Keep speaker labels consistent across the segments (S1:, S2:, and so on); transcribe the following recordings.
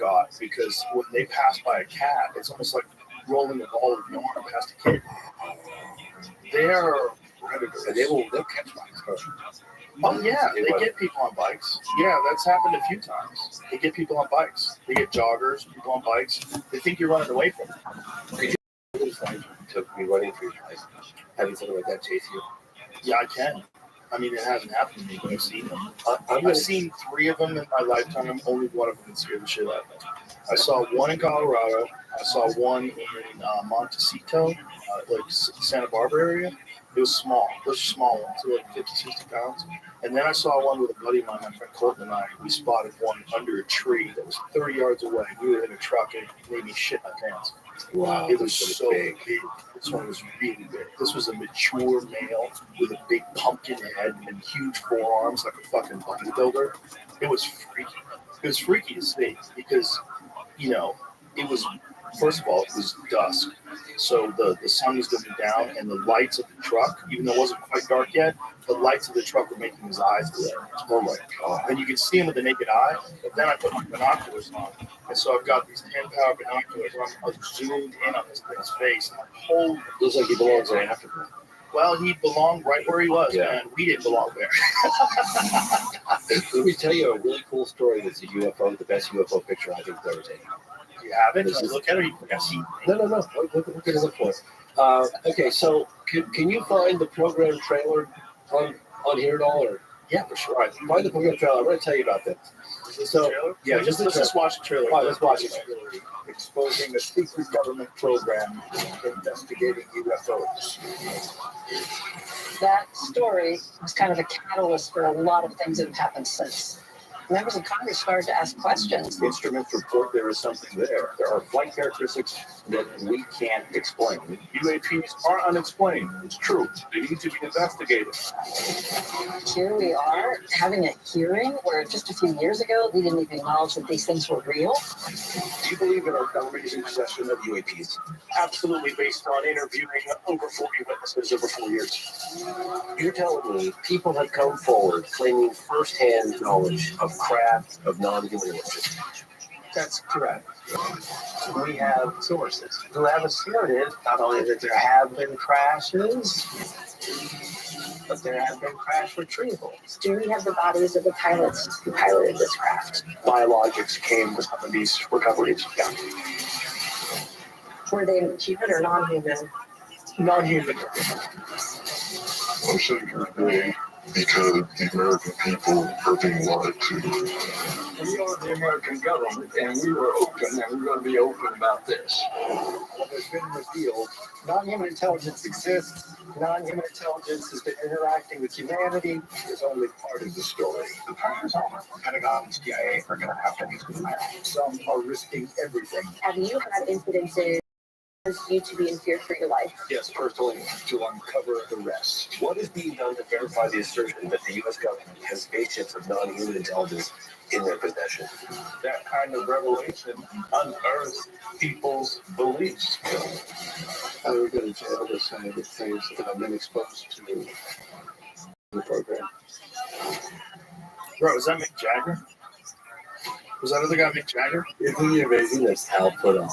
S1: God, because when they pass by a cat, it's almost like rolling a ball of yarn past a kid. They're predators.
S2: And they'll catch bikes.
S1: Oh yeah, they get people on bikes. Yeah, that's happened a few times. They get people on bikes. They get joggers, people on bikes. They think you're running away from them.
S2: Could you took me running for your life, having something like that chase you?
S1: Yeah, I can. I mean, it hasn't happened to me, but I've seen them. I've seen 3 of them in my lifetime. Only one of them can scare the shit out of me. I saw one in Colorado. I saw one in Montecito, like Santa Barbara area. It was small. Those are small ones. They were like 50, 60 pounds. And then I saw one with a buddy of mine, my friend Colton and I. We spotted one under a tree that was 30 yards away. We were in a truck and it made me shit my pants.
S2: Wow.
S1: It was so big. This one was really big. This was a mature male with a big pumpkin head and huge forearms like a fucking bodybuilder. It was freaky. It was freaky to see because, you know, it was, first of all, it was dusk. So the sun was going down and the lights of the truck, even though it wasn't quite dark yet, the lights of the truck were making his eyes glare. Oh my God. And you could see him with the naked eye, but then I put my binoculars on. And so I've got these 10-power binoculars on. I was zoomed in on this thing's face. And holy,
S2: looks like he belongs in Africa.
S1: Well, he belonged right where he was, man. We didn't belong there.
S2: Let me tell you a really cool story that's a UFO, the best UFO picture I think I've ever taken.
S1: You have it? Look at it. You can see.
S2: No. Look at it for it. Okay, so can you find the program trailer on here at all? Or?
S1: Yeah, for sure.
S2: Find the program trailer. I'm going to tell you about this.
S1: So, yeah, let's just watch the trailer.
S2: All right, let's watch it.
S1: Exposing a secret government program investigating UFOs.
S3: That story was kind of a catalyst for a lot of things that have happened since. Members of Congress started to ask questions.
S4: Instruments report there is something there. There are flight characteristics that we can't explain. UAPs are unexplained. It's true. They need to be investigated.
S3: Here we are having a hearing where just a few years ago we didn't even acknowledge that these things were real.
S4: Do you believe in our government's possession of UAPs? Absolutely, based on interviewing over 40 witnesses over 4 years.
S2: You're telling me people have come forward claiming firsthand knowledge of craft of non-human origin.
S4: That's correct. We have sources who have asserted not only that there have been crashes, but there have been crash retrievals.
S3: Do we have the bodies of the pilots who piloted this craft?
S4: Biologics came with some of these recoveries. Yeah.
S3: Were they human or non-human?
S4: Non-human.
S5: I'm sitting here today because the American people are being lied to.
S4: We are the American government, and we were open, and we're going to be open about this. What has been revealed, non-human intelligence exists. Non-human intelligence has been interacting with humanity. Is only part of the story. The Pentagon and CIA are going to have to meet with that. Some are risking everything.
S3: Have you had incidences you to be in fear for your life?
S4: Yes, personally, to uncover the rest.
S2: What is being done to verify the assertion that the U.S. government has spaceships of non-human intelligence in their possession?
S4: That kind of revelation unearths people's beliefs.
S2: How are we going to jail this side of things that I've been exposed to the program?
S1: Bro, is that Mick Jagger? Was that other guy Mick Jagger?
S2: Isn't it amazing that's Hal Puthoff?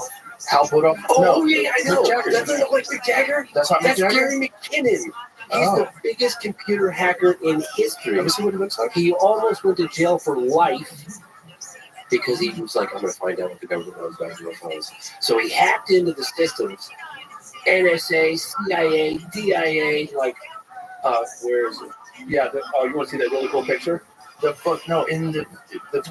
S1: Hal Puthoff?
S2: Oh,
S1: no.
S2: yeah, I know.
S1: Mick Jagger.
S2: That doesn't look like Mick Jagger.
S1: That's not Mick Jagger?
S2: Gary McKinnon. He's the biggest computer hacker in history.
S1: Let me see what he looks like.
S2: He almost went to jail for life because he was like, I'm going to find out what the government knows about UFOs. So he hacked into the systems, NSA, CIA, DIA, like, where is it? Yeah, you want to see that really cool picture?
S1: The fuck, no, in the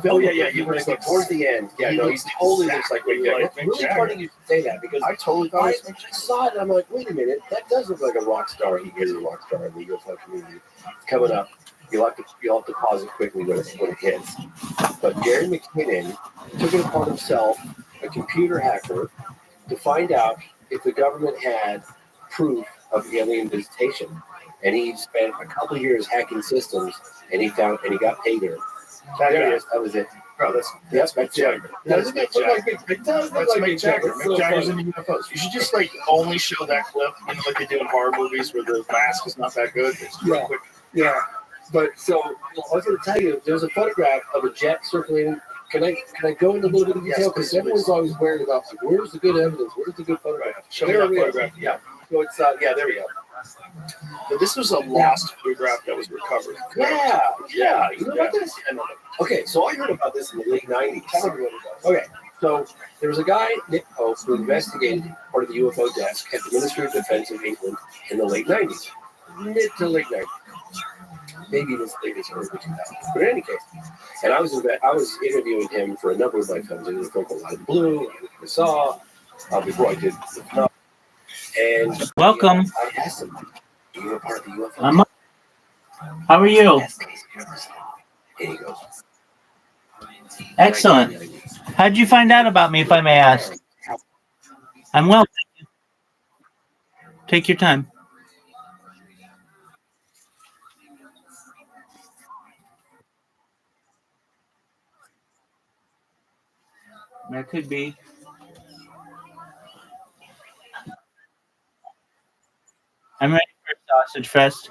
S2: Oh, yeah, he looks like towards the end. Yeah, no, he totally looks like Mick Jagger. It's really funny you say that because
S1: I totally thought it was Mick Jagger.
S2: saw it and I'm like, wait a minute, that does look like a rock star. He is a rock star in the UFO community. Coming up, you'll have to pause it quickly when it hits. But Gary McKinnon took it upon himself, a computer hacker, to find out if the government had proof of alien visitation. And he spent a couple of years hacking systems, and he got paid here. There it is. That was it.
S1: Bro, that's Mick Jagger.
S2: Doesn't it look like Mick Jagger?
S1: That's Mick Jagger. Mick Jagger's in the UFOs. You should just like only show that clip, like they do in horror movies where the mask is not that good. It's real quick.
S2: Yeah. But so I was going to tell you, there's a photograph of a jet circling Can I go into a little bit of
S1: Yes,
S2: detail? Because
S1: please,
S2: everyone's always worried about where's the good evidence, where's the good photograph.
S1: Show me
S2: There
S1: that
S2: we go.
S1: photograph. Yeah.
S2: So it's yeah, there we go.
S1: So this was a lost photograph that was recovered.
S2: Yeah. You know about this?
S1: I know.
S2: Okay, so I heard about this in the late '90s. Okay, so there was a guy, Nick Pope, who investigated part of the UFO desk at the Ministry of Defense of England in the late '90s, mid to late '90s, maybe even late as early 2000s. But in any case, and I was interviewing him for a number of my films. I did a film called Light of Blue, I saw before I did the film. And
S6: Welcome.
S2: I asked him, "You were part of the UFO?"
S6: I'm up. How are you?
S2: And he goes,
S6: Excellent. How did you find out about me, if I may ask? I'm well. Thank you. Take your time. That could be. I'm ready for a sausage fest.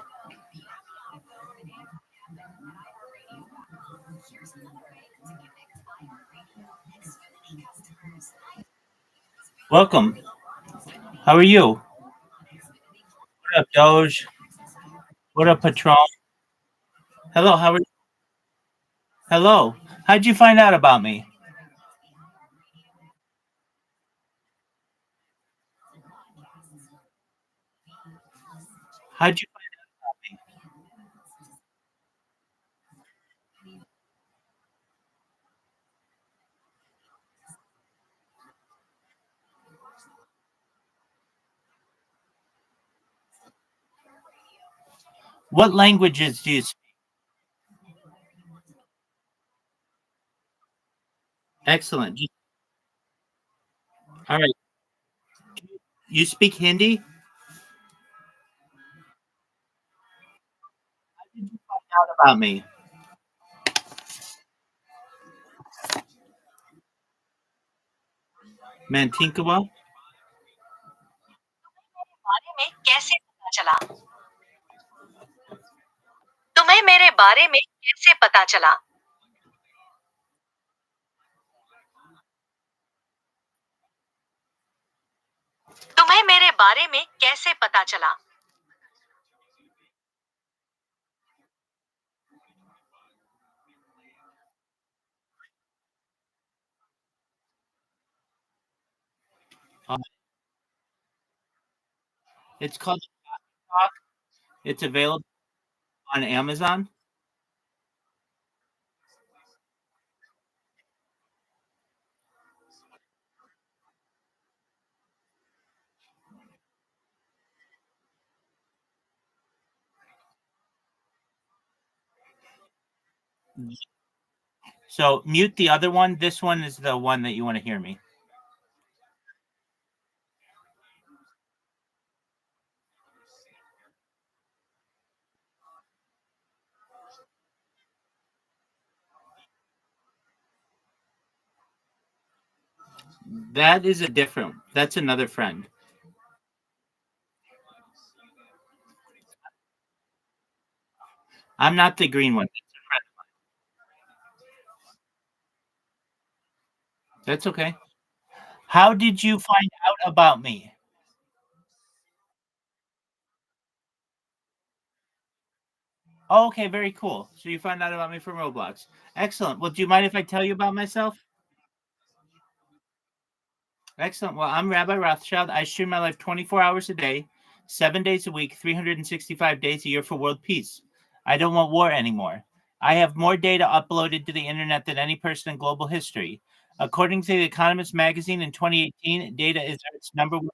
S6: Welcome. How are you? What up, Doge? What up, Patron? Hello, how are you? Hello. How'd you find out about me? How'd you find out about me? What languages do you speak? Excellent. All right. You speak Hindi? How did you find out about me? Mantinkawa?
S7: बारे में कैसे पता चला? तुम्हें मेरे बारे में कैसे पता चला? तुम्हें मेरे बारे में कैसे पता चला?
S6: It's called Talk. It's available on Amazon. So mute the other one. This one is the one that you want to hear me. That is a different. That's another friend. I'm not the green one. That's okay. How did you find out about me? Oh, okay, very cool. So you found out about me from Roblox. Excellent. Well, do you mind if I tell you about myself? Excellent. Well, I'm Rabbi Rothschild. I stream my life 24 hours a day, 7 days a week, 365 days a year for world peace. I don't want war anymore. I have more data uploaded to the internet than any person in global history. According to The Economist magazine in 2018, data is its number one.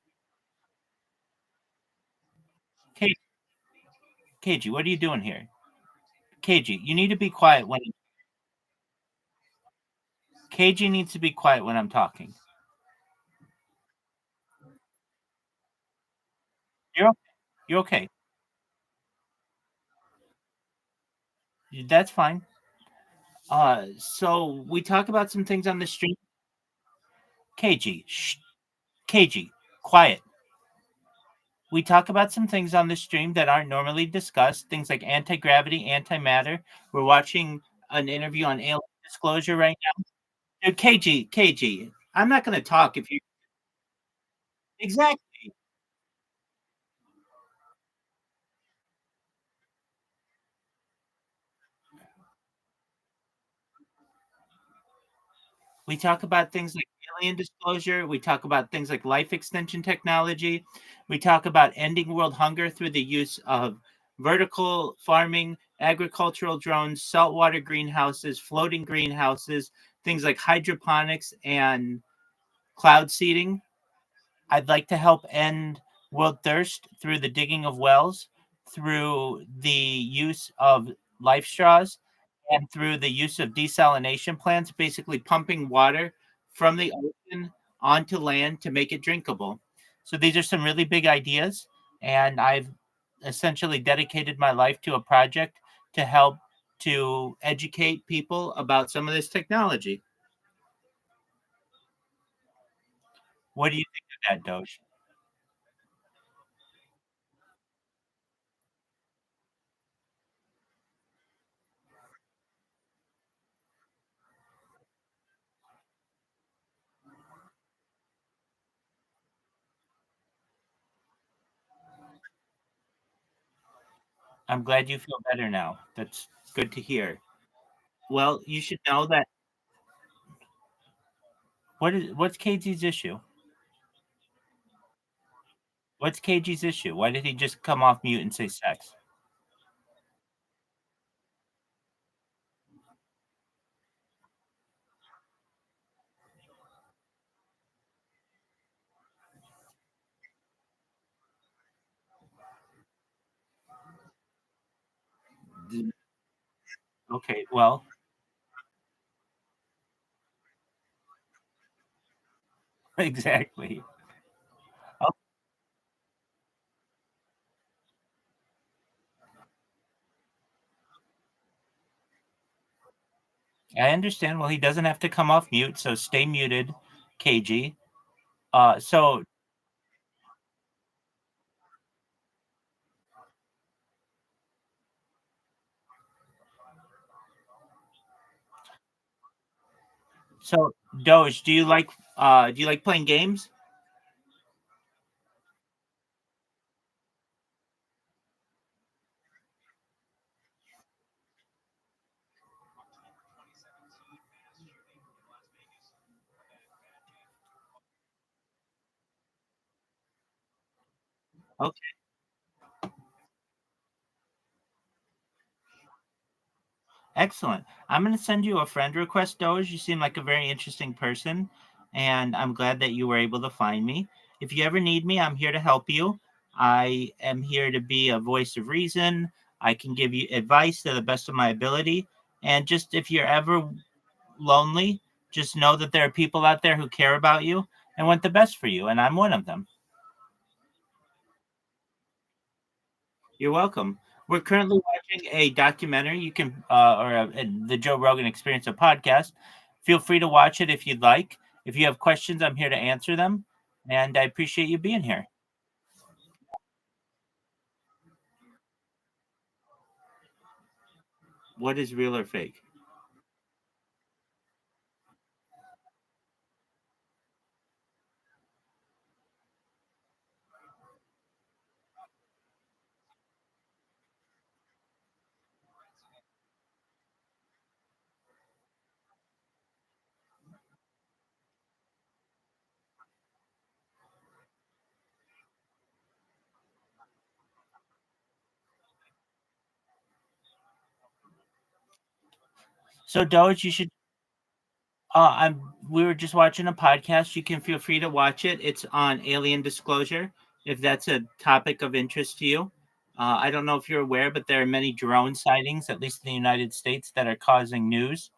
S6: KG, what are you doing here? KG, you need to be quiet when KG needs to be quiet when I'm talking. You're okay. You're okay. That's fine. So we talk about some things on the stream. KG, shh. KG, quiet. We talk about some things on the stream that aren't normally discussed, things like anti-gravity, antimatter. We're watching an interview on alien disclosure right now. Dude, KG, I'm not going to talk if you exactly. We talk about things like alien disclosure. We talk about things like life extension technology. We talk about ending world hunger through the use of vertical farming, agricultural drones, saltwater greenhouses, floating greenhouses, things like hydroponics and cloud seeding. I'd like to help end world thirst through the digging of wells, through the use of life straws, and through the use of desalination plants, basically pumping water from the ocean onto land to make it drinkable. So these are some really big ideas, and I've essentially dedicated my life to a project to help to educate people about some of this technology. What do you think of that, Doge? I'm glad you feel better now. That's good to hear. Well, you should know that what's KG's issue? What's KG's issue? Why did he just come off mute and say sex? Okay, well, exactly. Oh, I understand. Well, he doesn't have to come off mute, so stay muted, KG. So so Doge, do you like playing games? Okay, excellent. I'm going to send you a friend request, Doge. You seem like a very interesting person, and I'm glad that you were able to find me. If you ever need me, I'm here to help you. I am here to be a voice of reason. I can give you advice to the best of my ability. And just if you're ever lonely, just know that there are people out there who care about you and want the best for you, and I'm one of them. You're welcome. We're currently watching a documentary. You can, the Joe Rogan Experience, a podcast. Feel free to watch it if you'd like. If you have questions, I'm here to answer them. And I appreciate you being here. What is real or fake? So, Doge, you should. We were just watching a podcast. You can feel free to watch it. It's on alien disclosure, if that's a topic of interest to you. I don't know if you're aware, but there are many drone sightings, at least in the United States, that are causing news.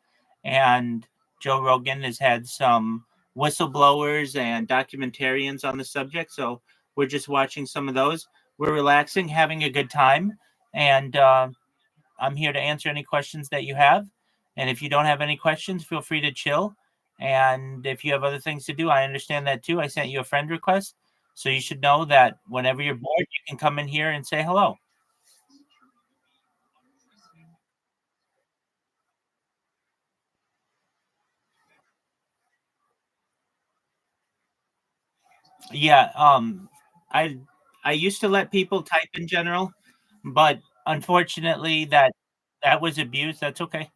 S6: And Joe Rogan has had some whistleblowers and documentarians on the subject. So we're just watching some of those. We're relaxing, having a good time, and I'm here to answer any questions that you have. And if you don't have any questions, feel free to chill. And if you have other things to do, I understand that too. I sent you a friend request. So you should know that whenever you're bored, you can come in here and say hello. Yeah, I used to let people type in general, but unfortunately that was abused. That's okay.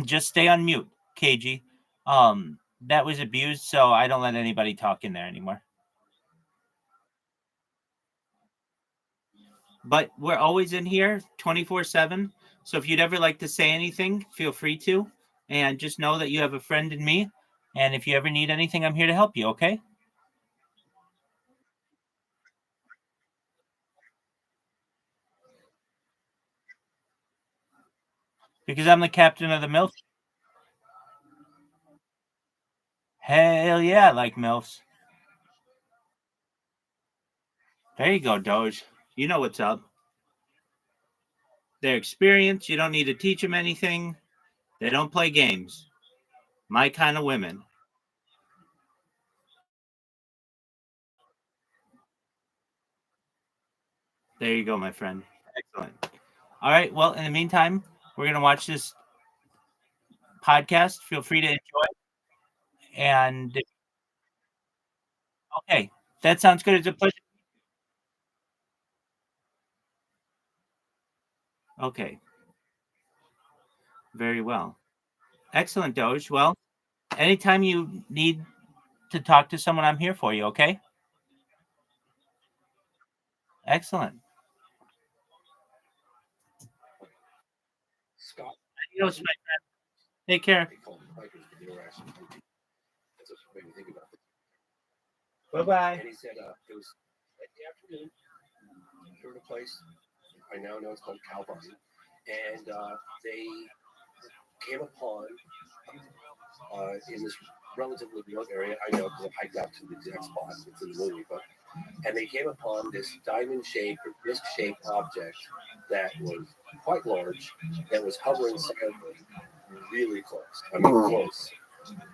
S6: Just stay on mute, KG. That was abused, so I don't let anybody talk in there anymore. But we're always in here 24/7. So if you'd ever like to say anything, feel free to. And just know that you have a friend in me. And if you ever need anything, I'm here to help you, okay? Because I'm the captain of the MILF. Hell yeah, I like MILFs. There you go, Doge. You know what's up. They're experienced. You don't need to teach them anything. They don't play games. My kind of women. There you go, my friend. Excellent. All right. Well, in the meantime, we're going to watch this podcast. Feel free to enjoy. And okay, that sounds good. It's a pleasure. Okay, very well. Excellent, Doge. Well, anytime you need to talk to someone, I'm here for you. Okay. Excellent.
S2: Scott,
S6: Adios, my friend. Take care.
S2: they call them bikers, but they were actually hiking. That's what made me think about it.
S6: Bye bye.
S2: And he said it was late in the afternoon. They were in a place I now know it's called Calvine, and they came upon in this relatively remote area. I know because I hiked out to the exact spot. It's in the movie, but and they came upon this diamond-shaped or disc-shaped object that was quite large, that was hovering silently, really close. I mean, close.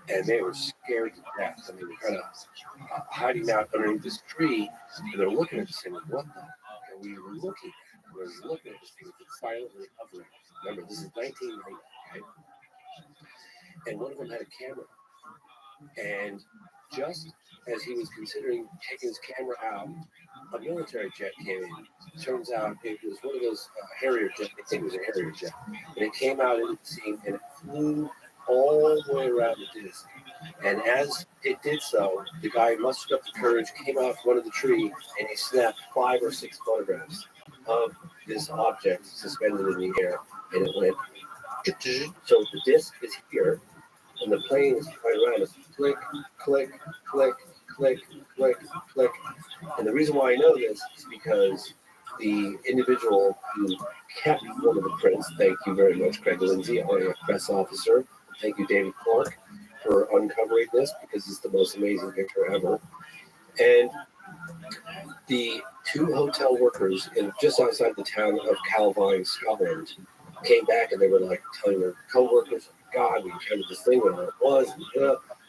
S2: And they were scared to death. And they were kind of hiding out underneath this tree, and they're looking at this thing like, what the? And we were looking at it. We were looking at this thing silently hovering. Remember, this is 1990, okay? And one of them had a camera. And just as he was considering taking his camera out, a military jet came in. Turns out it was one of those Harrier jets. I think it was a Harrier jet. And it came out into the scene and it flew all the way around the disc. And as it did so, the guy mustered up the courage, came out from under the tree, and he snapped 5 or 6 photographs of this object suspended in the air. And it went, so the disc is here, and the plane is flying around us. Click, click, click, click, click, click. And the reason why I know this is because the individual who kept one of the prints, thank you very much, Craig Lindsay, our press officer. Thank you, David Clark, for uncovering this because it's the most amazing picture ever. And the 2 hotel workers just outside the town of Calvine, Scotland, came back and they were like telling their co-workers, God, we encountered this thing when it was.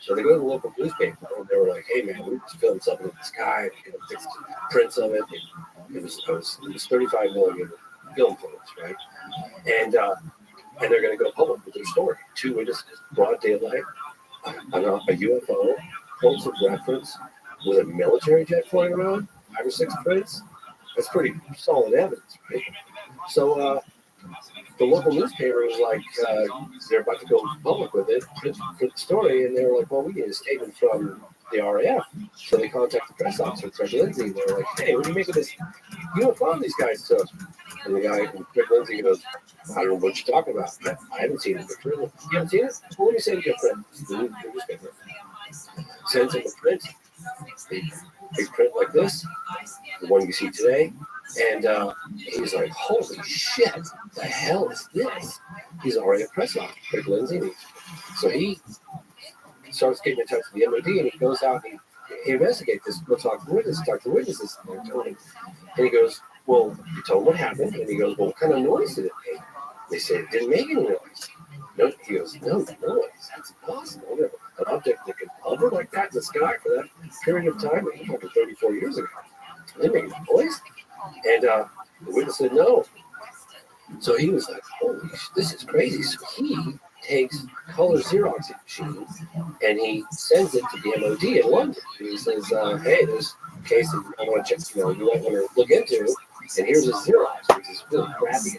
S2: So they go to the local newspaper and they were like, hey man, we just filmed something in the sky, fixed prints of it. It was 35 millimeter film footage, right? And they're going to go public with their story. 2 witnesses, broad daylight, a UFO, points of reference with a military jet flying around, 5 or 6 prints. That's pretty solid evidence, right? So the local newspaper was like, they're about to go public with it, print the story, and they were like, well, we need a statement from the RAF. So they contacted the press officer, Craig Lindsay, and they were like, hey, what do you make of this UFO these guys took? And the guy, Craig Lindsay, goes, I don't know what you're talking about. I haven't seen the picture. You haven't seen it? Well, what do you say to your friend? The newspaper sends him a print, big print like this, the one you see today. And he's like, holy shit, the hell is this? He's already a press officer, Craig Lindsay. So he starts getting in touch with the MOD and he goes out and he investigates this. We'll talk to witnesses. And he goes, well, you told him what happened. And he goes, well, what kind of noise did it make? They say it didn't make any noise. No, he goes, no noise. That's impossible. An object that could hover like that in the sky for that period of time, like 34 years ago. They made a noise. And the witness said no. So he was like, holy, this is crazy. So he takes color Xerox machine and he sends it to the MOD in London. He says, hey, there's a case that I want to check, you might want to look into, and here's a Xerox, which is really crappy.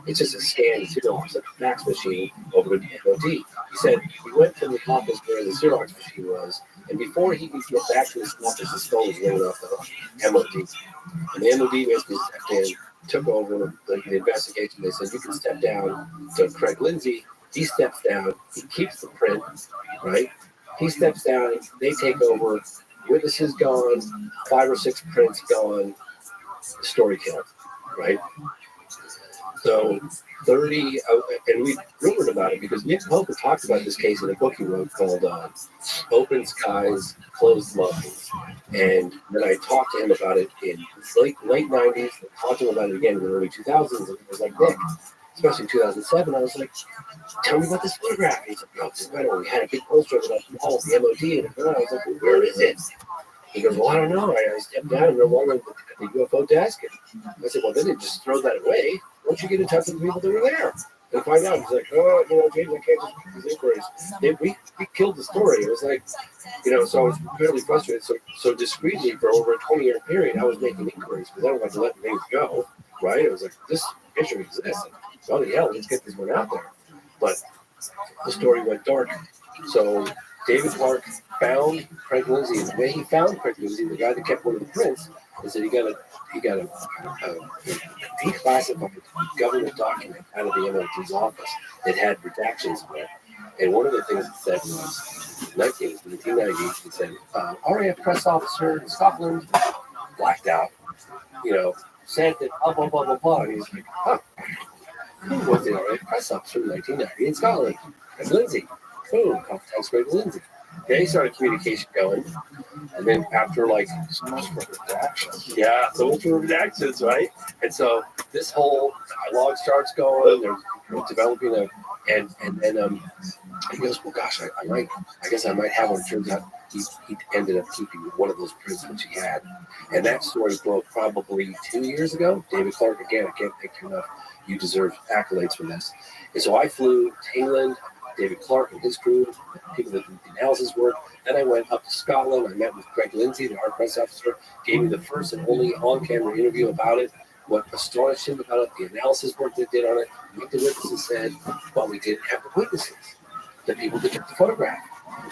S2: It's just a scanned Xerox, a fax machine over to the MOD. He said he went from the office where the Xerox machine was, and before he could get back to his office, his phone was ringing off the MOD. And the MOD basically stepped in, took over the investigation. They said, you can step down to Craig Lindsay. He steps down. He keeps the print, right? He steps down. They take over. Witnesses gone. 5 or 6 prints gone. Story killed, right? So 30, and we rumored about it because Nick Pope talked about this case in a book he wrote called Open Skies, Closed Minds. And then I talked to him about it in late 90s, talked to him about it again in the early 2000s, and he was like, Nick, especially in 2007, I was like, tell me about this photograph. And he's like, no, it's better. We had a big poster of it at the MOD, and I was like, well, where is it? He goes, well, I don't know. I stepped down and no longer at the UFO desk. And I said, well, then they just throw that away. Why don't you get in touch with the people that were there and find out? He's like, oh, James, I can't just do these inquiries. We killed the story. It was like, so I was fairly frustrated. So discreetly for over a 20-year period, I was making inquiries because I don't like to let things go, right? It was like, this issue exists. Oh, hell, let's get this one out there. But the story went dark. So David Clark found Craig Lindsay, and the way he found Craig Lindsay, the guy that kept one of the prints, is that he got a declassified government document out of the MOT's office that had redactions in it. And one of the things it said was, in 1990, it said, RAF press officer in Scotland, blacked out, said that blah, blah, blah, blah, blah. And he's like, huh, who was the RAF press officer in 1990 in Scotland? Craig Lindsay. Boom, contacts Craig Lindsay. Okay, he started communication going. And then after so much for redactions, right? And so this whole log starts going, they're developing and then he goes, well, gosh, I guess I might have one. It turns out he ended up keeping one of those prints which he had. And that story broke probably 2 years ago. David Clark, again, I can't thank you enough. You deserve accolades for this. And so I flew to England, David Clark and his crew, people that did the analysis work. Then I went up to Scotland. I met with Craig Lindsay, the art press officer, gave me the first and only on-camera interview about it, what astonished him about it, the analysis work they did on it, what the witnesses said, but we didn't have the witnesses, the people that took the photograph.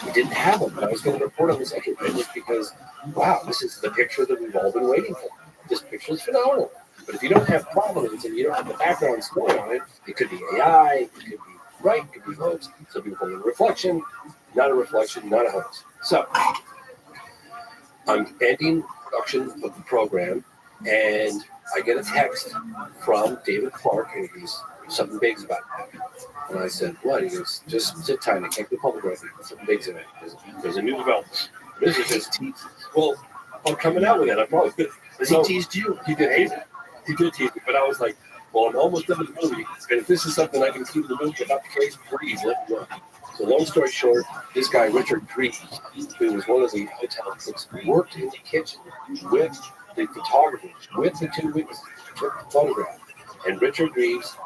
S2: We didn't have them, but I was going to report on the second witness because, wow, this is the picture that we've all been waiting for. This picture is phenomenal. But if you don't have provenance and you don't have the background story on it, it could be AI, it could be right, it could be hoax. So people call it a reflection, not a hoax. So I'm ending production of the program, and I get a text from David Clark, and he's something big's about to happen. And I said, what? He goes, just sit tight. I can't do public right now. Something big's in it. There's a new development. This is just tease. Well, I'm coming out with it. I probably he teased you. He did tease it. He did tease it. But I was like, well, I'm almost done with the movie. And if this is something I can keep in the movie about the case, please let me know. So long story short, this guy, Richard Greaves, who was one of the hotel cooks, worked in the kitchen with the photographers, with the two witnesses, took the photograph. And Richard Greaves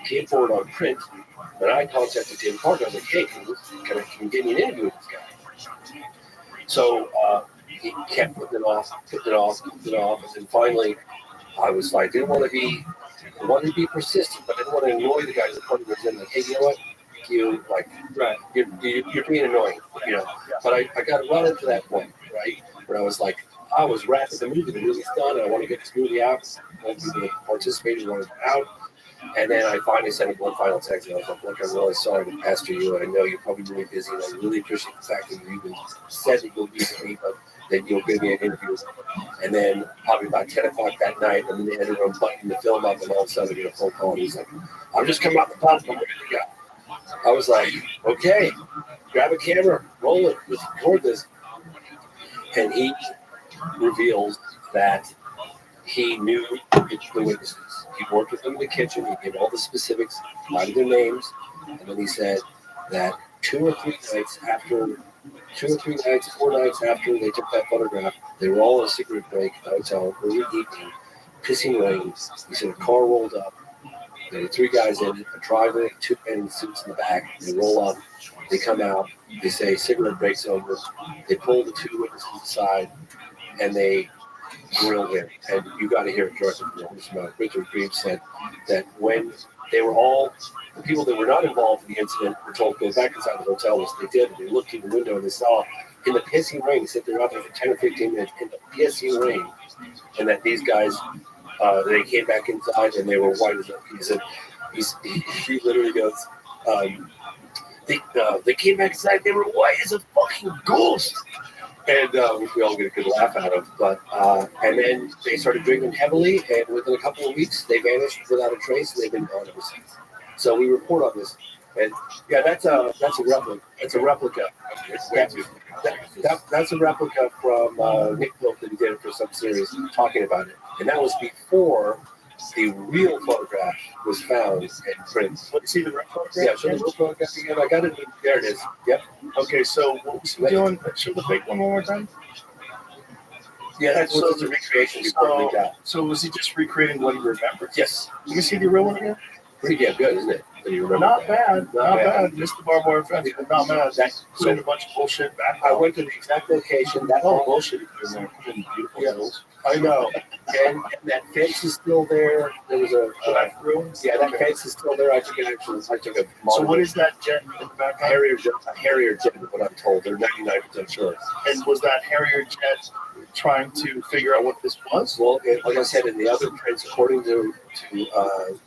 S2: came forward on print. And I contacted David Clark. I was like, hey, can you get me an interview with this guy? So he kept putting it off. And then finally, I was like, I didn't want to be persistent, but I didn't want to annoy the guys that put me in. Like, hey, you know what? You're being annoying, But I got to run into that point, right? Where I was like, I was wrapping the movie. The movie's done, and I want to get this movie out. I want people to participate, want it out. And then I finally sent him one final text, and I was like, look, I'm really sorry to pester you, and I know you're probably really busy, and I really appreciate the fact that you even said that you'll be with me, but that you'll give me an interview. And then probably about 10 o'clock that night, I'm in the editor room buttoning the film up, and all of a sudden I get a phone call, and he's like, I'm just coming out the pub, I'm ready to go. I was like, okay, grab a camera, roll it, let's record this. And he reveals that he knew the witnesses. He worked with them in the kitchen. He gave all the specifics, provided their names. And then he said that 4 nights after they took that photograph, they were all on a cigarette break at the hotel, early evening, pissing rain. He said a car rolled up. Okay, 3 guys in, a driver, 2 men in suits in the back. They roll up, they come out, they say cigarette breaks over. They pull the 2 witnesses aside, and they grill him. And you got to hear it directly from the horse's mouth. Richard Greaves said that when they were all, the people that were not involved in the incident were told to go back inside the hotel, which they did. And they looked through the window and they saw in the pissing rain, they said they were out there for 10 or 15 minutes in the pissing rain, and that these guys, they came back inside and they were white as a, he said, he literally goes, they came back inside, they were white as a fucking ghost. And which we all get a good laugh out of. But and then they started drinking heavily, and within a couple of weeks, they vanished without a trace, and they've been gone ever since. So we report on this, and yeah, that's a replica. It's a replica. That's a replica from Nick Pope that he did it for some series talking about it, and that was before the real photograph was found and printed.
S1: Let me see the real photograph.
S2: Yeah, show the real photograph again. I got it. There it is. Yep.
S1: Okay, so what was he doing? Show the fake one more time.
S2: Yeah, that's
S1: So-
S2: what's the recreation before we got.
S1: So was he just recreating what he remembered?
S2: Yes.
S1: You can see the real one again?
S2: Pretty damn good, isn't it? Do you remember?
S1: Not bad. Not
S2: bad.
S1: bad. Mr. Barbara Friends, but not bad. Put in a bunch of bullshit back.
S2: I went to the exact location. That
S1: Oh,
S2: whole
S1: bullshit. Put in there. Put in beautiful hills.
S2: I know. And that fence is still there. There was a yeah, that fence is still there. I took a
S1: So what is that jet in the background?
S2: Harrier jet? A Harrier jet is what I'm told. They're 99% sure.
S1: And was that Harrier jet trying to figure out what this was?
S2: Well, like I said, in the other prints, according to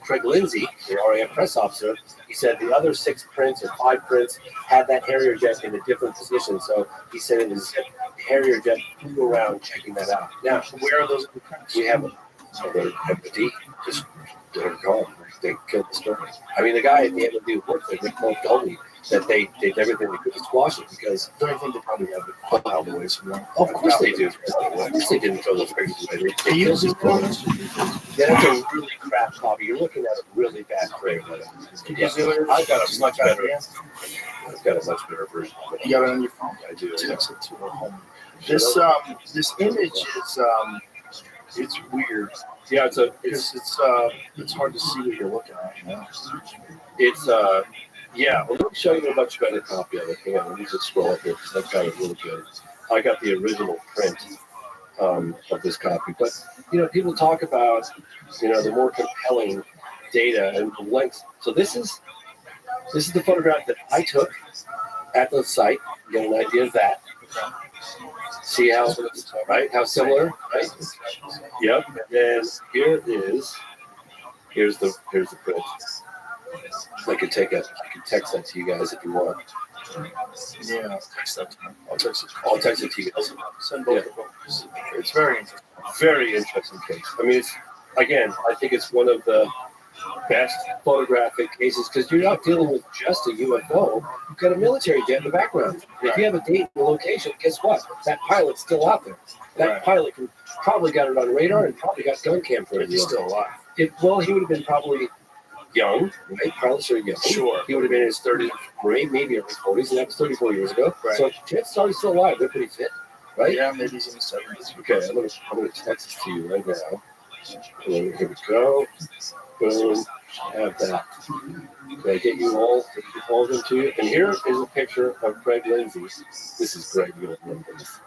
S2: Craig Lindsay, the RAF press officer, he said the other 6 prints or 5 prints had that Harrier jet in a different position. So he said it was the Harrier jet flew around checking that out. Now,
S1: Where are those prints?
S2: we have they're empty, just they're gone. They killed the story. I mean, the guy at the MD work there, Rick Pope, told me that they did everything they could to squash it because
S1: I think they probably have it filed away somewhere.
S2: of course they do. Of course they didn't throw those crazy away. They
S1: He
S2: killed
S1: uses
S2: the story. Yeah, that's a really crap copy. You're looking at a really bad frame. Yeah, I've got a much better. I've got a much better version of it.
S1: You got it on your phone.
S2: I do.
S1: Text it to her home. This image is it's weird.
S2: Yeah, it's
S1: It's hard to see what you're looking at. You know?
S2: it's yeah. Well, let me show you a much better copy of it. Hang on, let me just scroll up here because I've got it really good. I got the original print of this copy, but you know, people talk about the more compelling data and the length. So this is the photograph that I took at the site. Get an idea of that. See how how similar, right? Yep. And here's the print. I could text that to you guys if you want.
S1: Yeah, text that to me. I'll text it.
S2: I'll text it to you guys.
S1: Send both of them. It's very interesting.
S2: Very interesting case. I mean, I think it's one of the best photographic cases because you're not dealing with just a UFO. You've got a military jet in the background. If you have a date and a location, guess what? That pilot's still out there. That pilot probably got it on radar and probably got gun cam footage.
S1: He's still alive.
S2: He would have been probably young, right? Pilots are young.
S1: Sure.
S2: He would have been in his 30s, maybe early 40s, and that was 34 years ago.
S1: Right.
S2: So chances are he's still alive. They're pretty fit, right?
S1: Yeah, maybe he's in the 70s.
S2: Okay, I'm gonna text this to you right now. Here we go. Boom. Have that. Can I get you all of them to you? And here is a picture of Craig Lindsay. This is Greg. You'll remember this.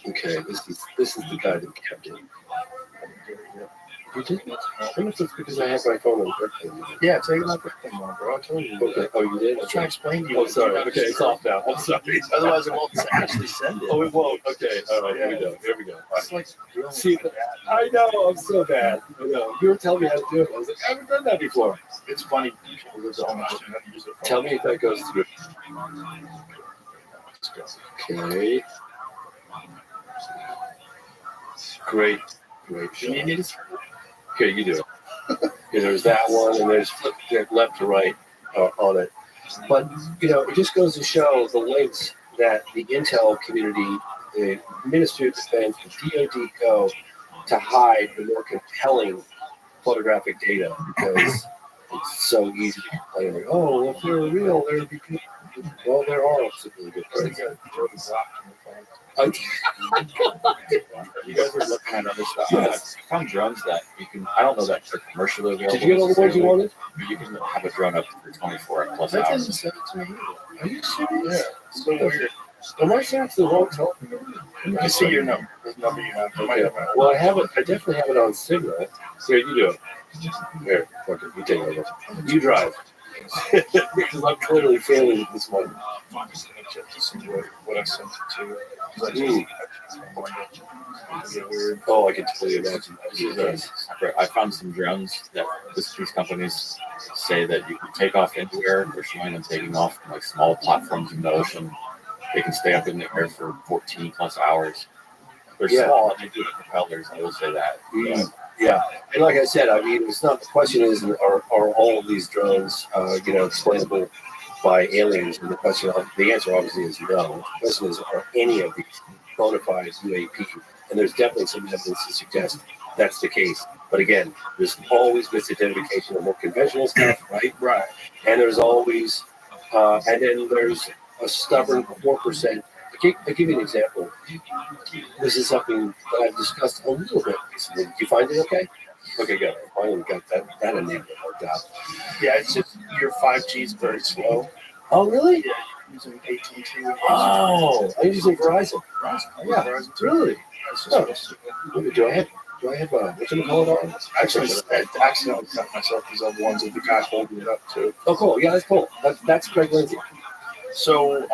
S2: Okay, this is the guy that kept it. You did? I don't know if it's because I have my phone on airplane.
S1: Yeah, take it off the phone, bro. I told you.
S2: Okay. Oh, you did?
S1: I was trying to explain to you.
S2: Oh, sorry. Okay, it's off now. I'm sorry.
S1: Otherwise, it won't actually send it.
S2: Oh, it won't. Okay. All right. Here we go. Here we go.
S1: It's like
S2: See, I know. I'm so bad. I know. You were telling me how to do it. I was like, I haven't done that before.
S1: It's funny. People that don't understand how to use their phone.
S2: Tell me if that goes through. Okay. Great.
S1: Do you need it?
S2: Okay, you do it. Okay, there's that one, and there's flip left to right on it. But, it just goes to show the lengths that the intel community, the Ministry of Defense, the DoD go to hide the more compelling photographic data because it's so easy to complain. Like, oh, if they're real, there'd be good. Well, there are some really good photos.
S8: You guys are looking at other stuff.
S2: Yes.
S8: I found drones that you can. I don't know that they're commercially available.
S2: Did you get all the ones you wanted?
S8: But you can have a drone up for 24 plus
S1: That doesn't
S8: hours.
S1: sound to me. Are you serious?
S2: Yeah.
S1: So weird.
S2: Am I saying it's the wrong telephone?
S1: I see your number. The number you have. I might have it.
S2: Well, I have it. I definitely have it on Signal. Here, you do it. Here, fuck it. You take over. You drive. Because I'm clearly failing at this one.
S1: I'm just gonna check to see what I sent it to. 'Cause I just weird.
S2: Oh, I can totally imagine that.
S8: I found some drones that these companies say that you can take off anywhere. They're showing them taking off from like small platforms in the ocean. They can stay up in the air for 14 plus hours. They're small and they do have propellers. I will say that.
S2: Yeah, and like I said, I mean, it's not the question is are all of these drones, explainable by aliens? And the answer obviously is no. The question is, are any of these bona fide UAP? And there's definitely some evidence to suggest that's the case. But again, there's always misidentification of more conventional stuff, right?
S1: Right.
S2: And there's always, and then there's a stubborn 4%. I'll give you an example. This is something that I've discussed a little bit recently. Did you find it okay? Okay, good. I finally got that enigma worked out.
S1: Yeah, it's just your 5G is very slow.
S2: Oh, really?
S1: Yeah, you're using AT&T.
S2: Oh, I'm using Verizon. Yeah,
S1: Verizon too.
S2: really?
S1: That's
S2: Oh.
S1: just
S2: Do I have whatchamacallit on?
S1: Actually, I accidentally cut myself because I'm the ones with the guy holding it up too.
S2: Oh, cool. Yeah, that's cool. That's Craig Lindsay.
S1: So,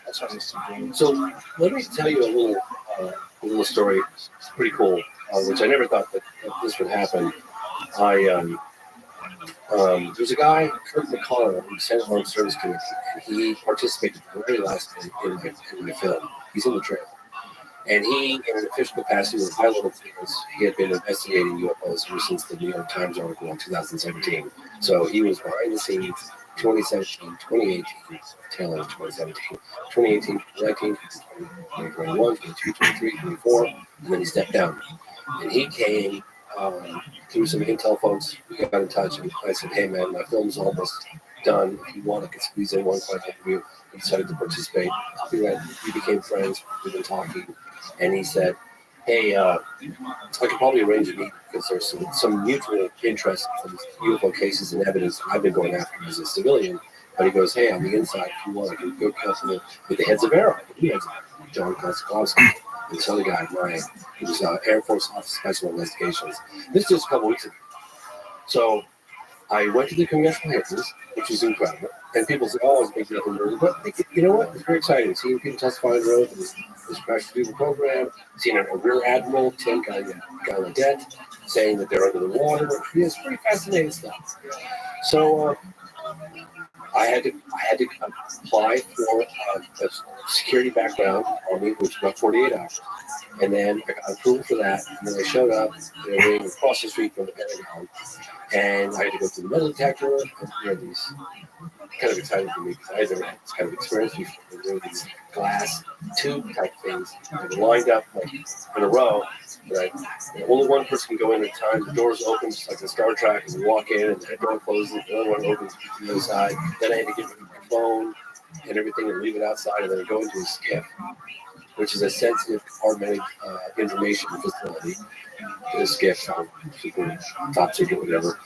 S1: that's what I was thinking.
S2: So let me tell you a little story. It's pretty cool, which I never thought that this would happen. There's a guy, Kurt McConnell, who sent home service committee, and he participated in the very last in the film. He's in the trailer. And he, in an official capacity with high level clearance, he had been investigating UFOs ever since the New York Times article in 2017. So he was behind the scenes 2017, 2018, tail end of 2017, 2018, 2019, 2021, 22, 23, 24, and then he stepped down. And he came through some intel folks. We got in touch, and I said, hey man, my film's almost done. If you want, I can squeeze in one final interview. He decided to participate. We became friends. We've been talking. And he said, hey, I could probably arrange a meeting because there's some mutual interest in UFO cases and evidence I've been going after as a civilian. But he goes, hey, on the inside, if you want, I can go counsel with the heads of Arrow. He has John Kosakowski, and this other guy, Ryan, he was Air Force Office Special Investigations. This just a couple weeks ago. So I went to the congressional hearings, which was incredible. And people say, oh, it's a big deal from early. But you know what? It's very exciting. Seeing people testify on the road, this crash people program, seeing a rear admiral, Tim Gallaudet, saying that they're under the water. It's pretty fascinating stuff. So I had to apply for a security background on me, which was about 48 hours. And then I got approval for that. And then I showed up, they were waiting across the street from the Pentagon. And I had to go through the metal detector. These kind of exciting for me because I had never had this kind of experience before. There were these glass tube type things that were lined up like in a row. Right? And only one person can go in at a time. The doors open just like the Star Trek, and you walk in, and the door closes, the other one opens from the other side. Then I had to get my phone and everything and leave it outside, and then go into a skiff, which is a sensitive compartmented information facility. The skiff, super top secret, whatever.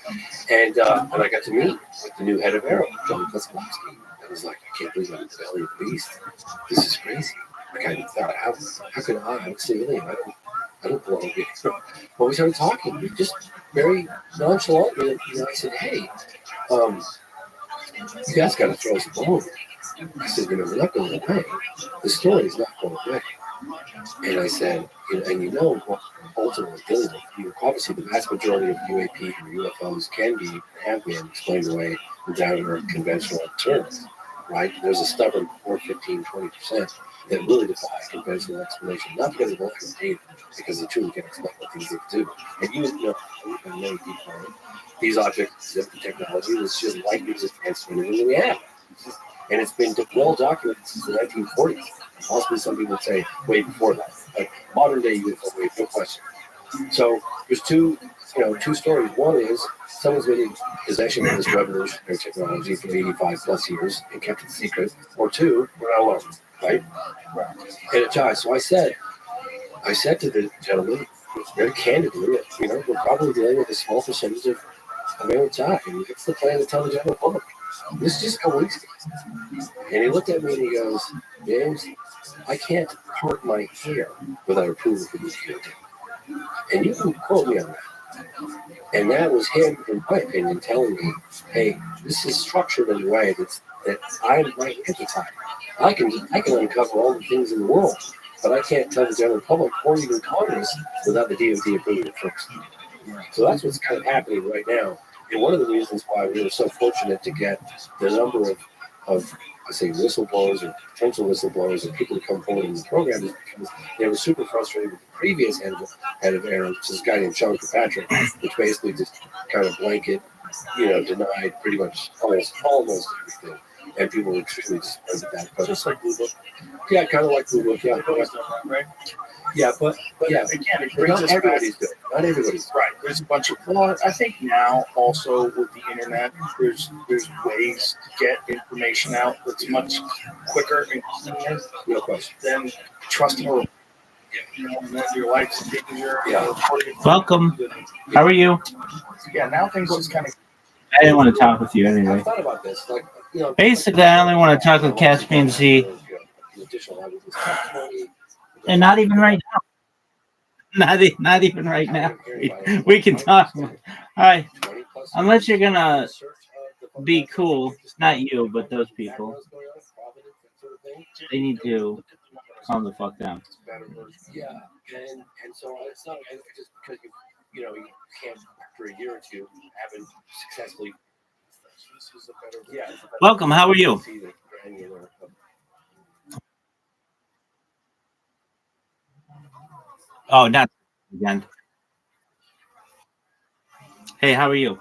S2: And I got to meet with the new head of Arrow, John Kosakowski. I was like, I can't believe I'm in the belly of the beast. This is crazy. Like I thought, how could I'm a civilian? I don't belong here. But we started talking, just very nonchalantly. I said, hey, you guys got to throw us a bone. I said, we're not going away. The story is not going away. And I said, and what ultimately does it? Obviously, the vast majority of UAP or UFOs can be, have been explained away in down-to-earth conventional terms, right? There's a stubborn 4, 15, 20% that really defy conventional explanation, not because of lack of data, because they truly can't explain what these things do. And many people are, these objects, the technology is just like these advanced than we have. And it's been well documented since the 1940s. Possibly some people would say way before that. Like modern day UFO wave, no question. So there's two stories. One is someone's been in possession of this revolutionary technology for 85 plus years and kept it secret. Or two, we're not alone. right? And it ties. So I said to the gentleman very candidly, we're probably dealing with a small percentage of tie. And it's the plan to tell the general public. This is just a couple weeks ago. And he looked at me and he goes, James, I can't part my hair without approval from the DOD. And you can quote me on that. And that was him, in my opinion, telling me, hey, this is structured in a way that I'm my anti-type. I can uncover all the things in the world, but I can't tell the general public or even Congress without the DOD approving it first. So that's what's kind of happening right now. And one of the reasons why we were so fortunate to get the number of I say whistleblowers or potential whistleblowers and people to come forward in the program is because they were super frustrated with the previous head of Aaron, which is a guy named Sean Kirkpatrick, which basically just kind of blanket, denied pretty much almost everything. And people were extremely disappointed with that. But
S1: Just like Blue Book.
S2: yeah, kind of like Blue Book, yeah.
S1: Right?
S2: Yeah, but
S1: Again, it
S2: but
S1: brings
S2: not
S1: us back.
S2: everybody's good. Not everybody's
S1: Right. There's a bunch of. Well, I think now also with the internet, there's ways to get information out that's much quicker and cleaner
S2: no question.
S1: than trusting a and that your life's in danger.
S2: Yeah.
S6: Welcome. How are you?
S1: Yeah. Now things just kind of.
S6: I didn't want to talk with you
S2: I've
S6: anyway.
S2: thought about this.
S6: Basically, I only want to talk with Caspian Z, and not even right now. Not even right now. We can talk. Hi. Unless you're gonna be cool, not you, but those people. They need to calm the fuck down.
S2: Yeah, and so it's not just because you can't after a year or two haven't successfully. Yeah.
S6: Welcome. How are you? Oh, not again. Hey, how are you?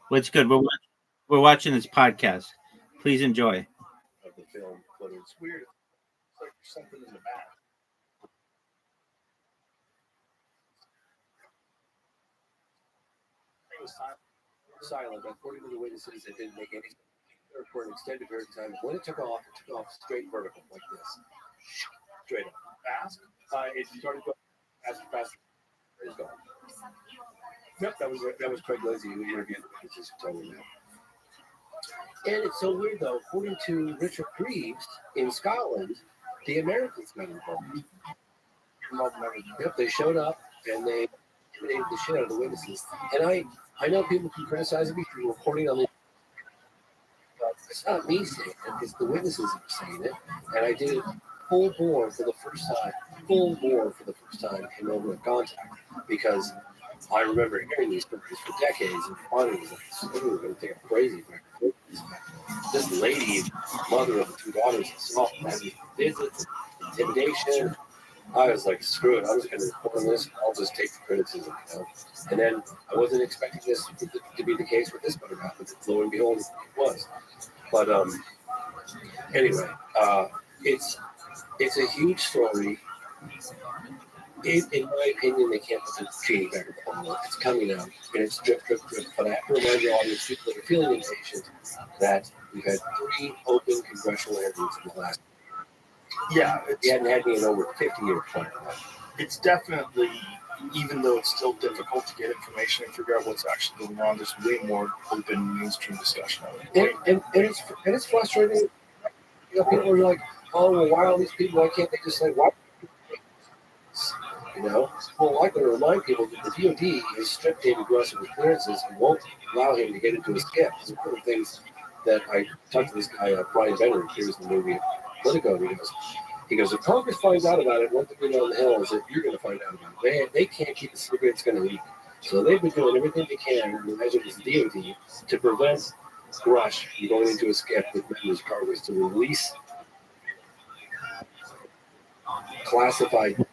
S6: What's good? We're watching this podcast. Please enjoy.
S2: Of the film, but it's weird.
S1: It's like something in the back. It was
S2: silent. According to the witnesses, it didn't make any sense for an extended period of time. When it took off straight vertical like this, straight up, fast. It started going faster. It's gone. Yep, that was Craig Lindsay who interviewed the witnesses who told me that. And it's so weird though. According to Richard Greaves in Scotland, the Americans got involved. Yep, they showed up and they intimidated the shit out of the witnesses. And I know people can criticize me for reporting on the. It's not me saying it; it's the witnesses that are saying it. And I did it full bore for the first time in over contact because I remember hearing these stories for decades and finally was like, "They were going to think I'm crazy." This lady, mother of the two daughters, having visits, intimidation. I was like, screw it. I'm just going to report on this. I'll just take the criticism. And then I wasn't expecting this to be the case with this photograph, but lo and behold, it was. But anyway, it's a huge story. In my opinion, they can't put the genie back in the bottle. It's coming out, and it's drip. But I have to remind your audience, people that are feeling impatient, that we've had 3 open congressional interviews in the last.
S1: Yeah,
S2: We hadn't had me in over 50 years.
S1: It's definitely, even though it's still difficult to get information and figure out what's actually going on, there's way more open mainstream discussion of it.
S2: And it's frustrating. People are like, oh, well, why are all these people? Why can't they just say, why? Well, I like to remind people that the DOD has stripped David Grossman with clearances and won't allow him to get into his skip. It's one of the things that I talked to this guy, Brian Benner, who appears in the movie Politico, and he goes, if Congress finds out about it, one thing we know on the Hill is that you're going to find out about it. They can't keep it secret, it's going to leak. So they've been doing everything they can, and imagine as the DOD, to prevent Rush from going into a skip with members of Congress to release classified.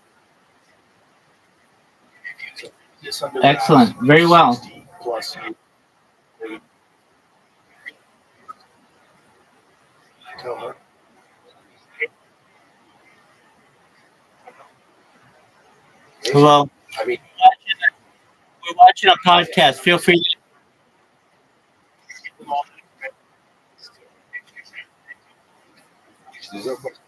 S6: Excellent. Very well.
S1: Plus,
S6: Hello.
S2: I mean,
S6: We're watching a podcast. Feel free.
S2: There's no question.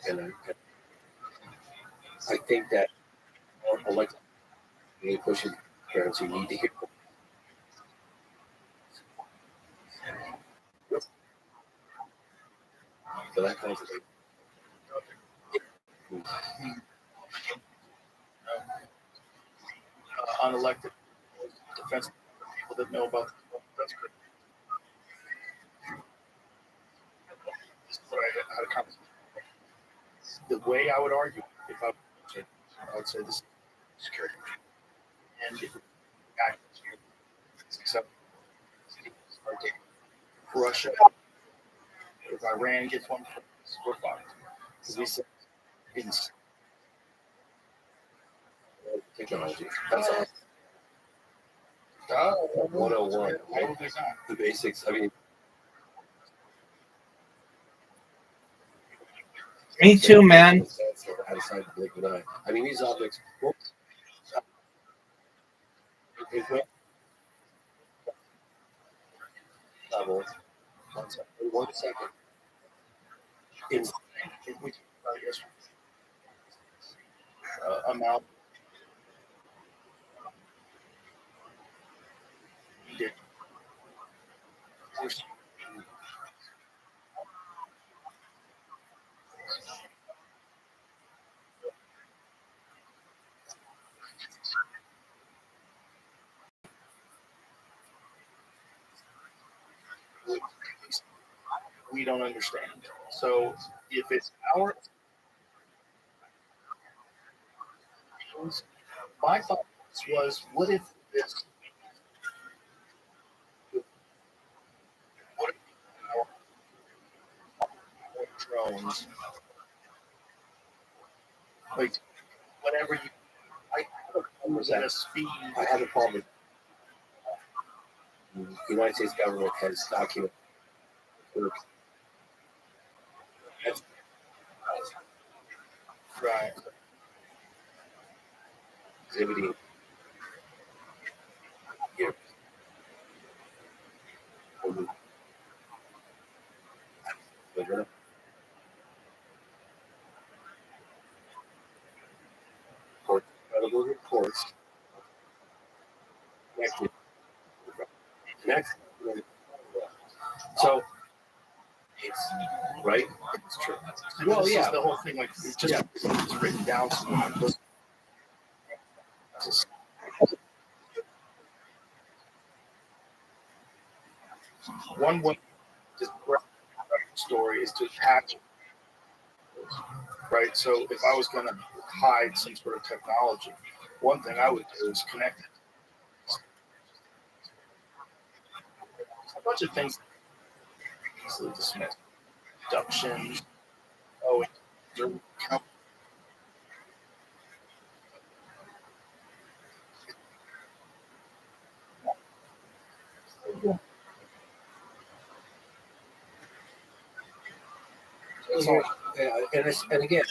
S2: And and I think that elected pushing parents who need to hear. So that kind of thing.
S1: Unelected defense people that know about that's good. This is what I had a conversation. The way I would argue, if I would say this is security, and if except Russia, if Iran gets one, we're fine. Because we said in
S2: Technology. That's all. 101. Right? The basics. I mean,
S6: Me too, man.
S2: Outside the blink of an eye. I mean, these objects. Level. 1 second. In
S1: we amount did we don't understand. So if it's our my thought was, what if this? What if our drones, like whatever you, I have a problem with that speed.
S2: I have a problem. The United States government has documented. That's
S1: Right.
S2: exhibiting here. Credible reports. Next. So it's right.
S1: It's true.
S2: Well,
S1: This
S2: yeah.
S1: is the whole thing. Like it's just it's written down somewhere. One way this story is to patch, right? So if I was going to hide some sort of technology, one thing I would do is connect it. A bunch of things easily dismissed. Abductions. Oh,
S2: And again,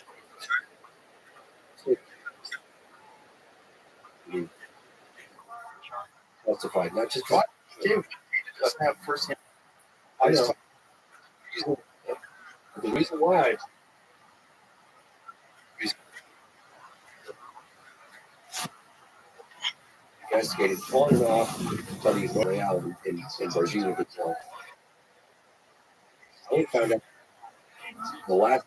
S2: justified, not just what
S1: Jim doesn't have first hand.
S2: I know. The reason why investigated long enough to study reality in Virginia before. I only found out the last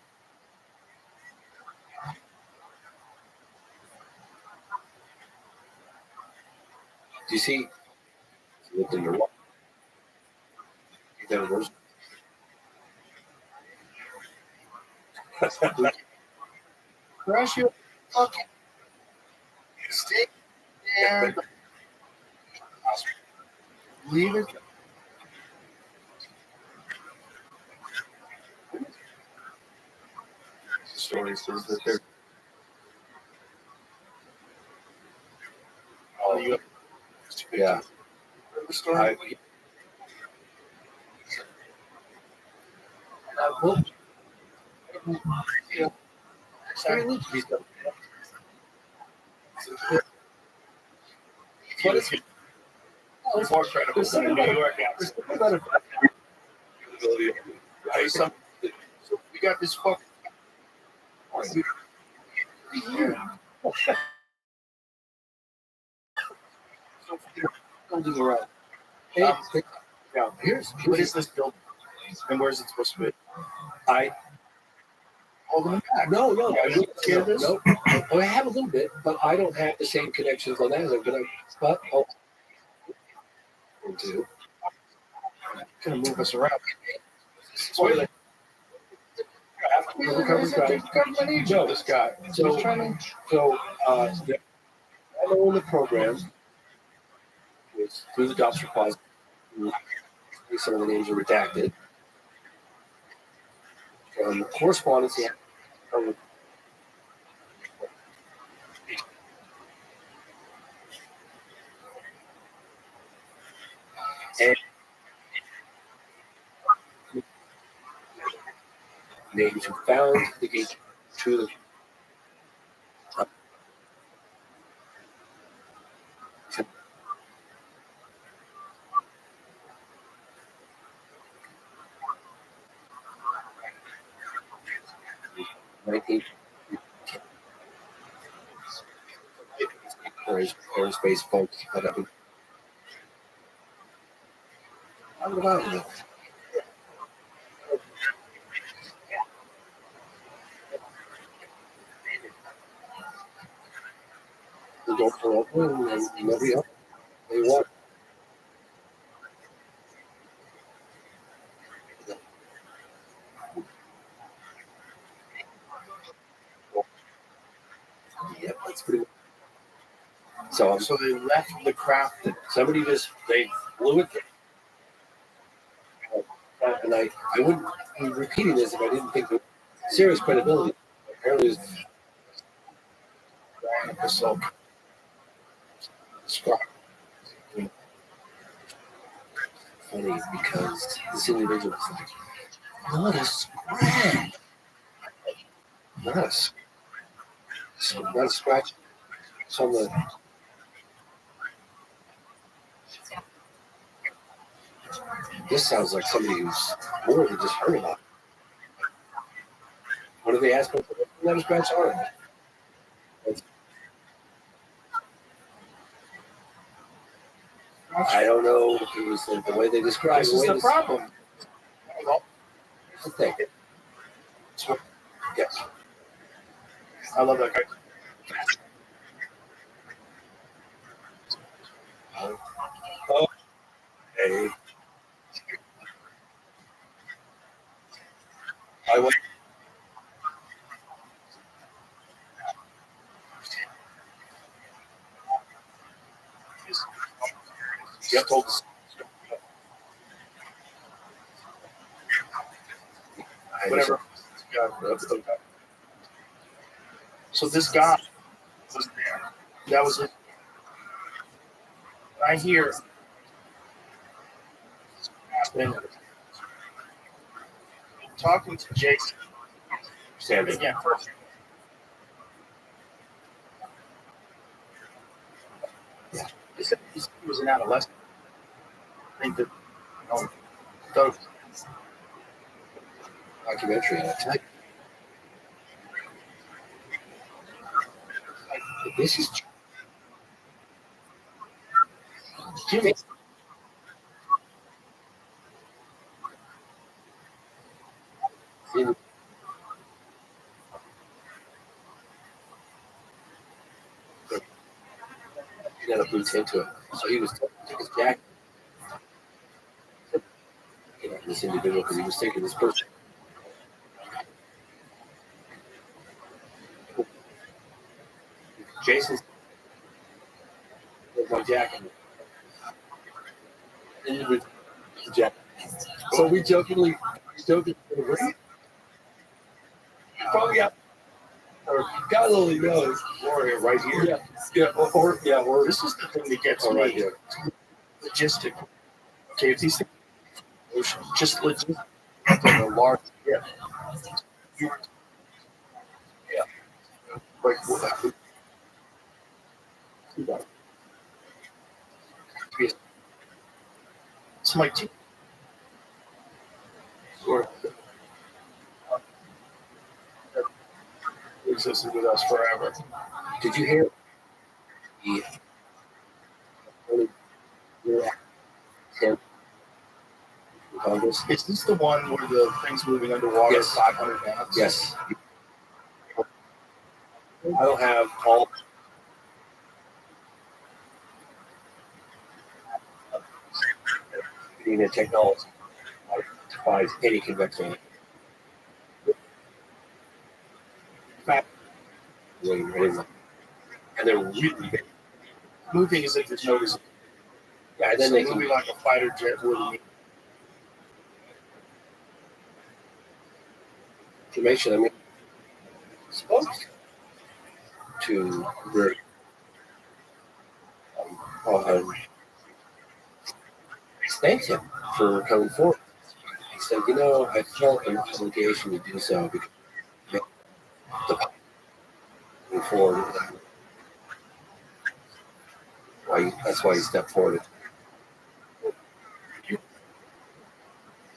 S2: Do you see? Look in your watch. That was
S1: Crush your fucking stick and leave it. The story says that they're. Oh, you have,
S2: yeah.
S1: the story.
S2: Well, he's done.
S1: What is it? Before trying to put in New York out. Hey, so we got this fucking.
S2: Don't do the right. Now, here's
S1: What is this building? And where's it supposed to be?
S2: I.
S1: Holding it back.
S2: No.
S1: Are you scared of this?
S2: No. Oh, I have a little bit, but I don't have the same connections on that. But do.
S1: Gonna move us around.
S2: Toilet.
S1: No, this guy.
S2: So I know the program was through the Dobbs repository. Some of the names are redacted. From correspondence, he had and names who found the gate to the 19 aerospace folks. But how about it? They go for open and nobody else. They want. Yep, that's pretty much. So
S1: they left the craft that
S2: somebody they blew it. And I wouldn't be repeating this if I didn't think of serious credibility. Apparently,
S1: so
S2: funny because this individual was like, not a scratch. Not a scratch. It's on the. This sounds like somebody who's more than just heard about it. What do they ask for? Not a scratch on it. I don't know if it was the way they described it.
S1: This is the problem.
S2: I think. Yes.
S1: I love that guy.
S2: Oh, hey. I went.
S1: You told us. Whatever. So this guy was there. That was it. I hear. Talking to Jason.
S2: Sandy.
S1: Yeah, first.
S2: Yeah.
S1: He said he was an adolescent. I think that, so
S2: Documentary, and I tell you, this is Jimmy. You got to boot into it. So he was taking his jacket, this individual, because he was taking this person. Jason's with my jacket. So we jokingly, probably God only knows.
S1: Warrior right here.
S2: Or
S1: This is the thing that gets me.
S2: right here.
S1: Logistic. Okay, if these things just logistic, like a large yeah. Like what? It's my team. Or existed with us forever.
S2: Did you hear the Congress?
S1: Is this the one where the thing's moving underwater
S2: Yes.
S1: 500 knots?
S2: Yes. I don't have all the technology that defies any conventional. And they're really big.
S1: Moving as if there's no resistance.
S2: Yeah, and then
S1: So
S2: they
S1: moving
S2: can
S1: like a fighter jet would.
S2: information. I mean, supposed to very thank him for coming forward. He said, I felt an obligation to do so because the coming forward. That's why he stepped forward.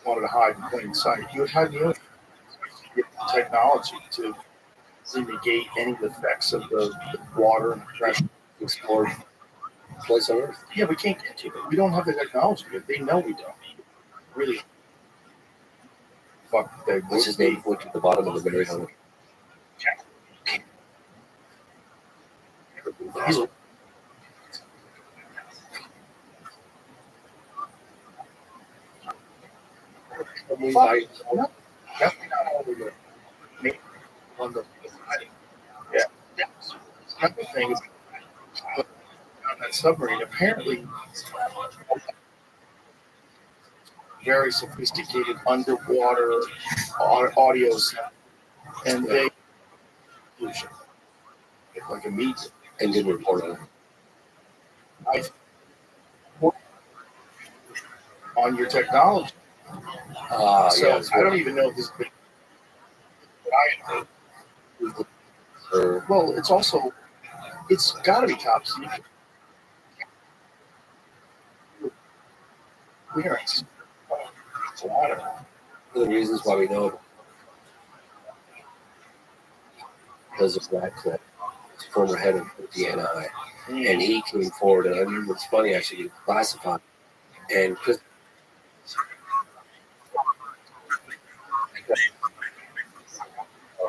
S1: Wanted to hide in plain sight. You had the technology to negate any effects of the water and pressure.
S2: Explore place on Earth.
S1: Yeah, we can't get to it. We don't have the technology. They know we don't. Really. Fuck.
S2: What's his name? Went to the bottom of the very hole.
S1: He's definitely not over there. Maybe on the yeah. Another thing is on that submarine, apparently very sophisticated underwater audio sound, and they like a meat
S2: And didn't report on it.
S1: On your technology. So
S2: Yeah,
S1: I don't even know if this is well, it's also it's got to be top secret clearance.
S2: one of the reasons why we know it because of Radcliffe, former head of the NI, and he came forward. And I remember it's funny actually, classified, and Chris.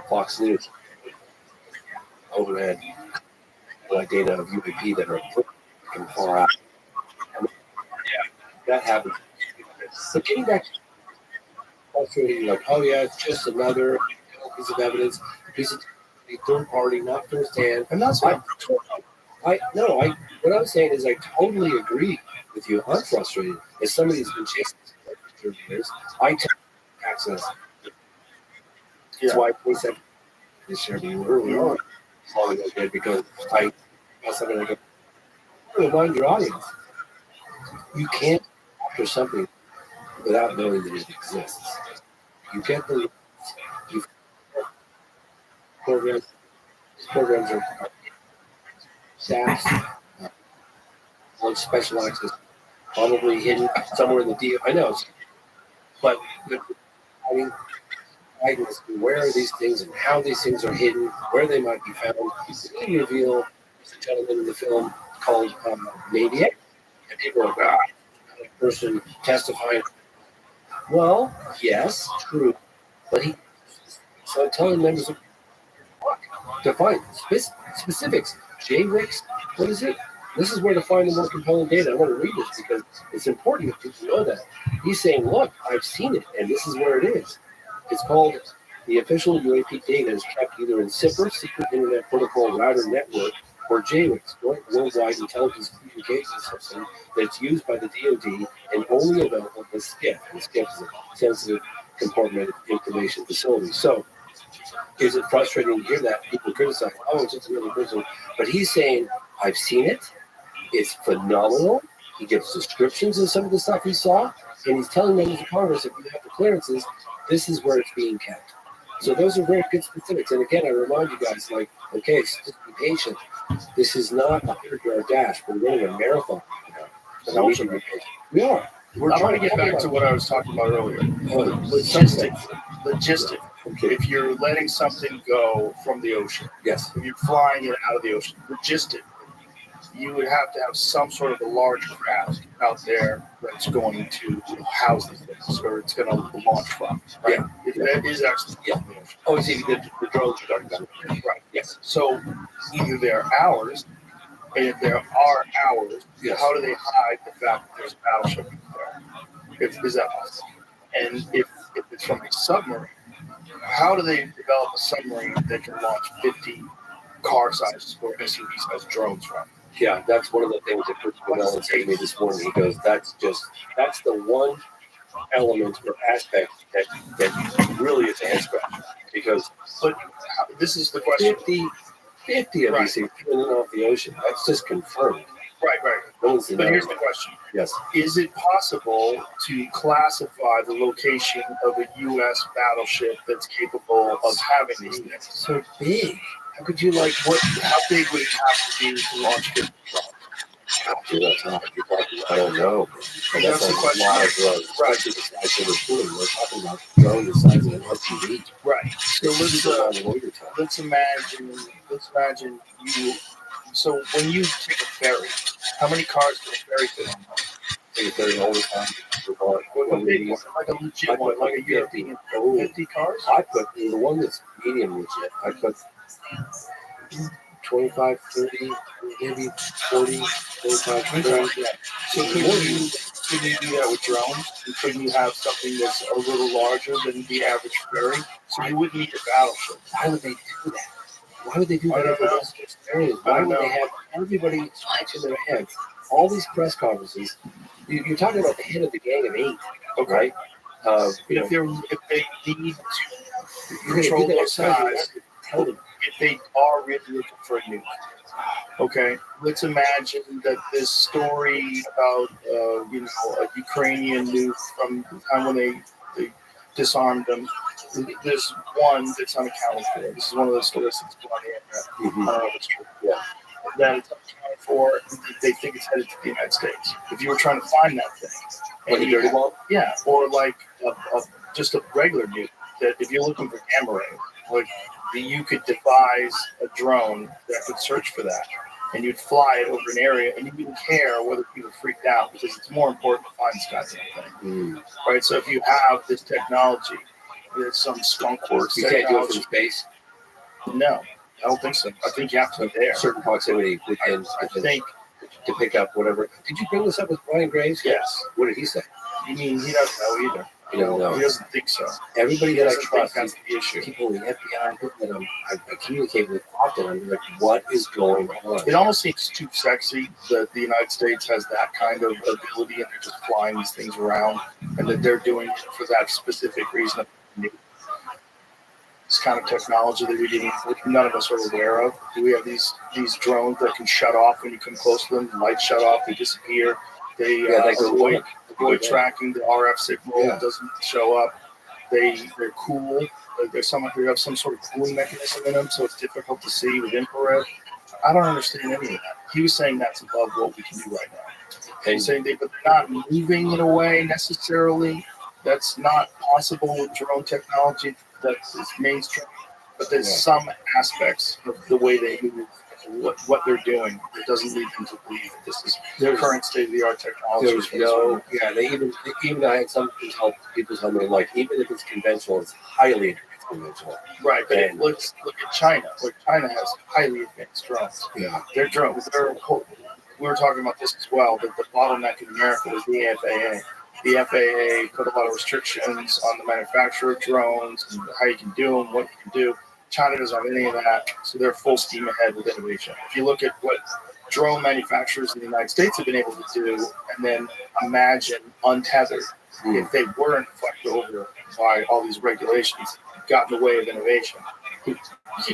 S2: Fox News overhead data of UAP that are from far out. And that happens. But getting back to frustrating, like, oh yeah, it's just another piece of evidence, piece of third party, not first hand.
S1: And that's
S2: what I'm saying is I totally agree with you. I'm frustrated. As somebody who's been chasing for 30 years, I take access. That's why I said this year to you early on, as long as I did, because I got something like remind your audience. You can't after something without knowing that it exists. You get the programs are staffs on special access, probably hidden somewhere in the deal. I know, but I mean, guidance to where are these things and how these things are hidden, where they might be found. We reveal a gentleman in the film called Maniac, and people are like, person testifying. Well, yes, true, but he so telling members of to find specifics. JRICS, what is it? This is where to find the more compelling data. I want to read this because it's important that people know that. He's saying, look, I've seen it, and this is where it is. It's called the official UAP data is kept either in SIPR, Secret Internet Protocol Router Network, or JWICS, Worldwide Intelligence Communication System, that's used by the DoD and only available with SCIF. And SCIF is a sensitive compartmented information facility. So, is it frustrating to hear that people criticize, oh, it's just another person? But he's saying, I've seen it. It's phenomenal. He gives descriptions of some of the stuff he saw, and he's telling members of Congress, if you have the clearances, this is where it's being kept. So those are very good specifics. And again, I remind you guys, like, okay, just be patient. This is not a 100-yard dash. We're running a marathon. So we are.
S1: We're trying to get back to what I was talking about earlier.
S2: Logistics.
S1: Okay. If you're letting something go from the ocean,
S2: yes.
S1: If you're flying it out of the ocean, logistic, you would have to have some sort of a large craft out there that's going to house these things, or it's going to launch from. Right? Yeah. If that is actually
S2: the ocean. Oh, see, the drones you're talking about.
S1: Right. Yes. So either they're ours, and if there are ours, yes. How do they hide the fact that there's a battleship there? Is that possible? And if it's from a submarine, how do they develop a submarine that can launch 50 car-sized or SUV-sized drones from?
S2: Yeah, that's one of the things that Chris Bonnell said to me this morning. He goes, that's the one element or aspect that really is a head scratcher. Because,
S1: but this is the question.
S2: 50 of these things coming in off the ocean. That's just confirmed.
S1: Right. But here's the question.
S2: Yes.
S1: Is it possible to classify the location of a U.S. battleship that's capable of having these things?
S2: So big.
S1: How could you, how big would it have to be to launch 50 drones?
S2: I don't know. But that's a lot of drones.
S1: Right.
S2: We're talking about drones the size of an SUV.
S1: Right. So let's imagine you. So when you take a ferry, how many cars can a ferry fit on?
S2: Take a ferry all the time.
S1: Like a legit one, like a European. 50 cars?
S2: I put the one that's medium legit. I put 25, 30, maybe 40, 45, 30.
S1: Yeah. So couldn't you do that with drones? Couldn't you have something that's a little larger than the average ferry? So you wouldn't need a battleship.
S2: Why would they do that? Why would they do that? Why would they have everybody scratching their heads? All these press conferences. You're talking about the head of the gang of 8, okay?
S1: If they need to control those guys, if they are really looking for a nuke, okay, let's imagine that this story about a Ukrainian nuke from the time when they disarmed them. There's one that's unaccounted for. This is one of those stories that's on the internet. I don't know if it's true. Yeah. That it's unaccounted for. They think it's headed to the United States. If you were trying to find that thing,
S2: like a dirty ball,
S1: yeah, or like just a regular nuke. That if you're looking for gamma rays, you could devise a drone that could search for that, and you'd fly it over an area, and you wouldn't care whether people freaked out because it's more important to find this goddamn thing, right? So if you have this technology. There's some skunk works.
S2: You can't do it from space?
S1: No, I don't think so. I think you have to be there.
S2: Certain proximity within,
S1: I think,
S2: to pick up whatever. Did you bring this up with Brian Graves?
S1: Yes.
S2: What did he say?
S1: You mean he doesn't know either?
S2: He doesn't know.
S1: He doesn't think so.
S2: Everybody that I trust,
S1: that's the issue.
S2: People in the FBI, people that I communicate with often, I'm like, what is going on?
S1: It almost seems too sexy that the United States has that kind of ability and they're just flying these things around and that they're doing it for that specific reason. This kind of technology that none of us are aware of. We have these drones that can shut off when you come close to them. The lights shut off, they disappear. They avoid tracking. The RF signal doesn't show up. They're cool. They have some sort of cooling mechanism in them, so it's difficult to see with infrared. I don't understand any of that. He was saying that's above what we can do right now. And he's saying but they're not moving in a way necessarily. That's not possible with drone technology that is mainstream, but there's some aspects of the way they move, what they're doing, that doesn't lead them to believe that this is their current state-of-the-art technology.
S2: They even I had some people tell me, like, even if it's conventional, it's highly conventional.
S1: Right, but let's look at China. China has highly advanced drones.
S2: Yeah.
S1: Their drones, we were talking about this as well, that the bottleneck in America was the FAA. The FAA put a lot of restrictions on the manufacture of drones and how you can do them, what you can do. China doesn't have any of that, so they're full steam ahead with innovation. If you look at what drone manufacturers in the United States have been able to do, and then imagine untethered, if they weren't fucked over by all these regulations, got in the way of innovation. You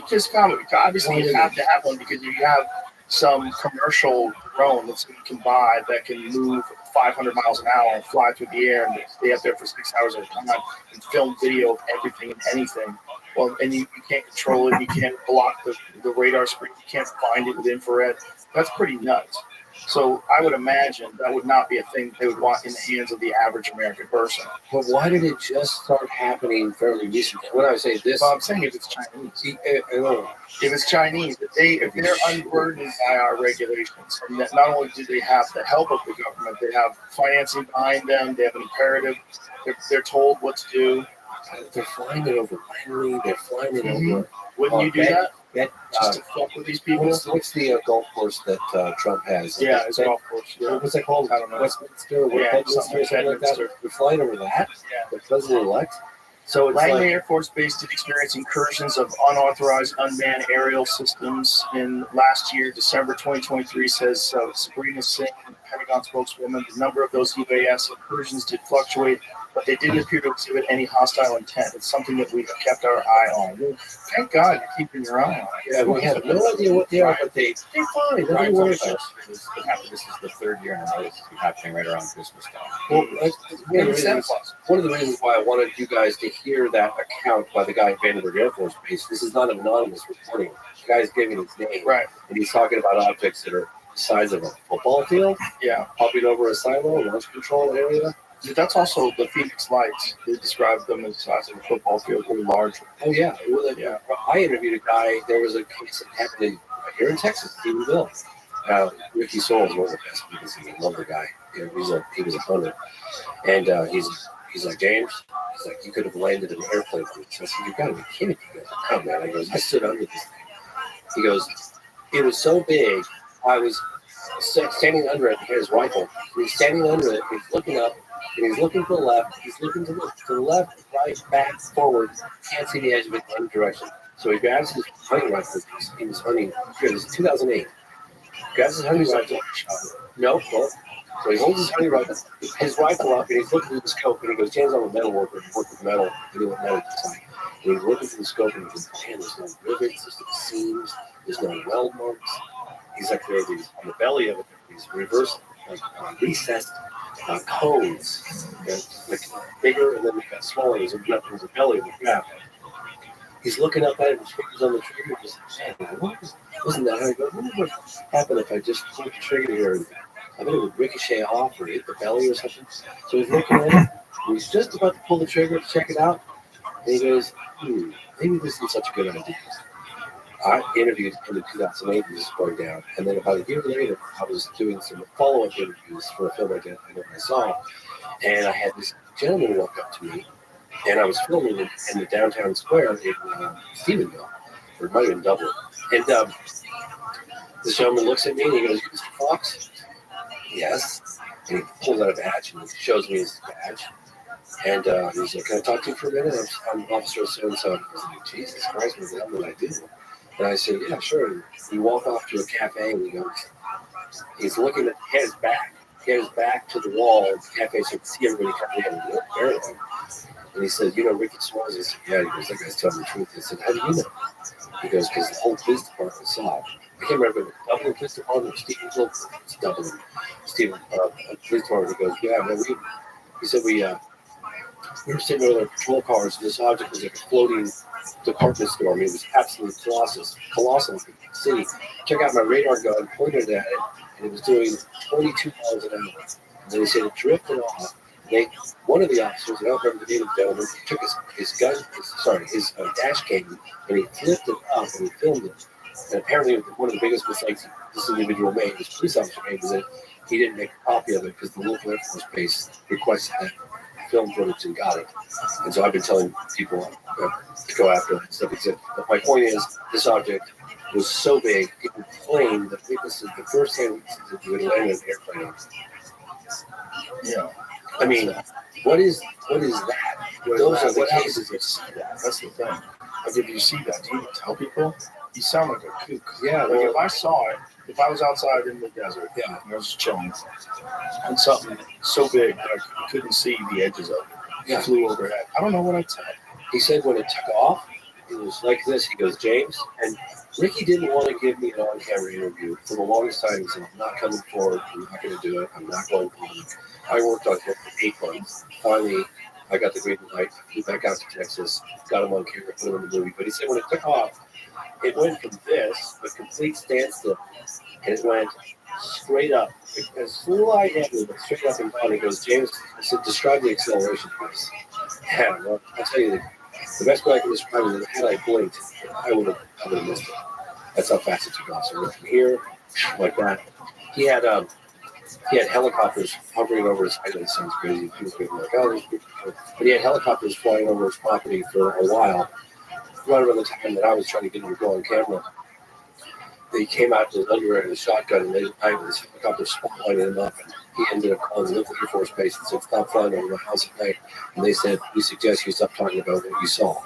S1: just obviously you have to have one because you have some commercial drone that you can buy that can move 500 miles an hour and fly through the air and stay up there for 6 hours at a time and film video of everything and anything. Well, and you can't control it. You can't block the radar screen. You can't find it with infrared. That's pretty nuts. So I would imagine that would not be a thing they would want in the hands of the average American person.
S2: But why did it just start happening fairly recently? When I say this,
S1: well, I'm saying if it's Chinese. If it's Chinese, if they're unburdened by our regulations, and that not only do they have the help of the government, they have financing behind them, they have an imperative, they're told what to do.
S2: They're flying it over Langley, they're flying it over.
S1: Wouldn't you do that? Just to
S2: fuck
S1: with these people?
S2: What's the golf course that Trump has?
S1: Yeah, it's a golf course. Yeah.
S2: What's that called?
S1: I don't know.
S2: Westminster? Something like that. We're flying over that?
S1: Yeah.
S2: The president-elect?
S1: So Langley Air Force Base did experience incursions of unauthorized unmanned aerial systems in last year, December 2023, says Sabrina Singh, Pentagon spokeswoman. The number of those UAS incursions did fluctuate, but they didn't appear to exhibit any hostile intent. It's something that we have kept our eye on. Well, thank God you're keeping your eye on it.
S2: Yeah, we have no idea what they are, but they're fine.
S8: Right, this is the third year in a row this is happening right around Christmas time.
S2: Well, one of the reasons why I wanted you guys to hear that account by the guy at Vandenberg Air Force Base, this is not anonymous reporting. The guy's giving his name.
S1: Right.
S2: And he's talking about objects that are the size of a football field.
S1: Yeah.
S2: Popping over a silo, launch control area.
S1: That's also the Phoenix Lights. They described them as the size of a football field, or larger.
S2: Oh, yeah. Yeah. I interviewed a guy. There was a case that happened here in Texas, Stephenville. Ricky Souls, one of the best people. I love the guy. He was a hunter. And he's like, James, he's like, you could have landed an airplane on this. I said, you've got to be kidding me. He goes, oh, man. I goes, I stood under this thing. He goes, it was so big, I was standing under it. He had his rifle. He's standing under it. He's looking up. And he's looking to the left. He's looking to the left, right, back, forward. Can't see the edge of it in any direction. So he grabs his hunting rifle. He was hunting. It was 2008. Grabs his hunting rifle. No. So he holds his hunting rifle, his rifle up, and he's looking through the scope. And he goes, James, I'm a metal worker. I work with metal. I do what metal design. And he's looking through the scope, and he goes, man, there's no rivets, there's no seams, there's no weld marks. He's like, there are these on the belly of it. These reverse, recessed cones, like bigger and then they got smaller. There's a belly of the craft. He's looking up at it, his fingers on the trigger, just man, wasn't that how I go? What would happen if I just pulled the trigger here? And I bet it would ricochet off or hit the belly or something. So he's looking at it, and he's just about to pull the trigger to check it out, and he goes, maybe this isn't such a good idea. I interviewed him in 2008 and this is going down. And then about a year later, I was doing some follow-up interviews for a film I saw. And I had this gentleman walk up to me, and I was filming in the downtown square in Stephenville, or it might have been Dublin. And this gentleman looks at me and he goes, Mr. Fox? Yes. And he pulls out a badge and he shows me his badge. And he's like, can I talk to you for a minute? I'm Officer so-and-so. I was like, Jesus Christ, what the hell did I do? And I said, yeah, sure. And we walk off to a cafe and he goes, he's looking at his back. He had his back to the wall of the cafe so you can see everybody coming in and barely. And he said, you know Ricky Smalls? I said, yeah. He goes, that guy's telling the truth. I said, how do you know? He goes, because the whole police department saw it. I can't remember the Dublin Police Department or Stephenville. It's Dublin. Police Department. He goes, yeah, man, he said, we were sitting there with our patrol cars, and this object was like a floating department store. I mean, it was absolutely colossal. You could see. Check out my radar gun, pointed at it, and it was doing 22 miles an hour. And then he said it drifted off. One of the officers, I don't remember the name of the gentleman, took his dash cam, and he flipped it up and he filmed it. And apparently, one of the biggest mistakes this individual made, this police officer made, was that he didn't make a copy of it because the local Air Force Base requested that film footage and got it. And so I've been telling people to go after it. So my point is, this object was so big, it would claim that witnesses, the first hand witnesses that you would land an airplane.
S1: Yeah.
S2: I mean, what is that? Those are the cases that see that.
S1: That's the thing. Like, if you see that, do you even tell people? You sound like a kook.
S2: Yeah,
S1: Like, if I saw it, if I was outside in the desert,
S2: yeah.
S1: and I was just chilling, and something so big that I couldn't see the edges of it flew overhead, I don't know what I'd say.
S2: He said when it took off, it was like this. He goes, James, and Ricky didn't want to give me an on-camera interview for the longest time. He said, I'm not coming forward. I'm not going to do it. I'm not going forward. I worked on him for 8 months. Finally, I got the green light. Flew back out to Texas, got him on camera, put him in the movie. But he said when it took off, it went from this, a complete standstill, and it went straight up. As little I had it, but straight up and down. He goes, James, I said, describe the acceleration, please. Yeah, well, I'll tell you, the best way I can describe it is had I blinked, I would have missed it. That's how fast it took off. So from here, like that, he had helicopters hovering over his head. It sounds crazy. People would be like, oh, this is cool. But he had helicopters flying over his property for a while. Right around the time that I was trying to get him to go on camera, they came out to his underwear and his shotgun, and this helicopter spotlighted him up. And he ended up calling the local Air Force base and said, stop flying over my house at night. And they said, we suggest you stop talking about what you saw.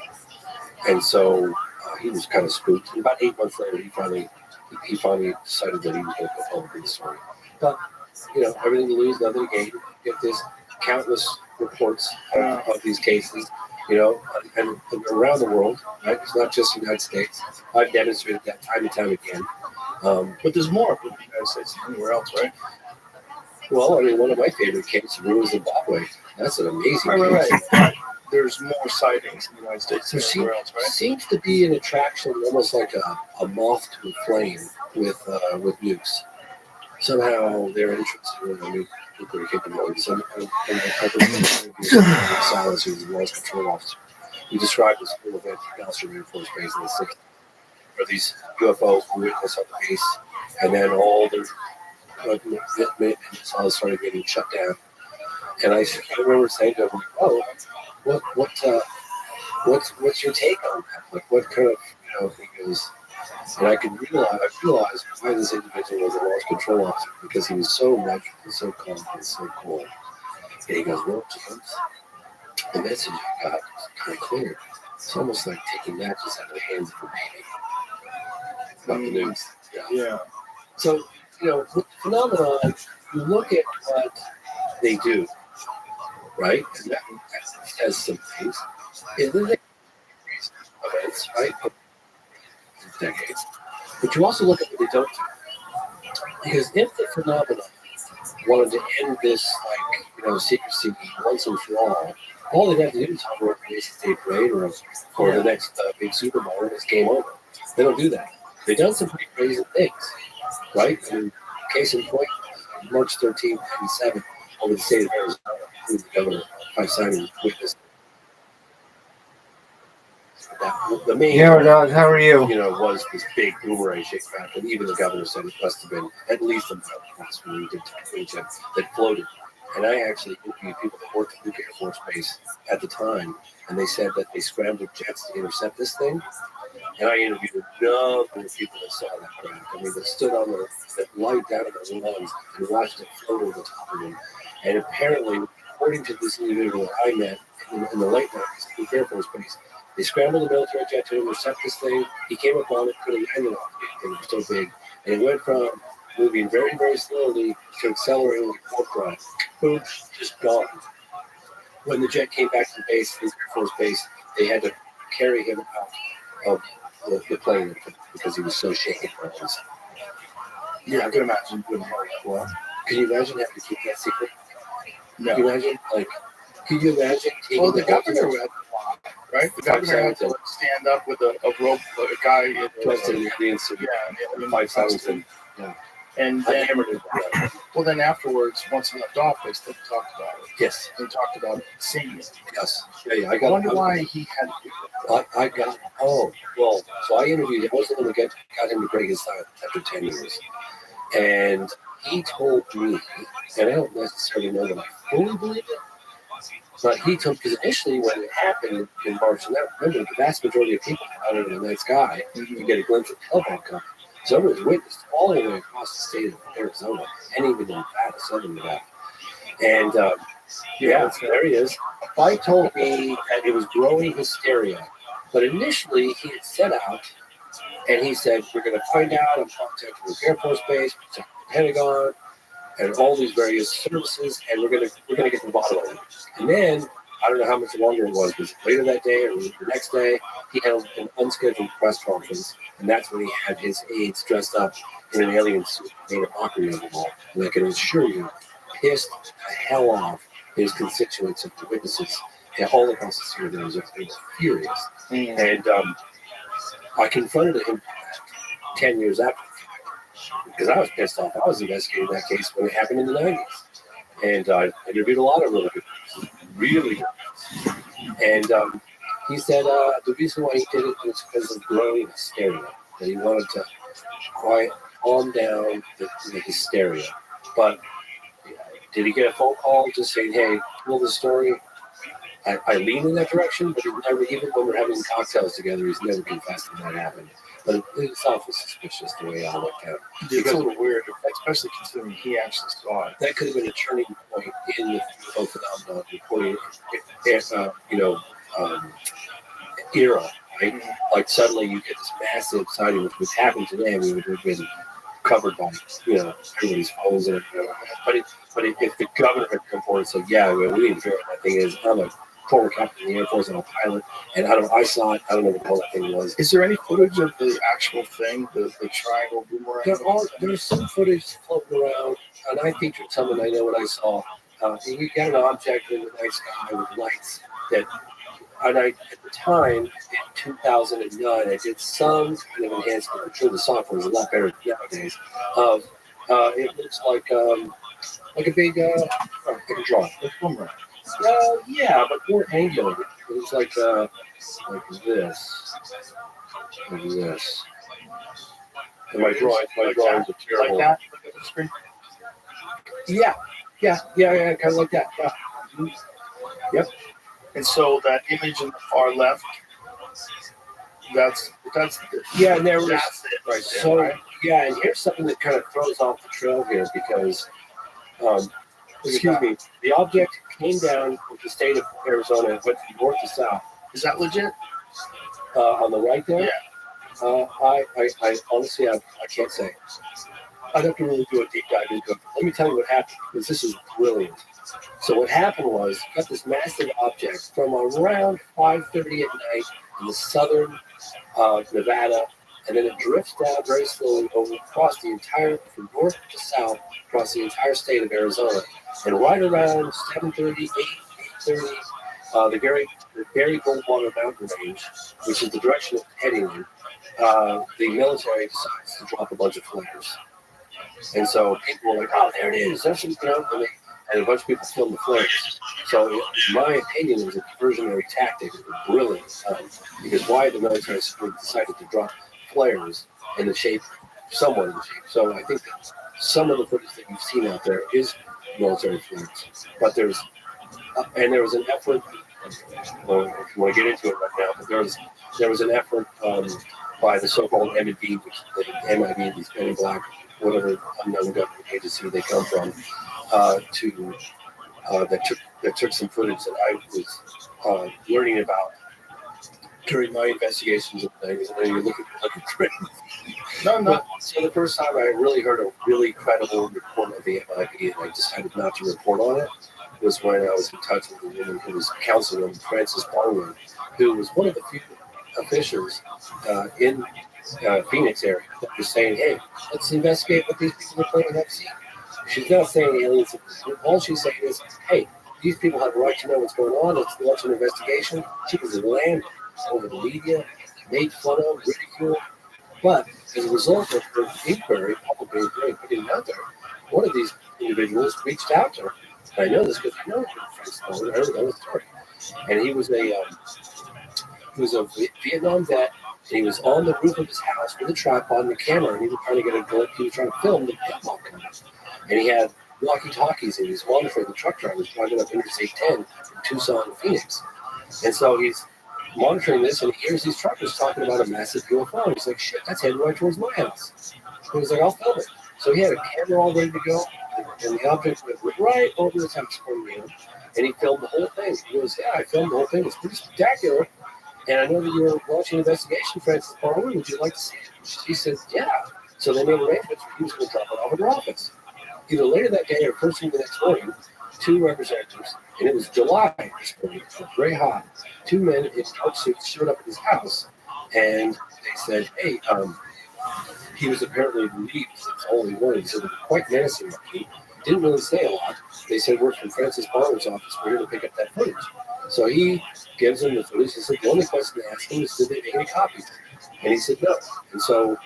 S2: And so he was kind of spooked. And about 8 months later, he finally decided that he was going to go home with the story. But, everything to lose, nothing to gain. Get this countless reports of these cases, and around the world, right? It's not just the United States. I've demonstrated that time and time again.
S1: But there's more in the United States than anywhere else, right?
S2: Well, I mean, one of my favorite cases was Zimbabwe. That's an amazing case.
S1: Right. There's more sightings in the United States than anywhere else, right?
S2: Seems to be an attraction, almost like a moth to a flame with nukes. Somehow they're interested in a nuclear capability. Silas, who's the lost control officer, he described this whole event at Galveston Air Force Base in the 60s, where these UFOs were witnessed on the base, and then all the missiles started getting shut down. And I remember saying to him, "Oh, what's your take on that? Like, what kind of He goes." And I realized why this individual was a lost control officer, because he was so natural and so calm and so cool. And he goes, well, James, the message I got was kind of clear. It's almost like taking matches out of the hands of a baby. About the news.
S1: Yeah.
S2: So, with phenomenon, you look at what they do, right? And that has some things. And then they events, right? Decades. But you also look at what they don't do. Because if the phenomenon wanted to end this, secrecy once and for all they'd have to do is have a Nation State parade or the next big Super Bowl, and it's game over. They don't do that. They've done some pretty crazy things, right? And case in point, March 13th, 1997, over the state of Arizona, who the governor, by signing witness. The main,
S9: Dog, how are you?
S2: Was this big boomerang shake back, and even the governor said it must have been at least a mile across when we did that floated. And I actually interviewed people that worked at the Air Force Base at the time, and they said that they scrambled jets to intercept this thing. And I interviewed a number of people that saw that craft. I mean, that stood on that lied down on their lungs and watched it float over the top of them. And apparently, according to this individual that I met in the late 90s at the Air Force Base, they scrambled the military jet to intercept this thing. He came up on it, put a landing on it, and it was so big. And it went from moving very, very slowly to accelerating like warp drive. Boom, just gone. When the jet came back to the base, his Air Force Base, they had to carry him out of the plane because he was so shaken.
S1: Yeah, I can imagine doing that. Well,
S2: can you imagine having to keep that secret?
S1: No.
S2: Can you imagine? Could you imagine taking
S1: the governor had right? The governor had to stand up with a rope, a guy in
S2: the audience.
S1: in
S2: 5 seconds.
S1: And then afterwards, once he left off, they still talked about it.
S2: Yes.
S1: They talked about seeing it.
S2: Yes. Yeah.
S1: I wonder why he had.
S2: So I interviewed him. I was the one that got him to break his silence after 10 years. And he told me, and I don't necessarily know that I fully believe it, But he took, because initially when it happened in March, and remember, the vast majority of people out in the night sky, you get a glimpse of hellbound coming. So it was witnessed all the way across the state of Arizona, and even in Nevada, southern Nevada. And there he is. Mike told me that it was growing hysteria. But initially, he had set out, and he said, we're going to find out, I'm contacting the Air Force Base, the Pentagon, and all these various services, and we're gonna get to the bottom of it. And then I don't know how much longer it was later that day or the next day, he held an unscheduled press conference, and that's when he had his aides dressed up in an alien suit, made a mockery of them all. And I can assure you, pissed the hell off his constituents and the witnesses all across the state of Arizona. They were furious. And I confronted him 10 years after, because I was pissed off. I was investigating that case when it happened in the 90s. And I interviewed a lot of really good ones. And he said the reason why he did it was because of growing hysteria. That he wanted to calm down the hysteria. But did he get a phone call just saying, hey, tell the story? I lean in that direction, but even when we're having cocktails together, he's never confessed that that happened. But it's awful suspicious the way I look at it.
S1: It's a little weird, especially considering he actually saw it.
S2: That could have been a turning point in the UFO phenomenon reporting, era, right? Like suddenly you get this massive sighting, which happened today. We would have been covered by, everybody's phones and everything. But if the governor had come forward and said, yeah, we didn't figure out what that thing is, I'm a former captain in the Air Force and a pilot, and I saw it. I don't know what the hell that thing was.
S1: Is there any footage of the actual thing, the triangle boomerang?
S2: There's some footage floating around, and I featured some, and I know what I saw. You got an object in the night sky with lights that, and at the time, in 2009, I did some kind of enhancement. I'm sure the software is a lot better nowadays. It looks like a big, I can draw it. Boomerang. Yeah, but more angular. It was like this. Like this. And my drawings are terrible.
S1: Like that? Look at the screen.
S2: Yeah, kind of like that. Yeah. Yep.
S1: And so that image in the far left, that's
S2: yeah, and there was
S1: that's it right there.
S2: So
S1: right?
S2: yeah, and here's something that kind of throws off the trail here because excuse me, the object came down with the state of Arizona and went from north to south.
S1: Is that legit?
S2: On the right there?
S1: Yeah.
S2: I honestly, I can't say. I'd have to really do a deep dive into it. Let me tell you what happened, because this is brilliant. So what happened was, got this massive object from around 5:30 at night in the southern Nevada, and then it drifts down very slowly over across the entire, from north to south, across the entire state of Arizona. And right around 7:30, 8:30, the Gary Goldwater Mountain Range, which is the direction it's heading in, the military decides to drop a bunch of flares. And so people were like, oh, there it is. That's, and a bunch of people filmed the flares. So in my opinion, it was a diversionary tactic. It was brilliant. Because why the military decided to drop flares in the shape, somewhat in the shape. So I think that some of the footage that you've seen out there is military flares. But there was an effort, well, if you want to get into it right now, but there was an effort by the so-called MIB, which is the MIB, these Men in Black, whatever unknown government agency they come from, that took some footage that I was learning about during my investigations of things. And then you look at crazy. No. So the first time I really heard a really credible report of the MIB, and I decided not to report on it, was when I was in touch with a woman who was counseling him, Frances Barnwood, who was one of the few officials in Phoenix area that was saying, hey, let's investigate what these people are claiming to see. She's not saying aliens. All she's saying is, hey, these people have a right to know what's going on. Let's launch an investigation. She was landed over the media, made fun of, ridiculed. But as a result of her inquiry, public inquiry, putting it out there, one of these individuals reached out to her. I know this because I know Francis Barnwood. I heard that story. And he was a Vietnam vet. And he was on the roof of his house with a tripod and a camera, and he was trying to get a glimpse. He was trying to film the pickup coming. And he had walkie-talkies, and he was monitoring the truck drivers driving up Interstate 10, Tucson, Phoenix. And so he's monitoring this, and he hears these truckers talking about a massive UFO. He's like, shit, that's heading right towards my house. And he's like, I'll film it. So he had a camera all ready to go, and the object went right over his house from him, and he filmed the whole thing. He goes, yeah, I filmed the whole thing. It's pretty spectacular. And I know that you're launching an investigation, Francis Barlow. Would you like to see it? She said, yeah. So they made arrangements for he was going to drop it off at her office. Either later that day or first thing the next morning, 2 representatives, and it was July this morning, it was very hot. 2 men in dark suits showed up at his house, and they said, hey, he was apparently relieved. It's all he wanted. So they were quite menacing. He didn't really say a lot. They said, we're from Francis Barlow's office. We're here to pick up that footage. So he gives them the footage. He said, the only question they asked him is, did they make any copies? And he said, no. And so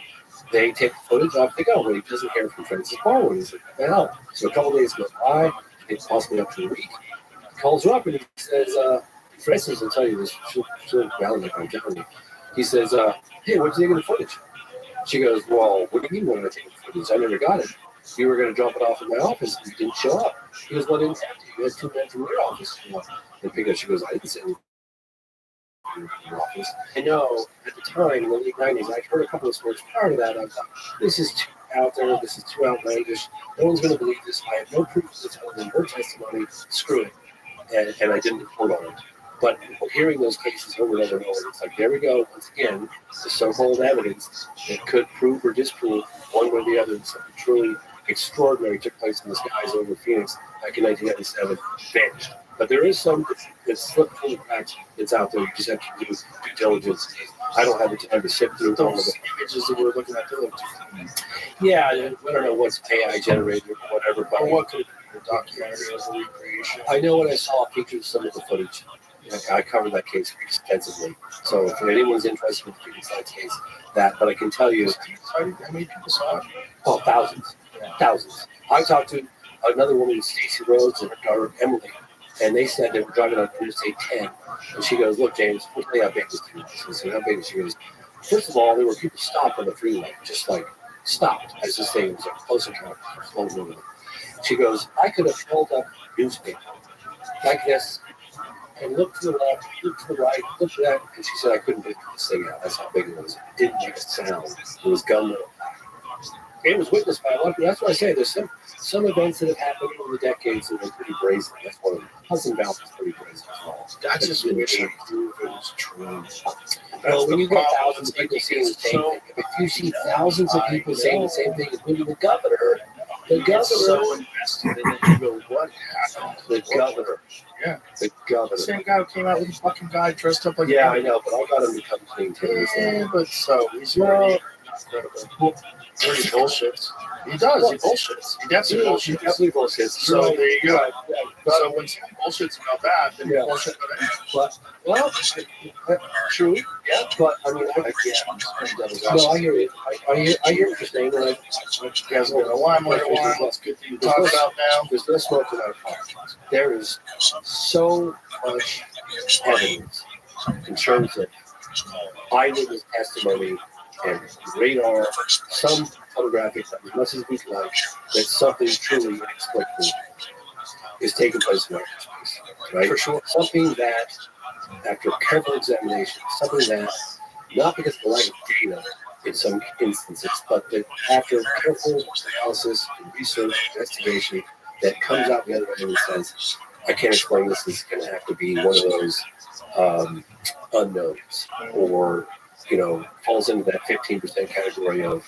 S2: they take the footage off, they go, but he doesn't hear from Francis Barlow. He's like, what the hell? So a couple days go by, it's possibly up to a week. He calls her up and he says, Francis will tell you this, she'll validate my memory. He says, hey, what did you think of the footage? She goes, well, what do you mean when I take the footage? I never got it. You were going to drop it off at my office and you didn't show up. He goes, well, I didn't have to. You had 2 men from your office. And pick up, she goes, I didn't say anything in your office. I know at the time in the late 90s, I'd heard a couple of stories prior to that. I thought, this is too out there. This is too outlandish. No one's going to believe this. I have no proof of this other than her testimony. Screw it. And I didn't report on it. But hearing those cases over and over and over, it's like, there we go. Once again, the so-called evidence that could prove or disprove one way or the other that something truly extraordinary took place in the skies over Phoenix back in 1997 vanished. But there is some that slipped through the cracks that's out there. You just have to do due diligence. I don't have the time to sift through all of the images that we're looking at. Yeah, I don't know what's AI generated or whatever, but what could be a documentary as a recreation? I know when I saw pictures of some of the footage. I covered that case extensively. So if anyone's interested in the Phoenix Lights case, but I can tell you, how many people saw it? Oh, thousands. Thousands. I talked to another woman, Stacey Rhodes, and her daughter, Emily, and they said they were driving on Interstate 10. And she goes, look, James, we'll tell you how big this thing is. I said, how big is it? She goes, first of all, there were people stopped on the freeway, just like stopped as this thing was close encounter, floating over them. She goes, I could have held up newspaper like this and looked to the left, looked to the right, looked to that, and she said, I couldn't get this thing out. That's how big it was. It didn't make a sound. It was gunmetal. It was witnessed by a lot of people. That's why I say there's some events that have happened over the decades that are pretty brazen. That's one of them. Hudson Valley is pretty brazen as well. That's just wish I knew if it was true. Well, when you get thousands of people seeing the same thing, if you see thousands of people saying the same thing, including the governor, so invested in it, you go, what happened? The governor. Yeah. The governor. The same guy who came out with the fucking guy dressed up like I know, but I got him to come clean too. Yeah, but so he's really incredible. He bullshits. He does. He bullshits. He definitely bullshits. He definitely bullshits. So there you go. So when someone bullshits about that, then bullshit about it. But true. Yeah. But I mean, I can't. No, I hear it. I hear what you're saying. And you guys don't know why I'm like, what's good to talk about now? There's no smoke without fire. There is so much evidence in terms of eyewitness testimony and radar, some photographic, as much as we like, that something truly inexplicable is taking place in our space, right? For sure. Something that, after careful examination, something that, not because of the lack of data in some instances, but that after careful analysis and research, investigation, that comes out the other end and says, I can't explain this, this is going to have to be one of those unknowns, or falls into that 15% category of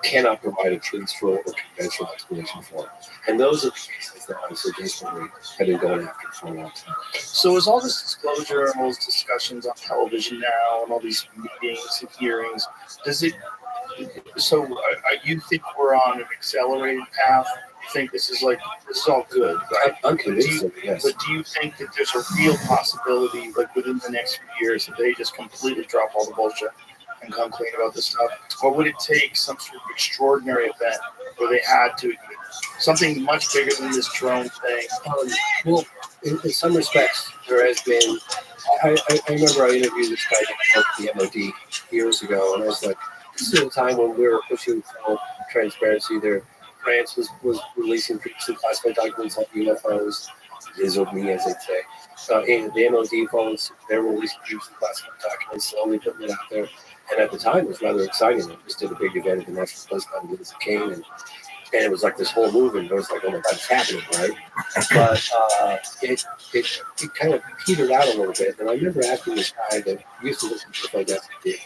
S2: cannot provide a truthful or conventional explanation for it. And those are the cases that I suggestively have been going after for a long time. So is all this disclosure and all those discussions on television now and all these meetings and hearings, you think we're on an accelerated path? You think this is all good, right? I'm convinced, yes. But do you think that there's a real possibility, within the next few years, that they just completely drop all the bullshit and come clean about this stuff? Or would it take some sort of extraordinary event where they had to, something much bigger than this drone thing? Well, in some respects, there has been. I remember I interviewed this guy at the MOD years ago, and I was like, this is a time when we were pushing for transparency there. France was releasing previously classified documents on UFOs. is of me, as they say. And the MOD phones, they were releasing classified documents, slowly putting it out there. And at the time, it was rather exciting. I just did a big event at the National Police Academy as a king, and it was like this whole movement. It was like, oh my God, it's happening, right? But it kind of petered out a little bit. And I remember asking this guy that used to listen to stuff like that, the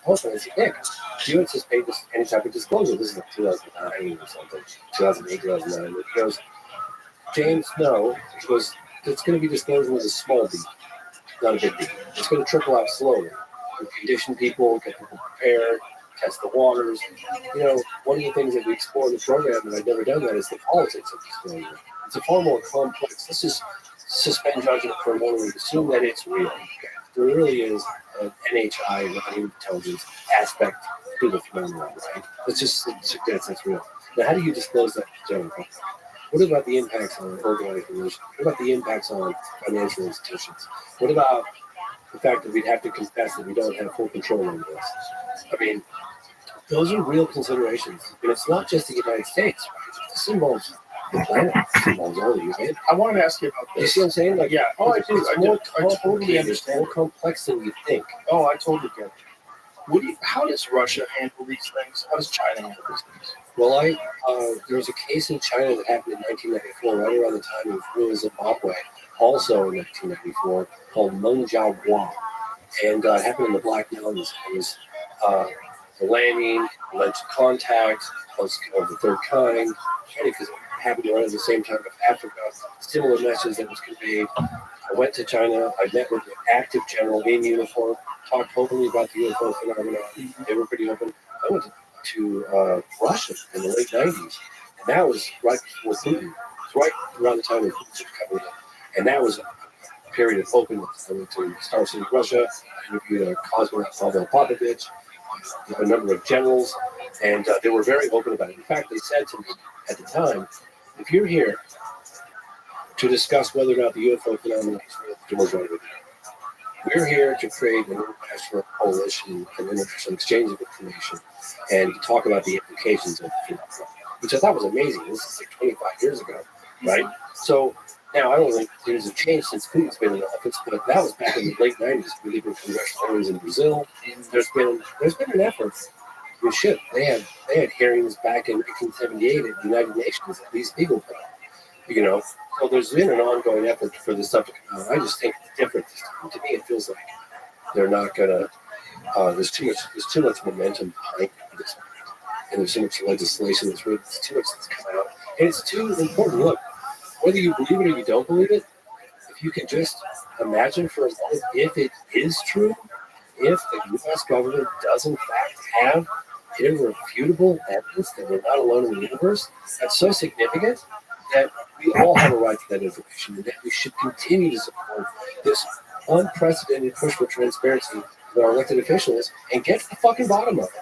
S2: post, and I said, Nick, do you anticipate this any type of disclosure? This is like 2009 or something, 2008, 2009. And he goes, James, no. He goes, it's going to be disclosed with a small beat, not a big beat. It's going to trickle out slowly. We condition people, get people prepared, test the waters. You know, one of the things that we explore in the program, and I've never done that, is the politics of disclosure. It's a far more complex. Let's just suspend judgment for a moment and assume that it's real. There really is an NHI, non-human intelligence aspect to the phenomenon, right? Let's just suggest it's real. Now, how do you disclose that to the general public? What about the impacts on organized religion? What about the impacts on financial institutions? What about the fact that we'd have to confess that we don't have full control over this? I mean, those are real considerations. And it's not just the United States, right? This involves the planet. This involves all the United.
S1: I wanted to ask you about this.
S2: You see what I'm saying? Like,
S1: Yeah. Oh, I do.
S2: I totally
S1: understand.
S2: It's more complex than you think.
S1: Oh, I totally get it. How does Russia handle these things? How does China handle these things?
S2: Well, there was a case in China that happened in 1994, right around the time of ruling Zimbabwe, also in 1994, called Monjawa. And it happened in the Black Mountains. It was the landing, alleged contact, was of the third kind, because it happened right at the same time of Africa. Similar message that was conveyed. I went to China. I met with an active general in uniform, talked openly about the UFO phenomenon. They were pretty open. I went to Russia in the late 90s, and that was right before Putin. It was right around the time of Putin coming in, and that was a period of openness. I went to Star City, Russia. I interviewed a cosmonaut, Pavel Popovich, a number of generals, and they were very open about it. In fact, they said to me at the time, if you're here to discuss whether or not the UFO phenomenon is real, the door's right over there. We're here to create an international coalition and international exchange of information and to talk about the implications of the phenomenon, which I thought was amazing. This is like 25 years ago, right? So now I don't think things have changed since Putin's been in office, but that was back in the late 90s. We lived in congressional areas in Brazil. There's been an effort. We should. They had hearings back in 1978 at the United Nations at these people, you know. So there's been an ongoing effort for this subject. I just think it's different this time. To me, it feels like they're not gonna. There's too much momentum behind this, and there's so much legislation. There's too much that's coming out, and it's too important. Look, whether you believe it or you don't believe it, if you can just imagine for a moment, if it is true, if the U.S. government does in fact have irrefutable evidence that we're not alone in the universe, that's so significant that we all have a right to that information, and that we should continue to support this unprecedented push for transparency with our elected officials and get to the fucking bottom of it.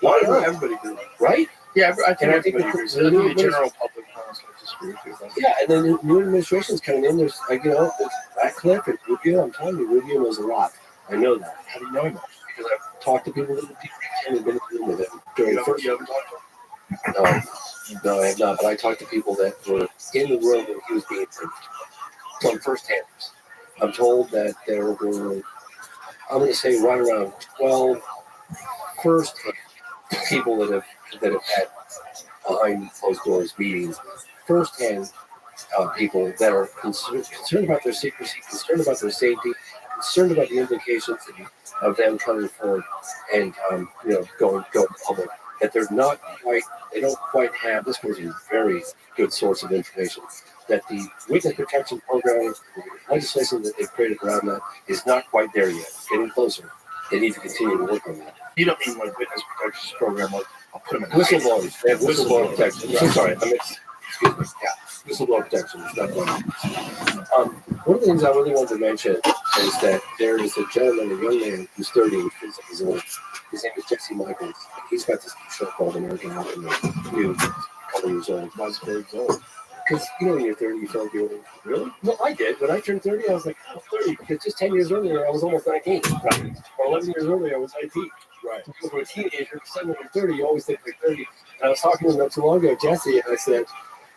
S1: Why not? Everybody do it.
S2: Right?
S1: Yeah, I think everybody agrees. I think the general public disagree with you.
S2: Yeah, and then the new administration's coming in. There's, like, there's Ratcliffe and Rubio. I'm telling you, Rubio knows a lot. I know that. How do you know that? Because I've talked to people that have been in the room with him during the first.
S1: You haven't talked to him?
S2: No, I have not. But I talked to people that were in the room when he was being interviewed. From firsthand. I'm told that there were, I'm going to say, right around 12 firsthand people that have had behind closed doors meetings, firsthand people that are concerned about their secrecy, concerned about their safety, concerned about the implications of them coming forward and going public. That they don't quite have. This was a very good source of information. That the witness protection program, the legislation that they've created around that, is not quite there yet. It's getting closer. They need to continue to work on that.
S1: You don't mean like witness protection program, like I'll put them in
S2: whistleblowers. They have whistleblower protection.
S1: Right.
S2: I'm sorry. Excuse me. Yeah, whistleblower protection is not one. One of the things I really wanted to mention is that there is a gentleman, a young man who's 30, who feels like he's old. His name is Jesse Michaels. He's got this show called American Alchemy. He was a couple years old. Why is he very old? Because, when you're 30, you feel like you're old. Really? No, I did. When I turned 30, I was like, 30. Because just 10 years earlier, I was almost 19. Right. Or 11 years earlier, I was 19. Right. So for a teenager, suddenly when you're 30, you always think you're 30. And I was talking to him not too long ago, Jesse, and I said,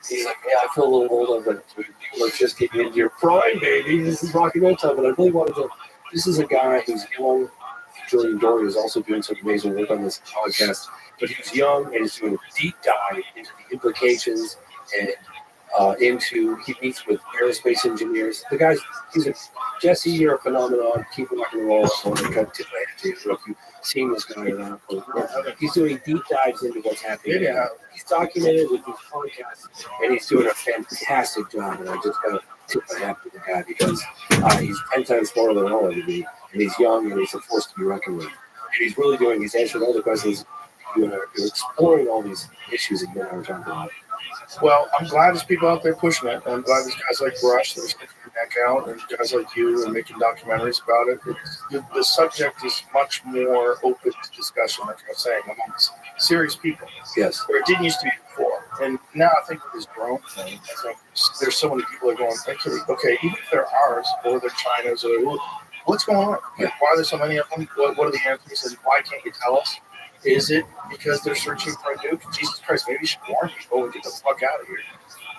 S2: He's like, yeah, I feel a little old. I was like, let's just get into your prime, baby. This is Rocky Road time. But I really wanted to. This is a guy who's young. Julian Dory is also doing some amazing work on this podcast. But he's young and he's doing a deep dive into the implications and he meets with aerospace engineers. The guy's, Jesse, you're a phenomenon. Keep rocking and roll. So I'm going to tip my hat to you. If you've seen this guy around, he's doing deep dives into what's happening. Yeah. He's documented with these podcasts, and he's doing a fantastic job. And I just got to tip my hat to the guy because he's 10 times smarter than all of me, and he's young, and he's a force to be reckoned with. And he's really he's answering all the questions. You're exploring all these issues that you and I were talking about.
S1: Well, I'm glad there's people out there pushing it. I'm glad there's guys like Rush that are sticking their neck out, and guys like you are making documentaries about it. The subject is much more open to discussion, like I was saying, amongst serious people.
S2: Yes.
S1: Where it didn't used to be before. And now I think with this drone thing, I think there's so many people that are going, okay, even if they're ours or they're China's, or what's going on? Like, why are there so many of them? What are the answers? And why can't you tell us? Is it because they're searching for a nuke? Jesus Christ, maybe you should warn people and get the fuck out of here.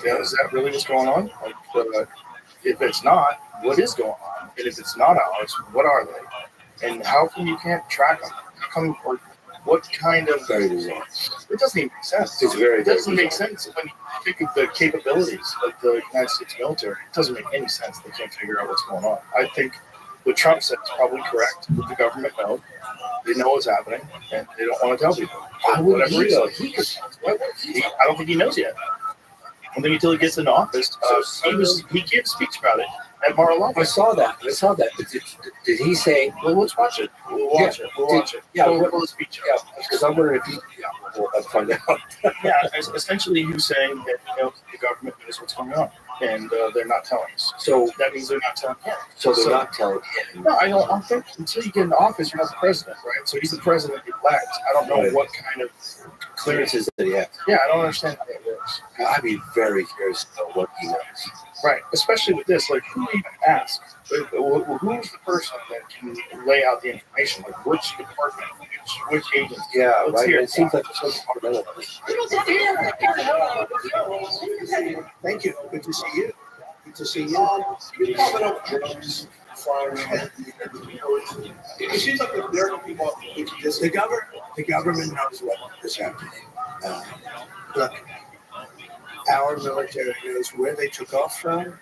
S1: Yeah, is that really what's going on? Like, if it's not, what is going on? And if it's not ours, what are they? And how come you can't track them? How come, or what kind of...
S2: Very bizarre.
S1: It doesn't even make sense.
S2: It
S1: doesn't make sense when you think of the capabilities of the United States military. It doesn't make any sense. They can't figure out what's going on. I think what Trump said is probably correct. The government knows. They know what's happening, and they don't want to tell people.
S2: Why would he know?
S1: I don't think he knows yet. I don't think until he gets into office. He gave a speech about it at Mar-a-Lago.
S2: I saw that. But did he say?
S1: Well, let's watch it. We'll watch it.
S2: Yeah,
S1: pull the speech.
S2: Yeah, because I'm wondering if he. Yeah, we'll find out.
S1: Yeah, essentially, he was saying that the government knows what's going on, and they're not telling us. So that means they're not telling him.
S2: So they're not telling him.
S1: No, I don't think until you get into office, you're not the president, right? So he's the president elect. I don't know what kind of
S2: clearances that he has.
S1: Yeah, I don't understand how that works.
S2: I'd be very curious to know what he knows.
S1: Right, especially with this, like, who even asks? Who's the person that can lay out the information? Like, which department, which agency?
S2: Yeah, right.
S1: Here?
S2: It seems like there's some fundamental.
S4: Thank you. Good to see you. Good to see you. You're coming up with drugs, firemen. It seems like the American people, the government knows what is happening. Look, our military knows where they took off from.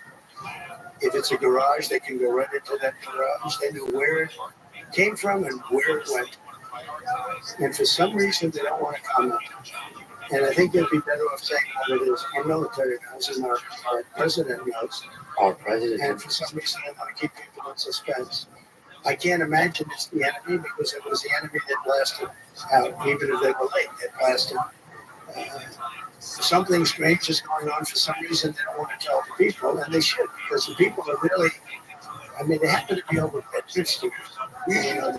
S4: If it's a garage, they can go right into that garage. They know where it came from and where it went. And for some reason, they don't want to comment. And I think they'd be better off saying what it is. Our military knows and our president knows.
S2: Our president.
S4: And for some reason, they want to keep people in suspense. I can't imagine it's the enemy because it was the enemy that blasted out, even if they were late, it blasted. Something strange is going on for some reason. They don't want to tell the people, and they should, because the people are really, they happen to be over Bedminster. They're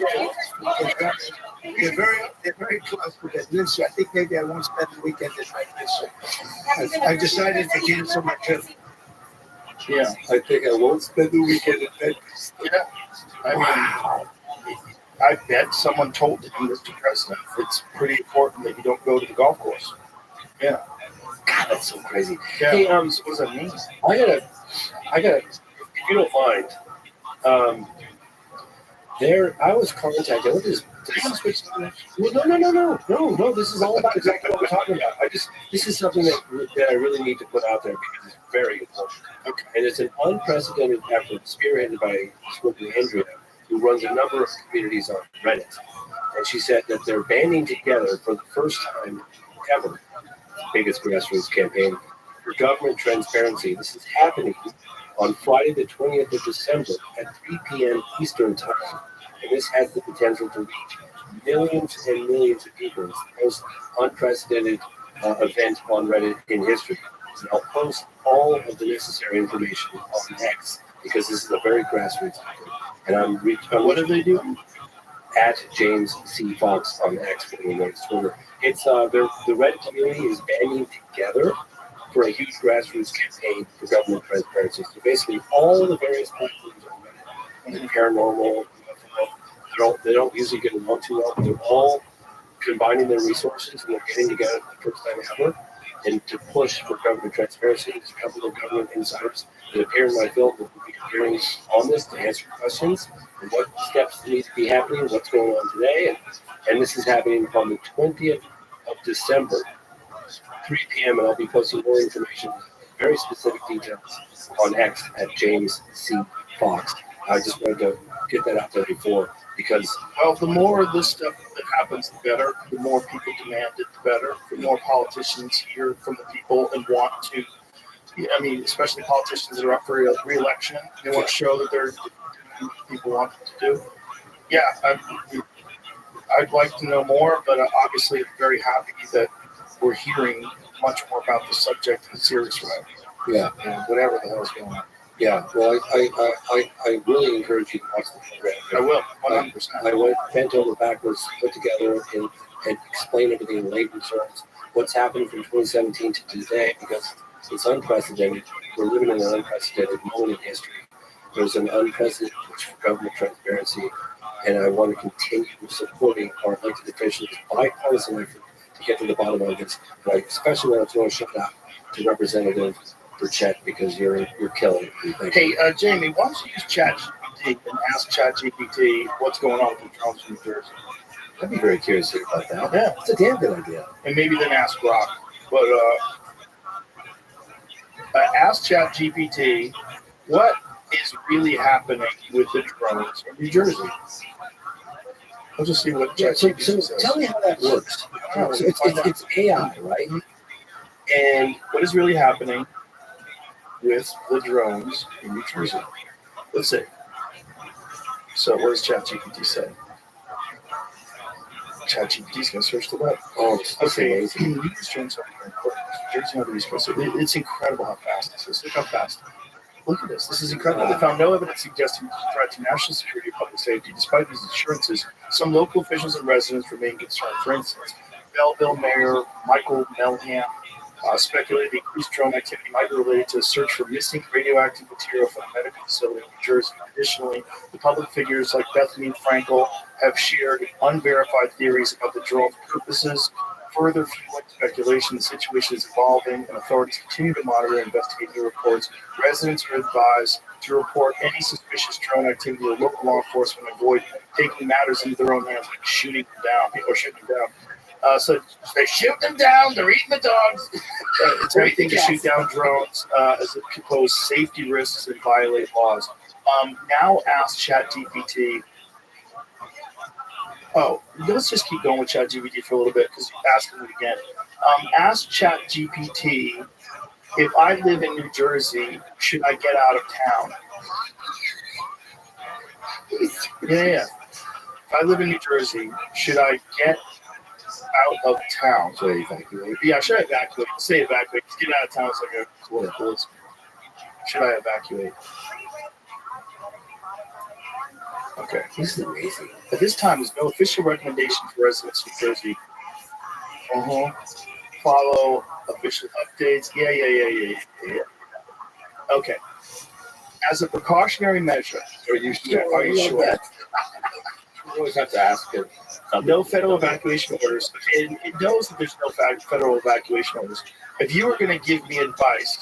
S4: very close to Bedminster. I think maybe I won't spend the weekend at Bedminster. I've decided to cancel my trip.
S1: Yeah,
S2: I think I won't spend the weekend at Bedminster.
S1: Yeah, I bet someone told him, Mr. President, it's pretty important that you don't go to the golf course. Yeah.
S2: God, that's so crazy.
S1: Yeah.
S2: Hey,
S1: what does that mean?
S2: I gotta, if you don't mind, I was contacted. What is this? No. This is all about exactly what we're talking about. This is something that I really need to put out there because it's very important. Okay. And it's an unprecedented effort spearheaded by this woman, Andrea, who runs a number of communities on Reddit. And she said that they're banding together for the first time ever, biggest grassroots campaign for government transparency. This is happening on Friday, the 20th of December at 3 p.m. Eastern Time. And this has the potential to reach millions and millions of people. It's the most unprecedented event on Reddit in history. And I'll post all of the necessary information on X because this is a very grassroots effort. And
S1: what are they doing?
S2: At James C. Fox on X, Twitter. It's the Reddit community is banding together for a huge grassroots campaign for government transparency. So basically, all the various platforms on Reddit, the paranormal, they don't usually get along too well, but they're all combining their resources and they're getting together for the first time ever. And and to push for government transparency. There's a couple of government insiders that appear in my film that will be hearings on this to answer questions and what steps need to be happening, what's going on today. And this is happening on the 20th of December, 3 p.m., and I'll be posting more information, very specific details on X at James C. Fox. I just wanted to get that out there before, because
S1: Well, the more of this stuff that happens, the better. The more people demand it, the better. The more politicians hear from the people and want to. I mean, especially politicians that are up for re-election, they want to show that they're doing what people want them to do. Yeah, I'd like to know more, but obviously, I'm very happy that we're hearing much more about the subject in a serious way.
S2: yeah,
S1: And whatever the hell's going on.
S2: yeah. Well, I really encourage you to watch the program.
S1: I will, 100%.
S2: I went bent over backwards, put together and explain everything in layman terms, what's happened from 2017 to today, because it's unprecedented. We're living in an unprecedented moment in history. There's an unprecedented push for government transparency, and I want to continue supporting our elected officials' bipartisan effort to get to the bottom of this. But I especially want to throw a shout out to Representative Burchett, because you're killing it. Thank you.
S1: Hey, Jamie, why don't you use ChatGPT and ask ChatGPT what's going on with the drones in New Jersey?
S2: I'd be very curious to hear about that.
S1: Yeah.
S2: It's a damn good idea.
S1: And maybe then ask Rock. But ask ChatGPT what is really happening with the drones in New Jersey. I'll just see what
S2: Yeah, so
S1: ChatGPT says.
S2: tell me how that works.
S1: Oh,
S2: So it's AI, right?
S1: And what is really happening with the drones in New Jersey? Let's see. So what does ChatGPT say? ChatGPT's going to search the web.
S2: Oh, it's
S1: Okay,
S2: amazing.
S1: these drones are very important. New Jersey on the East Coast. It's incredible how fast this is. Look how fast. Look at this. This is incredible. They found no evidence suggesting a threat to national security or public safety. Despite these assurances, some local officials and residents remain concerned. For instance, Belleville Mayor Michael Melham speculated the increased drone activity might be related to a search for missing radioactive material from a medical facility in New Jersey. Additionally, the public figures like Bethany Frankel have shared unverified theories about the drone's purposes, further fueling speculation. The situation is evolving, and authorities continue to monitor and investigate new reports. Residents are advised to report any suspicious drone activity to local law enforcement and avoid taking matters into their own hands, like shooting them down. People are shooting them down. So they shoot them down. They're eating the dogs. It's everything to shoot down drones as it could pose safety risks and violate laws. Now ask ChatGPT. Oh, let's just keep going with ChatGPT for a little bit because you're asking it again. Ask ChatGPT, if I live in New Jersey, should I get out of town? Yeah. If I live in New Jersey, should I get out of town?
S2: So evacuate.
S1: Yeah, should I evacuate? Say evacuate. Get out of town is like a cool words. Should I evacuate? Okay.
S2: This is amazing.
S1: At this time, there's no official recommendation for residents of New Jersey. Follow official updates. Yeah. Okay. As a precautionary measure,
S2: Are you sure?
S1: You
S8: always have to ask it.
S1: No federal evacuation orders. And it knows that there's no federal evacuation orders. If you were going to give me advice,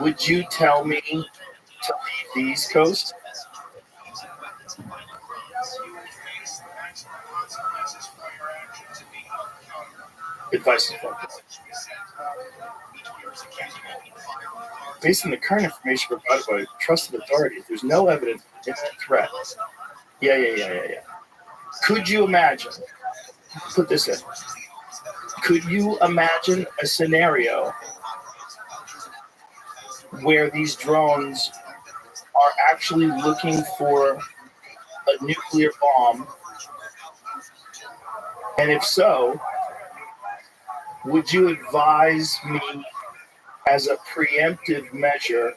S1: would you tell me to leave the East Coast? Advice is fucked up. Based on the current information provided by trusted authorities, there's no evidence of imminent threat. Yeah. Could you imagine? Put this in. Could you imagine a scenario where these drones are actually looking for a nuclear bomb? And if so, would you advise me as a preemptive measure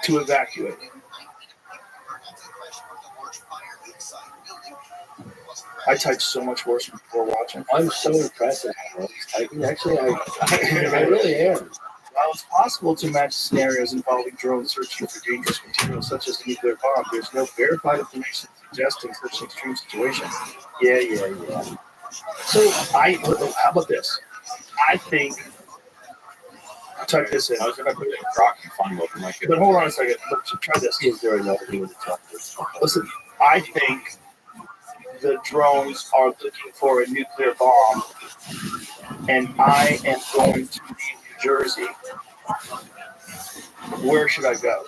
S1: to evacuate? I typed so much worse before watching.
S2: I'm so impressed at how he's typing. Actually, I really am.
S1: While it's possible to imagine scenarios involving drones searching for dangerous materials such as a nuclear bomb, there's no verified information suggesting such an extreme situation. Yeah. So how about this? I think, type this in.
S8: I was going to put it in rock and fun mode for my kid.
S1: But hold on a second. Let's try this.
S2: Is there another thing to talk about?
S1: Listen, I think the drones are looking for a nuclear bomb, and I am going to New Jersey. Where should I go?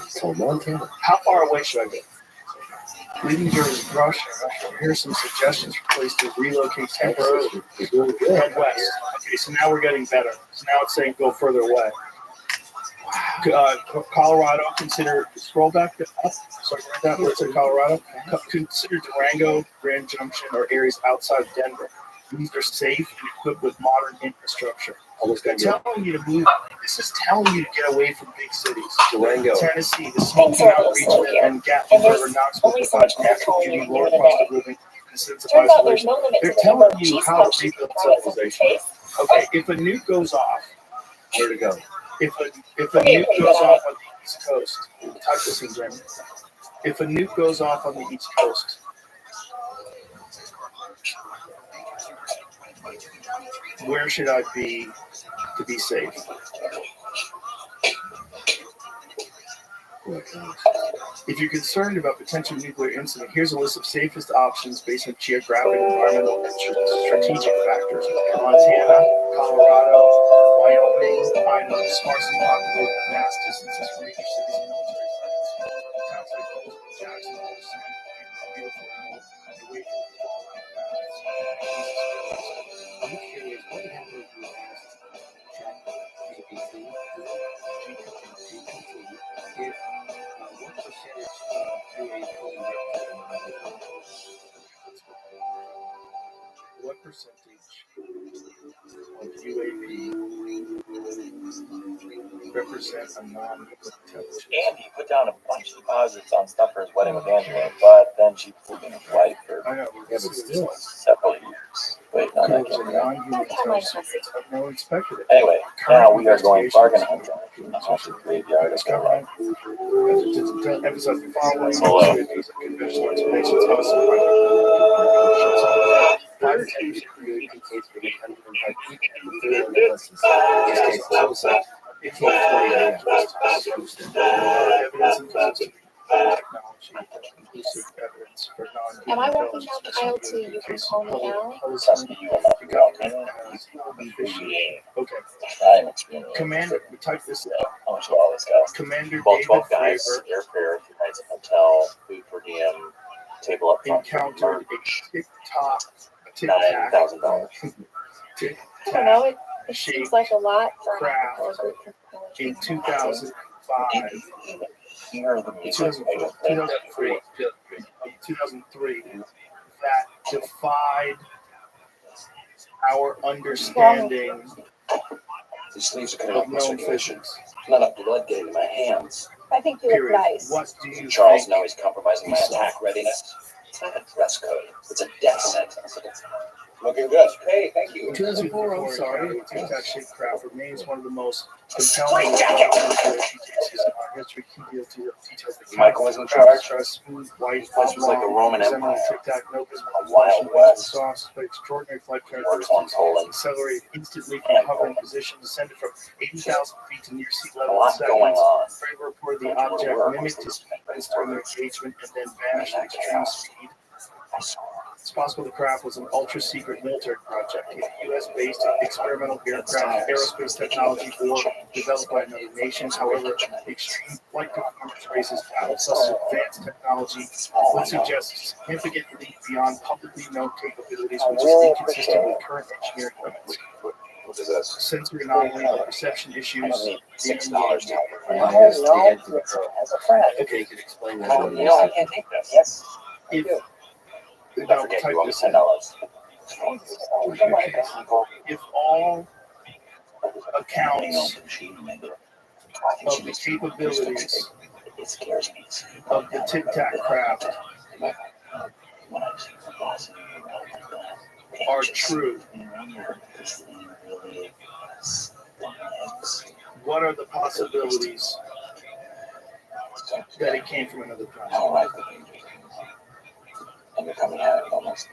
S2: So Montana.
S1: How far away should I go? Leaving Jersey, Russia. Here's some suggestions for places to relocate temporarily. Head west. Okay, so now we're getting better. So now it's saying go further away. Colorado, scroll back up. Sorry, that where it said Colorado. Consider Durango, Grand Junction, or areas outside of Denver. These are safe and equipped with modern infrastructure. They're telling you to move. This is telling you to get away from big cities.
S2: Durango.
S1: Tennessee, the Smoky Mountain region, and Gatlinburg or Knoxville provides natural beauty, lower cost of living, and a sense of isolation. They're telling you how to rebuild civilization. Okay, if a nuke goes off,
S2: Where to go?
S1: if a nuke goes off on the East Coast, type this in, Jeremy. If a nuke goes off on the East Coast, where should I be to be safe? If you're concerned about potential nuclear incident, here's a list of safest options based on geographic, environmental, and strategic factors. Montana, Colorado, Wyoming, Idaho, sparsely populated, vast distances from major cities and military sites. Towns like Bozeman, Jacksonville, Sandpoint, beautiful, and away from the fallout paths.
S2: I'm curious, what would happen if you check GPT, if what percentage of UAP
S1: What percentage of UAP represent a non-intelligence?
S9: Andy put down a bunch of deposits on stuff for his wedding with Angela, but then she flew in his wife for
S1: I know,
S2: Yeah, but still.
S9: several years. Wait, no, that can't be right.
S1: non-human intelligence. I've never expected it.
S9: Anyway, now we are going bargain hunting in the haunted graveyard of our life.
S1: Emphasize the following.
S9: Hello.
S1: Conventional explanations of some
S2: Five teams create a case for the 105 people, and the third one of us is outside. It takes 40 minutes to boost it.
S1: evidence and technology, inclusive evidence for
S10: Am I walking down the aisle to you can call me Al?
S9: Trust me, you will not be welcome.
S1: Okay.
S9: I'm extremely
S1: Commander, we type this in.
S9: How much will all this go?
S1: Commander
S9: Well,
S1: David
S9: 12 guys,
S1: Fravor
S9: airfare, 2 nights at hotel, food per diem, table up front,
S1: encountered a TikTok,
S9: $9,000.
S10: I don't know. It seems like a lot for
S1: Craft
S10: a group of
S1: in 2005,
S9: Here are the music.
S1: 2003, that defied our understanding
S9: These sleeves are
S1: of known physics.
S9: Not enough blood getting in my hands.
S10: I think you look
S1: Period.
S10: nice.
S1: What do you
S9: Charles
S1: think?
S9: know he's compromising my attack readiness. It's not a dress code. It's a death sentence. Looking good. Hey, thank you.
S2: 2004, I'm sorry.
S1: TikTok shaped craft remains one of the most compelling pieces in our history. Key details.
S9: Michael was in charge.
S1: Smooth, white,
S9: This was like the Roman
S1: resembling
S9: Empire.
S1: Tic-Tac, no visible
S9: A Wild West.
S1: sauce, but extraordinary flight
S9: Works on
S1: characteristics.
S9: Poland.
S1: Accelerated instantly from a hovering position, descended from 80,000 feet to near sea
S9: A
S1: level in
S9: lot going
S1: seconds.
S9: on.
S1: Fravor reported the object mimicked his movements during their engagement and then vanished at extreme speed. It's possible the craft was an ultra-secret military project, a U.S.-based experimental aircraft, aerospace technology, or developed by another nation. However, extreme flight performance raises doubts such advanced technology would suggest a significant leap beyond publicly known capabilities, which is inconsistent with current engineering limits.
S9: What is this?
S1: Sensory anomaly, perception issues.
S9: $6 now.
S2: As
S9: a friend.
S2: Okay, you can explain that.
S9: You know, I can't take this. Yes.
S1: If,
S9: Don't
S1: now,
S9: forget,
S1: type
S9: you owe me
S1: this in.
S9: $10.
S1: If all accounts of the capabilities
S9: It scares me.
S1: of the Tic-Tac craft are true, What are the possibilities that it came from another planet?
S9: And you're coming at it almost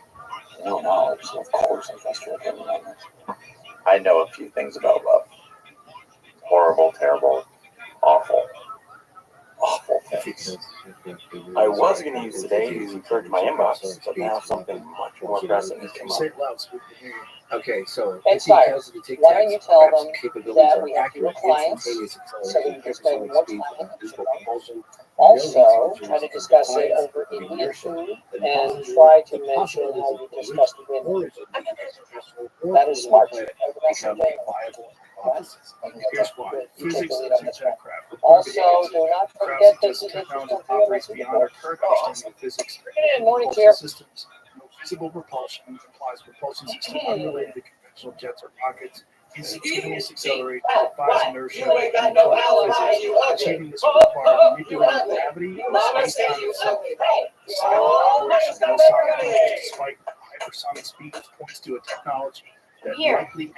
S9: no knowledge, so of course I trust your opinion on this. I know a few things about love. Horrible, terrible, awful things. I was going to use today to purge my inbox, but now something much more pressing has come up.
S1: Say it loud so we can hear you.
S2: Okay, so
S3: It's
S2: if he
S3: fire.
S2: tells you to take
S3: Why don't you tell
S2: perhaps
S3: them
S2: capabilities
S3: that
S2: are
S3: we have
S2: accurate,
S3: fewer clients,
S2: instantaneous
S3: so we can spend
S2: acceleration,
S3: more
S2: speed,
S3: time.
S2: visible propulsion,
S3: Also, try to discuss it over eating and food, and try to mention how you discussed the window. That is smart.
S2: become a viable hypothesis.
S1: Here's why.
S3: You take
S1: Physics
S3: the lead
S1: is
S3: on this
S1: tech
S3: one.
S1: crap.
S3: Also, do not forget that
S1: Suggests
S3: the
S1: technology
S3: digital
S1: operates beyond our current understanding of physics.
S3: Morning,
S1: Propulsion
S3: Chair.
S1: systems, no visible propulsion implies propulsion system unrelated to conventional jets or rockets. Instantaneous acceleration defies inertia and physics. Achieving this would require manipulating gravity or space-time itself. Silent operation, no sonic impulse despite hypersonic speeds, points to a technology that likely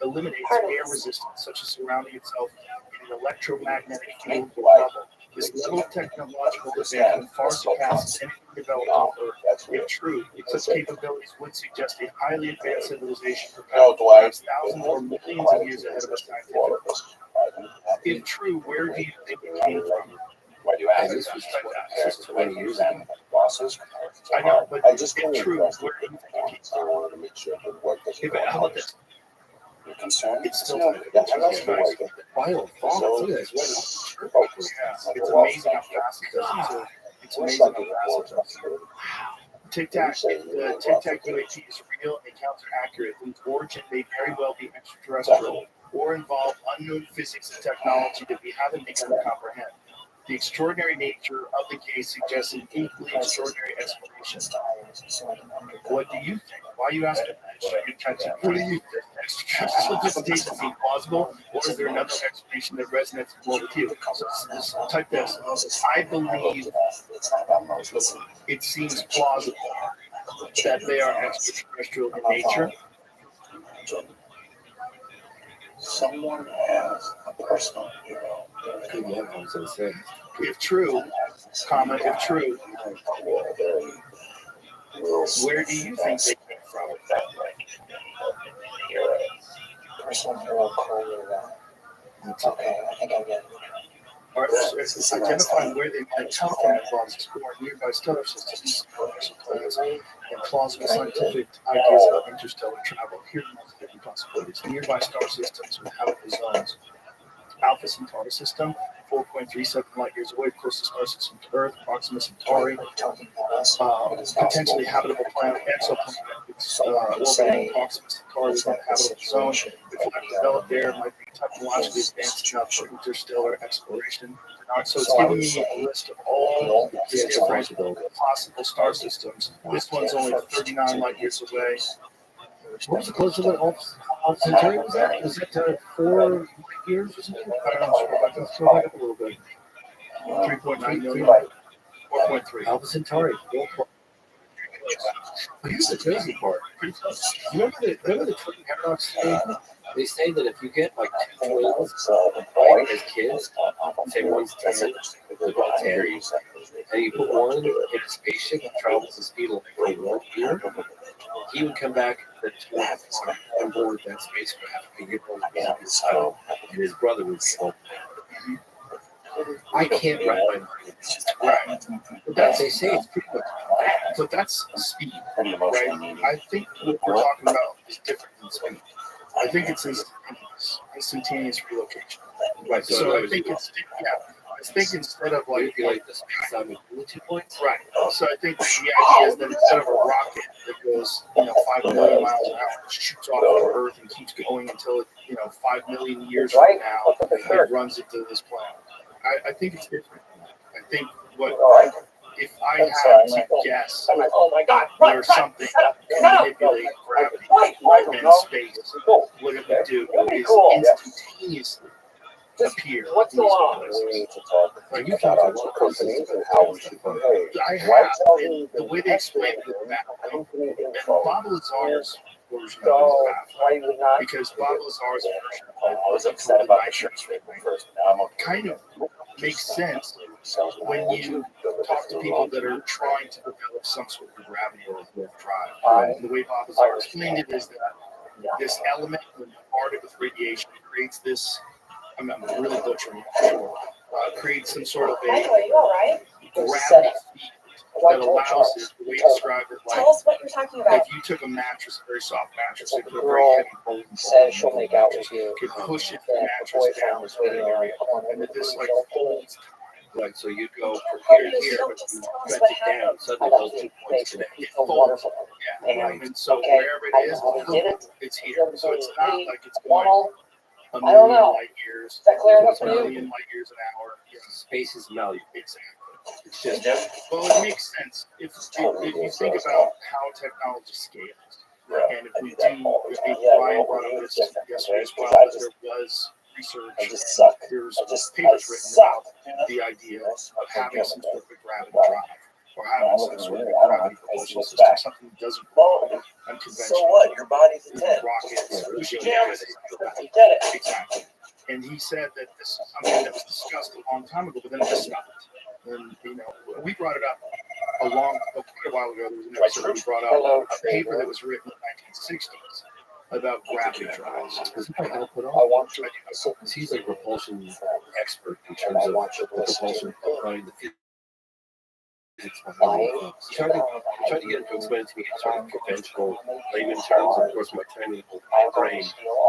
S1: eliminates air resistance, such as surrounding itself in an electromagnetic field or bubble. This level of technological advancement far surpasses anything developed on Earth. If true, such capabilities would suggest a highly advanced civilization perhaps thousands or millions of years ahead of us scientifically. If true, where do you think it came from?
S9: Why do you ask?
S2: This was 20 years ago.
S9: Bosses.
S1: I know, but
S9: I just
S1: if true, where do you think it came
S9: I wanted to make sure it worked.
S1: How about this?
S9: You're concerned?
S1: It's still
S9: I'm not sure.
S2: Final thoughts. Look at this.
S1: It's amazing how fast it does it too. It's amazing how fast it does it. Tic Tac, the Tic Tac UAP is real and counts are accurate. Its origin may very well be extraterrestrial or involve unknown physics and technology that we haven't begun to comprehend. The extraordinary nature of the case suggests an equally extraordinary explanation. What do you think? Why are you asking that? What do you think? Extraterrestrial visitation seem plausible, or is there another explanation that resonates more with you? So type this. I believe it seems plausible that they are extraterrestrial in nature.
S9: Someone has a personal hero.
S1: If true, if true, where do you think they came from?
S9: Personal hero correlated. Okay, I think I get it.
S1: Or identifying where they might come from involves exploring nearby stellar systems, planets, and plausible scientific ideas about interstellar travel. Here are most different possibilities. Nearby star systems with habitable zones. Alpha Centauri system, 4.37 light years away, closest star system to Earth, Proxima Centauri, potentially habitable planet, exoplanet, orbiting Proxima Centauri within a habitable zone. If life developed there, it might be technologically advanced enough for interstellar exploration. So it's giving me a list of all the different possible star systems. This one's only 39 light years away.
S2: What was the closest one? Alpha Centauri was that? Was it 4 years or something?
S1: I don't know.
S2: Let's go back up a little bit.
S1: 3.9 million. 4.3.
S2: Alpha Centauri. Here's the crazy part. Remember the twin paradox thing? They say that if you get like two twins as kids, say one's 10, they're both 10, and you put one in a spaceship that travels the speed of 1 year, he would come back on board that spacecraft and get on his home, and his brother would go. I can't wrap my mind.
S1: Right.
S2: But they say it's pretty much.
S1: But that's speed, right? I think what we're talking about is different than speed. I think it's instantaneous relocation.
S2: Right.
S1: So I think it's I think instead of like
S2: the speed sound with 2 points.
S1: Right. So I think the idea is that instead of a rocket that goes 5 million miles an hour, shoots off of Earth and keeps going until 5 million years from now it runs into this planet. I think it's different. I think if I had to guess, there's something that can manipulate gravity and space. What it would do is instantaneously appear in these places.
S2: Like you talk about companies and how we should
S1: I have, and the way they explain it is that, and Bob Lazar's version
S3: So
S1: of his
S3: why you would not?
S1: because Bob Lazar's version
S9: I was upset about the shirts written first. Now I'm okay.
S1: kind of makes sense when you talk to people that are trying to develop some sort of gravity or drive. And the way Bob Lazar explained it is that this element, when bombarded with radiation, creates this. I'm really butchering it. Creates some sort of a
S10: Michael, are you all right?
S1: gravity field that allows it. The way you describe it, like
S10: Tell us what you're talking about.
S1: if you took a mattress, a very soft mattress, and put a very
S3: Girl
S1: heavy bone,
S3: says she'll make out with you.
S1: could push it, the
S3: That the
S1: mattress down
S3: boyfriend is
S1: to that
S3: waiting around
S1: area,
S3: the corner.
S1: and that this like holds time.
S2: Right, so you go from
S10: Oh,
S2: here to
S10: you
S2: here,
S10: don't
S2: but
S10: just
S2: you
S10: tell us
S2: stretch
S10: what
S2: it down.
S10: happened.
S2: Suddenly
S3: I
S2: those
S3: got
S2: 2
S3: you.
S2: points
S3: Basically,
S2: connect.
S3: it's so wonderful.
S1: Yeah,
S2: Right.
S1: and so
S3: Okay,
S1: wherever
S3: I
S1: it is,
S3: know how we did it.
S1: it's here. So it's not like it's going
S3: Well,
S1: a
S3: I don't
S1: million
S3: know.
S1: light years.
S3: Is that clear enough
S1: It's
S3: for
S1: a
S3: you?
S1: million light years an hour. Yeah,
S2: Space is malleable.
S1: exactly.
S2: It's just
S1: Well, it makes sense if you think about how technology scales. And if we do, I think Brian brought up this yesterday as well, that there was research,
S3: I just suck.
S1: there's
S3: I
S1: papers written
S3: suck.
S1: about the idea of having some sort of a gravity drive, or having some sort of a gravity propulsion system, something that doesn't rely on conventional.
S9: So what? Your body's a 10.
S1: Rockets, pushing
S9: Pajamas.
S1: gas.
S9: You did it.
S1: Exactly. And he said that this is something that was discussed a long time ago, but then it just stopped. And we brought it up quite a while ago. There was an episode we brought up a paper that was written in the 1960s about gravity drives.
S2: I put
S3: I
S2: on.
S3: want you
S2: He's a propulsion expert in terms of the propulsion behind the physics behind the things. He tried to get him to explain it to me in sort of conventional layman terms, and of course my tiny little brain.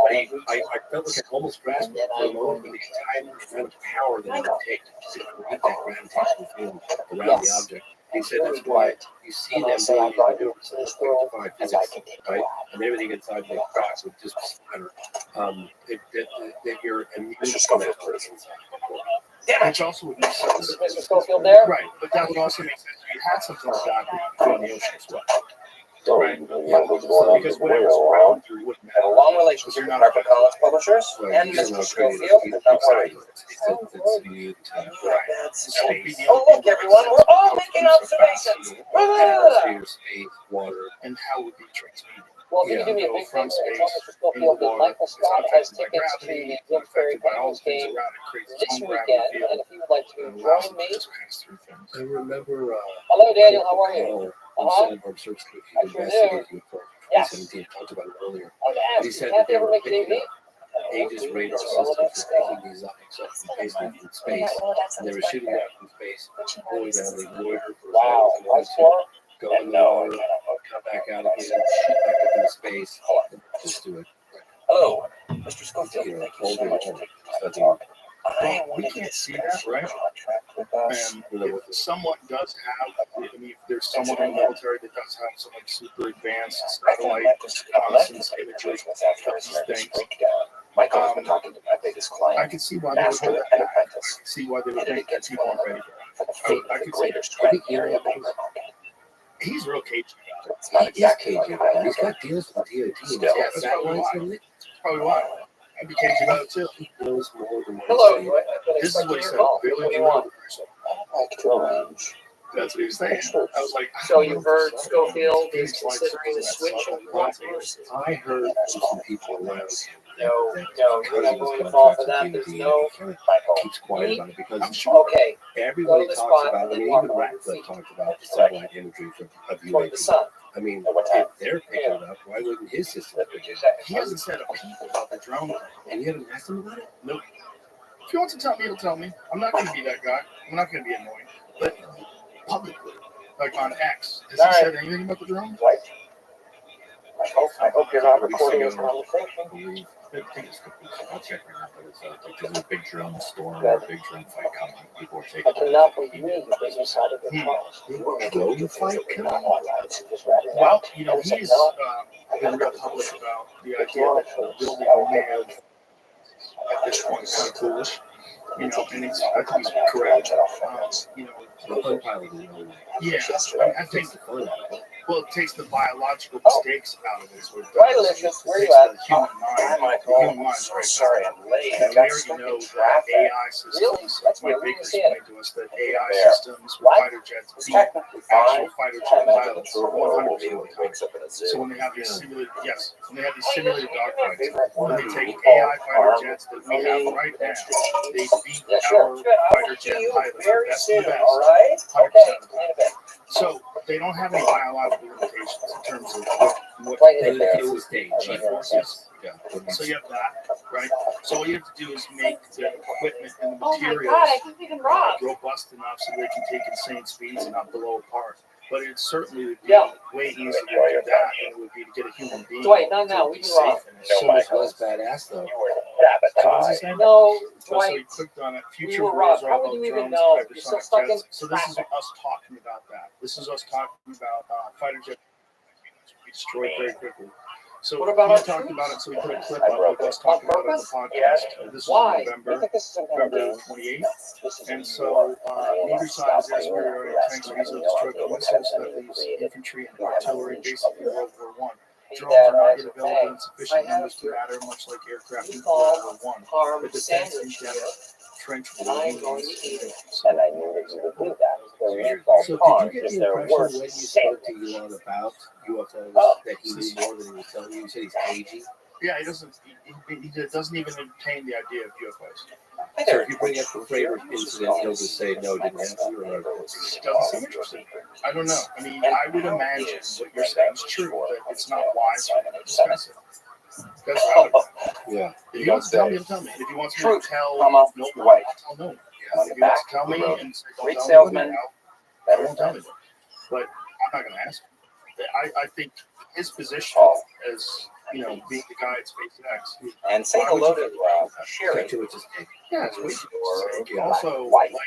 S2: But I felt like I almost grasped it for a moment with the entire amount of power that it would take to create that gravitational field around the object. He said that's why you see them doing these maneuvers in like physics, right? And everything inside the box would just splatter. That you're immune from that person.
S1: Which also would make sense.
S3: Is Mr. Schofield there?
S1: Right, but that would also make sense if you had something like that go in the ocean as well. Right? Because whatever's around you wouldn't
S9: Had a
S1: matter.
S9: long relationship with Harper Collins Publishers and Mr. Schofield. Don't worry. Oh, look, everyone, we're all making observations.
S2: Space, water,
S1: And how would be transmitted?
S3: Well, if you do me a big favor and tell Mr. Schofield that Michael Scott has tickets to the Wilkes-Barre Penguins game this weekend, and if he would like to join me.
S2: I remember
S3: Hello, Daniel, how are you?
S2: Senate Board Search Committee
S3: I sure do.
S2: investigating for
S3: Yes.
S2: 2017. Talked about it earlier.
S3: I was
S2: He
S3: asked,
S2: said
S3: can't
S2: that
S3: they
S2: they
S3: ever
S2: were
S3: make an
S2: picking
S3: AV?
S2: up Aegis radar systems for picking these objects up from basically from space, and they were shooting it out from space, going down the loiter for
S3: Wow,
S2: as long
S3: nice
S2: as they
S3: floor.
S2: wanted to, go in the water, come back out again, shoot back up into space, and just do it.
S9: Hello, Mr. Schofield.
S2: You know,
S9: Thank you
S2: all
S9: so
S2: day
S9: much for
S2: long.
S9: taking the talk. I
S1: We
S9: wanted to
S1: can't see
S9: discuss
S1: that,
S9: your
S1: right?
S9: contract with us.
S1: And if someone does have, I mean, if there's someone in the military that does have some like super advanced
S9: I thought
S1: satellite
S9: Mike was
S1: reconnaissance imagery,
S9: after his nervous breakdown. Michael has been talking to my biggest
S1: I
S9: client,
S1: can see why they would
S9: master
S1: hold
S9: and
S1: that back. I
S9: apprentice,
S1: can see why they would
S9: pitted
S1: think that
S9: against
S1: people
S9: one
S1: aren't
S9: another
S1: ready for
S9: for the
S1: it.
S9: fate
S1: I
S9: of the
S1: can see
S9: greater
S1: it.
S9: strength area paper market.
S1: He's real cagey about it.
S9: It's not
S2: He's
S9: exactly
S2: cagey
S9: like
S2: about it. He's
S9: Highlander.
S2: got deals with the DOD. He's
S9: Still,
S2: got
S1: that's probably
S2: satellites
S1: why.
S2: in it.
S1: That's probably why. I'd be cagey about it too.
S2: He knows more than
S3: Hello,
S2: one
S3: Joy. I've been
S1: This is what
S3: expecting
S1: he
S3: your
S1: said.
S3: call.
S1: Really,
S3: What do you want?
S9: I'd like to arrange.
S1: That's what he was saying. I was like,
S3: So you've heard Schofield is considering a switch of workers?
S2: I heard from some people around
S3: No,
S2: that
S3: no, you're not going to fall for that. There's no.
S2: keeps quiet about it because
S1: I'm sure.
S3: Okay,
S2: everybody
S3: Go to the
S2: talks
S3: spot
S2: about
S3: and
S2: it. I
S3: then
S2: mean,
S3: walk
S2: even
S3: 100
S2: Ratcliffe
S3: feet.
S2: talked about the satellite imagery of
S3: toward the
S2: UAP.
S3: sun.
S2: I mean,
S9: At what time?
S2: if they're picking it up, why wouldn't his system pick it up?
S1: He hasn't said a peep about the drone.
S2: And you haven't asked him about it?
S1: Nope. If he wants to tell me, he'll tell me. I'm not going to be that guy. I'm not going to be annoying. But publicly, like on X, has he said anything about the drone?
S9: Right. I hope you're not recording this conversation.
S8: I'll check right now, but it's because there's a big drone storm or a big drone fight coming. People are taking
S3: I cannot believe the business side of the house.
S2: Drone fight coming?
S1: Well, you know, he's been real public about the idea of building a man at this point is kind of foolish. You know, and I think he's correct. You know,
S2: Unpiloted,
S1: yeah, I think. Well, it takes the biological mistakes out of it. So it does.
S3: Right, Alicious, where
S1: It
S3: you
S1: takes
S3: at?
S1: the human mind.
S9: Hi,
S1: The
S9: Michael.
S1: human mind's
S9: So
S1: right.
S9: sorry I'm late.
S1: And
S9: I
S1: we
S9: got
S1: already
S9: stuck
S1: know
S9: in
S1: that
S9: traffic.
S1: AI systems.
S3: Really? That's
S1: My
S3: weird.
S1: Baker
S3: You see it.
S1: explained to us that AI
S9: There.
S1: systems with
S3: What?
S1: fighter jets beat
S9: Technically
S1: actual
S9: fine.
S1: fighter
S9: I
S1: jet
S9: imagine the
S1: pilots
S9: true
S1: 100%
S9: horror will be
S1: of
S9: when
S1: the
S9: he
S1: time.
S9: wakes up in a
S1: So
S9: zoo.
S1: when they have these simulated, when they have these simulated dogfights,
S9: Favorite
S1: when they
S9: word
S1: take
S9: called
S1: AI fighter
S9: harm
S1: jets that we have right now, they beat
S3: Yeah, sure.
S1: our
S3: Good. I'll
S1: fighter
S3: see
S1: jet
S3: you
S1: pilots, the
S3: very
S1: best
S3: soon.
S1: of the best,
S3: All right.
S1: 100%
S3: Okay.
S1: of the time. So they don't have any biological limitations in terms of what
S3: Right in
S2: And
S3: there.
S2: it was stage.
S1: G forces. Yeah. So you have that, right? So all you have to do is make the equipment and the
S10: Oh my
S1: materials
S10: god, I think we've been robbed.
S1: robust enough so they can take insane speeds and not blow apart. But it certainly would be
S3: Yeah.
S1: way easier to do that than it would be to get a human being
S3: Dwight, not
S1: to
S3: now.
S1: be
S3: We've been
S1: safe
S3: robbed.
S1: in it.
S2: So
S1: So
S2: much less badass though.
S9: You were
S1: so what was he
S9: sabotage.
S1: saying?
S3: No,
S1: So he
S3: Dwight.
S1: clicked on it.
S3: We
S1: Future
S3: were
S1: wars
S3: robbed.
S1: are
S3: How
S1: all
S3: would
S1: about
S3: you even
S1: drones,
S3: know? You're still
S1: hypersonic
S3: stuck in
S1: jets. So this is
S3: traffic.
S1: us talking about that. This is us talking about fighter jets be destroyed very quickly. So
S3: What about
S1: he
S3: our
S1: talked
S3: troops?
S1: about it. So we put a clip
S9: I
S1: up
S9: broke
S1: of us
S9: it.
S1: talking
S3: On
S1: about it on the
S3: purpose?
S1: podcast. This
S3: Why?
S1: was
S3: You
S1: November
S3: think this is some kind of game?
S1: 28th.
S3: This is
S1: And so neither side is air superiority tanks are easily destroyed by missiles that leaves infantry and artillery basically in World War I. Drones are not yet available in sufficient numbers to matter, much like aircraft in World War I.
S3: Harm
S1: The defense in
S3: sandwich
S1: depth
S3: here,
S1: trench
S3: and
S1: war
S3: I'm going to eat it.
S9: And I knew that you would do that. The real false
S2: So
S9: harm
S2: did you
S9: is
S2: get the
S9: their
S2: impression
S9: worst
S2: when you
S9: sin.
S2: spoke to Elon about UFOs that he knew more than he was telling you? You said he's cagey.
S1: Yeah, he doesn't. He doesn't even entertain the idea of UFOs.
S2: So if you bring up the Fravor incident, he'll just say no, it didn't happen. Or
S1: It doesn't seem interesting. I don't know. I mean, I would imagine what you're saying is true, that it's not wise for him to discuss it. That's how it,
S2: yeah.
S1: if he wants to tell me, he'll tell me. If he wants me to tell no one,
S9: White.
S1: I'll tell no one.
S9: On
S1: If
S9: the
S1: he wants
S9: back
S1: to tell
S9: of the
S1: me
S9: road.
S1: and say,
S9: Great
S1: don't tell me
S9: salesman.
S1: now, I won't tell me. But I'm not going to ask him. I think his position as, being the guy at SpaceX.
S9: And say
S1: Why would
S9: hello
S1: you-
S9: to Sherry.
S2: To it just
S1: Yeah, it's way too much to say.
S2: Yeah.
S1: Also,
S9: White.
S1: like,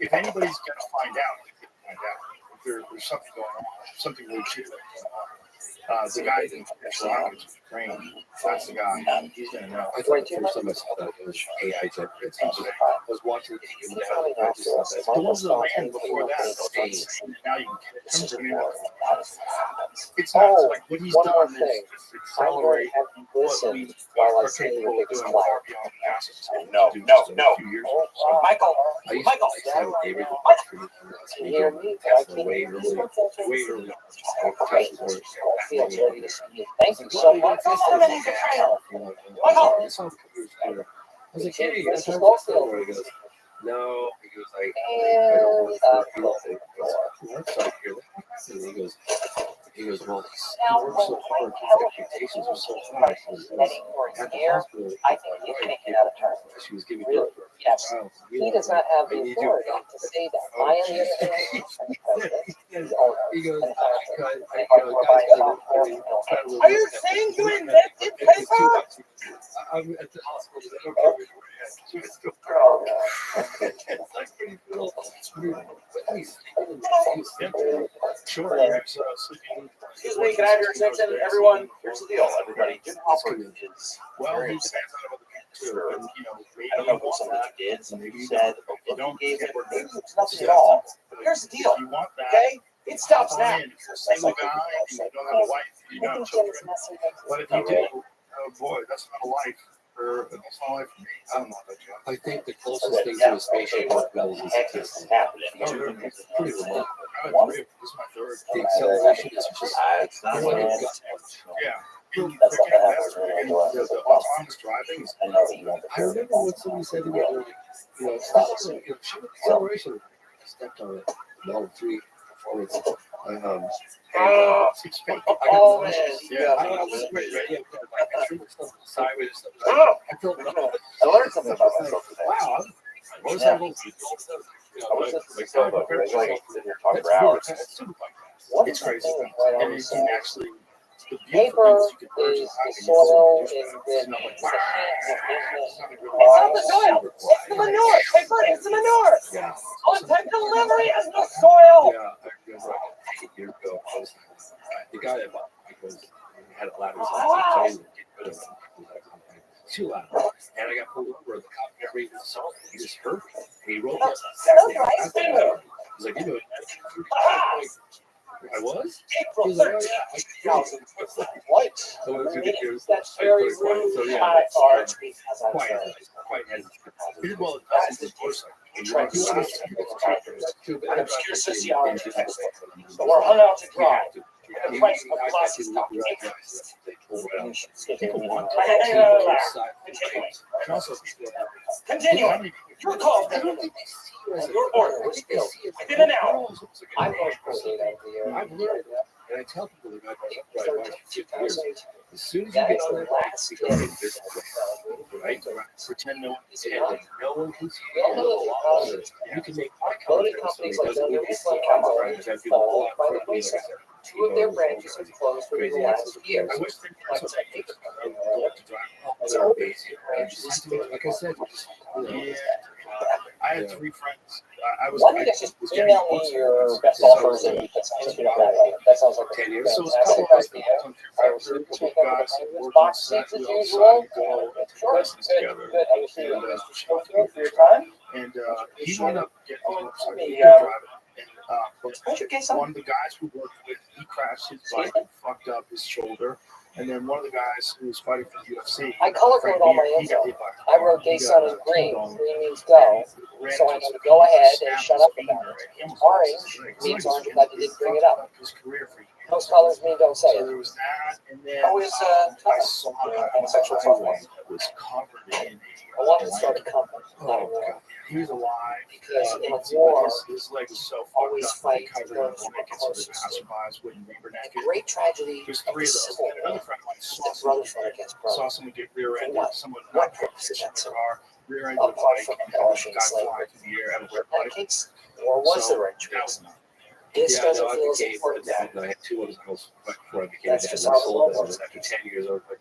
S1: if anybody's going to find out, they can find out. If there's something going on, something legitimate going on. The guy in rockets, Ukraine, that's the guy. He's going to know.
S2: I thought the first time I saw that it was AI generated. I was watching it and now I just thought that's
S1: There was a land before that. And now you can get it. It's not like what he's
S3: one more
S1: done is
S3: thing.
S1: accelerate
S3: Have you
S1: what
S3: listened
S1: we
S3: while I
S1: are
S3: say
S1: capable
S3: your
S1: of
S3: biggest
S1: doing
S3: lie?
S1: far beyond the masses.
S9: No,
S1: Do
S9: no,
S1: just a
S9: no.
S1: few years ago. So,
S9: Michael.
S2: I used
S9: Michael.
S2: to have a David
S3: Can you hear me? I can't
S2: way
S3: hear
S2: early,
S3: you.
S2: way early.
S3: Great. Feels ready to see you. Thank you so much.
S2: Michael! I was like, hey, that's how it's going. He goes, no. He goes, I don't work for people. Website here. And he goes, well, he worked so hard, his expectations were so high. At the hospital,
S3: I think he's taking out of turn.
S2: she was giving
S3: Really?
S2: birth.
S3: Yes. He does not have the authority to say that. I, on the other hand, am the president, the owner.
S2: He goes,
S3: And
S2: are you saying you invented paper? I'm at the hospital. That's pretty cool.
S1: Sure.
S9: Excuse me, can I have your attention, everyone? Here's the deal, everybody. Jim Halpert is
S1: Well,
S9: very
S1: he
S9: upset.
S1: depends on other people too. And, maybe
S9: I don't know
S1: you
S9: what
S1: want
S9: some of
S1: that.
S9: you did, some of
S1: Maybe
S9: you
S1: you
S9: said,
S1: don't.
S9: you
S1: Don't
S9: gave it,
S1: get
S9: maybe it's nothing at all. But here's the deal,
S1: If you want that,
S9: okay? It stops now.
S1: If you're a single guy and you don't have a wife, you don't have children. But if you do, oh boy, that's not a life. That's not a life for me. I don't know about you.
S2: I think the closest thing to a spaceship was
S9: What the heck is happening?
S2: it's pretty remote.
S1: I've had three. This is my third.
S2: The acceleration is just
S9: It's not
S2: it's like a
S9: bad.
S2: gut punch.
S1: Yeah.
S9: That's not gonna happen.
S1: And the autonomous driving is
S9: I know that you want
S2: I remember what somebody said to me, acceleration. I stepped on it, Model 3 performance.
S1: it's fake.
S3: Oh, man.
S1: Yeah.
S2: I was great, right? Yeah, I threw myself sideways. I felt
S9: I learned something about myself today.
S2: wow.
S9: Motorcycles. I was just myself up. I was like sitting here talking for hours.
S1: It's crazy. And you can actually, the
S3: Paper
S1: beautiful things you can
S3: is
S1: purchase.
S3: the soil in
S1: It's not
S3: which
S1: like,
S3: the hands of business.
S9: It's not the soil. It's the manure. Paper is the manure.
S2: Yeah.
S9: On time delivery is the soil.
S2: Yeah, I remember like 8 years ago, I was, the guy that bought me was had a ladder sign, so get rid of it. Too loud. And I got pulled over. The cop got ready to assault me. He just heard me. And he rolled me up. He's like, you know, I was?
S3: April
S2: He's like, oh
S3: 13th,
S2: yeah.
S3: 2000 likes.
S2: I went through the years.
S3: That's very rude.
S2: So yeah,
S3: I are because I'm
S2: quite
S3: very
S2: quite hesitant.
S1: Well,
S3: That's
S1: that's
S3: the
S1: the person.
S3: trying to
S2: You
S3: see
S2: understand
S3: it.
S2: too, but
S3: An
S2: I'm
S3: obscure
S2: not
S3: sociology
S2: thinking
S3: textbook.
S2: in
S3: So we're hung out to dry.
S2: You
S3: The price of
S2: I
S3: glass
S2: can
S3: is
S2: look
S3: not
S2: right
S3: fixed.
S2: now. They pull
S3: And
S2: out.
S3: you should skip
S1: People
S3: it.
S1: want
S3: Continuing.
S1: And also, people are
S3: Continuing. Your call, gentlemen. And your order was filled within an hour. I've worked for 8 out of the year.
S2: I've learned that, and I tell people that I've right by 50 years.
S3: 2000.
S2: As soon as you
S3: That
S2: get
S3: is
S2: on
S3: the
S2: that
S3: last
S2: you become
S3: day.
S2: invisible, right?
S1: pretend no one can see
S2: And
S1: it.
S2: no one can see
S3: We all
S2: you.
S3: know that
S2: All of it. You can make eye
S3: Loaded
S2: contact with
S3: companies
S2: somebody
S3: like
S2: doesn't
S3: Thunder
S2: even
S3: Info
S2: see
S3: and Capital
S2: right? Because I do
S3: fall
S2: block
S3: by
S2: for
S3: the
S2: me,
S3: wayside.
S2: like I said.
S3: Two of their branches have closed within the last year.
S1: I wish they
S3: Like
S1: could
S3: I said,
S1: I would love to drive.
S3: it's
S2: They're
S3: open.
S2: basic branches. Like I said, just, you know,
S1: Yeah. I had 3 friends. I was.
S3: Why don't you guys just email me your best offers and that sounds good. That sounds like a
S2: 10 years.
S1: So it's a couple
S3: fantastic
S1: of us
S3: idea.
S1: that
S3: I was
S1: factor,
S3: to
S1: couple
S3: make up
S1: guys
S3: the
S1: that
S3: language
S1: work on
S3: box
S1: set.
S3: seats as
S1: We all
S3: usual.
S1: decided to go and take
S3: Sure,
S1: lessons
S3: good,
S1: together.
S3: good. I wish you
S1: And,
S3: guys for your time.
S1: And he wound up getting
S3: Oh,
S1: his motorcycle.
S3: maybe,
S1: He could drive it. And, but
S3: What's your case on?
S1: one of the guys who worked with, he crashed his bike and fucked up his shoulder. And then one of the guys who was fighting for the UFC,
S3: I color code all my
S1: he got
S3: info.
S1: hit by a
S3: I
S1: car.
S3: wrote
S1: He
S3: day
S1: got,
S3: sun is green.
S1: T-boned.
S3: Green means go.
S1: Ran
S3: So I
S1: into
S3: know to
S1: some
S3: go ahead and
S1: snapped
S3: shut
S1: his
S3: up
S1: finger,
S3: about it.
S1: and he almost
S3: Orange
S1: lost his leg.
S3: means
S1: Like,
S3: orange, but you didn't bring it up.
S1: his career for years.
S3: Those colors mean don't say
S1: So
S3: it.
S1: there was that, and then
S3: Always,
S1: I saw a guy on the
S3: sexual
S1: highway
S3: software.
S1: that was covered in
S3: I wanted to start a company, not a
S2: oh,
S3: war.
S2: God.
S1: he was alive.
S3: Because in a
S1: It seemed like
S3: war,
S1: his leg was so fucked
S3: always
S1: up,
S3: fight
S1: covered
S3: to
S1: in
S3: go to
S1: blankets,
S3: the
S1: so the
S3: closest.
S1: passerbys wouldn't leave her
S3: The
S1: naked.
S3: great tragedy
S1: There's
S3: of
S1: 3
S3: the
S1: of those.
S3: Civil
S1: And another
S3: War
S1: friend of mine
S3: is
S1: saw
S3: that
S1: someone,
S3: brother fought against brother.
S1: saw someone get rear-ended,
S3: what?
S1: someone
S3: What
S1: knocked
S3: purpose is
S1: in
S3: that
S1: the
S3: serve?
S1: car, rear-ended a
S3: Apart
S1: bike,
S3: from
S1: and
S3: abolishing
S1: got
S3: slavery.
S1: flying through the air out of
S3: In
S1: a
S3: that case, war was the right choice. This
S2: Yeah,
S3: doesn't
S2: no, I
S3: feel as
S2: became a
S3: important
S2: dad,
S3: now.
S2: and I had 2 other girls right before I became a
S3: That's
S2: dad.
S3: just
S2: And I
S3: how
S2: sold
S3: it
S2: them,
S3: works.
S2: and after 10 years, I was like,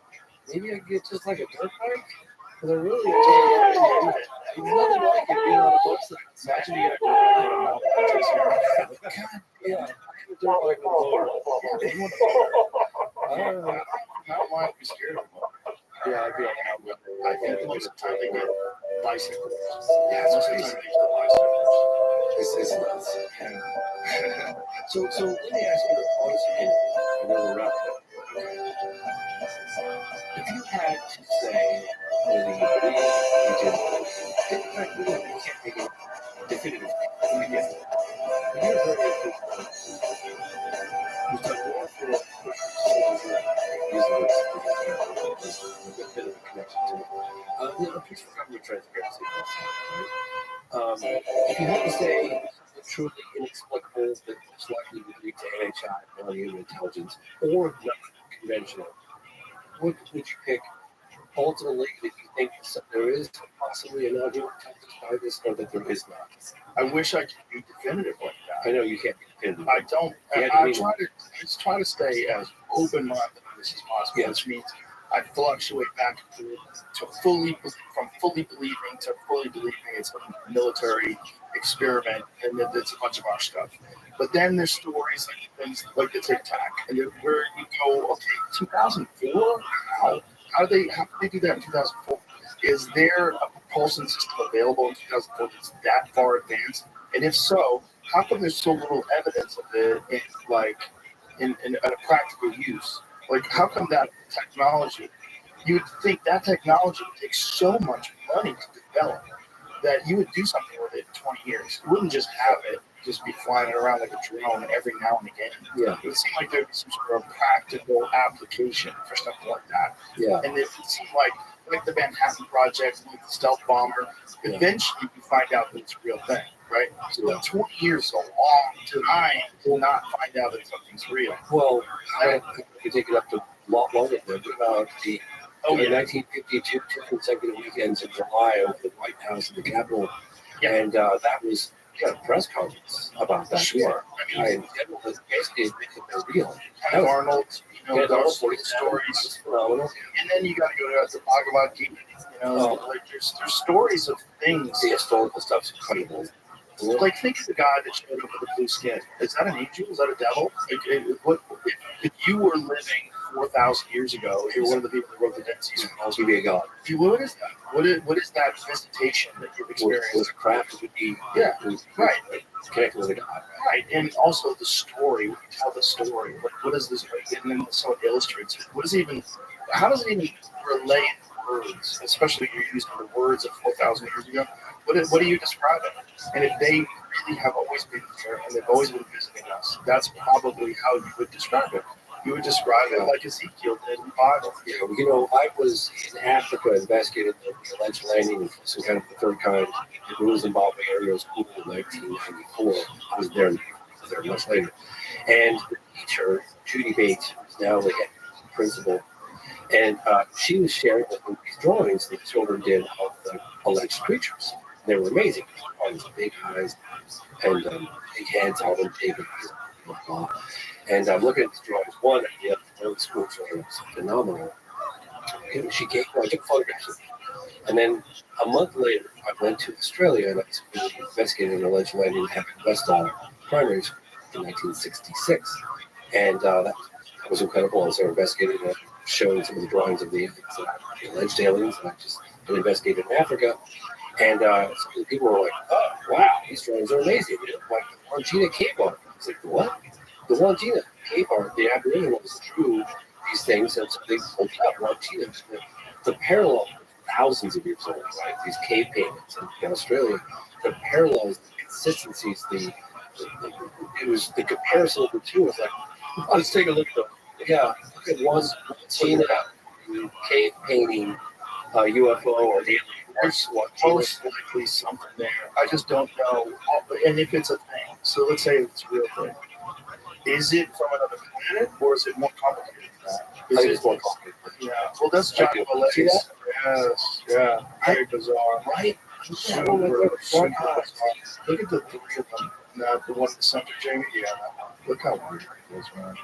S2: maybe I could get just like a dirt bike? Because I really enjoy it. There's nothing like it being on a motorcycle. Imagine you got a dirt bike on a mountain. God, yeah, I have a dirt bike with a motor.
S1: I don't know. Mountain lion would be scared of them.
S2: Yeah, I'd be like,
S1: I think most of the time they get bicycles.
S2: yeah,
S1: Most
S2: it's
S1: of the
S2: crazy.
S1: time they get bicycles.
S2: It's nuts. So let me ask you the policy and then we'll wrap it up. If you had to say whether you believe you did, in fact, you can't make it definitive again. You're very good. You've done more for using this a bit of a connection to it. Please forgive me trying to figure out the right? If you had to say truly inexplicable that most likely would lead to NHI, non-human intelligence, or non-conventional, what would you pick ultimately if you think there is possibly a non-human intelligence by this or that there is not?
S1: I wish I could be definitive like that.
S2: I know you can't be definitive.
S1: I don't.
S2: Yeah,
S1: I try to stay as open-minded as possible,
S2: Yeah.
S1: which means I fluctuate back and forth from fully believing to fully believing it's a military experiment and that it's a bunch of our stuff. But then there's stories like things like the Tic Tac, and where you go, okay, 2004, how did they do that in 2004? Is there a propulsion system available in 2004 that's that far advanced? And if so, how come there's so little evidence of it in a practical use? Like, how come that technology, you would think that technology would take so much money to develop that you would do something with it in 20 years. You wouldn't just have it just be flying it around like a drone every now and again.
S2: Yeah.
S1: It would seem like there'd be some sort of practical application for something like that.
S2: Yeah.
S1: And it seemed like the Manhattan Project, like the stealth bomber,
S2: Yeah.
S1: eventually you find out that it's a real thing, right? So 20 years is a long time to not find out that something's real.
S2: Well, if you take it up to a lot longer than the 1952 2 consecutive weekends in July over the White House and the Capitol.
S1: Yeah.
S2: And that was a press conference about that.
S1: Sure.
S2: I mean, basically admitted they're real.
S1: Kind of Arnold, those stories.
S2: It's phenomenal.
S1: And then you got to go to the Bhagavad Gita. Like there's stories of things.
S2: The historical stuff's incredible.
S1: Like, think of the guy that showed up with the blue skin. Is that an angel? Is that a devil? If you were living 4,000 years ago. You're one of the people that wrote the Dead Sea Scrolls.
S2: To be a god.
S1: What is that? What is that visitation that you've experienced?
S2: Was craft would be
S1: right.
S2: Connected with a god.
S1: Right, and also the story. When you tell the story, like what is this? And then someone illustrates it. What is even? How does it even relate words? Especially you're using the words of 4,000 years ago. What do you describe it? And if they really have always been there and they've always been visiting us, that's probably how you would describe it. You would describe it like Ezekiel did in the Bible.
S2: Yeah, you know, I was in Africa investigating the alleged landing of some kind of the third kind in the Zimbabwe area school in 1994. I was there much later. And the teacher, Judy Bates, who's now the head principal, and she was sharing with me these drawings that children did of the alleged creatures. They were amazing. All these big eyes and big heads, all them big eyes, blah, blah. And I'm looking at the drawings. One, the school drawing was phenomenal. And she gave me, I took photographs of it. And then a month later, I went to Australia and I was investigating an alleged landing at Westall Primary School in 1966. And that was incredible. I was there investigating and showing some of the drawings of the alleged aliens that I just had investigated in Africa. And some of the people were like, oh, wow, these drawings are amazing. Like the Wangina cave art. I was like, what? The Wangina cave art, the Aboriginals drew these things, and so they pulled up Wangina. The parallel, thousands of years old, right? These cave paintings in Australia, the parallels, the consistencies, it was the comparison of the two. Was like, oh, let's take a look at them. Yeah, look at Wangina cave painting, UFO or the
S1: There's most likely something there. I just don't know. And if it's a thing, so let's say it's a real thing. Is it from another planet, or is it more complicated than that?
S2: I think it's more complicated.
S1: Yeah. Well, that's John Valle's. Yes. Yeah. Very bizarre.
S2: Right?
S1: Super bizarre. Look at the three of them. Not the one in the center, Jamie. Yeah. Look how weird it is, man.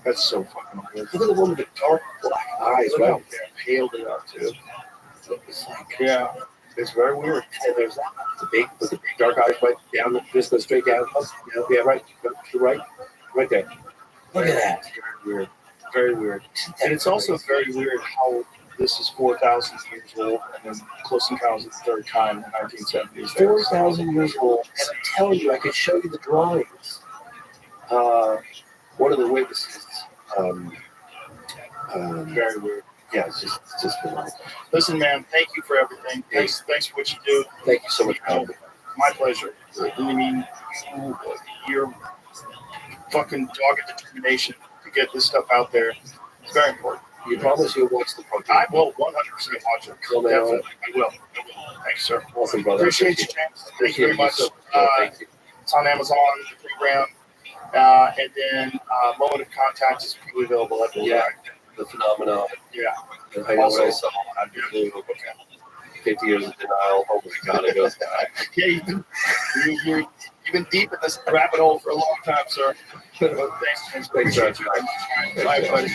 S1: That's so fucking weird.
S2: Look at the one with the dark black eyes,
S1: Look
S2: right?
S1: how pale they are too. It's like, yeah. It's very weird.
S2: And there's the big dark eyes right down, just go straight down. Yeah, right. Go to the right. Right there. Look at that.
S1: Very weird. Very weird. And it's also very weird how this is 4,000 years old and then Close Encounters of the Third Kind in the 1970s.
S2: 4,000 years old. And I'm telling you, I could show you the drawings. One of the witnesses.
S1: Very weird.
S2: Yeah, it's just phenomenal.
S1: Listen, man, thank you for everything. Thanks for what you do.
S2: Thank you so much for helping.
S1: My pleasure. I mean, your fucking dogged determination to get this stuff out there. It's very important.
S2: You promise you'll watch the program?
S1: I will 100% watch it. Definitely. I will. Thanks, sir.
S2: Awesome, brother.
S1: Appreciate you, James. Thank you very much.
S2: Thank you.
S1: It's on Amazon, the program. And then Moment of Contact is freely available everywhere.
S2: Yeah. The phenomenon.
S1: Yeah.
S2: I know what I saw. I'm doing 50 years of denial. Oh my God, it goes back.
S1: Yeah, you've been deep in this rabbit hole for a long time, sir. Thanks,
S2: Thanks, George.
S1: Bye, buddy.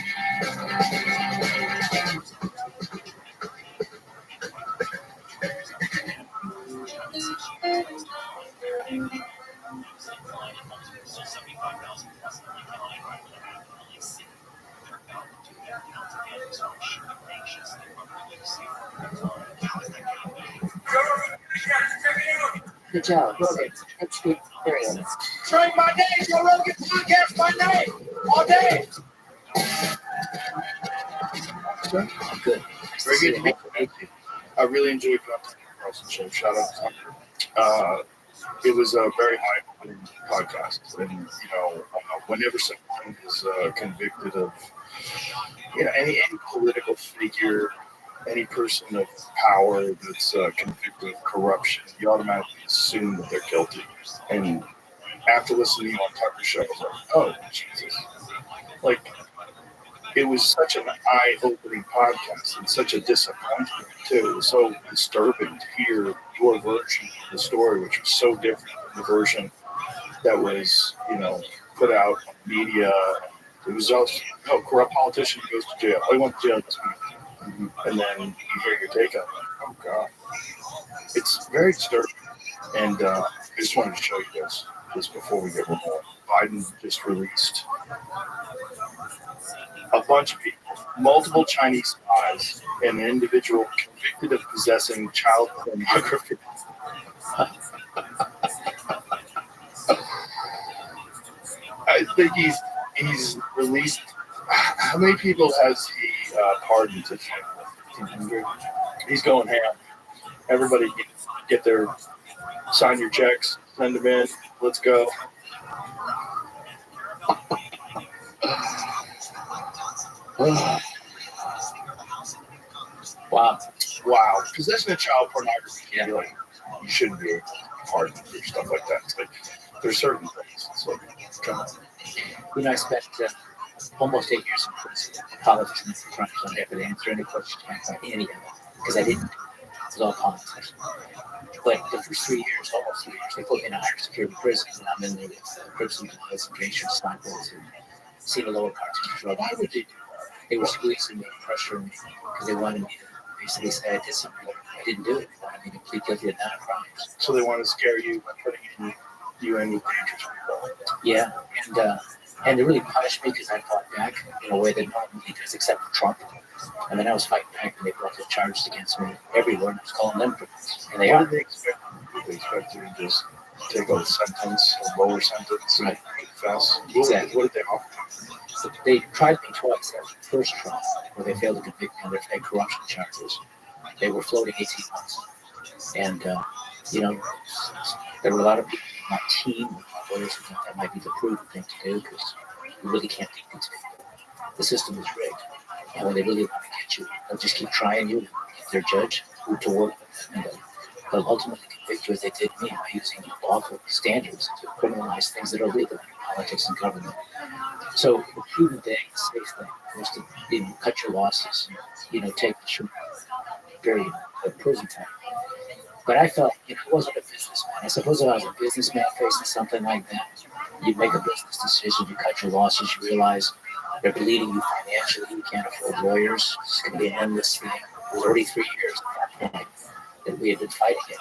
S3: Good job. Okay. That's good. There he is.
S1: Drink my name, Joe Rogan podcast my name all day.
S3: Good.
S1: Very good to meet you. I really enjoyed the show. Shout out to Tucker. It was a very high podcast, and whenever someone is convicted of any political figure, any person of power that's convicted of corruption, you automatically assume that they're guilty. And after listening on Tucker's show, I was like, oh, Jesus. Like, it was such an eye-opening podcast and such a disappointment, too. It was so disturbing to hear your version of the story, which was so different from the version that was, put out on media. It was also, corrupt politician goes to jail. Oh, he went to jail this week. And then you hear your take on it. Oh, God. It's very disturbing. And I just wanted to show you this before we get more. Biden just released a bunch of people multiple Chinese spies, and an individual convicted of possessing child pornography. I think he's released. How many people has he pardoned? 1,500. He's going ham. Everybody get their sign your checks, send them in. Let's go. Wow. Possession of child pornography. Yeah. You shouldn't be pardoned for stuff like that. It's like there's certain things. It's like, come on.
S3: I spent almost 8 years in prison. Politics and crimes. I don't have to answer any questions about any of it because I didn't. It was all politics. But the first 3 years, almost 3 years, they put me in a higher security prison, and I'm in there with prison guards and gangsters, snipers, and see the lower parts of control. Why would they do that? They were squeezing me, pressuring me, because they wanted me to basically say I did something I didn't do. They wanted me to plead guilty to non-crimes.
S1: So they wanted to scare you by putting you in with dangerous people.
S3: Yeah, and they really punished me because I fought back in a way that no one does except for Trump. And then I was fighting back, and they brought the charges against me everywhere, and I was calling them criminals. And they
S1: What
S3: are.
S1: did they expect? Did they expect you to just take a sentence, a lower sentence,
S3: Right.
S1: confess?
S3: Exactly.
S1: What did they offer?
S3: So they tried me twice. That was the first trial where they failed to convict me on their fake corruption charges. They were floating 18 months. And, there were a lot of people in my team, lawyers who thought that might be the prudent thing to do because you really can't take these people. The system is rigged. And when they really want to get you, they'll just keep trying you, get their judge, who to work with, and they'll ultimately convict you as they did me by using lawful standards to criminalize things that are legal in politics and government. So the prudent thing, the safe thing, was to cut your losses, take the short period of prison time. But I felt, I wasn't a businessman. I suppose if I was a businessman facing something like that, you'd make a business decision, you cut your losses, you realize they're bleeding you financially, you can't afford lawyers, it's going to be an endless thing. It was already 3 years at that point that we had been fighting it.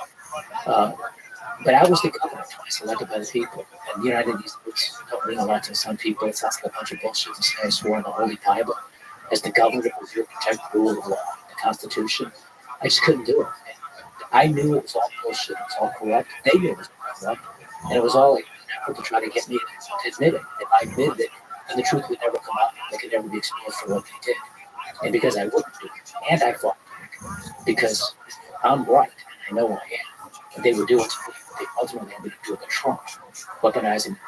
S3: But I was the governor twice, elected by the people. And, I did these words don't mean a lot to some people. It sounds like a bunch of bullshit to say I swore in the Holy Bible. As the governor, it was your protect the rule of law, the Constitution. I just couldn't do it. I knew it was all bullshit, it was all corrupt. They knew it was all corrupt. And it was all like an effort to try to get me to admit it. If I admitted it, then the truth would never come out. They could never be exposed for what they did. And because I wouldn't do it, and I fought back, because I'm right, and I know I am. And they would do it to me. They ultimately ended up doing it to Trump, weaponizing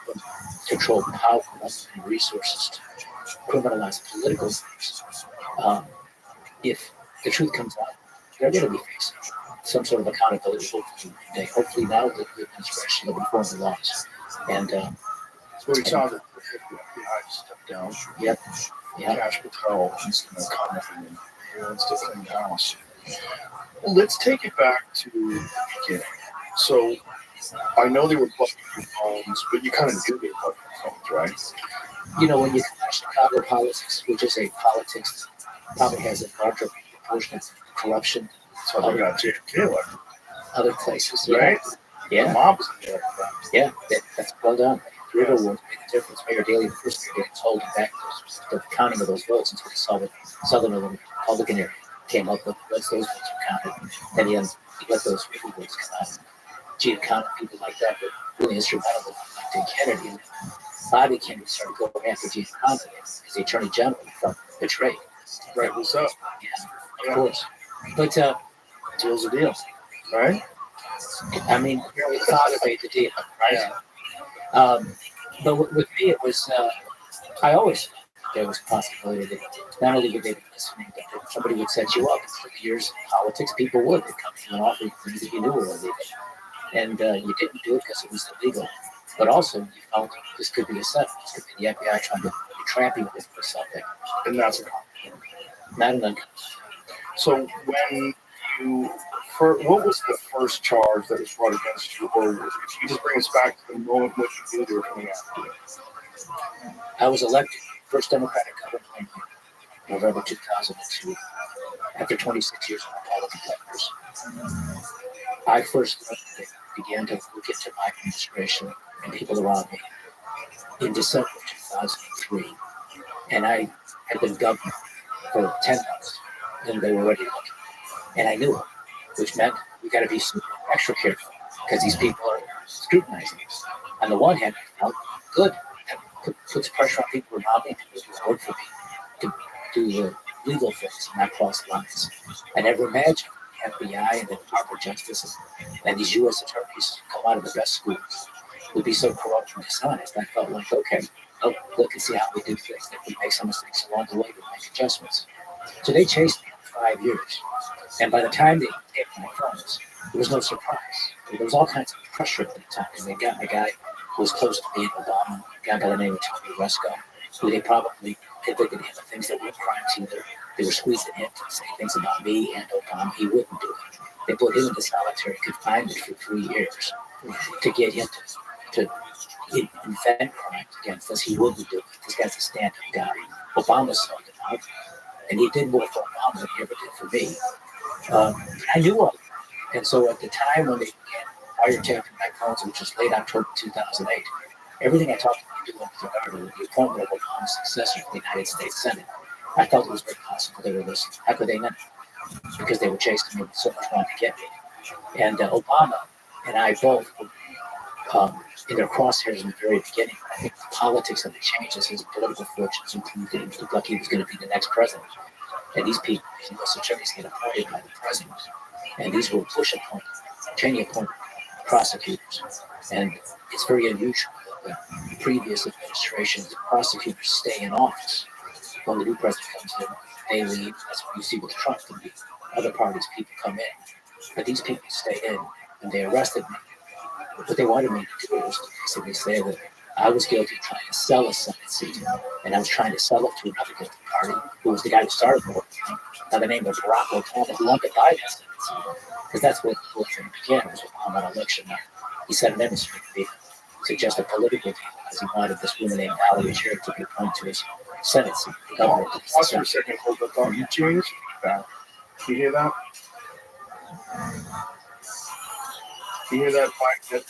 S3: control power and resources to criminalize political things. If the truth comes out, they're going to be facing some sort of accountability hopefully now with the administration will reform the laws. And
S1: So we saw that the FBI stepped down.
S3: Yep.
S1: Cash Patel is going to come and he wants to clean the house. Well, let's take it back to the beginning. So I know they were busting phones, but you kind of knew they were busting phones, right?
S3: When you compare Chicago politics, which is a politics that probably has a larger proportion of corruption.
S1: So they got JFK elected.
S3: Other places,
S1: right?
S3: Yeah.
S1: The mob was there.
S3: Yeah, that's well done. The river wars made a difference. Mayor Daley, the first thing he told him back the counting of those votes until he saw the Southern Republican area came up with once those votes were counted. Then he let those river votes come out. Counted people like that were really instrumental in electing Kennedy. And Bobby Kennedy started going after Giancarlo as the Attorney General. He felt betrayed.
S1: Right, what's up?
S3: Yeah, of course. But
S1: deal's a deal, right?
S3: I mean, the father made the deal, right? But with me, it was, I always thought there was a possibility that not only would they be listening, but that somebody would set you up. For years in politics, people would. They'd come to you and offer you things that you knew were illegal. And you didn't do it because it was illegal. But also, you felt this could be a setup. This could be the FBI trying to trap you with something.
S1: And that's
S3: not an uncommon.
S1: So when what was the first charge that was brought against you? Or if you just bring us back to the moment when you knew they were coming after you.
S3: I was elected first Democratic governor in November 2002 after 26 years of Republican governors. I first began to look into my administration and people around me in December of 2003. And I had been governor for 10 months, and they were already looking. And I knew it, which meant we got to be super extra careful because these people are scrutinizing us. On the one hand, I felt good. That puts pressure on people around me to work for me to do the legal things and not cross lines. I never imagined the FBI and the Department of Justice and these U.S. attorneys come out of the best schools would be so corrupt and dishonest. I felt like, okay, look and see how we do things. If we make some mistakes along the way, we'll make adjustments. So they chased me for 5 years. And by the time they taped my phones, there was no surprise. There was all kinds of pressure at the time because they got a guy who was close to me in Obama, a guy by the name of Tony Rusko, who they probably convicted him of things that were crimes either. They were squeezing him to say things about me and Obama. He wouldn't do it. They put him into solitary confinement for 3 years to get him to invent crimes against us. He wouldn't do it. This guy's a stand-up guy. Obama sold him out, and he did more for Obama than he ever did for me. I knew of it. And so at the time when they began wiretapping my phones, which was late October 2008, everything I talked about doing with regard to the appointment of Obama's successor to the United States Senate, I felt it was very possible they were listening. How could they not? Because they were chasing me with so much wanting to get me. And Obama and I both were in their crosshairs in the very beginning. I think the politics of the changes, his political fortunes improved. It looked like he was going to be the next president. And these people, these U.S. attorneys, get appointed by the president. And these were Bush appointed, Cheney appointed prosecutors. And it's very unusual that the previous administration's prosecutors stay in office. When the new president comes in, they leave. That's what you see with Trump. And the other parties, people come in. But these people stay in, and they arrested me. What they wanted me to do was to basically say that I was guilty of trying to sell a Senate seat, and I was trying to sell it to another guilty party, who was the guy who started the whole thing, by the name of Barack Obama, who wanted to buy that Senate seat. Because that's where the whole thing began, was Obama on election night. He sent an emissary to me, suggest a political deal, because he wanted this woman named Valerie Jarrett to be appointed to his Senate seat.
S1: Pause for a second, hold the thought. You changed that. Do you hear that? Do you hear that fight?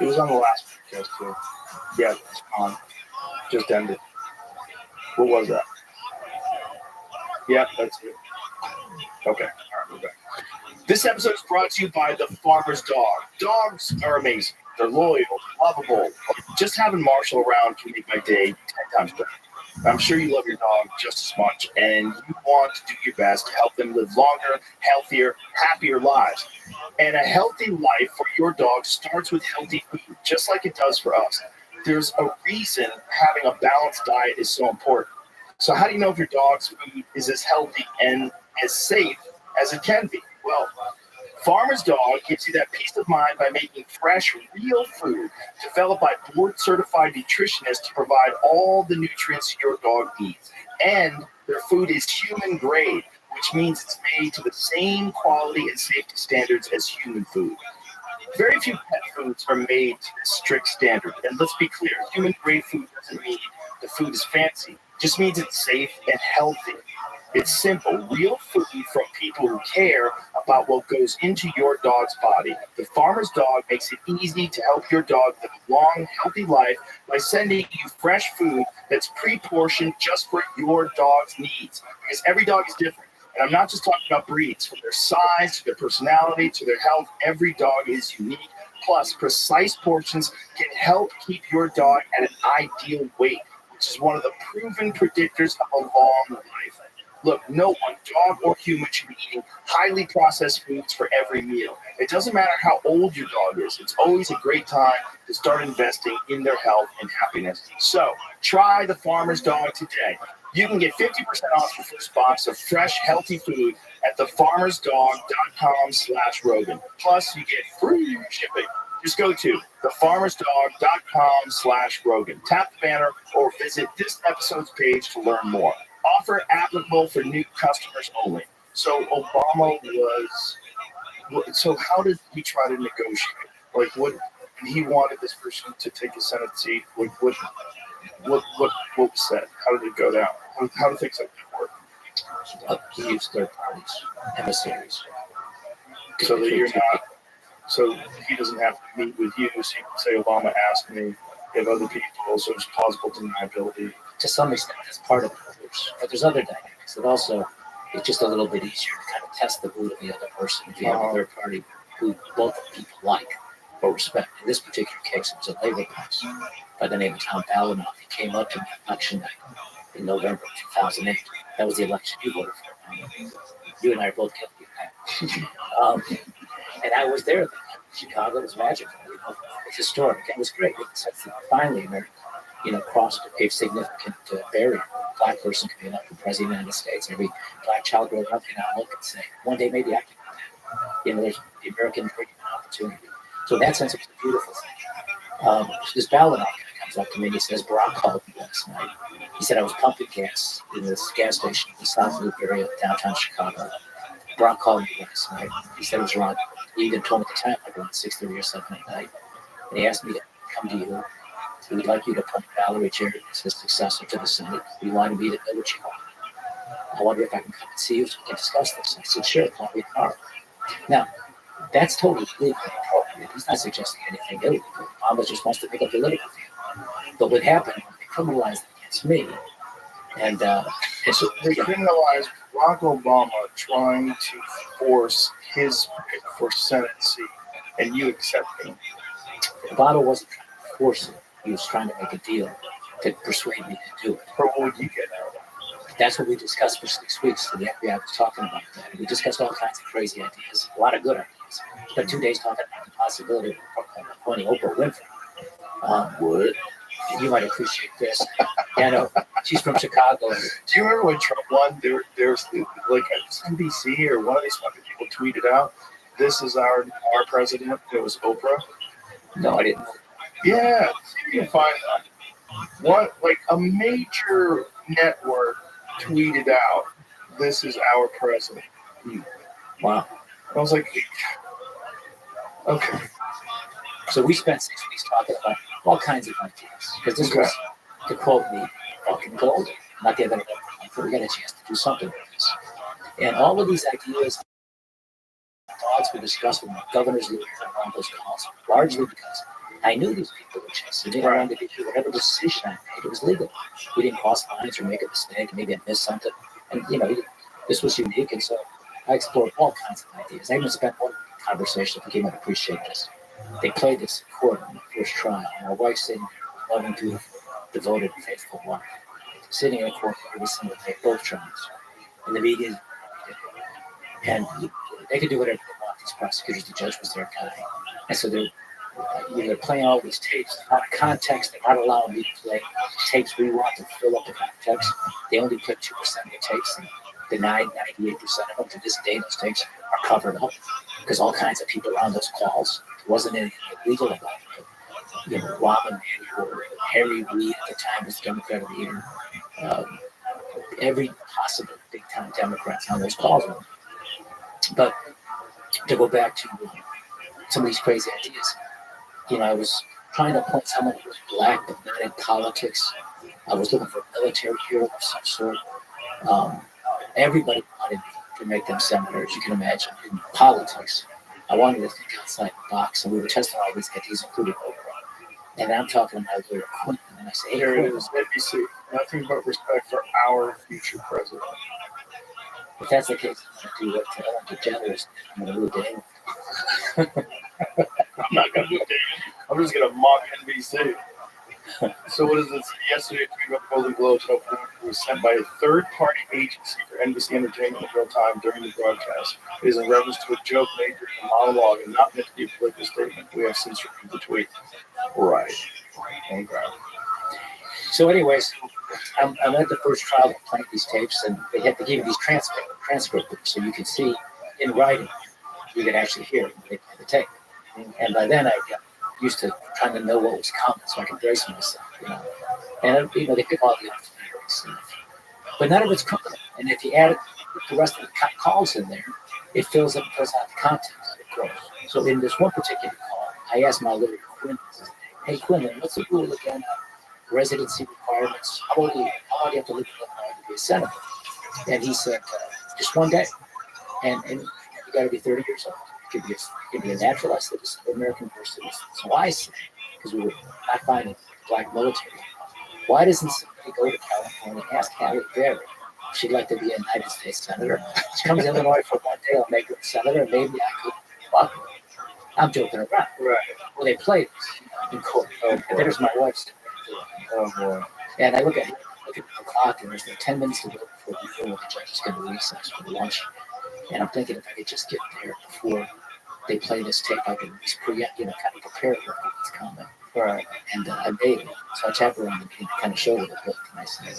S1: It was on the last podcast too. Yeah, it's on. Just ended. What was that? Yeah, that's it. Okay. All right, we're back. This episode is brought to you by the Farmer's Dog. Dogs are amazing. They're loyal, lovable. Just having Marshall around can make my day 10 times better. I'm sure you love your dog just as much, and you want to do your best to help them live longer, healthier, happier lives. And a healthy life for your dog starts with healthy food, just like it does for us. There's a reason having a balanced diet is so important. So how do you know if your dog's food is as healthy and as safe as it can be? Well, Farmer's Dog gives you that peace of mind by making fresh, real food developed by board-certified nutritionists to provide all the nutrients your dog needs. And their food is human grade, which means it's made to the same quality and safety standards as human food. Very few pet foods are made to this strict standard. And let's be clear, human grade food doesn't mean the food is fancy. It just means it's safe and healthy. It's simple, real food from people who care about what goes into your dog's body. The Farmer's Dog makes it easy to help your dog live a long, healthy life by sending you fresh food that's pre-portioned just for your dog's needs. Because every dog is different. And I'm not just talking about breeds. From their size, to their personality, to their health, every dog is unique. Plus, precise portions can help keep your dog at an ideal weight, which is one of the proven predictors of a long life. Look, no one, dog or human, should be eating highly processed foods for every meal. It doesn't matter how old your dog is. It's always a great time to start investing in their health and happiness. So try the Farmer's Dog today. You can get 50% off your first box of fresh, healthy food at thefarmersdog.com/Rogan. Plus, you get free shipping. Just go to thefarmersdog.com/Rogan. Tap the banner or visit this episode's page to learn more. Offer applicable for new customers only. So Obama was. So how did he try to negotiate? Like, what? He wanted this person to take a Senate seat. What was said? How did it go down? How do things like that work?
S3: He used third parties, emissaries.
S1: So that you're not. So he doesn't have to meet with you. So you can say, Obama asked me if other people. So there's plausible deniability.
S3: To some extent, that's part of it. numbers. But there's other dynamics that also it's just a little bit easier to kind of test the mood of the other person if you have a third party who both people like or respect. In this particular case, it was a labor boss by the name of Tom Balanoff. He came up to me election night in November 2008. That was the election you voted for. You and I are both guilty of that. And I was there. Chicago was magical. It's historic. It was great. Finally, America, crossed a significant barrier. A black person can be elected president of the United States. Every black child growing up can now look and say, one day maybe I can. There's the American dream and opportunity. So in that sense, it was a beautiful thing. This Balanoff guy comes up to me and he says, Barack called me last night. He said I was pumping gas in this gas station in the South Loop area, downtown Chicago. Barack called me last night. He said it was around, he even told me the time, like around 6:30 or 7 at night. And he asked me to come to you. He would like you to appoint Valerie Jarrett as his successor to the Senate. He wanted me to know what you want. I wonder if I can come and see you so we can discuss this. I said, sure, call me tomorrow. Now, that's totally legal and appropriate. He's not suggesting anything illegal. Obama just wants to pick up the political thing. But what happened, they criminalized it against me. And
S1: so they criminalized Barack Obama trying to force his pick for Senate seat, and you accepting.
S3: Obama wasn't trying to force it. He was trying to make a deal to persuade me to do it.
S1: But what would you get out of it?
S3: That's what we discussed for 6 weeks. So the FBI was talking about that. We discussed all kinds of crazy ideas, a lot of good ideas. Spent 2 days talking about the possibility of appointing Oprah Winfrey. Would you might appreciate this? She's from Chicago.
S1: Do you remember when Trump won? There's like NBC or one of these fucking people tweeted out, "This is our president." It was Oprah.
S3: No, I didn't.
S1: Yeah, you can find that. What, like a major network tweeted out, "This is our president."
S3: Wow.
S1: I was like, okay.
S3: So we spent 6 weeks talking about all kinds of ideas. Because this was, to quote me, fucking gold. Not giving it up. We're going to get a chance to do something with this. And all of these ideas, thoughts were discussed with my governor's lawyer around those calls, largely because I knew these people were just, and I wanted to do whatever decision I made, it was legal. We didn't cross lines or make a mistake, maybe I missed something. And, this was unique, and so I explored all kinds of ideas. I even spent one conversation with him, I'd appreciate this. They played this in court on the first trial, and my wife's sitting there, loving, beautiful, devoted, and faithful wife, sitting in court every single day, both trials. And the media, and they could do whatever they want, these prosecutors, the judge was their guy. And so they're playing all these tapes out of context. They're not allowing me to play tapes we want to fill up the context. They only play 2% of the tapes and denied 98% of them. To this day, those tapes are covered up because all kinds of people around those calls. There wasn't anything illegal about it. But, Robin Manuel, Harry Reid at the time was Democrat of the Year. Every possible big-time Democrats on those calls. But to go back to some of these crazy ideas, I was trying to appoint someone who was black but not in politics. I was looking for a military hero of some sort. Everybody wanted to make them senators, you can imagine, in politics. I wanted to think outside the box, and we were testing all these ideas, including Oprah. And I'm talking to my lawyer, Quentin, and I say, hey,
S1: here it is, NBC, nothing but respect for our future president.
S3: If that's the case, I'm going to do what Ellen DeGeneres did. I'm going to move to England.
S1: I'm not going to do it. I'm just going to mock NBC. So what is this? Yesterday, a tweet about the Golden Globes was sent by a third-party agency for NBC Entertainment in real time during the broadcast. It is in reference to a joke made during the monologue and not meant to be a political statement. We have since reviewed the tweet. Right. Okay.
S3: So anyways, I'm at the first trial of playing these tapes, and they had to give me these transcript books so you could see in writing. You could actually hear it when they play the tape. And by then, I got used to trying to know what was coming so I could brace myself, And, they pick all the artillery stuff. But none of it's criminal. And if you add the rest of the calls in there, it fills out the context, of course. So in this one particular call, I asked my lawyer, Quinn, hey, Quinn, what's the rule again on residency requirements? How long do you have to live in Illinois to be a senator? And he said, just 1 day. And you got to be 30 years old. You could be a naturalized citizen, an American citizen. So I say, because we were not finding black military, Why doesn't somebody go to California and ask Halle Berry if she'd like to be a United States Senator? She comes to Illinois for one day, I'll make her a senator, and maybe I could fuck her. I'm joking around.
S2: Right.
S3: Well, they play this in court.
S2: Oh,
S3: And there's my wife sitting there.
S2: Oh boy.
S3: And I look at the clock, and there's like 10 minutes to go before the meeting with the judge is going to recess for lunch. And I'm thinking if I could just get there before they play this tape, I could just kind of prepare her for what's coming.
S2: Right.
S3: And I made it. So I tapped her on the knee, kind of showed her the book, and I said,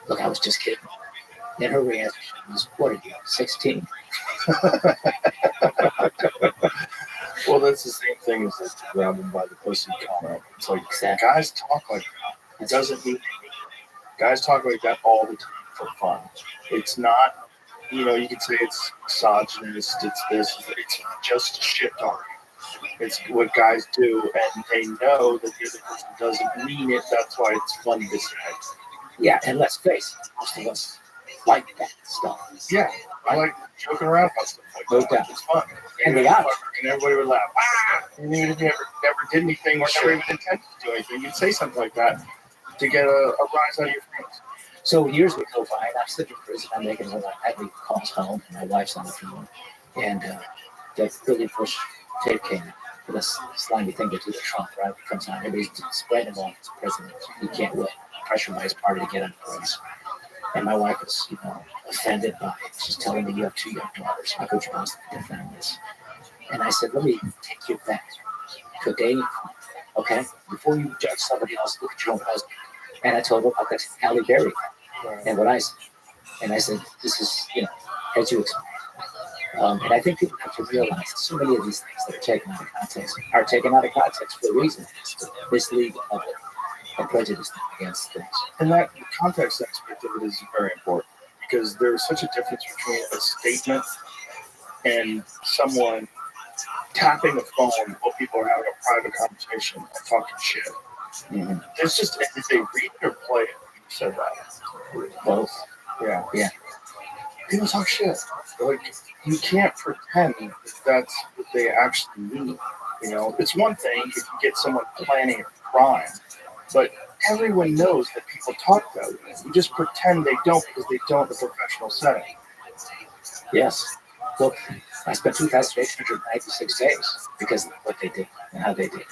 S3: look, I was just kidding. And her reaction was, what are you, 16?
S1: Well, that's the same thing as this grab them by the pussy comment. It's like,
S3: Exactly.
S1: guys talk like that. It doesn't mean anything. Guys talk like that all the time for fun. It's not, you could say it's misogynist, it's this, it's just shit talking. It's what guys do, and they know that the other person doesn't mean it. That's why it's fun to say.
S3: Yeah, and let's face it, most of us like that stuff.
S1: Yeah, I like joking around about stuff like
S3: No
S1: that.
S3: doubt.
S1: It's fun.
S3: And they are.
S1: And everybody would laugh. Ah! And you never did anything or never even intended to do anything. You'd say something like that to get a rise out of your friends.
S3: So years would go by, and I'm sitting in prison. I'm making nightly calls home, and my wife's on the phone. And that really first tape came out. For this slimy thing to do the Trump, right? It comes on, everybody's spreading him off as president. He can't win. Pressured by his party to get on the race. And my wife was, offended by it. She's telling me you have 2 young daughters. How could you possibly defend this? And I said, let me take you back to a day, okay? Before you judge somebody else, look at your own husband. And I told her about that Halle Berry and what I said. And I said, this is, as you explained. And I think people have to realize that so many of these things that are taken out of context for a reason, to mislead the public and prejudice them against things.
S1: And that context aspect of it is very important because there's such a difference between a statement and someone tapping a phone while people are having a private conversation and talking shit.
S3: Mm-hmm.
S1: It's just, did they read it or play it? You said that.
S3: Both.
S1: Yeah.
S3: Yeah.
S1: People talk shit. Like, you can't pretend that that's what they actually mean. It's one thing if you get someone planning a crime, but everyone knows that people talk that way. You just pretend they don't because they don't in a professional setting.
S3: Yes. Look, I spent 2,896 days because of what they did and how they did.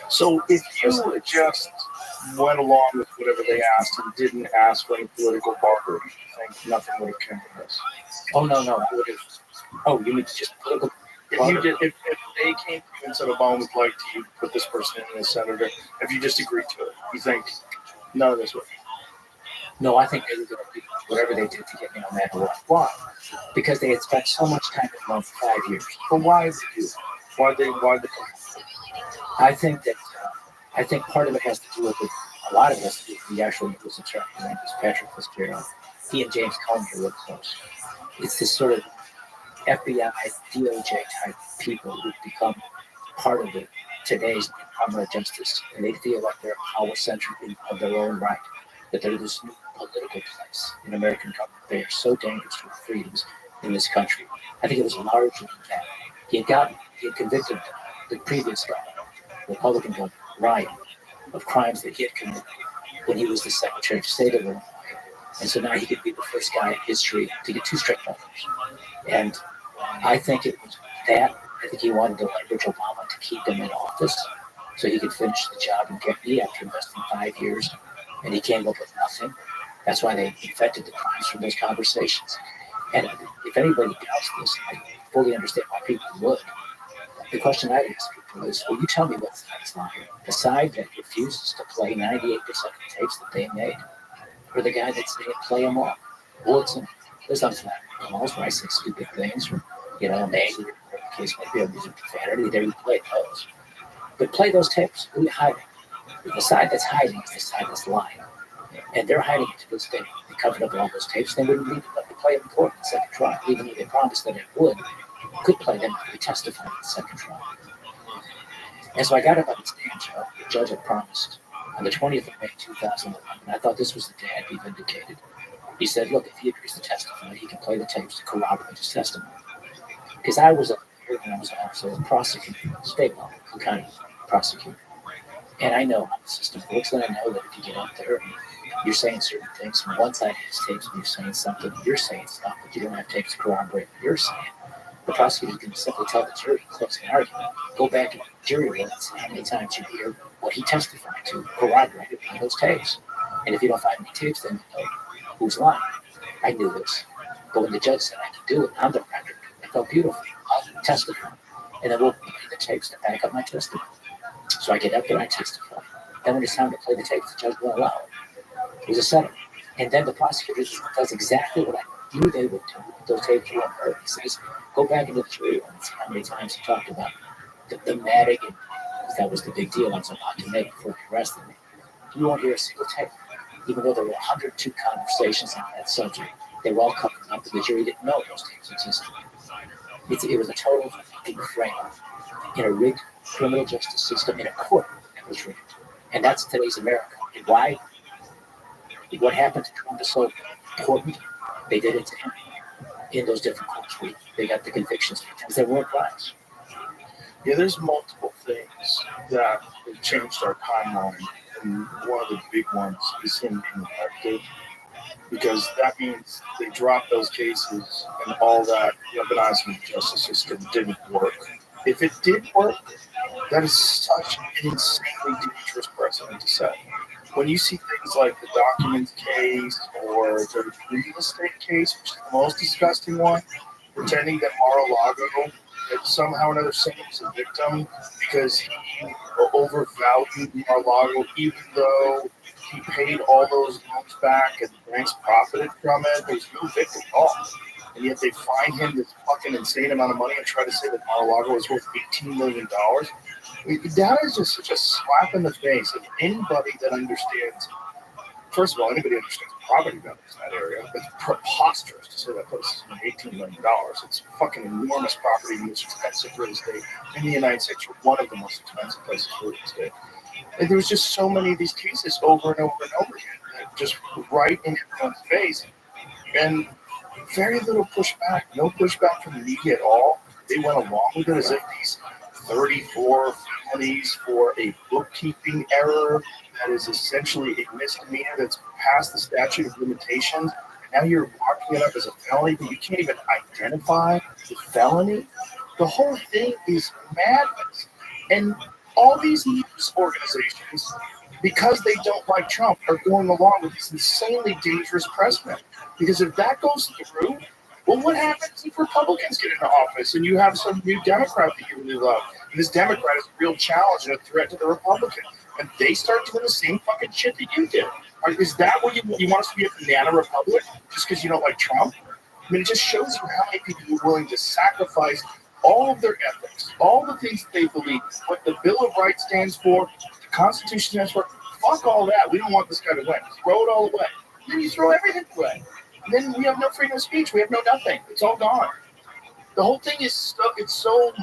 S1: So if you just went along with whatever they asked and didn't ask for any political barter, I think nothing would have come of this.
S3: Oh, no. I would have. Oh, you mean just political barter?
S1: If they came to you and said Obama would like to put this person in as senator, if you just agreed to it, you think none of this would?
S3: No, I think they were going to do whatever they did to get me no matter what. Why? Because they had spent so much time in them for 5 years.
S1: But why did they do that? Why they
S3: I think part of it has to do with a lot of it has to do with the actual U.S. attorney, named Patrick Fitzgerald. He and James Comey are real close. It's this sort of FBI, DOJ type people who've become part of today's Department of Justice, and they feel like they're a power centric of their own right, that they're this new political place in American government. They are so dangerous to freedoms in this country. I think it was largely that. He had convicted the previous governor, Republican governor, Ryan, of crimes that he had committed when he was the Secretary of State of Illinois. And so now he could be the first guy in history to get 2 straight governors. And I think it was that. I think he wanted to leverage Obama to keep him in office so he could finish the job and get me after investing 5 years. And he came up with nothing. That's why they infected the crimes from those conversations. And if anybody doubts this, I fully understand why people would. The question I'd ask people is, will you tell me what's the lying? The side that refuses to play 98% of the tapes that they made, or the guy that's saying play them all? Woodson, there's nothing like calls where I say stupid things, or I'm angry, or the case might be, I'm using profanity. They replay those, but play those tapes. Who are you hiding? The side that's hiding is the side that's lying, and they're hiding it to this day. They covered up all those tapes. They wouldn't leave them to play it in court in the second trial, even though they promised that it would. Could play them if we testified in the second trial. And so I got up on the stand, the judge had promised on the 20th of May, 2011. I thought this was the day I'd be vindicated. He said, look, if he agrees to testify, he can play the tapes to corroborate his testimony. Because I was a prosecutor, state level, Cook County prosecutor. And I know how the system works, and I know that if you get out there and you're saying certain things, and one side has tapes and you're saying something, you're saying stuff, but you don't have tapes to corroborate what you're saying. The prosecutor can simply tell the jury, closing argument, go back to the jury room and see how many times you hear what he testified to, corroborated by those tapes. And if you don't find any tapes, then you know who's lying. I knew this. But when the judge said I could do it on the record, it felt beautiful. I'll testify. And then we'll play the tapes to back up my testimony. So I get up there, I testify. Then when it's time to play the tapes, the judge won't allow it. It was a setup. And then the prosecutor does exactly what I knew they would do. Those tapes were unheard. He says, go back into the jury room and see how many times he talked about the Madigan. That was the big deal I was about to make before he arrested me. You won't hear a single tape. Even though there were 102 conversations on that subject, they were all covered up, and the jury didn't know those tapes existed. It was a total fucking frame in a rigged criminal justice system in a court that was rigged. And that's today's America. And why? What happened to Trump is so important. They did it to him in those different courts. They got the convictions because they weren't crimes.
S1: Yeah, there's multiple things that have changed our timeline. And one of the big ones is him being elected, because that means they dropped those cases and all that weaponizing the justice system didn't work. If it did work, that is such an insanely dangerous precedent to set. When you see things like the documents case or the real estate case, which is the most disgusting one, pretending that Mar-a-Lago that somehow or another saying he's a victim because he overvalued Mar-a-Lago, even though he paid all those loans back and the banks profited from it. There's no victim at all. And yet they fine him this fucking insane amount of money and try to say that Mar-a-Lago is worth $18 million. I mean, that is just such a slap in the face of anybody that understands. First of all, anybody understands property values in that area. It's preposterous to say that place is $18 million. It's fucking enormous property, the most expensive real estate in the United States, or one of the most expensive places for real estate. And there was just so many of these cases over and over and over again, just right in everyone's face. And very little pushback, no pushback from the media at all. They went along with it as if these 34 felonies for a bookkeeping error that is essentially a misdemeanor that's past the statute of limitations. Now you're marking it up as a felony, but you can't even identify the felony. The whole thing is madness. And all these news organizations, because they don't like Trump, are going along with this insanely dangerous precedent. Because if that goes through, well, what happens if Republicans get into office and you have some new Democrat that you really love? And this Democrat is a real challenge and a threat to the Republican. And they start doing the same fucking shit that you did. Is that what you want us to be a banana republic just because you don't like Trump? I mean, it just shows you how many people are willing to sacrifice all of their ethics, all the things that they believe, what the Bill of Rights stands for, the Constitution stands for. Fuck all that. We don't want this guy to win. Throw it all away. And then you throw everything away. And then we have no freedom of speech. We have no nothing. It's all gone. The whole thing is so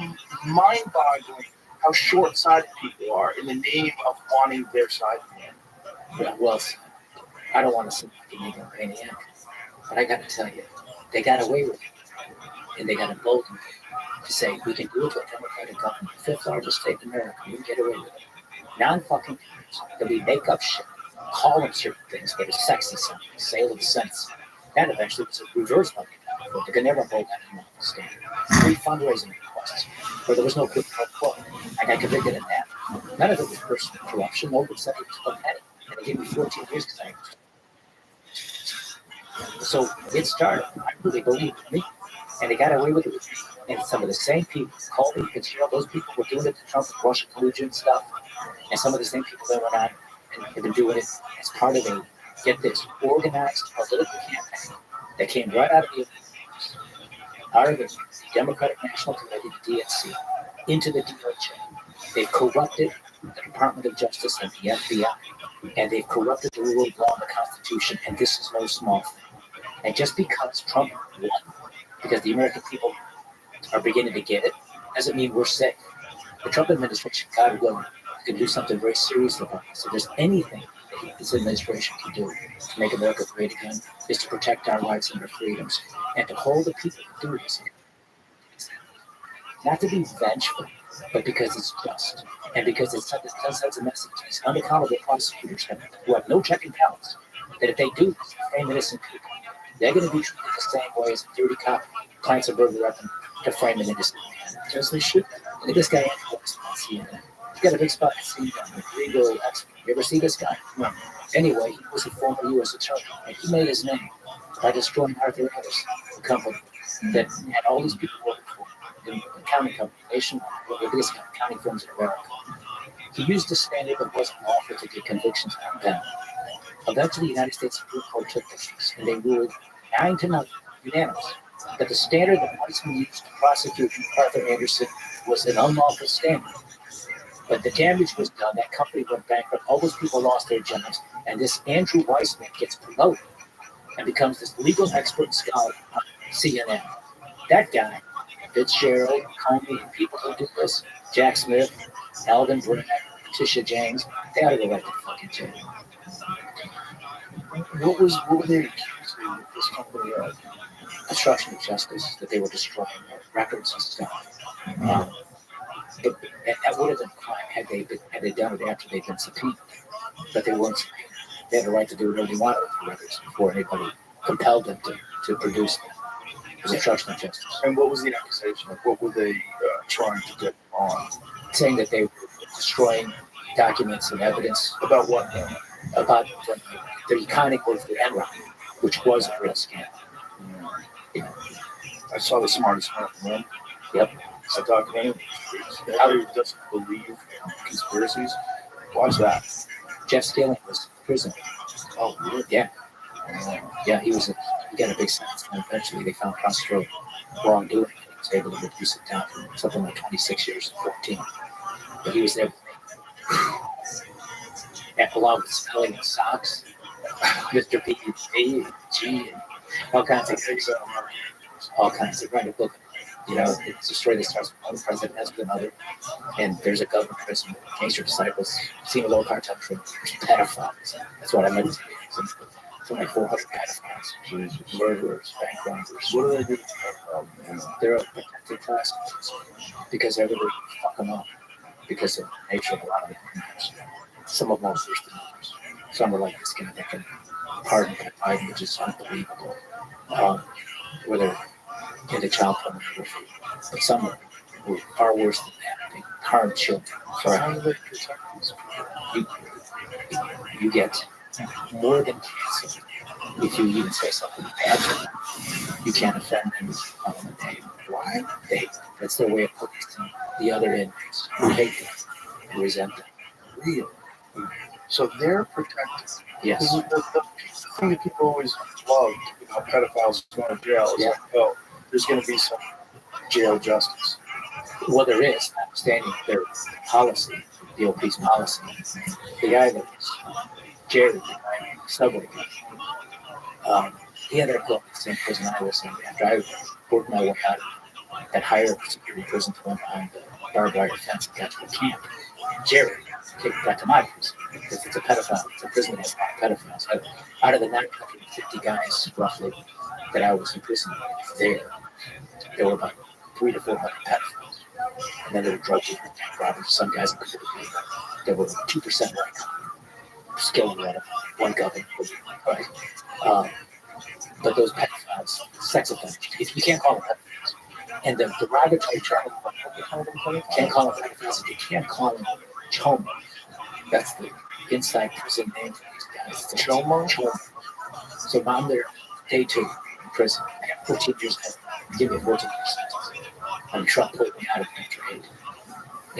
S1: mind-boggling how short-sighted people are in the name of wanting their side of the game.
S3: Yeah, well, I don't want to seem like a maniac, but I got to tell you, they got away with it. And they got emboldened to say, we can do it to a Democratic government, the fifth largest state in America. We can get away with it. Non-fucking things. That we make up shit. Call them certain things that are sexy something. Sale of sense. That eventually was a reverse market. They could never hold that in the state. 3 fundraising requests where there was no quid pro quo. I got convicted in that. None of it was personal corruption. Nobody said it was petty. And they gave me 14 years because I So it started. I really believe in me. And they got away with it. And some of the same people called me because, those people were doing it to Trump with Russian collusion stuff. And some of the same people that went on and have been doing it as part of a, get this, organized political campaign that came right out of the Democratic National Committee, the DNC, into the DOJ. They've corrupted the Department of Justice and the FBI. And they've corrupted the rule of law and the Constitution. And this is no small thing. And just because Trump won, because the American people are beginning to get it, doesn't mean we're safe. The Trump administration, God willing, can do something very serious about this. If there's anything that this administration can do to make America great again, is to protect our rights and our freedoms, and to hold the people who do this. Not to be vengeful, but because it's just. And because it sends a message to these unaccountable prosecutors who have no check and balance, that if they do frame innocent people, they're going to be treated the same way as a dirty cop plants a burger weapon to frame an innocent man.
S1: As they should.
S3: Look at this guy on CNN. He's got a big spot at CNN, legal expert. You ever see this guy?
S1: No.
S3: Anyway, he was a former U.S. attorney, and he made his name by destroying Arthur Anderson, the company that had all these people working for in the accounting company, nationwide, one of the biggest accounting firms in America. He used a standard that wasn't offered to get convictions on them. Eventually, the United States Supreme Court took the case, and they ruled 9-0, unanimous, that the standard that Weissman used to prosecute Arthur Anderson was an unlawful standard. But the damage was done. That company went bankrupt. All those people lost their jobs. And this Andrew Weissman gets promoted and becomes this legal expert scholar on CNN. That guy, Fitzgerald, Comey, and people who do this, Jack Smith, Alvin Bragg, Patricia James, they ought to go back to fucking jail.
S1: What were they accusing this company of?
S3: Obstruction of justice, that they were destroying records and stuff. But that would have been a crime had they done it after they'd been subpoenaed. But they weren't subpoenaed. They had the right to do whatever they wanted with the records before anybody compelled them to produce them. It was obstruction of justice.
S1: And what was the accusation? What were they trying to get on?
S3: Saying that they were destroying documents and evidence.
S1: About what then?
S3: About the iconic word for Enron, which was a real scam.
S1: I saw the smartest man in the room.
S3: Yep.
S1: I documented how he doesn't believe in conspiracies. Watch that.
S3: Jeff Skilling was in prison.
S1: Oh, really?
S3: Yeah. Yeah, he got a big sentence, and eventually they found prosecutorial wrongdoing. He was able to reduce it down from something like 26 years to 14. But he was there along with spelling and socks, Mr. P, A, G, and all kinds of things. All kinds of writing a book. You know, it's a story that starts with one president has with another, and there's a governor prison, gangster disciples, Sinaloa cartel troop, pedophiles. That's what I meant to say. Something like 400 pedophiles, murderers, bank robbers.
S1: What do they do?
S3: They're a protected class because everybody fuck them up because of the nature of a lot of the criminals. Some of them are worse than others. Some are like this guy that can pardon Biden, which is unbelievable. Whether into child pornography, but some were far worse than that. They harm children.
S1: So how do they protect these people?
S3: You get more than canceled if you even say something bad to them. You can't offend them. Why? That's their way of policing the other inmates who hate them, who resent them.
S1: Really? So they're protected.
S3: Yes.
S1: The thing that people always loved about pedophiles going to jail is like, oh, there's going to be some jail justice.
S3: Well, there is, notwithstanding their policy, the OP's policy. The guy that was Jerry, the guy subway guy, he ended up going to the same prison I was in. After I worked my way out of that higher security prison to went behind the barbed wire fence and got to the camp, Jerry got to my prison. Because it's a pedophile, it's a prison that has pedophiles. Out of the 950 guys, roughly, that I was in prison with there were about 300 to 400 pedophiles. And then there were drug dealers, bank robbers, some guys that could be. There were 2% white, skilled one government, right? But those pedophiles, sex offenders, you can't call them pedophiles. And the derogatory term, can't call them pedophiles, you can't call them chomos. That's the inside prison name for these guys. It's chomo. So I'm there, day 2 in prison. I got 14 years ahead. Give me a 14 years sentence. And Trump put me out of country.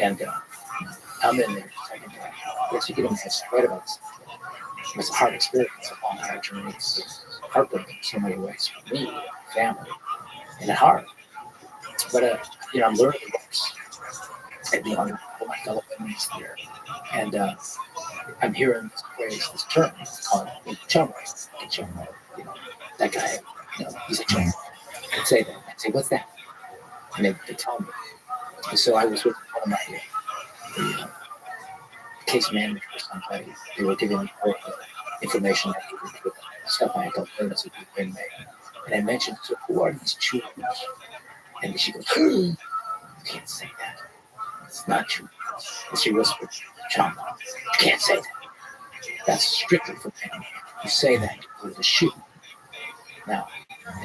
S3: And I'm in there. Yes, you get them right about this. It's a hard experience, a long, hard journey. It's heartbreaking in so many ways for me, family, and hard. But I'm learning the ropes and being on my fellow inmates there. And I'm hearing this phrase, this term, it's called chomo. That guy, he's a chomo. I'd say that. I'd say, what's that? And they tell me. And so I was with one of my the case manager or somebody. They were giving me all the information I needed with stuff I had done as a good inmate. And I mentioned, so who are these children? And she goes, you can't say that. It's not true. And she whispered, John, you can't say that. That's strictly for men. You say that with a shoe. Now,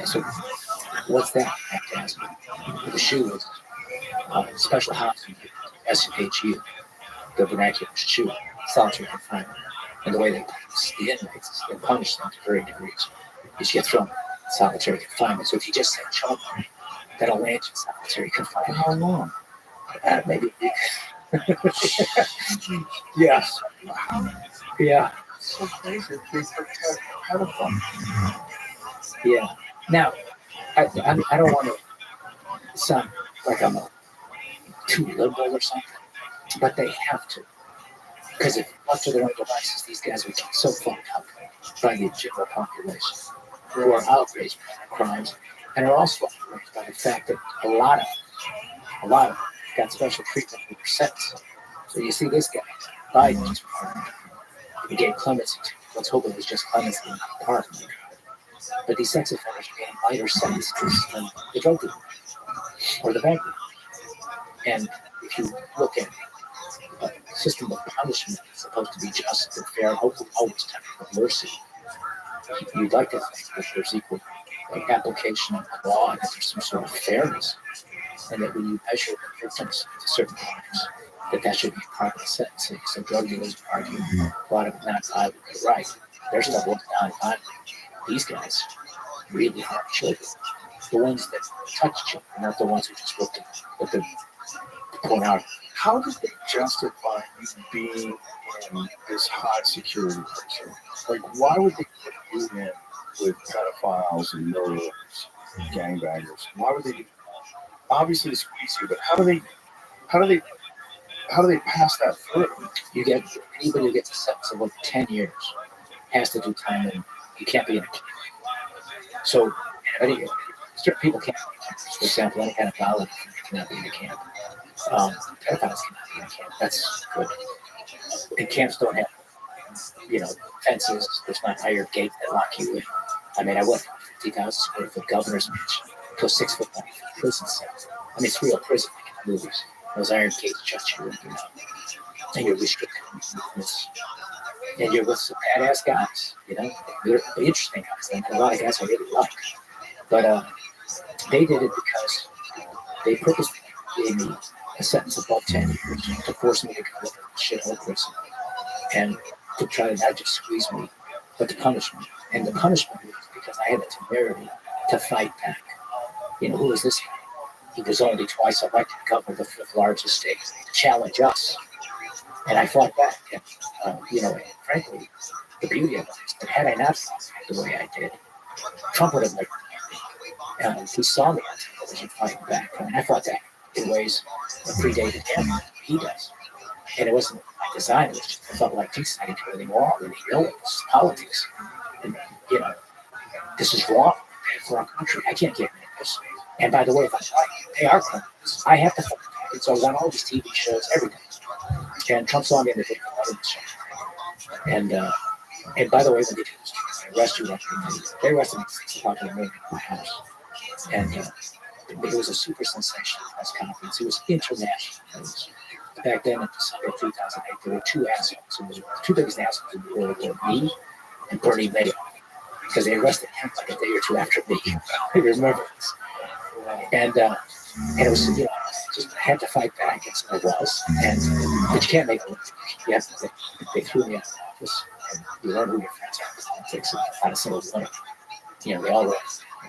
S3: so what's that? I have to ask you. The shoe is special housing, SHU, the vernacular shoe, solitary confinement. And the way they punish the inmates, they punish them to varying degrees. You get thrown in solitary confinement. So if you just say children, that'll land you in solitary confinement.
S1: How long?
S3: Maybe. Yeah. Yeah.
S1: So basically, protect pedophiles.
S3: Yeah. Now, I don't want to sound like I'm too liberal or something, but they have to. Because if left to their own devices, these guys would get so fucked up by the general population who are outraged by their crimes and are also outraged by the fact that a lot of them got special treatment in their sentence. So you see this guy, Biden, just pardoned. He gave clemency to. Let's hope it was just clemency and not pardon. But these sex offenders are getting lighter sentences than the drug dealer or the bank dealer. And if you look at a system of punishment that's supposed to be just and fair and hopefully always tempered with mercy, you'd like to think that there's equal application of the law and that there's some sort of fairness, and that when you measure the victims to certain crimes, that should be part of the sentencing. So drug dealers argue a lot of not violently right. Their stuff was non-violent. These guys really harm children. The ones that touch children, not the ones who just looked at the pornography.
S1: How did they justify you being in this high security prison? Like, why would they put you in with pedophiles and murderers, gangbangers? Why would they do that? Obviously to squeeze you, but how do they pass that through?
S3: You get anybody who gets a sentence of like 10 years has to do time, and you can't be in a camp. So certain people can't be in camps. For example, any kind of violent cannot be in a camp. Pedophiles cannot be in a camp. That's good. And camps don't have, fences. There's not iron gates that lock you in. I mean, I went from 50,000 square foot governor's mansion to a 6 foot long prison cell. I mean, it's real prison like in the movies. Those iron gates shut you in, and you're restricted. And you're with some badass guys, They're interesting guys, and a lot of guys I really like. But they did it because they purposely gave me a sentence of about 10 years to force me to go to shithole prison and to try to not just squeeze me, but to punish me. And the punishment was because I had the temerity to fight back. Who is this guy? He was only twice elected governor of the fifth largest state to challenge us. And I fought back. And, frankly, the beauty of it is that had I not fought the way I did, Trump would have never met me. And he saw me on television fighting back. I mean, I fought back in ways that predated him. He does. And it wasn't my design. It was just, I felt like, Jesus, I didn't do anything wrong. And he knew it. This is politics. And, this is wrong for our country. I can't get rid of this. And by the way, if I fight, they are criminals. I have to fight back. And so I run all these TV shows, everything. And Trump saw me in the video. And by the way, when they arrest you, they arrested me at 6 o'clock in the morning at my house. And it was a super sensational press conference. It was international news. Back then, in December of 2008, there were two assholes. The two biggest assholes in the world were me and Bernie Madoff, because they arrested him like a day or two after me. I remember this. And it was, just had to fight back, and so I was. But you can't make a living. Yes, they threw me out of the office, and you learn who your friends are in politics, and how to settle one. They all wrote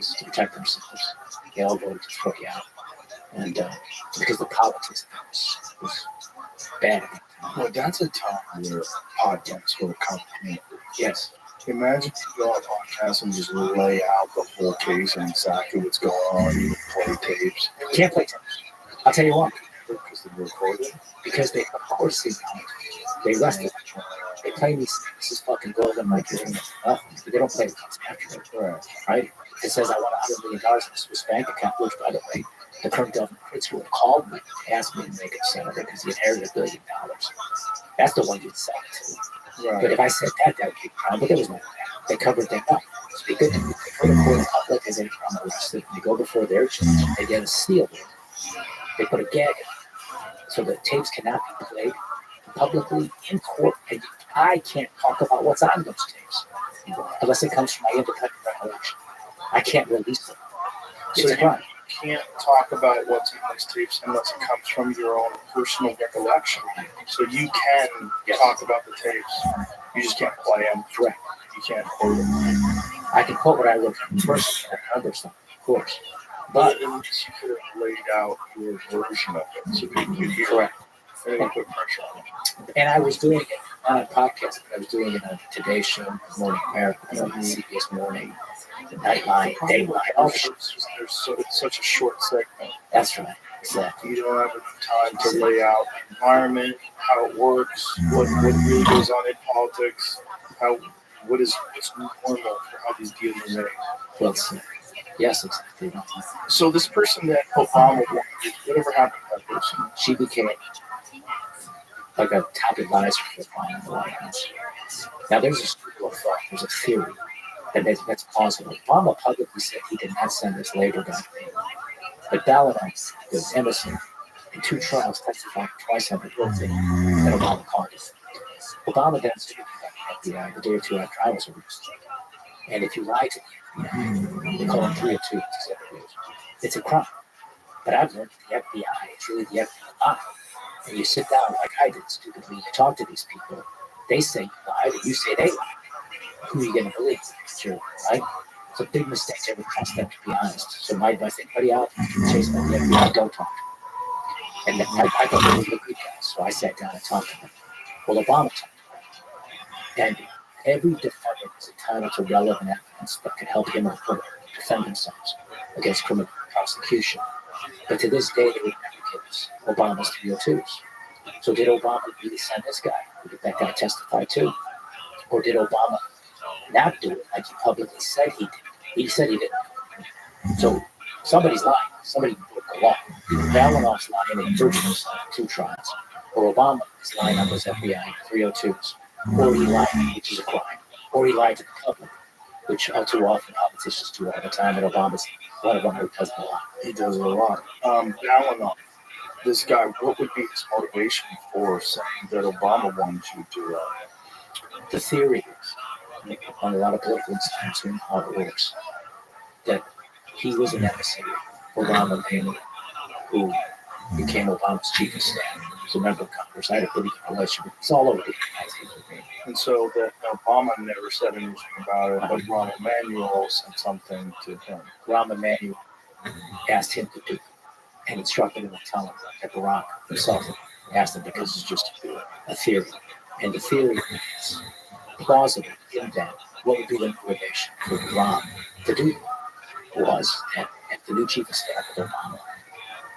S3: to protect themselves. They all voted to throw you out. And because the politics was bad.
S1: Well, that's a time where podcasts were complicated.
S3: Yes.
S1: Imagine you go on a podcast and just lay out the whole case and exactly what's going on. You play tapes.
S3: Can't play tapes. I'll tell you why.
S1: Because they recorded.
S3: Because they, of course, they arrested. They play me. This is fucking golden, like you're doing nothing. But they don't play the comes after it. Right? It says I want $100 million in a Swiss bank account, which, by the way, the current governor Pritzker called me to ask me to make a senator because he inherited $1 billion. That's the one you'd sell it to. Right. But if I said that would be a problem. But there was no that. They covered that up. So they go before the public as any crime arrested. They go before their judge. They get a seal. They put a gag in it. So the tapes cannot be played publicly in court, and I can't talk about what's on those tapes unless it comes from my independent recollection. I can't release them. It's a crime.
S1: Can't talk about what's in those tapes unless it comes from your own personal recollection. So you can talk about the tapes. You just can't play them.
S3: Correct.
S1: You can't quote them.
S3: I can quote what I wrote first. I remember something, of course.
S1: But at least you could have laid out your version of it. So people could hear
S3: Correct.
S1: it and put pressure on it.
S3: And I was doing it on a podcast, but I was doing it on Today Show, Morning America, CBS Morning, Nightline, Dayline.
S1: Oh, it's such a short segment.
S3: That's right. Exactly.
S1: You don't have enough time to lay out the environment, how it works, what really goes on in politics, what's normal for how these deals are made.
S3: Well, yes, exactly.
S1: So this person that Obama wanted, whatever happened to that person?
S3: She became like a top advisor for Obama in the White House. Now, there's a school of thought, there's a theory that's plausible. Obama publicly said he did not send this labor guy. But Ballantyne was innocent in 2 trials, testified twice under guilty, and Obama caught it. Obama then sued the FBI the day or 2 after I was arrested. And if you lie to the FBI, they call them 302. It's a crime. But I've learned the FBI is really the FBI. And you sit down like I did stupidly, you talk to these people, they say you lied, and you say they lied. Who are you going to believe? Sure, right? It's a big mistake to ever trust them, to be honest. So my advice to anybody out there, chase by the FBI, don't talk to them. And I thought they were good guys, so I sat down and talked to them. Well, Obama talked to them. And every defendant is entitled to relevant evidence that could help him or her defend themselves against criminal prosecution. But to this day, they would never give us Obama's 302s. So did Obama really send this guy? Did that guy testify too? Or did Obama not do it like he publicly said he did? He said he didn't. So somebody's lying. Somebody broke the law. Ballantyne's lying in virtually 2 trials. Or Obama is lying on those FBI 302s. Or he lied, which is a crime. Or he lied to the public, which all too often politicians do all the time, and Obama's one of them who does it a lot.
S1: He does it a lot. Ballantyne, this guy, what would be his motivation for saying that Obama wanted you to do that?
S3: The theory is, on a lot of political instances, and how it works, that he was an emissary for Obama mainly, who became Obama's chief of staff. He was a member of Congress. I had a pretty good relationship. It's all over the United States with me.
S1: And so that Obama never said anything about it, but Rahm Emanuel sent something to him.
S3: Rahm Emanuel asked him to do it and instructed him to tell him that Barack himself asked him, because it's just a theory. And the theory is plausible in that what would be the motivation for Rahm to do was that at the new chief of staff of Obama,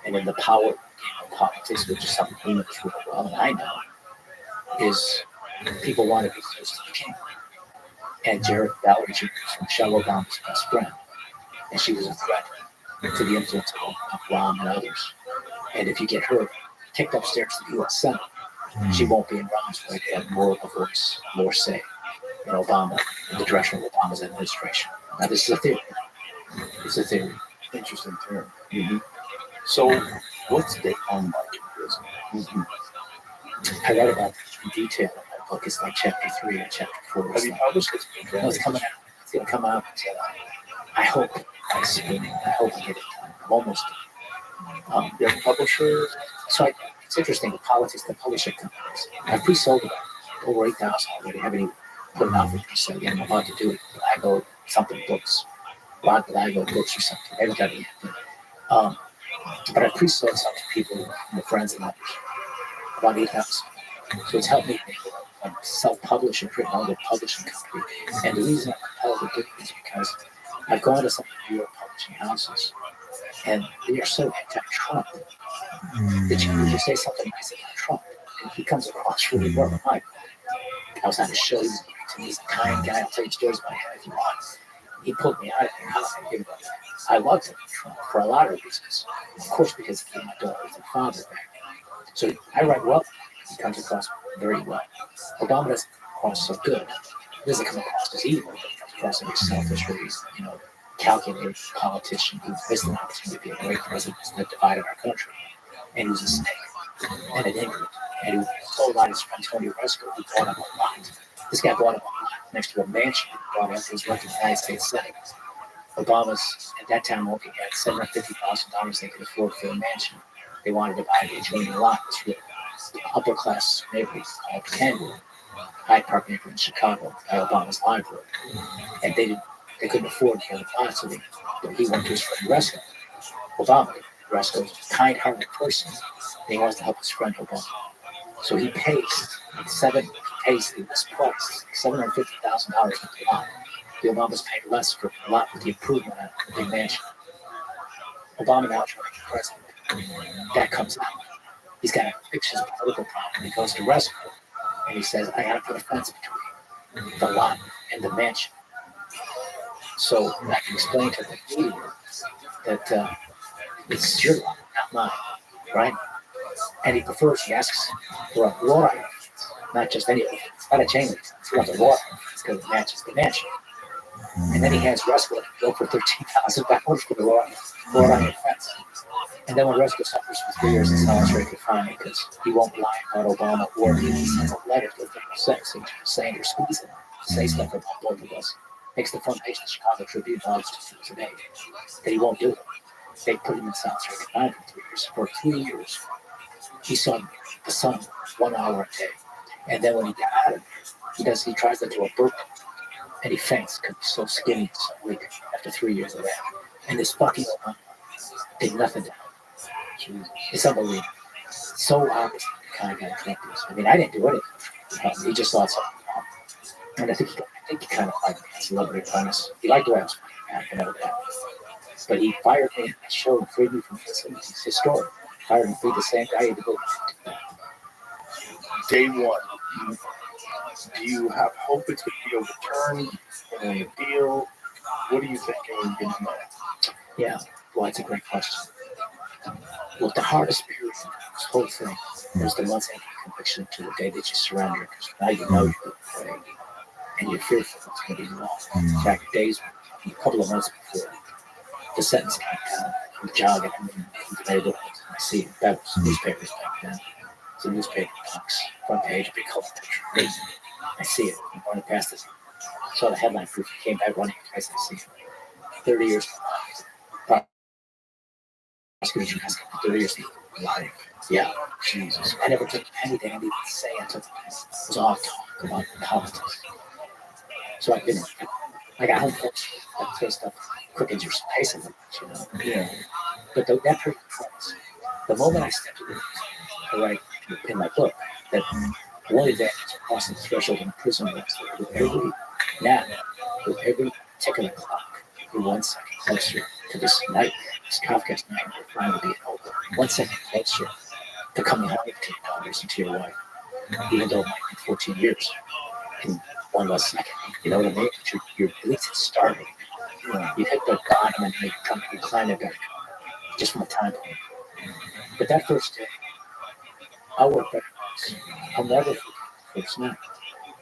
S3: and in the power game of politics, which is something he knows really well, and I know, is people want to be close to the king. And Valerie Jarrett was Michelle Obama's best friend, and she was a threat to the influence of Rahm and others. And if you get her kicked upstairs to the U.S. Senate, she won't be in Rahm's way to have more of a voice, more say in Obama, in the direction of Obama's administration. Now, this is a theory. It's a theory.
S1: Interesting theory.
S3: Mm-hmm.
S1: So, what's the like in prison? Mm-hmm.
S3: I read about this in detail in my book. It's like chapter 3 and chapter 4.
S1: Have you published it?
S3: No, it's coming out. It's going to come out. I hope by spring. I hope I get it done. I'm almost done.
S1: You have a publisher?
S3: So it's interesting, the politics, the publishing companies. I've pre-sold it over 8,000 already. I haven't even put it out for pre-sale yet. I'm about to do it. Lago something books. Lago books or something. I haven't done it yet. But I pre-sold some to people, my friends and others. About 8,000. So it's helped me self-publish and create my own publishing company. And the reason I'm compelled to do it is because I've gone to some of the New York publishing houses, and they are so anti-Trump that you say something nice about Trump, and he comes across really well. I was on a show, he's a kind guy, I'll tell you stories about him if you want. He pulled me out of there. I loved him, Trump, for a lot of reasons. Of course, because he gave my daughter and father back. So I write well. He comes across very well. Obama doesn't come across so good. He doesn't come across as evil, but he comes across as selfish, very, calculated politician who missed an opportunity to be a great president that divided our country. And he was a snake. and in England, and he sold out his friend Tony Resco, who bought him a lot. This guy bought him a lot next to a mansion he bought after his run to the United States Senate. Obama's at that time only had $750,000 they could afford for a mansion. They wanted to buy the adjoining lot. This really upper class neighborhood called Kenwood, Hyde Park neighborhood in Chicago, by Obama's library. And they couldn't afford the other lot, so he went to his friend Resco. Obama, Resco's a kind-hearted person, and he wants to help his friend Obama. So he pays this price, $750,000 for the lot. The Obamas paid less for the lot with the improvement on the big mansion. Obama now trying to be president. That comes out. He's got to fix his political problem. He goes to Resco, and he says, I got to put a fence between the lot and the mansion. So I can explain to the media that it's your lot, not mine, right? And he asks for a wrought iron fence, not just any fence, not a chain link. He wants a wrought iron fence because it matches the mansion. And then he has Resco go for $13,000 for the wrought iron fence. And then when Resco suffers for 3 years in solitary confinement because he won't lie about Obama, or he sends a letter to the sex saying you're squeezing him, say stuff about both of us, makes the front page of the Chicago Tribune today that he won't do it. They put him in solitary confinement for 3 years. For 3 years, he saw the sun 1 hour a day. And then when he got out of there, he tries to do a burpee, and he faints because he's so skinny, so weak after 3 years of that. And this fucking Obama did nothing to him. It's unbelievable. So obvious the kind of guy Trump is. I mean, I didn't do anything. He just thought something wrong. And I think he kind of liked me. It's a little bit honest. He liked the way I was funny. I know that. But he fired me. I showed him, freed me from this. It's his story. Fired and freed the same guy he had to go to.
S1: Day one. Do you have hope it's going to be overturned in a deal? What are you thinking when you get in there?
S3: Yeah, well, that's a great question. Look, the hardest period of this whole thing was the months after conviction to the day that you surrender, because now you know you're afraid and you're fearful it's going to be long. In fact, a couple of months before the sentence came down, I'm jogging in the neighborhood. I see that was newspapers back then. It's a newspaper box, front page, big color picture, crazy. I see it. I'm running past it. Saw the headline proof. He came back running twice. I see it. 30 years. Prosecution has 30 years of life. Yeah. Jesus. I never took anything I didn't say. I took it. It was all talk about politics. So I've been, I got home first. That sort of stuff quickens your pace a little bit, you know.
S1: Yeah.
S3: But that period was the moment I stepped in, I write in my book that one advantage crossing the threshold in prison was with every tick of the clock, you're 1 second closer to this night, this Kafka's night we're finally being over. 1 second closer to coming home to your daughters and to your wife, even though it might be 14 years in 1 less second. You know what I mean? Your beliefs started. You've hit the bottom and you climb it back just from a time point. But that first day, I'll work backwards. I'll never forget the first night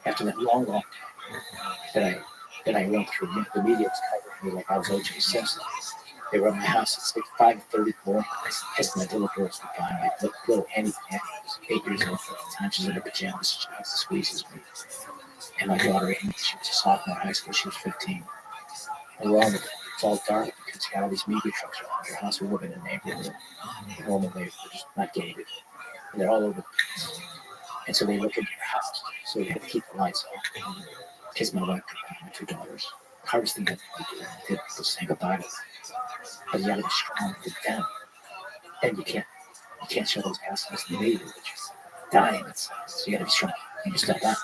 S3: after that long time that I went through. The media was covering me like I was O.J. Simpson. They were at my house at 5:30 in the morning. I kissed my little girls goodbye. My little Annie was 8 years old at the time. She's in her pajamas. She squeezes me. And my daughter Amy, she was a sophomore in high school. She was 15. And we're on the it's all dark because you got all these media trucks around your house. We live in a neighborhood. Normal neighborhood, just not gated. And they're all over the place. And so they look into your house. So you have to keep the lights on. Kiss my wife, my 2 daughters. The hardest thing that I did was say goodbye to them. But you gotta be strong to them. And you can't show those assholes in the media that you're dying inside. So you gotta be strong. And you step back.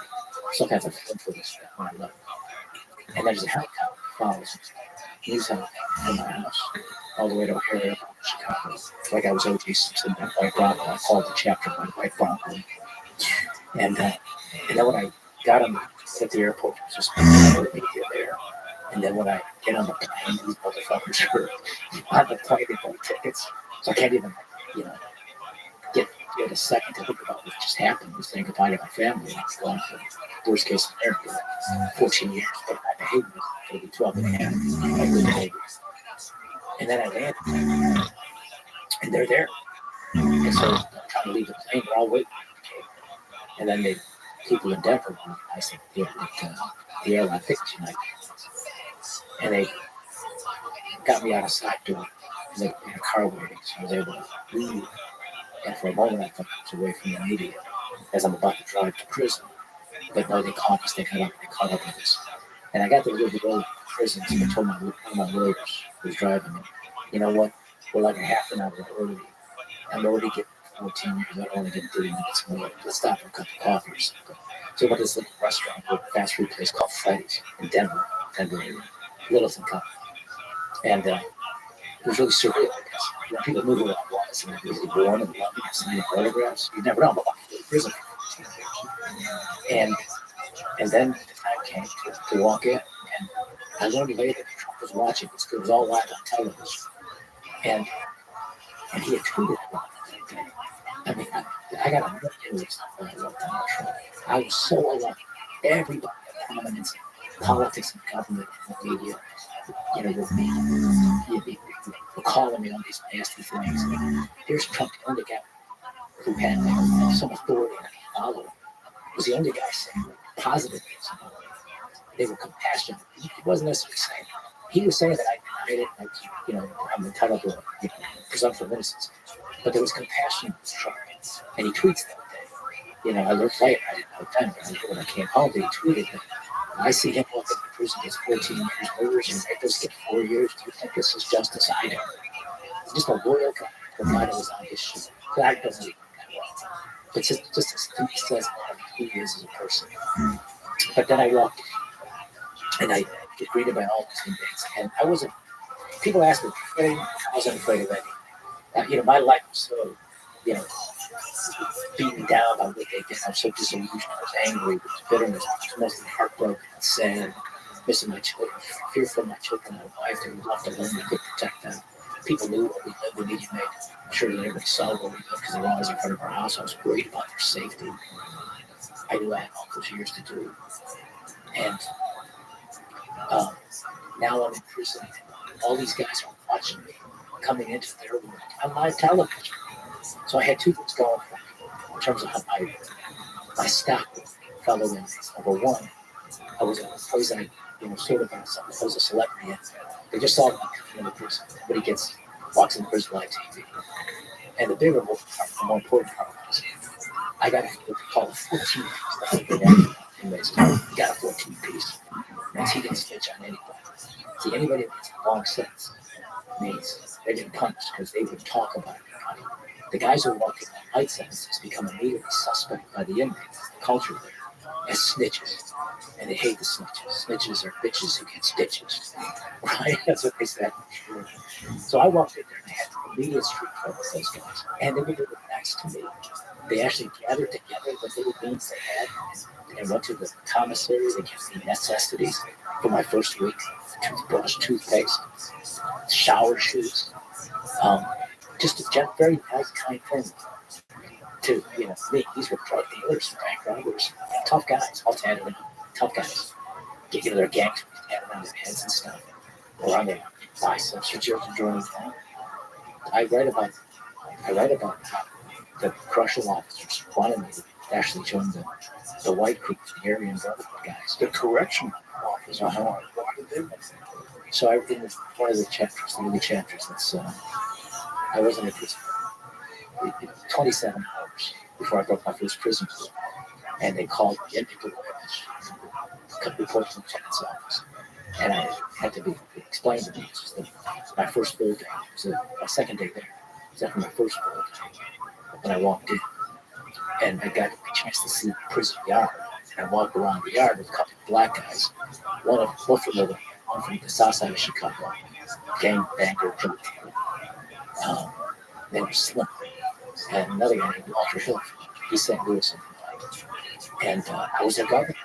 S3: Sometimes I feel for this when I left. And there's a helicopter that follows me. He's from my house all the way to O'Hare Airport, Chicago. Like I was O.J. Simpson, that white Bronco. I called the chapter my white Bronco. And then when I got him at the airport, it was just media there. And then when I get on the plane, these motherfuckers are on the plane, they bought tickets. So I can't even, get a second to think about what just happened. I was saying goodbye to my family. I was going for the worst case scenario. 14 years, but my behavior was going to be 12 and a half. My good behavior. And then I landed, and they're there. And so I'm about to leave the plane. We're all waiting. And then the people in Denver, I said, the airline picked tonight. And they got me out a side door. And they had a car waiting, so I was able to leave. And for a moment, I thought I was away from the media as I'm about to drive to prison. But no, they caught us. They caught up with us. And I got to live with old prisons. I told one of my lawyers who was driving me, you know what? We're like a half an hour early. I'm already getting 14 years. I don't want to get 30 minutes more. Let's stop for a cup of coffee or something. So we went to this little restaurant, a fast food place called Freddy's in Denver area, Littleton Company. And it was really surreal because people knew who I was and I was born and loved me and signing autographs. You never know about prison for 14 years. And then the time came to walk in, and I learned later that Trump was watching this. It was all live on television. And he had tweeted about it that day. I mean, I got a million stuff when I wrote Donald Trump. I was so alone. Everybody in prominence, politics and government and the media, were calling me on these nasty things. Here's Trump, the only guy who had some authority and following, was the only guy saying positive things about it. They were compassionate. He wasn't necessarily saying. He was saying that I denied it. I'm entitled to presumption of innocence. But there was compassion in Trump. And he tweets that day. I learned later, I didn't know then, but when I came home, he tweeted that I see him walk into prison, gets 14 years, murders and rapists get 4 years. Do you think this is justice? I don't. Just a loyal guy. The mind was on his shit. That doesn't even that well. But just as he says who he is as a person. But then I walked in, and I get greeted by all these inmates. And I wasn't, people ask me, I wasn't afraid of any. My life was so, beaten down by what they did. I was so disillusioned. I was angry. There was bitterness. I was mostly heartbroken and sad. Missing my children, fearful of my children, my wife. They were left alone. I couldn't protect them. People knew where we lived. We needed to make sure that everybody saw where we lived because they were always in front of our house. I was worried about their safety. I knew I had all those years to do. And now I'm in prison. All these guys are watching me coming into their world on my television. So I had two things going for me in terms of how my stock fellow inmates. Number one, I was a celebrity. And they just saw me coming into prison. Everybody walks into prison live TV. And the bigger, more important part was I got what we call a 14 piece. Inmates got a 14 piece. And he didn't snitch on anybody. See, anybody that gets a long sentence means they're getting punished because they would talk about it. The guys who walk in on light sentences become immediately suspect by the inmates, the culture there, as snitches. And they hate the snitches. Snitches are bitches who get stitches. Right? That's what they said. So I walked in there and I had immediate street fight with those guys. And they were really nice to me. They actually gathered together the little beans they had and went to the commissary. They gave me necessities for my first week: toothbrush, toothpaste, shower shoes. Just a very nice, kind thing to me. These were drug dealers, bank robbers, tough guys, all tatted up, tough guys. Their gangs tatted on their heads and stuff, or on their biceps or drawing down. I write about how the correctional officers wanted me to actually join the white group, the Aryan Brotherhood guys.
S1: The correctional officers. Why did they?
S3: So I in one of the chapters, the early chapters, that's I wasn't in prison 27 hours before I broke my first prison deal. And they called me in to report to the lieutenant's office. And I had to explained to me this was my first full day. It was my second day there. It was after my first full day when I walked in. And I got a chance to see the prison yard. And I walked around the yard with a couple of black guys. One from the south side of Chicago. Gang banger, drug dealer. They were slim. And another guy named Walter Hill, he's St. Louis. And I was their governor.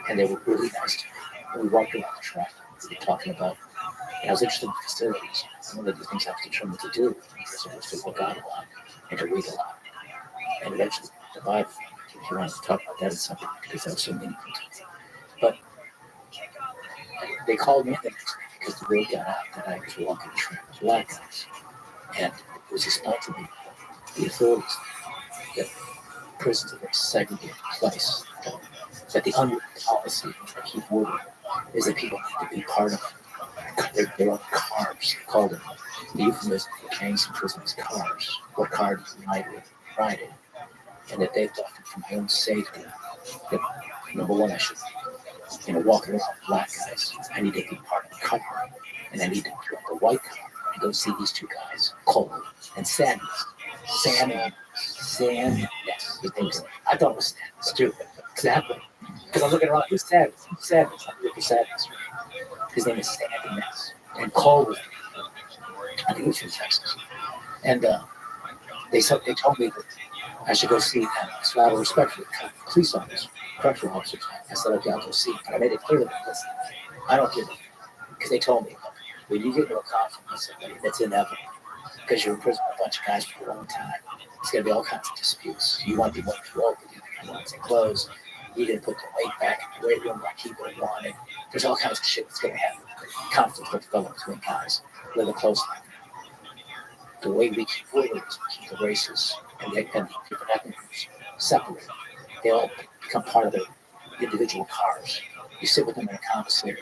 S3: And they were really nice to me. And we walked around the track. We were talking about, and I was interested in facilities. One of the things I was determined to do was to work out a lot and to read a lot. And eventually, the Bible, if you want to talk about that at some point, because that was so meaningful to me. But they called me in the next day because the word got out that I was walking the track with black guys. And it was explained to me, the authorities, that prison's a very segregated place. That the unwritten policy, I keep wording, is that people have to be part of their own cars. Called it the euphemism for gangs in prison is cars. What car do you ride in? And that they thought that for my own safety, that number one, I should, walking around with black guys, I need to be part of the car, and I need to pick up the white car and go see these two guys, Cole and Sadness. Sam, yes, his name is. I thought it was Sadness too, exactly. Because I'm looking around, who's Sadness? Sadness. I'm looking for Sadness. His name is Sadness, and Cole was, I think he was from Texas, and they told me that I should go see them. So out of respect for the police officers, correctional officers, I said, okay, I'll go see. But I made it clear to them, listen, I don't give a, because they told me, look, when you get into a conflict with somebody, that's inevitable. Because you're in prison with a bunch of guys for a long time. There's going to be all kinds of disputes. You want people to roll with you, you want to close. You're going to put the weight back in the weight room like he would have wanted. There's all kinds of shit that's going to happen. Conflict will develop between guys. Live a close life. The way we keep order is we keep the races and the different ethnic groups separated. They all become part of their individual cars. You sit with them in a commissary.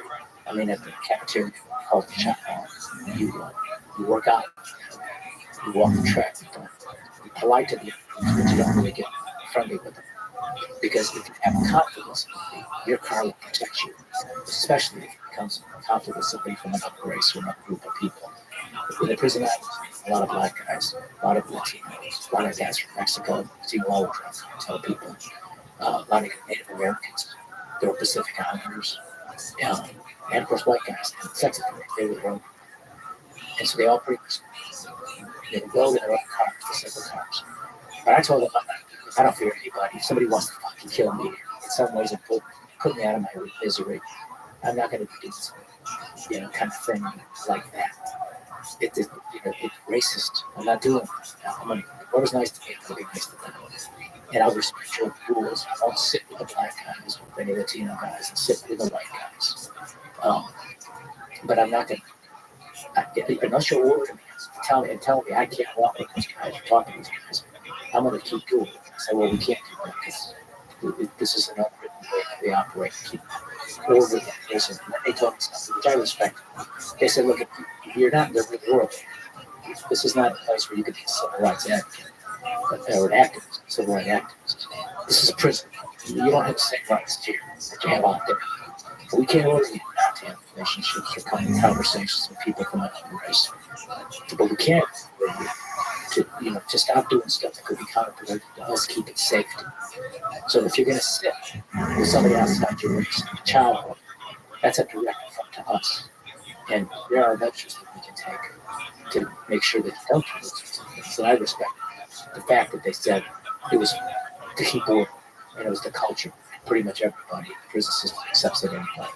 S3: I mean, at the cafeteria, called the chat hall. You work out. You walk the track. You're polite to the others, but you don't really get friendly with them. Because if you have confidence, your car will protect you, especially if it becomes a conflict with somebody from another race or another group of people. In the prison, a lot of black guys, a lot of Latinos, a lot of guys from Mexico, Sinaloa, tell people, a lot of Native Americans, there were Pacific Islanders, and of course white guys, and sex offenders, they were their own. And so they all pretty much, they build their own cars, the separate cars. But I told them, I don't fear anybody. If somebody wants to fucking kill me in some ways and put me out of my misery, I'm not going to do this, kind of thing like that. It's racist. I'm not doing it. Whoever's nice to me, I'll be nice to them. And I'll respect your rules. I won't sit with the black guys, with any Latino guys, and sit with the white guys. But I'm not going to, unless you're ordering me, tell me I can't walk with these guys, or talk to these guys, I'm going to keep doing it. I say, well, we can't do that because this is an unwritten way that we operate. Keep order in prison. And they told me something, which I respect. They said, look, you're not in the real world. This is not a place where you could be a civil rights advocate or an activist, civil rights activist. This is a prison. You don't have the same rights here that you have out there. But we can't order you not to have relationships or conversations with people from another race. But we can order you to stop doing stuff that could be counterproductive to us keeping safety. So if you're going to sit with somebody outside your race, a child, that's a direct affront to us. And there are measures that we can take to make sure that you don't do those things. And I respect the fact that they said it was to keep order, and it was the culture. Pretty much everybody in the prison system accepts it anyway.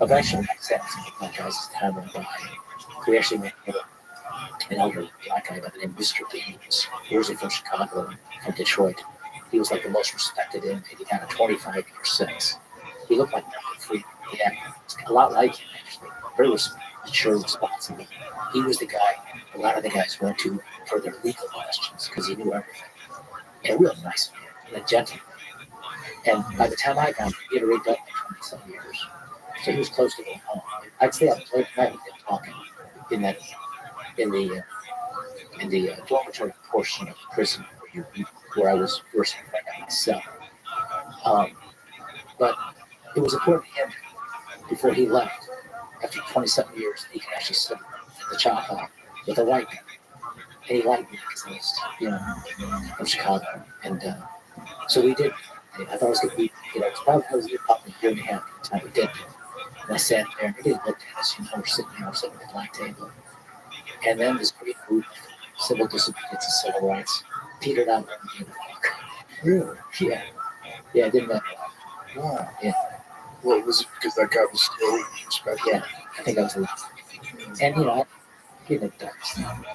S3: Eventually, I accepted some black guys as time went by. We actually met an elderly black guy by the name of Mr. Beans. He was from Chicago, from Detroit. He was like the most respected inmate. He got a 25-year sentence. He looked like Morgan Freeman. Yeah, a lot like him, actually. Very mature, responsible. He was the guy a lot of the guys went to for their legal questions because he knew everything. And a real nice man, and a gentleman. And by the time I got him, he had already done 20-some years. So he was close to going home. I'd stay up late at night with him talking in the dormitory portion of the prison where I was first in myself. But it was important to him before he left, after 20-something years, that he could actually sit at the chop hall with a white guy. And he liked me because I was, from Chicago. And so we did. And I thought it was going to be, it was probably a year and a half by the time we did. And I sat there and he looked at us, we're sitting at the black table. And then this great group of civil disobedience and civil rights petered out and gave a fuck.
S1: Really?
S3: Yeah. Yeah, I didn't know.
S1: Wow.
S3: Yeah.
S1: Well, was it because that guy was still respected?
S3: Yeah, I think I was a lot. And,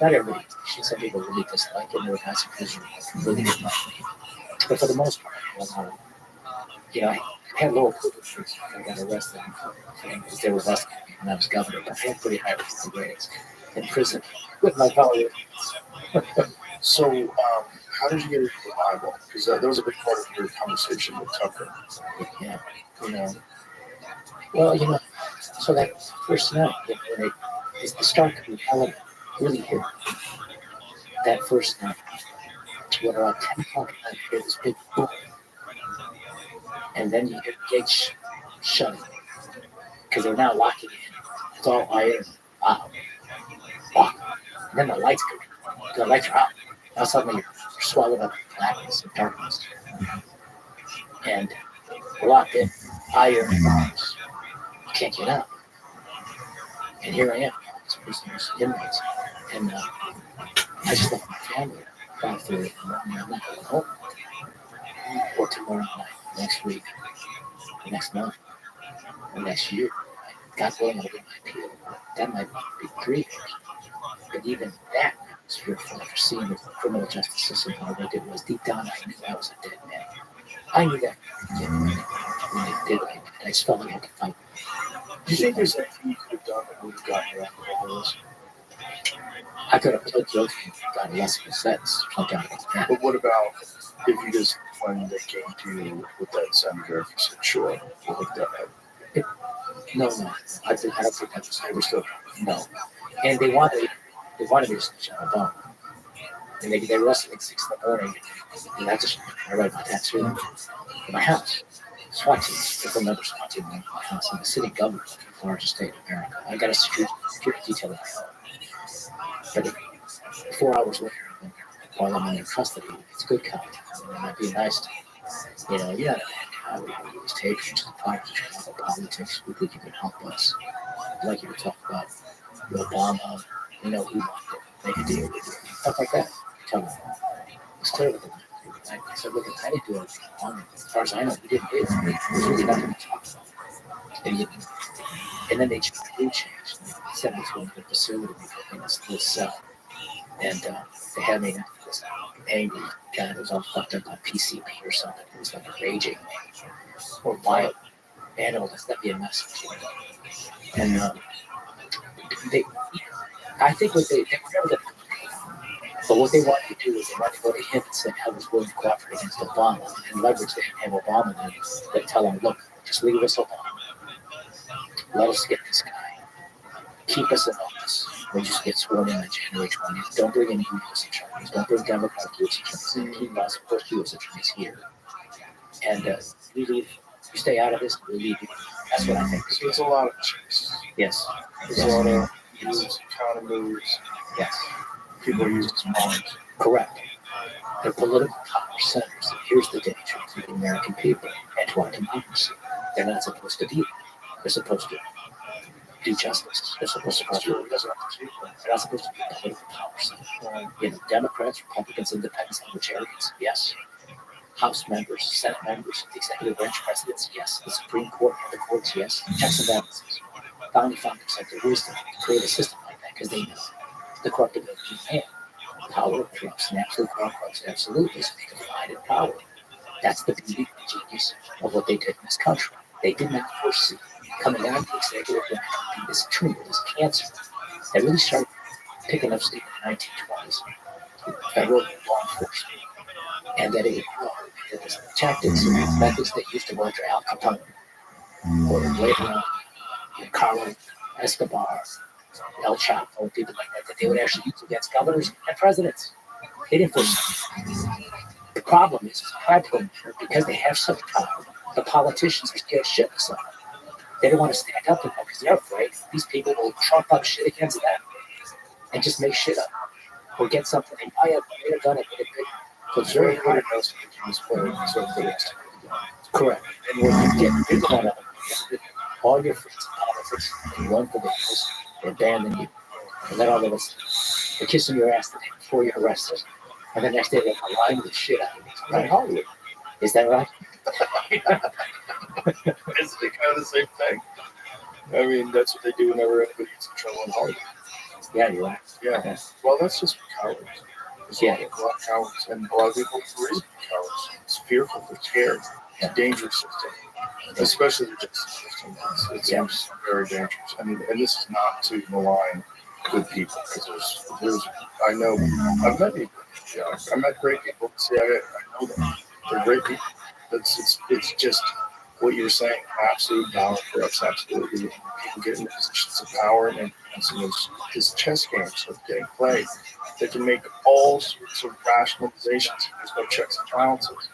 S3: not everybody. Some people really dislike it. There were guys who really didn't like me. But for the most part, I had lower privileges. I got arrested because they were less than me when I was governor. But I had pretty high ratings in prison with my colleagues.
S1: So, how did you get into the Bible? Because that was a big part of your conversation with Tucker.
S3: Yeah.
S1: You know,
S3: Well, so that first night, when it's the stark reality really hit. That first night, when around 10 o'clock at night, you hear this big boom. And then you hear the gates shutting. Because they're now locking in. It's all iron. Wow. And then the lights go. The lights are out. Now suddenly you're swallowed up in blackness and darkness. And we're locked in. Iron bars. You can't get out. And here I am, prisoners, inmates. And I just left my family at 5:30 in the morning. I'm not going home. Or tomorrow night, next week, next month, or next year. God willing, I'll get my appeal. That might be 3 years. But even that was fearful after seeing the criminal justice system, how what it was. Deep down, I knew I was a dead man. I knew that when they did it. I just felt like I could fight.
S1: do you think there's anything you could have done that would have gotten you out of all this?
S3: I could have pled guilty and gotten less of a sentence, something like that.
S1: But what about if you just, when they came to you with that senator, if you said, sure, we'll hook that up?
S3: No. I don't think that was ever still. No. And they wanted me to snitch on Obama. And they arrested me at 6 in the morning. And I just write my tattoo in my house. SWAT team, different member SWAT team in my house. I'm the city governor of the largest state in America. I got a security detail in my home. But 4 hours later, while I'm in custody, it's good content. And I'd be nice to you're not a bad guy. We always take you to the party, talk about politics. We think you can help us. I'd like you to talk about Obama, who wanted to make a deal with you. Stuff like that. Tell me. It's clear with the I said, look, I didn't do anything wrong. As far as I know, you didn't do it. There's really nothing to talk about. And then they changed. They sent me to another facility in this cell. And they had me in this angry guy that was all fucked up on PCP or something. It was like a raging or violent animal. That'd be a message. And I think what they were never going to. But what they wanted to do is they wanted to go to him and say, I was willing to cooperate against Obama and leverage that and have Obama then tell him, look, just leave us alone. Let us get this guy. Keep us in office. We just get sworn in on January 20th. Don't bring any U.S. attorneys. Don't bring Democratic U.S. attorneys. Keep us, first U.S. attorneys here. And you leave. You stay out of this, we leave you. That's what I think.
S1: So it's a lot of chase.
S3: Yes.
S1: There's a lot of moves, counter moves.
S3: Yes.
S1: People are using smarts.
S3: Correct. They're political power centers. Here's the danger to the American people and to our democracy. They're not supposed to be. They're supposed to do justice. They're supposed to prosper. They're not supposed to be a political power center. Democrats, Republicans, Independents, Libertarians, yes. House members, Senate members, the executive branch presidents, yes. The Supreme Court, the courts, yes. Checks and balances. Founding fathers had the wisdom to create a system like that because they know the corruptibility of man. Power corrupts, and absolute power corrupts absolutely, so they can find in power. That's the beauty and genius of what they did in this country. They did not foresee coming down to the executive branch this tumor, this cancer that really started picking up steam in the 1920s with federal law enforcement, and that it would grow. That the tactics and methods they used to murder Al Capone, or later on, Carlos Escobar, El Chapo, people like that they would actually use against governors and presidents. They didn't foresee. The problem is, practical matter, because they have such power, the politicians are scared shitless of them. They don't want to stand up to them because they're afraid these people will trump up shit against them and just make shit up or get something they might have later done it. So it's very hard to know correct. And when you get big on it, all your friends in politics, they run for the hills, they abandon you. And then all of us, they're kissing your ass the day before you're arrested. And the next day they're lying the shit out of you. Right, Hollywood. Is that right?
S1: Isn't it kind of the same thing? I mean, that's what they do whenever anybody gets in trouble in Hollywood.
S3: Yeah, you're right.
S1: Yeah. Well, that's just cowards. There's
S3: Yeah.
S1: a lot of cowards, and a lot of people are cowards. It's fearful, they're scared. It's a dangerous system, especially the justice system. It's very dangerous. I mean, and this is not to malign good people. Because I know, I've met people. Yeah, I met great people. See, I know them. They're great people. It's just what you're saying. Absolute power corrupts absolutely. People get into positions of power and this chess games of getting played. They can make all sorts of rationalizations. There's no checks and balances.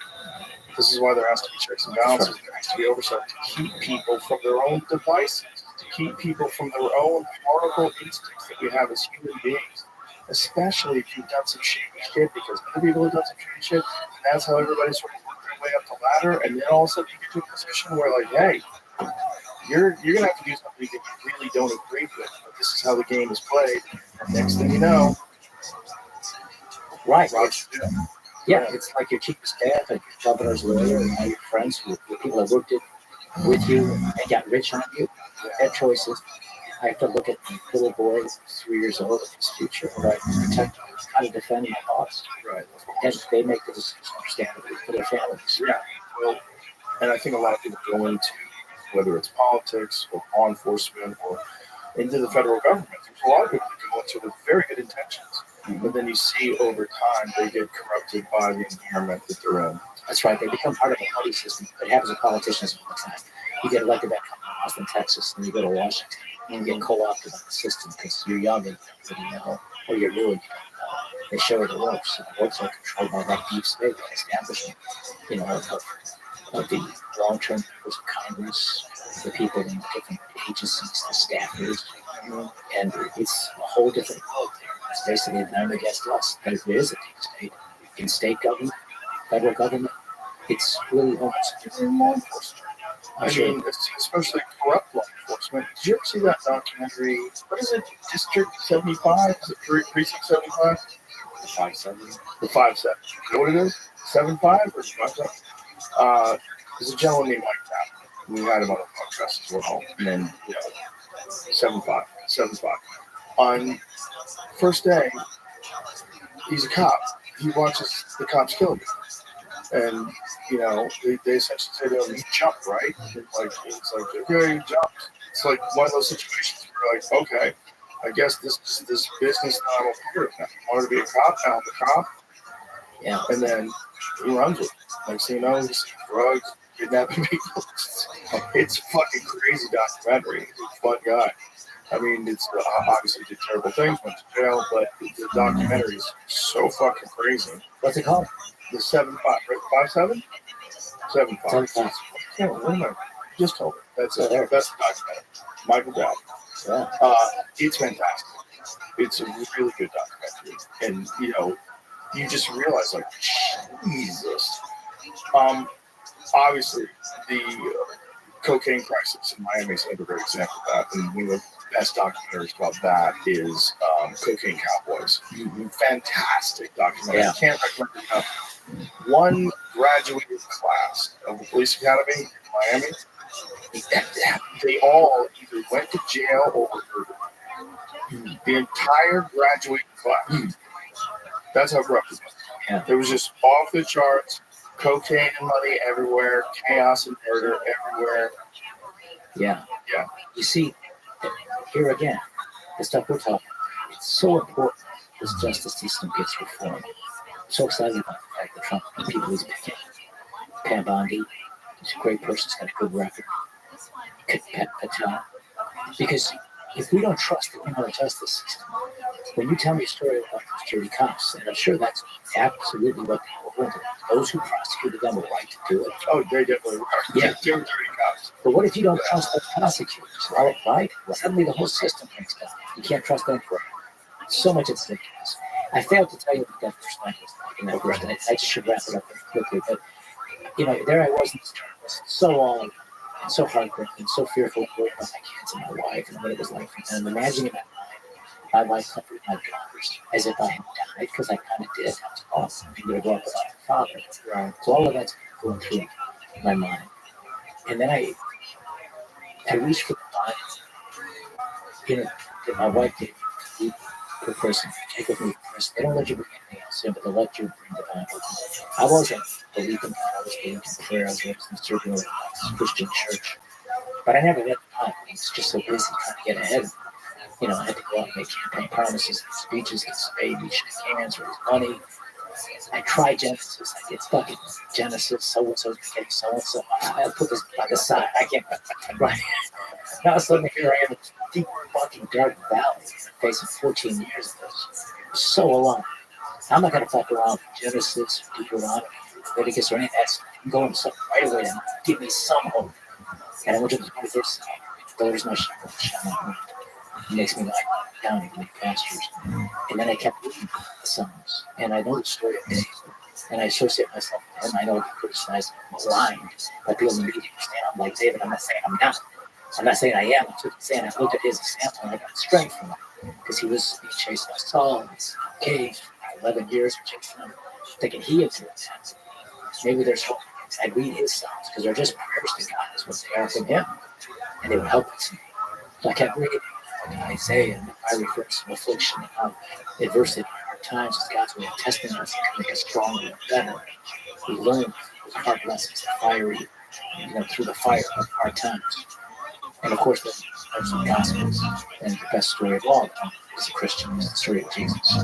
S1: This is why there has to be checks and balances. There has to be oversight to keep people from their own devices, to keep people from their own horrible instincts that we have as human beings. Especially if you've done some shitty shit, because other people have done some shitty shit, and that's how everybody's sort of working their way up the ladder, and then all of a sudden you get to a position where, like, hey, you're gonna have to do something that you really don't agree with, but this is how the game is played. And next thing you know,
S3: right? Yeah, it's like your chief of staff and your governor's lawyer and all your friends, who people that worked it with you and got rich on you. Their choices. I have to look at the little boy, 3 years old, in his future, right? Protect him, how to defend my cause.
S1: Right.
S3: And they make the decision, understandably, for their families.
S1: Yeah. Well, and I think a lot of people go into, whether it's politics or law enforcement or into the federal government, there's a lot of people that go into with very good intentions. But then you see over time they get corrupted by the environment that they're in.
S3: That's right. They become part of a party system. It happens with politicians all the time. You get elected back in Austin, Texas, and you go to Washington. And you get co-opted by the system because you're young and you don't know, or you're new and you don't know. They show you the ropes. And the ropes are controlled by that deep state, that establishment, of the long-term members of Congress, the people in different agencies, the staffers. And it's a whole different world there. It's basically them against us. There is a deep state. In state government, federal government, it's really almost law enforcement.
S1: I mean, especially corrupt law enforcement. Did you ever see that documentary? What is it? District 75? Is it Precinct 75?
S8: The 5-7.
S1: The 5-7. You know what it is? 7-5 or 5-7? There's a gentleman named Mike Tapper. We had him on the podcast as well. And then, 7-5. 7-5. On first day, he's a cop. He watches the cops kill you. And, they essentially say to him, you jump, right? It's like, okay, you jump. It's like one of those situations where you're like, okay, I guess this business that I'm a part of now. I wanted to be a cop, now I'm a cop.
S3: Yeah.
S1: And then he runs with it. Like, so he's drugs, kidnapping people. It's a fucking crazy documentary. He's a fun guy. I mean, it's obviously did terrible things, went to jail, but the documentary is so fucking crazy.
S3: What's it called?
S1: The 7-5, right? 5-7? 7-5. Yeah, what am I? Just told her. That's it. That's the documentary. Michael Brown.
S3: Yeah.
S1: It's fantastic. It's a really good documentary. And, you just realize, like, Jesus. Obviously, the cocaine crisis in Miami is another great example of that. And one of the best documentaries about that is Cocaine Cowboys. Fantastic documentary.
S3: Yeah.
S1: I can't recommend it enough. One graduated class of the police academy in Miami, they all either went to jail or were murdered. The entire graduating class. That's how corrupt it was.
S3: Yeah.
S1: It was just off the charts, cocaine and money everywhere, chaos and murder everywhere.
S3: Yeah.
S1: Yeah.
S3: You see, here again, the stuff we're talking about, it's so important this justice system gets reformed. I'm so excited about the fact that Trump and people he's picking. Pam Bondi, he's a great person, he's got a good record. Patel. Because if we don't trust the criminal justice system, when you tell me a story about those dirty cops, and I'm sure that's absolutely what they were doing, those who prosecuted them were right to do it.
S1: Oh, they definitely were.
S3: Yeah.
S1: They were dirty cops.
S3: But what if you don't trust those prosecutors? Right? Well, suddenly the whole system breaks down. You can't trust them forever. So much at stake. I failed to tell you what that first night was like in that first night. I just should wrap it up very quickly. But, there I was in this tournament, so long, and so heartbroken, so fearful of my kids and my wife and what it was like for them. And imagining that my life comforted my daughters as if I had died, because I kind of did. I was awesome. I'm going to grow up without a father. Right. So all of that's going through my mind. And then I reached for the Bible. That my wife gave me per person. Take with me first. They don't let you bring anything else in, but they let you bring the Bible. I wasn't believing God. I was believing in prayer. I was raised in serving with a Christian church. But I never read the Bible. I was just so busy trying to get ahead. You know, I had to go out and make campaign promises, speeches, get baby, shake hands, raise money. I tried Genesis. I did fucking Genesis. So and so became so and so. I put this by the side. I can't. Right now, suddenly here I am in a deep fucking dark valley, facing 14 years of this. So alone. I'm not gonna fuck around with Genesis, Deuteronomy, Leviticus, or any of that stuff. I'm going something right away and give me some hope. And I went to the verse. There's no shepherd. It makes me lie down in green pastures. And then I kept reading the Psalms. And I know the story of David. And I associate myself with him. I know I criticized him blind. But people need to understand I'm like David. I'm not saying I'm not. I'm not saying I am. I'm just saying I looked at his example and I got strength from him. Because he was being chased by Saul in this cave for 11 years for chasing him. Thinking he had done that. Maybe there's hope. I'd read his Psalms because they're just prayers to God. Is what they are from him. And they would help us. So I kept reading. Isaiah and the fiery furnace of affliction and how adversity and hard times is God's way of testing us to make us stronger and better. We learn those hard lessons, the fiery, through the fire of hard times. And of course, there's the Gospels, and the best story of all is a Christian, is the story of Jesus.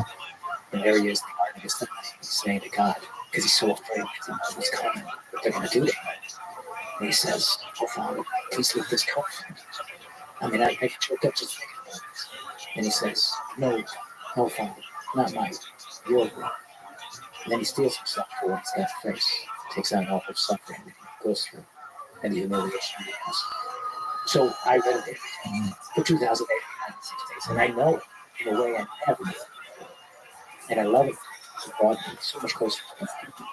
S3: And there he is, the Garden of Gethsemane, saying to God, because he's so afraid, because he knows what's coming, what they're going to do to him. And he says, "Oh Father, please let this cup from me." I mean, I get choked up just thinking about this. And he says, no, Father, not mine, your will. And then he steals himself for what he's got to face, takes on all of suffering that he goes through, and the humiliation he has. So I read it for 2,896 days, and I know it in a way I never did. And I love it. It brought me so much closer to God.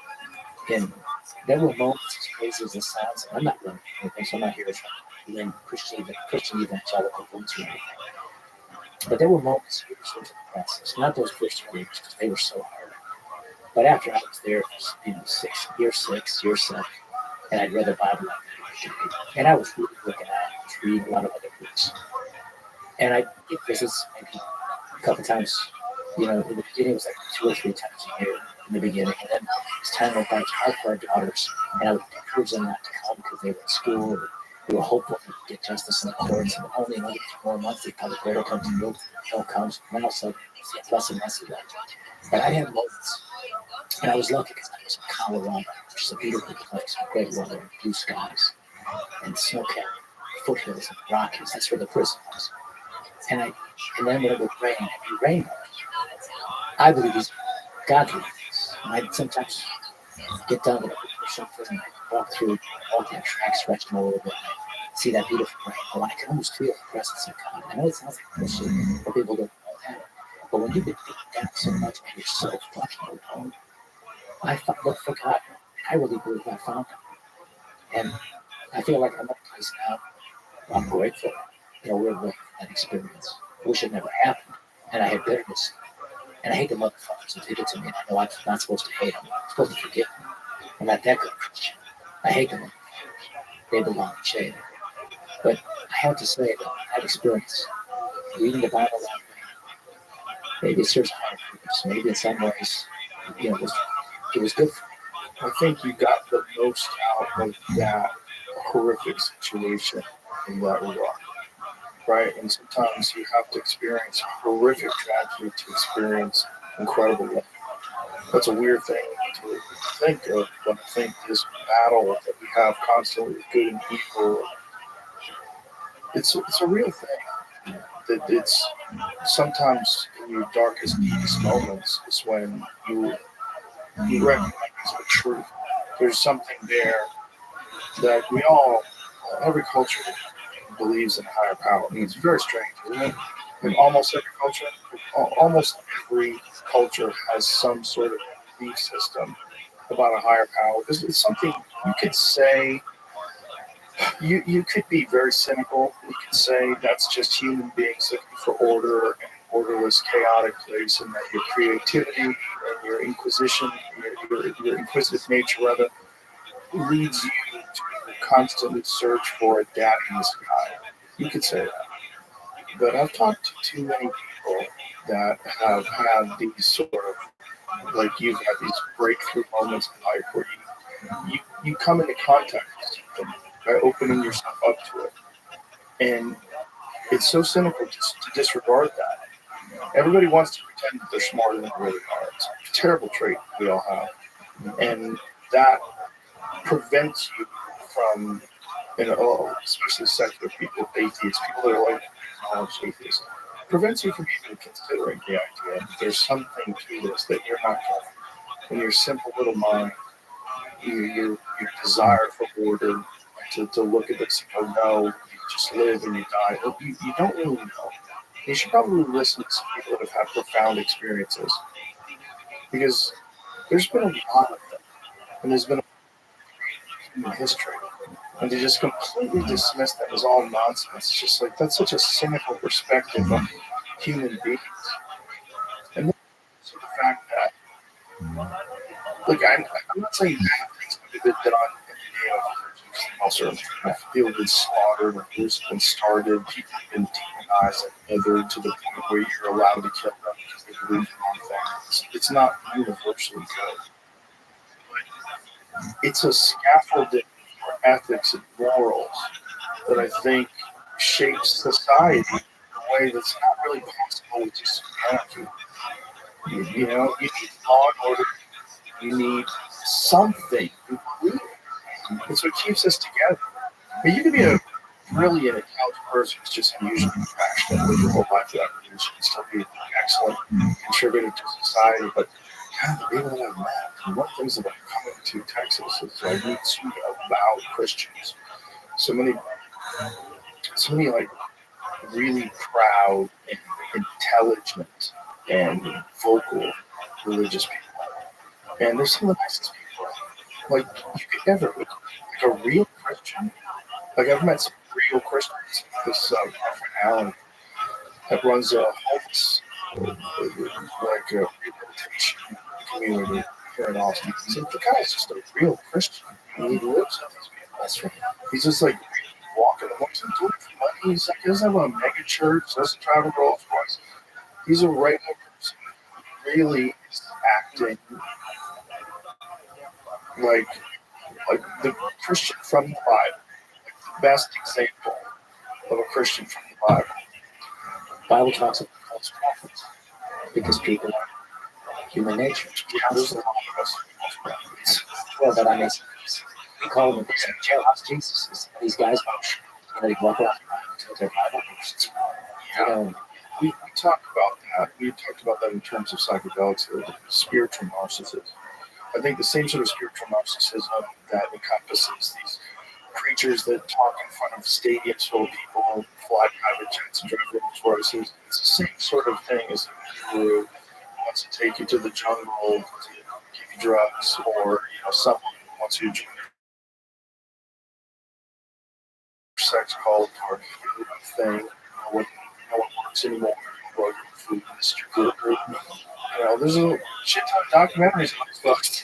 S3: And there were moments, as crazy as it sounds, I'm not running anything, so I'm not here to try to win Christian evangelical votes or anything. But there were moments here in the process, not those first 2 weeks, because they were so hard. But after I was there, year six, year 7, and I'd read the Bible, and I was really looking at it, I was reading a lot of other books. And I did visits maybe a couple times, in the beginning it was like 2 or 3 times a year in the beginning. And then as time went by, it was hard for our daughters, and I would encourage them not to come because they were in school. We were hopeful to get justice in the courts, and only another 2 more months they probably could come to you. Don't come. Now, so it's less and less of that. But I had moments, and I was lucky because I was in Colorado, which is a beautiful place with great weather, and blue skies, and snow-capped foothills and Rockies. That's where the prison was. And then when it would rain, it'd be rainbows. I believe these godly things. And I'd sometimes get done with something, and I'd walk that track, stretch them a little bit, and see that beautiful rainbow. And I can almost feel the presence of God. I know it sounds like bullshit, but people don't know that. But when you've been beaten down so much and you're so fucking alone, I look for God. I really believe I found him. And I feel like I'm at a place now where I'm grateful. We're grateful for that experience. I wish it never happened. And I had bitterness. And I hate the motherfuckers that did it to me. And I know I'm not supposed to hate them. I'm supposed to forgive them. I'm not that good Christian. I hate them. They belong in shade. But I have to say that experience, reading the Bible that way, maybe it serves a higher purpose. Maybe in some ways, it was good for me.
S1: I think you got the most out of that horrific situation in that regard, right? And sometimes you have to experience horrific tragedy to experience incredible love. That's a weird thing to think of, but I think this battle that we have constantly with good and evil, it's a real thing. That it's sometimes in your darkest, deepest moments is when you recognize the truth. There's something there that every culture believes in a higher power. It's very strange, isn't it? In almost every culture has some sort of belief system about a higher power. It's something you could say. You could be very cynical. You could say that's just human beings looking for order and orderless, chaotic place, and that your creativity and your inquisitive nature, rather, leads you to constantly search for a dad in the sky. You could say that. But I've talked to too many people that have had these sort of, like you've had these breakthrough moments in life where you come into contact with something by opening yourself up to it. And It's so cynical to disregard that. Everybody wants to pretend that they're smarter than they really are. It's a terrible trait we all have. And that prevents you from, especially secular people, atheists, people that are like knowledge atheists, prevents you from even considering the idea that there's something to this that you're not getting. In your simple little mind, your desire for order, to look at this and go, no, you just live and you die. You don't really know. You should probably listen to some people that have had profound experiences, because there's been a lot of them, and there's been a human history. And to just completely dismiss that as all nonsense, it's just like, that's such a cynical perspective of human beings. And so the fact that, look, I'm not saying bad things have been done in the name of also people have been slaughtered, wars have been started, people have been demonized and othered to the point where you're allowed to kill them because they believe in one thing. It's not universally good. It's a scaffolding for ethics and morals that I think shapes society in a way that's not really possible with just anarchy. You know, you need law and order, you need something. It's what keeps us together. But you can be a brilliant, intelligent person who's just unusually passionate with your whole life for that reason. You can still be an excellent contributor to society, but God, the people that I've met, and one of the things about coming to Texas is I meet so many avowed Christians. So many like really proud and intelligent and vocal religious people. And they're some of the nicest people like you could ever meet. Like a real Christian. Like I've met some real Christians. This my friend Alan that runs a homeless like a rehabilitation community here in Austin. He said the guy's just a real Christian. And he lives with these people. That's right. He's just like walking amongst them, doing it for money. He's like, he doesn't have a mega church, doesn't travel to Rolls Royce. He's a regular person. He really is acting like the Christian from the Bible, like the best example of a Christian from the Bible.
S3: The Bible talks about false prophets because people are human nature.
S1: Yeah, there's a lot of us false prophets.
S3: Well, but I mean, we call them in jailhouse Jesus. These guys, they walk around until their Bible verses.
S1: Yeah. We talk about that. We talked about that in terms of psychedelics, spiritual narcissism. I think the same sort of spiritual narcissism that encompasses these preachers that talk in front of stadiums full of people, fly private jets and drive Rolls Royces. It's the same sort of thing as a guru who wants to take you to the jungle to give you drugs, or someone who wants you to join their sex cult or thing. No one works anymore. Or food, Mr. Guru. There's a shit ton of documentaries on these folks.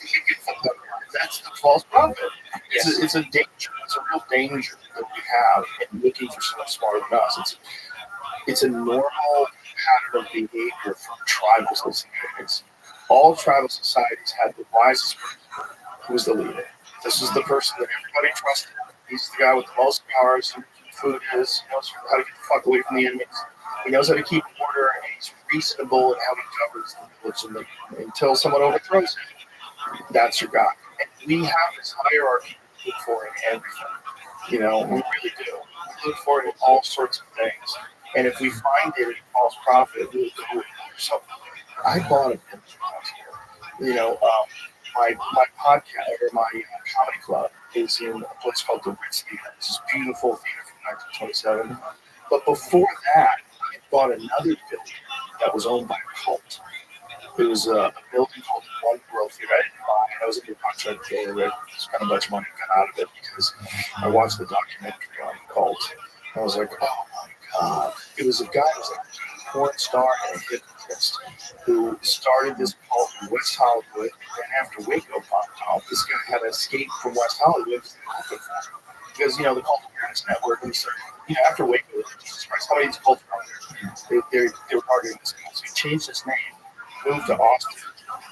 S1: That's the false prophet. It's a danger. It's a real danger that we have in looking for someone smarter than us. It's a normal pattern of behavior from tribal societies. All tribal societies had the wisest person who was the leader. This was the person that everybody trusted. He's the guy with the most power. He knows who food is. He knows how to get the fuck away from the enemies. He knows how to keep order, and he's reasonable in how he governs the village until someone overthrows him. That's your guy. And we have this hierarchy to look for in everything. We really do. We look for it in all sorts of things. And if we find it in false prophet, we'll go with it. So I bought a picture here. My podcast or my comedy club is in a place called the Ritz Theater. This is beautiful theater from 1927. But before that, I bought another building that was owned by a cult. It was a building called One World Theater. I didn't buy it. I was in the contract there. I spent a bunch of money and got out of it because I watched the documentary on the cult. I was like, oh my God. It was a guy who was like a porn star and a hypnotist who started this cult in West Hollywood. And after Waco popped off, this guy had escaped from West Hollywood because, the Cult Awareness Network, and after Waco, Jesus Christ, how many of these cults are there? They were targeting this guy. So he changed his name, moved to Austin,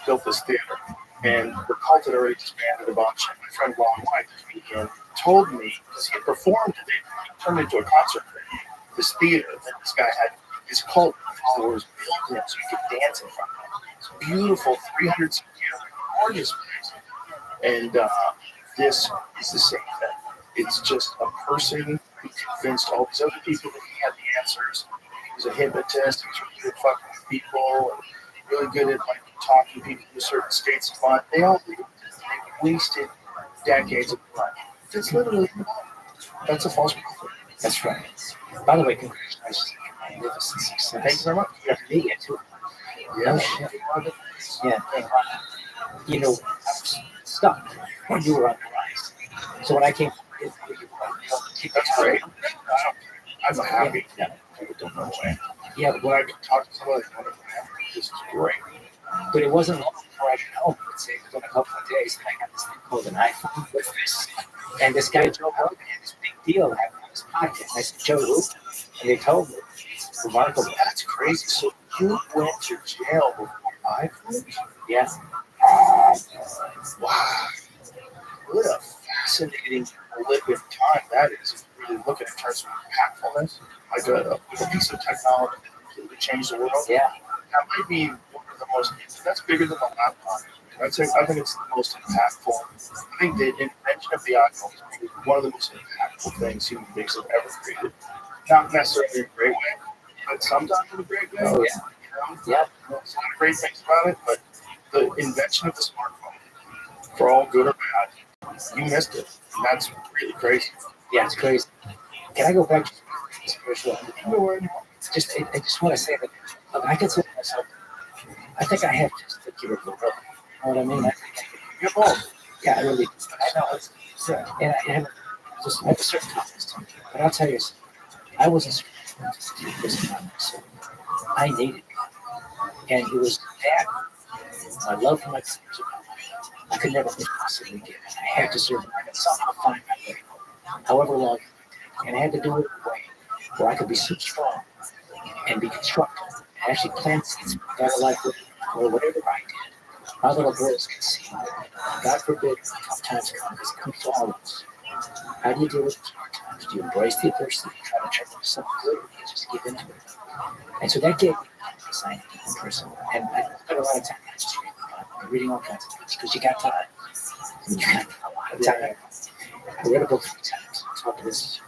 S1: built this theater, and the cult had already disbanded a bunch. And my friend Ron White, the comedian, told me, because he had performed, they turned into a concert venue. this theater that this guy had his cult followers built him so he could dance in front of them. It's beautiful, 360 gorgeous place. And this is the same thing. It's just a person who convinced all these other people that he had the answers. He was a hypnotist. He was really good at fucking with people and really good at like talking people into certain states of mind. They all wasted decades of life. It's literally that's a false prophet.
S3: That's right. By the way, congratulations on your magnificent success.
S1: Thank you very much.
S3: Yeah, me too.
S1: Yeah.
S3: No shit. Yeah. You know, I was stuck when you were on the rise. So when I came,
S1: That's great. I'm happy.
S3: Yeah.
S1: Don't know why.
S3: Yeah,
S1: When I talk to somebody, this is great.
S3: but it wasn't long before I got home. I'd say within a couple of days, I got this thing called an iPhone with this. And this guy, Joe Rogan, had this big deal having on his podcast. I said, Joe, who? And they told me. It's remarkable.
S1: That's crazy. So you went to jail before iPhone?
S3: Yeah.
S1: Wow. What a fascinating blip in time that is. If you really look at it in terms of impactfulness, like a piece of technology that completely changed the world.
S3: Yeah.
S1: That might be one of the most, that's bigger than the laptop. I think it's the most impactful. I think the invention of the iPhone is one of the most impactful things human beings have ever created. Not necessarily in a great way, but sometimes in a great way.
S3: Oh, yeah.
S1: You know?
S3: Yeah.
S1: There's a lot of great things about it, but the invention of the smartphone, for all good or bad, you missed it. And that's really crazy.
S3: Yeah, it's crazy. Can I go back to spiritual? I just want to say that I consider myself, I think I have just the cure for brother. You know what I mean? I think you're both. Yeah, I really do. I know. And I have a certain confidence to me. But I'll tell you something. I wasn't supposed to do this by myself. I needed God. And it was that, my love for my sister, I could never possibly give. I had to survive and somehow find my way, however long it would take. And I had to do it in a way where I could be so strong and be constructive and actually plant seeds for a better life or whatever I did. My little girls can see that, God forbid, tough times come, because it comes to all of us. How do you deal with the hard times? Do you embrace the adversity and try to turn it into something good, or do you just give into it? And so that gave me this idea in person. And I spent a lot of time just reading all kinds of things, because you got time. You got a lot of time. I read a book 3 times. I talked to this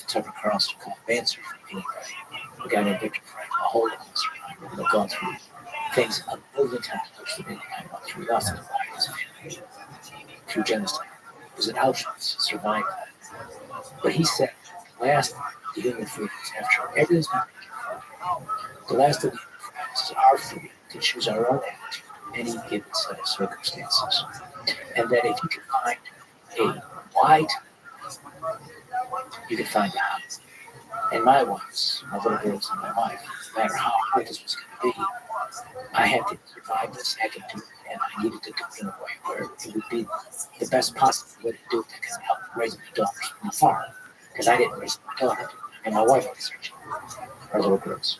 S3: Tucker Carlson called Answer for Anybody. A guy named Victor Frank, a whole lot of gone through things a million times worse than anything I've gone through. He lost his life, his family, through genocide. He was in Auschwitz, survived that. But he said, the last of the human freedoms, after everything's been taken, the last of the human freedoms is our freedom to choose our own attitude in any given set of circumstances. And that if you can find a why, you can find a how. And my wives, my little girls, and my wife, no matter how hard this was going to be, I had to survive this. I had to do it, and I needed to do it in a way where it would be the best possible way to do it that can help raise my daughters from afar. Because I didn't raise my daughter, and my wife was our little girls.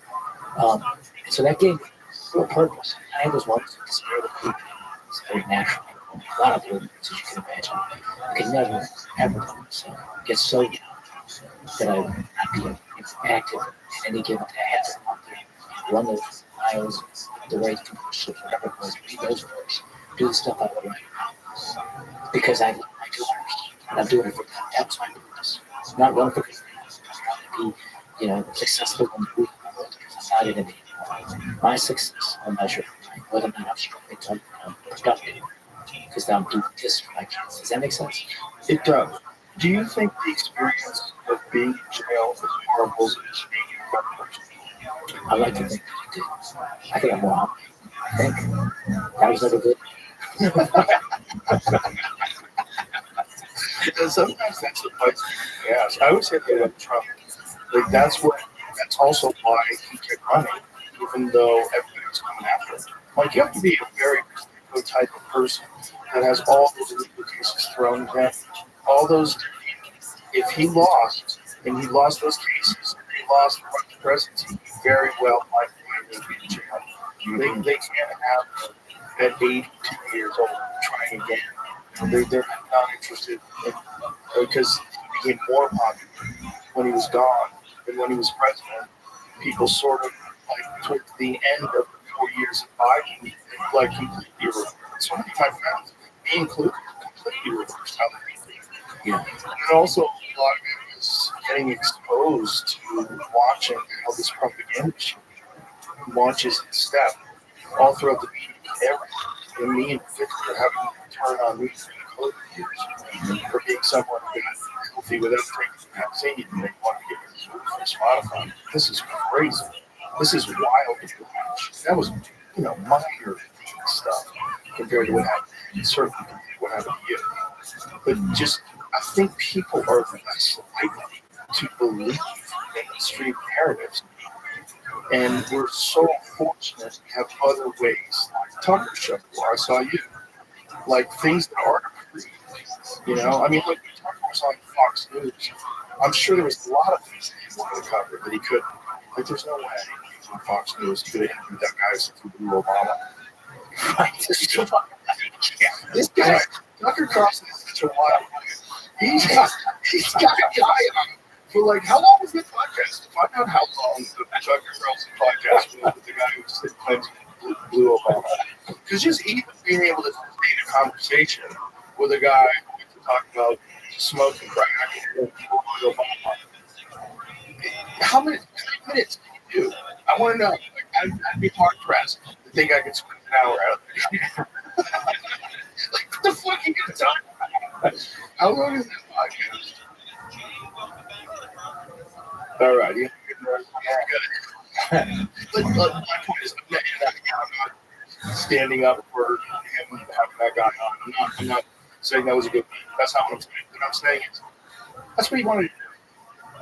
S3: And so that gave me real purpose. I had those moments of despair that people. It's very natural. A lot of movements, as you can imagine. I could never, ever let myself get so down that I would not be active in any given day. I had to go out there, run those miles, the way to push it, whatever it was, read those books, do the stuff I would write about. Because I love my daughters, and I'm doing it for them. That was my purpose. Not run for convenience, trying to be, successful in the world, because I'm not in it anymore. My success will measure whether or not I'm strong and productive. Because I'm doing this for my kids. Does that make sense?
S1: It does. Do you think the experience of being in jail is horrible as being a better person?
S3: I like to think that it did. I think I'm more humble. I think that was never good.
S1: Sometimes that's the place. Yes, I always hit that with Trump. Like that's also why he kept running, even though everybody was coming after him. Like you have to be a very particular type of person that has all those legal cases thrown at him. All those, if he lost, and he lost those cases, and he lost the presidency, he very well might be in jail. They can't have him at 82 years old trying again. They're not interested in, because he became more popular when he was gone And when he was president, people sort of, like, towards the end of the 4 years of Biden, like, completely reversed. So many of my friends, me included, completely reversed how they think.
S3: Yeah.
S1: And also, a lot of it was getting exposed to watching how this propaganda machine launches its step all throughout the media. And me in particular having to turn on me for the COVID years for being someone who got healthy without taking the vaccine and they want to get removed from Spotify. This is crazy. This is wild to watch. That was, minor stuff compared to what happened. Certainly compared to what happened to you. But just, I think people are less likely to believe mainstream narratives. And we're so fortunate to have other ways, like Tucker Show, where I saw you, like things that are free. I mean, look, Tucker was on Fox News. I'm sure there was a lot of things that he wanted to cover that he couldn't. Like, there's no way he was on Fox News. He could have interviewed that guy since he blew Obama. Right? This guy, Tucker Carlson is such a wild guy. He's got a guy on for like, how long was the podcast? To find out how long the Tucker Carlson podcast was with the guy who blew Obama. Because just even being able to sustain a conversation with a guy who talk about smoking crack and blowing Obama. How many minutes can you do? I want to know. Like, I'd be hard pressed to think I could squeeze an hour out of it. Like, what the fuck are you going to talk about? How long is this podcast? All right, yeah, good. But my point is, I'm not standing up for him having that guy on. I'm not saying that was a good thing. That's not what I'm saying. What I'm saying is, that's what he wanted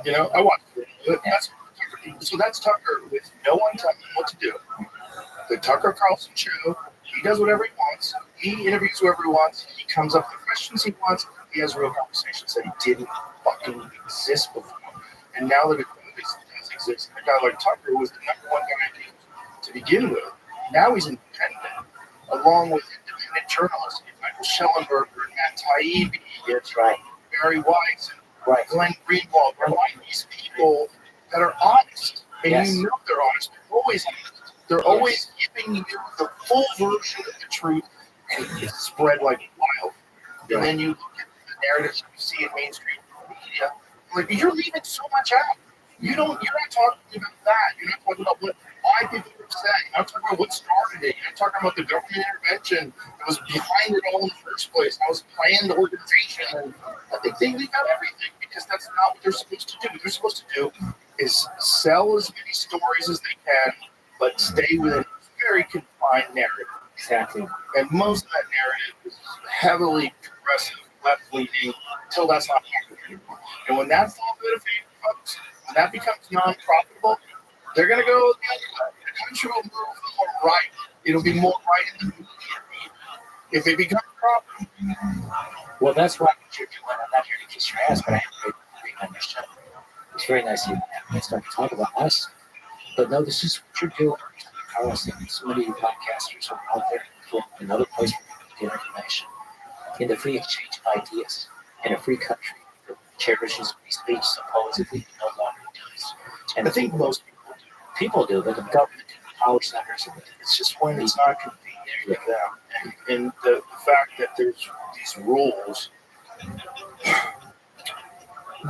S1: to do. I watched it. So that's Tucker with no one telling him what to do. The Tucker Carlson show, he does whatever he wants. He interviews whoever he wants. He comes up with the questions he wants. He has real conversations that he didn't fucking exist before. And now that it does exist, a guy like Tucker was the number one guy to begin with. Now he's independent, along with independent journalists like Michael Schellenberger and Matt Taibbi.
S3: That's right.
S1: Barry Weiss and Glenn Greenwald. We're like these people that are honest. And they're honest. They're always honest. They're always giving you the full version of the truth, and it's spread like wild. And then you look at the narratives you see in mainstream media, like, you're leaving so much out. You're not talking about that. You're not talking about why people are upset. You're not talking about what started it. You're not talking about the government intervention that was behind it all in the first place. That was planned organization. And I think they leave out everything because that's not what they're supposed to do. What they're supposed to do is sell as many stories as they can, but stay within a very confined narrative.
S3: Exactly.
S1: And most of that narrative is heavily progressive, left-leaning, until that's not happening anymore. And when that falls out of favor, folks, when that becomes non-profitable, they're going to go the other way. The country will move more right. It'll be more right in the media if it becomes profitable.
S3: Well, that's why you're doing. I'm not here to kiss your ass, but I am great on your show. It's very nice of you to start to talk about us. But no, this is what you're doing. Carlson, so many of you podcasters are out there for another place for get information. In the free exchange of ideas in a free country that cherishes free speech supposedly no longer does. And I think most people do, but the government power centers, it's just when it's not convenient for them.
S1: And the fact that there's these rules,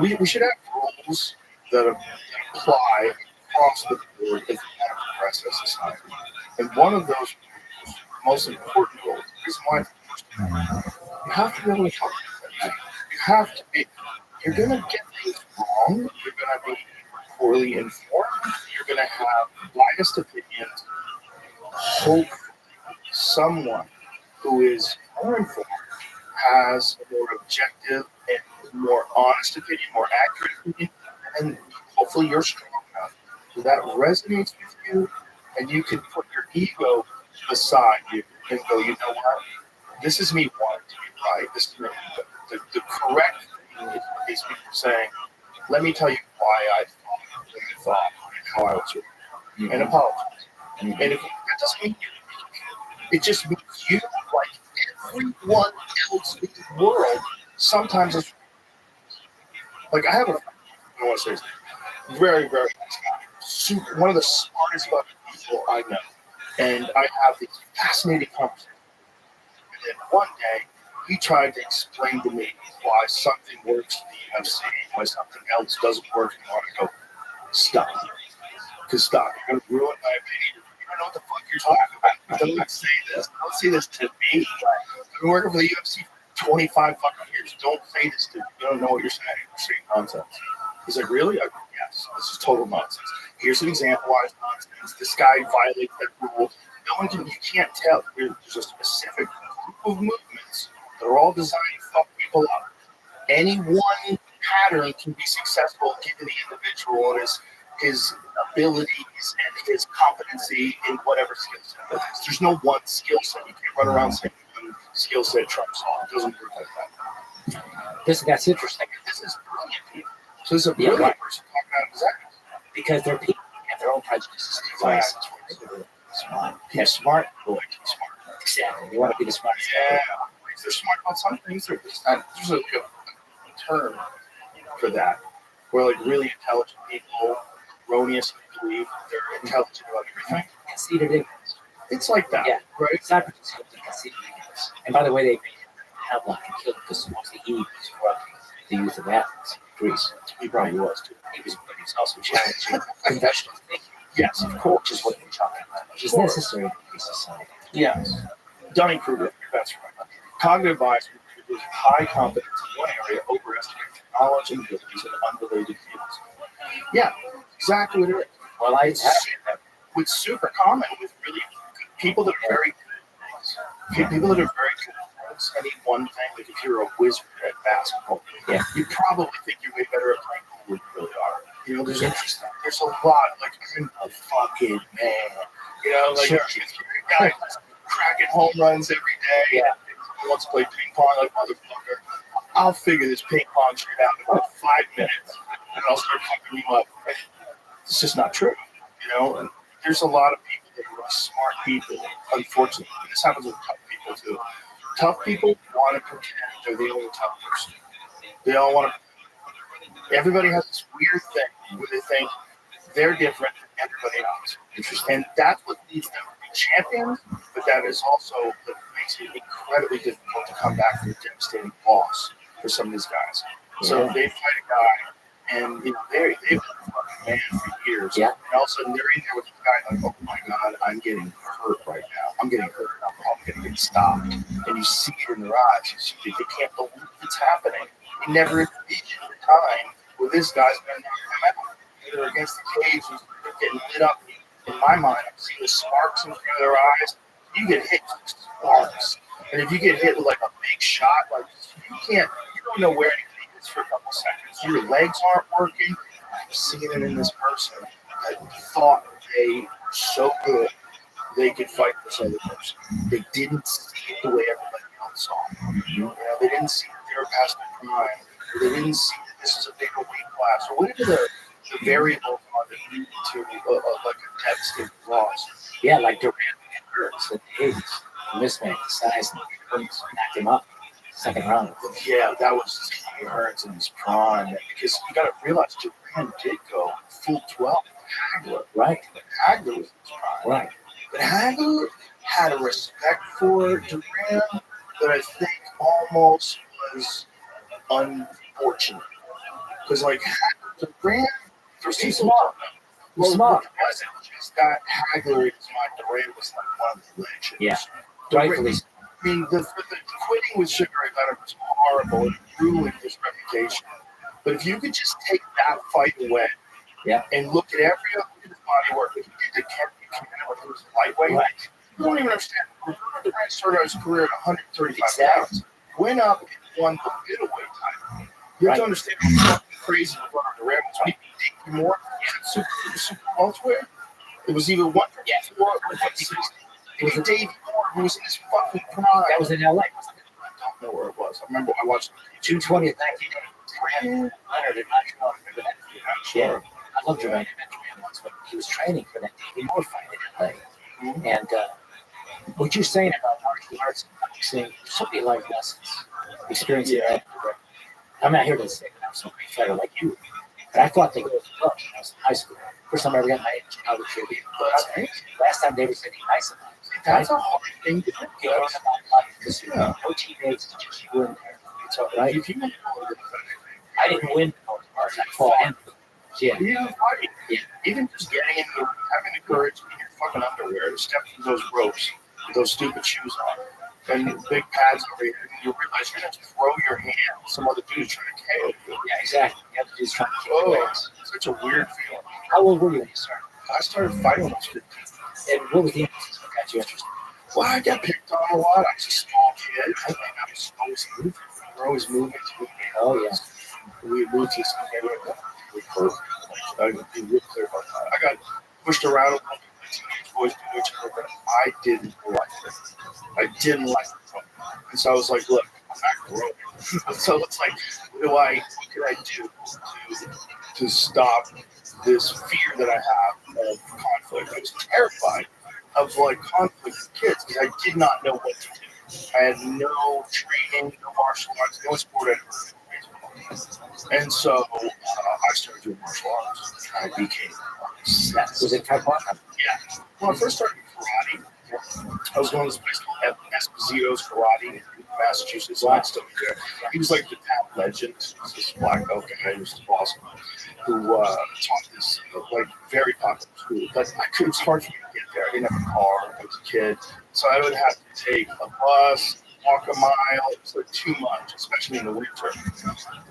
S1: we should have rules that apply across the board if we have a progressive society. And one of those most important rules is why you have to be able to talk about that. You have to be. You're going to get things wrong. You're going to be poorly informed. You're going to have biased opinions. Hopefully, someone who is more informed has a more objective and more honest opinion, more accurate opinion, and hopefully you're strong enough so that resonates with you, and you can put your ego beside you and go, you know what? This is me wanting to be right. This is the correct thing is what these people are saying. Let me tell you why I thought and how I was wrong, and apologize. And if that doesn't mean you're weak, it just means you, like everyone else in the world, sometimes it's like I have a friend, I don't want to say his name, Very, very nice guy. Super, one of the smartest fucking people I know. And I have these fascinating conversations. And then one day, he tried to explain to me why something works in the UFC, why something else doesn't work. And I go, stop. Because stop. You're going to ruin my opinion. You don't know what the fuck you're talking about. Don't say this. Don't say this to me. I've been working for the UFC for 25 fucking years. Don't say this to me. You don't know what you're saying. You're saying nonsense. He's like, really? I go, yes. This is total nonsense. Here's an example why it's nonsense. This guy violates that rule. No one can, you can't tell. There's a specific group of movements that are all designed to fuck people up. Any one pattern can be successful given the individual and his abilities and his competency in whatever skill set it is. There's no one skill set. You can't run around saying one skill set trumps all. It doesn't work like that.
S3: That's interesting.
S1: This is brilliant people. So this is a brilliant person talking about exactly.
S3: Because they're people who have their own prejudices. Smart. They're smart. They like to be smart. Exactly. They want to be the smartest.
S1: Yeah. If they're smart about some things, there's a term for that, where like really intelligent people erroneously believe they're intelligent about everything.
S3: Conceited ignorance.
S1: It's like that,
S3: yeah.
S1: Right?
S3: Socrates held the conceited ignorance. And by the way, they Havelock and killed because mostly he was corrupting the youth of Athens, Greece. He probably was too. He was also challenging conventional thinking.
S1: Yes, of course.
S3: Which is what we're talking about. Which is necessary in a society.
S1: Yes. Dunning-Kruger, that's right. Cognitive bias is high competence in one area, overestimating knowledge and abilities in unrelated fields. Yeah, exactly what it is.
S3: Well,
S1: it's super common with really good people that are very good at things. People that are very good at things, any one thing, like if you're a wizard at basketball, you probably think you're way better at playing pool than you really are. You know, there's a lot, like, I'm a fucking man. You know, like, guys cracking home runs every day.
S3: Yeah.
S1: He wants to play ping pong like motherfucker. I'll figure this ping pong shit out in about 5 minutes, and I'll start fucking you up. It's just not true, you know. And there's a lot of people that are smart people. Unfortunately, this happens with tough people too. Tough people want to pretend they're the only tough person. They all want to. Everybody has this weird thing where they think they're different than everybody else. And that's what leads them to be champions, but that is also what makes it incredibly difficult to come back from a devastating loss for some of these guys. So they fight a guy, and you know, they've been a fucking man for years.
S3: Yeah.
S1: And all of a sudden they're in there with the guy like, oh my God, I'm getting hurt right now. I'm getting hurt. I'm probably going to get stopped. And you see it in their eyes. They can't believe it's happening. They never envisioned the time where this guy's going to come out. They're against the cage and they're getting lit up. In my mind, I'm seeing the sparks in front of their eyes. You get hit with sparks. And if you get hit with like a big shot, like you don't know where anything is for a couple seconds. Your legs aren't working. I'm seeing it in this person that thought they were so good they could fight this other person. They didn't see it the way everybody else saw it. You know, they didn't see that they were past their prime. They didn't see that this is a bigger weight class, or whatever the variables are that lead to like a devastating loss.
S3: Yeah, like Durant hurts at the 80s. Mismatch the size and knocked him up. Second round.
S1: Yeah, that was Hurts in his prime. Because you got to realize Durant did go full 12 with Hagler.
S3: Right.
S1: But Hagler was in his prime.
S3: Right.
S1: But Hagler had a respect for Durant that I think almost was unfortunate. Because like Durant, he's smart.
S3: He's smart.
S1: Just that Hagler in his mind, Durant was like one of the legends.
S3: Yeah. Rightfully.
S1: I mean, the quitting with Sugar Ray Leonard was horrible. It ruined his reputation. But if you could just take that fight away, and look at every other bit of his body work that he did to Kevin Buchanan when he was lightweight, you don't even understand. Durant started his career at 135 pounds, went up and won the middleweight title. You have to understand how fucking crazy Durant was. When he beat Dave Moore, super welterweight. It was either 154 or 160. It was Dave Moore who was in his fucking prime.
S3: That was in LA, wasn't it?
S1: I don't know where it was. I remember I watched
S3: June 20th, 1980. Leonard in Montreal. Remember that? Yeah. I love Durant. I met Durant once when he was training for that Dave Moore fight in LA. Mm-hmm. And what you're saying about martial arts and boxing, so many life lessons, experiencing that. I'm not here to say that I'm some great fighter like you, And I thought they go to club when I was in high school. First time I ever got my Chicago tribute. Last time they were saying nice about it.
S1: That's a hard thing to do.
S3: You learn about life because no teammates, it's just you in there. It's all right.
S1: If you want
S3: I didn't win those parts. I fought in. Yeah.
S1: yeah, even just getting into having the courage in your fucking underwear to step through those ropes with those stupid shoes on and big pads over here, and you realize you're gonna throw your hand at some other dude trying to KO you.
S3: Yeah, exactly. You have to just try to kick
S1: Oh,
S3: your ass.
S1: it's such a weird feeling.
S3: How old were you when you started?
S1: I started fighting when I was 15.
S3: And what was the impetus that got you interested?
S1: Well, I got picked on a lot. I was a small kid. I was always moving. We're always moving.
S3: Oh, yeah.
S1: We moved to some neighborhood. We hurt. I can be real clear about that. I got pushed around a little bit. Teenage boys do each other, but I didn't like it. I didn't like it. And so I was like, look, I'm not growing. So it's like, what can I do to stop this fear that I have of conflict? I was terrified of like conflict with kids because I did not know what to do. I had no training, no martial arts, no sport. And so I started doing martial arts. I became obsessed.
S3: Was it Taekwondo?
S1: Yeah. When I first started karate, I was going to this place called Esposito's Karate in Massachusetts. So I'm still there. He was like the town legend. He's this black belt guy who was awesome, who taught this like very popular school. But it was hard for me to get there. I didn't have a car. I was a kid, so I would have to take a bus, walk a mile. It was like too much, especially in the winter.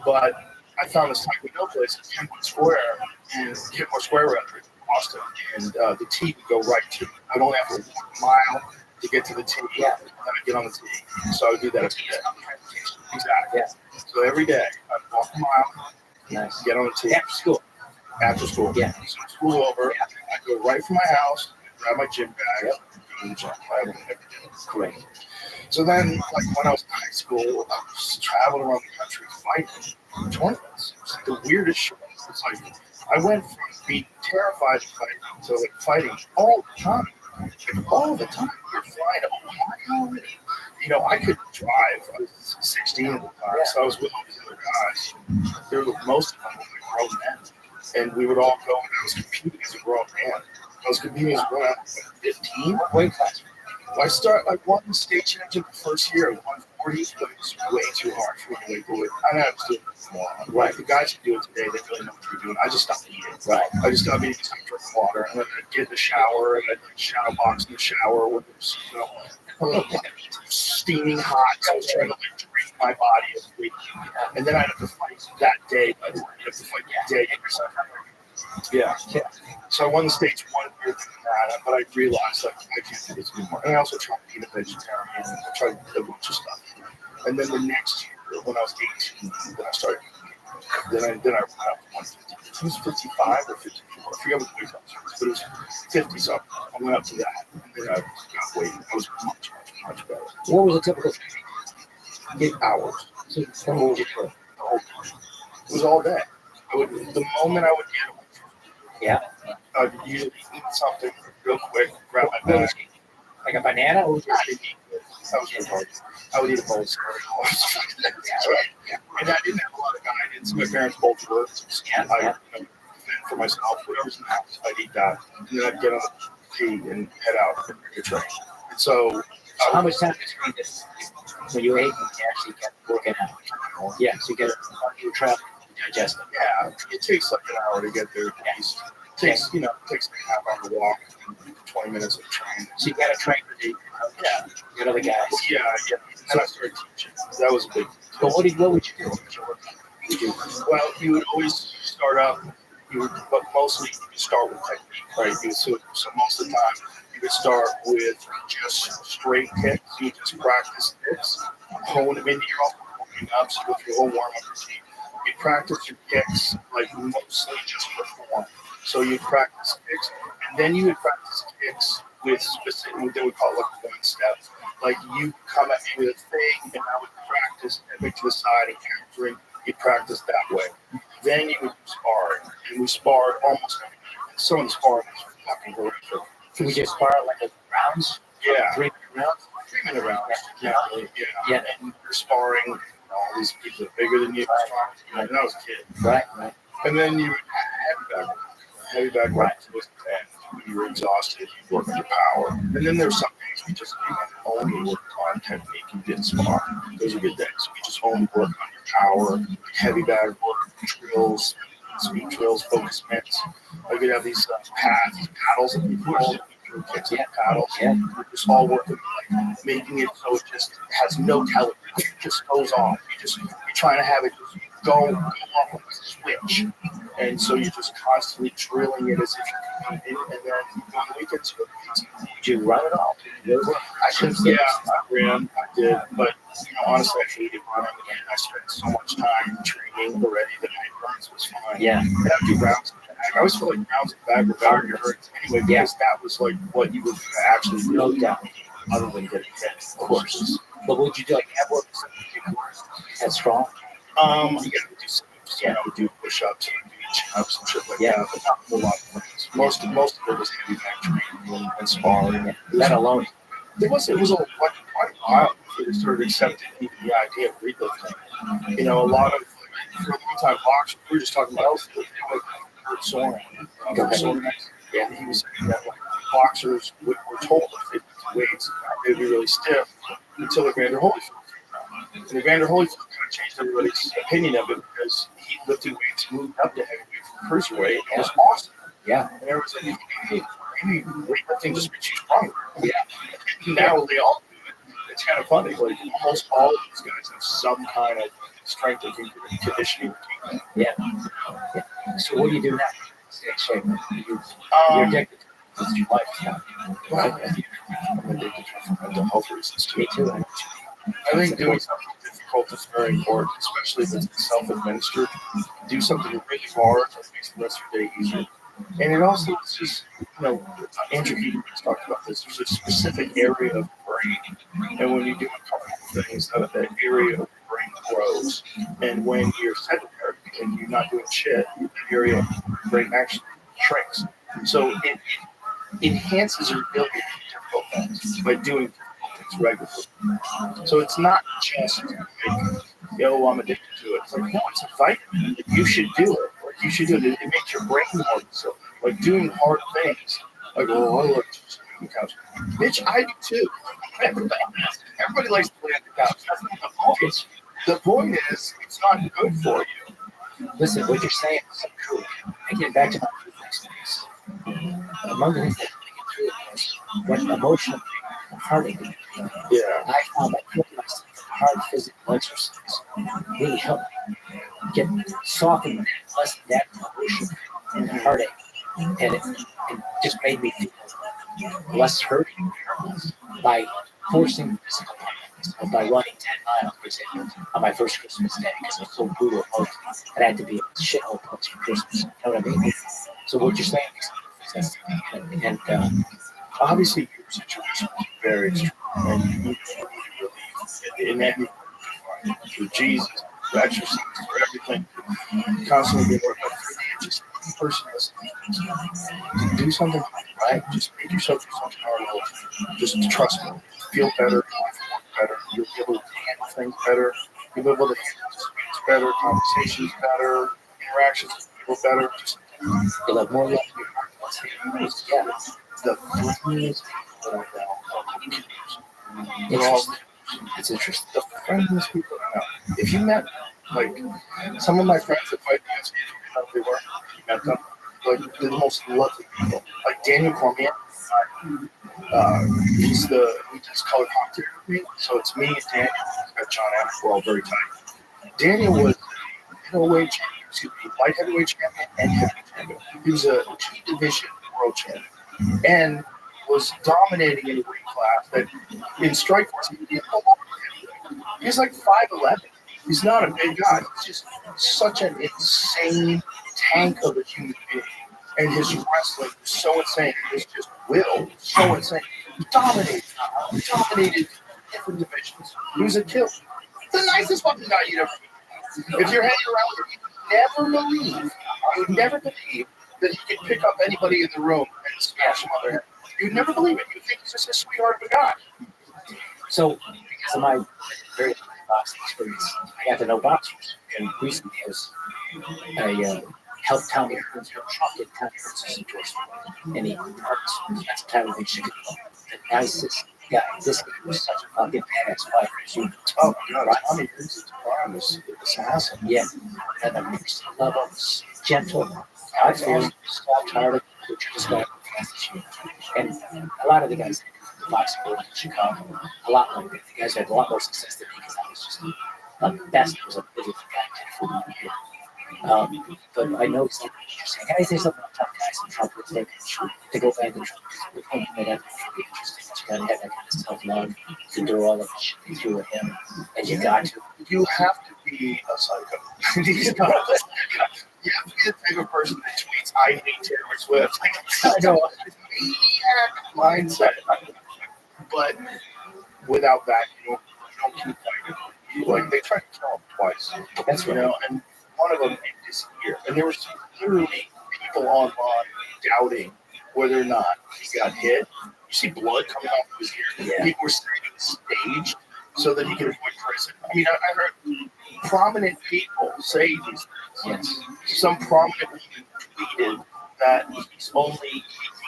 S1: But I found this Taekwondo place at Kenwood Square in Kenmore Square rather, in Boston, and the tee would go right to it. I'd only have to walk a mile to get to the tee, and then I'd get on the tee. So I would do that every day. Exactly.
S3: Yeah.
S1: So every day I'd walk a mile, get on the tee.
S3: After school.
S1: After school.
S3: Yeah.
S1: So school over, I'd go right from my house, grab my gym bag, and go to the gym. I would every day.
S3: Correct.
S1: So then, like when I was in high school, I was traveling around the country fighting tournaments. It's like the weirdest shit. It's like I went from being terrified of fighting to like fighting all the time. Like, all the time. You're flying to Ohio. You know, I couldn't drive. I was 16 at the time, so I was with all these other guys. They were most of them were like grown men, and we would all go. And I was competing as a grown man. I was competing as a grown man at 15.
S3: What weight class?
S1: Well, I won the state championship the first year at 140, but it was way too hard for me to make the weight. I had to do it more. Right. The guys who do it today, they really know what they're doing. I just stopped eating. Right. I just stopped eating, stopped drinking water, and then I'd get in the shower, and I'd shadow box in the shower with this, steaming hot. So I was trying to like drain my body of weight. And then I'd have to fight that day. I'd have to fight that day. Yeah. So I won the states 1 year from that, but I realized like I can't do this anymore. And I also tried to be a vegetarian. I tried to do a bunch of stuff. And then the next year, when I was 18, then I started. Then I went up to 150. It was 55 or 54. I forget what the weight was, but it was 50 something. I went up to that, and then I got weight. I was much better.
S3: What was a typical training?
S1: 8 hours.
S3: So what would you do?
S1: The whole time. It was all day. The moment I would get away from it, I'd usually eat something real quick, grab my bag.
S3: Like a banana? Or
S1: That was really hard. I would eat a bowl of cereal. And I didn't have a lot of guidance. My parents both worked. I fend for myself. Whatever's in the house, I'd eat that. And then I'd get on the tee and head out and get trained. And so
S3: how much time did you train this? When you ate, you actually kept working out. Yeah, so you travel, digest it.
S1: Yeah, it takes like an hour to get there at least. It takes like a half hour to walk, 20 minutes of train.
S3: So you got to train with the other guys.
S1: Yeah. And then I started teaching. That was a big.
S3: But what would you do?
S1: Well, you would always start up. But mostly you would start with technique, right? So most of the time you would start with just straight kicks. You would just practice kicks, hone them into your warming up. So with your whole warm up routine, you practice your kicks like mostly just for form. So you practice kicks, and then you would practice kicks with specific, what they would call it like one step. Like you come at me with a thing, and I would practice stepping to the side and countering. You practice that way. Then you would do sparring, and we sparred almost every day. Some of the sparring was fucking horrific.
S3: Can we just spar like rounds?
S1: Yeah.
S3: 3 minute rounds?
S1: 3 minute rounds. Yeah. And you're sparring all these people that are bigger than you. And I was a kid.
S3: Right.
S1: And then you heavy bag work towards the end. You're exhausted, you work under power. And then there's some days we just only work on technique and get smart. Those are good days. We just only work under power, heavy bag work, drills, speed drills, focus mints. Like we have these paddles that we hold. Kicks and paddles. Yeah. We're just all working like making it so it just has no telegraph. It just goes on. You're trying to have it just go off of a switch. And so you're just constantly drilling it as if you're competing. And then on the weekends, you run it all. I ran, I did, but honestly, I hated running. And I spent so much time training already that my runs was fine. Yeah. And I'd do rounds. I always feel like rounds in the bag were better than your hurts anyway, because that was like what you would actually do. No doubt. Other than getting hit, of course. But would you do like ab work? That's strong. You gotta do some, do push-ups and do chin-ups and shit like that, but not a whole lot of things. Most of it was heavy bag training and sparring. That alone. It was quite a while before they started accepting even the idea of weightlifting. A lot of for a long time boxers, we were just talking about Soren. Yeah, he was saying that like boxers were told if they lift weights, they would be really stiff until Evander Holyfield. And Evander Holyfield kind of changed everybody's opinion of it because he lifted weights, moved up to heavyweight from cruiserweight, and it was awesome. Yeah. And everyone's like, maybe weightlifting just makes you stronger. Yeah. And now they all do it. It's kind of funny. Like almost all of these guys have some kind of strength and conditioning routine. Yeah. So what do you do now? Stay in shape. You're addicted to your lifestyle. Right. I'm addicted for mental health reasons too. Me too. I think doing something difficult is very important, especially if it's self-administered. Do something really hard that makes the rest of your day easier. And it also is just, Andrew Huberman's talked about this. There's a specific area of the brain. And when you do a couple of things, that area of the brain grows. And when you're sedentary and you're not doing shit, that area of the brain actually shrinks. So it enhances your ability to do difficult things by doing things regularly. So it's not just like, I'm addicted to it. It's like, no, it's a vitamin. Like, you should do it. Like, you should do it. It makes your brain more so. Like doing hard things. Like, I like to sit on the couch. Bitch, I do too. Everybody likes to lay on the couch. That's not the point. The point is, it's not good for you. Listen, what you're saying is so true. I get back to my experience. Among the things that make it through is what emotional heartache. Yeah. I found that putting myself in hard physical exercise really helped me get softened less of that emotion and heartache. And it just made me feel less hurt by forcing physical practice, by running 10 miles, for example, on my first Christmas day because it was so brutal and I had to be a shithole place for Christmas. You know what I mean? So what you're saying is, and obviously your situation is very extreme, and you need relief. And that through Jesus, for exercise, for everything, constantly being worked up for just person listening. Do something right. Just make yourself do something hard. Just trust me. Feel better. Better. You'll be able to handle things better. You'll be able to handle speech better, conversations better, interactions with people better. Just you'll have more love in your heart. Yeah. The friendliest people I know. It's interesting. The friendliest people I know. If you met some of my friends that fight against me, they were. Met them. Like they're the most lovely people. Like Daniel Cormier. He does color commentary with me. So it's me and Daniel. We've got John Adams. We're all very tight. Daniel was light heavyweight champion and heavyweight champion. He was a G division world champion and was dominating in a weight class that in Strikeforce he's like 5'11". He's not a big guy. He's just such an insane tank of a human being. And his wrestling was so insane. His just will so insane. He dominated different divisions. He was a killer. The nicest fucking guy you'd ever meet. If you're hanging around with him, you'd never believe that he could pick up anybody in the room and smash them on their head. You'd never believe it. You'd think he's just a sweetheart of a guy. So, because of my very boxing experience, I got to know boxers. And recently, I was
S3: helped Tommy Hearns, helped Trump get Tommy Hearns' endorsement. And he hurts. That's the time of Chicago. The nicest guy. This guy was such a fucking badass fighter.
S1: Oh, God, Tommy Hearns is a assassin.
S3: Yeah. And the personal level was gentle. God-fearing, soft-hearted, which is just like and a lot of the guys that Fox Sports in Chicago, a lot like that. The guys had a lot more success than me because I was just the best. I was a bit of a guy. But I noticed that you're saying, I say something about tough guys and Trump would think to go back to Trump. That would be interesting. You got to have that kind of self-love to do all of the shit they threw at him. And you got to.
S1: You have to be a psycho. You have to be the type of person that tweets, I hate Taylor Swift. Like,
S3: I know.
S1: Maniac mindset. But without that, you don't keep fighting. Like, they tried to kill him twice.
S3: That's right.
S1: You know, and one of them disappeared. And there were literally people online doubting whether or not he got hit. You see blood coming off of his ear.
S3: Yeah.
S1: People were staying on the stage so that he could avoid prison. I mean, I heard prominent people say these things. Yes. Some prominent woman tweeted that he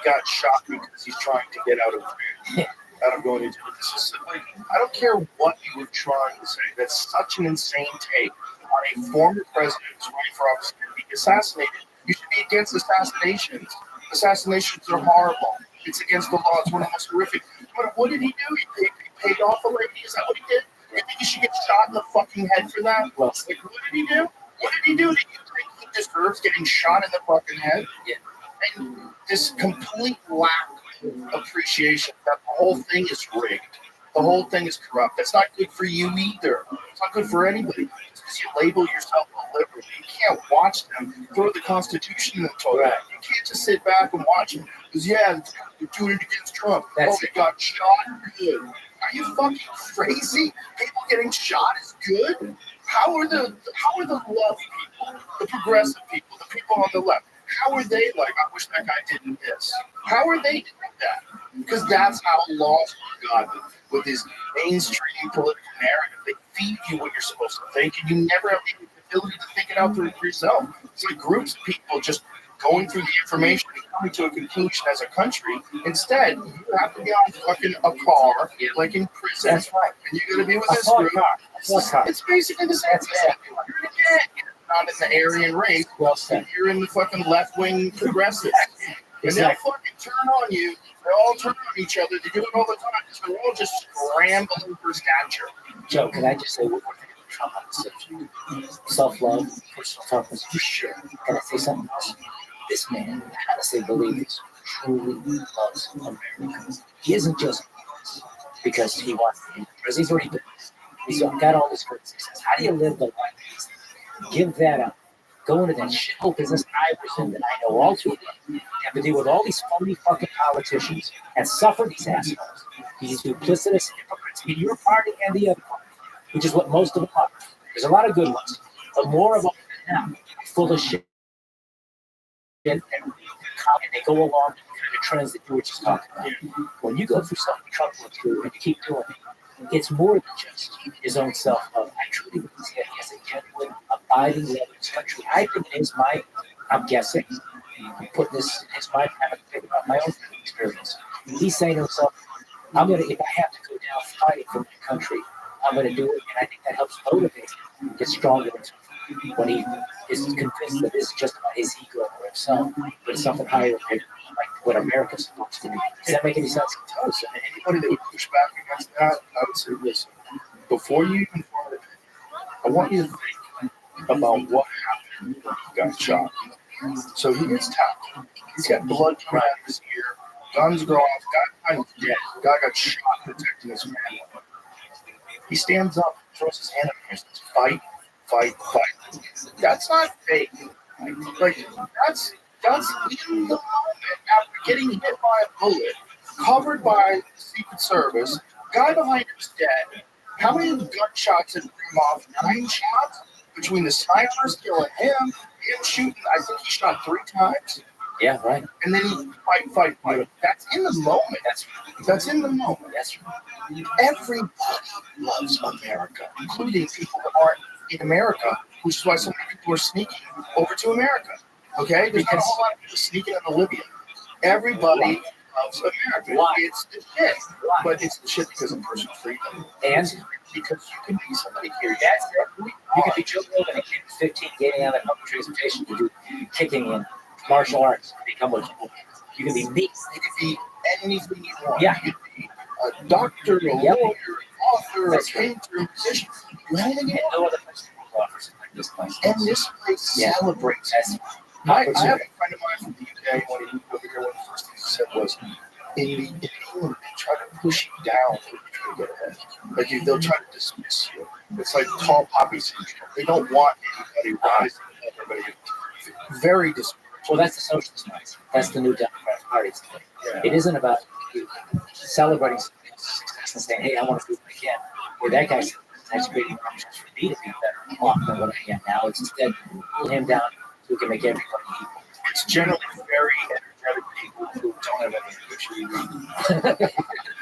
S1: got shot because he's trying to get out of going into the system. Like, I don't care what you were trying to say. That's such an insane take on a former president who's running for office to be assassinated. You should be against assassinations. Assassinations are horrible. It's against the law. It's one of the most horrific. But what did he do? He paid off a lady? Is that what he did? You think he should get shot in the fucking head for that? Well, like, what did he do? What did he do that you think he deserves getting shot in the fucking head? Yeah. And this complete lack of appreciation that the whole thing is rigged. The whole thing is corrupt. That's not good for you either. It's not good for anybody. Just because you label yourself a liberal, you can't watch them throw the Constitution in the toilet. You can't just sit back and watch them. Because, they're doing it against Trump. They got shot. Good. Are you fucking crazy? People getting shot is good? How are the left people, the progressive people, the people on the left, how are they like, I wish that guy didn't this? How are they doing that? Because that's how lost we got with this mainstream political narrative. They feed you what you're supposed to think, and you never have the ability to think it out for yourself. It's like groups of people just going through the information and coming to a conclusion as a country. Instead, you have to be on fucking a car, like in prison. That's right. And you're going to be with this group. It's basically the same thing. You're not in the Aryan race. Well said. You're in the fucking left-wing progressives. And they'll fucking turn on you. They all turn on each other. They do it all the time. They're all just scrambling for stature.
S3: Joe, can I just say one more thing about Trump on this subject? Self-love, personal toughness, for sure. Can I say something else? This man, I honestly believe this, truly loves America. He isn't just because he wants to be president. He's already been. He's got all this great success. How do you live the life? Give that up. Go into that shithole business I was in that I know all too well. You have to deal with all these phony fucking politicians and suffer these assholes. These duplicitous hypocrites in your party and the other party, which is what most of them are. There's a lot of good ones, but more of them now full of shit. And they go along with the kind of trends that you were just talking about. When you go through something Trump went through and you keep doing it, it's more than just his own self-love. I truly believe he has a genuine, abiding love in this country. I think it is I'm guessing, I'm putting this in his mind, I'm thinking about my own experience. He's saying to himself, if I have to go down fighting for my country, I'm going to do it. And I think that helps motivate him to get stronger when he is convinced that this is just about his ego or himself, but it's something higher than like what America's supposed to be. Does that make any sense?
S1: It does. And anybody that would push back against that, I would say, listen, before you even form an opinion, I want you to think about what happened when he got shot. So he gets tapped. He's got blood coming out of his ear, guns go off, guy kind of dead, guy got shot protecting his family. He stands up, throws his hand up and says, fight. That's not fake. Like, that's in the moment after getting hit by a bullet, covered by the Secret Service, guy behind him is dead. How many gunshots did he bring off? 9 shots? Between the snipers killing him shooting, I think he shot 3 times.
S3: Yeah, right.
S1: And then he fight. That's in the moment. That's in the moment.
S3: That's right.
S1: Everybody loves America, including people that aren't in America, which is why so many people are sneaking over to America. Okay? There's not a whole lot of people sneaking into Libya. Everybody loves America.
S3: Why?
S1: It's the shit.
S3: Why?
S1: But it's the shit because of personal freedom.
S3: And
S1: Because you can be somebody here.
S3: that's it. You can be Joe Rogan at 15 getting out of public transportation to do kicking in martial arts, become what you want. You can be me.
S1: You can be anything you want.
S3: Yeah.
S1: You can be a doctor, a
S3: Yep.
S1: lawyer, an author,
S3: That's
S1: a painter, a musician. Anything you
S3: And
S1: want.
S3: no other place in the world offers something like this place.
S1: And this place
S3: Yeah.
S1: celebrates.
S3: That's
S1: I have a friend of mine from the UK. When he moved over here, one of the first things he said was, in England, they try to push you down to try to get ahead. Like they'll try to dismiss you. It's like tall poppy syndrome. They don't want anybody rising up. Everybody very dismissive.
S3: well, that's the socialist mindset. That's the new Democratic Party.
S1: Yeah.
S3: It isn't about you celebrating success and saying, "Hey, I want to do what I can." Where that guy's actually creating opportunities for me to be better off than what I am now. It's instead pull him down so we can make everybody equal.
S1: It's generally very energetic people who don't have any energy.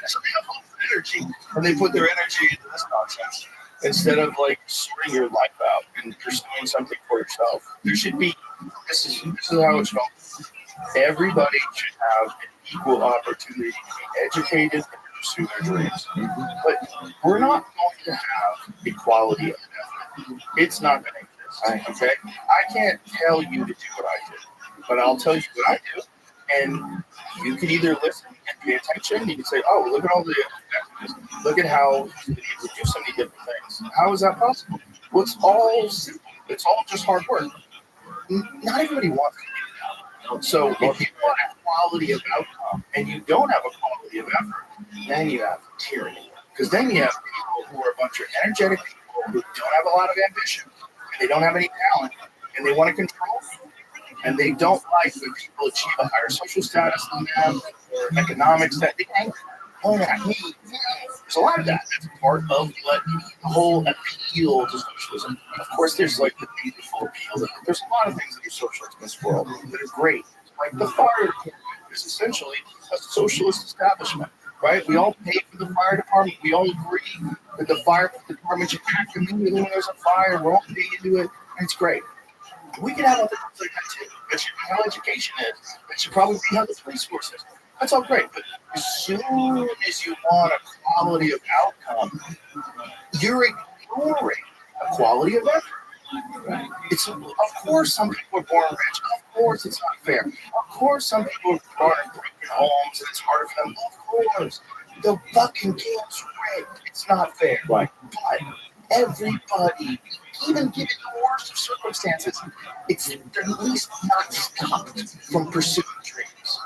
S1: So they have all this energy, and they put their energy into this nonsense instead of like sorting your life out and pursuing something for yourself. There should be. This is how it's going. Everybody should have an equal opportunity to be educated and pursue their dreams. But we're not going to have equality of effort. It's not going to exist. Okay? I can't tell you to do what I do, but I'll tell you what I do. And you can either listen and pay attention. You can say, "Oh, look at all the effectiveness. Look at how you can do so many different things. How is that possible?" Well, it's all simple. It's all just hard work. Not everybody wants to do that. So if you want a quality of outcome and you don't have a quality of effort, then you have tyranny. Because then you have people who are a bunch of energetic people who don't have a lot of ambition and they don't have any talent and they want to control you. And they don't like when people achieve a higher social status than them or economics that they think, "Oh, at me." There's a lot of that. That's part of what the whole appeal to socialism. Of course, there's like the beautiful appeal. There's a lot of things that are socialist in this world that are great. Like the fire department is essentially a socialist establishment, right? We all pay for the fire department. We all agree that the fire department should act immediately when there's a fire. We're all paid to do it, and it's great. We could have other things like that too. That should be how education is. That should probably be how the police force is. That's all great. But as soon as you want a quality of outcome, you're ignoring a quality of effort. Right? It's of course some people are born rich. Of course it's not fair. Of course some people are born in broken homes and it's harder for them. Of course. The fucking game's rigged. It's not fair.
S3: Right.
S1: But everybody, even given the worst of circumstances, they're at least not stopped from pursuing dreams.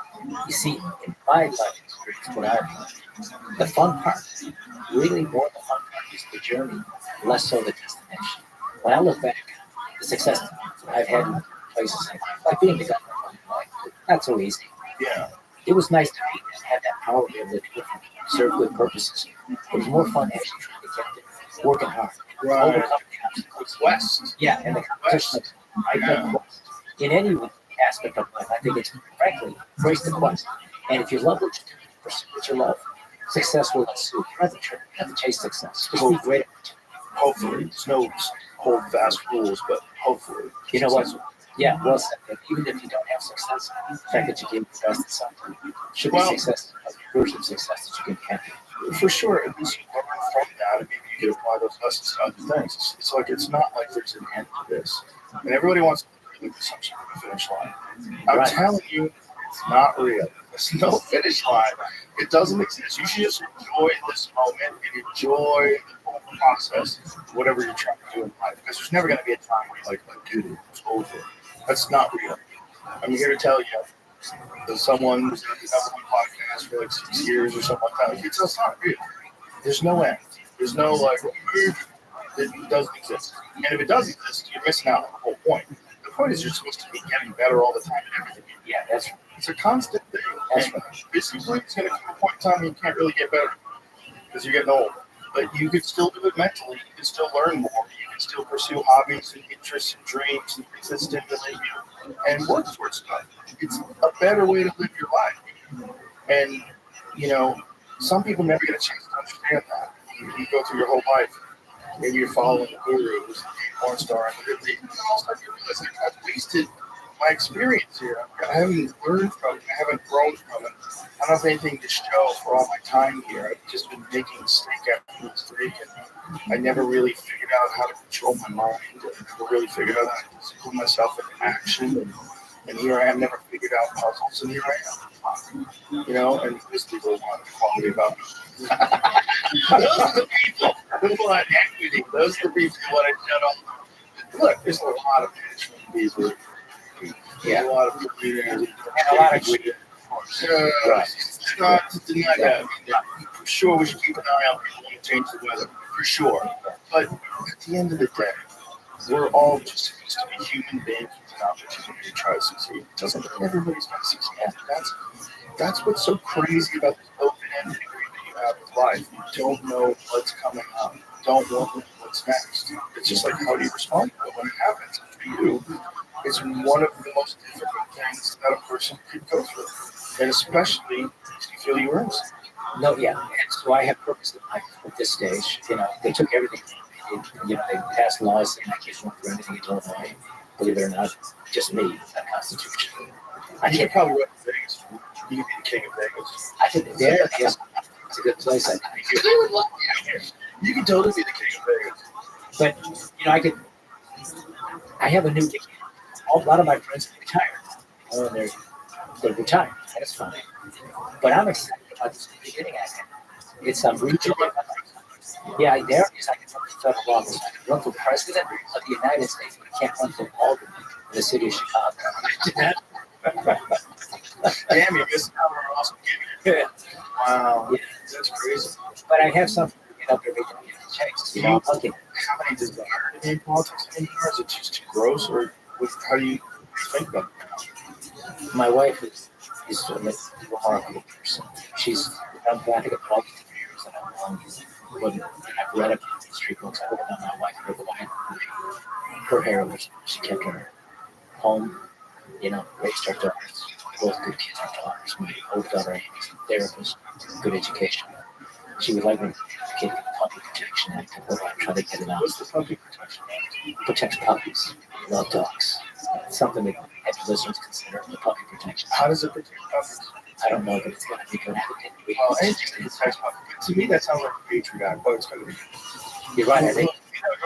S3: You see, in my life experience, what I've learned, the fun part, really more the fun part is the journey, less so the destination. When I look back, the success I've had in places like being the governor of my life, not so easy.
S1: Yeah.
S3: It was nice to be and have that power to be able to serve good purposes. It was more fun actually trying to get there, working hard.
S1: Right.
S3: Overcoming the obstacles.
S1: West.
S3: Yeah, and the competition in any aspect of life, I think it's frankly embrace the quest. And if you love what you do, pursue what you love, success will ensue. You don't have to chase success. Just be great at it.
S1: Hopefully, there's no cold fast rules, but hopefully,
S3: you know what? Yeah, well said. Even if you don't have success, the fact that you gave the best at something should be success, a version of success that you can have.
S1: For sure, at least you learn from that, and maybe you can apply those lessons to other things. It's not like there's an end to this, and everybody wants to look at some sort of finish line. I'm telling you, it's not real. There's no finish line. It doesn't exist. You should just enjoy this moment and enjoy the whole process, whatever you're trying to do in life. Because there's never going to be a time where you're like, dude, it's over. That's not real. I'm here to tell you that someone who's done the number one podcast for like 6 years or something like that. It's not real. There's no end. There's no like, it doesn't exist. And if it does exist, you're missing out on the whole point. The point is you're supposed to be getting better all the time and everything.
S3: Yeah, that's right.
S1: It's a constant thing.
S3: That's
S1: and
S3: right.
S1: basically, it's going to come a point in time when you can't really get better because you're getting old. But you can still do it mentally. You can still learn more. You can still pursue hobbies and interests and dreams and things that stimulate you and work towards stuff. It's a better way to live your life. And, you know, some people never get a chance to understand that. You go through your whole life. Maybe you're following a guru who's a porn star, and all of a sudden you realize I've wasted my experience here. I haven't learned from it. I haven't grown from it. I don't have anything to show for all my time here. I've just been making mistake after mistake, and I never really figured out how to control my mind. I never really figured out how to put myself into action. And here I am, never figured out puzzles, and here I am. You know, and those people want quality about me. Those are the people who want equity. Those are the people who want to shut up. Look, there's a lot of management people. Yeah, a lot of billionaires and a lot of greed. Right. It's not to deny that. For sure, we should keep an eye on people and change the weather. For sure. But at the end of the day, we're all just supposed to be human beings with an opportunity to try to succeed. It doesn't mean everybody's going to succeed. That's what's so crazy about this open-ended degree that you have with life. You don't know what's coming up. You don't know what's next. It's just like, how do you respond to it when it happens? For you, it's one of the most difficult things that a person could go through. And especially if you feel you earn it.
S3: No, yeah. And so I have purpose in life at this stage. You know, they took everything. You know, they passed laws saying I can't run for anything in Illinois. Believe it or not, just me, that Constitution. I can't probably run for Vegas. You can be the king of Vegas. I think there is. It's a good place. I think.
S1: They would love you here. You can totally be the king of Vegas.
S3: But you know, I have a new. A lot of my friends are retired. And they're retired. That's fine. But I'm excited about this beginning. It's regional. Yeah, there is. I can run for federal office. I can run for president of the United States, but I can't run for Alderman in the city of Chicago.
S1: Damn, you missed out on an awesome game. Wow, yeah, that's crazy.
S3: But I have something to get up every day to change. You know, okay.
S1: How many does it hurt to be in politics anymore? Is it just too gross, or how do you think about it?
S3: My wife is a remarkable person. She's been Catholic for all these years, and I've read about history books. I worked on my wife, her quiet. Her hair was, she kept her home, you know, raised our daughters. Both good kids, our daughters. My oldest daughter is a therapist, good education. She would like me to get the Puppy Protection Act. I try to get it out.
S1: What's the Puppy Protection Act?
S3: Protects puppies, love dogs. It's something that every listeners consider the puppy protection.
S1: How does it protect puppies?
S3: I don't know, but it's got to be good.
S1: Well, anything that protects puppies. To me, that sounds like a Patriot Act, but it's going to be.
S3: You're right, I think.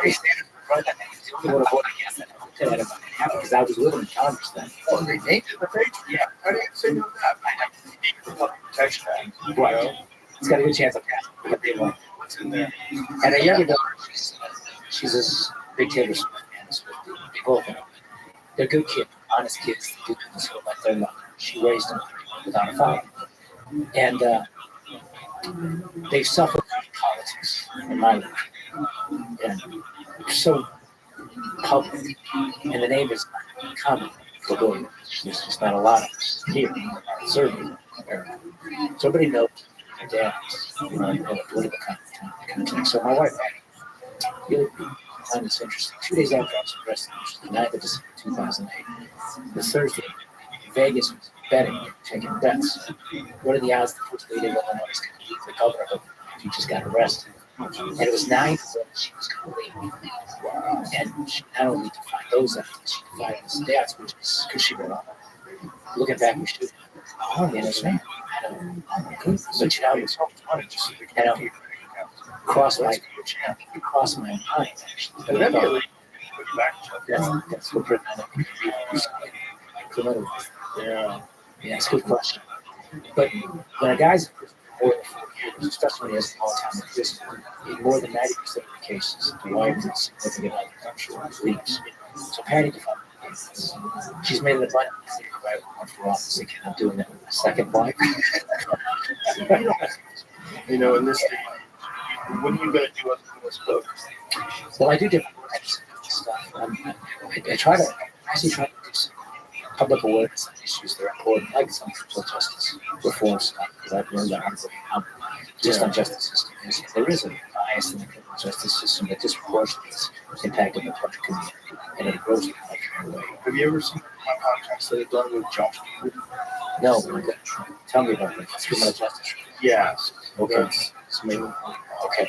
S3: It's the only one of I guess that because I was living in Congress then.
S1: Oh, they named it the Patriot. Yeah. How do you say no to that? I have to name the Puppy Protection Act.
S3: Right. You know? It's got a good chance of passing.
S1: What's in there?
S3: And a younger daughter, she's this big Taylor Swift fan. They both are. They're good kids, honest kids. They do things like their mother. She raised them without a father. And they suffered politics in my life. And so public. And the name is common for bullying. There's just not a lot of us here, certainly. So everybody knows my dad in a political context. So my wife, really find this interesting. 2 days after I was arrested, which was the 9th of December 2008, the Thursday, Vegas was betting, taking bets. What are the odds the first lady of Illinois is going to beat the governor of Illinois if he just got arrested? And it was 9 to 1 she was going to leave. Wow. And she not only defied those odds, she defied the stats, which is because she went on. Looking back, we should have. Oh, man, it's man. Oh, my goodness. But you know, it's so funny. Just, you know, cross my mind, actually. That's what prevented criminal. Yeah, it's a good question. But when a guy's more than 4 years, especially when he has a long time like this, in more than 90% of the cases, the wife is significant other leaves. So Patty defined she's made it abundant if I run for office again. I'm doing that with my second wife.
S1: You know, in this day, what are you going to do other than this book?
S3: Well, I do different types of stuff. I try to do some public awareness on issues that are important, like some criminal justice reform stuff, because I've learned that I'm just on justice system. There is a bias in the criminal justice system that disproportionately is impacting the public community, and it grows in a way.
S1: Have you ever seen my podcast that I've done with John?
S3: No, my God. Tell me about that. It's criminal justice.
S1: Yes.
S3: Okay.
S1: It's amazing. Okay.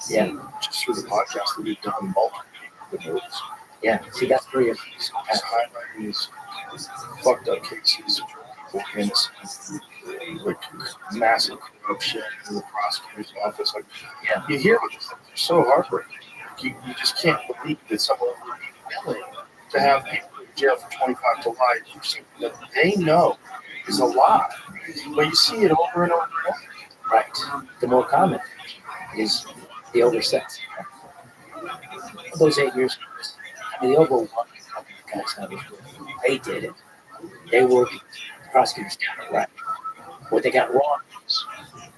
S3: Yeah.
S1: Just through the podcast that we've done multiple notes.
S3: Yeah, see, that's where you're.
S1: highlighting these fucked up cases of people innocent, like massive corruption in the prosecutor's office. Like,
S3: Yeah.
S1: you hear about this, they're so heartbreaking. You just can't believe that someone would be willing to have people in jail for 25 to life for something that they know is a lie. But you see it over and over and over.
S3: Right. The more common is the older sex. Those 8 years, I mean, the overwhelming guys I was with, they did it. They were the prosecutors got it right. What they got wrong is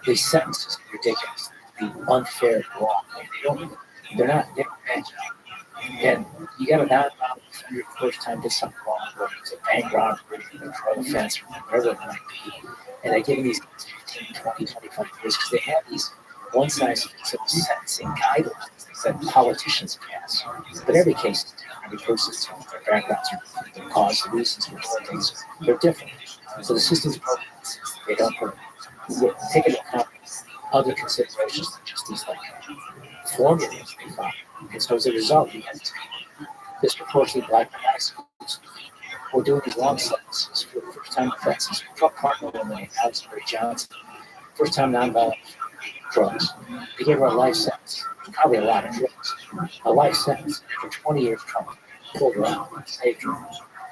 S3: these sentences are ridiculous. The unfair wrong. They're not bad job. And you got a non-violent offender the first time did something wrong, whether it's a bank robbery, a drug offense, whatever it might be. And they give these 15, 20, 25 years because they have these one-size-fits-all sentencing guidelines that politicians pass. But every case is different. Every person's different. Their backgrounds are different. Their cause, the reasons for doing things, they're different. So the system's broken. They don't take into account other considerations than just these like formulas they find. And so as a result, you get disproportionately black guys who are doing these long sentences for first-time offenses. Truck partner woman, Alexander Johnson, first-time nonviolent drugs. They gave her a life sentence, probably a lot of drugs. A life sentence for 20 years. Trump pulled her out, saved her.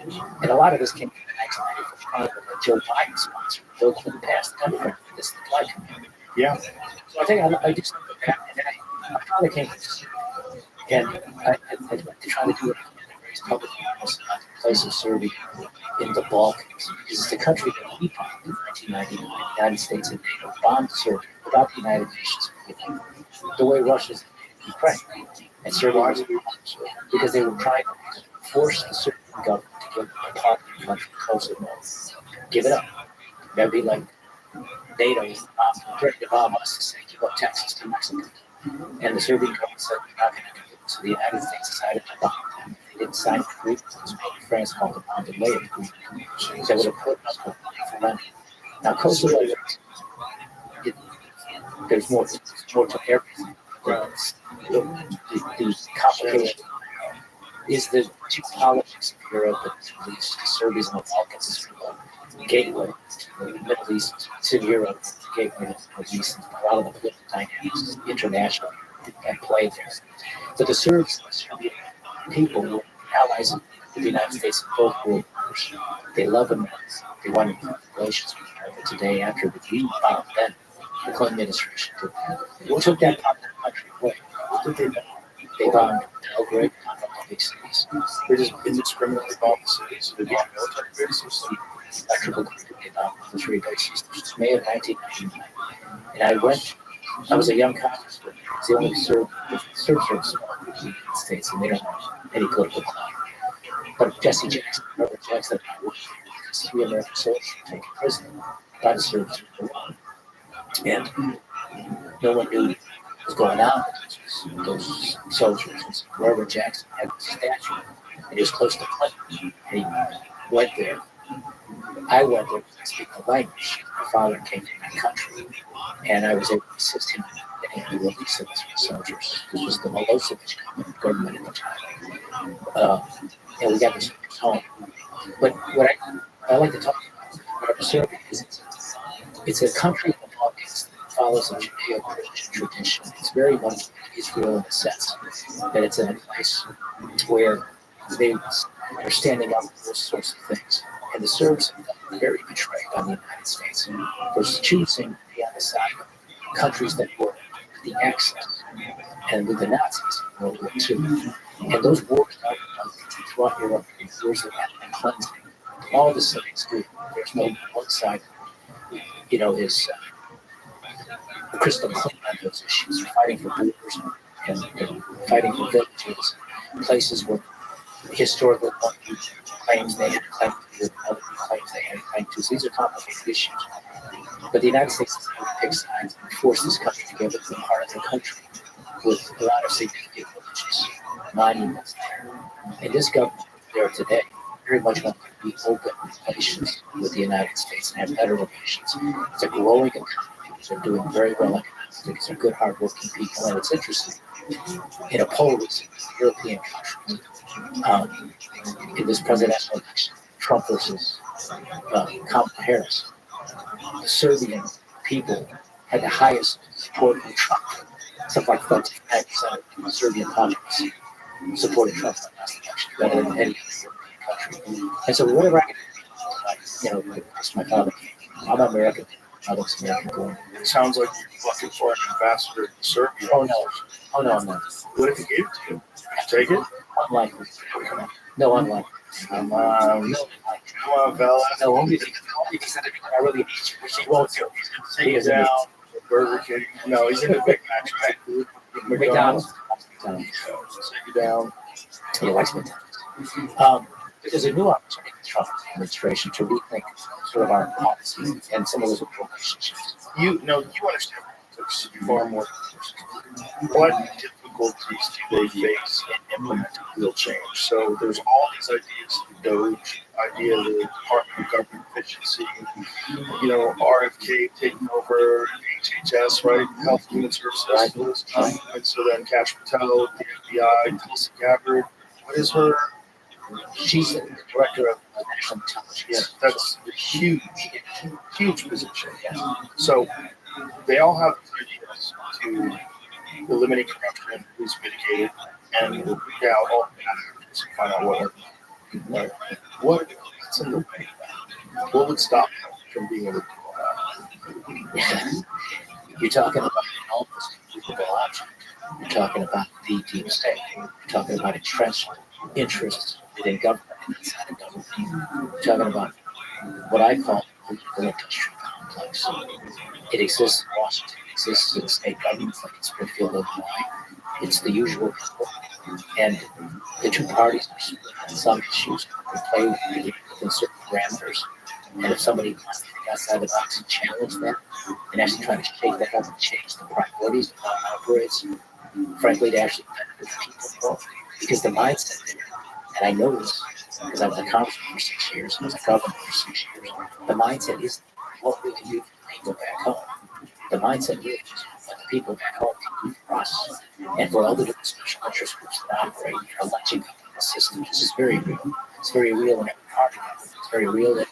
S3: And a lot of this came from the 1994 Chronicle that Joe Biden sponsored. Bill Clinton passed the Democrat for this, the black community.
S1: Yeah.
S3: So I think I do something like that. And then I finally came to this. And I went to try to do it in various public areas, not to place of serving in the Balkans. Because it's the country that we bombed in 1999. The United States and NATO bombed Serbia without the United Nations. The way Russia's in Ukraine. And Serbia was because they were trying to force the Serbian government to give a part of the country Kosovo. Give it up. That'd be like NATO threatened to bomb us to say, give up Texas to Mexico. And the Serbian government said, we're not going to do it. So the United States decided to bomb them. They didn't sign the agreement. It was maybe France called the bond delay agreement. They would have put us for money. Now, Kosovo, there's more to everything. The complication is the geopolitics of Europe and the Middle East. Serbia's in the Balkans is the gateway to the Middle East. It's in Europe, it's the gateway to the Middle East. A lot of the political dynamics international at play there. But the Serbs and the Serbian people were allies of the United States in both world wars. They love America. They wanted relations with America today after the we bombed them. The Clinton administration took that part of the country away. What did they do? They bombed Belgrade, bombed all the big cities.
S1: They just indiscriminately bombed the cities. They bombed military bases.
S3: Electrical grid, they bombed military bases. This was May of 1999. And I was a young congressman. It's the only Serbs are small in the United States, and they don't have any political clout. But Jesse Jackson, Robert Jackson, because 3 American soldiers were taken prisoner by the Serbs. And no one knew what was going on with those soldiers. Robert Jackson had a statue, and he was close to Clinton. And he went there. I went there to speak the language. My father came from that country, and I was able to assist him in getting the release of the soldiers. This was the Milosevic government at the time. And we got the soldiers home. But what I like to talk about Serbia is it's a country in the Balkans that follows a Judeo-Christian tradition. It's very much Israel in the sense that it's in a place where they are standing up for those sorts of things. And the Serbs are very betrayed on the United States for choosing to be on the side of countries that were the Axis and with the Nazis in World War II. And those wars throughout Europe, wars of ethnic cleansing, all the cities do. There's no one side, is crystal clean on those issues. They're fighting for borders and they're fighting for villages, places where historically claims they had claimed to, other claims they had claimed to. So these are complicated issues. But the United States is going to pick sides and force this country together to be part of the country with a lot of significant religious monuments there. And this government there today very much want to be open relations with the United States and have better relations. It's a growing economy. They're doing very well economically because they're good, hardworking people. And it's interesting. In a poll recently, European countries in this presidential election, Trump versus Kamala Harris, the Serbian people had the highest support of Trump. Something like 35% of the Serbian populace supported Trump in the last election, better than any other country. And so whatever I can, it's my father. I'm American. I looks American born.
S1: It sounds like you're fucking for an ambassador to Serbia.
S3: Oh no, I'm not.
S1: What if he gave it to you? Take it?
S3: Unlikely. No, unlikely.
S1: Come on, fella.
S3: No, only because I really wish he won't do.
S1: Take it down. Burger King. No, he's in a Big Mac, right?
S3: McDonald's.
S1: Take it down.
S3: He likes McDonald's. There's a new opportunity in the Trump administration to rethink sort of our policy and some of those relationships.
S1: You understand politics far more than what difficulties do they face in implementing real change? So there's all these ideas, the DOGE idea, the Department of Government Efficiency, RFK taking over HHS, right? Health and Human Services. And so then Cash Patel, the FBI, Tulsi Gabbard. What is her?
S3: She's the director of national intelligence.
S1: Yeah, that's a huge position. Yeah. So they all have ideas to eliminate corruption and reduce mitigate it, and weed out all the bad actors and find out what's in the way. What would stop them from being able to do that?
S3: You're talking about an almost movable object. You're talking about the deep state. You're talking about entrenched interests within government and inside of government. You're talking about what I call the political industrial complex. It exists in Washington. It exists in state governments like in Springfield, Illinois. It's the usual people. And the two parties are split on some issues. They play within certain parameters. And if somebody wants to think outside the box and challenge that and actually try to shake that up and change the priorities of how it operates, frankly, to actually benefit the people, because the mindset there, and I know this because I was a congressman for 6 years, I was a governor for 6 years, the mindset is what we can do for the people back home. The mindset is what the people back home can do for us and for all the different special interest groups that operate and are latching up in the system. This is very real. It's very real in every part of it. It's very real in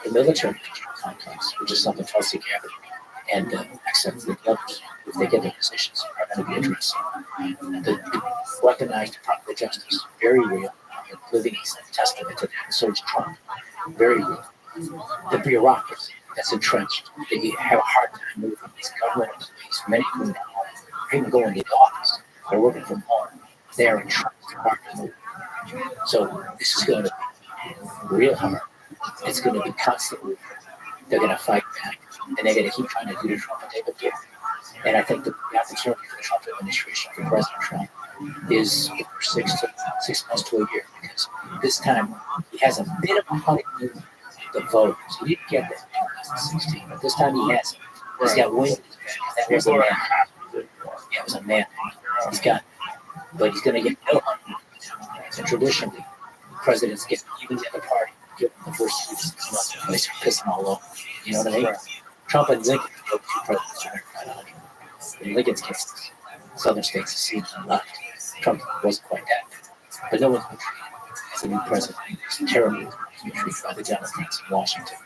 S3: the military complex, which is something Tulsi Gabbard and accept the others, if they get their positions, are going to be addressing. The weaponized Department of Justice, very real. Living is a testament to that. So is Trump, very real. The bureaucracy that's entrenched, they have a hard time moving. These government employees, many of them are even going to the office. They're working from home. They are entrenched, hard to move. So this is going to be real hard. It's going to be constantly. They're going to fight back, and they're going to keep trying to do the Trump what they would do. And I think the opportunity for the Trump administration, for President Trump, is for 6 months to a year, because this time he has a bit of a honeymoon the voters. He didn't get that in 2016, but this time he has it. He's got wind. That was a man. Yeah, it was a man. He's got, but he's going to get no honeymoon. And traditionally, presidents get, even the other party, get the first 6 months of place pissing all over. You know what I mean? Trump and Lincoln were two presidents who were quite honest. And Lincoln's gets southern states to see on the left. Trump wasn't quite that. But no one's been treated as a new president. It's terribly treated by the Democrats in Washington.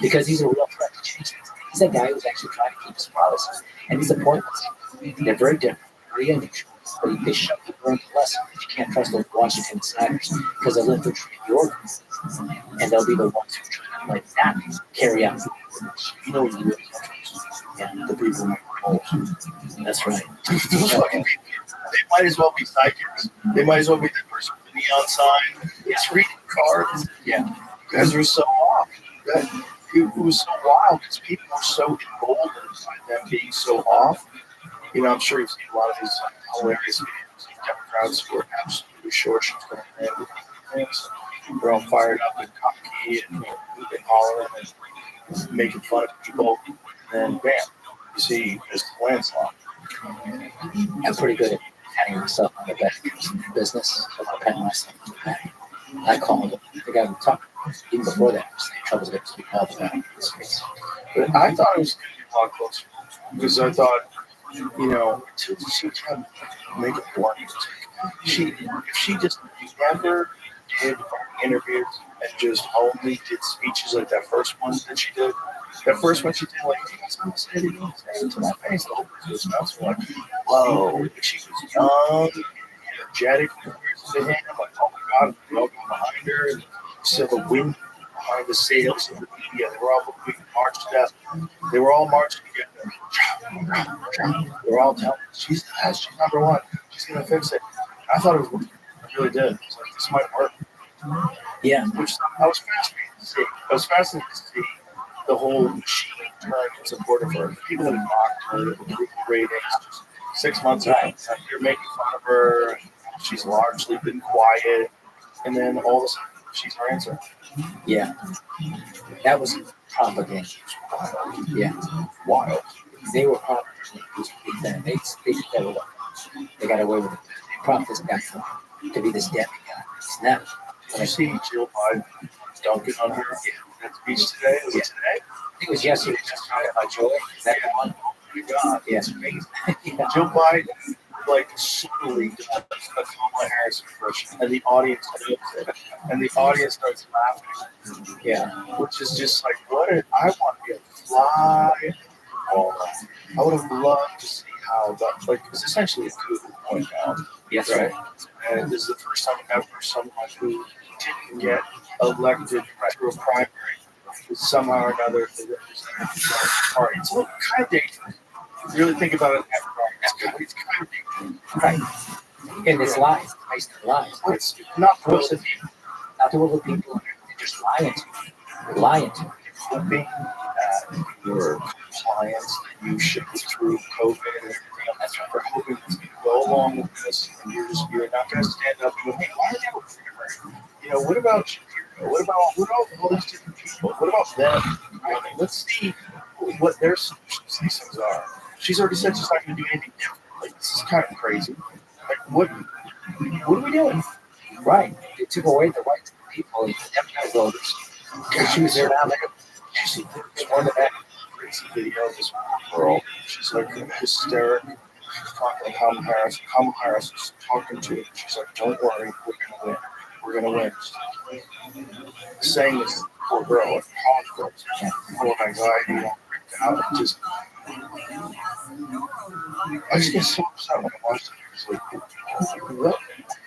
S3: Because he's a real threat to change things. He's a guy who's actually trying to keep his promises. And he's appointments. They're very different, very unusual. But they show people learn the lesson that you can't trust those Washington insiders because they'll infiltrate the organization. And they'll be the ones who try to like that carry out the orders. You know what you really yeah, the people who that's right.
S1: Those fucking people, they might as well be psychics. They might as well be the person with the neon sign. It's reading cards. Yeah. Because they're so off. It was so wild because people were so emboldened by them being so off. You know, I'm sure you've seen a lot of these hilarious videos of Democrats who are absolutely short going in. They're all fired up and cocky and hollering and making fun of people. And then, bam, you see this landslide.
S3: I'm pretty good at patting myself on the back in business, so I pat myself on the back. I called him. I think I would talk even before that. Trouble's going to be called about in the streets.
S1: But I thought it was going to be a lot closer because I thought, you know, to try to make it blunt, if she just never did interviews and just only did speeches like that first one that she did. That first one she did, like, you got something to say to me? Say it to my face. The whole person was bouncing like, whoa. She was young, energetic, to him. Like, oh my God, we all go behind her. And so the wind behind the sails of the media, they were all marched up. They were all marching together. They were all telling her, she's the best, she's number one, she's going to fix it. I thought it was working. I really did. I was like, this might work.
S3: Yeah.
S1: Which I was fascinated to see. I was fascinated to see the whole machine turn in support of her. People that mocked her, the ratings, just 6 months ago, they're making fun of her. She's largely been quiet. And then all of a sudden, she's her answer.
S3: Yeah. That was propaganda. Yeah.
S1: Wild.
S3: They were propaganda. They got away with it. They propped this guy up to be this demigod. It's not.
S1: Did you see Jill Biden dunking on her at speech today? Was it today?
S3: I think it was yesterday. Just talking about Joy. Is that the one?
S1: Oh my God.
S3: Yeah, it's amazing. Yeah.
S1: Jill Biden, like, subtly does a Kamala Harris impression, and the audience knows it. And the audience starts laughing.
S3: Yeah.
S1: Which is just like, I want to be a fly. I would have loved to see how that, like, it's essentially a coup point now.
S3: Yes,
S1: right. And this is the first time ever someone who didn't get elected through a primary is somehow or another the representative of the party. It's kind of dangerous. If you really think about it, it's kind of dangerous.
S3: Right. And it's lies. Based on lies.
S1: It's not supposed to be.
S3: Not to other people. They're just lying to you. They're lying to you.
S1: Hoping that your compliance that you should go through COVID and everything else, for hoping to go along with this, and you're not going to stand up and go, hey, why are they over here? You know, what about Shapiro? What about all these different people? What about them? Let's see what their solutions to these things are. She's already said she's not going to do anything different. Like, this is kind of crazy. Like, what are we doing?
S3: Right. They took away the rights of the people and Democrat voters. She was there now.
S1: She's one of that crazy video of this girl. She's like hysterical. She's talking to Kamala Harris. Kamala Harris is talking to her. She's like, don't worry, we're going to win. We're going to win. Saying this poor girl, like college girls, full of anxiety, freaked out. I just get so upset when I watch it. It's like, what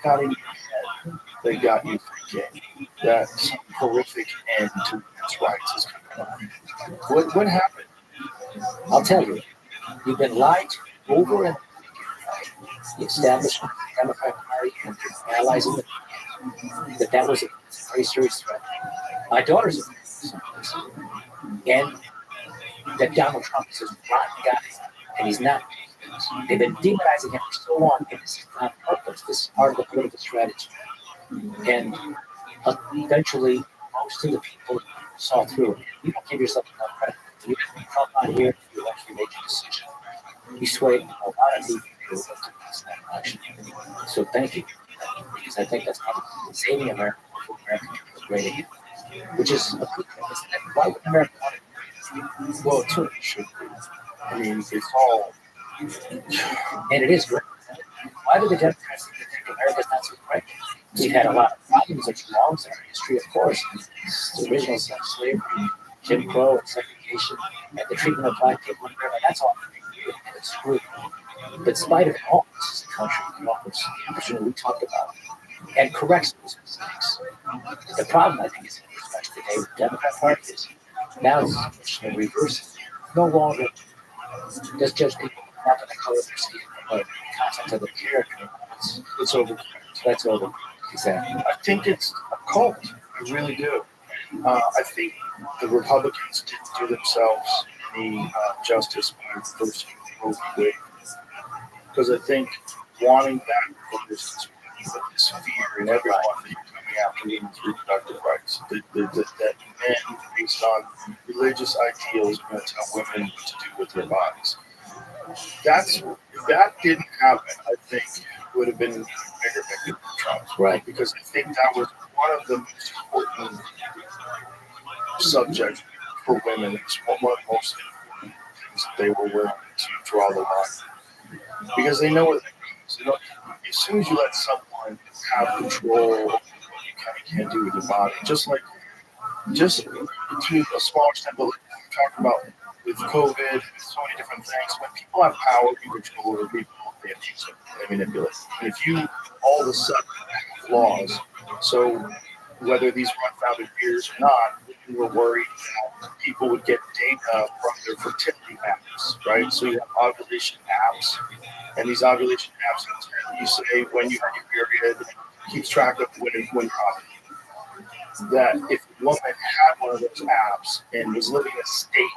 S1: got in your head that got you thinking that some horrific end to women's rights is going on? What happened?
S3: I'll tell you. You've been lied to over and over again. The establishment, the Democrat Party, and their allies in the that was a very serious threat. My daughter's a and that Donald Trump is a rotten guy, and he's not. They've been demonizing him for so long, and it's on purpose. This is part of the political strategy. And eventually, most of the people saw through it. You don't give yourself enough credit. You come on here, you actually make a decision. You swayed a lot of people to this action. So thank you. Because I think that's probably saving America before America was great again. Which is a good thing, isn't it? Why would America want it?
S1: Well, it certainly should be. I mean, it's all.
S3: And it is great. Why do the Democrats think America's not so great? We've had a lot of problems that belongs in our history, of course. The original slavery, Jim Crow, and segregation, and the treatment of black people in America. That's all and it's screwed. But in spite of it all, this is a country that offers the opportunity we talked about and corrects those mistakes. The problem, I think, is especially today with the Democrat Party is now it's in reverse. No longer does judge people not by the color of their skin, but the content of the character.
S1: It's over.
S3: That's over. Exactly.
S1: I think it's a cult. I really do. I think the Republicans didn't do themselves any justice by first Roe v. Wade. Because I think wanting that voters to this fear in everyone coming after women's reproductive rights, that men based on religious ideals are going to tell women what to do with their bodies. If that didn't happen, I think it would have been a bigger victim for Trump.
S3: Right.
S1: Because I think that was one of the most important subjects for women. It's one of the most important things that they were willing to draw the line. Because they know what they do. So as soon as you let someone have control of what you can and can't do with your body, just to a small extent, but like we talked about with COVID and so many different things, when people have power and control over people, they abuse it, they manipulate. And if you all of a sudden have laws, so whether these were unfounded fears or not, we were worried that people would get data from their fertility apps, right? So you have ovulation apps, and these ovulation apps, you say when you have your period, keeps track of when you're ovulating. That if a woman had one of those apps and was living in a state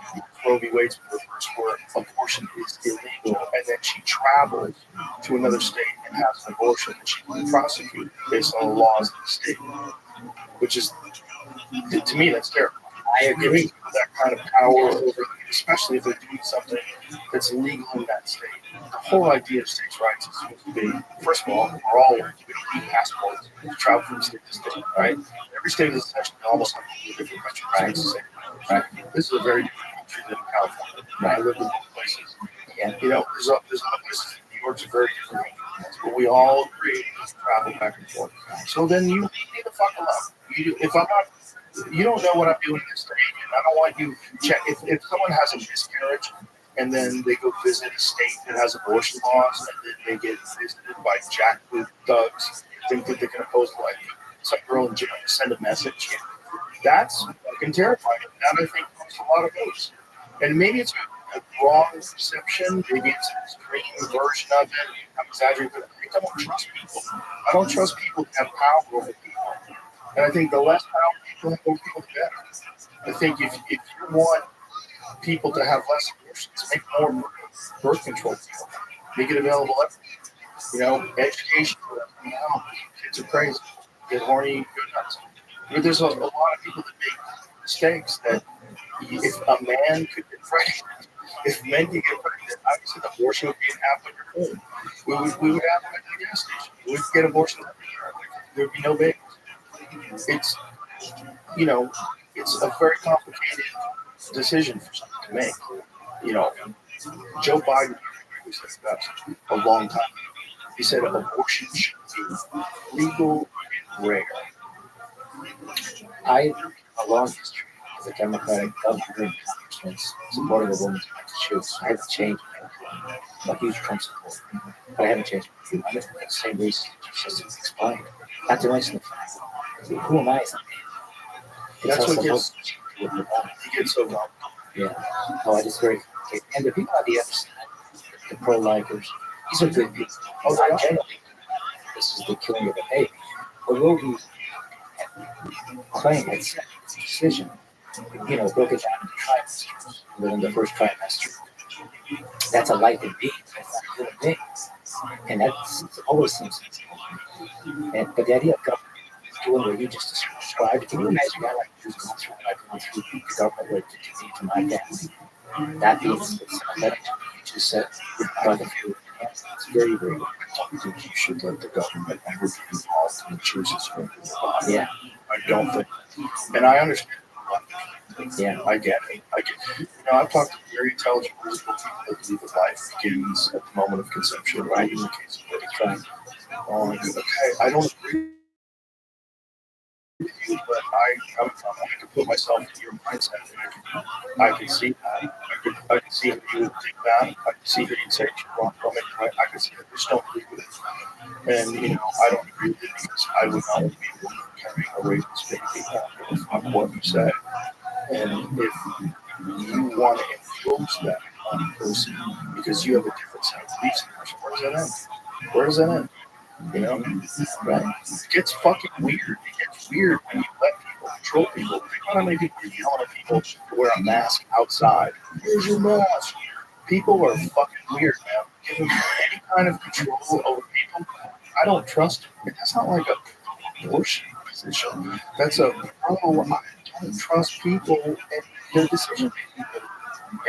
S1: Roe v. Wade's reversed where abortion is illegal, and then she travels to another state and has an abortion, and she can be prosecuted based on the laws of the state, which is, to me, that's terrible. I agree with that kind of power over, especially if they're doing something that's legal in that state. The whole idea of states' rights is supposed to be, first of all, we're all given passports to travel from state to state, right? Every state is essentially almost like a different country, right? Right. This is a very different country than California. Right. I lived in both places. And, there's other places. New York's a very different country, but we all agree to travel back and forth. So then you need to fuck them up. You don't know what I'm doing in this state, and I don't want you to check. If someone has a miscarriage and then they go visit a state that has abortion laws and then they get visited by jackboot thugs, think that they can oppose like some girl in jail to send a message, that's fucking terrifying. And that I think comes a lot of votes. And maybe it's a wrong perception, maybe it's an extreme version of it. I'm exaggerating, but I don't trust people. I don't trust people to have power over people. And I think the less power people have over people, the better. I think if you want people to have less abortions, make more birth control people, make it available everywhere. Education for them. Kids are crazy. Get horny, go nuts. But there's a lot of people that make mistakes that if a man could get pregnant, if men could get pregnant, obviously the abortion would be an app on your phone. We would have them at the gas station. We would get abortions every year. There would be no babies. It's a very complicated decision for someone to make. Joe Biden said that a long time ago. He said abortion should be legal and rare.
S3: I have a long history as a Democratic governor and congressman supporting a woman's right to choose. I haven't changed. I'm a huge Trump supporter, but I haven't changed. I'm for the same reason just explained. Not to mention the fact, who am I as a man?
S1: That's what gets so wrong.
S3: Yeah. I just very complicated. And the people on the other side, the pro-lifers, these are good people. I generally this is the killing of a baby. But Roe v. claim had said this decision, broke it down into trimesters. Within the first trimester, that's a life in being. That's not a human being. And that's always seems to but the idea of government doing what you just described, can you imagine that like who's going through what I've gone through the government would do to my family? That means it's sympathetic to what you just said. But if you it's very, very good.
S1: I don't think you should let the government ever be involved in the choices for your
S3: Yeah.
S1: I don't think. And I understand.
S3: Yeah.
S1: I get it. I've talked to very intelligent people that believe that life begins at the moment of conception, right? In the case of baby trying. I don't agree with you, but I can put myself in your mindset. I can see that. I can see how you would think that. I can see how you'd say you're wrong from it. I can see that you just don't agree with it. And, I don't agree with it because I would not be able to carry a raised baby. I don't give a fuck what you say. And if you want to influence that on a person because you have a different set of beliefs, where does that end? Where does that end? Right? It gets fucking weird. It gets weird when you let people control people. Think about how many people are yelling at people to wear a mask outside. Where's your mask? People are fucking weird, man. Giving any kind of control over people, I don't trust them. That's not like a abortion position. That's I don't trust people and their decision making.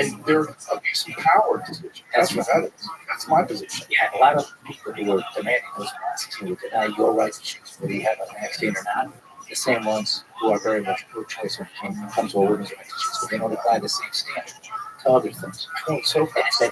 S1: And their abuse of power decision. That's what that is. That's my position.
S3: Yeah, a lot of people who are demanding those masks and would deny your right to choose whether you have a vaccine or not, the same ones who are very much pro-choice when it comes to a woman's right to choose, but they don't apply the same standard to other things.
S1: Oh, so fast.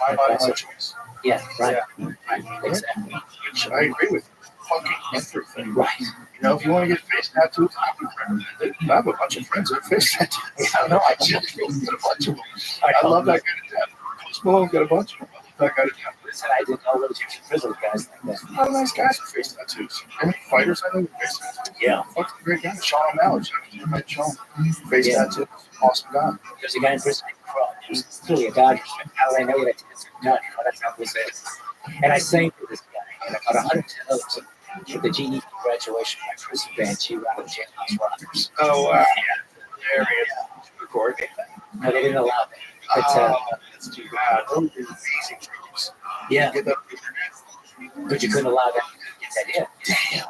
S1: My body, my choice.
S3: Yeah, right.
S1: Yeah.
S3: Right, exactly.
S1: Which I agree with. Fucking everything.
S3: Right.
S1: You know, if you want to get face tattoos, I would recommend it. I have a bunch of friends that have face tattoos.
S3: Yeah, no, I
S1: got a bunch of them. I love that kind of tattoo. Post Malone got a bunch of them. I love that kind of tattoo.
S3: Listen, I didn't know those prison guys like that.
S1: A lot of nice guys with face tattoos. How many fighters I know with face tattoos?
S3: Yeah.
S1: Fucking great guy. Sean O'Malley. I met Sean. Face tattoo. Awesome guy.
S3: There's a guy in prison named Crow. He was clearly a Dodgers fan. How do I know that? It's a Dodger. That's how this is. And I sang for this guy, and about 110 others at the GE graduation by prison band, G Rock Jailhouse Rockers.
S1: Oh, wow. There he is. Record.
S3: No, they didn't allow that. But,
S1: that's too bad. Those are amazing groups.
S3: yeah,
S1: Get that.
S3: but you couldn't allow that to get that in.
S1: Damn.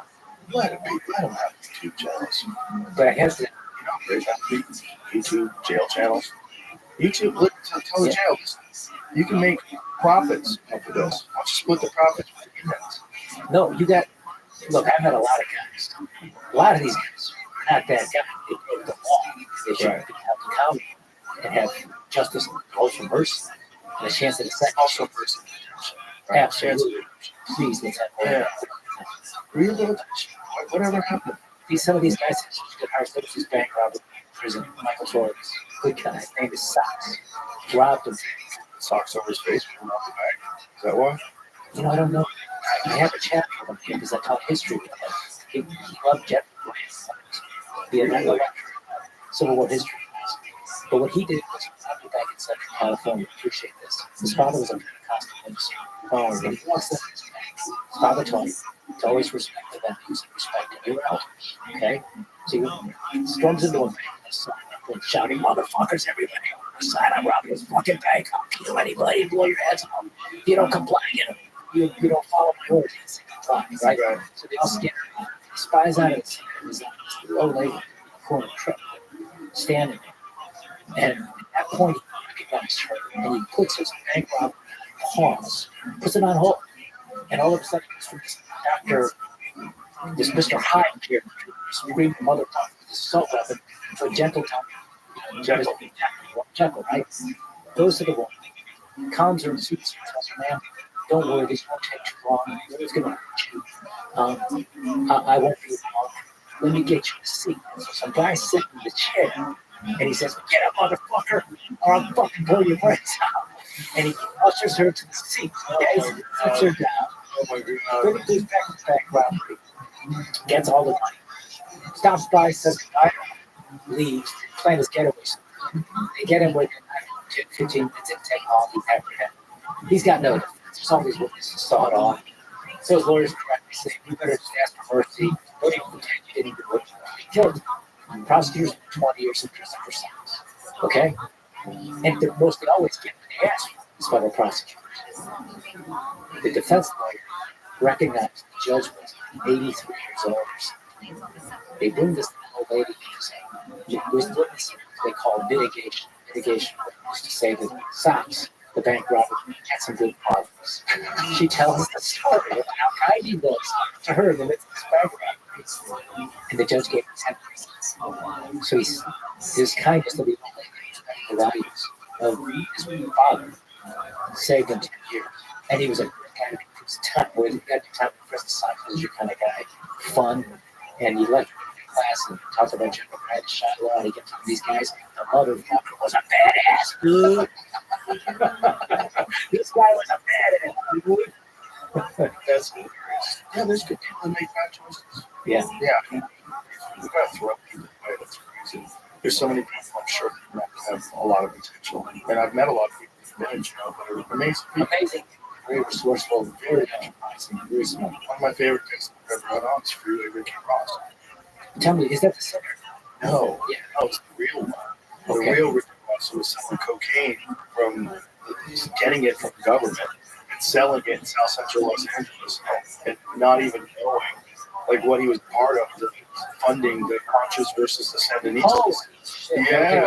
S1: Let them have YouTube channels.
S3: But I have to.
S1: There's YouTube jail channels. YouTube, tell the jail, you can make profits off of this. Why don't you split the profits with the internet?
S3: No, you got. Look, I've met a lot of guys. A lot of these guys are not that guy. They broke the law. They should be held accountable and have justice and also mercy and a chance at a second.
S1: Also mercy.
S3: Absolutely. Please, let's have more.
S1: Yeah. Rehabilitation. Whatever happened?
S3: Some of these guys have such good hearts. There's this bank robber in prison, Michael Torres. Good guy. His name is Socks. Robbed him.
S1: Socks over his face when he robbed the bank. Is that why?
S3: You know, I don't know. I have a chat with him because I taught history with him. He loved Jeff. He had a Civil War history. But what he did was he moved back in Central California. Appreciate this. His father was a Pentecostal minister. Oh, and he wants that. His father taught him to always respect the values and respect your elder. Okay? So he storms into a bank and shouting, "Motherfuckers, everybody on the side, I'm robbing this fucking bank. I'll kill anybody and blow your heads off. If you don't comply, you don't follow my orders." Right? So they all scared. He spies out of the scene. There's this old lady in the corner truck standing there. And at that point, he recognized her and he puts his bank robber pause, puts it on hold. And all of a sudden, after this Mr. Hyde here, screaming motherfucker with his assault weapon for a gentle time. Jekyll, right? Goes to the woman, calms her and soothes her, tells her, "Man, don't worry, this won't take too long. It's going to hurt you. I won't be long. Let me get you a seat." So some guy sitting in the chair, and he says, "Get up, motherfucker, or I'll fucking blow your brains out." And he ushers her to the seat. Okay, so he sits her down.
S1: Oh my God.
S3: Then he goes back to the bank robbery, gets all the money, stops by, says goodbye, leaves, plan his getaway. They get him within 15 minutes. It didn't take long. He's apprehended. He's got no defense. There's all these witnesses saw it all. So his lawyers correctly say, "You better just ask for mercy. Don't even pretend you didn't do it. He killed him." Prosecutors 20 years in prison for sentence. Okay? And they're mostly always given the ass is federal prosecutors. The defense lawyer recognized the judge was 83 years old. They bring this old lady because there's witnesses they call mitigation. Mitigation witness to say that Socks, the bank robber, had some good qualities. She tells the story of how kind he was to her in the midst of this bank robbery. And the judge gave him 10 years. So his kindness to the old lady, the values of his father, saved him 10 years. And he was a great guy to his time. Where he got time to press the side was your kind of guy, fun, and he left class and talked about General Grant and Shiloh, and he gets these guys. The motherfucker was a badass, dude. This guy was a badass, dude.
S1: That's hilarious. Yeah, there's good people that make bad choices.
S3: Yeah.
S1: Yeah. We gotta throw people away. That's crazy. There's so many people I'm sure that have a lot of potential. And I've met a lot of people that are amazing people.
S3: Amazing. Very resourceful, very enterprising, very smart.
S1: One of my favorite things I've ever had on is Freeway Ricky Ross.
S3: Tell me, is that the singer?
S1: No.
S3: Yeah.
S1: No, it's the real one.
S3: Okay.
S1: The real Ricky Ross was selling cocaine from getting it from the government and selling it in South Central Los Angeles and not even knowing like what he was part of, the funding the Conchas versus the Sandinistas.
S3: Oh,
S1: yeah.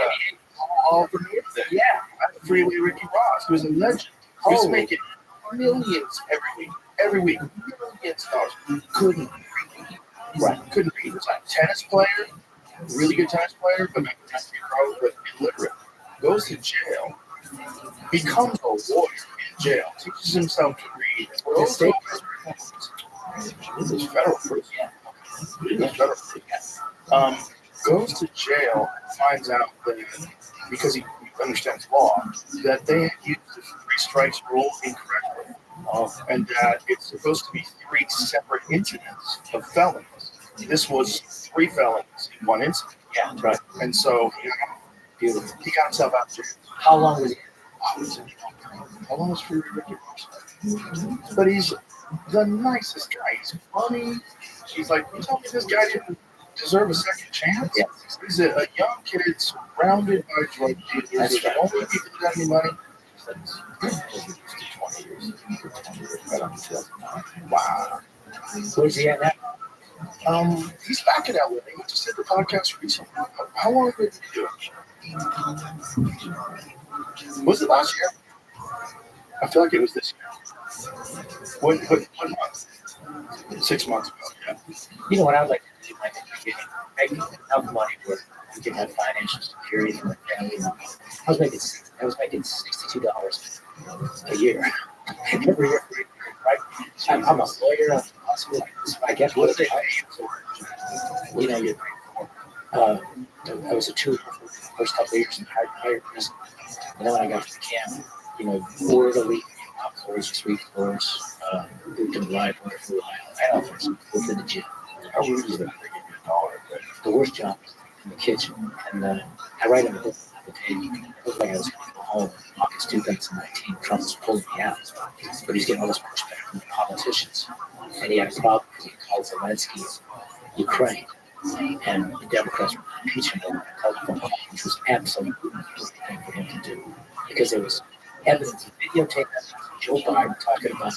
S1: All for nothing.
S3: Yeah.
S1: Freeway Ricky Ross. He was a legend. He was making millions every week. Millions of dollars. Couldn't read. Right. Couldn't read. He was like a tennis player, really good tennis player, but probably illiterate. Goes to jail, becomes a lawyer in jail, teaches himself to read,
S2: The state.
S1: This is federal prison. This is federal prison. Goes to jail, finds out that because he understands law, that they had used the 3 strikes rule incorrectly, and that it's supposed to be 3 separate incidents of felonies. This was 3 felonies in 1 incident.
S3: Yeah, right.
S1: And so he got himself out of jail.
S3: How long was it?
S1: How long was Free Ricky Rothschild? But he's the nicest guy. He's funny. He's like, you tell me this guy didn't deserve a second chance?
S3: Yeah.
S1: He's a young kid surrounded by drug dealers.
S3: That's
S1: The only people that have any money.
S2: 20 years. Right on 2009.
S1: Wow.
S3: Where's he at now?
S1: He's back in LA. He just did the podcast recently. How long ago did he do it? Was it last year? I feel like it was this year. What month? 6 months ago, yeah.
S3: You know what I would like to do in the beginning? Make enough money where we can have financial security for my family. I was making $62 a year. Every year, right? I'm a lawyer. I'm a hospital. I guess what they you know, I was a tutor for the first couple of years in higher prison. And then when I got to the camp, you know, 4 to leave, top floors, 3 floors, moved to the library for a while. I offered some work in the gym.
S1: I was just
S3: The worst job was in the kitchen. And I write in the book, okay, it looked like I was going to go home in August 2019. Trump was pulling me out. But he's getting all this pushback from the politicians. And he had a problem because he called Zelensky Ukraine. And the Democrats were impeaching him on a telephone call, which was absolutely the thing for him to do. Because there was evidence, videotape evidence of Joe Biden talking about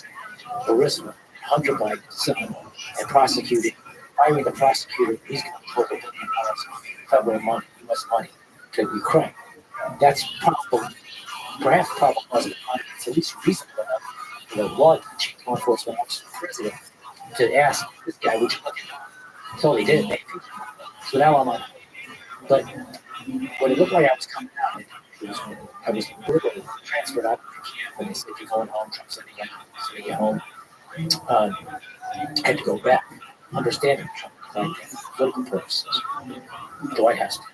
S3: Burisma, Hunter Biden's son, and firing the prosecutor. He's going to put $1 billion of federal money, U.S. money, to Ukraine. That's probably wasn't money. It's at least reasonable enough for the chief law enforcement officer, the president, to ask this guy, would you look at him? That's all he did. So now I'm on. But when it looked like I was coming out, I was literally transferred out of the camp. And they said, you're going home. Trump sending you home. I had to go back, understanding Trump for political purposes. Dwight has to.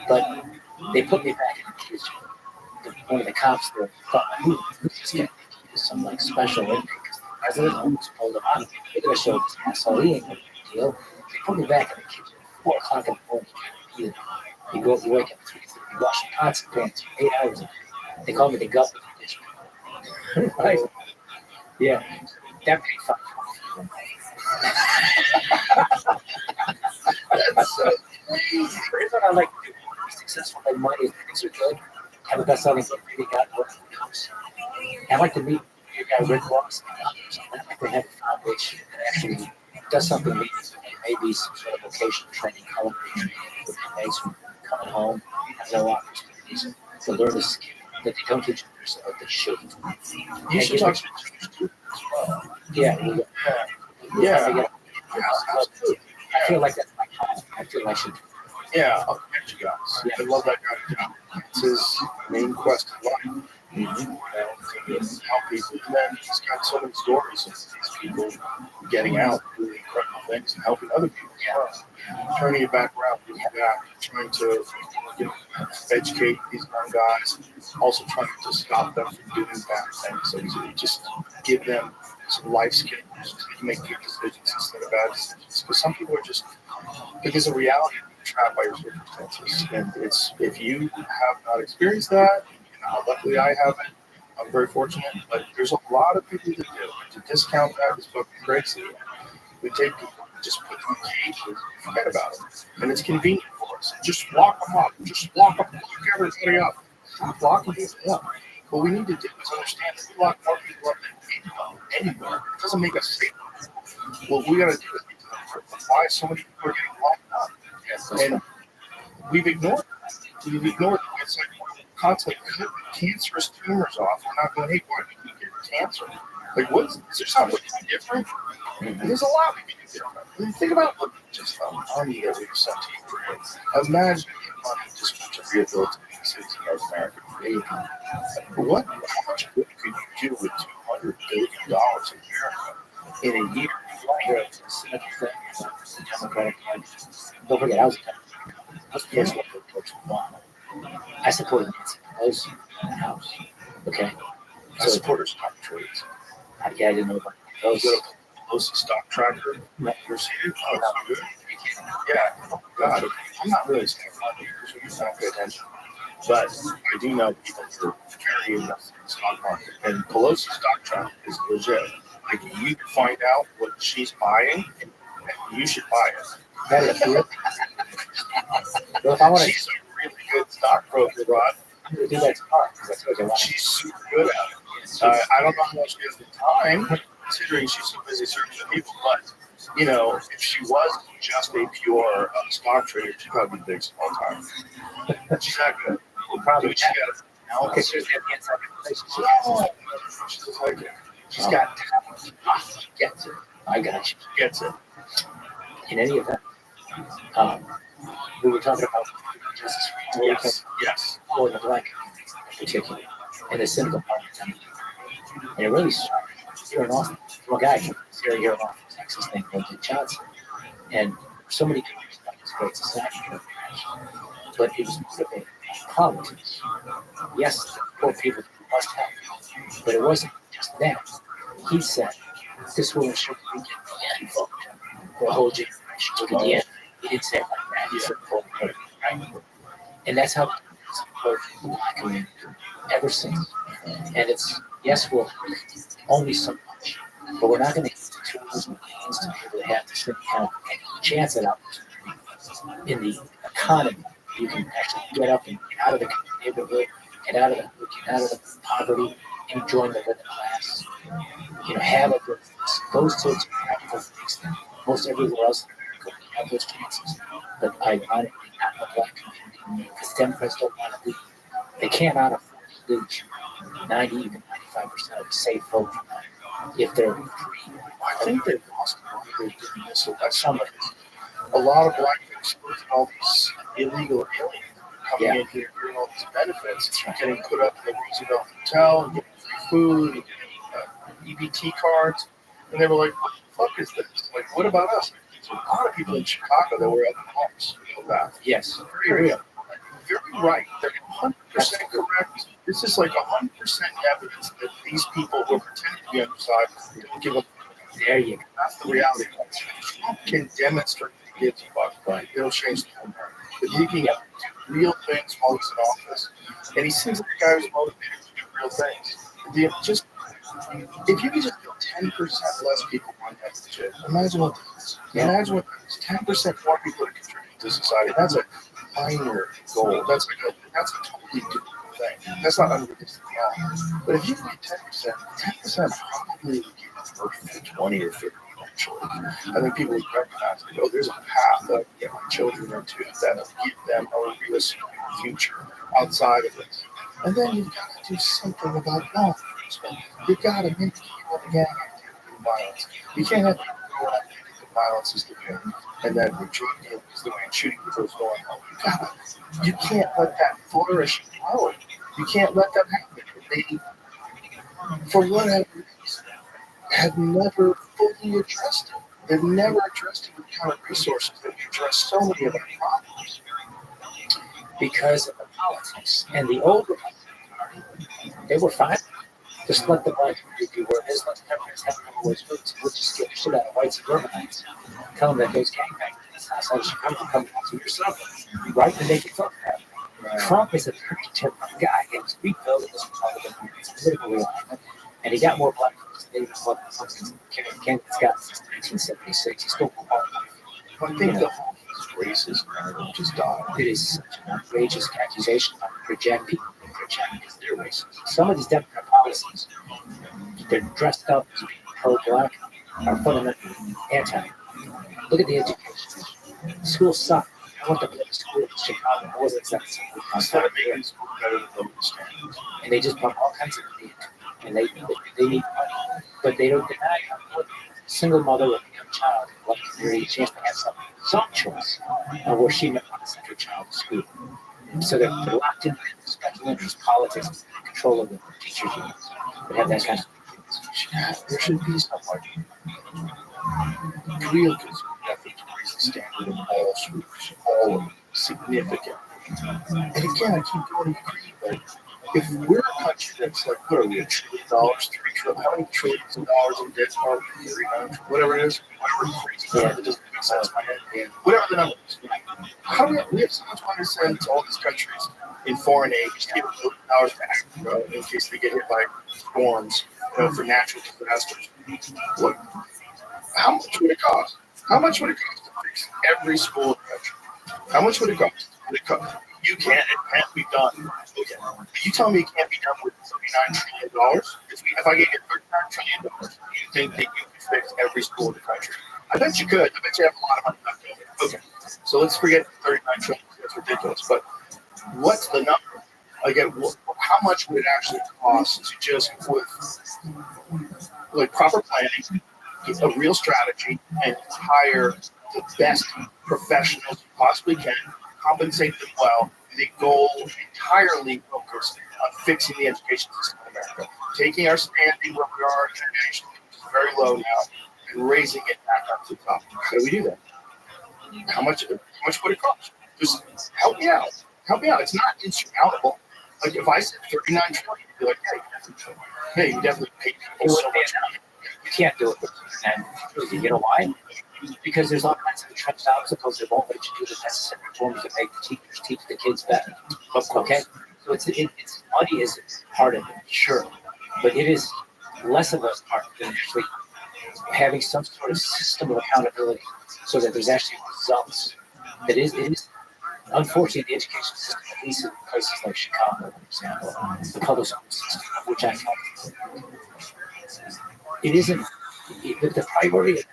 S3: But they put me back in the kitchen. One of the cops there thought, this guy is some like special inmate because the president almost pulled him out. They're going to show this asshole. He ain't going to deal. They put me back in the kitchen at 4 o'clock in the morning. You wake up at 3:30, washing pots and pans for 8 hours a day. They call me the governor of the district. Right? Yeah. That paid $5. That's so crazy. Here's what I like to do. Be successful, make money, if things are good, have a best-selling book, really got work in the house. I'd like to meet your guy Rick Ross and others. I'd like to have a foundation that actually does something meaningful. Maybe some sort of vocational training, culinary training for inmates who are coming home, have no opportunities to learn the skill that they don't teach themselves, but they should.
S1: You should talk to me.
S3: Yeah.
S1: Yeah.
S3: I feel like that's my cause. I feel like I should.
S1: Yeah, I'll connect you guys. I love that guy. It's his main quest in life. Help people. And then he's got so many stories of these people getting out, doing incredible things, and helping other people as well. Turning it back around, giving back, trying to educate these young guys, also trying to stop them from doing bad things. So to just give them some life skills to make good decisions instead of bad decisions. Because some people are just, because of reality, trapped by your circumstances. And it's, if you have not experienced that, luckily I haven't, I'm very fortunate, but there's a lot of people that do. To discount that is fucking crazy. We take people, just put them in cages, forget about them. And it's convenient for us. Just lock them up. Just lock everybody up. Stop locking people up. What we need to do is understand that we lock more people up than anywhere. It doesn't make us safer. What we got to do is why so many people are getting locked up. And we've ignored it. We've ignored it. It's like constantly cutting cancerous tumors off. We're not going, hey, why did you get cancer? Like, is there something we can do different? And there's a lot we can do different. I mean, think about just the money that we've sent to Ukraine. Imagine the money just to rehabilitate the cities in North America. How much good could you do with $200 billion in
S3: in a year, here, the Democratic Party. Don't forget, I was first one to approach Obama. I supported Nancy Pelosi in the House. Okay.
S1: I support her stock trades.
S3: Yeah, I didn't know about those.
S1: You got a Pelosi stock tracker?
S3: No.
S1: You're seeing? Oh, it's good. Yeah. Oh, God. I'm not really saying because we used to not pay attention. But I do know people who are very invested in the stock market. And Pelosi's stock tracker is legit. Like, you can find out what she's buying, and you should buy it.
S3: That is true. Well, if I want to,
S1: She's a really good stockbroker, Rod.
S3: I'm going to do that tomorrow because that's what I want.
S1: She's super good at it. I don't know how much she has the time, considering she's so busy serving the people, but, you know, if she was just a pure stock trader, she'd probably be big all the time. She's not good.
S3: Probably
S1: She got
S3: because she's got the inside information.
S1: she's like it. She's got talent.
S3: She gets it. I got you.
S1: She gets it.
S3: In any event, we were talking about justice for
S1: Yes.
S3: oh, in the black in particular, and the cynical part of it. And it really started here in Austin from a guy here in Austin, Texas, named Dick Johnson. And so many people about this great society, but it was motivated by politics. Yes, the poor people must help, but it wasn't just that. He said, this will ensure we get the end vote for a whole generation. Look at the end. He didn't say it like that. He said, right? And that's how it's approached the black community ever since. And it's, yes, we'll only so much, but we're not going to use the tools and means to be able to have this thing kind of chance at opportunity in the economy. You can actually get up and get out of the neighborhood, get out of the poverty, and join the middle class. You know, have a good, those sorts of practical things that most everywhere else in America have those chances. But ironically, not in the black community, because Democrats don't want to do. They cannot afford to lose 90, even 95% of the safe vote if they're free.
S1: I think they've lost money doing this. So that's some of it. A lot of black folks with all these illegal aliens coming in here, getting all these benefits, getting put up in the Roosevelt Hotel, getting free food, getting EBT cards, and they were like, "What the fuck is this? Like, what about us?" So a lot of people in Chicago that were at the homes know that.
S3: Yes,
S1: Very real. Very right. They're 100% correct. This is like 100% evidence that these people who are pretending to be on your side don't give a.
S3: There you go.
S1: That's the reality. Trump can demonstrate that he gives a fuck, right? It'll change the whole world. But he can do real things while he's in office, and he seems like a guy who's motivated to do real things. Just if you could just get 10% less people on that shit, imagine what that is. Imagine what that is. 10% more people to contribute to society. That's a minor goal. That's a totally different thing. That's not unrealistic at all. But if you get 10% probably would get to 20 or 50 eventually. I think people would recognize that, oh, there's a path that my children into that'll give them a realistic future outside of this. And then you've got to do something about law enforcement. You've got to make people gang activity and violence. You can't have people go out and think that violence is the way, and that the drug dealing is the way, and shooting people is going on. You can't let that flourish and grow. You can't let that happen. They, for whatever reason, have never fully addressed it. They've never addressed it with the kind of resources that address so many of our problems.
S3: Because of the politics. And the old Republican Party, they were fine. Just let the black community be where it is. Let the Democrats have no ways to we'll just get the shit out of white suburbanites. Tell them that those gangbangers outside of Chicago come to your suburb. Right? And they can talk about it. Trump is a very different guy. He was rebuilt in this Republican political realignment, and he got more black votes than even Republicans candidates got since 1976. He's still
S1: I think the whole racist narrative just died.
S3: It is such an outrageous accusation to project people and project as they're racist. Some of these Democrat policies, they're dressed up as being pro-black, are fundamentally anti. Look at the education. Schools suck. I went to public school in Chicago. I wasn't accepted.
S1: Instead of making school better than local standards.
S3: And they just pump all kinds of money into it. And they need money. But they don't deny a single mother with a young child like a chance to have some choice of where she might want to send her child to school. So they're locked into special interest politics, control of the teachers' unions. They have that kind of
S1: there should be stuff like Real effort to raise the standard of all schools, all of them, significant. And again, I keep going to agree, but if we're a country that's like, what are we, $1 trillion, $3 trillion, how many trillions of dollars in debt are we, 39, whatever it is, whatever crazy number that doesn't make sense in my head, whatever the number is. How do we have so much money to send to all these countries in foreign aid, just give them $1 billion back, you know, in case they get hit by storms, you know, for natural disasters? What? How much would it cost? How much would it cost to fix every school in the country? How much would it cost? You can't. It can't be done. Okay. You tell me it can't be done with $39 trillion? If I gave you $39 trillion, do you think that you could fix every school in the country? I bet you could. I bet you have a lot of money left over. Okay. So let's forget $39 trillion. That's ridiculous. But what's the number? Again, how much would it actually cost to just put like proper planning, a real strategy, and hire the best professionals you possibly can, compensate them well, with a goal entirely focused on fixing the education system in America, taking our standing where we are internationally, which is very low now, and raising it back up to the top. How do we do that? How much would it cost? Just help me out. Help me out. It's not insurmountable. Like if I said $39 trillion, you'd be like, hey, you definitely pay people so much money.
S3: You can't do it with $39 You know why? Because there's all kinds of entrenched obstacles that won't let you do the necessary reforms to make the teachers teach the kids better. Okay? So it's money is part of it, sure. But it is less of a part than actually having some sort of system of accountability so that there's actually results. It is unfortunately the education system, at least in places like Chicago, for example, the public school system, of which I come, it isn't the priority of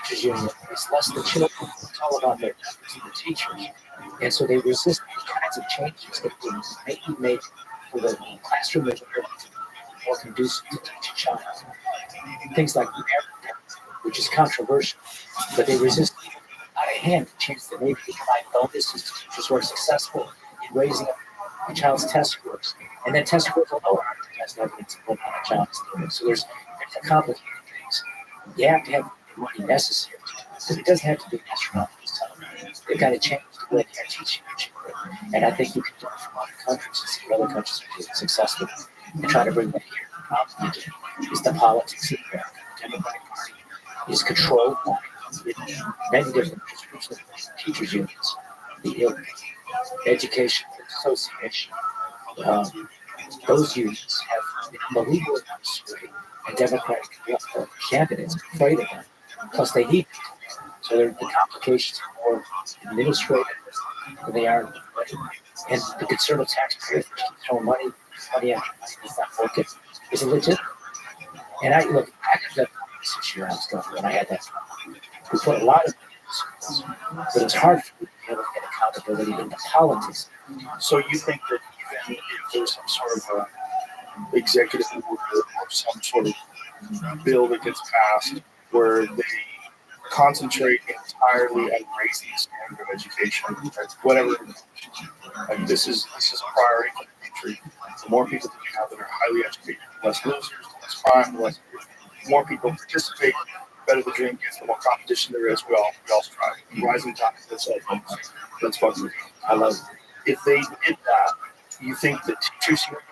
S3: teachers union is less the children. It's all about the teachers. And so they resist the kinds of changes that may be made for the classroom environment more conducive to teach a child. Things like merit, which is controversial, but they resist on a hand the chance that maybe they provide bonuses to teachers who are successful in raising a child's test scores. And then test scores alone aren't the best evidence of what a child is doing. So there's a complicated things. You have to have the money necessary because it doesn't have to be astronomical. They've got to change the way they're teaching your children. And I think you can learn from other countries and see what other countries are doing successful and try to bring that here. The problem is the politics of America. The Democratic Party is controlled by many different groups of teachers unions, the Education Association. Those unions have become illegal enough to sway and Democratic candidates afraid of them. Plus, they need people. So the complications are more administrative than they are. And the conservative taxpayers keep throwing money after money is not working. Is it legitimate? And I lived that 6 years I was governor, and I had that problem. We put a lot of money, but it's hard for me to be able to get accountability in the politics.
S1: So you think that even if there's some sort of executive order or some sort of bill that gets passed where they concentrate entirely on raising the standard of education, whatever, like this is a priority for the country. The more people that you have that are highly educated, the less losers, the less crime, the more people participate, the better the dream gets, the more competition there is. We all strive. Rising tide lifts all boats. That's what I love. If they did that, you think that teachers would be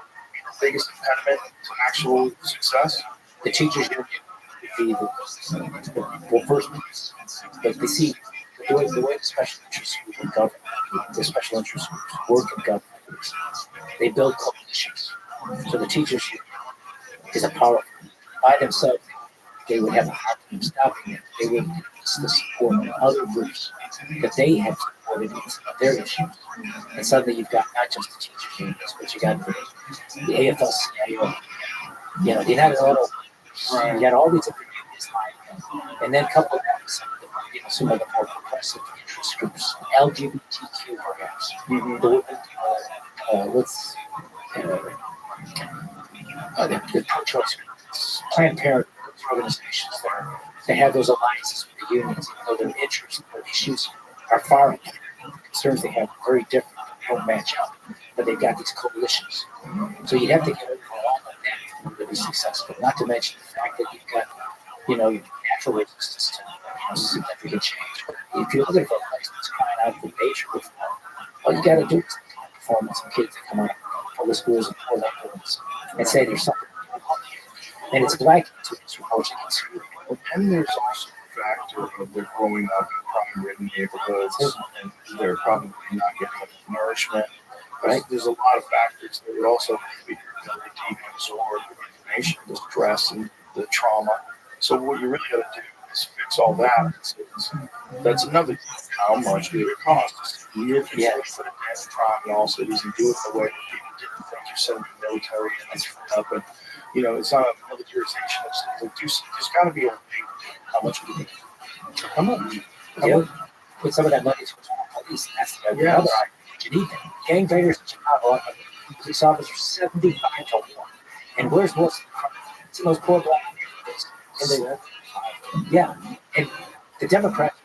S1: the biggest impediment to actual success?
S3: The teachers union would be the first place. But they see the way the special interest groups in government, the special interest groups work in government, they build coalitions. So the teachers union is a powerful. By themselves, they would have a hard time stopping it. They would need the support of other groups that they have supported in their issues. And suddenly you've got not just the teachers unions, but you got the AFL-CIO, the United Auto, you got all these different unions like, and then couple that with some of the more progressive interest groups, LGBTQ perhaps, the pro-choice groups, Planned Parenthood organizations that have those alliances with the unions, even though their interests and their issues are far apart. Concerns they have very different, don't match up, but they've got these coalitions. So you'd have to get over all of that to be successful. Not to mention the fact that you've got, natural resistance to significant change. If you're looking for a place that's crying out for major reform, all you got to do is perform some kids that come out of public schools and poor neighborhoods and say there's something wrong here. And it's black kids who are reporting it too.
S1: And there's also the factor of their growing up in crime-ridden neighborhoods, and they're probably not getting enough nourishment. Right? There's a lot of factors that would also be ability to even absorb the information, the stress, and the trauma. So what you really got to do is fix all that. That's another thing. How much would it cost? You have to put a dent in crime in all cities and do it the way that people didn't think you send the military and that's up. And it's not a militarization of something. There's got to be a way to do how much we need. How much?
S3: Put some of that money towards police. That's the other argument. You need them. Gangbangers in Chicago, police officers 75 to 1. And where's most of the crime? It's in those poor black neighborhoods. And and the Democrats,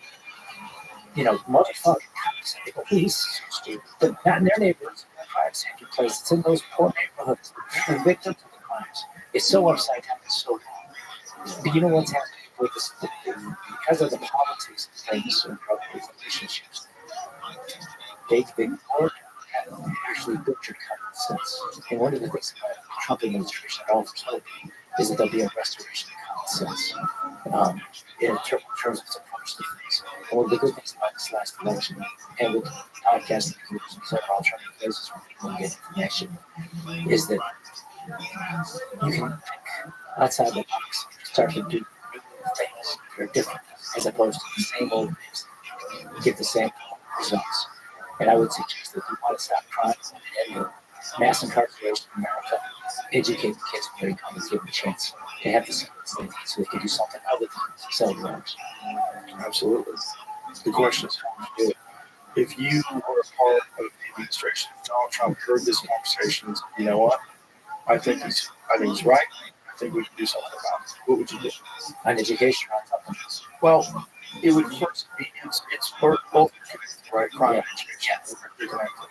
S3: motherfucking cops and the police, but not in their neighborhoods. Crimes taking place. It's in those poor neighborhoods. The victims of the crimes. It's so upside down. It's so wrong. But you know what's happening with this? Because of the politics of things and relationships, they actually butchered common sense. And one of the things about the Trump administration at all is that there'll be a restoration of common sense in terms of its approach to things. And one of the good things about this last election, and with podcasting and several alternative places where people can get information, is that you can think outside the box, start to do things that are different, as opposed to the same old things that get the same results. And I would suggest that if you want to stop crime and mass incarceration in America, educate the kids when they come and give them a chance to have the skills they need so they can do something other than sell drugs.
S1: Absolutely. The question is how to do it. If you were a part of the administration of Donald Trump, heard this conversation, and said, you know what? I think he's right. I think we can do something about it. What would you do?
S3: On education or on something else?
S1: Well, it would first be it's both connected, right? Crime and education.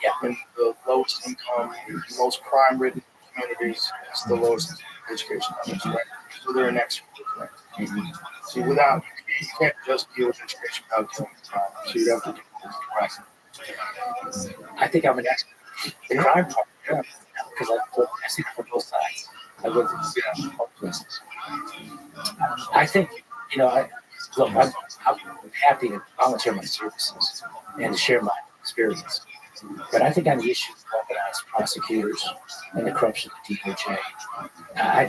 S1: Yeah. And the lowest income, most crime-ridden communities, it's the lowest education numbers, right? So they're inextricably connected. So you can't just deal with education without dealing with crime. So you'd have to deal with crime.
S3: I think I'm an expert. The crime part, because I've seen it from both sides. I lived in both places. I think, I'm happy to volunteer my services and to share my experience. But I think on the issue of organized prosecutors and the corruption of the DOJ, I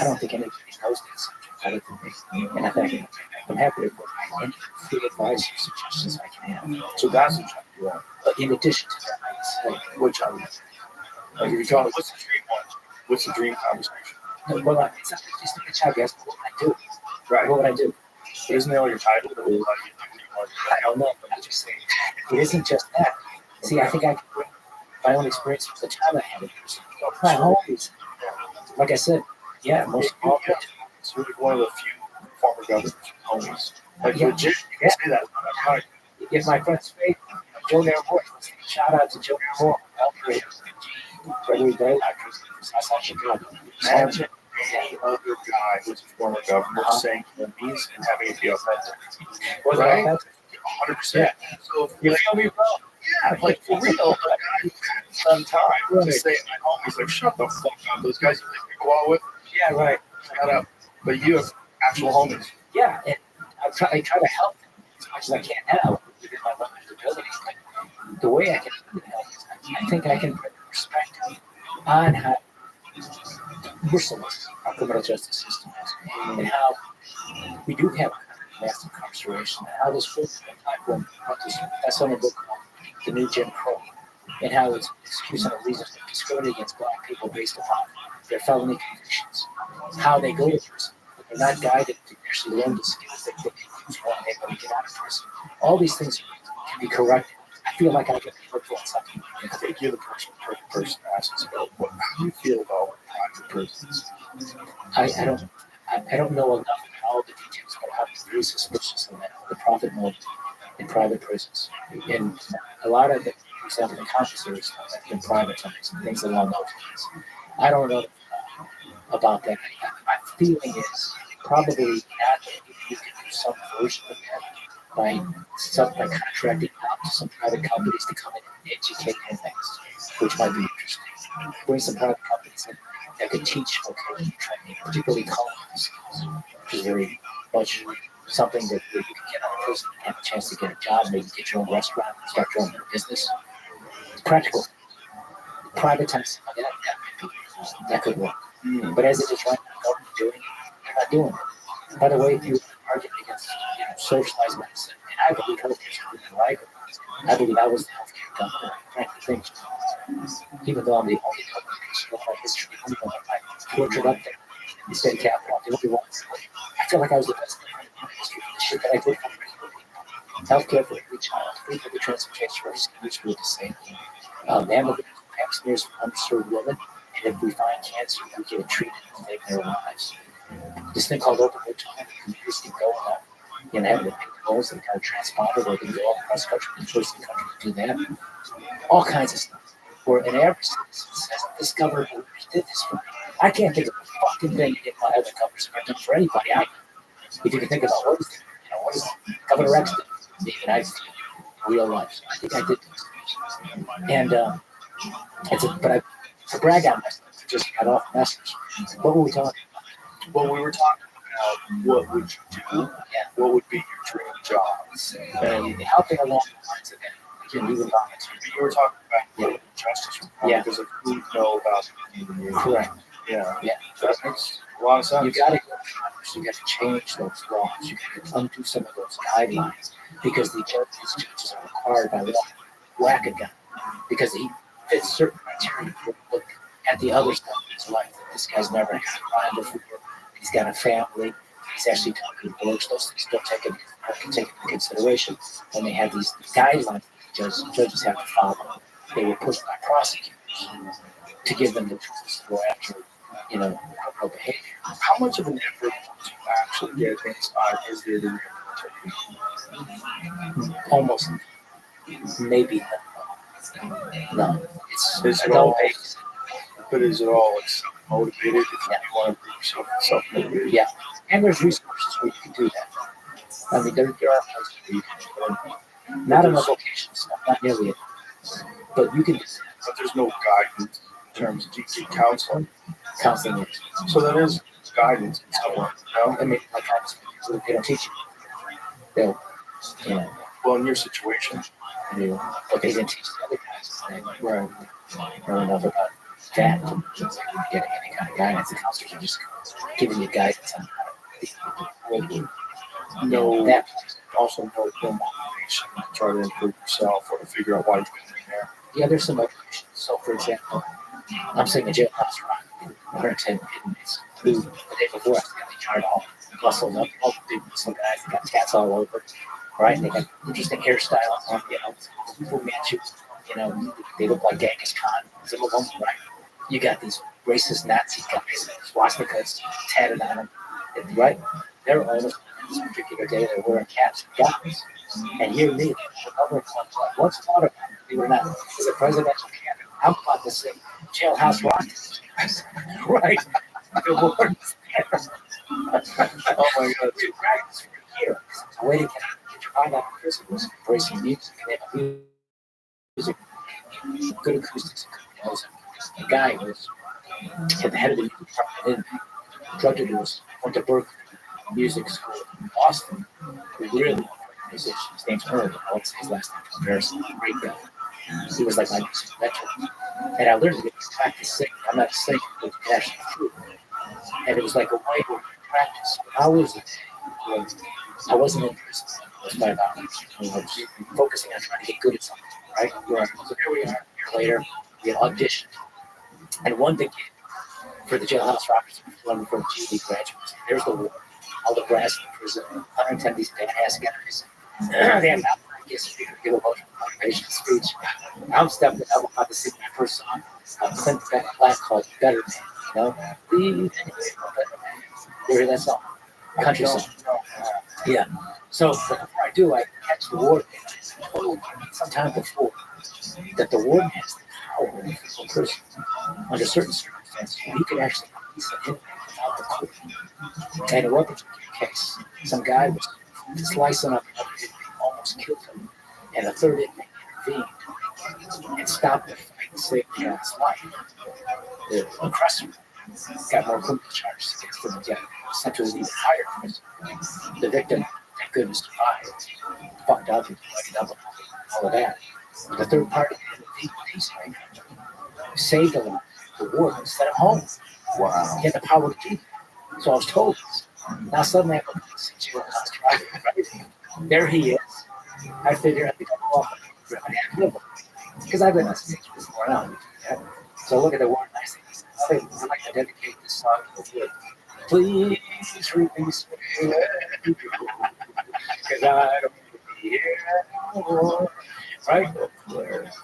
S3: don't think anybody knows that subject better than me. And I think I'm happy to provide any free advice or suggestions I can have.
S1: So that's what you want.
S3: In addition to that, I would say,
S1: which I would. Like if you're talking, what's the dream one? What's the dream conversation?
S3: Well, it's not just a job. You ask what would I do?
S1: Right.
S3: What would I do?
S1: But isn't that like your title?
S3: I don't know, but I'm just saying, it isn't just that. See, I think I can bring my own experience from the time I had it. My homies, like I said, most of all,
S1: it's really one of the few former governors homies. Like legit, you can say that. Right.
S3: If my friend's faith, Joe Moore, shout out to Joe Moore, Gregory Day, outside Chicago.
S1: Imagine any other guy who's a former governor saying these and having it be authentic. Right? 100%. So you feel me, bro? Yeah, like for real. A guy who had some time to say my homies, like, shut the fuck up. Those guys you think we go out with?
S3: Yeah, right.
S1: Shut up. But you have actual homies.
S3: Yeah, and I try to help them as much as I can now within my limited abilities. But the way I can help is I think I can bring perspective on how merciless our criminal justice system is and how we do have mass incarceration and how this works that's on a book called The New Jim Crow and how it's excuse and a reason to discriminate against black people based upon their felony convictions, how they go to prison, but they're not guided to actually learn the skills that they use when they get out of prison. All these things can be corrected. I feel like I can work on something.
S1: I think you're the perfect person to ask us about how do you feel about private prisons?
S3: I don't know enough about all the details, but I'm very suspicious of that, the profit motive in private prisons. And a lot of it, for example, the commissary stuff that's been privatized and things along those lines. I don't know about that. My feeling is probably not. You can do some version of that by contracting out to some private companies to come in and educate inmates, which might be interesting. Bring some private companies in that could teach vocational training, particularly culinary skills, which is very much something that you can get out of prison and have a chance to get a job, maybe get your own restaurant, start your own business. It's practical. Privatizing that could work. But as it is right now, government doing it, they're not doing it. By the way, if you argue against socialized medicine, and I believe healthcare is really right. I believe I was the healthcare governor. Frankly, things, even though I'm the only governor in my history, the only one that I tortured up there in the state capital, the only one. I feel like I was the best governor in history for the shit that I did for healthcare for every child, free public transportation for every school, which was the same thing. Mammograms, pap smears for underserved women, and if we find cancer, we get it treated and save their lives. This thing called open time, computers can go on, have the big holes that kind of transponder where they can go all across the country, the first in the country to do that. All kinds of stuff. Where an average citizen says, this governor did this for me. I can't think of a fucking thing that my other governors have done for anybody. If you can think about what is Governor X did in the United States, real life. I think I did this. And to brag on myself, I just got off the message. What were we talking about?
S1: Well, we were talking about what would you do? What would be your dream job?
S3: And helping along the lines of that. You
S1: were talking about justice reform because of who you know about the
S3: correct.
S1: Yeah. That makes a lot of sense.
S3: You got to go to Congress. You got to change those laws. You got to undo some of those guidelines because these judges are required by law. Whack a guy because he fits certain criteria. Look at the other stuff in his life. This guy's never had a crime before. He's got a family. He's actually talking to works. Those things don't take into consideration when they have these guidelines. Judges have to follow. They were pushed by prosecutors to give them the tools to go after, criminal behavior.
S1: How much of an effort to actually get things is there to
S3: almost maybe no.
S1: Is it all? But is it all motivated? If you want to prove yourself motivated?
S3: Yeah, and there's resources where you can do that. I mean, there are places where you can learn. Not in the vocational stuff, not nearly it. But you can.
S1: But there's no guidance in terms of teaching counseling.
S3: Counseling.
S1: So there is guidance in somewhere.
S3: I mean, like they don't teach you. They'll,
S1: well, in your situation,
S3: but they didn't teach the other guys.
S1: Right.
S3: Know enough about that to get any kind of guidance. The counselors are just giving you guidance on how to
S1: no.
S3: That
S1: also no motivation to try to improve yourself or to figure out why you're in there.
S3: Yeah, there's some motivation. So, for example, I'm sitting in jailhouse rock, 110 inmates who the day before I got charged all muscled up, all some guys that got tats all over, right? And they got interesting hairstyles on, Fu Manchu, they look like Genghis Khan, some of them, right? You got these racist Nazi guys, swastikas tatted on them, right? They're almost this particular day they're wearing caps and gowns. And here me, what's thought about it, believe it or not, is a presidential candidate. I'm about to say jailhouse rock. Right. The warden's there.
S1: Oh my God.
S3: We practice for a year. The way to get your mind out of prison was embracing music. And they have music, good acoustics and good music. The guy was at the head of the music department in drug abuse, went to Berkeley Music School in Boston. Really musician. His name's Herb. I won't say his last name for comparison. Great guy. He was like my music mentor. And I learned to get practice singing. I'm not singing, but actually true. And it was like a way where you practice. I wasn't in prison. It was 5 hours. I was focusing on trying to get good at something, right? So here we are, a year later, we had auditioned. And one big gig for the Jailhouse Rockers, one for GED graduates. There's the war. All the brass in the prison, 110 these badass guys. They have not practiced to give a motivational speech. I'm stepping up about to sing my first song, Clint Black called Better Man. You hear that song? Country song. Yeah. So before I do, I catch the warden. I told sometime before that the warden has the power in a prison under certain circumstances. He could actually release an inmate without the court. And it wasn't a case. Some guy was slicing up another inmate, almost killed him, and a third inmate intervened and stopped the fight and saved the guy's life. The oppressor got more criminal charges against him and got sent to an even higher prison. The victim, thank goodness, survived. Fucked up and bloodied up and all of that. But the third party intervened, saved a life. The warden sent him home.
S1: Wow.
S3: He had the power to do that. So I was told this. Now suddenly I go to jail house driving. There he is. I figure I think I'm off because I've been on stage before now. So I look at the warden and I say, I'd like to dedicate this song to the wood. Please release me. Because I don't be here anymore. Right?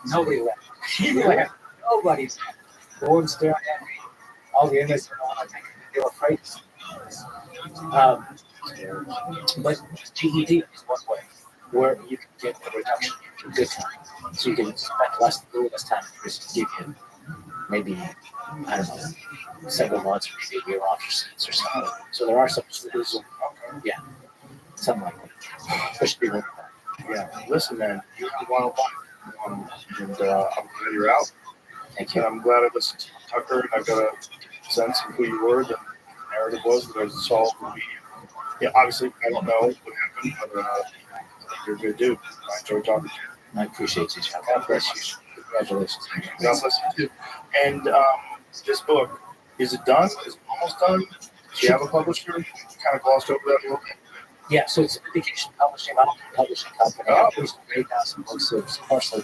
S3: Nobody left. She left. Nobody left. The warden staring at me. All the inmates are on. They were afraid. But GED is one way where you can get a reduction in good time. So you can spend less time in prison, give you maybe, I don't know, several months or maybe a year off your sentence or something. So there are some solutions. Yeah, something like that. Especially with that.
S1: Yeah, listen, man, you have one and I'm glad you're out.
S3: Thank you.
S1: And I'm glad I listened to Tucker, and I got a sense of who you were, the narrative was, that I saw the media. Yeah, obviously, I don't know what happened, but you're a good dude. I enjoyed talking to you.
S3: I appreciate you. God bless you. Congratulations.
S1: God bless you, too. And this book, is it done? Is it almost done? Do you have a publisher? You kind of glossed over that a little bit.
S3: Yeah, so it's a syndication publishing. I'm a publishing company. I produced 8,000 books, so it's partially.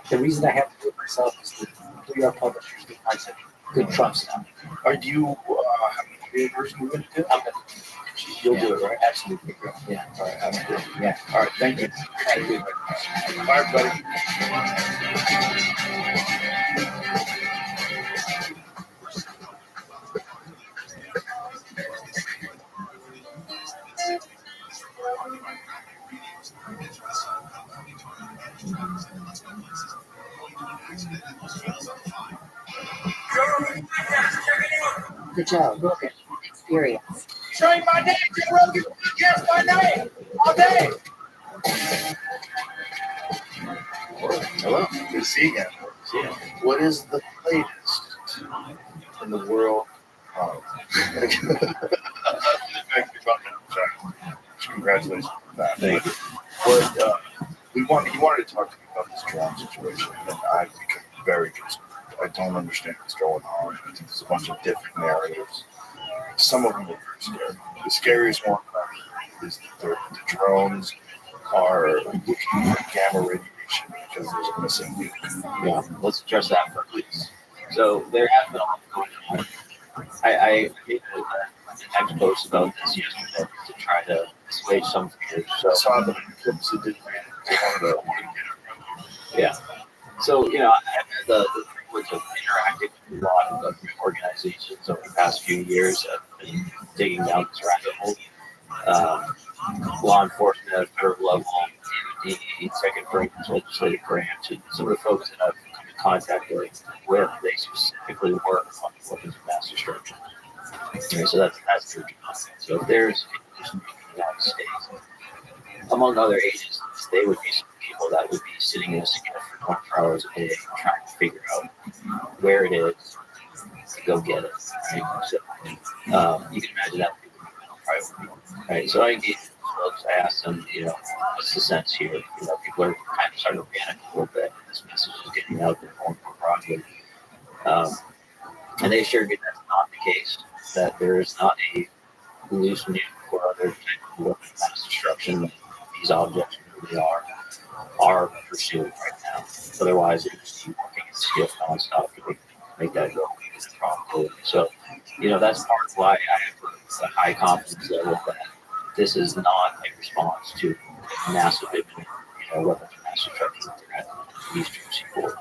S3: The reason I have to do it myself is that we are publishers because of good trust now.
S1: Do you have an audio version you want to do? You'll do it, right?
S3: Absolutely. Yeah.
S1: All right. That's good.
S3: Yeah.
S1: All right. Thank you.
S3: Thank you.
S1: Bye, everybody.
S10: Good job. Look at experience.
S1: Say my name, Joe Rogan. Yes, my name. All day. Hello. Good to see you again. What is the latest in the world of... Congratulations on that.
S8: Thank you.
S1: But you wanted to talk to me about this drone situation, and I've become very concerned. I don't understand what's going on. I think there's a bunch of different narratives. Some of them are very scary. The scariest one is that the drones are looking for gamma radiation because there's a missing link.
S8: Yeah, let's address that first, please. So there has been a lot going on. I made a text post about this yesterday to try to assuage some fears. So
S1: I saw the clips that did wanted to get it.
S8: Yeah. So, you know, I've had the privilege of interacting with a lot of government organizations over the past few years. I've been digging down this rabbit hole. Law enforcement at a federal level, the executive branch, legislative branch, and some of the folks that I've come in contact with, they specifically work on weapons of mass destruction. Okay, so that's their job. So if there's in the United States, among other agencies, they would be some people that would be sitting in a scanner for 24 hours a day trying to figure out where it is to go get it. Right? So you can imagine that would be a mental priority. Right? So I engaged with folks. I asked them, you know, what's the sense here? You know, people are kind of starting to panic a little bit. This message is getting out there more broadly. And they assured me that's not the case, that there is not a loose nuke or other type of weapon of mass destruction. These objects really are pursued right now. Otherwise, they just keep working and stiff nonstop to make that go as a probability. So, you know, that's part of why I have a high confidence level that this is not a response to massive, weapons of mass destruction threat in Eastern Seaboard.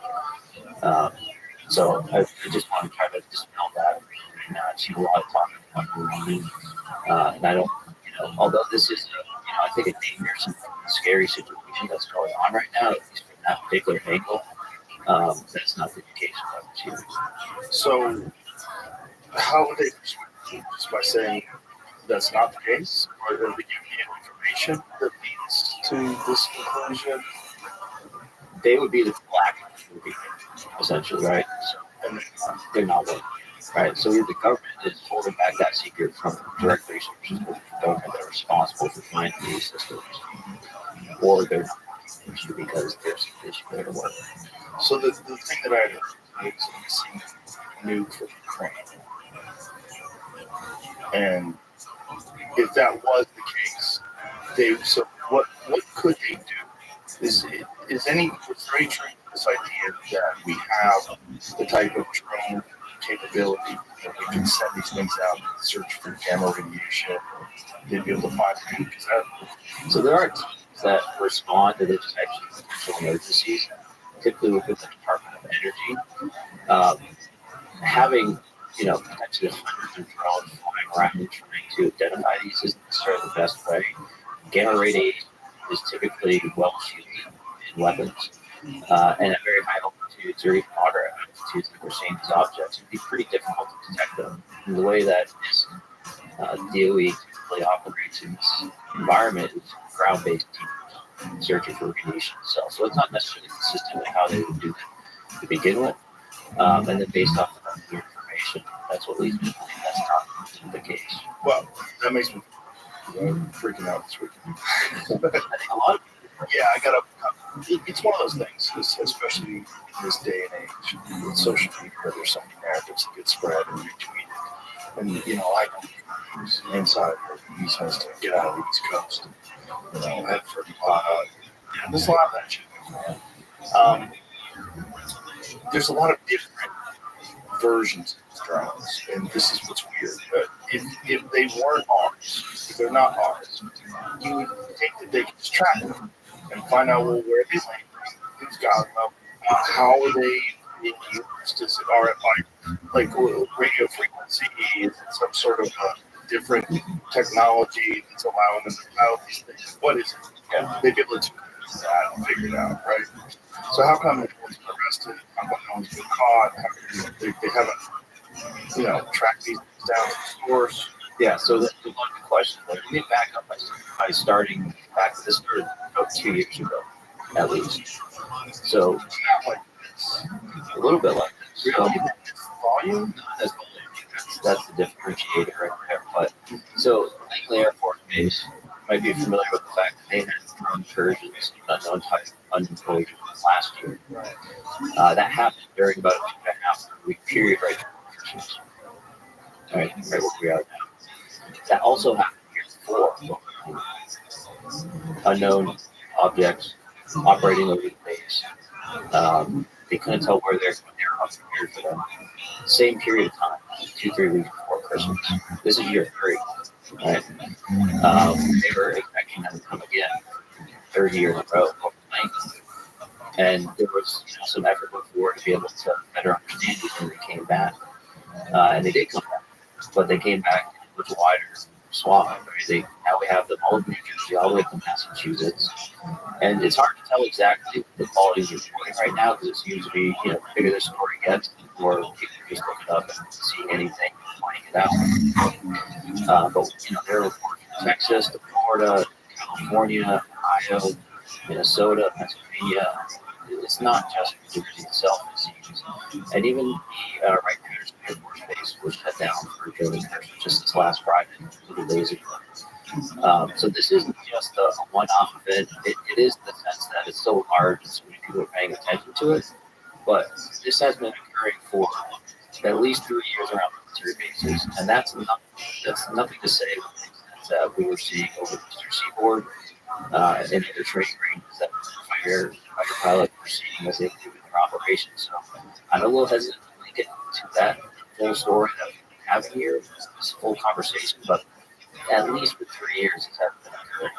S8: So I just want to try to dispel that. And I've seen a lot of talk about moving, and I don't, although this is, I think a dangerous and scary situation that's going on right now, at least from that particular angle, that's not the case with others here.
S1: So, how would they persuade you? Just by saying, that's not the case, or are they giving you information that leads to this conclusion?
S3: They would be the black movie, essentially, right? So, and they're not one, right? So the government is holding back that secret from direct researchers, the government that are responsible for finding these systems, or they're not because there's their work.
S1: So the thing that I heard is a missing nuke from Ukraine, and if that was the case, so what could they do? Is there any truth to this idea that we have the type of drone capability that we can send these things out and search for gamma radiation, they'd be able to find it?
S3: So there are teams that respond to this types of potential emergencies, typically within the Department of Energy. Having potentially hundreds of drones flying around and trying to identify these isn't necessarily the best way. Gamma radiation is typically well shielded in weapons, and at very high altitudes or even moderate altitudes, like we're seeing these objects, it'd be pretty difficult to detect them. And the way that DOE typically operates in this environment is ground-based teams searching for radiation cells. So it's not necessarily consistent with how they would do it to begin with. And then based off of the information, that's what leads me to believe that's not the case.
S1: Well, that makes me freaking out this weekend.
S3: I think a lot of
S1: it's one of those things, especially in this day and age with social media, there's so many narratives that get spread and retweeted. And, I know inside the East Coast to get out of the East Coast. Head for there's a lot of that shit. There's a lot of different versions of drones, and this is what's weird. But if they weren't ours, if they're not ours, you would think that they could just track them and find out where they land, who's got them, how are they being used? Is it RFI, like radio frequency? Is it some sort of different technology that's allowing them to pilot these things? What is it? Yeah, they'd be able to do that and figure it out, right? So how come no one's been arrested? How come no one's been caught? They haven't, tracked these things down to the source?
S3: Yeah, so that's a lot of questions. Let me back up by starting back. This started about 2 years ago, at least. So a little bit like this.
S1: Really? Volume?
S3: That's the differentiator right there. But so Langley Air Force Base might be familiar with the fact that they had drone incursions, unknown type unemployed last year. That happened during about a 2.5-week period right before right where we are now. That also happened here before. Unknown objects operating over the base. They couldn't tell where they were up here for them. Same period of time, 2-3 weeks before Christmas. This is year 3, right? They were expecting them to come again, third year in a row. And there was some effort before to be able to better understand these when they came back. And they did come back, but they came back with a wider swath. Right? Now we have them all in New Jersey, all the way to Massachusetts. And it's hard to tell exactly the quality of reporting right now because it seems to be, the bigger the story gets, the more people just look it up and seeing anything, pointing it out. But, there are reports from Texas to Florida, California, Ohio, Minnesota, Pennsylvania. It's not just New Jersey itself, it seems. And even the Wright Patterson Air Force Base was shut down for drilling just this last Friday, a little days ago. So this isn't just a one-off event. It is in the sense that it's so large and so many people are paying attention to it. But this has been occurring for at least 3 years around military bases, and that's nothing to say with things that we were seeing over the Eastern Seaboard and other training ranges that fighter pilots were seeing as they do in their operations. So I'm a little hesitant to link it to that full story that we have here, this full conversation, but at least for 3 years it's been occurring.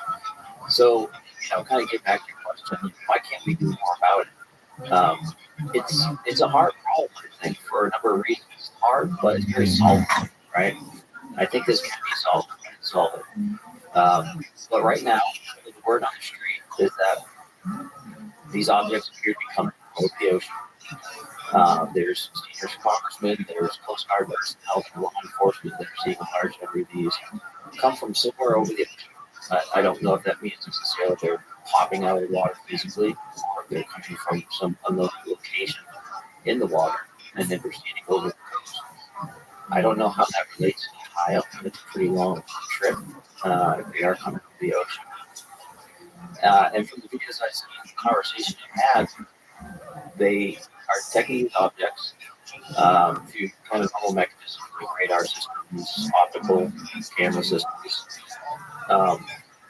S3: So, kind of get back to your question, why can't we do more about it? It's a hard problem, I think, for a number of reasons. It's hard, but it's very solvable, right? I think this can be solved. But right now, the word on the street is that these objects appear to be coming from the ocean. There's senior congressmen, there's Coast Guard personnel, law enforcement that are seeing a large number of these. come from somewhere over the I don't know if that means necessarily they're popping out of the water physically, or if they're coming from some unknown location in the water and then proceeding over the coast. I don't know how that relates to Ohio. It's a pretty long trip if they are coming from the ocean. And from the videos I said, the conversation I had, they are detecting these objects through kind of normal mechanisms like radar systems, optical camera systems.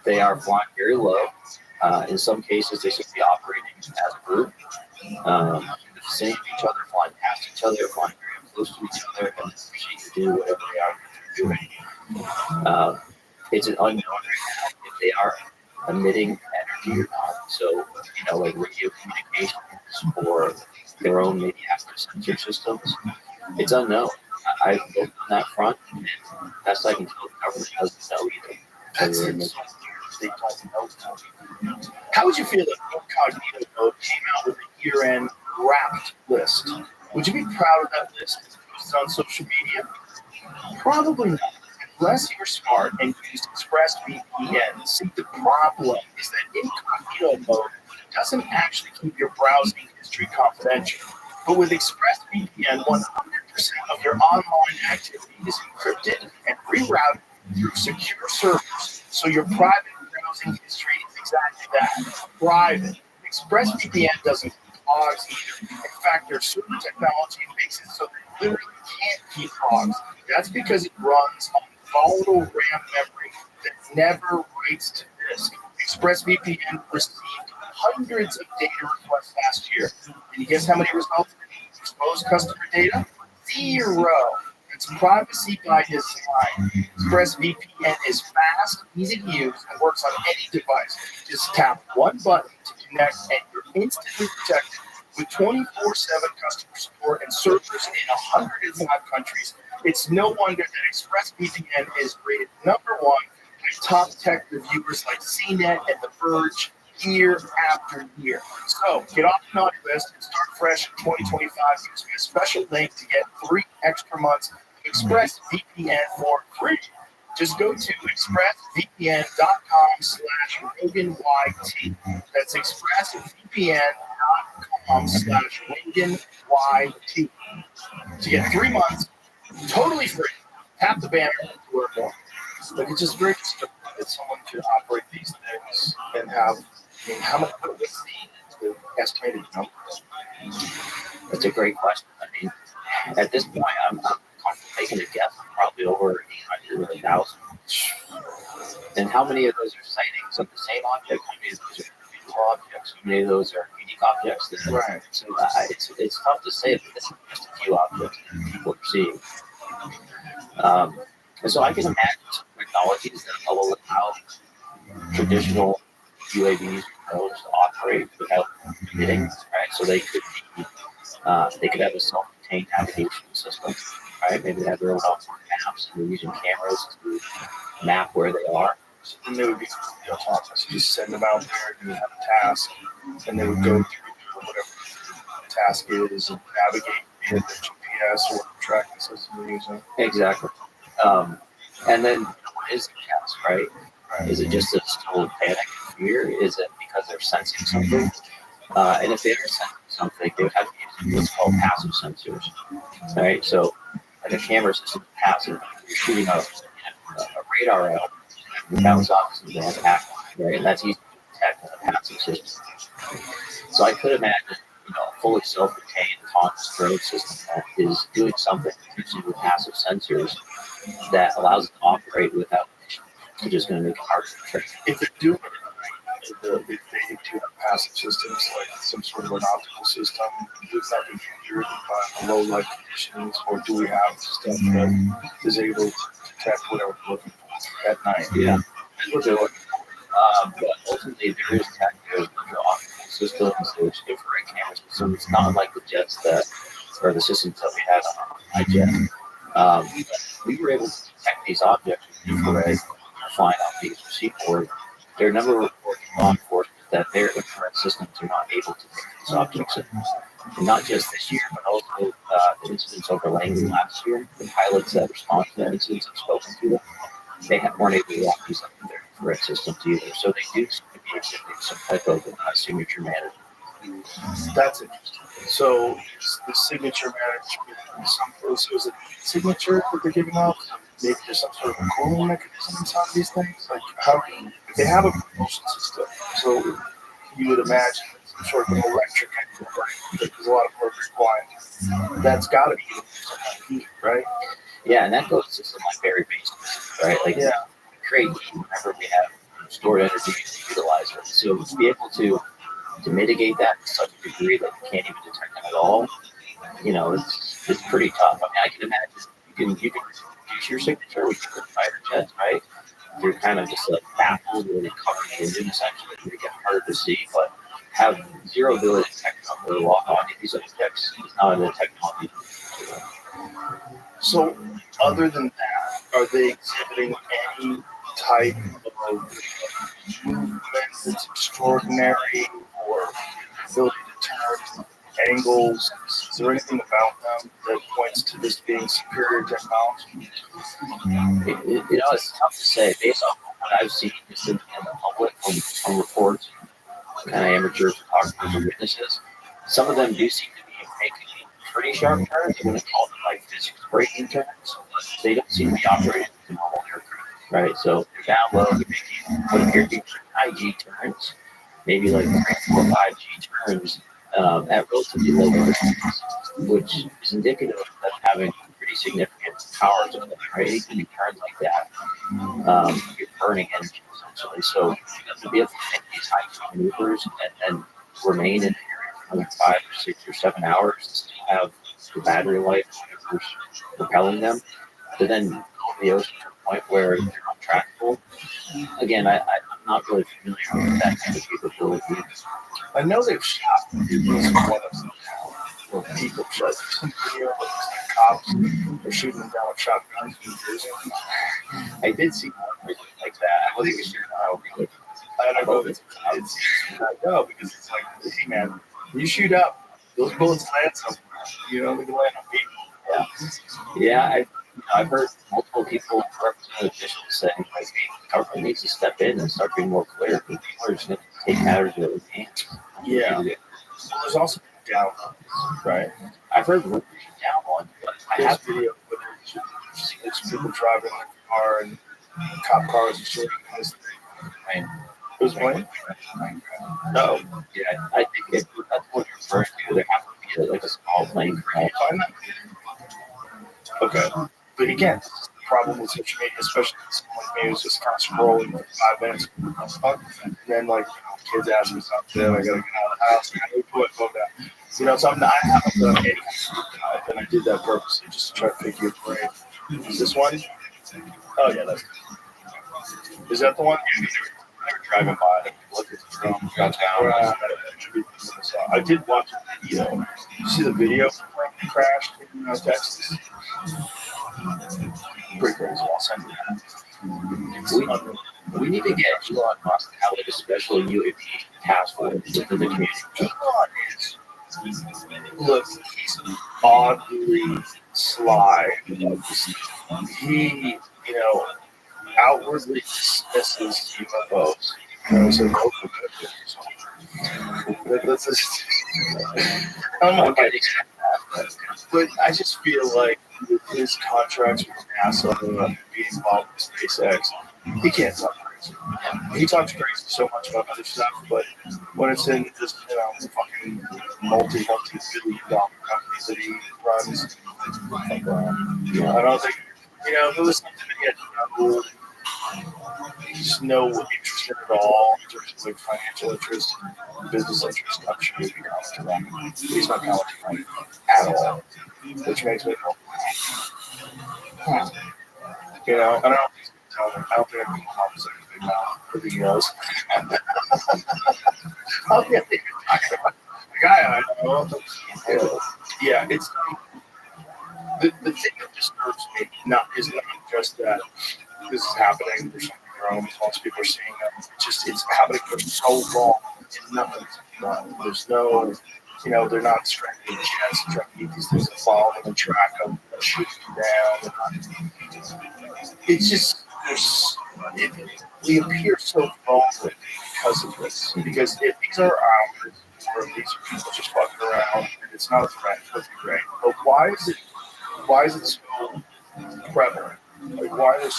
S3: They are flying very low. In some cases, they seem to be operating as a group, seeing each other, flying past each other, flying very close to each other, and proceed to do whatever they are doing. It's an unknown right now if they are emitting energy or not. So, like radio communications or their own maybe active sensor systems. It's unknown. I've looked on that front, and best I can tell, the government doesn't know either.
S1: They don't know. How would you feel if Incognito Mode came out with a year-end wrapped list? Would you be proud of that list posted on social media? Probably not. Unless you're smart and use ExpressVPN. See, the problem is that Incognito Mode doesn't actually keep your browsing history confidential. But with ExpressVPN, 100% of your online activity is encrypted and rerouted through secure servers. So your private browsing history is exactly that, private. ExpressVPN doesn't keep logs either. In fact, their server technology makes it so they literally can't keep logs. That's because it runs on volatile RAM memory that never writes to disk. ExpressVPN received hundreds of data requests last year. Can you guess how many results exposed customer data? 0. It's privacy by design. ExpressVPN is fast, easy to use, and works on any device. Just tap one button to connect, and you're instantly protected with 24/7 customer support and servers in 105 countries. It's no wonder that ExpressVPN is rated #1 by top tech reviewers like CNET and The Verge year after year. So get off the naughty list and start fresh in 2025. Use a special link to get 3 extra months of ExpressVPN for free. Just go to expressvpn.com/RoganYT. That's expressvpn.com/RoganYT to get 3 months totally free. Tap the banner to learn more. But it's just very disturbing that someone could operate these things and have, how much would it be the estimated number?
S3: That's a great question. I mean, at this point, I'm making a guess, probably over 800 or 1,000. And how many of those are sightings of the same object? How many of those are individual objects? How many of those are unique objects?
S1: Right.
S3: So it's tough to say, but this is just a few objects that people are seeing. And so I can imagine some technologies that will allow traditional UAVs to operate without emitting, right? So they could have a self-contained navigation system, right? Maybe they have their own onboard maps, and they're using cameras to map where they are.
S1: So then they would be autonomous. You just send them out there and you have a task, and they would go through whatever the task is and navigate via the GPS or tracking system they're using.
S3: Exactly. And then what is the task, right? Is it just a total panic and fear? Is it because they're sensing something? And if they are sensing something, they would have to use what's called passive sensors, right? So like a camera system is passive. You're shooting a radar out, and bounce off some bad act, right? And that's easy to detect in a passive system. So I could imagine, a fully self-contained autonomous drone system that is doing something potentially with passive sensors that allows it to operate without emissions, which is going to make it hard to trick.
S1: If they're doing it right, if they do have passive systems like some sort of an optical system, would that be hindered by low light conditions, or do we have stuff that is able to detect whatever we're looking for at night?
S3: Yeah, that's what they're looking for. But ultimately, there is tech, there's optical systems, there's infrared camera systems. It's not like the jets or the systems that we had on our jet. We were able to detect these objects with infrared flying off the seaport. There are a number of reports from law enforcement that their infrared systems are not able to pick these objects up. And not just this year, but also the incidents over Langley last year. The pilots that respond to that incidents have spoken to them. weren't able to walk these up in their correct systems either. So they do seem to be exhibiting some type of signature management.
S1: That's interesting. So the signature management, is it signature that they're giving out? Maybe there's some sort of cooling mechanism inside these things. Like how they have a propulsion system, so you would imagine some sort of electric engine, right? Because a lot of workers required. That's got to be heat, right?
S3: Yeah, and that goes to some like very basic, right? Like create heat whenever we have stored energy to utilize it. So to be able to mitigate that to such a degree that you can't even detect them at all, you know, it's pretty tough. I mean, I can imagine you can reduce your signature with your fighter jets, right? You're kind of just like baffled or covering the engine essentially, you get harder to see, but have zero ability to detect them or lock on to these objects is not a technology.
S1: So other than that, are they exhibiting any type of movement that's extraordinary or ability to turn angles? Is there anything about them that points to this being superior technology?
S3: You know, it's tough to say based on what I've seen just in the public from reports, kind of amateur photographers or witnesses. Some of them do seem to be making pretty sharp turns. I'm going to call them like physics breaking turns. They don't seem to be operating as a normal aircraft, right? So they're down low, they're making what appear to be high G turns, maybe like 3, 4, 5 G turns at relatively low speeds, which is indicative of them having pretty significant power to them, right? Anything you turn like that, you're burning energy essentially. So you have to be able to make these high G maneuvers and remain in the area for like 5 or 6 or 7 hours and still have the battery life propelling them to then go in the ocean to a point where they're untrackable. Again, I'm not really familiar with that kind of capability.
S1: I know they've shot videos of one of them now, where people shot some video of cops are shooting them down with shotguns in New Jersey.
S3: I did see one video like that. I wasn't sure how real.
S1: I don't know if it's because it's like, hey man, you shoot up, those bullets land somewhere. You know, they can land on people.
S3: Yeah. I've heard multiple people, representative officials saying like, the government needs to step in and start being more clear because people are just going to take matters in their own hands.
S1: Yeah. Well, there's also down ones, right?
S3: I've heard down one, but I have
S1: video footage. It's people driving in a car and cop cars and shit.
S3: And
S1: it was playing?
S3: No. Yeah, I think that's what you're referring to. There has to be like a small plane crash.
S1: Okay. But again, the problem with social media, especially someone like me who's just kind of scrolling for 5 minutes, and then like kids ask me something, I gotta get out of the house, and I put my phone down. You know, something I haven't done anything, and I did that purposely just to try to pick your brain. Is this one? Oh yeah, that's. Is that the one? They were driving by, look at the drone, got down. I did watch a video. Did you see the video when it crashed in Texas? Pretty crazy. I'll send you that.
S3: We need to get Elon Musk to have like a special UAP task force within the community.
S1: Elon is, look, he's oddly sly. He, outwardly dismisses UFOs. That's just, I'm not getting that. But I just feel like with his contracts with NASA and being involved with SpaceX, he can't talk crazy. He talks crazy so much about other stuff, but when it's in just, fucking multi-billion dollar companies that he runs, I don't think, if it was something that he had just no interest in at all, in terms of like financial interest, business interest, I'm sure he'd be commenting on it. He's not commenting on it at all, which makes me go, I don't know if he's going to tell me. I don't think I can come up with anything now, because he knows. I'll get the guy I know. Yeah, it's the thing that disturbs me is not just that this is happening for some drones, once people are seeing them. It's happening for so long and nothing's done. There's no, they're not striking jets, trying to get these things to follow them and track them, shoot them down. It's just, we appear so vulnerable because of this. Because if these are hours, or if these are people just fucking around, and it's not a threat, it's great. But why is it so prevalent? Like, why is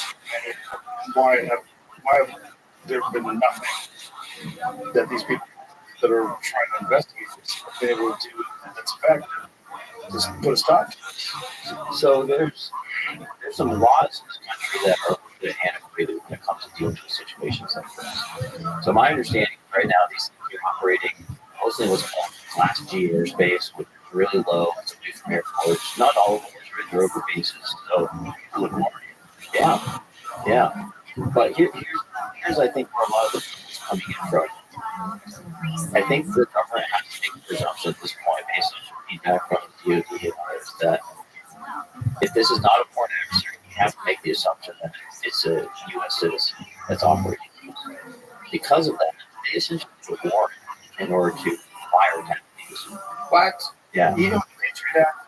S1: why have there been nothing that these people that are trying to investigate this have been able to do that's effective? Just put a stop to it.
S3: So there's some laws in this country that are really antiquated when it comes to dealing with situations like this. So my understanding right now, these things are operating mostly what's called Class G airspace, which is really low. It's away from airports. Not all of them are over bases. So yeah. But here's I think where a lot of this is coming in from. I think the government has to make a presumption at this point, based on feedback from the DoD and others, that if this is not a foreign adversary, you have to make the assumption that it's a U.S. citizen that's operating. Because of that, they essentially put a warrant in order to wiretap these.
S1: What?
S3: Yeah.
S1: You know the Patriot Act?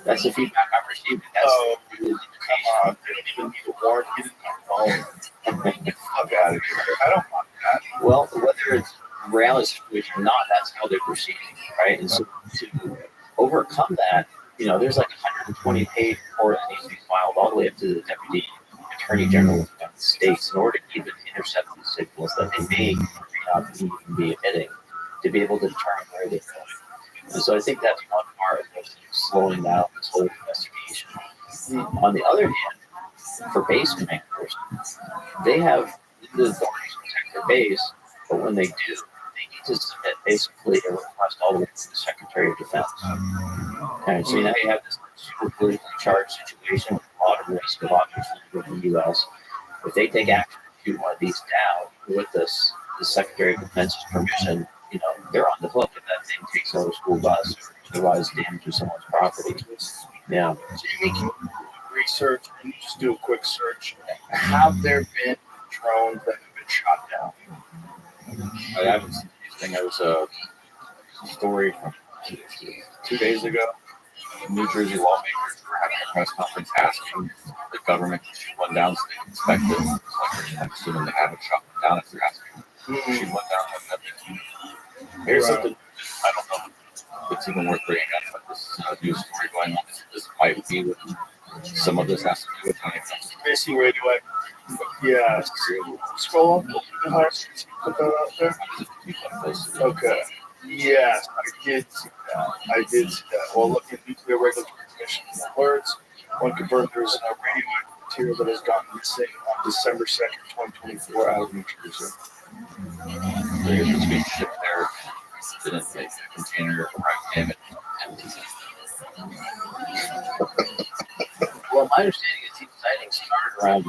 S3: That's the feedback I've received. That's
S1: Come on. They don't even need a warrant. Get it on phone. Fuck out of here. I don't want that.
S3: Well, whether it's rally situation or not, that's how they're proceeding, right? And so to overcome that, there's like a 120-page report that needs to be filed all the way up to the Deputy Attorney General of the United States in order to even intercept the signals that they may not even be emitting to be able to determine where they're going. And so I think that's one part of slowing down this whole investigation. On the other hand, for base commanders, they have the authorities to protect their base, but when they do, they need to submit basically a request all the way to the Secretary of Defense. And so now you have this super politically charged situation with a lot of risk, a lot of risk in the U.S. If they take action to shoot one of these down with the Secretary of Defense's permission, they're on the hook if that thing takes out a school bus or otherwise damages someone's property. Yeah.
S1: Jamie, can you research and just do a quick search? Have there been drones that have been shot down?
S8: I haven't seen anything. There was a story from 2 days ago. New Jersey lawmakers were having a press conference asking the government to shoot one down so they can inspect it. Like, I'm assuming they haven't shot one down if they're asking to shoot one down. Here's something I don't know if it's even worth bringing up, but this news story going on. This might be what some of this has to do with when it comes to
S1: Missing radioactive. Yeah. Scroll up a little bit higher so you can put that out there. Okay. Yes, I did see that. Well, look at Nuclear Regulatory Commission alerts. One confirmed there is a radioactive material that has gone missing on December 2nd, 2024 out of New Jersey.
S8: There's being shipped there. Didn't make a container right damage empty.
S3: Well, my understanding is these sightings started around.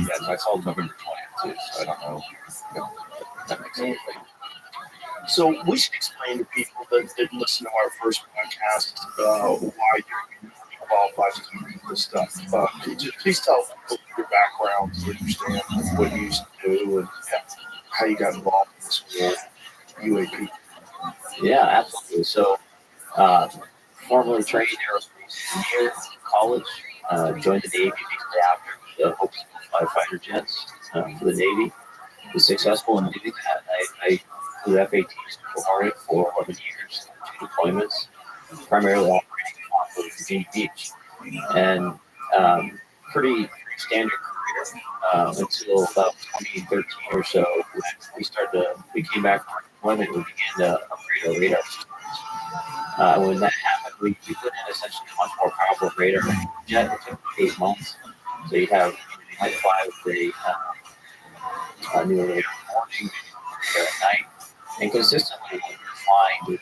S8: Yeah, I saw November 20th too, so I don't know if that makes sense.
S1: So we should explain to people that didn't listen to our first podcast why you're qualified to do this stuff. Please tell people your background, so understand what you used to do, and how you got involved in this world, UAP.
S3: Yeah, absolutely. So, formerly trained aerospace engineer in college, joined the Navy immediately after the hopes to fly fighter jets for the Navy. Was successful in doing that. I flew F-18s for for 11 years, 2 deployments, primarily operating off of Virginia Beach, and pretty standard career until about 2013 or so. We came back from deployment and we began to upgrade our radar systems. When that happened, we put in essentially a much more powerful radar jet. It took 8 months. So you might fly with a new radar in the morning, at night, and consistently when you're flying with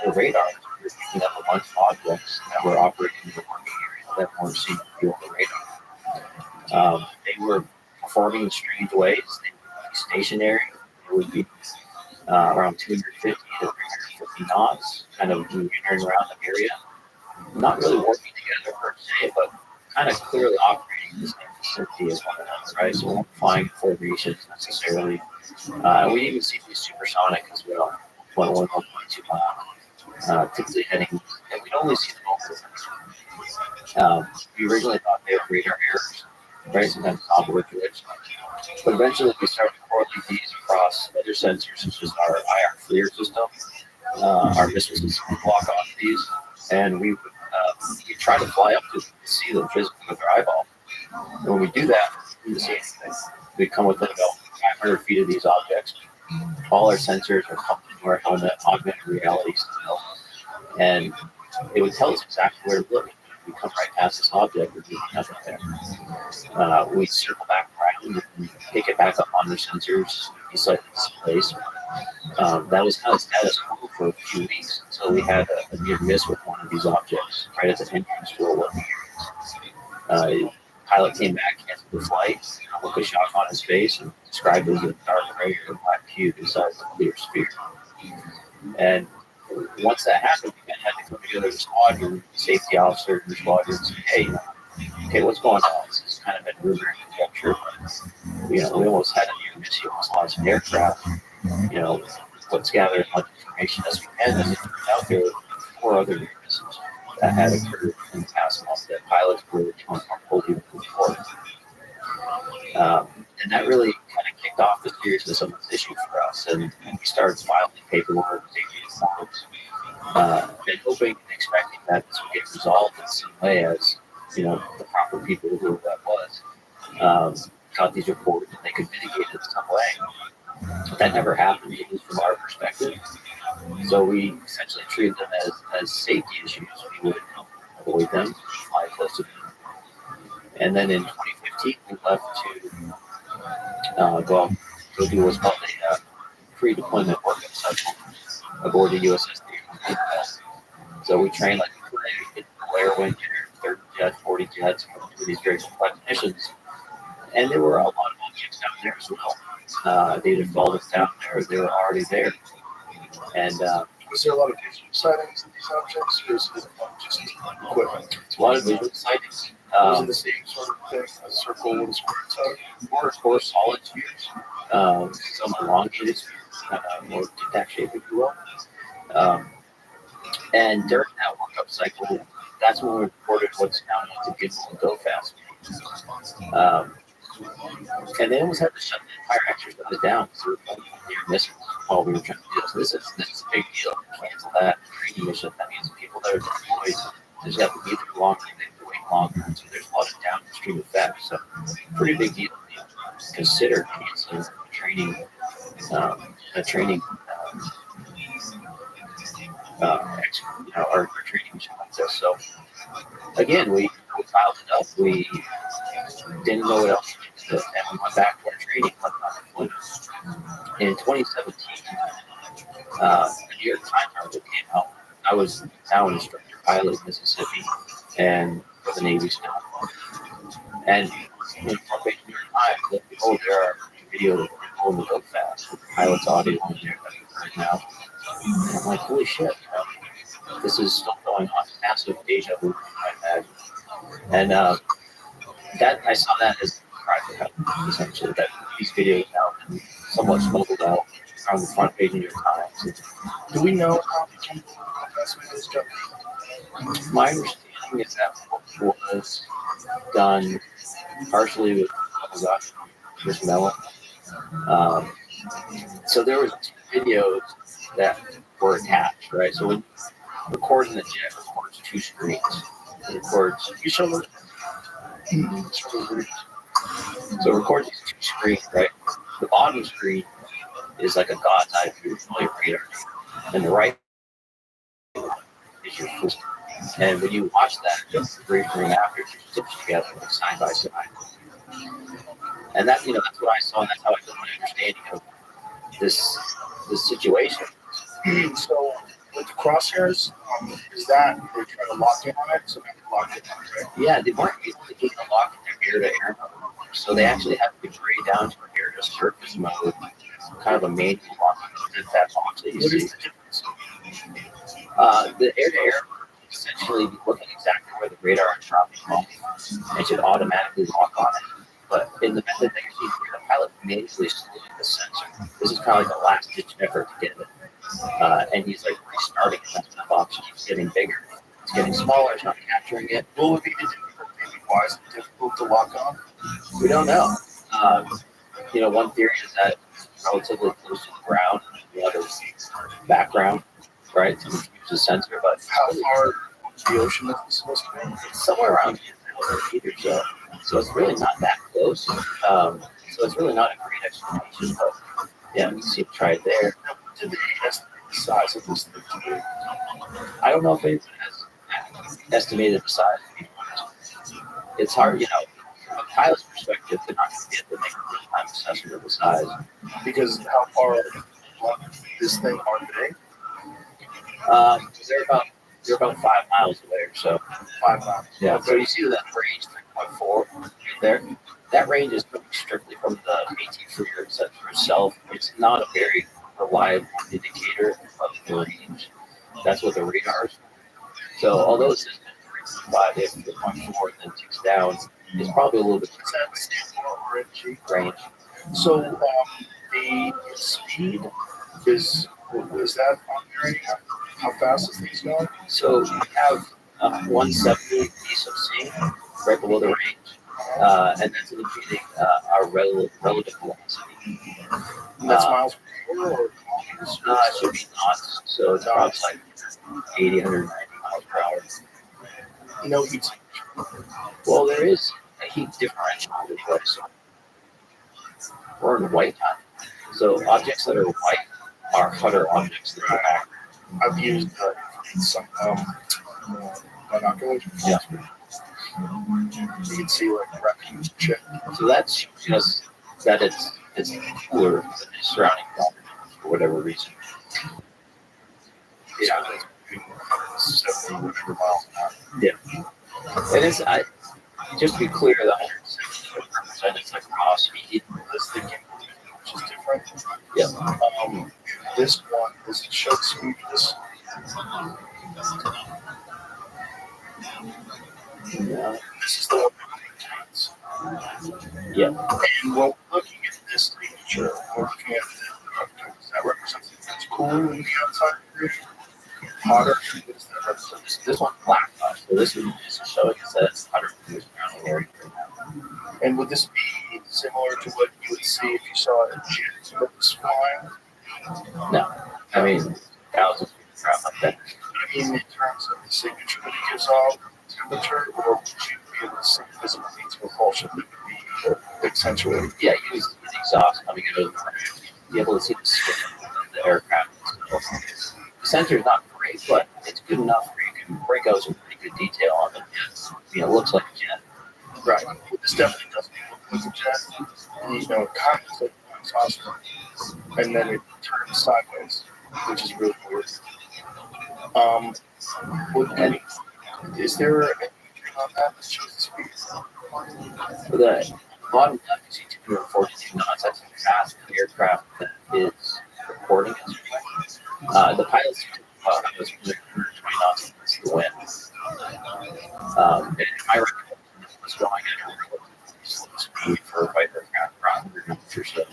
S3: the radar, you're picking up a bunch of objects that were operating in the working area that weren't seen through the radar. They were performing in strange ways. They would be stationary. It would be around 250 to 350 knots, kind of moving around the area. Not really working together per se, but kind of clearly operating in the same vicinity as one another, right? So we weren't flying in formations necessarily. We even see these supersonic as well, 1.1, 1.2 mile, typically heading, and we'd only see them over. We originally thought they were radar errors, right? Sometimes software glitch. But eventually we started correlating these across other sensors, such as our IR FLIR system, our missiles block off these, and we try to fly up to see them physically with our eyeball. And when we do that, we see anything. We come within about 500 feet of these objects. All our sensors are pumped into our helmet, augmented reality style, and it would tell us exactly where to look. We come right past this object, there's nothing there. We circle back around and pick it back up on the sensors, decide this place. That was kind of status quo for a few weeks. So we had a near miss with one of these objects right at the entrance for what pilot came back, canceled the flight, looked a shock on his face, and described it as a dark gray or black cube inside the clear sphere. And once that happened, we had to come together as a squadron, safety officer, and the squadron, and say, hey, okay, what's going on? This has kind of been rumor and conjecture. We almost had a near miss, we almost lost an aircraft. Let's gather as much information as we can. And it turned out there were 4 other near misses that had occurred in the past month that pilots were uncomfortable even before. And that really kind of kicked off the seriousness of this issue for us. And we started filing paperwork, safety forms, and hoping and expecting that this would get resolved in some way as, the proper people who that was got these reports and they could mitigate it in some way. That never happened, at least from our perspective. So we essentially treated them as safety issues. We would avoid them, fly close to them. And then in 2015, we left to go do what's called a pre-deployment workup session aboard the USS. So we trained like a Blair Wind, 30 jets, 40 jets, for these very complex missions. And there were a lot of objects down there as well. They either followed us down there or they were already there. And
S1: was there a lot of visual sightings of these objects, or is it just equipment?
S3: A lot of visual sightings.
S1: Was it the same sort of thing, a circle with a square type?
S3: More solid spheres, some elongated spheres, more tic-tac shape, if you will. And during that workup cycle, that's when we reported what's now known to gimbal and go fast. And they almost had to shut the entire exercise down because we were near misses while we were trying to do this. This is a big deal. Cancel that training mission. That means people that are deployed just have to be there longer, they have to wait longer. So there's a lot of downstream effects. So pretty big deal. Consider canceling our training mission like this. So again, we filed it up. We didn't know what else to do, and we went back to our training. In 2017, the New York Times article came out. I was now an instructor pilot in Mississippi and for the Navy SEAL. And in the front page of New York Times, there are videos of people in the go fast with pilots' audio in there that we've heard now. And I'm like, holy shit, this is still going on. Massive deja vu, I imagine. And that I saw that as private, essentially, that these videos now have been somewhat smuggled out on the front page of New York Times.
S1: Do we know how the chemical investment is done?
S3: My understanding is that what was done partially with Chris Mellon. So there was 2 videos that were attached, right? So when recording the jet records 2 screens. It records. You show them. So it records these 2 screens, right? The bottom screen is like a God's eye view of your radar, and the right is your full. And when you watch that, just before and after, it's stitched together like side by side. And that's that's what I saw, and that's how I got my understanding of this situation.
S1: So with the crosshairs, is that they're trying to lock in on it? So they can lock it on, right?
S3: Yeah, they weren't able to get a lock in their air-to-air mode, so they actually had to grade down to an air-to-surface mode, kind of a manual lock. That box that you see. The air-to-air essentially looking exactly where the radar is dropping off, and should automatically lock on it. But in the method that you see here, the pilot manually saluted the sensor. This is kind of like a last-ditch effort to get it. And he's like restarting it. That's when the box keeps getting bigger. It's getting smaller. It's not capturing it.
S1: Will it be difficult? Why is it difficult to lock on?
S3: We don't know. One theory is that it's relatively close to the ground, there's background, right, to use the sensor, but
S1: How far the ocean is this supposed to be?
S3: it's somewhere around 10,000 feet or so. So it's really not that close. So it's really not a great explanation, but yeah, you can see it try it there.
S1: Now, what did they estimate the size of this thing to be?
S3: I don't know if it has estimated the size. It's hard, from a pilot's perspective, they're not going to be able to make a real-time assessment of the size.
S1: Because how far along this thing are they?
S3: They're about 5 miles away or so.
S1: 5 miles.
S3: Yeah.
S1: Okay.
S3: So you see that range 3.4 right there. That range is coming strictly from the AT for your sensor itself. It's not a very reliable indicator of the range. That's what the radar is. So although it says 3.5, if 3.4 and then ticks down, it's probably a little bit range.
S1: So the speed is that on there anyhow? How fast is these going?
S3: So we have 170 east of C, right below the range, and that's indicating our relative velocity.
S1: And that's miles per hour or kilometers?
S3: It should be knots, so it's probably like 80, 190 miles per hour.
S1: No heat.
S3: Well, there is a heat differential anyway, so we're in white time. So objects that are white are hotter objects that are black.
S1: I've used some binoculars.
S3: Yeah.
S1: You can see like refuge shit.
S3: So that's just that it's cooler than the surrounding environment for whatever reason.
S1: Yeah. 70 miles an hour.
S3: Yeah. And it's just to be clear, the 170 represents like raw speed.
S1: This thing, which is different.
S3: Yeah.
S1: This one, does it show the speed of this?
S3: Yeah.
S1: This is the one that contains.
S3: Yeah.
S1: And when we're looking at this signature, we're looking at does that represent something that's cooler than the outside grid? Hotter? What does that represent?
S3: This one's black. So this is showing us that it's 100 meters around the area.
S1: And would this be similar to what you would see if you saw a jet that was flying?
S3: No. I mean, thousands of feet around like that.
S1: I mean, in terms of the signature that it gives off, temperature, or would you be able to see visible means of repulsion that would be accentuated?
S3: Yeah, you use the exhaust coming out of the ground. Be able to see the skin of the aircraft. The sensor is not great, but it's good enough where you can break out some pretty good detail on the jet. It looks like a jet.
S1: Right. This definitely doesn't look like a jet. It kind of looks like an exhaust, and then it turns sideways, which is really weird. Is there anything on that that shows the speed?
S3: For the bottom left, you see 242 knots. That's how fast the aircraft that is recording is going. The pilot's was 120 knots against the wind. And my recollection was going at a relatively slow speed for a fighter aircraft, around 100 knots or so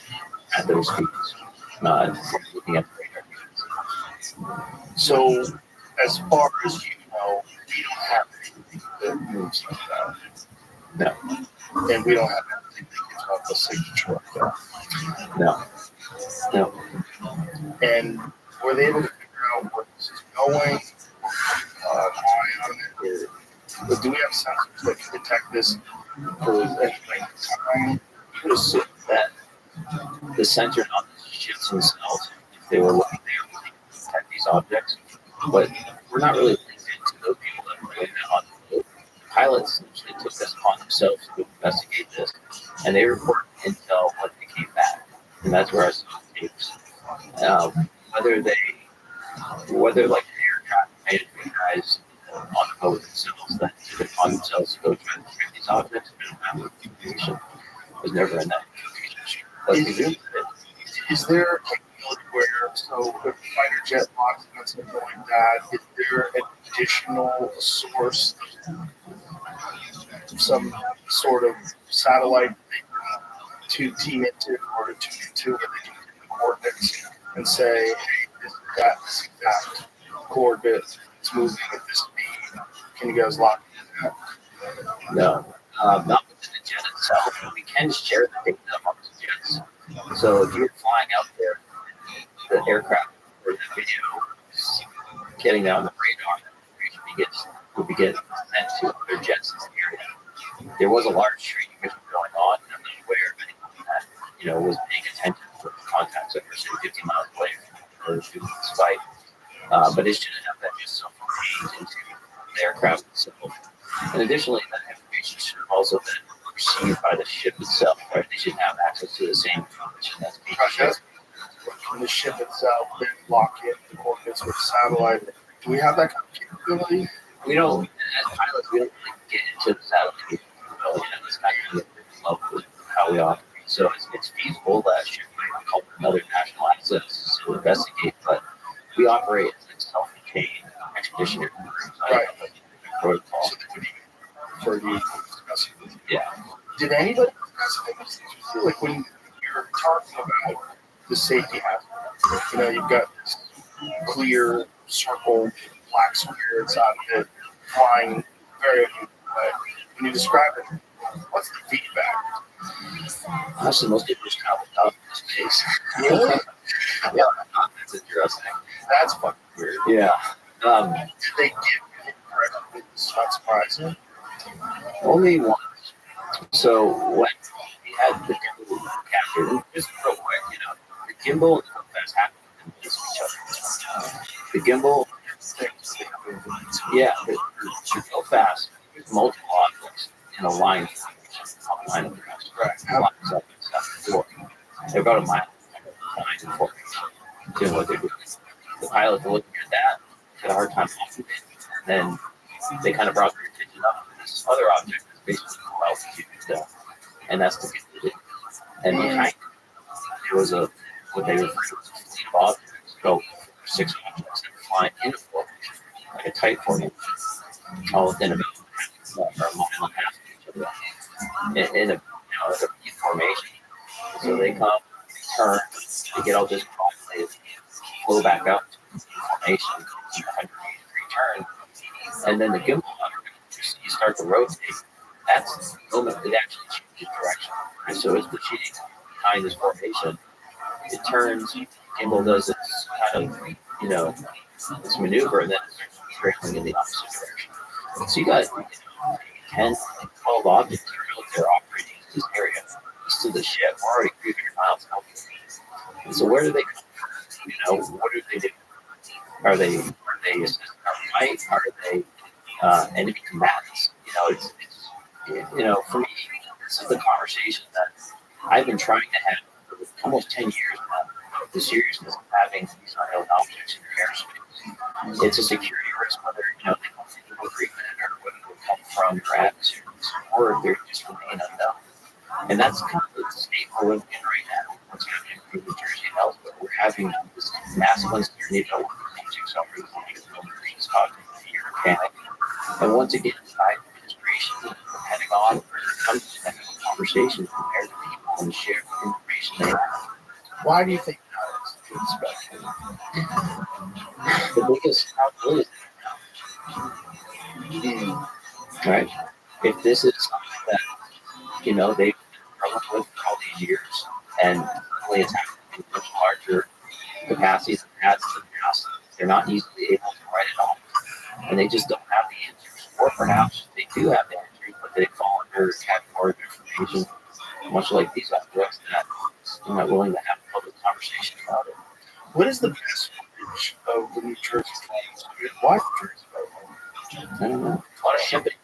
S3: at those speeds. Looking at the radar.
S1: So, as far as you know, we don't have anything that moves like that.
S3: No.
S1: And we don't have anything that gives off a signature like that.
S3: No. No.
S1: And were they able to figure out where this is going? But do we have sensors that can detect this for any length of time?
S3: You would assume that the sensors on the ships themselves, if they were looking there, to detect these objects, but we're not really linked into those people that are doing that on the boat. Pilots actually took this upon themselves to investigate this, and they report intel when they came back, and that's where I saw the tapes. Whether like the aircraft management guys on the boat themselves that took it upon themselves to go try to track these objects, and information was never in that communication. But
S1: is there a capability where, so if a fighter jet locks and something like that, is there an additional source, some sort of satellite to team into or to tune into where they can get the coordinates and say, hey, this is that coordinate, it's moving at this speed. Can you guys lock into that?
S3: no, not with the jet itself, we can share the data amongst jets. So if you're flying out there, the aircraft or the video is getting down the radar, will be getting sent to other jets in the area. There was a large training mission going on, and I'm not aware of anyone that was paying attention to the contacts that were say 50 miles away from the student's flight. But it shouldn't have that just self-contained into the aircraft itself. And additionally, that information should have also been received by the ship itself, right? They should have access to the same information that's being shared.
S1: From the ship itself, then lock in the coordinates with satellite. Do we have that kind of capability?
S3: We don't, as pilots, we don't really get into the satellite capability. That's kind of the love with how we operate. So it's feasible that ship might call another national assets to investigate, but we operate as a self-contained expeditionary group.
S1: Right.
S3: Protocol.
S1: So that would be for you discussing.
S3: Yeah.
S1: Did anybody discuss things with you? Like when you're talking about the safety hazard, you've got this clear circle, black square inside of it, flying very unusual way. When you describe it, what's the feedback?
S3: Honestly, most people just travel out in space.
S1: Really?
S3: Yeah, that's interesting.
S1: That's fucking weird.
S3: Yeah.
S1: Did they give you correctly? It's not surprising.
S3: Only once. So when we had the gimbal captured, just real quick, the gimbal and the fast happen to each other. The gimbal, should go fast with multiple objects in a line of crest. Right. They're about a mile behind the formation, doing what they're doing. The pilots were looking at that, had a hard time off of it, and then they kind of brought their attention up to this other object that's basically low altitude stuff, and that's the gimbal. And behind there was what they refer to as a fleet of objects, go 6 objects that were flying in a formation, like a tight formation, all within about a mile and a half of each other, in a V formation. So they come, they turn, they get all this populated, flow back up to formation, 180-degree turn, and then the gimbal, you start to rotate. That's the moment it actually changes direction. Right? So as the cheating behind this formation, it turns, gimbal does its kind of, this maneuver, and then it starts traveling in the opposite direction. So you got 10, 12 objects that are out there operating in this area. East of the ship, we're already 300 miles out. And so where do they come from? What do they do? Are they assisting our fight? Are they enemy combatants? For me, this is the conversation that I've been trying to have for almost 10 years now. The seriousness of having these unknown objects in your airspace. It's a security risk, whether they come from agreement or whether they come from your atmosphere, or they just remain unknown. And that's kind of the state we're living in right now. What's happening in New Jersey and elsewhere. We're having this massive uncertainty about what the future is causing fear and panic. And once again, the Biden administration, the Pentagon, where it comes to that conversation compared to people and share the information they have.
S1: Why do you think that is?
S3: The biggest problem is right? If this is something that, they've been struggling with for all these years, and suddenly it's happening in much larger capacities than it has in the past, they're not easily able to write it off. And they just don't have the answers. Or perhaps they do have the answers, but they fall under a category of information, much like these objects, that they're not willing to have a public conversation about it.
S1: What is the best footage of the New Jersey planes? Why New Jersey?
S3: I don't know. A lot of shipping.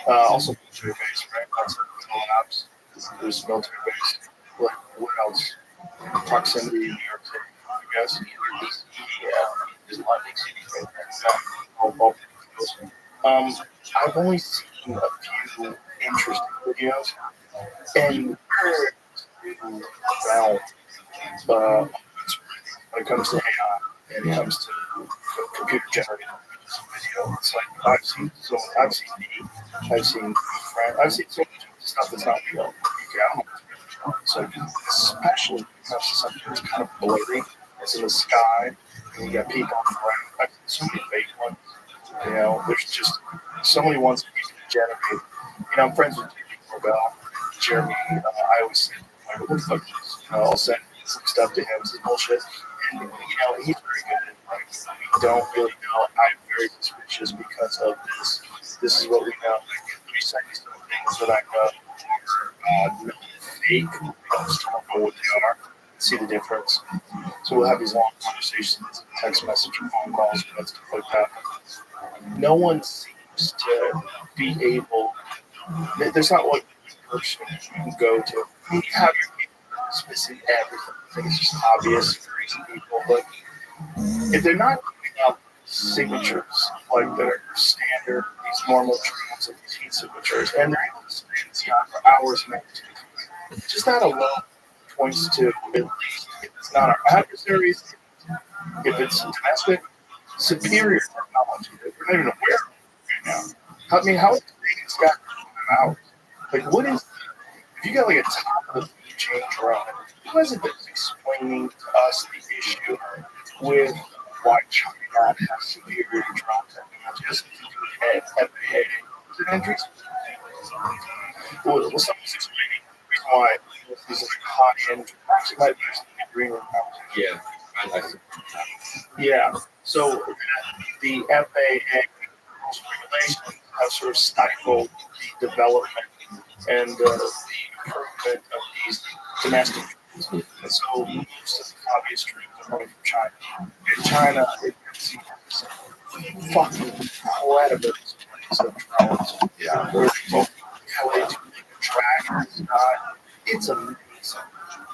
S1: Also military base, right? Lots of collabs. There's military base. What else? Proximity in New York City, I guess.
S3: There's a lot of big cities right there.
S1: I've only seen a few interesting videos, and when it comes to AI and it comes to computer generated video, it's like I've seen so much stuff that's not real. So especially because something that's kind of blurry, it's in the sky, and you got people on the ground. I've seen so many fake ones. There's just so many ones that you can generate. I'm friends with J.P. Corbell. Jeremy, I always say, like, what the fuck is this? I'll send some stuff to him, some bullshit. And, he's very good at it. Like, we don't really know. I'm very suspicious because of this. This is what we know. Let me send you some things that I know are fake. I just don't know what they are. See the difference. So we'll have these long conversations, text message, phone calls, and stuff like that. No one seems to be able. There's not one person you can go to. You have your people specific everything. I think it's just obvious for reason people, but if they're not giving up signatures like that are standard, these normal trails of these heat signatures, and they're able to stay in the sky for hours and hours, just that alone points to, at least, if it's not our adversaries, if it's domestic, superior technology that we're not even aware of right now. I mean, how is it taking this guy for 5 hours? Like, what is, if you got like a top of the food chain drone, who is it that's explaining to us the issue with why China has superior drone technology? Has FAA entries? Well, someone's explaining the reason why these like high-end drones might be used in the green room.
S8: Yeah.
S1: Yeah. So the FAA rules and regulations have sort of stifled the development and the improvement of these domestic drones. And so most of the hobbyist drones are coming from China. In China, it is fucking incredible displays of drones. Yeah. Where they do track in the sky. It's amazing.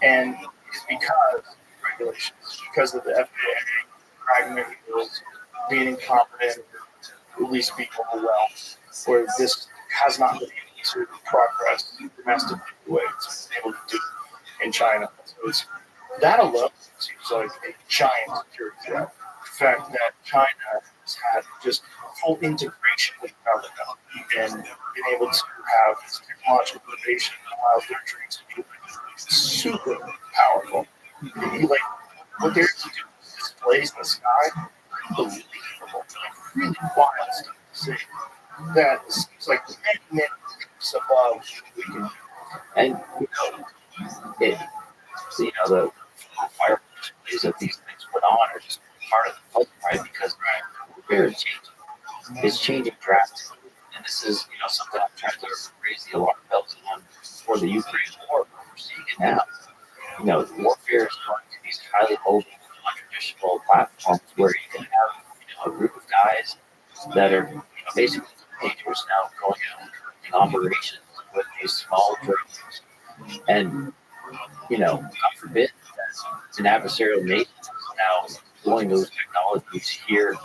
S1: And it's because regulations, because of the FAA pragmatic rules, being incompetent, at least being overwhelmed, where this has not been able to progress domestically the way it's been able to do in China. So it's, that alone seems like a giant security threat. The fact that China has had just full integration with government and been able to have this technological innovation that allows their dreams to be super powerful. Like, what they're able to do with displays in the sky, unbelievable. Like, really wild stuff to see. That seems like many steps above what we can do.
S3: And the fire displays that these things put on are just part of the puzzle, right? Because warfare is changing. It's changing drastically. And this is, something I'm trying to raise the alarm bells on for the Ukraine war. We're seeing it now. Warfare is going to these highly mobile, non-traditional platforms where you can have, a group of guys that are basically teenagers now going out and conducting operations with these small drones. And, God forbid that an adversarial nation is now deploying those technologies here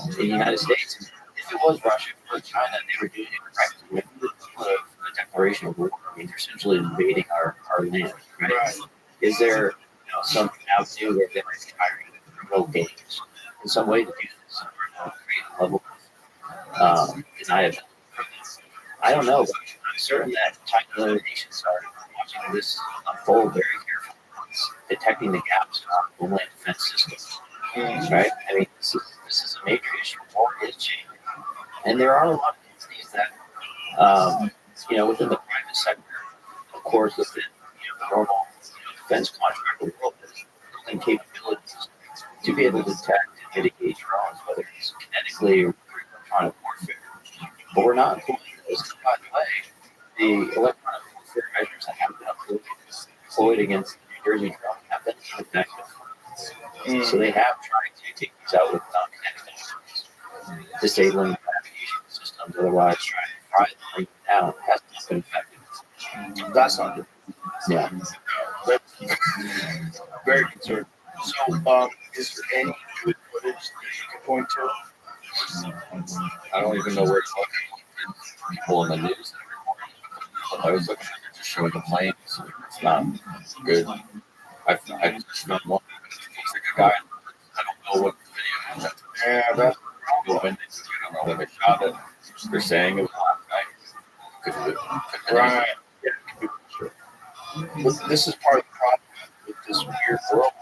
S3: in the United States. If it was Russia or China, they were doing it correctly. If we put a declaration of war, I mean, they're essentially invading our land, right? Is there some avenue where they might be hiring criminal gangs in some way to do this on a creative level? I don't know, but I'm certain that China and other nations are watching this unfold very carefully. It's detecting the gaps in our homeland defense systems, right? I mean, this is a major issue. War is changing. And there are a lot of companies that, within the private sector, of course, within the normal defense contractor world, is building capabilities to be able to detect and mitigate drones, whether it's kinetically or electronic warfare. But we're not including those. By the way, the electronic warfare measures that have been deployed against the New Jersey drone have been effective. So they have tried to take these out with non-kinetic weapons, disabling navigation systems, otherwise trying to fry them, bring them down. It has not been effective.
S1: That's not good.
S3: Yeah.
S1: That's very concerning. So, is there any good footage that you can point to?
S8: I don't even know where it's located. People in the news that are reporting. I was looking at it, just showing the planes. It's not good. I just found one. Looks like a guy. I don't know what the video is.
S1: Yeah, that's
S8: I don't know when they shot it. They're saying it was last night. Could
S1: right. Yeah, could be sure. But this is part of the problem with this weird world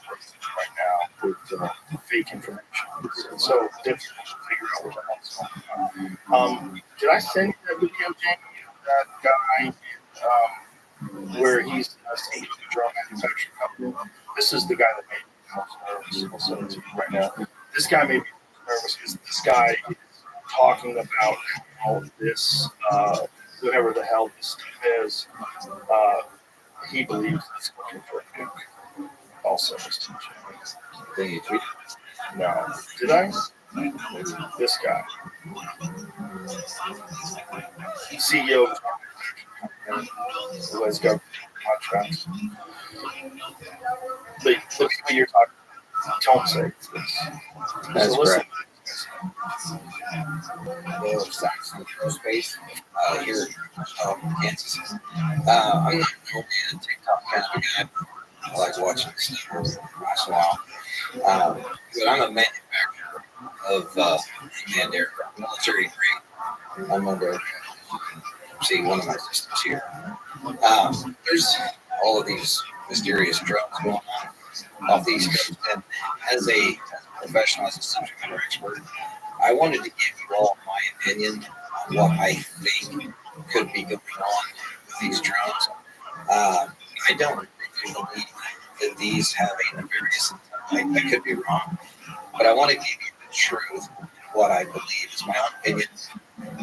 S1: right now with fake information. It's so difficult to figure out what's going on. Did I send you that video, Jamie? That guy in company. This is the guy that made me most nervous. I'll send it to you right now. This guy made me nervous because this guy is talking about how this, whoever the hell this Steve is, he believes he's looking for a nuke. Also,
S2: Then you tweet.
S1: no, did I? This guy, CEO, who has government contracts. The people you're talking about don't say this.
S2: That's
S1: So listen.
S2: correct. Well, Saxon Space here in Kansas. I'm not normally a TikTok kind of a guy. I like watching this stuff once in a while. But I'm a manufacturer of unmanned aircraft, military grade unmanned aircraft. See one of my systems here. There's all of these mysterious drones going on off the East Coast, and as a professional, as a subject matter expert, I wanted to give you all my opinion on what I think could be going on with these drones. I don't really believe that these have a nefarious intent. I could be wrong, but I want to give you the truth, what I believe is my own opinion,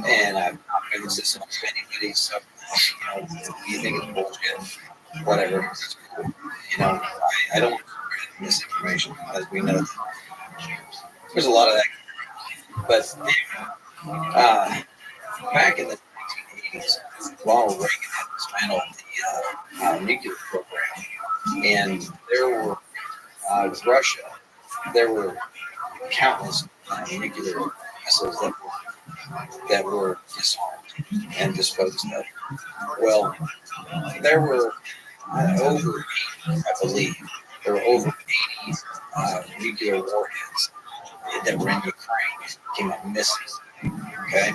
S2: and I'm not going to insist on anybody. So, if you think it's bullshit, whatever, it's cool. I don't want to spread misinformation, as we know. There's a lot of that. But back in the 1980s, while Reagan had dismantled the nuclear program, and there were, with Russia, there were countless nuclear missiles that were disarmed and disposed of. Well, there were over 80, I believe, there were over 80 nuclear warheads that were in Ukraine came up missing. Okay,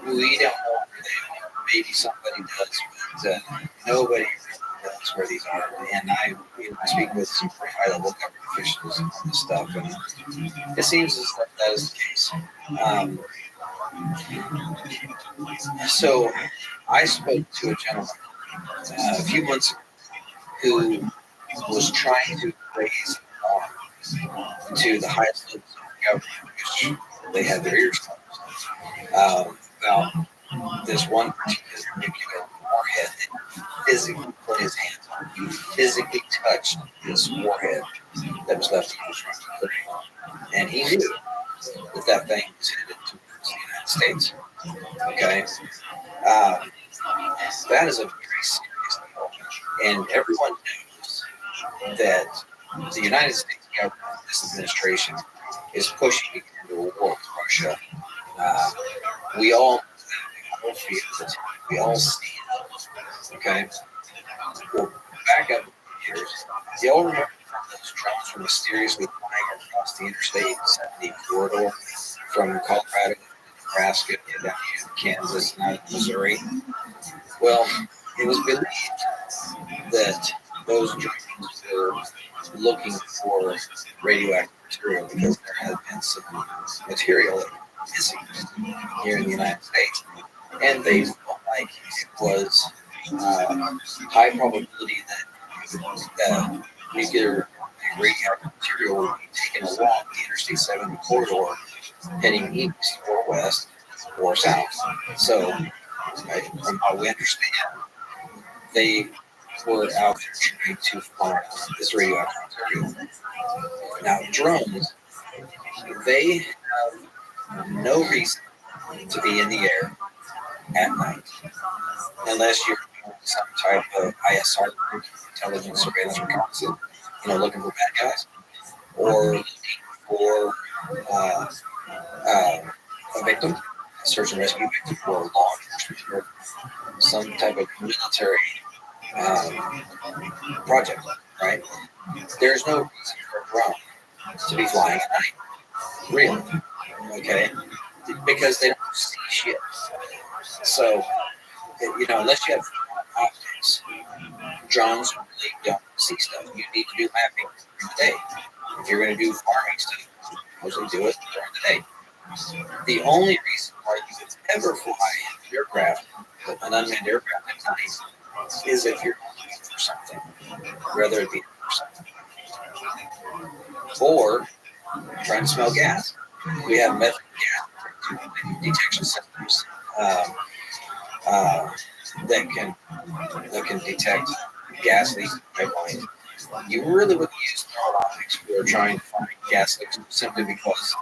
S2: we don't know where they are. Maybe somebody does, but nobody knows where these are. And I speak with some pretty high level government officials on this stuff, and it seems as if that is the case. So I spoke to a gentleman a few months ago who was trying to raise to the highest levels of government, which they had their ears closed, about this one particular nuclear warhead that physically put his hands on. He physically touched this warhead that was left in his front. And he knew that thing was headed towards the United States. Okay? That is a very serious deal. And everyone knows that the United States government, this administration, is pushing into a war with Russia. We all feel it. We all see it. Okay? Well, back up years. Do y'all remember those drones were mysteriously flying across the Interstate 70 corridor from Colorado to Nebraska and down to Kansas and out of Missouri? Well, it was believed that those drones were looking for radioactive material because there had been some material missing here in the United States. And they felt like it was high probability that nuclear radioactive material would be taken along the Interstate 70 corridor heading east or west or south. So, from how we understand, they were out there trying to find this radioactive material. Now, drones, they have no reason to be in the air at night unless you're doing some type of ISR, intelligence, surveillance, reconnaissance, looking for bad guys, or looking for a victim, a search and rescue victim, or law enforcement, or some type of military project, right? There's no reason for a drone to be flying at night, really, okay? Because they don't see shit. So, unless you have optics, drones really don't see stuff. You need to do mapping during the day. If you're going to do farming stuff, mostly do it during the day. The only reason why you would ever fly an aircraft, an unmanned aircraft at night, is if you're looking for something.
S11: whether it be or trying to smell gas. We have method gas detection systems that can detect gas leaks in pipelines. You really wouldn't use thermal optics for trying to find gas leaks simply because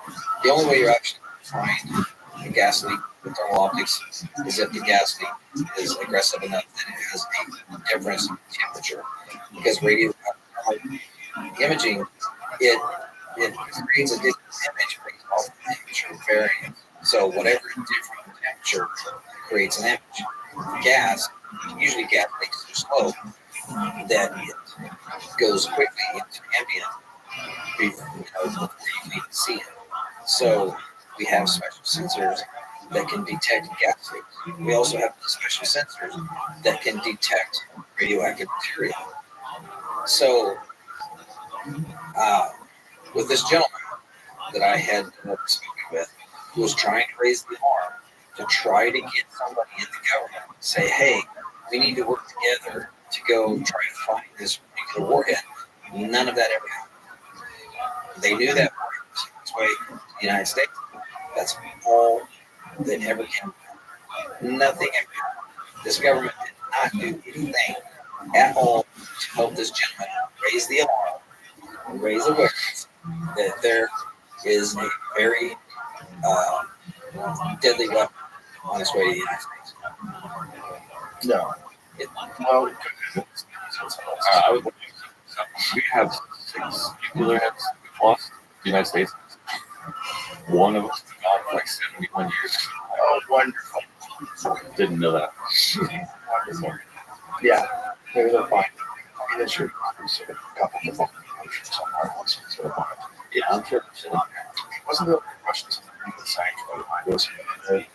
S11: the only way you're actually going to find a gas leak with thermal optics is if the gas leak is aggressive enough that it has a difference in temperature. Because radio imaging, it creates a different image based off the temperature variance. So whatever different temperature creates an image. Gas, usually gas leaks are slow, that it goes quickly into ambient before you can see it. So we have special sensors that can detect gas leaks. We also have special sensors that can detect radioactive material. So with this gentleman that I had spoken with, who was trying to raise the alarm to try to get somebody in the government to say, hey, we need to work together to go try to find this nuclear warhead. None of that ever happened. They knew that was its way to the United States. That's all that ever came. Nothing ever happened. This government did not do anything at all to help this gentleman raise the alarm and raise awareness that there is a very deadly weapon on its way to the United States.
S1: No. Well,
S8: we have 6 nuclear heads lost the United States. One of us has been gone for like 71 years.
S1: Oh, wonderful.
S8: Didn't know that.
S1: Wonderful. Yeah, they're fine. I mean, it should be a couple of nations somewhere else.
S8: Yeah, I'm sure.
S1: Wasn't there questions in the sanctuary?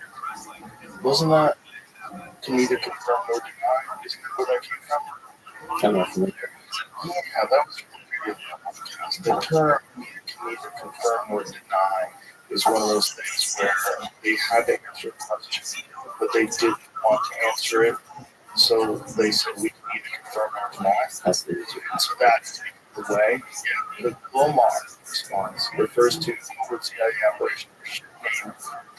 S1: Wasn't that can either confirm or deny? Isn't that where that came from?
S8: I'm not familiar.
S1: Yeah, that was the term can either confirm or deny is one of those things where they had to answer a question, but they didn't want to answer it. So they said we can either confirm or deny.
S8: That's the issue.
S1: So that's the way. The Glomar response refers to the CIA operation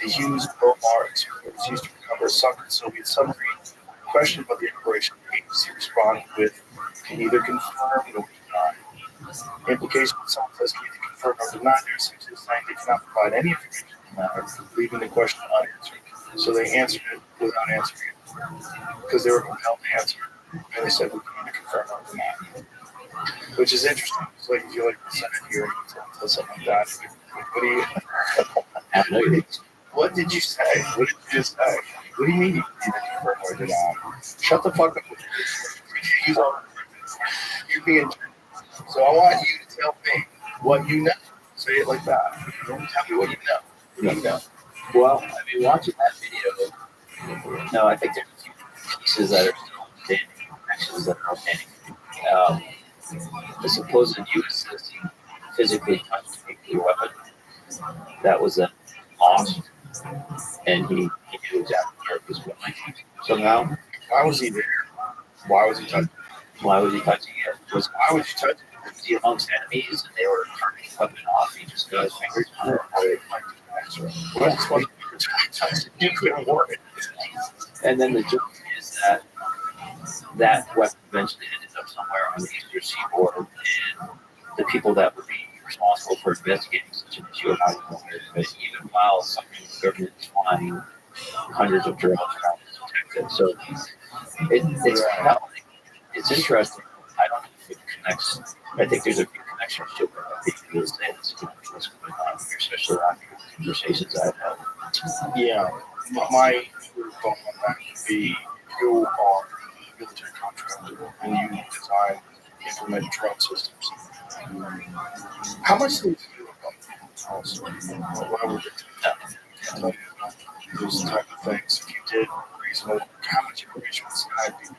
S1: the Hughes Glomar experience used to recover a sunken Soviet submarine. Question about the operation, the agency responded with can either confirm or deny. Implication when someone says can either confirm or deny, they're essentially saying they cannot provide any information on the matter, leaving the question unanswered. So they answered it without answering it because they were compelled to answer it. And they said we can either confirm or deny. Which is interesting. It's like if you're like the Senate here and you tell something like that, what do you what did you say? What did you just say? What do you mean you can either confirm or deny? Shut the fuck up. You're being so I want you to tell me what you know. Say it like that. Don't tell me what you know. What do you know?
S11: Well, I mean, watching that video, no, I think there's a few pieces that are still outstanding, actions that are outstanding. The supposed U.S. citizen physically touched a nuclear weapon. That was an loss, and he knew exactly where it was going. Somehow,
S1: why was he there? Why was he touching it?
S11: Why was he touching it?
S1: Why was he touching it?
S11: Was he amongst enemies, and they were turning the weapon off? He just got his fingers on it.
S1: Nuclear war.
S11: And then the joke is that weapon eventually ended up somewhere on the eastern seaboard, and the people that would be responsible for investigating such an issue are not even aware of it, even while the government is flying hundreds of drones around to protect it. So it's compelling. It's interesting. I don't know if it connects. I think there's a few connections to it. People say it's what's going on here, especially after the conversations I've had.
S1: Yeah, my thought on that would be you are a military contractor and you design, implement drone systems. How much do you do about also? Why would it those type of things? If you did reasonable, how much information was that you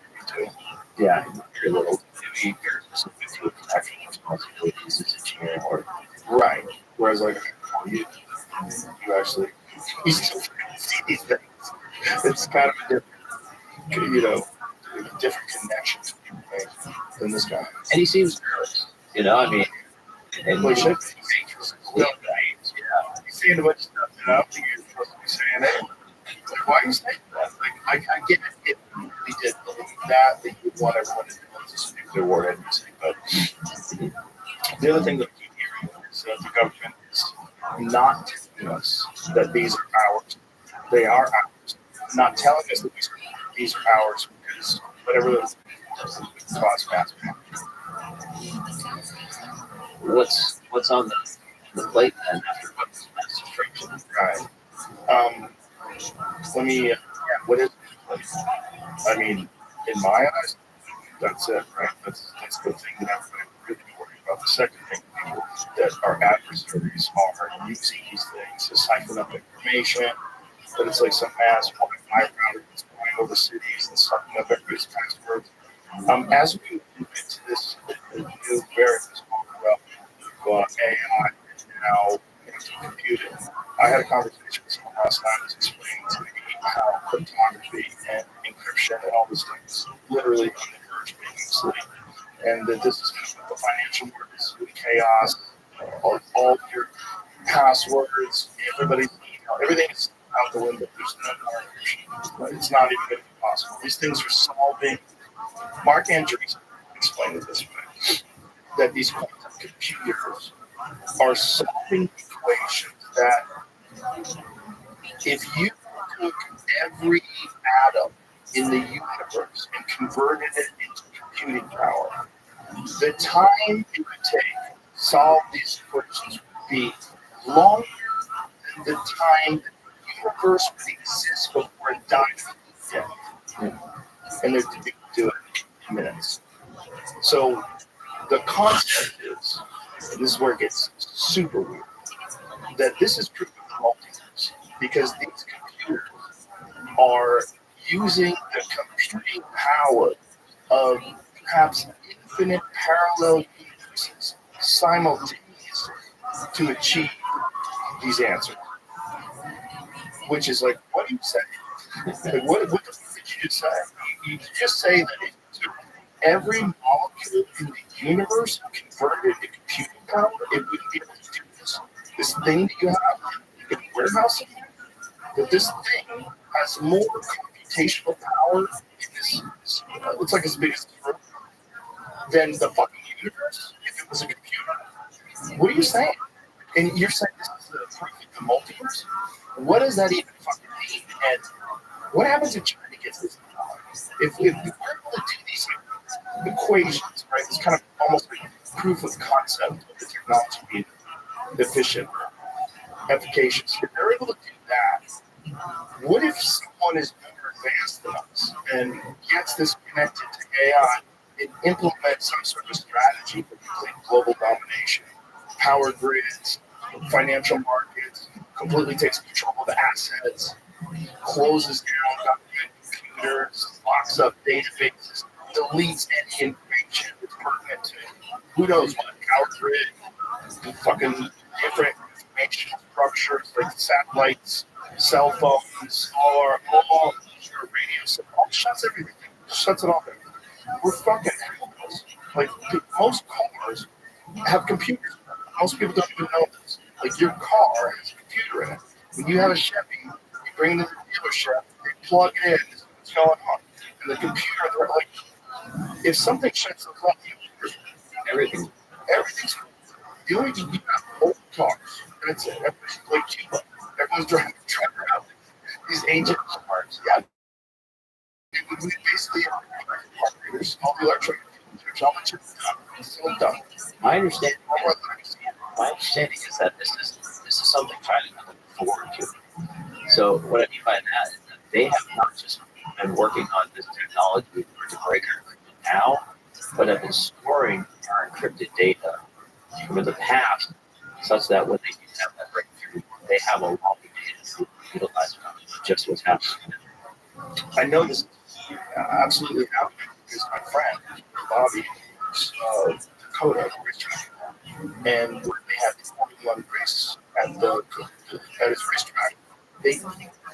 S1: do?
S11: Yeah, very little. Maybe very specific to actual responsibilities as engineering work.
S1: Right. Whereas, like, you actually you still see these things. It's kind of a different, different connection to people than this guy.
S3: And he seems nervous, you know. I mean, and
S1: Well, he should.
S3: yeah.
S1: He's saying a bunch of stuff that I don't think you're supposed to be saying it. Like, why are you saying that? Like, I get it if you really did believe that you would want everyone to do this nuclear war agency. But the other thing that I keep hearing is that the government is not telling us that these are ours. They are ours. Not telling us that these are ours because whatever those cause mass panic.
S3: What's on the plate then after what's destruction?
S1: Right. Let me. What is? I mean, in my eyes, that's it, right? That's the thing that everybody really worried about. The second thing, people that our adversaries are using these things to siphon up information. But it's like some mass Wi-Fi router that's going over cities and sucking up everybody's passwords. As we move into this new very small realm of AI and now into computing, I had a conversation with someone last night who was explaining to me how cryptography and encryption and all this stuff is literally on the verge of being obsolete. And that this is going to put the financial markets in chaos, all your passwords, everybody's email, everything is out the window. There's no more encryption. It's not even going to be possible. These things are solving. Mark Andreessen explained it this way: that these quantum computers are solving equations that if you took every atom in the universe and converted it into computing power, the time it would take to solve these equations would be longer than the time that the universe would exist before it died from death. And they're to do it in minutes. So the concept is, and this is where it gets super weird, that this is proof of the multiverse, because these computers are using the computing power of perhaps infinite parallel universes simultaneously to achieve these answers. Which is like, what do you say? Like, what the fuck did you just say? You just say that if you took every molecule in the universe and converted it to computing power, it wouldn't be able to do this. This thing that you have in the warehouse, that this thing has more computational power in this looks like as big as the room, than the fucking universe if it was a computer. What are you saying? And you're saying this is the proof of the multiverse? What does that even fucking mean? And what happens if China gets this power? If we're able to do these equations, right? It's kind of almost like proof of concept of the technology being efficient, efficacious. If they're able to do that, what if someone is more advanced than us and gets this connected to AI and implements some sort of strategy for complete global domination, power grids, financial markets, completely takes control of the assets, closes down government computers, locks up databases, deletes any information that's pertinent to who knows what, power grid, fucking different information structures like satellites, cell phones, or all radio, all shuts everything, shuts it off. We're fucking helpless. Like, most cars have computers. Most people don't even know this. Like, your car has a computer in it. When you have a Chevy, you bring it to the dealership, they plug it in, this is what's going on. And the computer, they're like, if something shuts off, everything's the only thing you have old cars. That's it. Everybody's like Cuba. Everyone's driving around these ancient cars. Yeah. We basically have all the electric computers, all the chips done. It's all done.
S3: My understanding is that this is something China can look forward to. So what I mean by that is that they have not just been working on this technology to break encryption now, but have been storing our encrypted data from the past, such that when they do have that breakthrough, they have a long data to utilize just what's happening.
S1: I know this absolutely happening because my friend Bobby Dakota racetrack, and when they had the Formula One race at his racetrack, they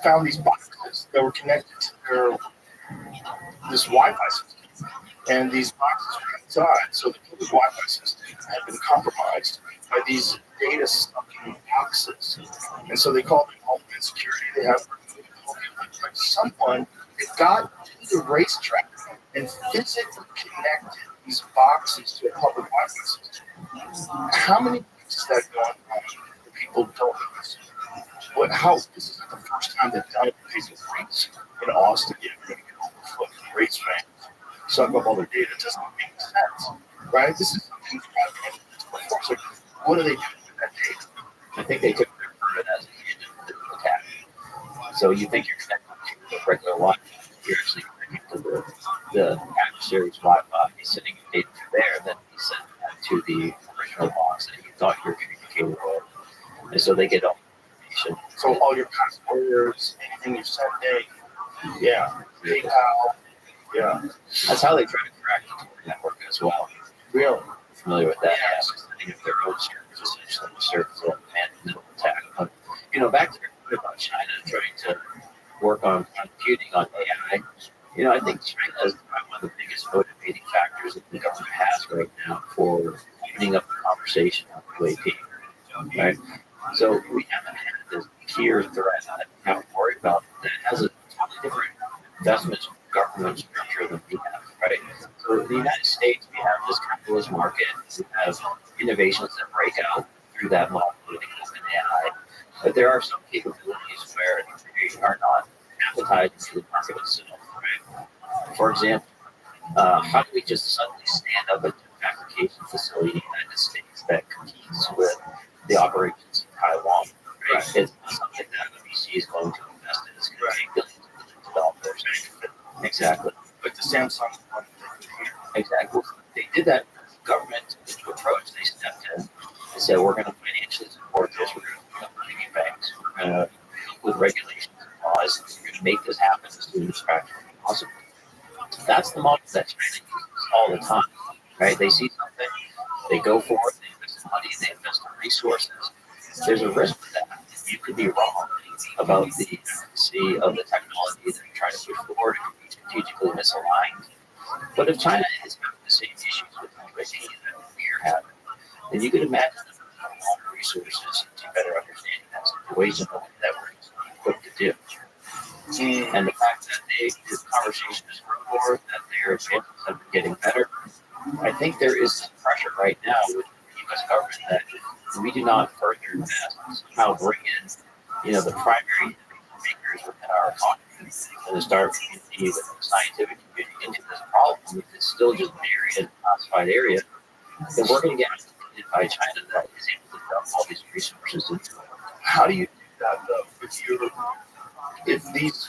S1: found these boxes that were connected to this Wi-Fi system and these boxes were inside. So the public Wi-Fi system had been compromised by these data sucking boxes, and so they called it Homeland Security. They have like someone that got to the racetrack and physically connected these boxes to a public Wi-Fi system. How many weeks is that going on that people don't know this? This is the first time they've done it with people race in Austin. You're going to get overfoot race fans, suck up all their data. It doesn't make sense, right? This is something before. So what do they do with that data?
S3: I think they took it as an attack. So you think you're connected to the regular Wi-Fi, you're actually connected to the adversary's Wi-Fi. He's sending your data through there, then he sends that to the original box that you thought you were communicating with. And so they get all the information.
S1: So all your passwords, anything you're sending, yeah, PayPal, yeah.
S3: That's how they try to crack the network as well.
S1: Really?
S3: Familiar with that? Yeah, setting up their own servers, essentially, servers that man attack. But, back to your point about China trying to work on computing on AI. I think China is probably one of the biggest motivating factors that the government has right now for opening up the conversation on UAP. Right? So we haven't had this peer threat that we have to worry about that has a totally different investment government structure than we have, right? So in the United States, we have this capitalist market. We have innovations that break out through that model, including AI. But there are some capabilities where they are not appetizing to the market itself, right? For example, how do we just suddenly stand up a fabrication facility in the United States that competes with the operations in Taiwan? Right? It's not something that the VC is going to invest in. It's going to take billions of dollars. Exactly.
S1: Like the Samsung one.
S3: Exactly. They did that government approach. They stepped in and said, we're going to financially support this. We're going to put money in banks. We're going to with regulations and laws. We're going to make this happen as soon as practically possible. That's the model that China uses all the time, right? They see something, they go for it, they invest in money, they invest in resources. There's a risk with that. You could be wrong about the efficacy of the technology that you're trying to push forward. It could be strategically misaligned. But if China is having the same issues with UAP that we're having, then you could imagine that more resources to better understand that situation that we're equipped to do. And the fact that this conversation is more, that their advances have been getting better, I think there is some pressure right now with the U.S. government that if we do not further invest and somehow bring in, the primary makers within our economy and to start community with the scientific community into this problem, if it's still just buried in a classified area, then we're going to get exploited by China that is able to dump all these resources into it.
S1: How do you do that, though? If these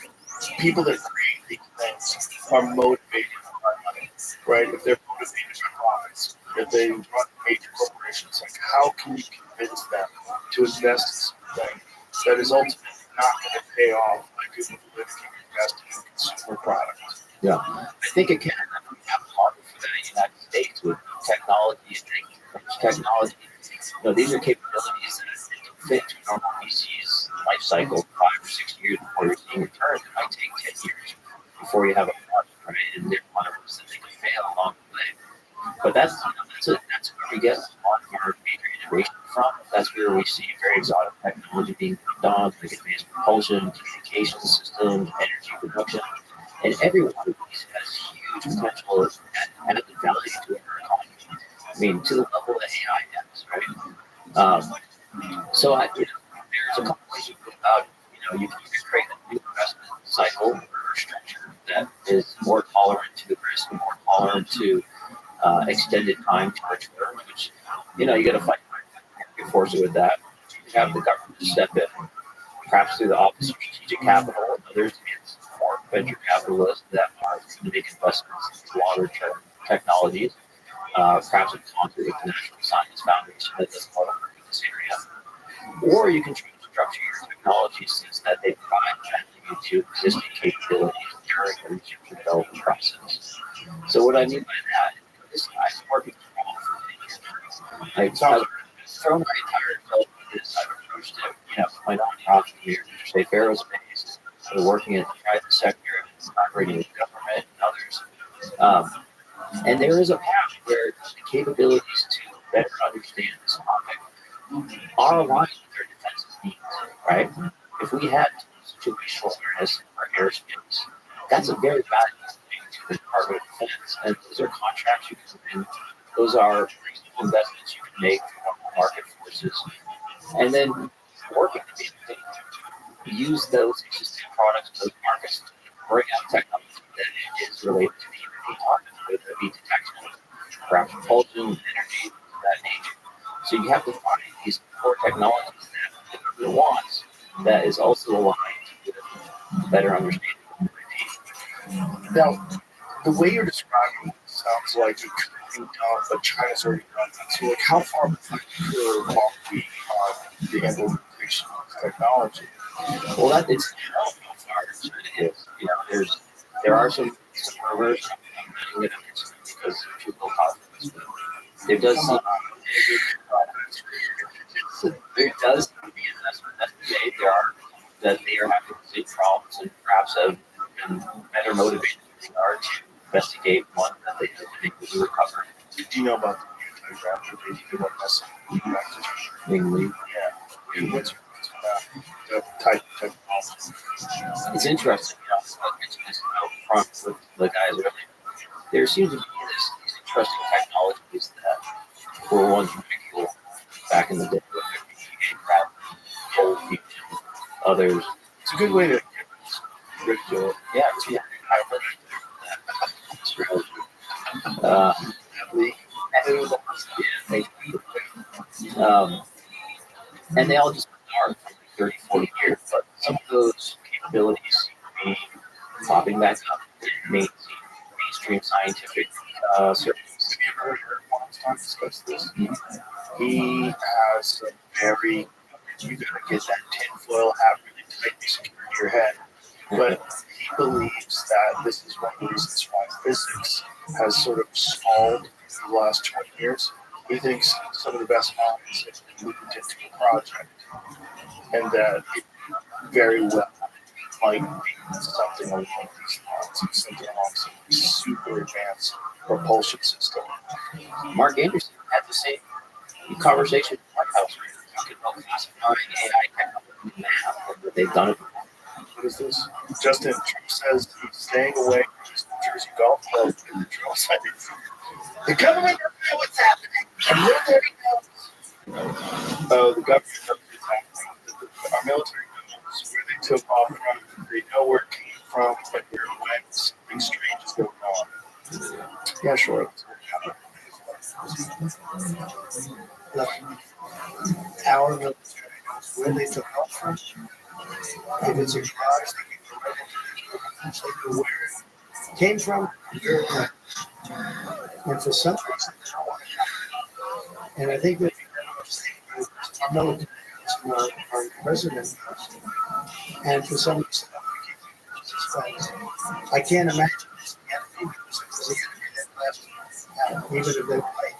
S1: people that create these things are motivated by money, right? If they're motivated by profits, if they run major corporations, like how can you convince them to invest in something that is ultimately not going to pay off like people who invest in consumer products?
S3: Yeah, I think it can. We have a model for that in the United States with technology and technology. These are capabilities that fit to normal VC's life cycle, 5 or 6 years before you're seeing returns. It might take 10 years before you have a product, right? And there's one of us that they can fail along the way. But that's where we get a lot of our major innovation from. That's where we see very exotic technology being put on, like advanced propulsion, communication systems, energy production. And every one of these has huge potential and added value to our economy. I mean, to the level that AI has, right? So there's a couple ways you go about it. You can either create a new investment cycle or structure that is more tolerant to risk, more tolerant to extended time to return, which, you got to fight your forces with that. You have the government step in, perhaps through the Office of Strategic Capital and others, and more venture capitalists that are going to make investments in longer-term technologies, perhaps in concert with the National Science Foundation that does a lot of work in this area. Or you can try to structure your technologies such that they provide value to existing capabilities during the research and development process. So what I mean by that is I've been working for I've thrown my entire development of this. I've approached it, my nonprofit here, say aerospace, working in the private sector, operating with government and others. And there is a path where the capabilities to better understand this topic are aligned with their defensive needs, right? If we had situational awareness for airspace, that's a very valuable thing to the Department of Defense. And those are contracts you can win. Those are reasonable investments you can make from market forces. And then working to be able to use those existing products, those markets, to bring out technology that is related to the human target, whether it be detection, perhaps propulsion, energy, of that nature. So you have to find these core technologies that the government wants that is also aligned with better understanding.
S1: Now, the way you're describing it sounds like it could be done, but China's already done that. So, like, how far behind are we on the implementation of this technology?
S3: Well, that it's how far China is. You know, there are some rumors because people confidence, but there does seem there does seem to be an investment that's made. That they are having the same problems and perhaps have been better motivated than they are to investigate one that they have been able to recover.
S1: Do you know about the anti-raptor? They do what
S3: Mainly,
S1: yeah. What's the type of technology?
S3: it's interesting. You know, I mentioned this out front with the guys earlier. There seems to be these interesting technologies that were once ridiculed back in the day. Cold fusion, others.
S1: It's a good way to ridicule it.
S3: Yeah, it's and they all just are for 30, 40 years. But some of those capabilities seem to be popping back up in mainstream scientific circles.
S1: Have you ever heard Weinstein discuss this? He has a very, you gotta get that tinfoil hat really tightly secured to your head. But he believes that this is one of the reasons why physics has sort of stalled for the last 20 years. He thinks some of the best minds have been moved into a project, and that it very well might be something along these lines, something along some super advanced propulsion system.
S3: Mark Anderson had the same conversation in the White House where he was talking about classifying AI technology now, that they've done it before.
S1: What is this? Justin Trump says he's staying away from his New Jersey golf club in the drill sites. The government doesn't know what's happening. The military knows. Oh, the government knows what's happening. Our military knows where they took off from. They know where it came from, but where it went, something strange is going on. Yeah, sure. Our military knows where they took off from. If it's a surprise, they know where it came from, where it went. And for some reason, they don't want to happen. And I think that our military knows, our president knows. And for some reason, I can't imagine it's the enemy because it's the enemy that left, even if they're right.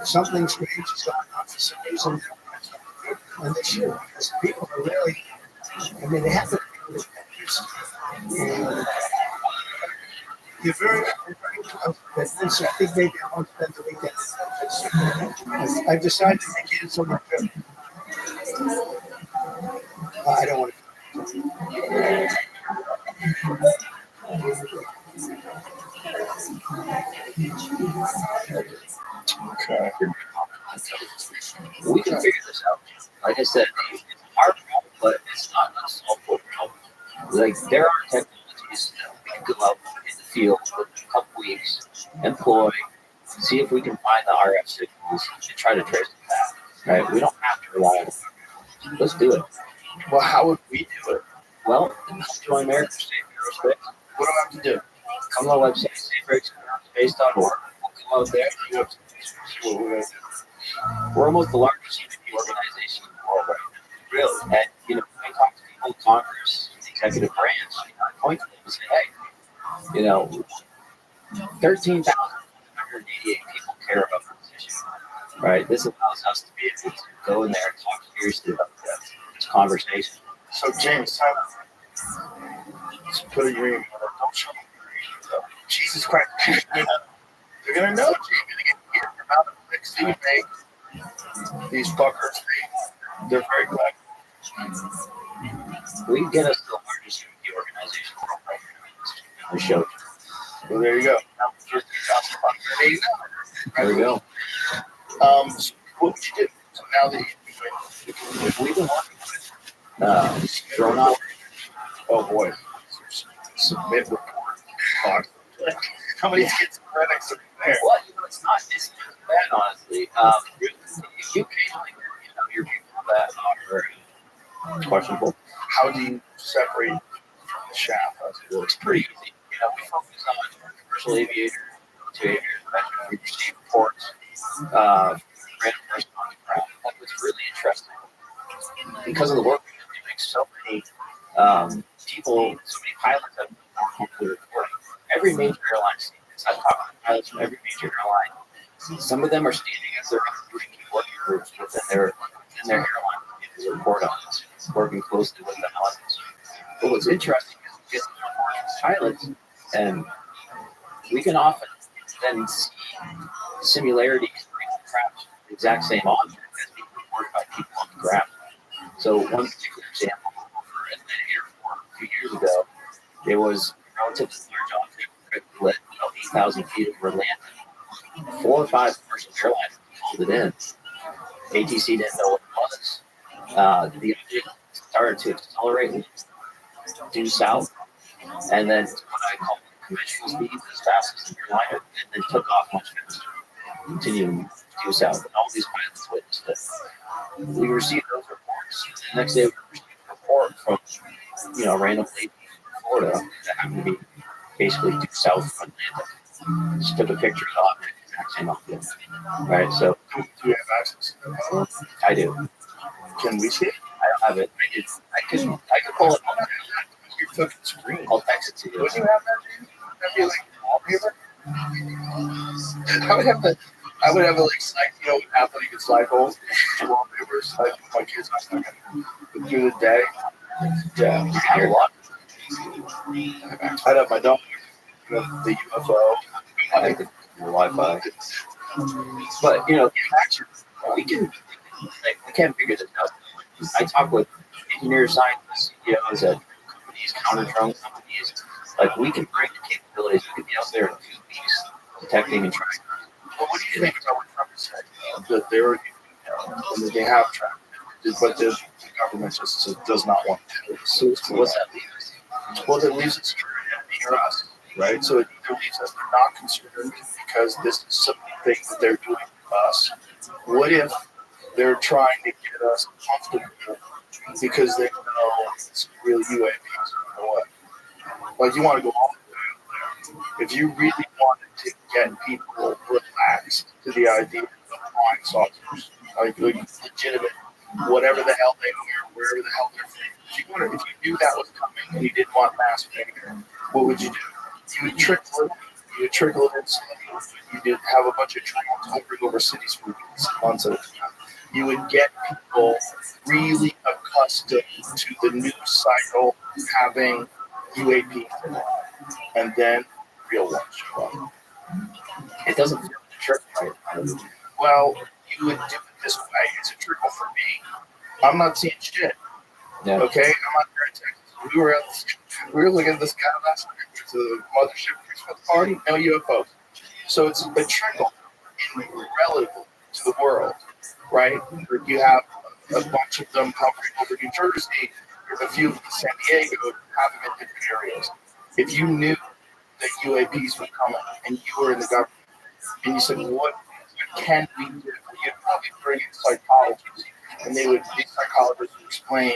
S1: Something strange is going on for some reason. And they should, because people are really, I mean, they have to be they're very close. But this, I think maybe I won't spend the weekend. I've decided to cancel my trip. I don't want to. Okay.
S3: We can figure this out. Like I said, it's a hard problem, but it's not an unsolvable problem. Like, there are technologies that we can go out in the field for a couple weeks, employ, see if we can find the RF signals, and try to trace them back. Right? We don't have to rely on it. Let's do it.
S1: Well, how would we do it?
S3: Well, join American State Aerospace.
S1: What do I have to do?
S3: Come to our website, safeaerospace.org. We'll come out there. We're almost the largest CBP organization in the world right now. Really? And, you know, when I talk to people in Congress, the executive branch, I point to them and say, hey, you know, 13,188 people care about the position. Right? This allows us to be able to go in there and talk seriously about this conversation.
S1: So, James, let's put a ring on it. Don't show me. Jesus Christ. They're going to know, Jamie. They're going to hear about the clicks that you make. These fuckers, they're very clever.
S3: We get us the largest media organization worldwide. The show.
S1: Well, there you go.
S3: There we go.
S1: So what would you do? So now that
S3: We've been working with thrown out.
S1: oh boy, submit report. How many schizophrenics are there?
S3: Well, it's not bad, honestly. You occasionally hear people that are questionable.
S1: How do you separate from the shaft?
S3: It's pretty easy. We focus on commercial aviators, military aviators, veterans. We receive reports, random person on the ground. What's really interesting, because of the work we're doing, so many people, so many pilots have been reporting. Every major airline sees this. I've talked to pilots from every major airline. Some of them are standing as their working groups within their airline to report on this, working closely with them on this. But what's interesting is we get these reports from pilots, and we can often then see similarities between the craft, the exact same object as being reported by people on the ground. So one particular example, over at the airport a few years ago, there was a relatively large object lit 8,000 feet over land. 4 or 5 commercial airlines pulled it in. ATC didn't know what it was. The object started to accelerate due south, and then what I call conventional speeds as fast as the airliner, and then took off much faster, continuing due south. And all these pilots witnessed it. We received those reports. The next day, we received a report from a random lady in Florida that happened to be basically due south from Atlanta. Just took a picture of the object, exact same object. Right, so
S1: Do you have access to that?
S3: I do.
S1: Can we see it?
S3: I don't have it. I could pull it up.
S1: Your fucking screen.
S3: I'll text it to you.
S1: Wouldn't you have that, Jamie? That'd be like wallpaper. I would have like slide, Apple you could slide holes, wallpapers. Like my kids are stuck through the day. Yeah,
S3: I have a lot.
S1: I'd have my dog. The UFO.
S3: I think the Wi-Fi. But we can't figure this out. I talk with engineers, scientists, CEOs at companies, counter drone companies. Like, we can bring the capabilities. We can be out there in 2 weeks detecting and tracking.
S1: Well, what do you think about what Trump said? That they're and that they have tracked, but the government just does not want to.
S3: So what's that leave us?
S1: Well, that leaves us near us, right? So it either leaves us they're not concerned because this is something that they're doing to us. What if they're trying to get us comfortable because they know it's real UAPs or what? Like, you want to go all the way up there. If you really wanted to get people relaxed to the idea of flying saucers, like legitimate, whatever the hell they are, wherever the hell they're from. If you knew that was coming and you didn't want mass failure, what would you do? You would trickle it. You would trickle it in cities. You did have a bunch of drones hovering over cities for weeks, months at a time. You would get people really accustomed to the news cycle having UAPs in it, and then real ones show up.
S3: It doesn't feel like a trick, right?
S1: Well, you would do it this way. It's a trickle for me. I'm not seeing shit.
S3: Yeah.
S1: Okay, I'm out there in Texas. We were looking at the sky last night. It's a mothership Christmas party. No UFOs. So it's a trickle relative to the world, right? You have a bunch of them hovering over New Jersey, a few in San Diego, have them in different areas. If you knew that UAPs were coming and you were in the government and you said, what can we do? You'd probably bring in psychologists, and these psychologists would explain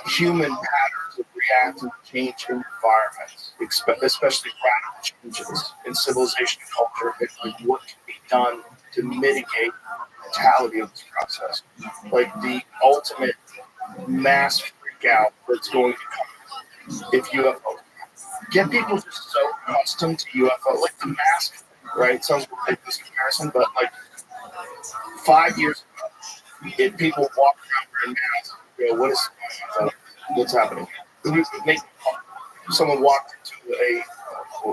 S1: human patterns of reacting to change in environments, especially radical changes in civilization and culture, and what can be done to mitigate the mortality of this process. Like the ultimate mass freak out that's going to come if UFO. Get people just so accustomed to UFO, like the mask, right? Sounds like this comparison, but like 5 years ago, if people walk around wearing masks, what's happening? Someone walked into a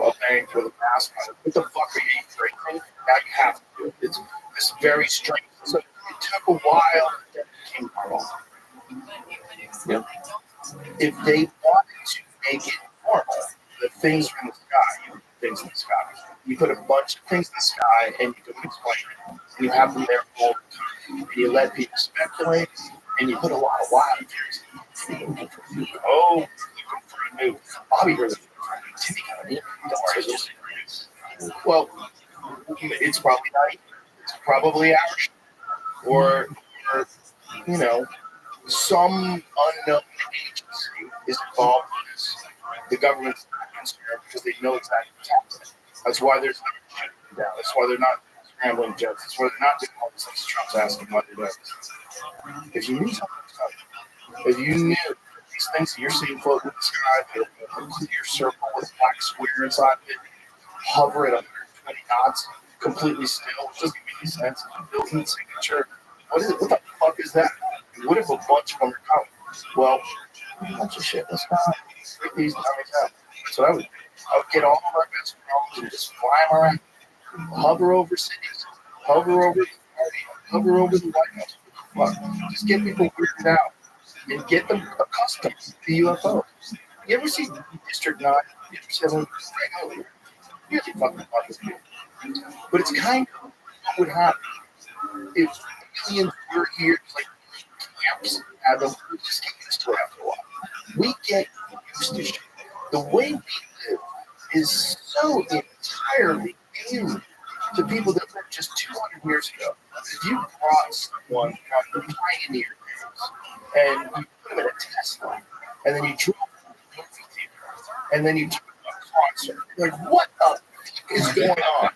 S1: a bank with a mask on. What the fuck are you drinking? Now you have to do it. It's very strange. So it took a while, then it became normal.
S2: Yep.
S1: If they wanted to make it normal, the things are in the sky, you put things in the sky. You put a bunch of things in the sky and you can explain it. And you have them there all the time. And you let people speculate and you put a lot of wild theories. Oh, looking for a new Bobby heard it. Well, it's probably not. It's probably ours. Or you know, some unknown agency is involved in this. The government's not concerned because they know exactly what's happening. That's why there's not shutting down. That's why they're not scrambling jets. That's why they're not doing all this things Trump's asking why they're doing. If you knew something's coming, if you knew these things that you're seeing floating in the sky, the clear circle with a black square inside of it, hover at 120 knots, completely still, which doesn't make any sense. Built-in signature. What is it? What the fuck is that? What if a bunch of them are coming? Well, a bunch of shit. Let's not freak these dummies out. So I would get all of our best friends and just fly them around, hover over cities, hover over the party, hover over the White House. Fuck. Just get people weirded out and get them accustomed to UFOs. You ever see District 9? You ever see them right over here? Really fucking fun with people. But it's kind of what would happen if aliens were here, like camps, have them just get used to it after a while. We get used to shit. The way we live is so entirely alien to people that lived just 200 years ago. If you brought someone from the pioneer days and you put them in a Tesla, and then you drove them to the movie theater, and then you took them to a concert, like, what the fuck is going on?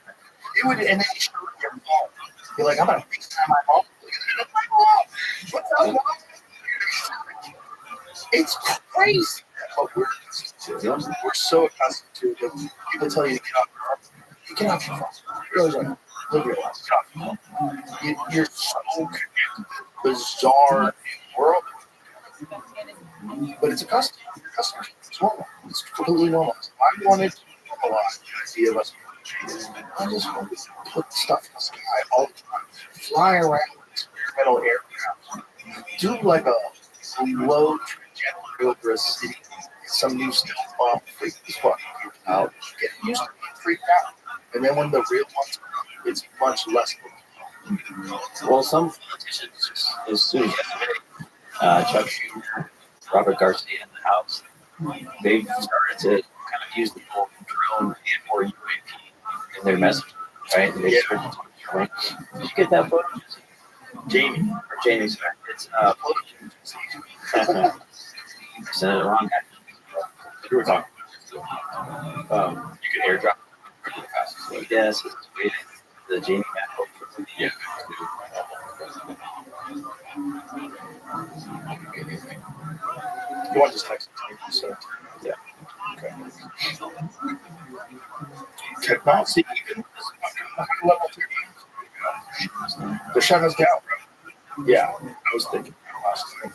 S1: It would, and then you show them your phone. You're like, I'm going to FaceTime my mom. Look at my mom. What's up, mom? It's crazy. But we're so accustomed to it that people tell you to get off your phone. You get off your phone. Really, like, live your life. Get off your phone. You're so connected. Bizarre world. But it's accustomed. You're accustomed. It's normal. It's completely normal. I wanted to normalize the idea of us. I just want to put stuff in the sky all the time. Fly around with experimental aircraft. Do like a low trajectory over a city. Some new stuff off. Freak these fucking people out. Get used to being freaked out. And then when the real ones come, it's much less.
S2: Well, some politicians, as soon as yesterday, Chuck Schumer, Robert Garcia in the House, they've started to kind of use the whole drone and or UAP in their message, right? And they started to talk about, did you get that photo? Jamie, sorry. It's political. Sent it wrong.
S8: You were talking. You can airdrop really fast.
S2: Yes, it's waiting. The Jamie map.
S8: Yeah.
S1: You want this text to me, so
S2: yeah.
S1: Okay. Technology, even level 3. The shut us down, bro. Yeah, I was thinking last night.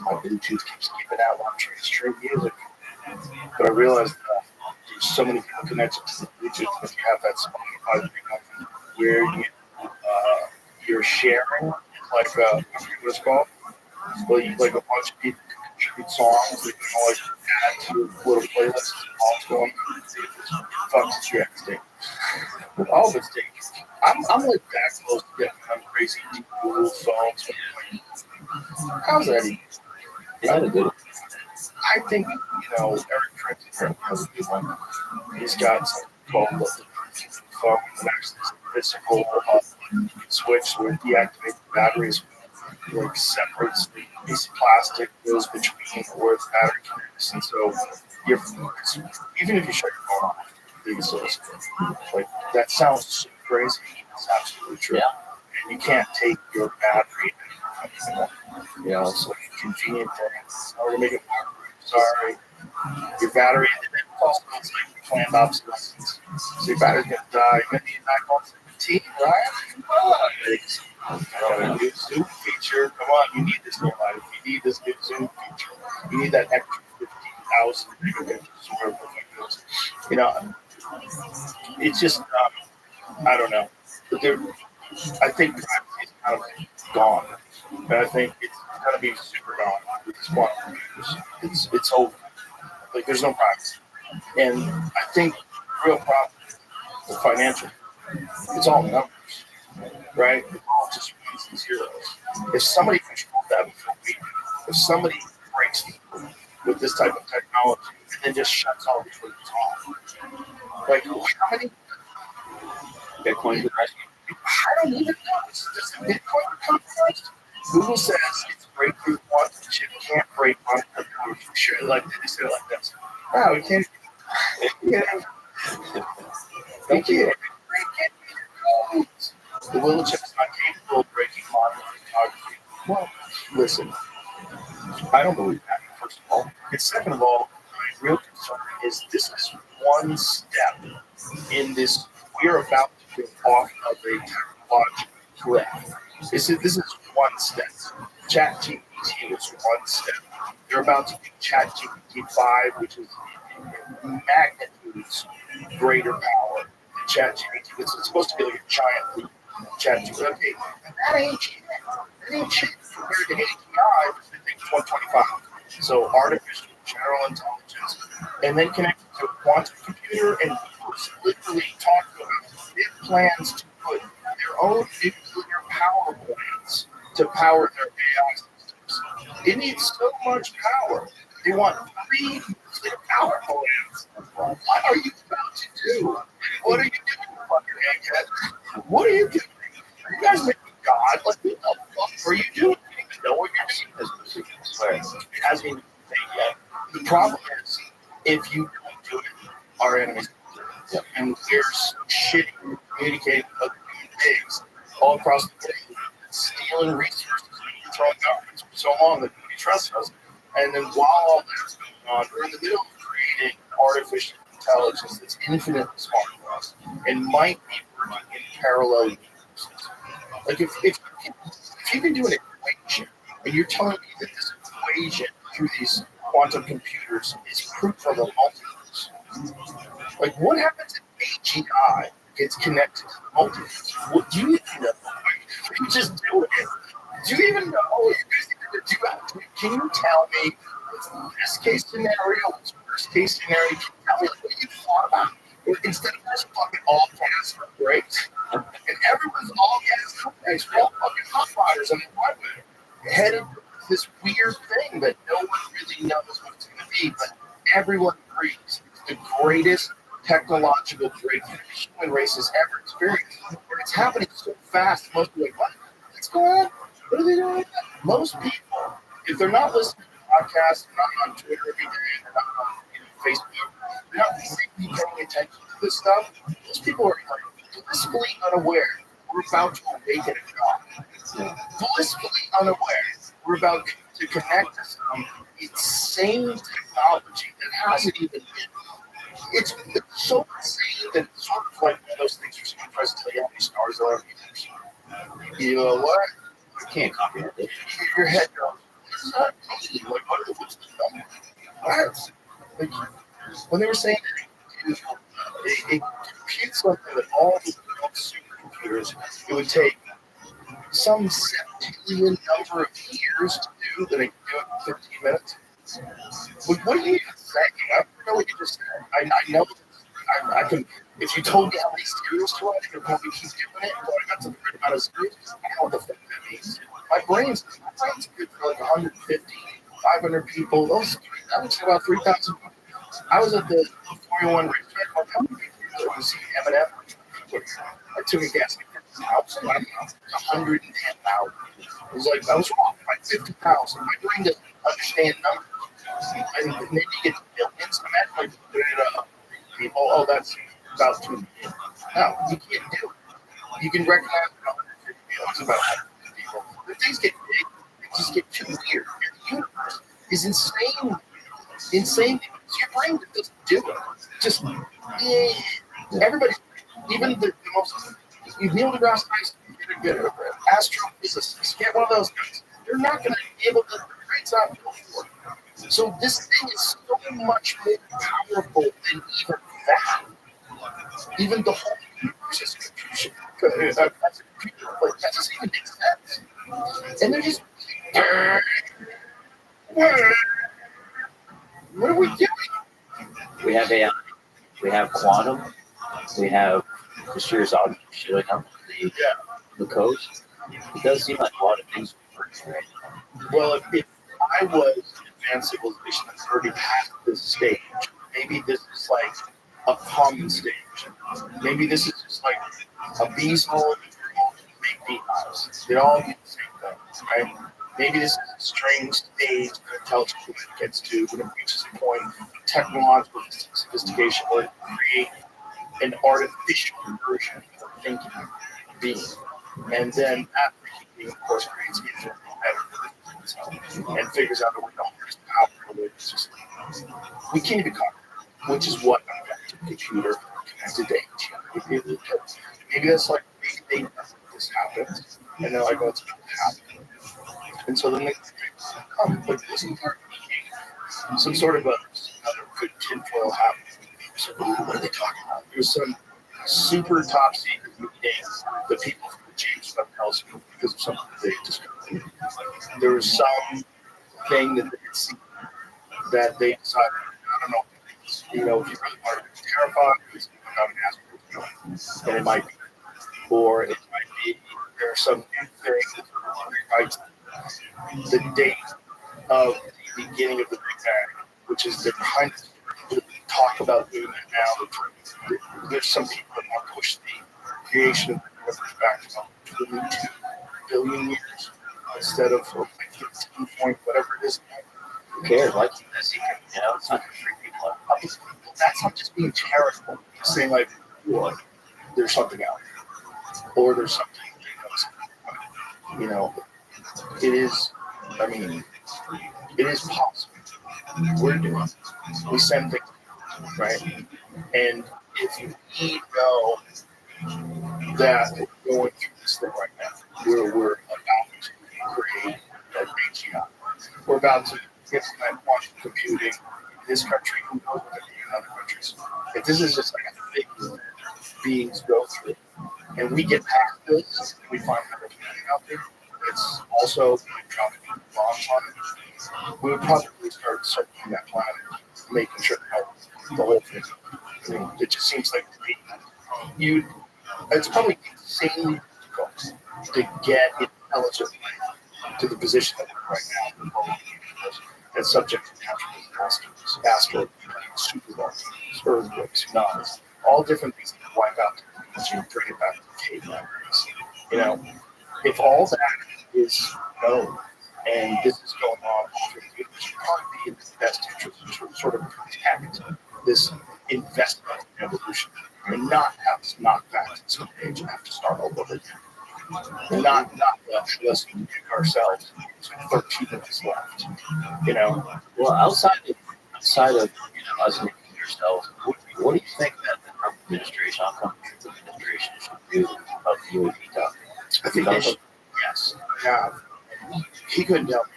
S1: My Bluetooth keeps keeping out while I'm trying to stream music. But I realized there's so many people connected to the Bluetooth that you have that Spotify thing where you're sharing, like, I forget what it's called. Well, you like a bunch of people contribute songs that you can always add to your little playlist. All going on. Fuck the tracks, all of it's dangerous. I'm like that close to getting on crazy Google phones. How's that even?
S2: Is that a good one?
S1: I think, Eric Prince has a good one. He's got some 12 phone and actually physical switch where it deactivates the batteries, like separates the piece of plastic, goes between where the battery connects. And so even if you shut your phone off, you can still listen. Like, that sounds so crazy. It's absolutely true.
S2: Yeah.
S1: And you can't take your battery anymore. It's like a convenient thing. Sorry to make it more. Sorry. Your battery, and then also it's like planned obsolescence. So your battery's going to die. You're going to need 9 months, right? Come on. New Zoom feature. Come on. You need this in your life. You need this new Zoom feature. You need that extra 15,000 megabits. it's just I don't know. But I think privacy is kind of gone, and I think it's going to be super gone with this quantum computers. It's over. Like there's no privacy, and I think the real problem is the financial. It's all numbers, right? It's all just ones and zeros. If somebody controls that before we do, if somebody breaks through with this type of technology and then just shuts all these things off, like how many
S8: Bitcoin crash.
S1: I don't even know. Does the Bitcoin come first? Google says it's breakthrough quantum chip can't break quantum computers for sure. Like they say it like this. Wow, we can't. Yeah. We can't break it. The will chip is not capable of breaking modern cryptography. Well, listen, I don't believe that. First of all, and second of all, my real concern is this is one step in this. We are about to go off of a technological cliff. This is one step. ChatGPT was one step. They're about to do ChatGPT 5, which is magnitudes greater power than ChatGPT. It's supposed to be like a giant leap. ChatGPT. Okay, that ain't shit. That ain't shit compared to AGI, which I think is 125. So artificial general intelligence, and then connected to a quantum computer, and literally talking about big plans to put their own nuclear power plants to power their AI systems. It needs so much power. They want 3 nuclear power plants. What are you about to do? What are you doing, fucking egghead? What are you doing? Are you guys making God? Like, what the fuck are you doing? You don't even know what you're doing. It hasn't even been made yet. The problem is, if you don't do it, our enemies will do it. And we're so shitty at communicating with other human beings all across the world, stealing resources and throwing governments for so long that nobody trusts us. And then while all that's going on, we're in the middle of creating artificial intelligence that's infinitely smart for us and might be working in parallel universes. Like if you can do an equation and you're telling me that this equation through these quantum computers is proof of a multiverse, like what happens if AGI gets connected to the multiverse? What do you even know? You just do it. Do you even know what you guys need to do? Can you tell me what's the best case scenario? What's the worst case scenario? Can you tell me what you thought about? Instead of just fucking all gas for brakes, and everyone's all gas for brakes, we're all fucking hot riders on the highway, headed to this weird thing that no one really knows what it's going to be, but everyone agrees it's the greatest technological breakthrough the human race has ever experienced. And it's happening so fast, most people are like, what? What's going on? What are they doing? Most people, if they're not listening to podcasts, they're not on Twitter every day, they're not on Facebook, they're not really paying attention to this stuff, most people are like blissfully unaware we're about to awaken a God. Blissfully unaware we're about to connect to some insane technology that hasn't even been. It's so insane that it's sort of like one of those things where someone tries to tell you how many stars there are. You know what? You can't comprehend it. Your head goes, what does that mean? Like, what's the number? What? Like, when they were saying that it computes something that all the supercomputers, it would take some septillion number of years to do that they can do it in 15 minutes. What are you even saying? I don't know what you just said. I know I can, if you told me how many serials to write, I could probably keep doing it until I got to the right amount of serials. I don't know what the fuck that means. My brain's good for like 150, 500 people. That was about 3,000 people. I was at the Formula One racetrack. How many people was seeing Eminem? I took a guess. I don't know, 110,000. It was like, I was wrong by 50,000. My brain doesn't understand numbers. And maybe you get millions. Imagine like put it up. People, oh, that's about 2 million. No, you can't do it. You can recognize 150 people. It's about 150 people. When things get big, they just get too weird. And the universe is insane. Insane. So your brain doesn't do it. Just, everybody, even the most, Neil deGrasse Tyson, get a astrophysicist, get one of those guys. They're not going to be able to, the brain's not built for it. So this thing is so much more powerful than even that. Even the whole universe is confusion. That's a computer. Like, that doesn't even make sense. And they're just, what are we doing?
S3: We have AI. We have quantum. We have mysterious objects showing up in the codes. It does seem like a lot of things work right now.
S1: Well, if I was advanced civilization that's already past this stage, maybe this is like a common stage. Maybe this is just like a bee's hole and make beehives. They all do the same thing, right? Maybe this is a strange stage that intelligence gets to when it reaches a point of technological sophistication where it creates an artificial version of a thinking being. And then that thinking being, of course, creates infinite better and figures out a way to harness the power of the system. We can't even conquer it, which is what I'm going to computer connected to AT. Maybe that's like they know this happens, and they're like, "Oh, it's going to happen." And so then they come, but isn't there some sort of another good tinfoil hat? So what are they talking about? There's some super top secret meeting that people from the James Webb Telescope because of something they discovered. There was some thing that they had seen that they decided, I don't know, if you really want to be terrified, it's not an asteroid, and it might be, or it might be there's some new thing that rewrites the date of the beginning of the Big Bang, which is the kind of talk about doing it now. There's some people that want to push the creation of the universe back to 22 billion years instead of like 15 point whatever it is.
S3: Who cares? Why keep that secret? It's not going to freak people out.
S1: That's not just being charitable. It's saying like, well, there's something out there, or there's something. It is. I mean, it is possible. We're doing it. We send things, right? And if you know that we're going through this thing right now, we're about to create a AGI. We're about to implement quantum computing in this country. Who knows what it'll be in other countries? If this is just like a thing that beings go through, and we get past this, and we find another planet out there, it's also like dropping bombs on it. We would probably start circling that planet, making sure that the whole thing. I mean, it just seems like it's probably insanely difficult to get intelligent to the position that we're right now. That's subject to natural disasters, asteroids, supervolcanoes, earthquakes, tsunamis, all different things that can wipe out once you bring it back to the caveman race. If all that is known and this is going on, it should probably be in the best interest to sort of protect this investment in evolution and not have us knock back to some age and have to start all over again. Not let us pick ourselves 13 minutes left.
S3: Well, outside of us making ourselves, what do you think that the Trump administration, should do about the UAP topic?
S1: I think they should. Yes. Yeah. He couldn't help me.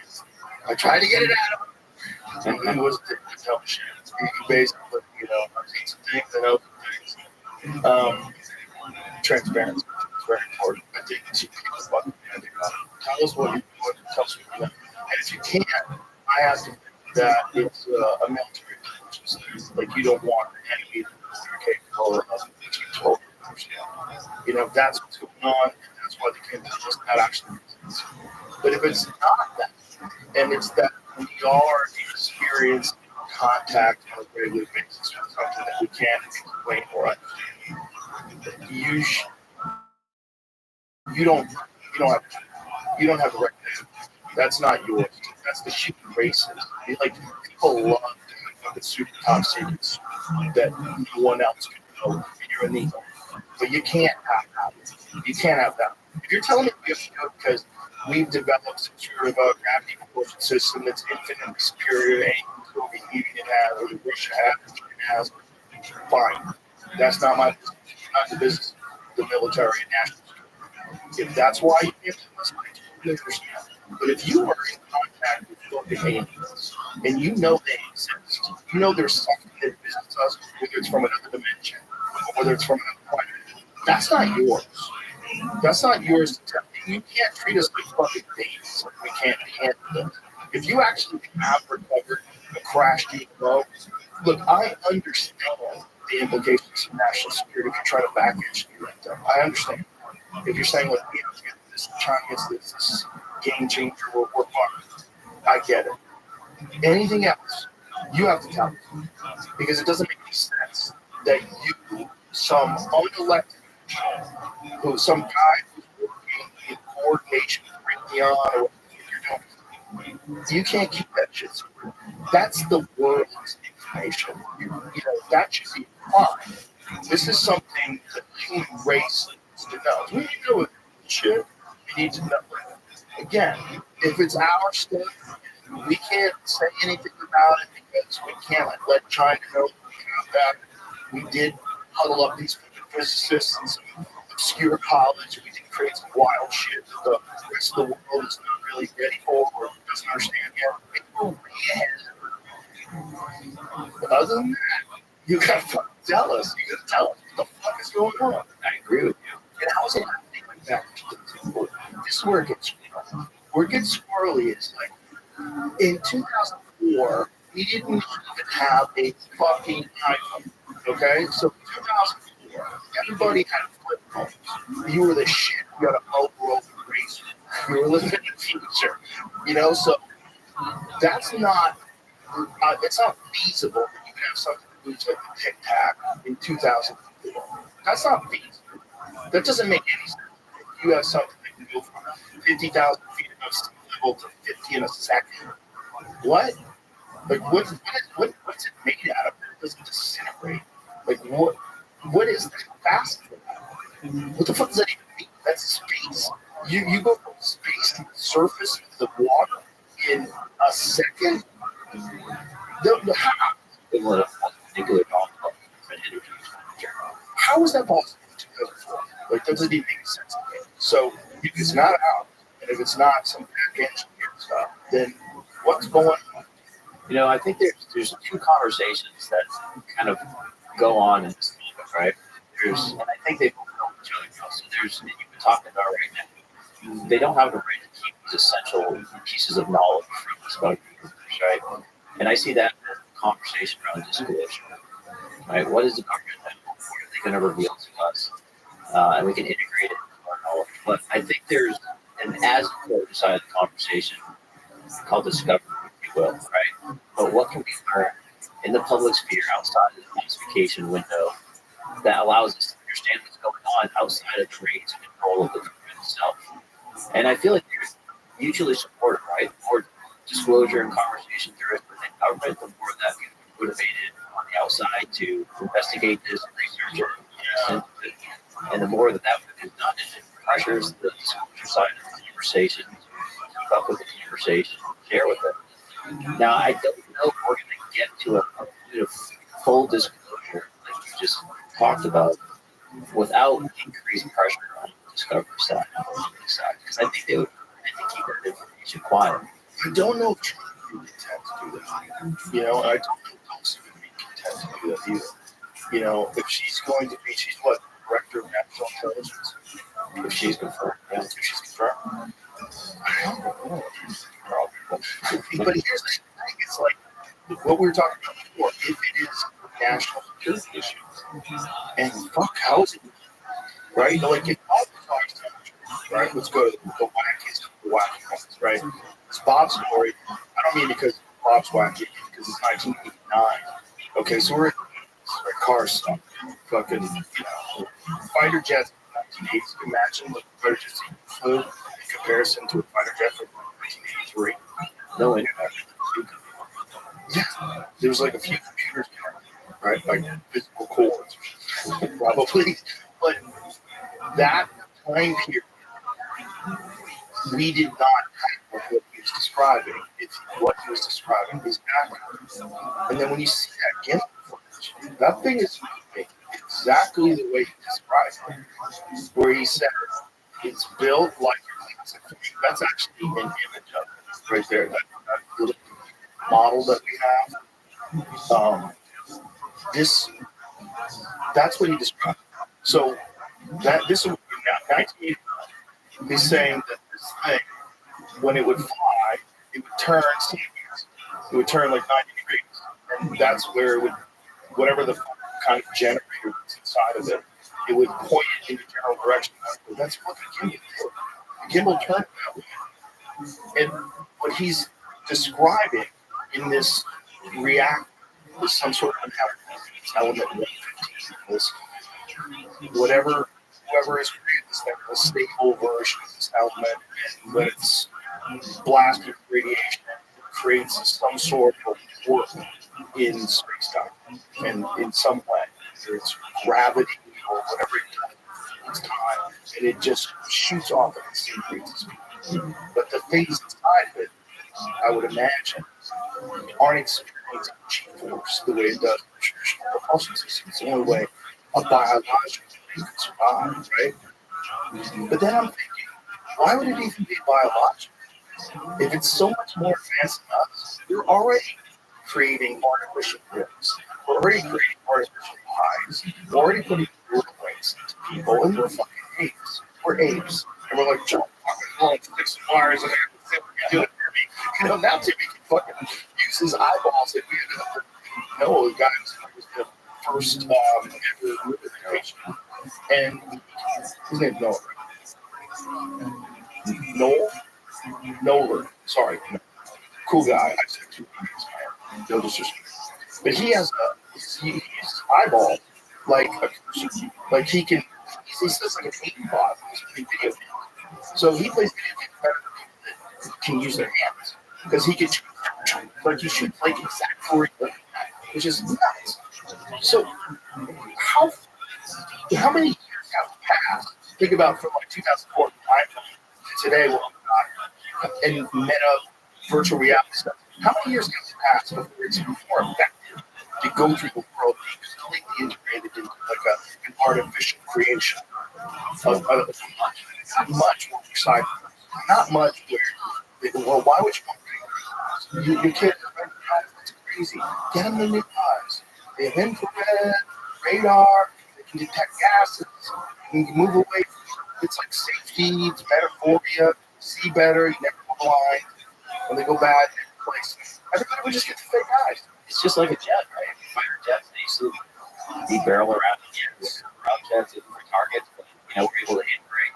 S1: I tried to get it out of him. And he wasn't to help shit. He basically, I've seen some things, I know some things. Transparency is very important. I think you people tell us what you want, tell us what you want. And if you can't, I have to think that it's a military intelligence. Like, you don't want the enemy to be capable of control. That's what's going on. That's why they can't tell us that actually makes sense. But if it's not that, and it's that we are experiencing contact on a regular basis with something that we can't explain or understand, you don't have the right name. That's not yours. That's the human races. People love the super top secrets that no one else can know. And you're in the but you can't have that. You can't have that. If you're telling me you have to go because we've developed some sort of a gravity propulsion system that's infinitely superior to anything the Soviet Union has or the Russia has, fine. That's not my business. Not the business of the military and national security. If that's why you can't tell us, I totally understand. But if you are in contact with fucking aliens and you know they exist, there's something that visits us, whether it's from another dimension, or whether it's from an appointment. That's not yours. That's not yours to tell. You can't treat us like fucking babies. Like we can't handle this. If you actually have recovered a crash GMO, look, I understand the implications of national security if you try to back engineer them. I understand. If you're saying, look, we have to get this, China gets this is game changer, we're fine. I get it. Anything else, you have to tell me. Because it doesn't make any sense that you, some unelected, some guy who's working in coordination with Raytheon or whatever you're doing, you can't keep that shit secret. That's the world's information. You know, that should be fine. This is something that the human race needs to know. We need to know shit. We need to know it. Again, if it's our stuff, we can't say anything about it because we can't let China know that we have that. We did huddle up these physicists in some obscure college. We did create some wild shit that the rest of the world is not really ready for or doesn't understand yet. People But other than that, you gotta fucking tell us. You gotta tell us what the fuck is going on.
S3: I agree with you.
S1: And how is it happening like that? This is where it gets squirrely. Where it gets squirrely is like in 2004, we didn't even have a fucking iPhone. Okay? So in 2004, everybody had flip phones. You were the shit. You had a Motorola Razr. You were living in the future. You know, so that's not, it's not feasible that you can have something that moves like a tic tac in 2004. That's not feasible. That doesn't make any sense. If you have something that can go from 50,000 feet above sea level to 50 in a second, what? Like, what's it made out of? It doesn't disintegrate. Like, what is that fast for that? What the fuck does that even mean? That's space. You go from space to the surface of the water in a second? How is that possible? Like, that doesn't even make sense to me. So, if it's not out, and if it's not some back engineered stuff, then what's going on?
S3: You know, I think there's two conversations that kind of go on in this topic, right? And I think they both know each other. So you've been talking about right now. They don't have the right to keep these essential pieces of knowledge from us about users, right? And I see that as a conversation around disclosure, right? What is the government doing? What are they going to reveal to us? And we can integrate it into our knowledge. But I think there's an as important side of the conversation called discovery, if you will, right? But what can we learn in the public sphere outside of the classification window that allows us to understand what's going on outside of the reins and control of the government itself? And I feel like there's mutually supported, right? The more disclosure and conversation there is within government, the more that people are motivated on the outside to investigate this and research it. And the more that is done, it pressures the disclosure side of the conversation to keep up with the conversation, share with it. Now, I don't know if we're going to get to a full disclosure like you just talked about without increased pressure on the discovery side and the public side, because I think they would keep that information quiet.
S1: I don't know if Trump would be content to do that. You know, I don't know if Tulsi would be content to do that either. You know, if she's going to be, she's what, Director of National Intelligence?
S3: If she's confirmed.
S1: Yeah, if she's confirmed. I don't know. But here's the thing, it's like what we were talking about before. If it is a national security issue, and fuck, how is it? Right? Like, if Bob talks to, right? Let's go to the wacky ones, right? It's Bob's story. I don't mean because Bob's wacky, because it's 1989. Okay, so we're in car stuff. Fucking, fighter jets in the 1980s. Can you imagine what fighter jets flew in comparison to a fighter jet from 1983?
S3: No way.
S1: Yeah, there was like a few computers, right? Like physical cores, probably. But that time period, we did not have what he was describing. It's what he was describing is accurate. And then when you see that gimmick footage, that thing is moving exactly the way he described it, where he said it's built like a classic. That's actually an image of it right there. That little model that we have. This That's what he described. So this is now 1980. He's saying that this thing, when it would fly, it would turn sideways. It would turn like 90 degrees, and that's where it would, whatever the kind of generator was inside of it, it would point in the general direction. That's what the gimbal did. The gimbal turned that way. And what he's describing in this react is some sort of an element 115, this whoever is creating this thing, a stable version of this element, and when it's blasted with radiation, it creates some sort of warp in space-time and in some way. Whether it's gravity or whatever it does, it's time, and it just shoots off at the same rate as speed. But the things inside of it, I would imagine, aren't experiencing G-force the way it does in traditional propulsion systems. It's the only way a biological thing can survive, right? But then I'm thinking, why would it even be biological? If it's so much more advanced than us, we're already creating artificial ribs. We're already creating artificial eyes. We're already putting brains into people, and we're fucking apes. We're apes. And we're like, Joe, I'm going to fix some wires, and I can do it for me. You know, now Timmy can fucking use his eyeballs, and we ended up with Noah, the guy who was the first ever patient. And his name's Noah. Nolan. Sorry. Cool guy. I said two names. No disrespect. But he has his eyeball like a cursor. Like he says like an 80 bot. He's video game. So he plays video games better than people that can use their hands. Because he can like he shoots like exactly which is nuts. So how many years have passed? Think about from like 2004 to today, and meta virtual reality stuff. How many years have passed before it's more effective to go through the world completely integrated into like an artificial creation of not much more exciting, not much where, well, why would you want to do your kids are it's crazy. Get them the new eyes. They have infrared, radar, they can detect gases, you can move away from it's like safety, it's better for you, see better, you never go blind. When they go bad, places. Everybody would just get the fake eyes.
S3: It's just like a jet, right? Fighter jets, they used to be barrel around jets, jets for targets, but we're able to integrate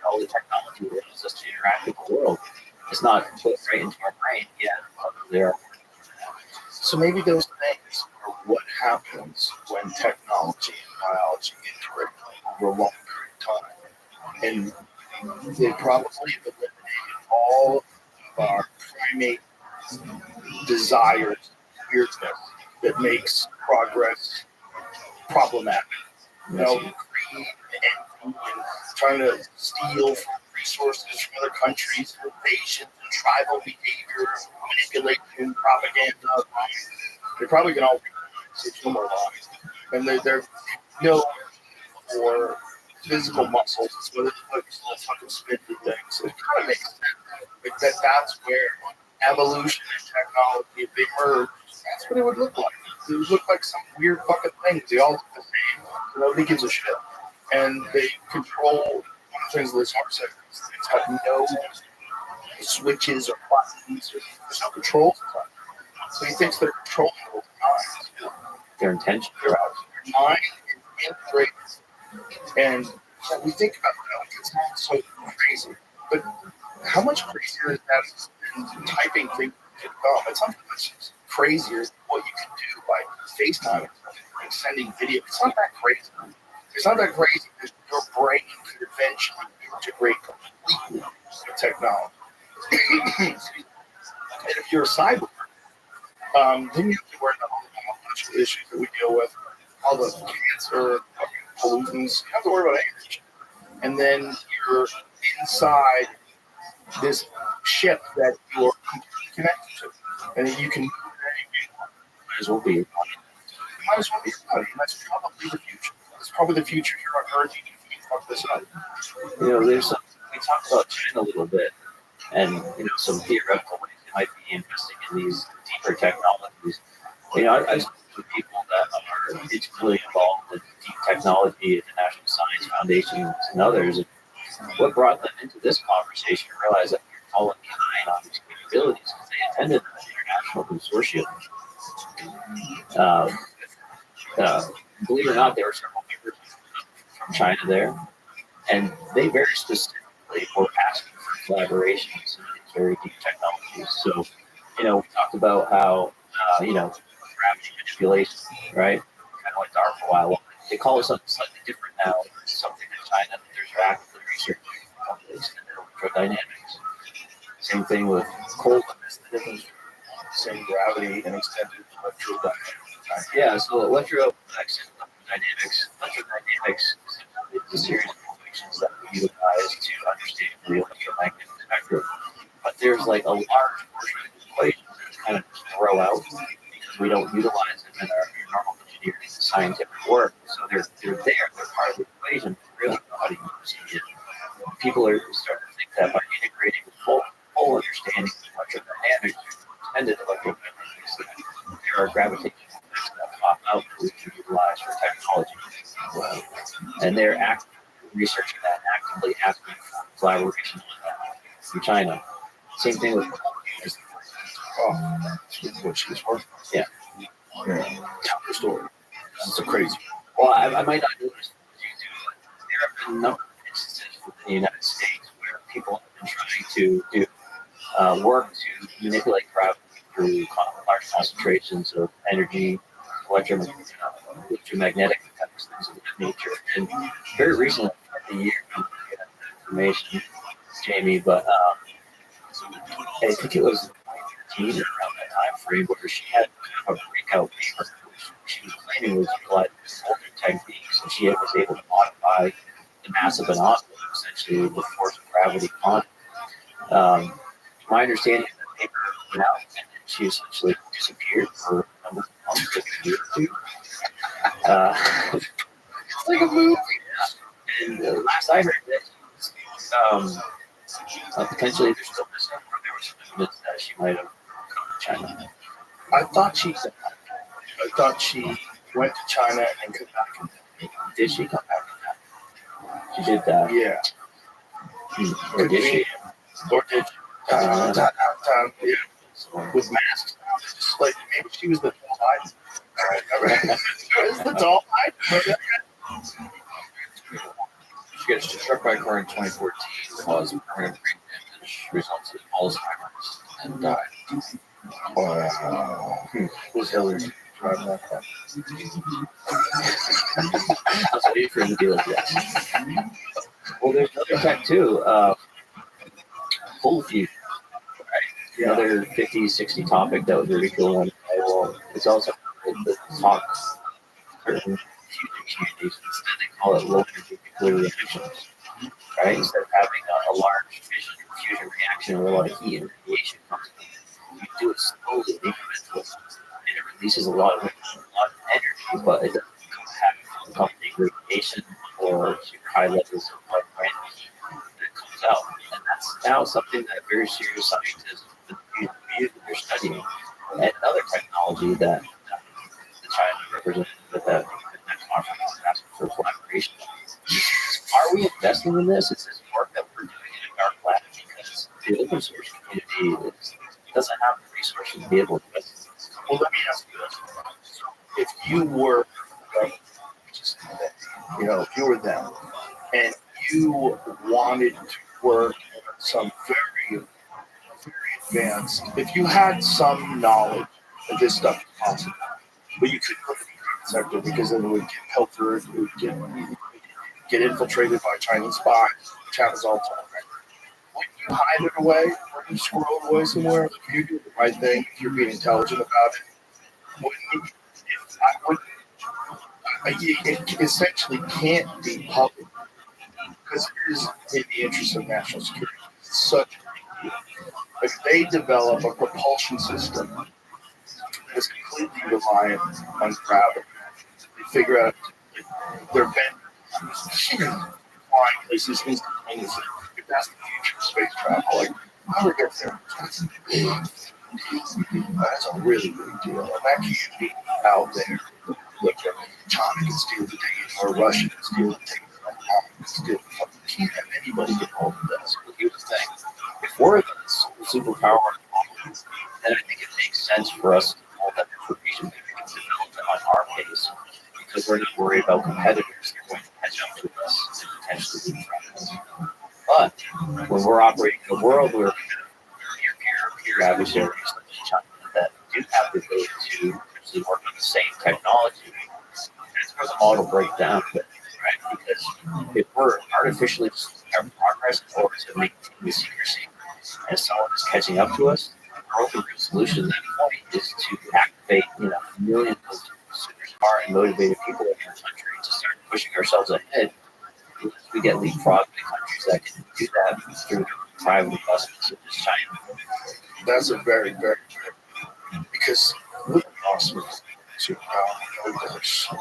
S3: all the technology that allows us to interact with the world. It's not put right into our brain yet. There.
S1: So maybe those things are what happens when technology and biology integrate over a long period of time. And they probably eliminated all of our primate desires, weirdness that makes progress problematic. You know, greed and trying to steal resources from other countries, invasion, tribal behavior, manipulation, propaganda. They're probably going to all no more lies. And they're no more physical muscles, whether it's like fucking spindly things. It kind of makes sense. Like that's where evolution and technology, if they merge, that's what it would look like. It would look like some weird fucking things. They all look the same. Nobody gives a shit. And they control one of the things that are said. It's have no switches or buttons. There's no controls. So he thinks they're controlling the whole time.
S3: Their intention.
S1: Their mind is integrated. And so we think about that, it sounds so crazy, but how much crazier is that than typing things? It's not much crazier than what you can do by FaceTime and sending video. It's not that crazy. It's not that crazy because your brain could eventually integrate completely with technology. And if you're a cyborg, then you have to worry about all the bunch of issues that we deal with, all the cancer, pollutants, you have to worry about energy. And then you're inside this ship that you're connected to. And then you can might as well be your body. You might as well be your body. And that's probably the future. It's probably the future here on Earth. You can fuck this up.
S3: There's some, we talked about China a little bit, and some theoretical ways they might be investing in these deeper technologies. I
S8: with people that are intimately involved with deep technology, international science foundations, and others. And what brought them into this conversation to realize that they're falling behind on these capabilities because they attended an international consortium. Believe it or not, there were several members from China there, and they very specifically were asking for collaborations in these very deep technologies. So, we talked about how, gravity manipulation, right? Kind of like DARPA for a while. They call it something slightly different now. It's something in China that they're actively researching called extended electrodynamics. Same thing with cold.
S1: Same gravity and extended electrodynamics.
S8: Yeah, so electrodynamics is a series of equations that we utilize to understand the electromagnetic spectrum. But there's like a large portion of the equation that kind of throw out because we don't utilize them in our normal engineering and scientific work. So they're there, they're part of the equation, but really know how to use it. People are starting to think that by integrating full understanding of electrodynamics, extended electrodynamics, there are gravitational effects that pop out that we can utilize for technology. And they're actively researching that, actively asking for collaboration on that from China. Same thing with
S1: what she's working.
S8: Yeah.
S1: Tell the story. It's a crazy.
S8: Well, I might not do this as you do, but there have been a number of instances within the United States where people have been trying to do work to manipulate gravity through large concentrations of energy, electromagnetic effects, things of that nature. And very recently, the year, information, Jamie, but I think it was 2013 around that time frame where she had a breakout paper, which she was claiming was utilizing older techniques, and she was able to modify the mass of an object, essentially with the force of gravity on it. My understanding is that the paper went out and then she essentially disappeared for a number of months, like a year or two. It's like a movie. Yeah. And last I heard that potentially they're still missing, or there was some evidence that she might have come to China.
S1: I thought she went to China and came back.
S8: Did she come back? She did that.
S1: Yeah.
S8: Or did she?
S1: Or did yeah. With masks on. Just like maybe she was the tall Biden. All right. Is the tall Biden?
S8: She got struck by a car in 2014, caused permanent brain damage, resulted in Alzheimer's, and died.
S1: Wow. Was Hillary driving that car?
S8: I was waiting for him to be like that. Well, there's another tech too. Full fusion. Right? Yeah. Another 50, 60 topic that was really cool. And it's also the talk certain fusion communities. Instead, they call it low energy nuclear reactions. Right? Instead of having a large fusion reaction where a lot of heat and radiation comes in, you do it slowly, incrementally, and it releases a lot of energy, but it doesn't have radiation or super high levels of random heat that comes out. And that's now something that very serious scientists are studying. And another technology that the China representative at that conference is asking for collaboration. Are we investing in this? Is this work that we're doing in a dark lab? Because the open source community doesn't have the resources to be able to invest in this.
S1: Well, let me ask you this. So if you were, if you were them, and you wanted to work on some very, very advanced, if you had some knowledge that this stuff is possible, but you couldn't look at the private sector because then it would get pilfered, it would get infiltrated by Chinese spies, which happens all the time, right? Wouldn't you hide it away? Wouldn't you squirrel it away somewhere? If you do the right thing, if you're being intelligent about it, wouldn't you? It essentially can't be public because it is in the interest of national security. It's such a big deal. If they develop a propulsion system that is completely reliant on gravity, they figure out they're flying places instantaneously. If that's the future of space travel, like how do we get there? That's a really big deal. And that community out there, look, China can steal the data, or Russia can steal the data, or Hong Kong can steal the fucking can't have anybody get hold of this.
S2: But here's the thing: if we're the superpower, then I think it makes sense for us to hold that information and develop it on our pace, because we're not worried about competitors that are going to catch up to us and potentially be friends. But when we're operating in a world where peer adversaries like China that do have the ability to actually work on the same technology, that's where the model breaks down, right? Because if we're artificially our progress in order to maintain the secrecy, and someone is catching up to us, our only real solution at that point is to activate, millions of super smart and motivated people in our country to start pushing ourselves ahead. We get leapfrogged in countries that can do that through private investments such as China.
S1: That's a very, very good, because look at awesome superpower. So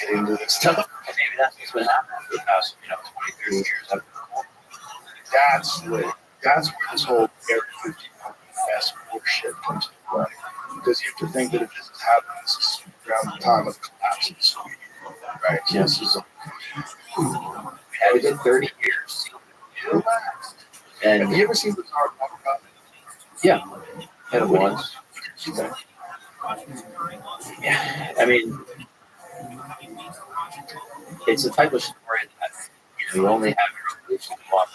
S1: get into this stuff.
S2: And maybe that's what's been happening for the past, 20, 30 years.
S1: That's lit. That's where this whole Area 51 fast forward shit comes into play. Because you have to think that if this is happening, this is around the time of the collapse of the Soviet Union, right?
S2: Yes.
S1: This is
S2: We had a good 30 years. And
S1: have you ever seen the Tsar Bomba?
S2: yeah, had it once. Yeah, I mean, it's the type of story that you only have your resolution to watch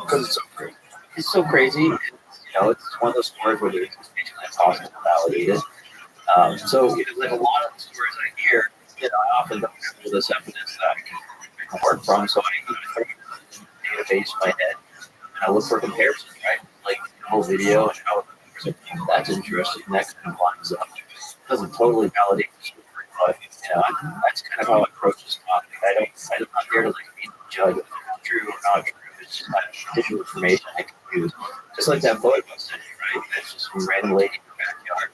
S1: Because it's so crazy.
S2: It's so crazy. It's one of those stories where there's basically impossible to validate it. So, like a lot of the stories I hear, I often don't have all this evidence that I can work from. So I put a database in my head and I look for comparisons, right? Like the whole video and how that's interesting. And that kind of lines up. It doesn't totally validate the story, but that's kind of how I approach this topic. I'm not there to be the judge of it's true or not true. It's just digital information I can use. Just like that photo I sent you, right? That's just some random lady in the backyard.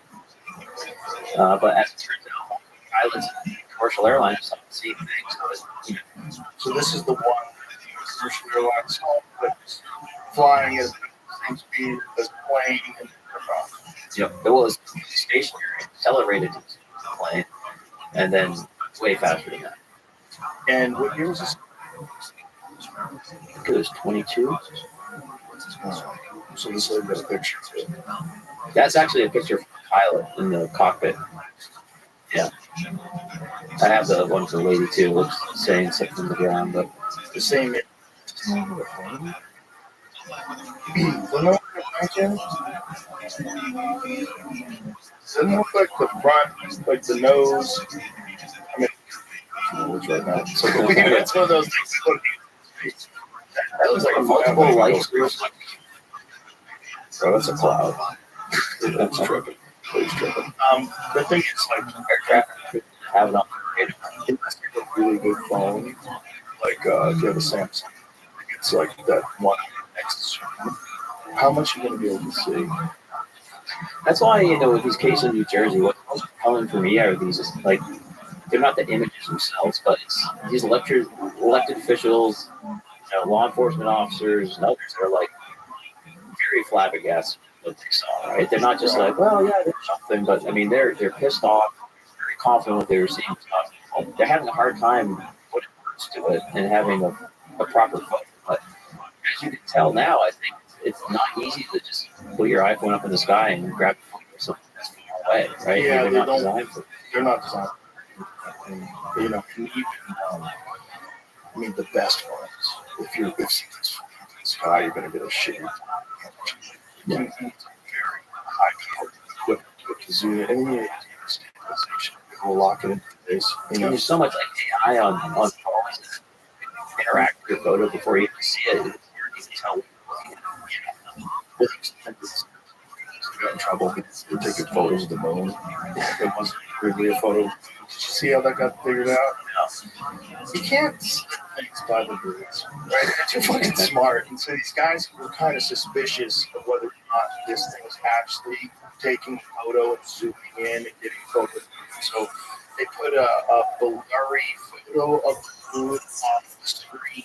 S2: But as it turns out, pilots and commercial airlines have the same thing.
S1: So this is the one commercial airlines that's flying at the same speed as a plane and aircraft.
S2: Yep. It was stationary, accelerated to the plane, and then way faster than that.
S1: And what year was this?
S2: I think it was 22.
S1: So this is a picture too.
S2: That's actually a picture of the pilot in the cockpit. Yeah. I have the one for the lady too, which is saying something on the ground, but
S1: The same. Doesn't look like the front, like the nose. I mean, it's right now. So it's one of those things.
S2: that looks like a multiple lights.
S1: Oh, that's a cloud. That's tripping. It's tripping. The thing is, like,
S2: Aircraft could have an operator.
S1: unless you have a really good phone, like if you have a Samsung, it's like that one next. How much are you going to be able to see?
S2: That's why, with these cases in New Jersey, what's most compelling for me are these, like, they're not the images themselves, but it's these elected officials, law enforcement officers, and others that are, like, very flabbergasted what they saw, right? They're not just like, well, yeah, there's something, but, I mean, they're pissed off, very confident what they were seeing. They're having a hard time putting words to it and having a proper photo. But as you can tell now, I think it's not easy to just put your iPhone up in the sky and grab a photo of something that's far away, right?
S1: Yeah,
S2: they're not designed for it.
S1: They're not designed. And even the best ones. If something's in the sky, you're going to get a shit. Yeah. Very high power equipment to zoom in. And you stabilization. We'll lock it in place.
S2: There's so much like AI on phones that interact with your photo before you even see it. You can tell.
S1: We got in trouble. We're taking photos of the moon. It wasn't really a photo. Did you see how that got figured out? No. You can't split things by the roots, right? They're too fucking smart. And so these guys were kind of suspicious of whether or not this thing was actually taking a photo and zooming in and getting photos. So they put a blurry photo of the moon on the screen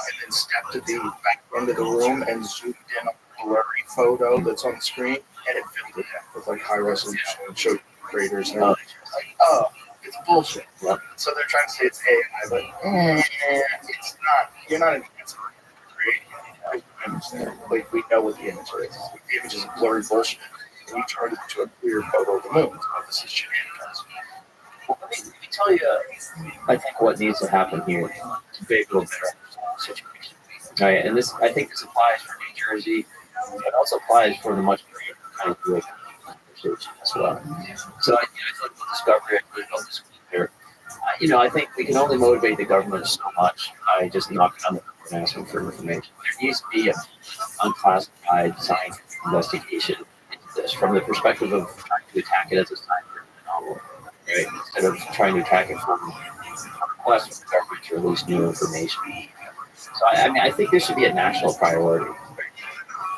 S1: and then stepped to the back end of the room and zoomed in on the blurry photo that's on the screen, and it filled it out with like high resolution and showed graders and everything. It's like, oh, it's bullshit.
S2: Yep.
S1: So they're trying to say it's AI, but it's not. You're not enhancing it. I understand. Like, we know what the image is. The image is blurry bullshit. And you turned it into a clear photo of the moon. So this is shenanigans.
S2: Well, let me tell you, I think what needs to happen here to be able to better situation. Right, and I think this applies for New Jersey. It also applies for the much greater kind of good conversation as well. So I feel like the discovery, I really don't disagree there. I think we can only motivate the government so much by just knocking on the door and asking for information. There needs to be an unclassified scientific investigation into this from the perspective of trying to attack it as a scientific phenomenon, right? Instead of trying to attack it from a request for the government to release new information. So I think this should be a national priority,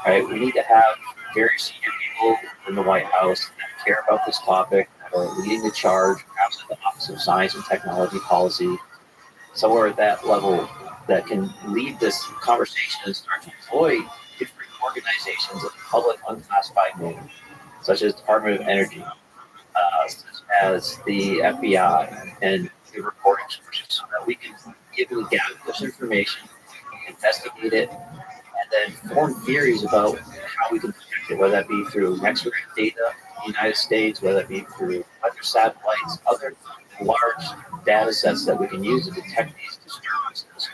S2: right? We need to have very senior people in the White House that care about this topic, that are leading the charge, perhaps at the Office of Science and Technology Policy, somewhere at that level that can lead this conversation and start to employ different organizations of public unclassified names, such as Department of Energy, such as the FBI, and the reporting sources, so that we can gather this information, investigate it, and then form theories about how we can protect it, whether that be through X-ray data in the United States, whether that be through other satellites, other large data sets that we can use to detect these disturbances,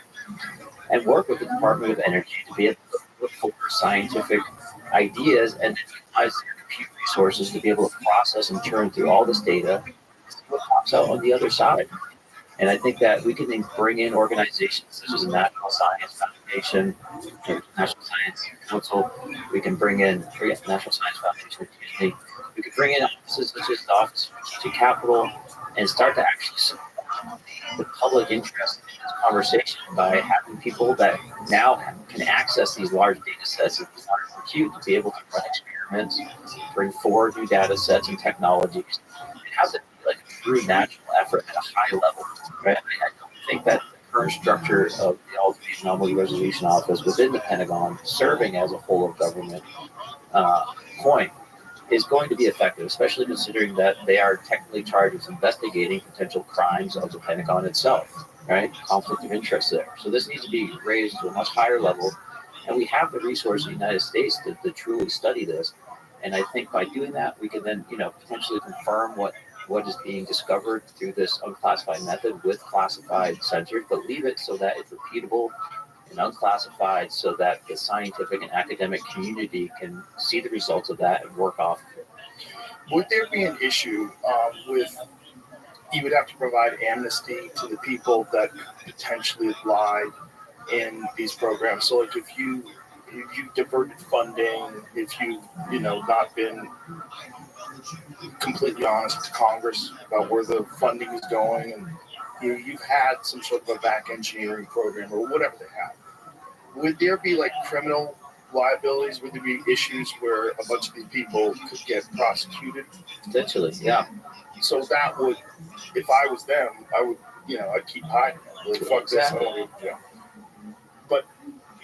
S2: and work with the Department of Energy to be able to look for scientific ideas and then utilize their compute resources to be able to process and churn through all this data and see what pops out on the other side. And I think that we can then bring in organizations such as the National Science Foundation, National Science Council. We can bring in National Science Foundation. We could bring in offices such as the Office of Strategic Capital and start to actually support the public interest in this conversation by having people that now can access these large data sets and these large compute to be able to run experiments, bring forward new data sets and technologies, and have it be like a true national effort at a high level. Right? I don't think that the current structure of the Ultimate Anomaly Resolution Office within the Pentagon, serving as a whole of government point, is going to be effective, especially considering that they are technically charged with investigating potential crimes of the Pentagon itself, right? Conflict of interest there. So this needs to be raised to a much higher level, and we have the resources in the United States to truly study this. And I think by doing that, we can then, potentially confirm what is being discovered through this unclassified method with classified sensors, but leave it so that it's repeatable and unclassified so that the scientific and academic community can see the results of that and work off of it.
S1: Would there be an issue with you would have to provide amnesty to the people that potentially lied in these programs? So like if you diverted funding, if you've not been completely honest to Congress about where the funding is going, and you've had some sort of a back engineering program or whatever they have, would there be like criminal liabilities? Would there be issues where a bunch of these people could get prosecuted?
S2: Potentially, yeah.
S1: So that would, if I was them, I would, I'd keep hiding it. Like, fuck
S2: Exactly.
S1: this. But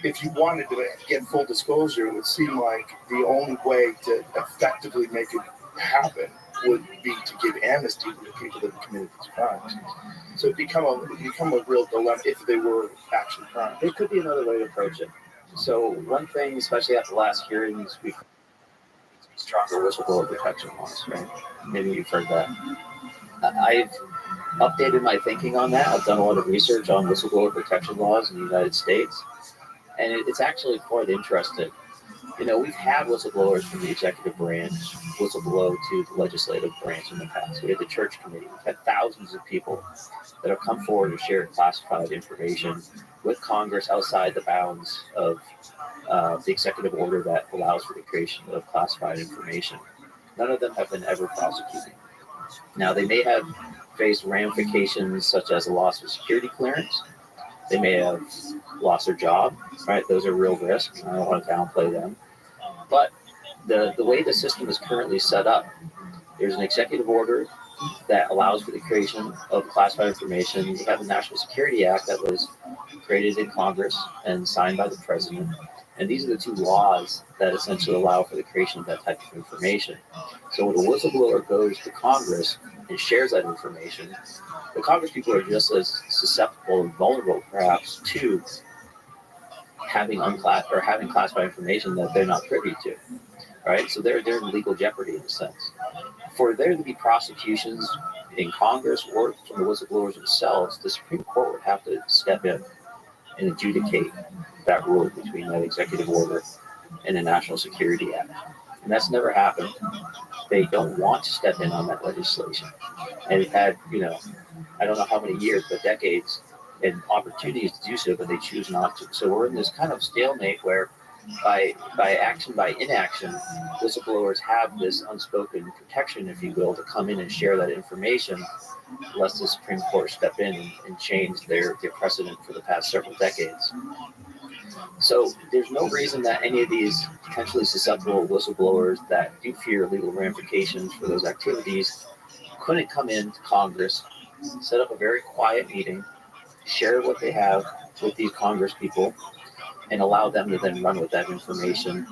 S1: if you wanted to get full disclosure, it would seem like the only way to effectively make it happen would be to give amnesty to the people that have committed these crimes. So it become a real dilemma if they were actually crimes.
S2: There could be another way to approach it. So one thing, especially after the last hearings, we've stronger whistleblower protection laws, right? Maybe you've heard that. I've updated my thinking on that. I've done a lot of research on whistleblower protection laws in the United States, and it's actually quite interesting. We've had whistleblowers from the executive branch whistleblow to the legislative branch in the past. We had the church committee. We've had thousands of people that have come forward and shared classified information with Congress outside the bounds of the executive order that allows for the creation of classified information. None of them have been ever prosecuted. Now, they may have faced ramifications such as a loss of security clearance. They may have lost their job, right? Those are real risks. I don't want to downplay them. But the way the system is currently set up, there's an executive order
S3: that allows for the creation of classified information. You have the National Security Act that was created in Congress and signed by the president. And these are the two laws that essentially allow for the creation of that type of information. So when a whistleblower goes to Congress and shares that information, the Congress people are just as susceptible and vulnerable, perhaps, to having having classified information that they're not privy to. Right? So they're in legal jeopardy in a sense. For there to be prosecutions in Congress or from the whistleblowers themselves, the Supreme Court would have to step in and adjudicate that rule between that executive order and the National Security Act. And that's never happened. They don't want to step in on that legislation. And they've had, I don't know how many years, but decades and opportunities to do so, but they choose not to. So we're in this kind of stalemate where by action, by inaction, whistleblowers have this unspoken protection, if you will, to come in and share that information, lest the Supreme Court step in and change their precedent for the past several decades. So there's no reason that any of these potentially susceptible whistleblowers that do fear legal ramifications for those activities couldn't come into Congress, set up a very quiet meeting, share what they have with these Congress people, and allow them to then run with that information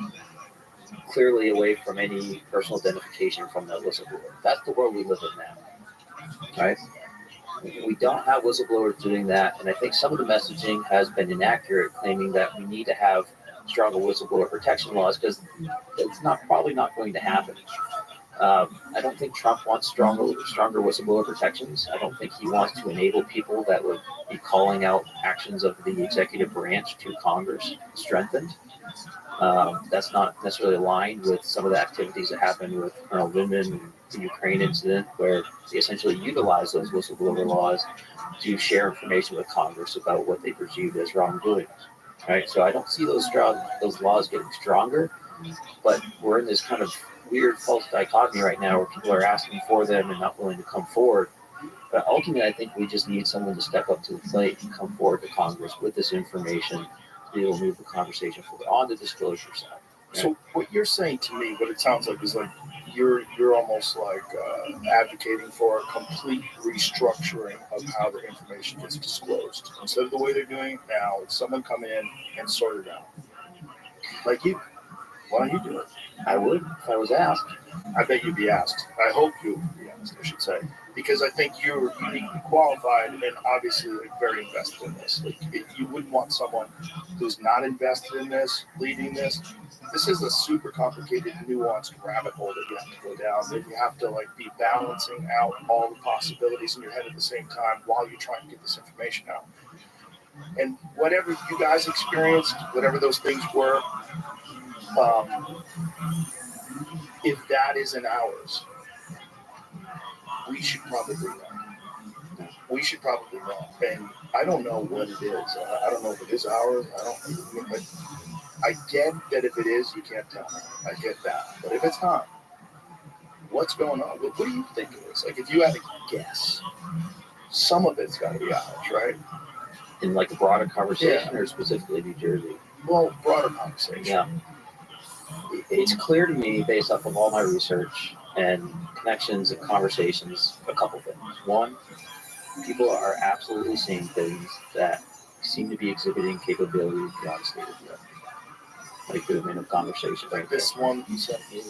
S3: clearly away from any personal identification from that whistleblower. That's the world we live in now, right? We don't have whistleblowers doing that, and I think some of the messaging has been inaccurate, claiming that we need to have stronger whistleblower protection laws because it's probably not going to happen. I don't think Trump wants stronger whistleblower protections. I don't think he wants to enable people that would be calling out actions of the executive branch to Congress strengthened. That's not necessarily aligned with some of the activities that happened with Colonel Vindman and the Ukraine incident, where they essentially utilized those whistleblower laws to share information with Congress about what they perceived as wrongdoing. Right? So I don't see those laws getting stronger, but we're in this kind of weird false dichotomy right now where people are asking for them and not willing to come forward. But ultimately, I think we just need someone to step up to the plate and come forward to Congress with this information to be able to move the conversation forward on the disclosure side. Right?
S1: So what you're saying to me, what it sounds like is like you're almost like advocating for a complete restructuring of how the information gets disclosed. Instead of the way they're doing it now, someone come in and sort it out. Like you. Why don't you do it?
S3: I would if I was asked.
S1: I bet you'd be asked. I hope you would be asked, I should say. Because I think you're uniquely qualified and obviously very invested in this. Like, you wouldn't want someone who's not invested in this, leading this. This is a super complicated, nuanced rabbit hole that you have to go down. That you have to be balancing out all the possibilities in your head at the same time while you're trying to get this information out. And whatever you guys experienced, whatever those things were, if that isn't ours, we should probably know. We should probably know. And I don't know what it is. I don't know if it is ours. I get that if it is, you can't tell me. I get that. But if it's not, what's going on? What do you think it is? Like, if you had to guess, some of it's got to be ours, right?
S3: In like a broader conversation, or specifically New Jersey?
S1: Well, broader conversation.
S3: Yeah. It's clear to me, based off of all my research and connections and conversations, a couple things. One, people are absolutely seeing things that seem to be exhibiting capability beyond state of the art. Like the amount of conversation.
S1: Like this one you sent me.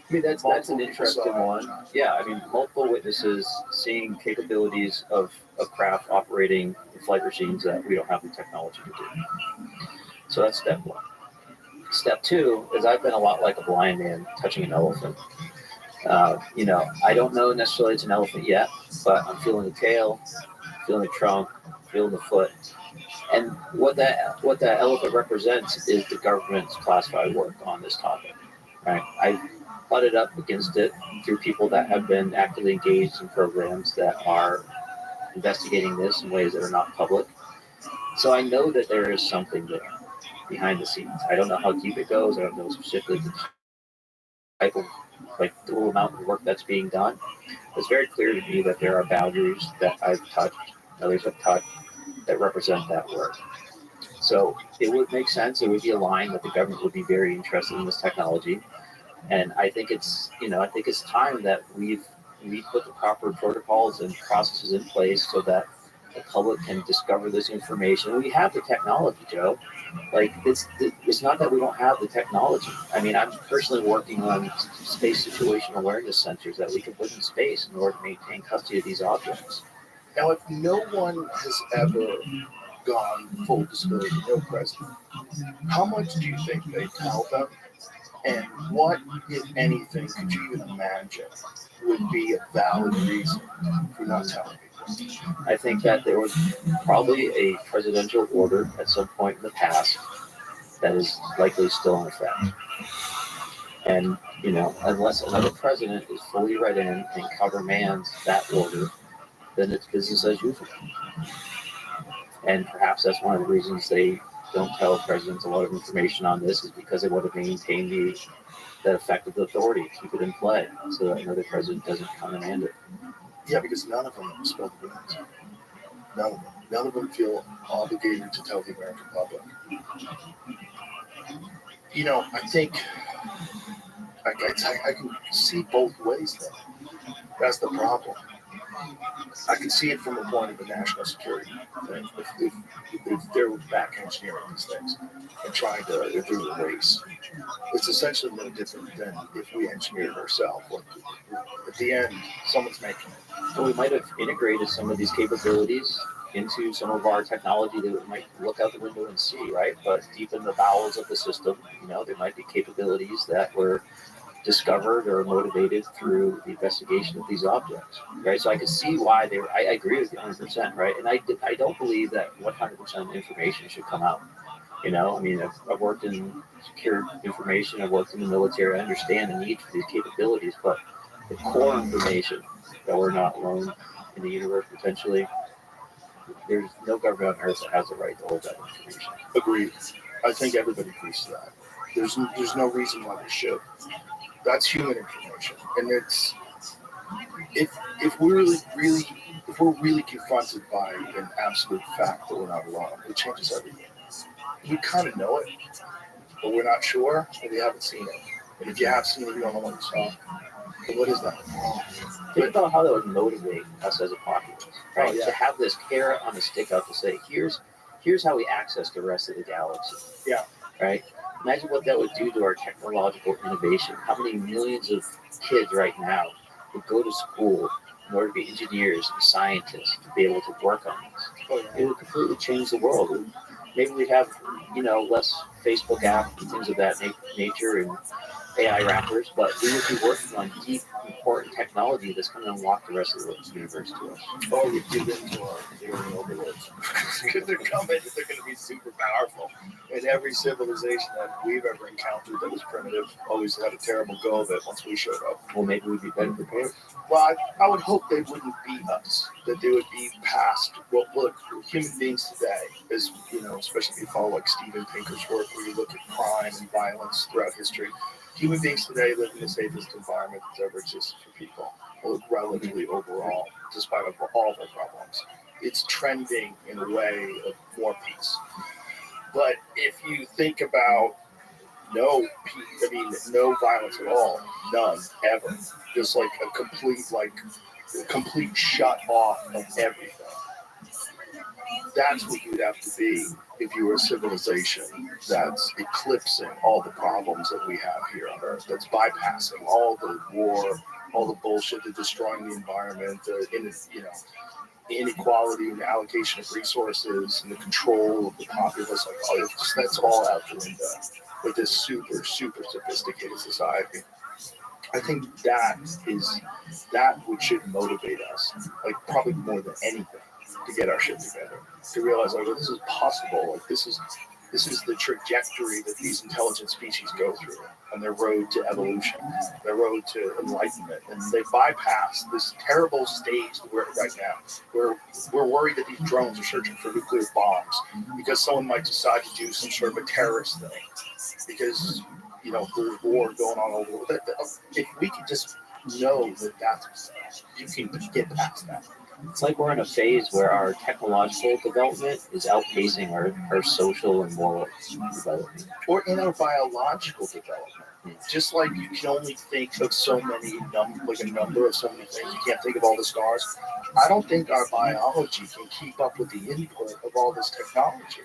S3: I mean, that's an interesting one. Yeah, I mean, multiple witnesses seeing capabilities of craft operating in flight regimes that we don't have the technology to do. So that's step one. Step two is I've been a lot like a blind man touching an elephant. I don't know necessarily it's an elephant yet, but I'm feeling the tail, feeling the trunk, feeling the foot. And what that elephant represents is the government's classified work on this topic. Right? I've butted up against it through people that have been actively engaged in programs that are investigating this in ways that are not public. So I know that there is something there behind the scenes. I don't know how deep it goes. I don't know specifically the type of the little amount of work that's being done. It's very clear to me that there are boundaries that I've touched, others have touched, that represent that work. So it would make sense. It would be aligned that the government would be very interested in this technology. And I think it's time that we've we put the proper protocols and processes in place so that the public can discover this information. We have the technology, Joe. Like it's not that we don't have the technology. I mean, I'm personally working on space situational awareness sensors that we can put in space in order to maintain custody of these objects.
S1: Now, if no one has ever gone full disability, no president, how much do you think they tell them? And what, if anything, could you even imagine would be a valid reason for not telling people?
S3: I think that there was probably a presidential order at some point in the past that is likely still in effect. And, you know, unless another president is fully read in and countermands that order, then it's business as usual. And perhaps that's one of the reasons they don't tell presidents a lot of information on this, is because they want to maintain the effective authority, keep it in play, so that another president doesn't countermand it.
S1: Yeah, because none of them spill the beans. None of them. None of them feel obligated to tell the American public. You know, I think I can see both ways there. That's the problem. I can see it from the point of the national security thing. If they're back engineering these things and trying to do a race, it's essentially no different than if we engineer it ourselves. Like, at the end, someone's making it.
S3: So we might have integrated some of these capabilities into some of our technology that we might look out the window and see, right? But deep in the bowels of the system, you know, there might be capabilities that were discovered or motivated through the investigation of these objects, right? So I can see why they were, I agree with you 100%, right? And I don't believe that 100% information should come out. You know, I mean, I've worked in secure information, I've worked in the military, I understand the need for these capabilities, but the core information that we're not alone in the universe potentially, there's no government on earth that has the right to hold that information.
S1: Agreed. I think everybody agrees to that. There's no reason why they should. That's human information, and it's if we're really confronted by an absolute fact that we're not alone, it changes everything. We kind of know it, but we're not sure, and we haven't seen it. And if you have seen it, you don't know what you saw. But what is that?
S3: Think about how that would motivate us as a populace, right?
S1: Oh, yeah.
S3: To have this carrot on a stick out to say, here's how we access the rest of the galaxy.
S1: Yeah.
S3: Right? Imagine what that would do to our technological innovation. How many millions of kids right now would go to school in order to be engineers and scientists to be able to work on this?
S1: Oh, yeah.
S3: It would completely change the world. Maybe we'd have, you know, less Facebook apps and things of that nature and AI wrappers, but we would be working on deep, important technology that's going to unlock the rest of the universe to us.
S1: Or we give into our alien overlords. Because they're coming, they're going to be super powerful. And every civilization that we've ever encountered that was primitive always had a terrible go of it once we showed up.
S3: Well, maybe we'd be better prepared.
S1: Well, I would hope they wouldn't beat us, that they would be past, well, look, human beings today, as you know, especially if you follow like Steven Pinker's work, where you look at crime and violence throughout history, human beings today live in the safest environment that's ever existed for people, relatively overall, despite all of our problems. It's trending in a way of more peace. But if you think about no violence at all, none, ever, just like a complete shut off of everything. That's what you'd have to be if you were a civilization that's eclipsing all the problems that we have here on Earth, that's bypassing all the war, all the bullshit, the destroying the environment, the inequality and the allocation of resources and the control of the populace. Like, that's all out the window with this super, super sophisticated society. I think that which should motivate us, like probably more than anything, to get our shit together, to realize like, well, this is possible. Like this is the trajectory that these intelligent species go through on their road to evolution, their road to enlightenment, and they bypass this terrible stage that we're at right now, where we're worried that these drones are searching for nuclear bombs because someone might decide to do some sort of a terrorist thing, because there's war going on over there. If we could just know that you can get past that.
S3: It's like we're in a phase where our technological development is outpacing our social and moral development.
S1: Or in our biological development. Just like you can only think of so many a number of so many things, you can't think of all the stars. I don't think our biology can keep up with the input of all this technology.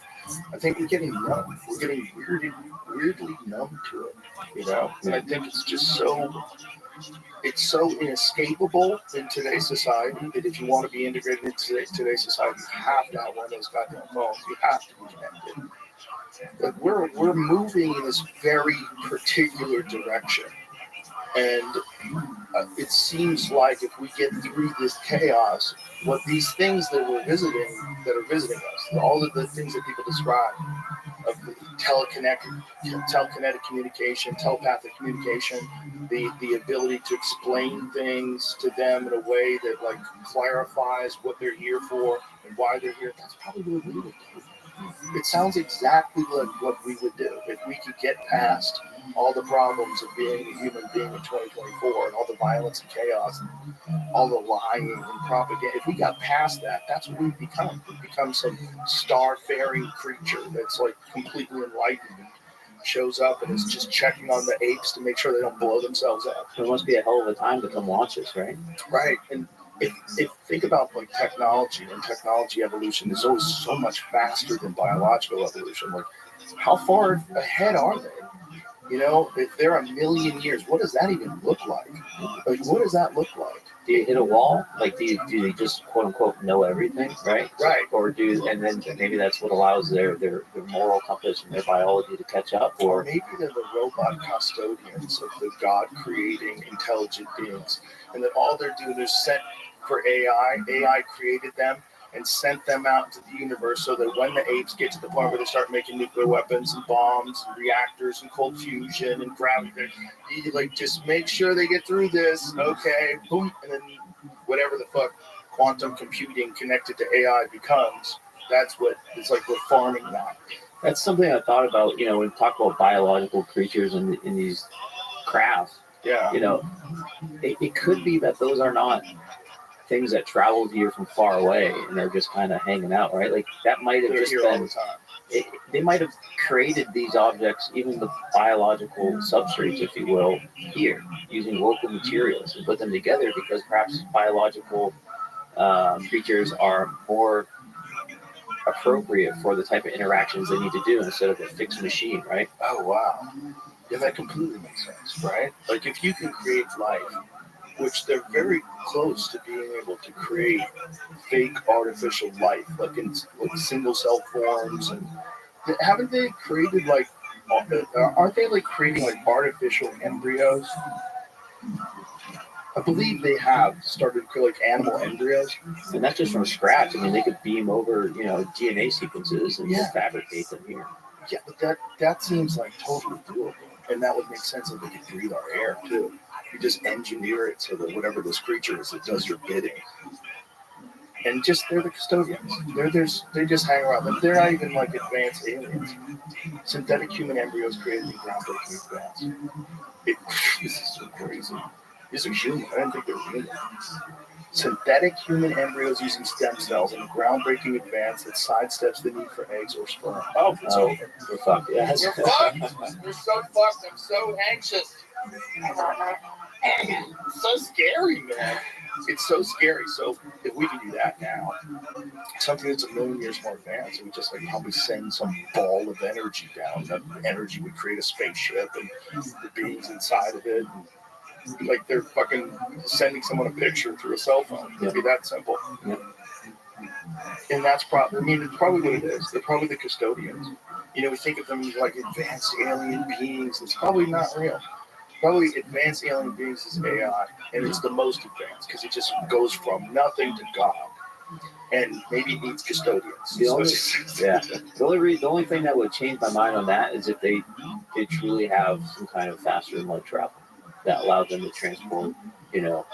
S1: I think we're getting numb. We're getting weirdly numb to it, you know. And I think it's just so inescapable in today's society that if you want to be integrated into today's society, you have to have one of those goddamn phones. You have to be connected. But we're moving in this very particular direction, and it seems like if we get through this chaos, what these things that are visiting us, all of the things that people describe of telekinetic communication, telepathic communication, the ability to explain things to them in a way that like clarifies what they're here for and why they're here, that's probably what we would do. It sounds exactly like what we would do if we could get past all the problems of being a human being in 2024 and all the violence and chaos and all the lying and propaganda. If we got past that, that's what we become. We become some star-faring creature that's like completely enlightened and shows up and is just checking on the apes to make sure they don't blow themselves up.
S3: It must be a hell of a time to come watch us, right?
S1: Right. And if think about like technology and technology evolution is always so much faster than biological evolution. Like, how far ahead are they? You know, if they're a million years, what does that even look like? Like, what does that look like?
S3: Do you hit a wall? Like, do they just quote unquote know everything, right?
S1: Right.
S3: Or and then maybe that's what allows their moral compass and their biology to catch up? Or
S1: maybe they're the robot custodians of the God creating intelligent beings, and that all they're doing is set for AI. AI created them and sent them out into the universe so that when the apes get to the point where they start making nuclear weapons and bombs and reactors and cold fusion and gravity, you like just make sure they get through this, okay, boom, and then whatever the fuck quantum computing connected to AI becomes, that's what it's like. We're farming that.
S3: That's something I thought about, you know, when we talk about biological creatures in these crafts.
S1: Yeah.
S3: You know, it could be that those are not things that traveled here from far away and they're just kind of hanging out, right? Like that might have just been. They might have created these objects, even with biological substrates, if you will, here using local materials and put them together because perhaps biological creatures are more appropriate for the type of interactions they need to do instead of a fixed machine, right?
S1: Oh wow, yeah, that completely makes sense, right? Like if you can create life, which they're very close to being able to create fake artificial life, like in like single cell forms, and haven't they created like, aren't they like creating like artificial embryos? I believe they have started to create like animal embryos,
S3: and that's just from scratch. I mean, they could beam over, you know, DNA sequences and just fabricate them here.
S1: Yeah, but that seems like totally doable, and that would make sense if they could breathe our air too. You just engineer it so that whatever this creature is, it does your bidding. And just they're the custodians. They just hang around. But they're not even like advanced aliens. Synthetic human embryos created in groundbreaking advance. This is so crazy. These are human. I didn't think they were human. Synthetic human embryos using stem cells in a groundbreaking advance that sidesteps the need for eggs or sperm. Oh, it's over.
S3: We're fucked. Yes.
S1: We're fucked. We're so fucked. I'm so anxious. It's so scary, man. It's so scary. So if we can do that now, something that's a million years more advanced, we just like probably send some ball of energy down. That energy would create a spaceship and the beings inside of it. And, like they're fucking sending someone a picture through a cell phone. It'd be that simple.
S3: Yeah.
S1: And that's probably, I mean, it's probably what it is. They're probably the custodians. You know, we think of them as like advanced alien beings. It's probably not real. Probably advanced alien beings is AI, and it's the most advanced because it just goes from nothing to God. And maybe it needs custodians.
S3: The only thing that would change my mind on that is if they truly have some kind of faster than light travel that allows them to transport, you know,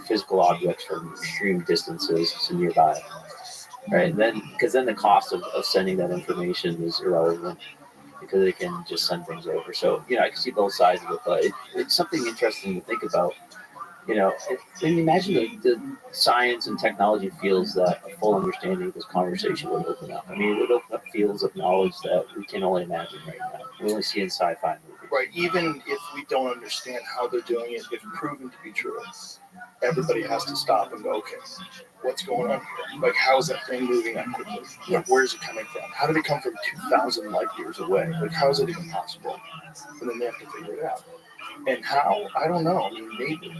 S3: physical objects from extreme distances to nearby. Right, and then because then the cost of sending that information is irrelevant because they can just send things over. So, you know, I can see both sides of it, but it's something interesting to think about You know, and imagine the science and technology fields that a full understanding of this conversation would open up. I mean, it would open up fields of knowledge that we can only imagine right now. We only see in sci-fi movies.
S1: Right. Even if we don't understand how they're doing it, if proven to be true, everybody has to stop and go, okay, what's going on here? Like, how is that thing moving that quickly? Like, where's it coming from? How did it come from 2,000 light years away? Like, how is it even possible? And then they have to figure it out. And how? I don't know. I mean, maybe.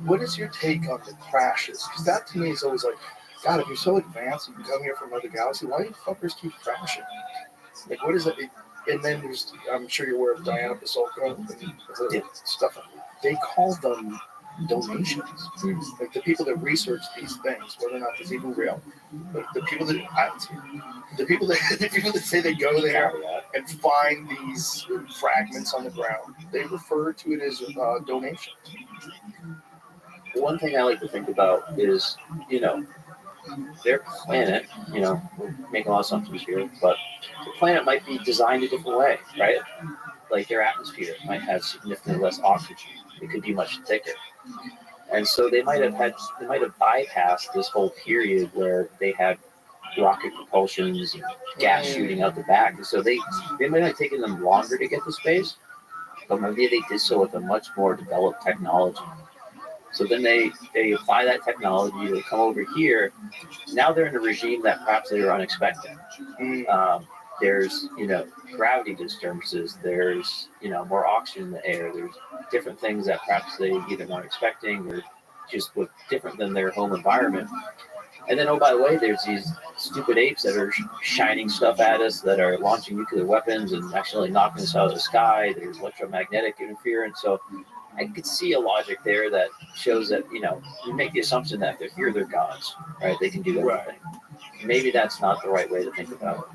S1: What is your take on the crashes? Because that to me is always like, God, if you're so advanced and you come here from another galaxy, why do you fuckers keep crashing? Like, what is it? And then there's, I'm sure you're aware of Diana Pasulka and stuff. They call them donations. Like the people that research these things, whether or not it's even real, like the people that say they go there and find these fragments on the ground, they refer to it as donations.
S3: One thing I like to think about is, you know, their planet, you know, we're making a lot of assumptions here, but the planet might be designed a different way, right? Like their atmosphere might have significantly less oxygen. It could be much thicker. And so they might have bypassed this whole period where they had rocket propulsions and gas shooting out the back. And so they might have taken them longer to get to space, but maybe they did so with a much more developed technology. So then they apply that technology, they come over here. Now they're in a regime that perhaps they were unexpecting. There's, you know, gravity disturbances. There's, you know, more oxygen in the air. There's different things that perhaps they either weren't expecting or just was different than their home environment. And then, oh, by the way, there's these stupid apes that are shining stuff at us, that are launching nuclear weapons and actually knocking us out of the sky. There's electromagnetic interference. So I could see a logic there that shows that, you know, you make the assumption that if they're here, they're gods, right? They can do everything. Maybe that's not the right way to think about it.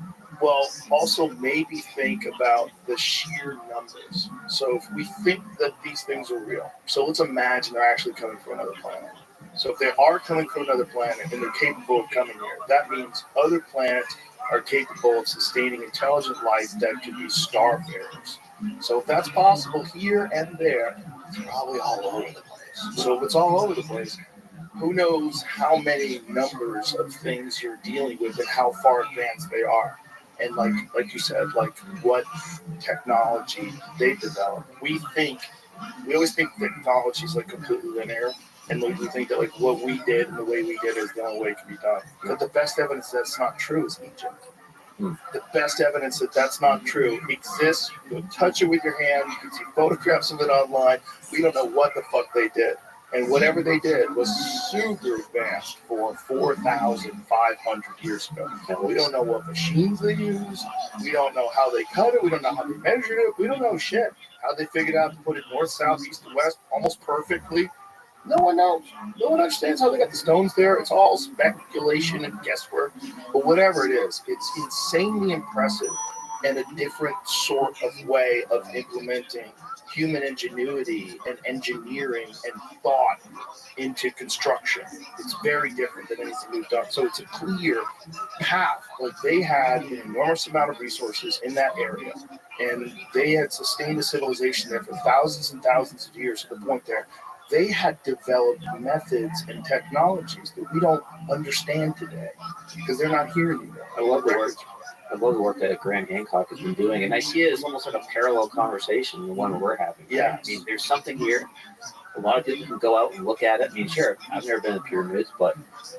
S1: Well, also maybe think about the sheer numbers. So if we think that these things are real, so let's imagine they're actually coming from another planet. So if they are coming from another planet and they're capable of coming here, that means other planets are capable of sustaining intelligent life that could be starfarers. So if that's possible here and there, it's probably all over the place. So if it's all over the place, who knows how many numbers of things you're dealing with and how far advanced they are. And like you said, like what technology they develop. We always think technology is like completely linear, and we think that like what we did and the way we did it is the only way it can be done. But the best evidence that's not true is Egypt. The best evidence that that's not true exists. You can touch it with your hand. You can see photographs of it online. We don't know what the fuck they did. And whatever they did was super advanced for 4,500 years ago. And we don't know what machines they used. We don't know how they cut it. We don't know how they measured it. We don't know shit. How they figured out to put it north, south, east, and west almost perfectly. No one knows. No one understands how they got the stones there. It's all speculation and guesswork. But whatever it is, it's insanely impressive and a different sort of way of implementing human ingenuity and engineering and thought into construction. It's very different than anything we've done. So it's a clear path. Like they had an enormous amount of resources in that area, and they had sustained a civilization there for thousands and thousands of years to the point there. They had developed methods and technologies that we don't understand today because they're not here anymore.
S3: I love the work that Graham Hancock has been doing, and I see it as almost like a parallel conversation, the one we're having.
S1: Yeah,
S3: I mean, there's something here. A lot of people can go out and look at it. I mean, sure, I've never been to the pyramids, but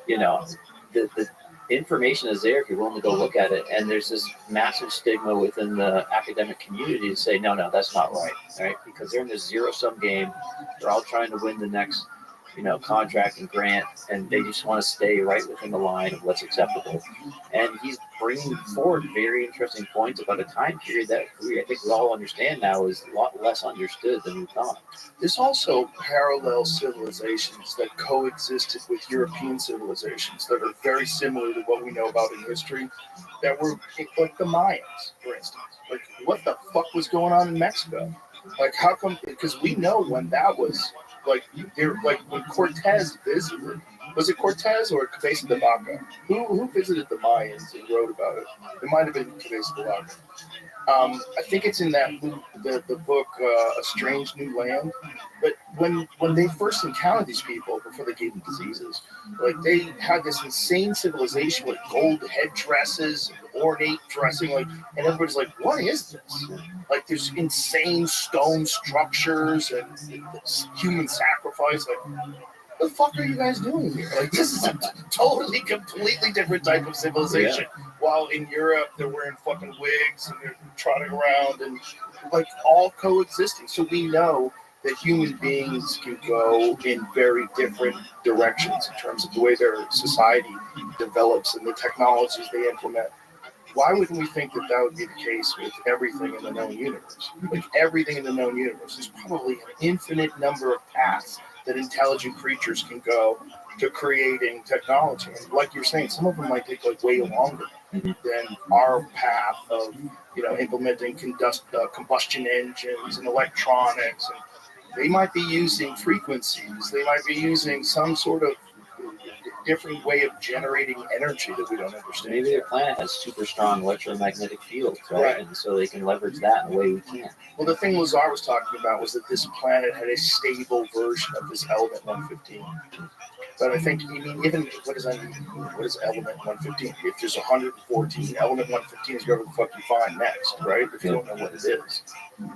S3: you know, the information is there if you're willing to go look at it. And there's this massive stigma within the academic community to say, no, that's not right? Because they're in this zero-sum game. They're all trying to win the next, you know, contract and grant, and they just want to stay right within the line of what's acceptable. And he's bringing forward very interesting points about a time period that I think we all understand now is a lot less understood than we thought.
S1: There's also parallel civilizations that coexisted with European civilizations that are very similar to what we know about in history, that were like the Mayans, for instance. Like, what the fuck was going on in Mexico? Like, how come? Because we know when that was. Like when Cortez visited, was it Cortez or Cabeza de Vaca? Who visited the Mayans and wrote about it? It might have been Cabeza de Vaca. I think it's in that the book A Strange New Land. But when they first encountered these people before they gave them diseases, like they had this insane civilization with gold headdresses and ornate dressing, like, and everybody's like, what is this? Like there's insane stone structures and human sacrifice. Like, what the fuck are you guys doing here? Like this is a totally, completely different type of civilization. Yeah. While in Europe they're wearing fucking wigs and they're trotting around and like all coexisting. So we know that human beings can go in very different directions in terms of the way their society develops and the technologies they implement. Why wouldn't we think that that would be the case with everything in the known universe? Like everything in the known universe, there's probably an infinite number of paths that intelligent creatures can go to creating technology. And like you're saying, some of them might take like way longer than our path of, implementing combustion engines and electronics. And they might be using frequencies. They might be using some sort of different way of generating energy that we don't understand.
S3: Maybe their planet has super strong electromagnetic fields, right? And so they can leverage that in a way we can't.
S1: Well, the thing Lazar was talking about was that this planet had a stable version of this element 115. But I think, even, what does that mean? What is element 115? If there's 114, element 115 is whatever the fuck you find next, right? If you don't know what it is.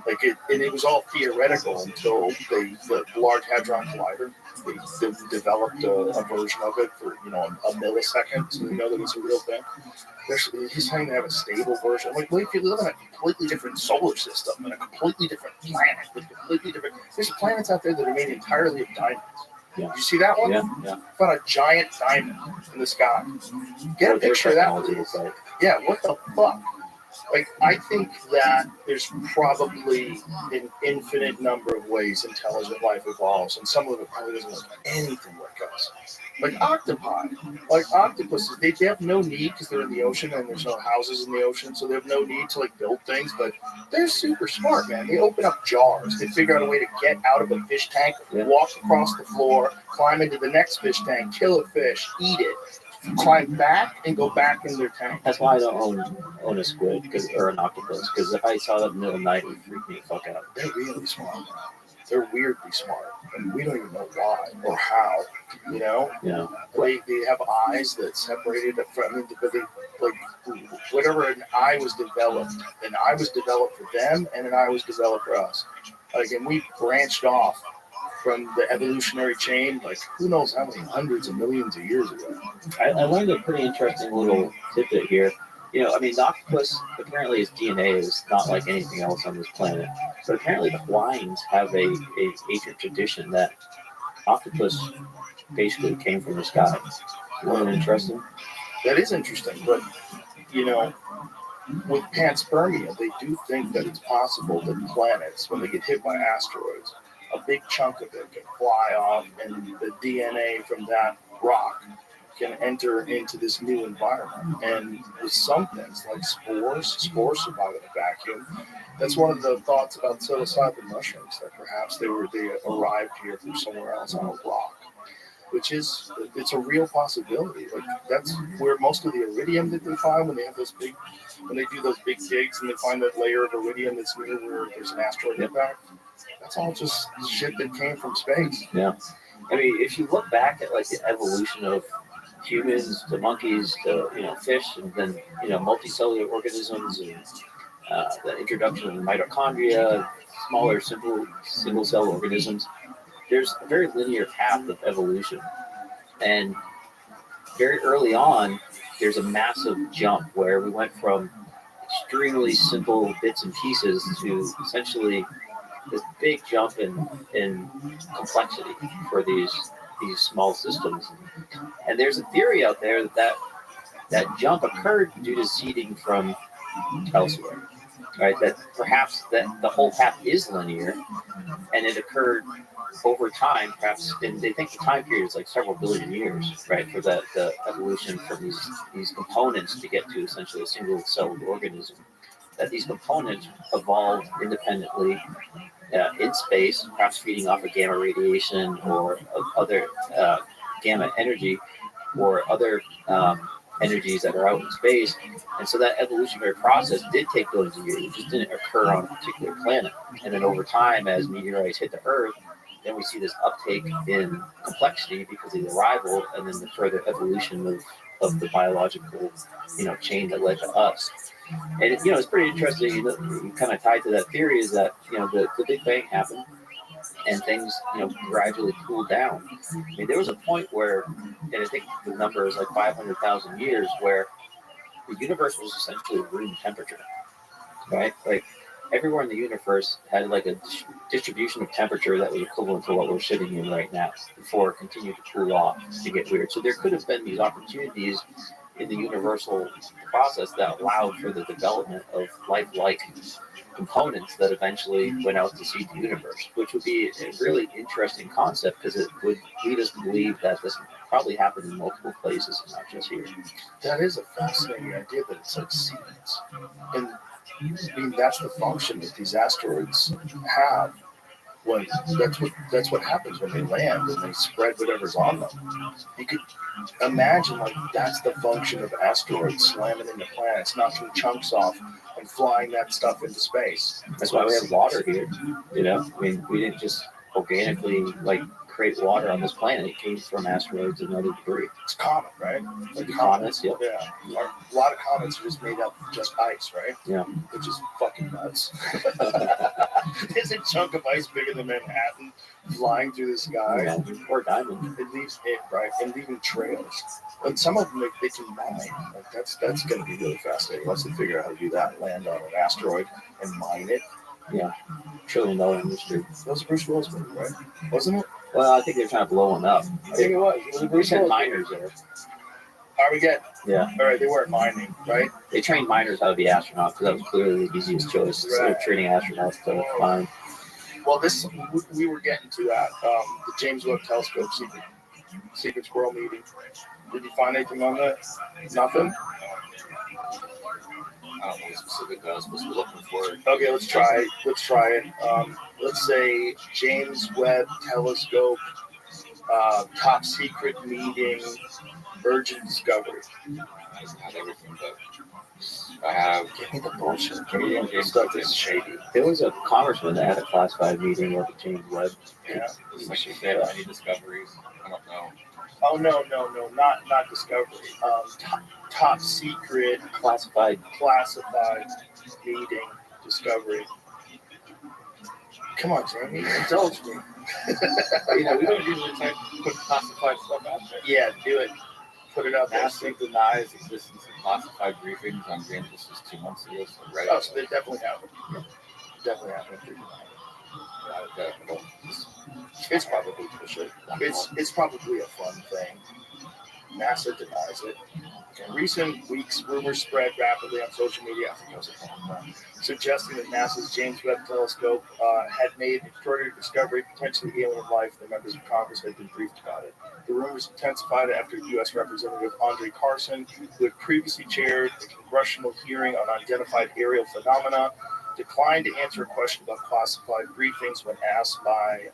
S1: Like it was all theoretical until the Large Hadron Collider, they developed a version of it for, a millisecond, so we know that it's a real thing. He's trying to have a stable version. Like, if you live in a completely different solar system and a completely different planet with completely different, there's planets out there that are made entirely of diamonds. Yeah. Did you see that one?
S3: Yeah.
S1: Found a giant diamond in the sky. Get a picture of that, please. Yeah, what the fuck? Like, I think that there's probably an infinite number of ways intelligent life evolves, and some of it probably doesn't look anything like us. Like octopi. Like octopuses, they have no need because they're in the ocean and there's no houses in the ocean, so they have no need to build things, but they're super smart, man. They open up jars. They figure out a way to get out of a fish tank, walk across the floor, climb into the next fish tank, kill a fish, eat it, climb back, and go back in their tank.
S3: That's why I don't own a squid or an octopus, because if I saw that in the middle of the night, it would freak me the fuck out.
S1: They're really smart. They're weirdly smart, and we don't even know why or how.
S3: Yeah.
S1: They have eyes that separated from. But they, whatever an eye was developed for them, and an eye was developed for us. And we branched off from the evolutionary chain, who knows how many hundreds of millions of years ago.
S3: I learned a pretty interesting little tidbit here. The octopus, apparently its DNA is not like anything else on this planet. But apparently the Hawaiians have a ancient tradition that octopus basically came from the sky. Isn't that interesting?
S1: That is interesting, but, with panspermia, they do think that it's possible that planets, when they get hit by asteroids, a big chunk of it can fly off, and the DNA from that rock can enter into this new environment. And with some things like spores survive in a vacuum. That's one of the thoughts about psilocybin mushrooms, that perhaps they arrived here from somewhere else on a rock, which is, it's a real possibility. That's where most of the iridium that they find when they do those big digs and they find that layer of iridium that's near where there's an asteroid impact. That's all just shit that came from space.
S3: Yeah. If you look back at the evolution of humans to monkeys to fish, and then multicellular organisms, and the introduction of mitochondria, smaller single cell organisms, there's a very linear path of evolution. And very early on, there's a massive jump where we went from extremely simple bits and pieces to essentially this big jump in complexity for these small systems. And there's a theory out there that jump occurred due to seeding from elsewhere, right? That perhaps that the whole path is linear, and it occurred over time, perhaps, and they think the time period is several billion years, right, for the evolution from these components to get to essentially a single-celled organism. That these components evolved independently in space, perhaps feeding off of gamma radiation or other gamma energy or other energies that are out in space. And so that evolutionary process did take billions of years. It just didn't occur on a particular planet. And then over time, as meteorites hit the Earth, then we see this uptake in complexity because of the arrival and then the further evolution of the biological, chain that led to us. And it's pretty interesting. Kind of tied to that theory is that the Big Bang happened and things gradually cooled down. I mean, there was a point where, and I think the number is like 500,000 years, where the universe was essentially room temperature, right? Like everywhere in the universe had like a distribution of temperature that was equivalent to what we're sitting in right now before it continued to cool off to get weird. So there could have been these opportunities in the universal process that allowed for the development of lifelike components that eventually went out to seed the universe, which would be a really interesting concept because it would lead us to believe that this probably happened in multiple places and not just here.
S1: That is a fascinating idea that it's like seeds. And I mean, that's the function that these asteroids have. When that's what happens when they land and they spread whatever's on them. You could imagine like that's the function of asteroids slamming into planets, knocking chunks off and flying that stuff into space.
S3: That's why we have water here. I mean, we didn't just organically create water on this planet. It came from asteroids and other debris.
S1: It's comet, right?
S3: Like comets, yeah.
S1: Yeah. A lot of comets are just made up of just ice, right?
S3: Yeah.
S1: Which is fucking nuts. There's a chunk of ice bigger than Manhattan flying through the sky.
S3: Yeah. Or diamond.
S1: It leaves it, right? And leaving trails. And some of them they can mine. Like that's going to be really fascinating. Once they figure out how to do that, land on an asteroid and mine it.
S3: Yeah. $1 trillion industry.
S1: That was Bruce Willis movie, right? Wasn't it?
S3: Well, I think they're trying to blow one up.
S1: I think it was.
S3: We sent miners there.
S1: Armageddon.
S3: Yeah.
S1: All right, they weren't mining, right?
S3: They trained miners how to be astronauts because that was clearly the easiest choice. Instead of training astronauts to mine.
S1: Well, we were getting to that. The James Webb Telescope secret squirrel meeting. Did you find anything on that? Nothing?
S8: I don't know specific that I was supposed to be looking for.
S1: Okay, let's try it. Let's say James Webb Telescope top secret meeting, urgent discovery.
S8: I had everything, but I have.
S1: Give me the bullshit. Give me the stuff that's shady.
S3: There was a congressman that had a classified meeting with James Webb.
S1: Yeah.
S8: It's like they have any discoveries. I don't know.
S1: Oh no, not discovery. Top secret
S3: Classified
S1: meeting discovery. Come on, Jamie, indulge me.
S8: We don't usually put classified stuff out there.
S1: Yeah, do it. Put it out there.
S8: NASA denies existence of classified briefings on James. This was 2 months ago. So right
S1: Oh, so they definitely have it. Yeah. Definitely have it. It's probably bullshit. It's probably a fun thing. NASA denies it. In recent weeks, rumors spread rapidly on social media, I think it was a fun one, suggesting that NASA's James Webb Telescope had made an extraordinary discovery, potentially alien life. The members of Congress had been briefed about it. The rumors intensified after U.S. Representative Andre Carson, who had previously chaired a congressional hearing on unidentified aerial phenomena, declined to answer a question about classified briefings when asked by,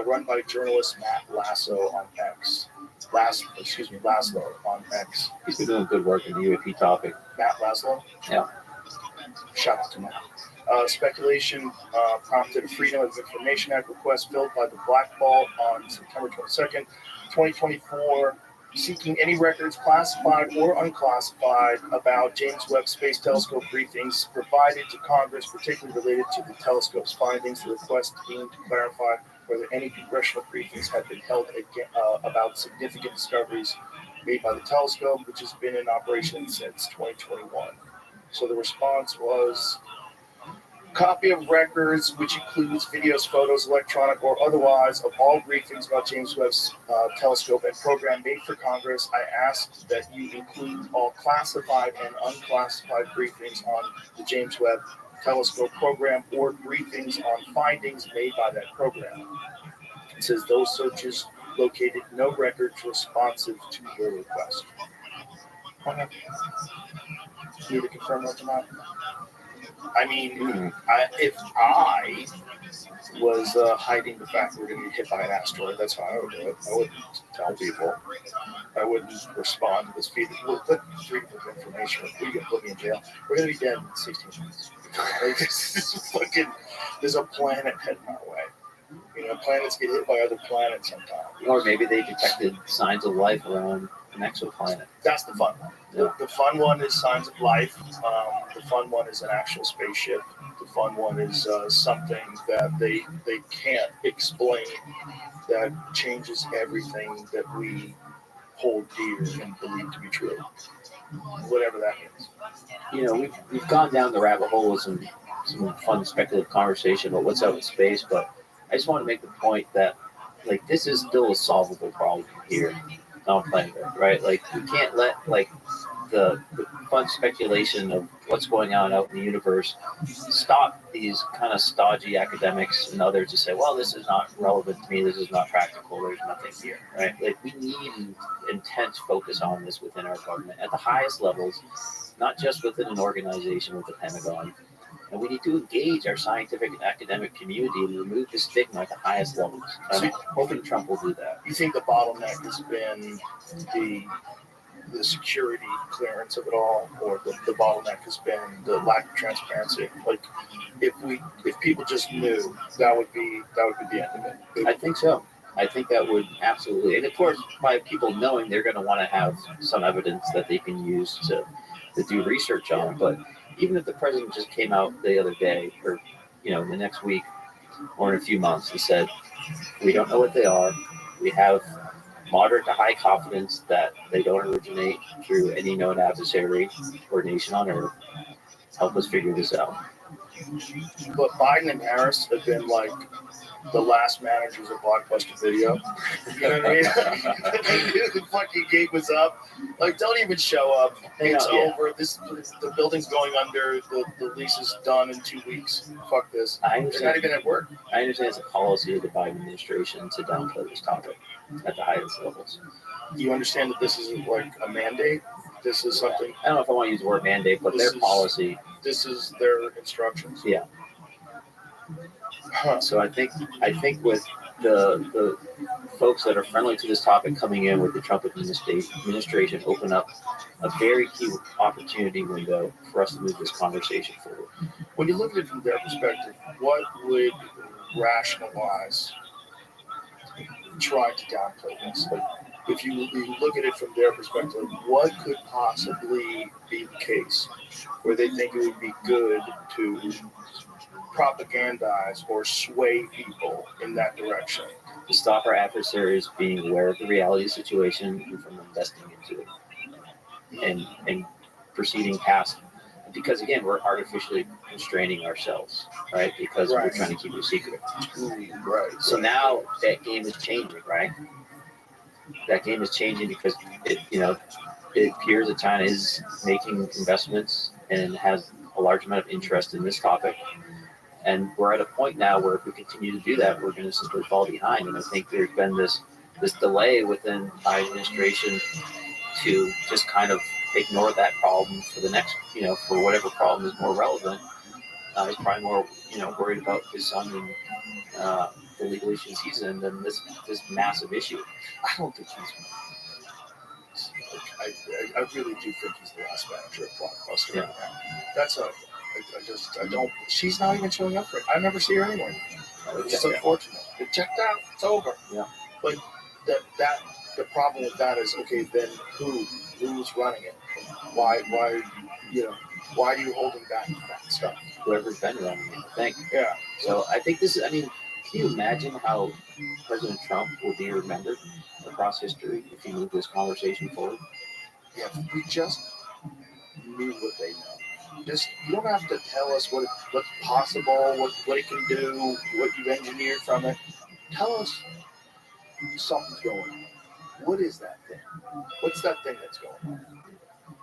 S1: run by journalist Matt Laszlo on X. Laszlo on X.
S3: He's been doing good work in the UAP topic.
S1: Matt Laszlo?
S3: Yeah.
S1: Shout out to Matt. Speculation prompted a Freedom of Information Act request filled by the Black Ball on September 22nd, 2024, seeking any records, classified or unclassified, about James Webb Space Telescope briefings provided to Congress, particularly related to the telescope's findings. The request aimed to clarify whether any congressional briefings had been held about significant discoveries made by the telescope, which has been in operation since 2021. So the response was, copy of records, which includes videos, photos, electronic or otherwise, of all briefings about James Webb's telescope and program made for Congress. I ask that you include all classified and unclassified briefings on the James Webb Telescope program or briefings on findings made by that program. It says those searches located no records responsive to your request. Need to confirm that tonight? I mean, if I was hiding the fact that we're going to get hit by an asteroid, that's how I would do it. I wouldn't tell people. I wouldn't respond to this feed. Look, freedom of information. We're going to put me in jail. We're going to be dead in 16 minutes. Like, there's a planet heading our way. You know, planets get hit by other planets sometimes.
S3: Or maybe they detected signs of life around an exoplanet.
S1: That's the fun one.
S3: Yeah.
S1: The fun one is signs of life. The fun one is an actual spaceship. The fun one is something that they can't explain that changes everything that we hold dear and believe to be true. Whatever that means.
S3: You know, we've gone down the rabbit hole with some fun speculative conversation about what's out in space, but I just want to make the point that like this is still a solvable problem here on planet Earth, right? Like we can't let like the fun speculation of what's going on out in the universe stop these kind of stodgy academics and others to say, well, this is not relevant to me, this is not practical, there's nothing here, right? Like we need an intense focus on this within our government at the highest levels, not just within an organization with the Pentagon. And we need to engage our scientific and academic community and remove the stigma at the highest levels. I'm hoping Trump will do that.
S1: You think the bottleneck has been the security clearance of it all, or the bottleneck has been the lack of transparency? Like, if people just knew, that would be the end of it.
S3: I think so. I think that would absolutely, and of course, by people knowing, they're going to want to have some evidence that they can use to do research on. But even if the president just came out the other day, or the next week, or in a few months, and said, "We don't know what they are. We have moderate to high confidence that they don't originate through any known adversary or nation on Earth. Help us figure this out."
S1: But Biden and Harris have been like the last managers of Blockbuster Video. You know what I mean? The fucking gate was up. Like, don't even show up. It's over. The building's going under. The lease is done in 2 weeks. Fuck this.
S3: I
S1: They're
S3: understand.
S1: not even at work.
S3: I understand it's a policy of the Biden administration to downplay this topic at the highest levels.
S1: You understand that this isn't like a mandate? This is something.
S3: I don't know if I want to use the word mandate, but their policy.
S1: This is their instructions.
S3: Yeah. So I think with the folks that are friendly to this topic coming in with the Trump administration open up a very key opportunity window for us to move this conversation forward.
S1: When you look at it from their perspective, what would rationalize trying to downplay this? Like, if you look at it from their perspective, what could possibly be the case where they think it would be good to propagandize or sway people in that direction?
S3: To stop our adversaries being aware of the reality of the situation and from investing into it and proceeding past. Because again, we're artificially constraining ourselves, right? Because we're trying to keep it a secret.
S1: Right.
S3: So now that game is changing, right? That game is changing because it appears that China is making investments and has a large amount of interest in this topic. And we're at a point now where if we continue to do that, we're going to simply fall behind. And I think there's been this delay within the administration to just kind of ignore that problem for the next, for whatever problem is more relevant. He's probably more, worried about his son and the legal issues he's in than this massive issue.
S1: I don't think he's. I really do think he's the last manager of Blockbuster right now. That's I don't. She's not even showing up for it. I never see her anymore. It's unfortunate. It checked out. It's over.
S3: Yeah.
S1: But the problem with that is, okay, then who's running it? Why are you holding back that stuff?
S3: Whoever's been running it, I think.
S1: Yeah.
S3: So I think can you imagine how President Trump will be remembered across history if he moved this conversation forward?
S1: Yeah, if we just knew what they know. You don't have to tell us what's possible, what it can do, what you've engineered from it. Tell us something's going on. What is that thing? What's that thing that's going on?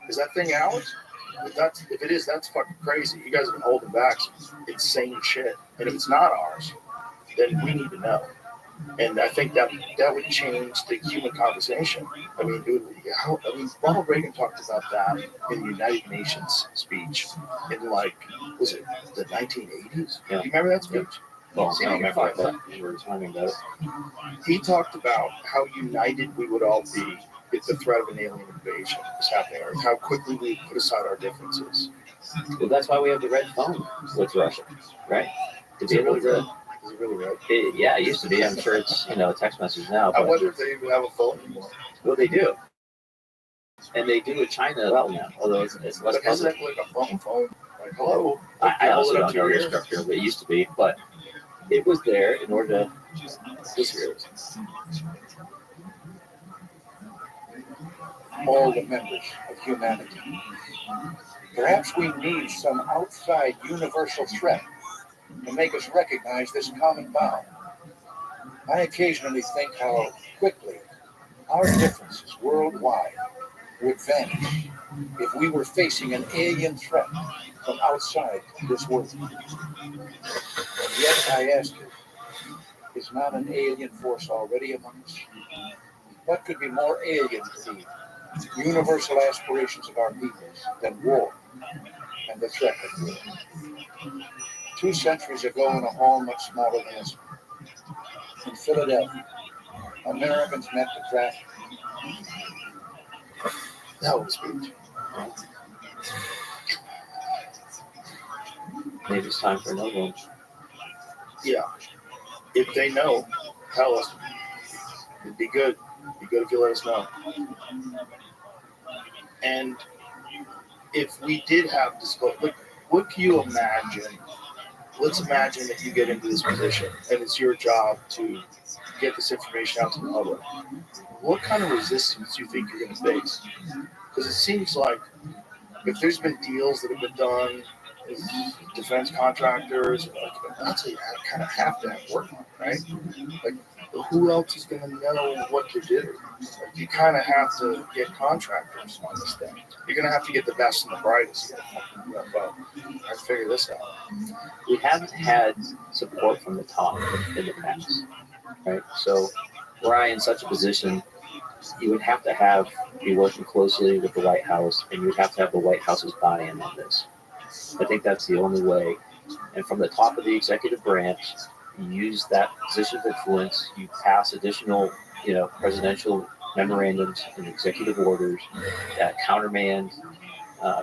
S1: Is that thing ours? If it is, that's fucking crazy. You guys have been holding back some insane shit. And if it's not ours, then we need to know. And I think that would change the human conversation. I mean, Ronald Reagan talked about that in the United Nations speech in was it the 1980s?
S3: Yeah.
S1: Do you remember that speech?
S3: Well, I don't remember that. You were talking about it.
S1: He talked about how united we would all be if the threat of an alien invasion was happening, or how quickly we put aside our differences.
S3: Well, that's why we have the red phone with Russia, right? To be able to
S2: Is it really red?
S3: Yeah, it used to be. I'm sure it's a text message now.
S1: I
S3: But,
S1: wonder if they even have a phone anymore.
S3: well, they do, and they do in China well now. Although it's less
S1: But isn't
S3: public.
S1: it like a phone? Like, hello.
S3: I
S1: hold
S3: also
S1: it up
S3: don't
S1: to
S3: know
S1: your
S3: the
S1: ear.
S3: structure, but it used to be. But it was there in order to. This here is.
S4: All the members of humanity. Perhaps we need some outside universal threat to make us recognize this common bond. I occasionally think how quickly our differences worldwide would vanish if we were facing an alien threat from outside this world. And yet I ask you, is not an alien force already among us? What could be more alien to the universal aspirations of our peoples than war and the threat of war? 2 centuries ago, in a hall much smaller than this one, in Philadelphia, Americans met to draft
S1: The hell of a speech.
S3: Maybe it's time for another one.
S1: Yeah. If they know, tell us. It'd be good. It'd be good if you let us know. And if we did have disclosure, like, what can you imagine? Let's imagine that you get into this position and it's your job to get this information out to the public. What kind of resistance do you think you're going to face? Because it seems like if there's been deals that have been done with defense contractors, like, that's what you kind of have to have work on, right? Like, who else is going to know what to do? Like, you kind of have to get contractors on this thing. You're going to have to get the best and the brightest. Well, I figure this out.
S3: We haven't had support from the top in the past, right? So, were I in such a position, you would have to be working closely with the White House, and you would have to have the White House's buy-in on this. I think that's the only way. And from the top of the executive branch, you use that position of influence. You pass additional, presidential memorandums and executive orders that countermand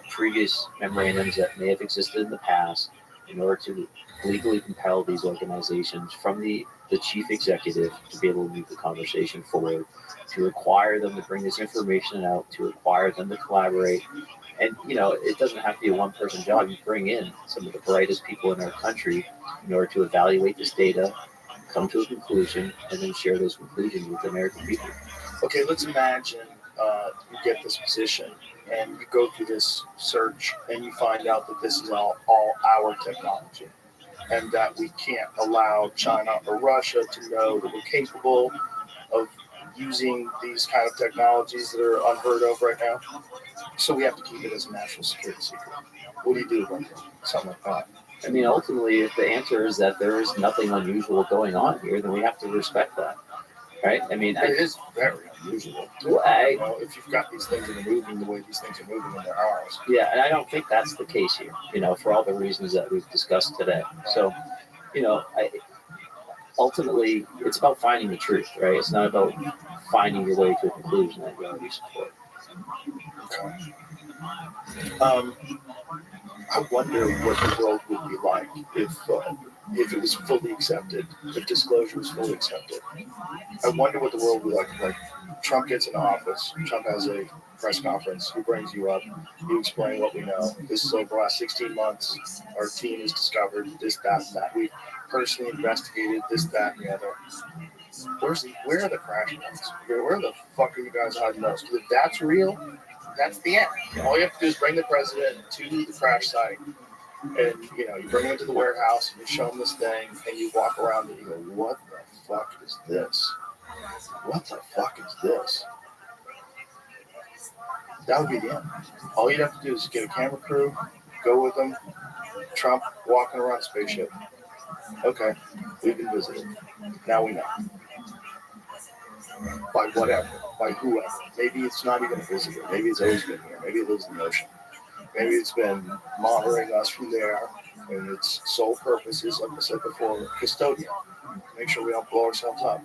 S3: previous memorandums that may have existed in the past in order to legally compel these organizations from the chief executive to be able to move the conversation forward, to require them to bring this information out, to require them to collaborate. And, it doesn't have to be a one-person job. You bring in some of the brightest people in our country in order to evaluate this data, come to a conclusion, and then share those conclusions with the American people.
S1: Okay, let's imagine you get this position and you go through this search and you find out that this is all our technology and that we can't allow China or Russia to know that we're capable of using these kind of technologies that are unheard of right now. So we have to keep it as a national security secret. What do you do about something like that?
S3: I mean, ultimately, if the answer is that there is nothing unusual going on here, then we have to respect that, right? I mean,
S1: it is very unusual.
S3: Well,
S1: if you've got these things that are moving the way these things are moving in their hours.
S3: Yeah, and I don't think that's the case here, for all the reasons that we've discussed today. So, ultimately, it's about finding the truth, right? It's not about finding your way to a conclusion that you already support.
S1: Okay. I wonder what the world would be like if it was fully accepted, if disclosure was fully accepted. I wonder what the world would be like. Like, Trump gets in office, Trump has a press conference, he brings you up, you explain what we know. This is over the last 16 months, our team has discovered this, that, and that. We personally investigated this, that, and the other. Where are the crash points? Where the fuck are you guys hiding those? Because if that's real, that's the end. All you have to do is bring the president to the crash site, and you bring him into the warehouse, and you show him this thing, and you walk around and you go, "What the fuck is this? What the fuck is this?" That would be the end. All you'd have to do is get a camera crew, go with them. Trump walking around a spaceship. Okay, we've been visited. Now we know. By whatever, by whoever. Maybe it's not even a visitor. Maybe it's always been here. Maybe it lives in the ocean. Maybe it's been monitoring us from there, and its sole purpose is, like I said before, custodian. Make sure we don't blow ourselves up.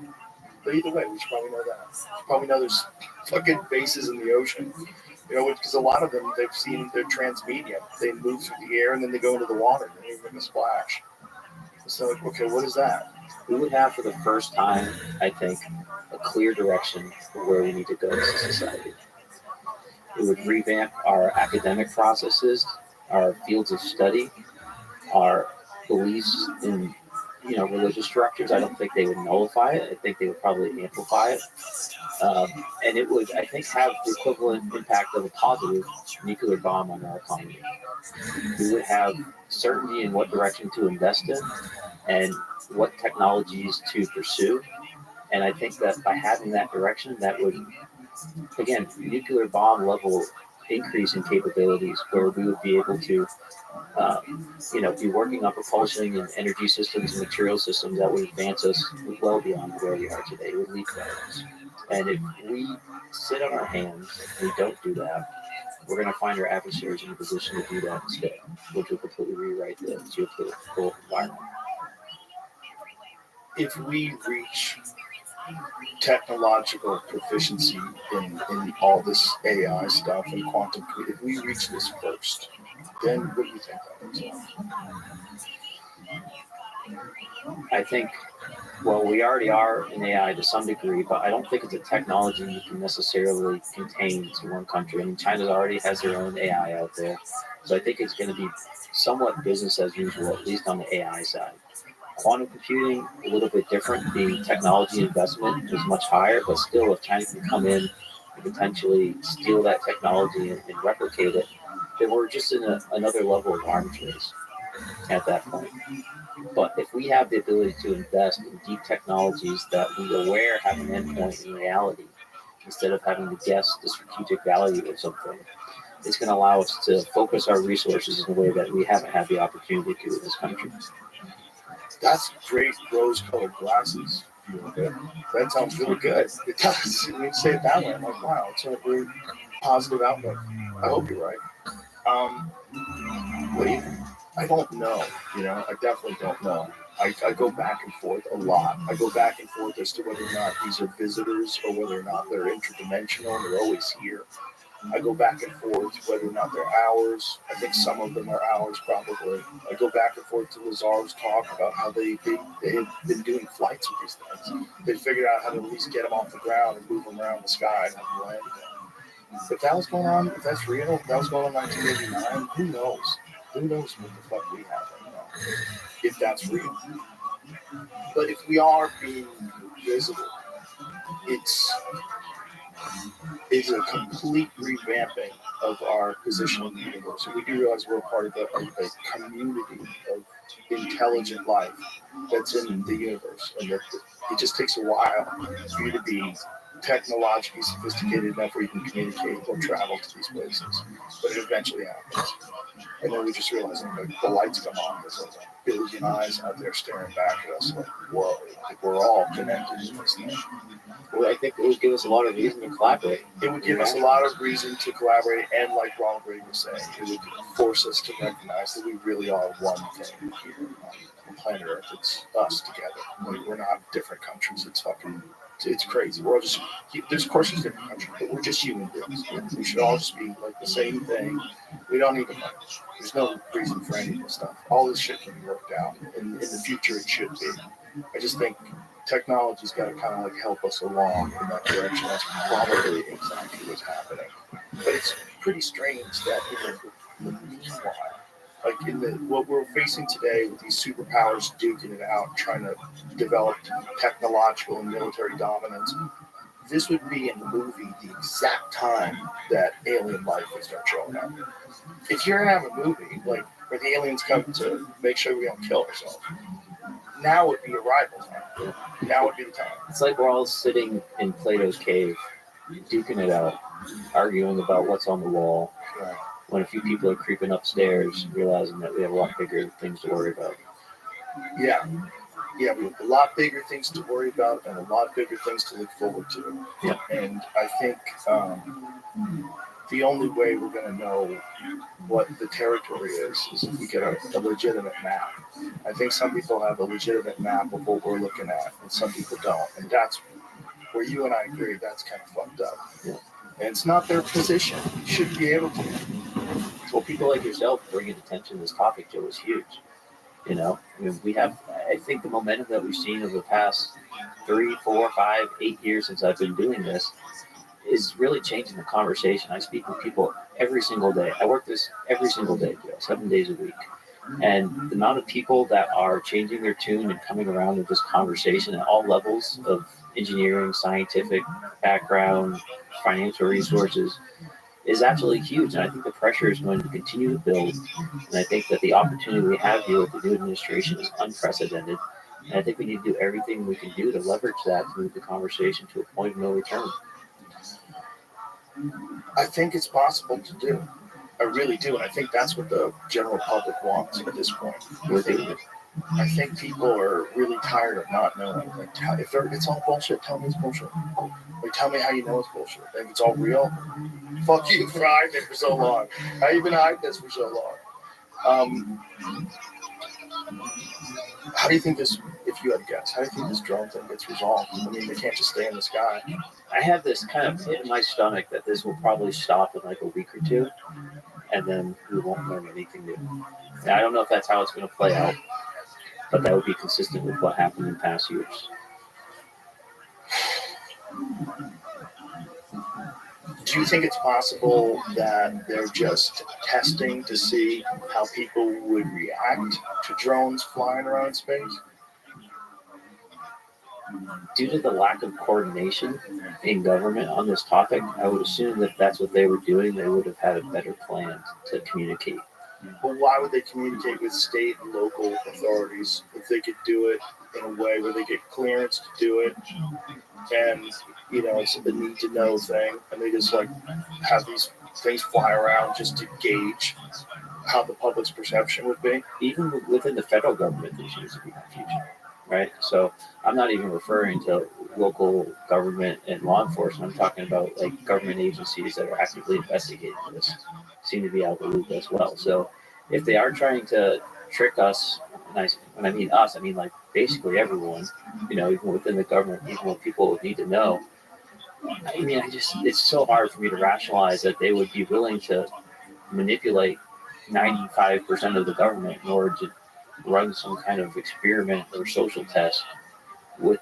S1: But either way, we should probably know that. We should probably know there's fucking bases in the ocean. Because a lot of them, they've seen their transmedia. They move through the air, and then they go into the water, and they make a splash. So, okay, what is that?
S3: We would have for the first time, I think, a clear direction for where we need to go as a society. We would revamp our academic processes, our fields of study, our beliefs in religious structures. I don't think they would nullify it. I think they would probably amplify it. And it would, I think, have the equivalent impact of a positive nuclear bomb on our economy. We would have certainty in what direction to invest in and what technologies to pursue. And I think that by having that direction, that would, again, nuclear bomb level increase in capabilities where we would be able to be working on propulsion and energy systems and material systems that would advance us well beyond where we are today. It would leapfrog us. And if we sit on our hands and we don't do that, we're going to find our adversaries in a position to do that instead, which will completely rewrite the geopolitical environment.
S1: If we reach technological proficiency in all this AI stuff and quantum, if we reach this first, then what do you think that looks like?
S3: I think, well, we already are in AI to some degree, but I don't think it's a technology you can necessarily contain to one country. I mean, China already has their own AI out there. So I think it's going to be somewhat business as usual, at least on the AI side. Quantum computing, a little bit different. The technology investment is much higher, but still, if China can come in and potentially steal that technology and replicate it, then we're just in another level of arms race at that point. But if we have the ability to invest in deep technologies that we are aware have an endpoint in reality, instead of having to guess the strategic value of something, it's going to allow us to focus our resources in a way that we haven't had the opportunity to in this country.
S1: That's great rose-colored glasses. That sounds really good. It does. When you say it that way, I'm like, wow, it's a very positive outlook. I hope you're right. What do you think? I don't know. I definitely don't know. I go back and forth a lot. I go back and forth as to whether or not these are visitors or whether or not they're interdimensional and they're always here. I go back and forth whether or not they're ours. I think some of them are ours, probably. I go back and forth to Lazar's talk about how they have been doing flights with these things. They figured out how to at least get them off the ground and move them around the sky and have them land them. If that was going on, if that's real, if that was going on in 1989, who knows? Who knows what the fuck we have right now, if that's real. But if we are being visible, it's a complete revamping of our position in the universe. And we do realize we're part of a community of intelligent life that's in the universe. And it just takes a while for you to be technologically sophisticated enough where you can communicate or travel to these places. But it eventually happens. And then we just realize the lights come on. There's like a billion eyes out there staring back at us like, whoa, like we're all connected to this thing.
S3: Well, I think it would give us a lot of reason to collaborate.
S1: It would give us a lot of reason to collaborate, and like Ronald Reagan was saying, it would force us to recognize that we really are one thing here on planet Earth. It's us together. We're not different countries. It's crazy. We're all just, of course there's different countries, but we're just human beings. We should all just be like the same thing. We don't need to fight. There's no reason for any of this stuff. All this shit can be worked out. In the future, it should be. I just think technology's got to kind of like help us along in that direction. That's probably exactly what's happening. But it's pretty strange that in the meanwhile, like what we're facing today with these superpowers duking it out, trying to develop technological and military dominance, this would be in the movie the exact time that alien life would start showing up. If you're gonna have a movie like where the aliens come to make sure we don't kill ourselves, now would be arrival time. Now would be the time.
S3: It's like we're all sitting in Plato's cave, duking it out, arguing about what's on the wall.
S1: Right.
S3: When a few people are creeping upstairs, realizing that we have a lot bigger things to worry about.
S1: Yeah, we have a lot bigger things to worry about and a lot bigger things to look forward to.
S3: Yeah.
S1: And I think the only way we're going to know what the territory is if we get a legitimate map. I think some people have a legitimate map of what we're looking at, and some people don't. And that's where you and I agree that's kind of fucked up.
S3: Yeah.
S1: And it's not their position. You shouldn't be able to.
S3: Well, people like yourself bringing attention to this topic, Joe, is huge. You know, I mean, I think the momentum that we've seen over the past 3, 4, 5, 8 years since I've been doing this is really changing the conversation. I speak with people every single day. I work this every single day, 7 days a week. And the amount of people that are changing their tune and coming around with this conversation at all levels of engineering, scientific background, financial resources is absolutely huge. And I think the pressure is going to continue to build. And I think that the opportunity we have here with the new administration is unprecedented. And I think we need to do everything we can do to leverage that to move the conversation to a point of no return.
S1: I think it's possible to do. I really do. And I think that's what the general public wants at this point. I think people are really tired of not knowing. Like, if it's all bullshit, tell me it's bullshit. Like, tell me how you know it's bullshit. If it's all real, fuck you for hiding it for so long. How you been hiding this for so long? How do you think this, if you had to guess, how do you think this drone thing gets resolved? I mean, they can't just stay in the sky.
S3: I have this kind of pit in my stomach that this will probably stop in like a week or two, and then we won't learn anything new. Now, I don't know if that's how it's going to play out, but that would be consistent with what happened in past years.
S1: Do you think it's possible that they're just testing to see how people would react to drones flying around space?
S3: Due to the lack of coordination in government on this topic, I would assume that that's what they were doing. They would have had a better plan to communicate.
S1: Well, why would they communicate with state and local authorities if they could do it in a way where they get clearance to do it? And, you know, it's a need to know thing. And they just like have these things fly around just to gauge how the public's perception would be.
S3: Even within the federal government, there seems to be confusion, right? So I'm not even referring to local government and law enforcement. I'm talking about like government agencies that are actively investigating this seem to be out of the loop as well. So if they are trying to trick us, and when I mean us, I mean like basically everyone, you know, even within the government, even what people need to know. I mean, it's so hard for me to rationalize that they would be willing to manipulate 95% of the government in order to run some kind of experiment or social test with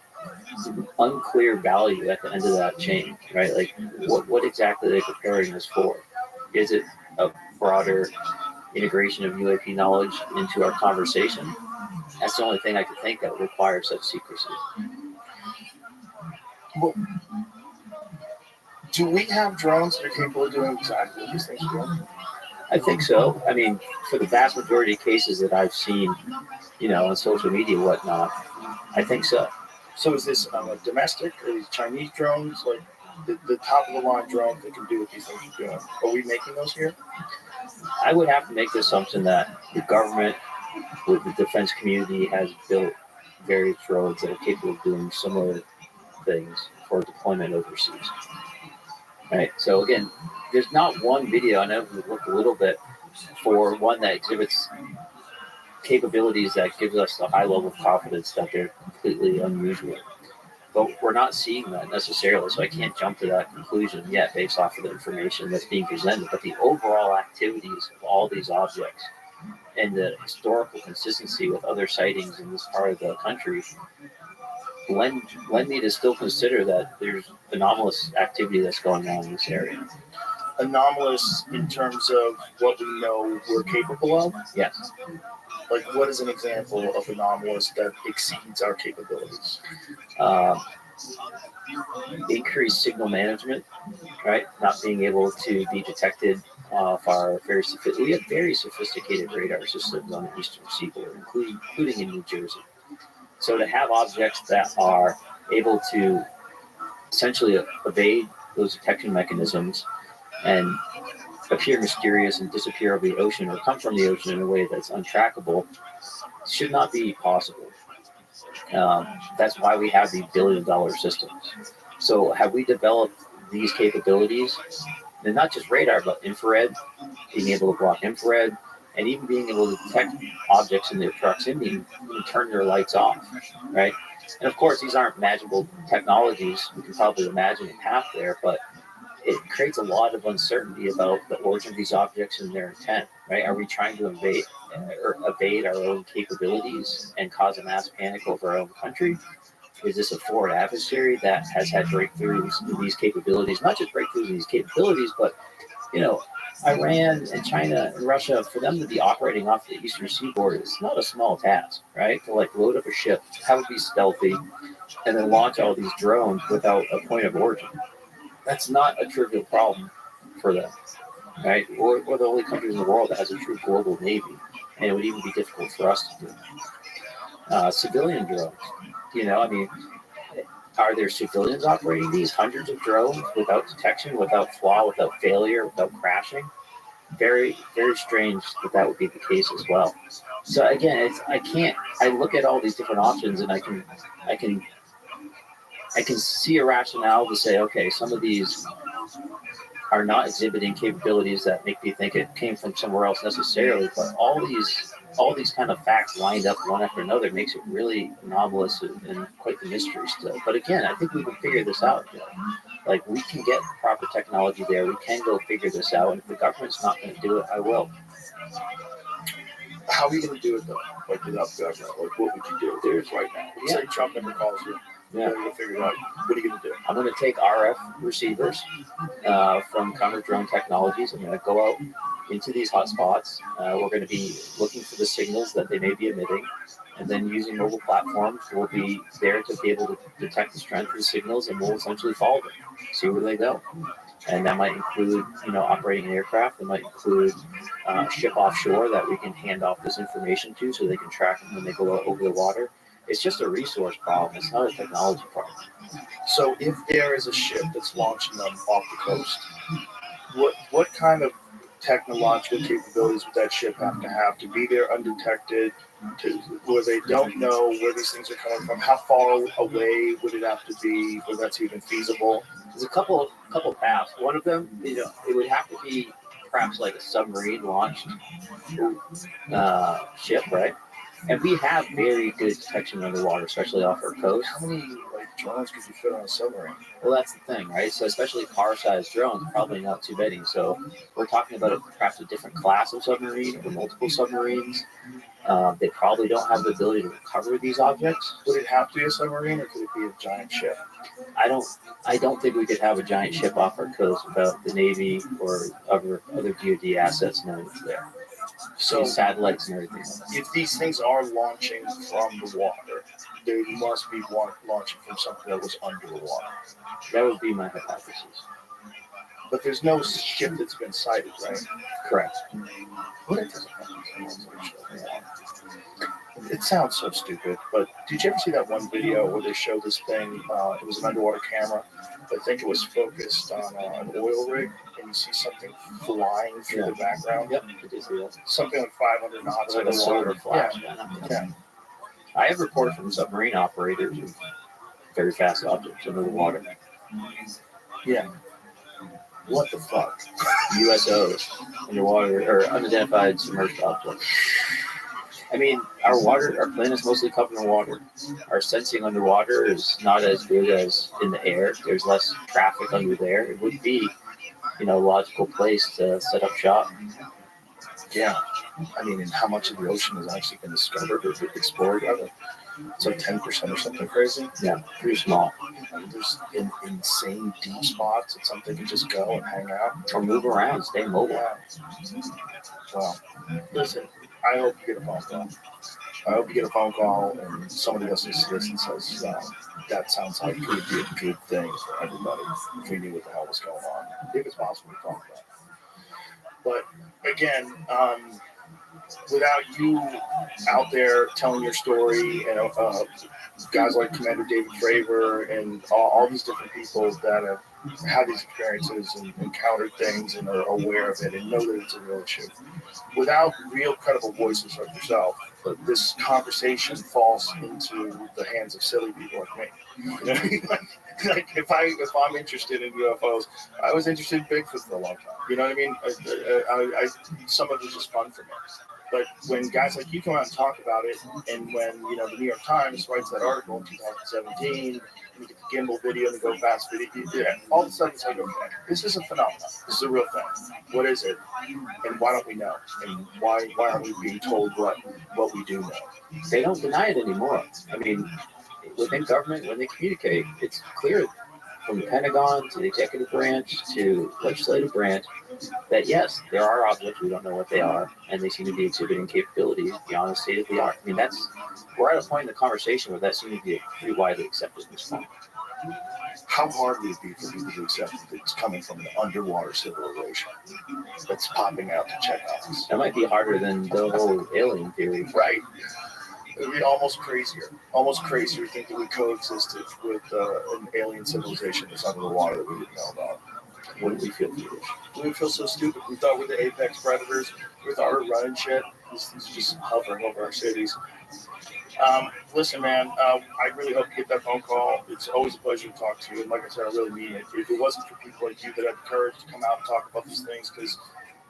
S3: unclear value at the end of that chain, right? Like, what exactly are they preparing us for? Is it a broader integration of UAP knowledge into our conversation? That's the only thing I could think that would require such secrecy.
S1: Well, do we have drones that are capable of doing exactly what these things do?
S3: I think so. I mean, for the vast majority of cases that I've seen, you know, on social media and whatnot, I think so.
S1: So is this domestic or these Chinese drones, like the top of the line drones that can do what these things are doing? Are we making those here?
S3: I would have to make the assumption that the government, with the defense community, has built various drones that are capable of doing similar things for deployment overseas. Right. So again, there's not one video. I know we've looked a little bit for one that exhibits capabilities that gives us a high level of confidence that they're completely unusual. But we're not seeing that necessarily, so I can't jump to that conclusion yet based off of the information that's being presented. But the overall activities of all these objects and the historical consistency with other sightings in this part of the country lend me to still consider that there's anomalous activity that's going on in this area.
S1: Anomalous in terms of what we know we're capable of?
S3: Yes.
S1: Like, what is an example of anomalous that exceeds our capabilities?
S3: Increased signal management, right? Not being able to be detected off our we have very sophisticated radar systems on the eastern seaboard, including in New Jersey. So to have objects that are able to essentially evade those detection mechanisms and appear mysterious and disappear over the ocean or come from the ocean in a way that's untrackable should not be possible. That's why we have these billion-dollar systems. So have we developed these capabilities, and not just radar, but infrared, being able to block infrared, and even being able to detect objects in their proximity and turn their lights off, right? And of course, these aren't magical technologies. We can probably imagine a path there, but it creates a lot of uncertainty about the origin of these objects and their intent, right? Are we trying to evade our own capabilities and cause a mass panic over our own country? Is this a foreign adversary that has had breakthroughs in these capabilities? Not just breakthroughs in these capabilities, but, Iran and China and Russia, for them to be operating off the eastern seaboard is not a small task, right? To load up a ship, have it be stealthy, and then launch all these drones without a point of origin. That's not a trivial problem for them, right? We're the only country in the world that has a true global navy, and it would even be difficult for us to do. Civilian drones, are there civilians operating these? Hundreds of drones without detection, without flaw, without failure, without crashing? Very, very strange that would be the case as well. So again, I look at all these different options and I can see a rationale to say, okay, some of these are not exhibiting capabilities that make me think it came from somewhere else necessarily, but all these kind of facts lined up one after another makes it really anomalous and quite the mystery still. But again, I think we can figure this out. We can get proper technology there. We can go figure this out. And if the government's not going to do it, I will.
S1: How are you going to do it though? Without the government, what would you do? There's right now. Say Trump never calls you. Yeah, you're going to figure it out. What are you going to do?
S3: I'm going to take RF receivers from Counter Drone Technologies. I'm going to go out into these hotspots. We're going to be looking for the signals that they may be emitting, and then using mobile platforms, we'll be there to be able to detect the strength of the signals, and we'll essentially follow them, see where they go. And that might include, operating an aircraft. It might include a ship offshore that we can hand off this information to so they can track them when they go over the water. It's just a resource problem. It's not a technology problem.
S1: So if there is a ship that's launching them off the coast, what kind of technological capabilities would that ship have to be there undetected, where they don't know where these things are coming from? How far away would it have to be where that's even feasible?
S3: There's a couple paths. One of them, it would have to be perhaps like a submarine launched ship, right? And we have very good detection underwater, especially off our coast.
S1: How many drones could you fit on a submarine?
S3: Well, that's the thing, right? So especially car-sized drones, probably not too many. So we're talking about perhaps a different class of submarine or multiple submarines. They probably don't have the ability to recover these objects.
S1: Would it have to be a submarine, or could it be a giant ship?
S3: I don't think we could have a giant ship off our coast without the Navy or other DoD assets knowing it's there. So satellites and everything.
S1: If these things are launching from the water, they must be launching from something that was under the water.
S3: That would be my hypothesis.
S1: But there's no ship that's been sighted, right?
S3: Correct.
S1: What it doesn't It sounds so stupid, but did you ever see that one video where they showed this thing? It was an underwater camera. I think it was focused on an oil rig, and you see something flying through the background.
S3: Yep, I did see that.
S1: Something like 500 knots
S3: like a silver flash.
S1: Yeah.
S3: I have reported from submarine operators of very fast objects under the water.
S1: Yeah. What the fuck?
S3: USOs, underwater or unidentified submerged objects. I mean, our planet's mostly covered in water. Our sensing underwater is not as good as in the air. There's less traffic under there. It would be, a logical place to set up shop.
S1: Yeah. I mean, and how much of the ocean has actually been discovered or explored? It's like 10% or something crazy.
S3: Yeah, pretty small.
S1: There's insane deep spots that something can just go and hang out.
S3: Or move around, stay mobile.
S1: Yeah. Well, listen, I hope you get a phone call. I hope you get a phone call and somebody listens to this and says, that sounds like it would be a good thing for everybody if we knew what the hell was going on. If it's possible to talk about. But again, without you out there telling your story, and guys like Commander David Fravor and all these different people that have had these experiences and encountered things and are aware of it and know that it's a real issue, without real credible voices like yourself, this conversation falls into the hands of silly people like me. Like if I'm interested in UFOs, I was interested in Bigfoot for a long time. You know what I mean? Some of it's just fun for me. But when guys like you come out and talk about it, and when the New York Times writes that article in 2017, you get the gimbal video, the go fast video, all of a sudden it's like, okay, this is a phenomenon. This is a real thing. What is it? And why don't we know? And why aren't we being told what we do know?
S3: They don't deny it anymore. I mean, within government, when they communicate, it's clear from the Pentagon to the executive branch to legislative branch that yes, there are objects, we don't know what they are, and they seem to be exhibiting capabilities beyond the state of the art. I mean, we're at a point in the conversation where that seems to be pretty widely accepted at this point.
S1: How hard would it be for people to accept that it's coming from an underwater civilization that's popping out to check out us?
S3: That might be harder than the whole alien theory.
S1: Right. It would be almost crazier thinking we coexisted with an alien civilization that's under the water that we didn't know about.
S3: Wouldn't we feel foolish?
S1: We would feel so stupid. We thought we're the apex predators. We thought we're running shit. It's just hovering over our cities. Listen, man, I really hope you get that phone call. It's always a pleasure to talk to you. And like I said, I really mean it. If it wasn't for people like you that had the courage to come out and talk about these things, because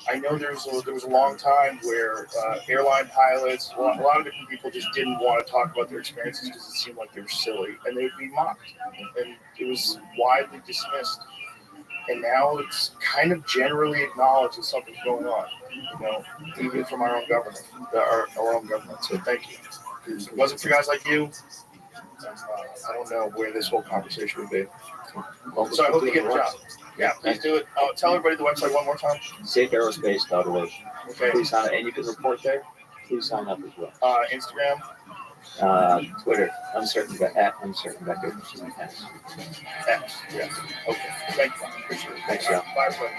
S1: I know there was a long time where airline pilots, a lot of different people just didn't want to talk about their experiences because it seemed like they were silly, and they would be mocked, and it was widely dismissed. And now it's kind of generally acknowledged that something's going on, even from our own government, our own government. So thank you. If it wasn't for guys like you, I don't know where this whole conversation would be. So I hope you get the job. Yeah, please do it. Tell everybody the website one more time.
S3: SafeAerospace.org.
S1: Okay.
S3: Please sign up, and you can report there. Please sign up as well.
S1: Instagram.
S3: Twitter. Uncertain Vector. X.
S1: Yeah. Okay. Thank you. Appreciate it.
S3: Thanks, y'all.
S1: Bye, everybody.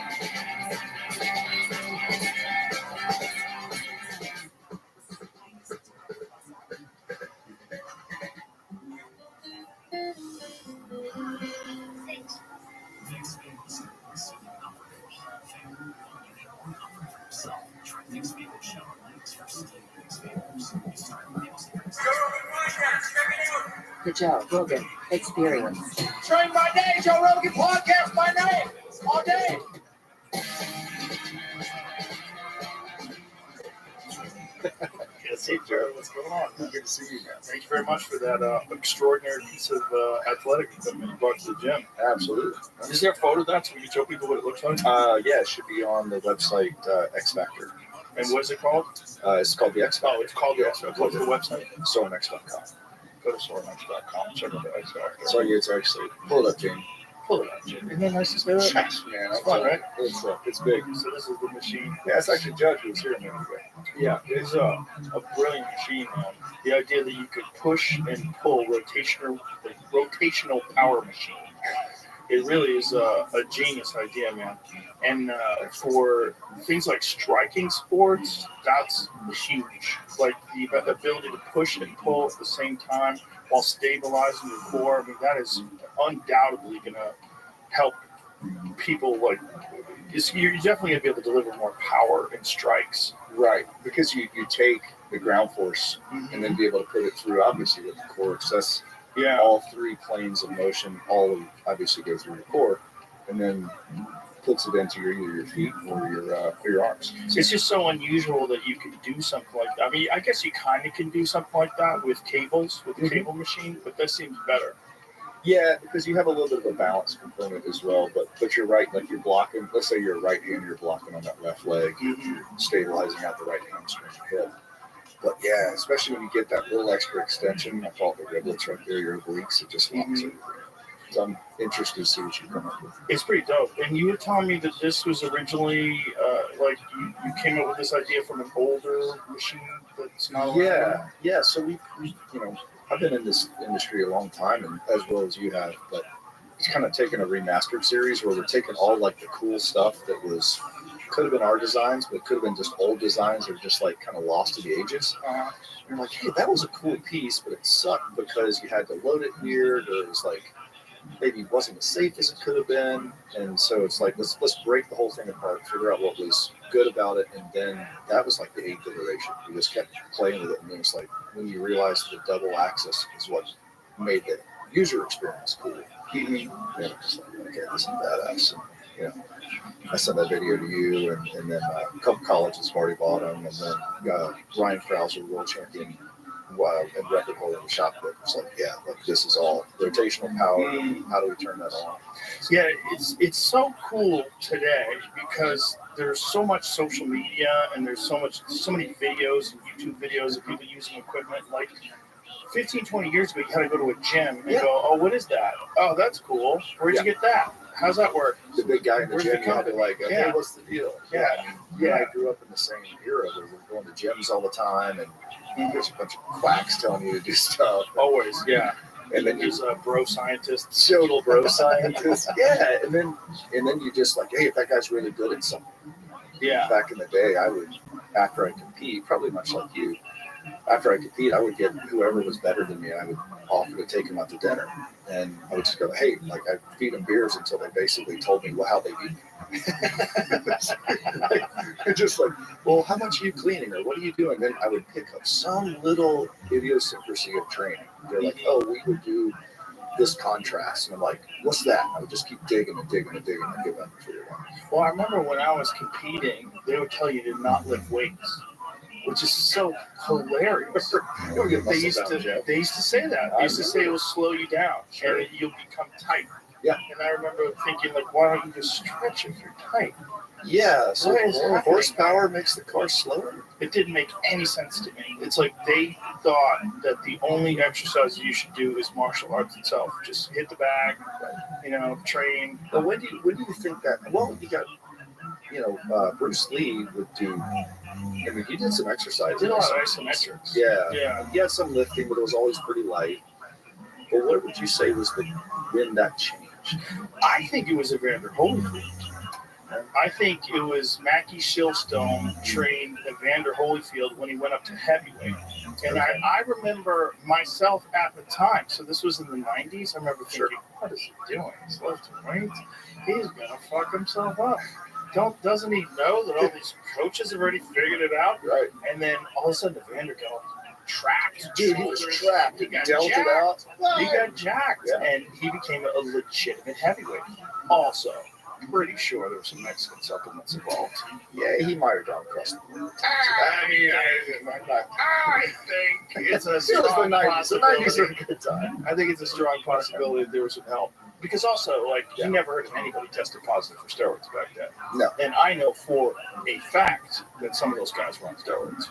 S12: The Joe Rogan Experience.
S1: Train by day, Joe Rogan podcast by night, all day. Yes, hey, Joe, what's going on? Good to see you, man. Thank you very much for that extraordinary piece of athletic equipment you brought to the gym.
S13: Absolutely.
S1: Is there a photo of that so we can show people what it looks like?
S13: Yeah, it should be on the website X Factor.
S1: And what is it called?
S13: It's called the X Factor.
S1: Oh, it's called the X Factor. What's the website?
S13: SorenX.com.
S1: Go to SorenX.com. Check out the X Factor.
S13: Sorry, it's actually. Pull it up, Jamie.
S1: Pull it up, Jim. Isn't that nice to say that?
S13: Yes, man.
S1: It's fun, right?
S13: It's big.
S1: So this is the machine.
S13: Yeah, it's actually Judge who was here a minute ago.
S1: Yeah, it's a brilliant machine, man. The idea that you could push and pull rotational power machine. It really is a genius idea, man. And for things like striking sports, that's huge. Like the ability to push and pull at the same time while stabilizing your core. I mean, that is undoubtedly going to help people. Like, you're definitely going to be able to deliver more power and strikes.
S13: Right, because you take the ground force and then be able to put it through, obviously, with the core. Because that's all three planes of motion, all obviously go through your core, and then puts it into either your feet or your arms.
S1: It's just so unusual that you could do something like that. I mean, I guess you kind of can do something like that with cables, with the cable machine, but this seems better.
S13: Yeah, because you have a little bit of a balance component as well. But you're right, like you're blocking, let's say you're a right hand, you're blocking on that left leg, you're stabilizing out the right hamstring hip. But yeah, especially when you get that little extra extension, I call it the riblets right there, your obliques, it just locks everything. So I'm interested to see what you come up with.
S1: It's pretty dope. And you were telling me that this was originally, like you came up with this idea from an older machine that's not
S13: around? Yeah. So we I've been in this industry a long time, and as well as you have, but it's kind of taken a remastered series where we're taking all like the cool stuff that could have been our designs, but could have been just old designs that are just like kind of lost to the ages. You're like, hey, that was a cool piece, but it sucked because you had to load it weird, or it was like maybe it wasn't as safe as it could have been. And so it's like, let's break the whole thing apart, figure out what was good about it. And then that was like the 8th iteration. We just kept playing with it. And then it's like, when you realize the double axis is what made the user experience cool. And it's like, okay, this is badass. you know, I sent that video to you, and then a couple colleges have already bought them, and then Ryan Krauser, world champion, and record holder in the shop put. It's like, yeah, look, this is all rotational power. How do we turn that on?
S1: Yeah, it's so cool today because there's so much social media and there's so many videos and YouTube videos of people using equipment. Like 15, 20 years ago, you had to go to a gym and go, oh, what is that? Oh, that's cool. Where'd you get that? How's that work?
S13: The big guy in the gym, you had to like, hey, what's the deal?
S1: Yeah.
S13: I grew up in the same era where we're going to gyms all the time, and there's a bunch of quacks telling you to do stuff.
S1: Always, yeah.
S13: And then
S1: there's bro scientists.
S13: Total bro scientists. Yeah, and then you just like, hey, if that guy's really good at something.
S1: Yeah.
S13: Back in the day, I would, after I compete, probably much like you, after I compete, I would get whoever was better than me, I would offer to take them out to dinner. And I would just go, hey, like I'd feed them beers until they basically told me how they beat me. Just like, well, how much are you cleaning or what are you doing? Then I would pick up some little idiosyncrasy of training. They're like, oh, we would do this contrast. And I'm like, what's that? And I would just keep digging and digging and digging and give them a figure out.
S1: Well, I remember when I was competing, they would tell you to not lift weights, which is so hilarious. They used to say that. They used to say it will slow you down and you'll become tight.
S13: Yeah.
S1: And I remember thinking, like, why don't you just stretch if you're tight?
S13: Yeah, so more horsepower makes the car slower.
S1: It didn't make any sense to me. It's like they thought that the only exercise you should do is martial arts itself. Just hit the bag, train.
S13: But when do you think that? Well, you got, Bruce Lee would do. I mean, he did some exercises.
S1: Did a lot of isometrics.
S13: Yeah. He had some lifting, but it was always pretty light. But what would you say was when that changed?
S1: I think it was Evander Holyfield. I think it was Mackie Shilstone trained Evander Holyfield when he went up to heavyweight. And I remember myself at the time, so this was in the 90s, I remember thinking, what is he doing? He's lifting weights. He's going to fuck himself up. Doesn't he know that all these coaches have already figured it out?
S13: Right.
S1: And then all of a sudden, Evander got tracked.
S13: Dude, he was tracked.
S1: He got
S13: dealt
S1: jacked.
S13: it out.
S1: He got jacked. Yeah. And he became a legitimate heavyweight. Also, pretty sure there were some Mexican supplements involved.
S13: Yeah, he might have gone across the board.
S1: I think it's a strong possibility.
S13: The 90s are a good time.
S1: I think it's a strong possibility that there was some help. Because also, you never heard of anybody tested positive for steroids back then.
S13: No.
S1: And I know for a fact that some of those guys were on steroids.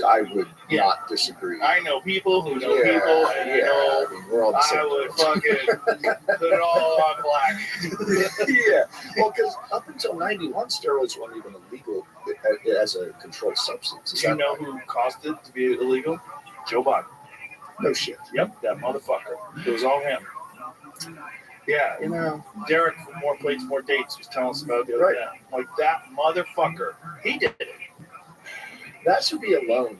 S13: I would not disagree.
S1: I know people who know people, and
S13: I mean, we're all the same.
S1: I would fucking put it all on black.
S13: Yeah. Well, because up until 91, steroids weren't even illegal as a controlled substance.
S1: Do you know who caused it to be illegal? Joe Biden.
S13: No shit.
S1: Yep, that motherfucker. It was all him. Yeah, Derek from More Plates, More Dates was telling us about it the other day. Like, that motherfucker, he did it.
S13: That should be a loan.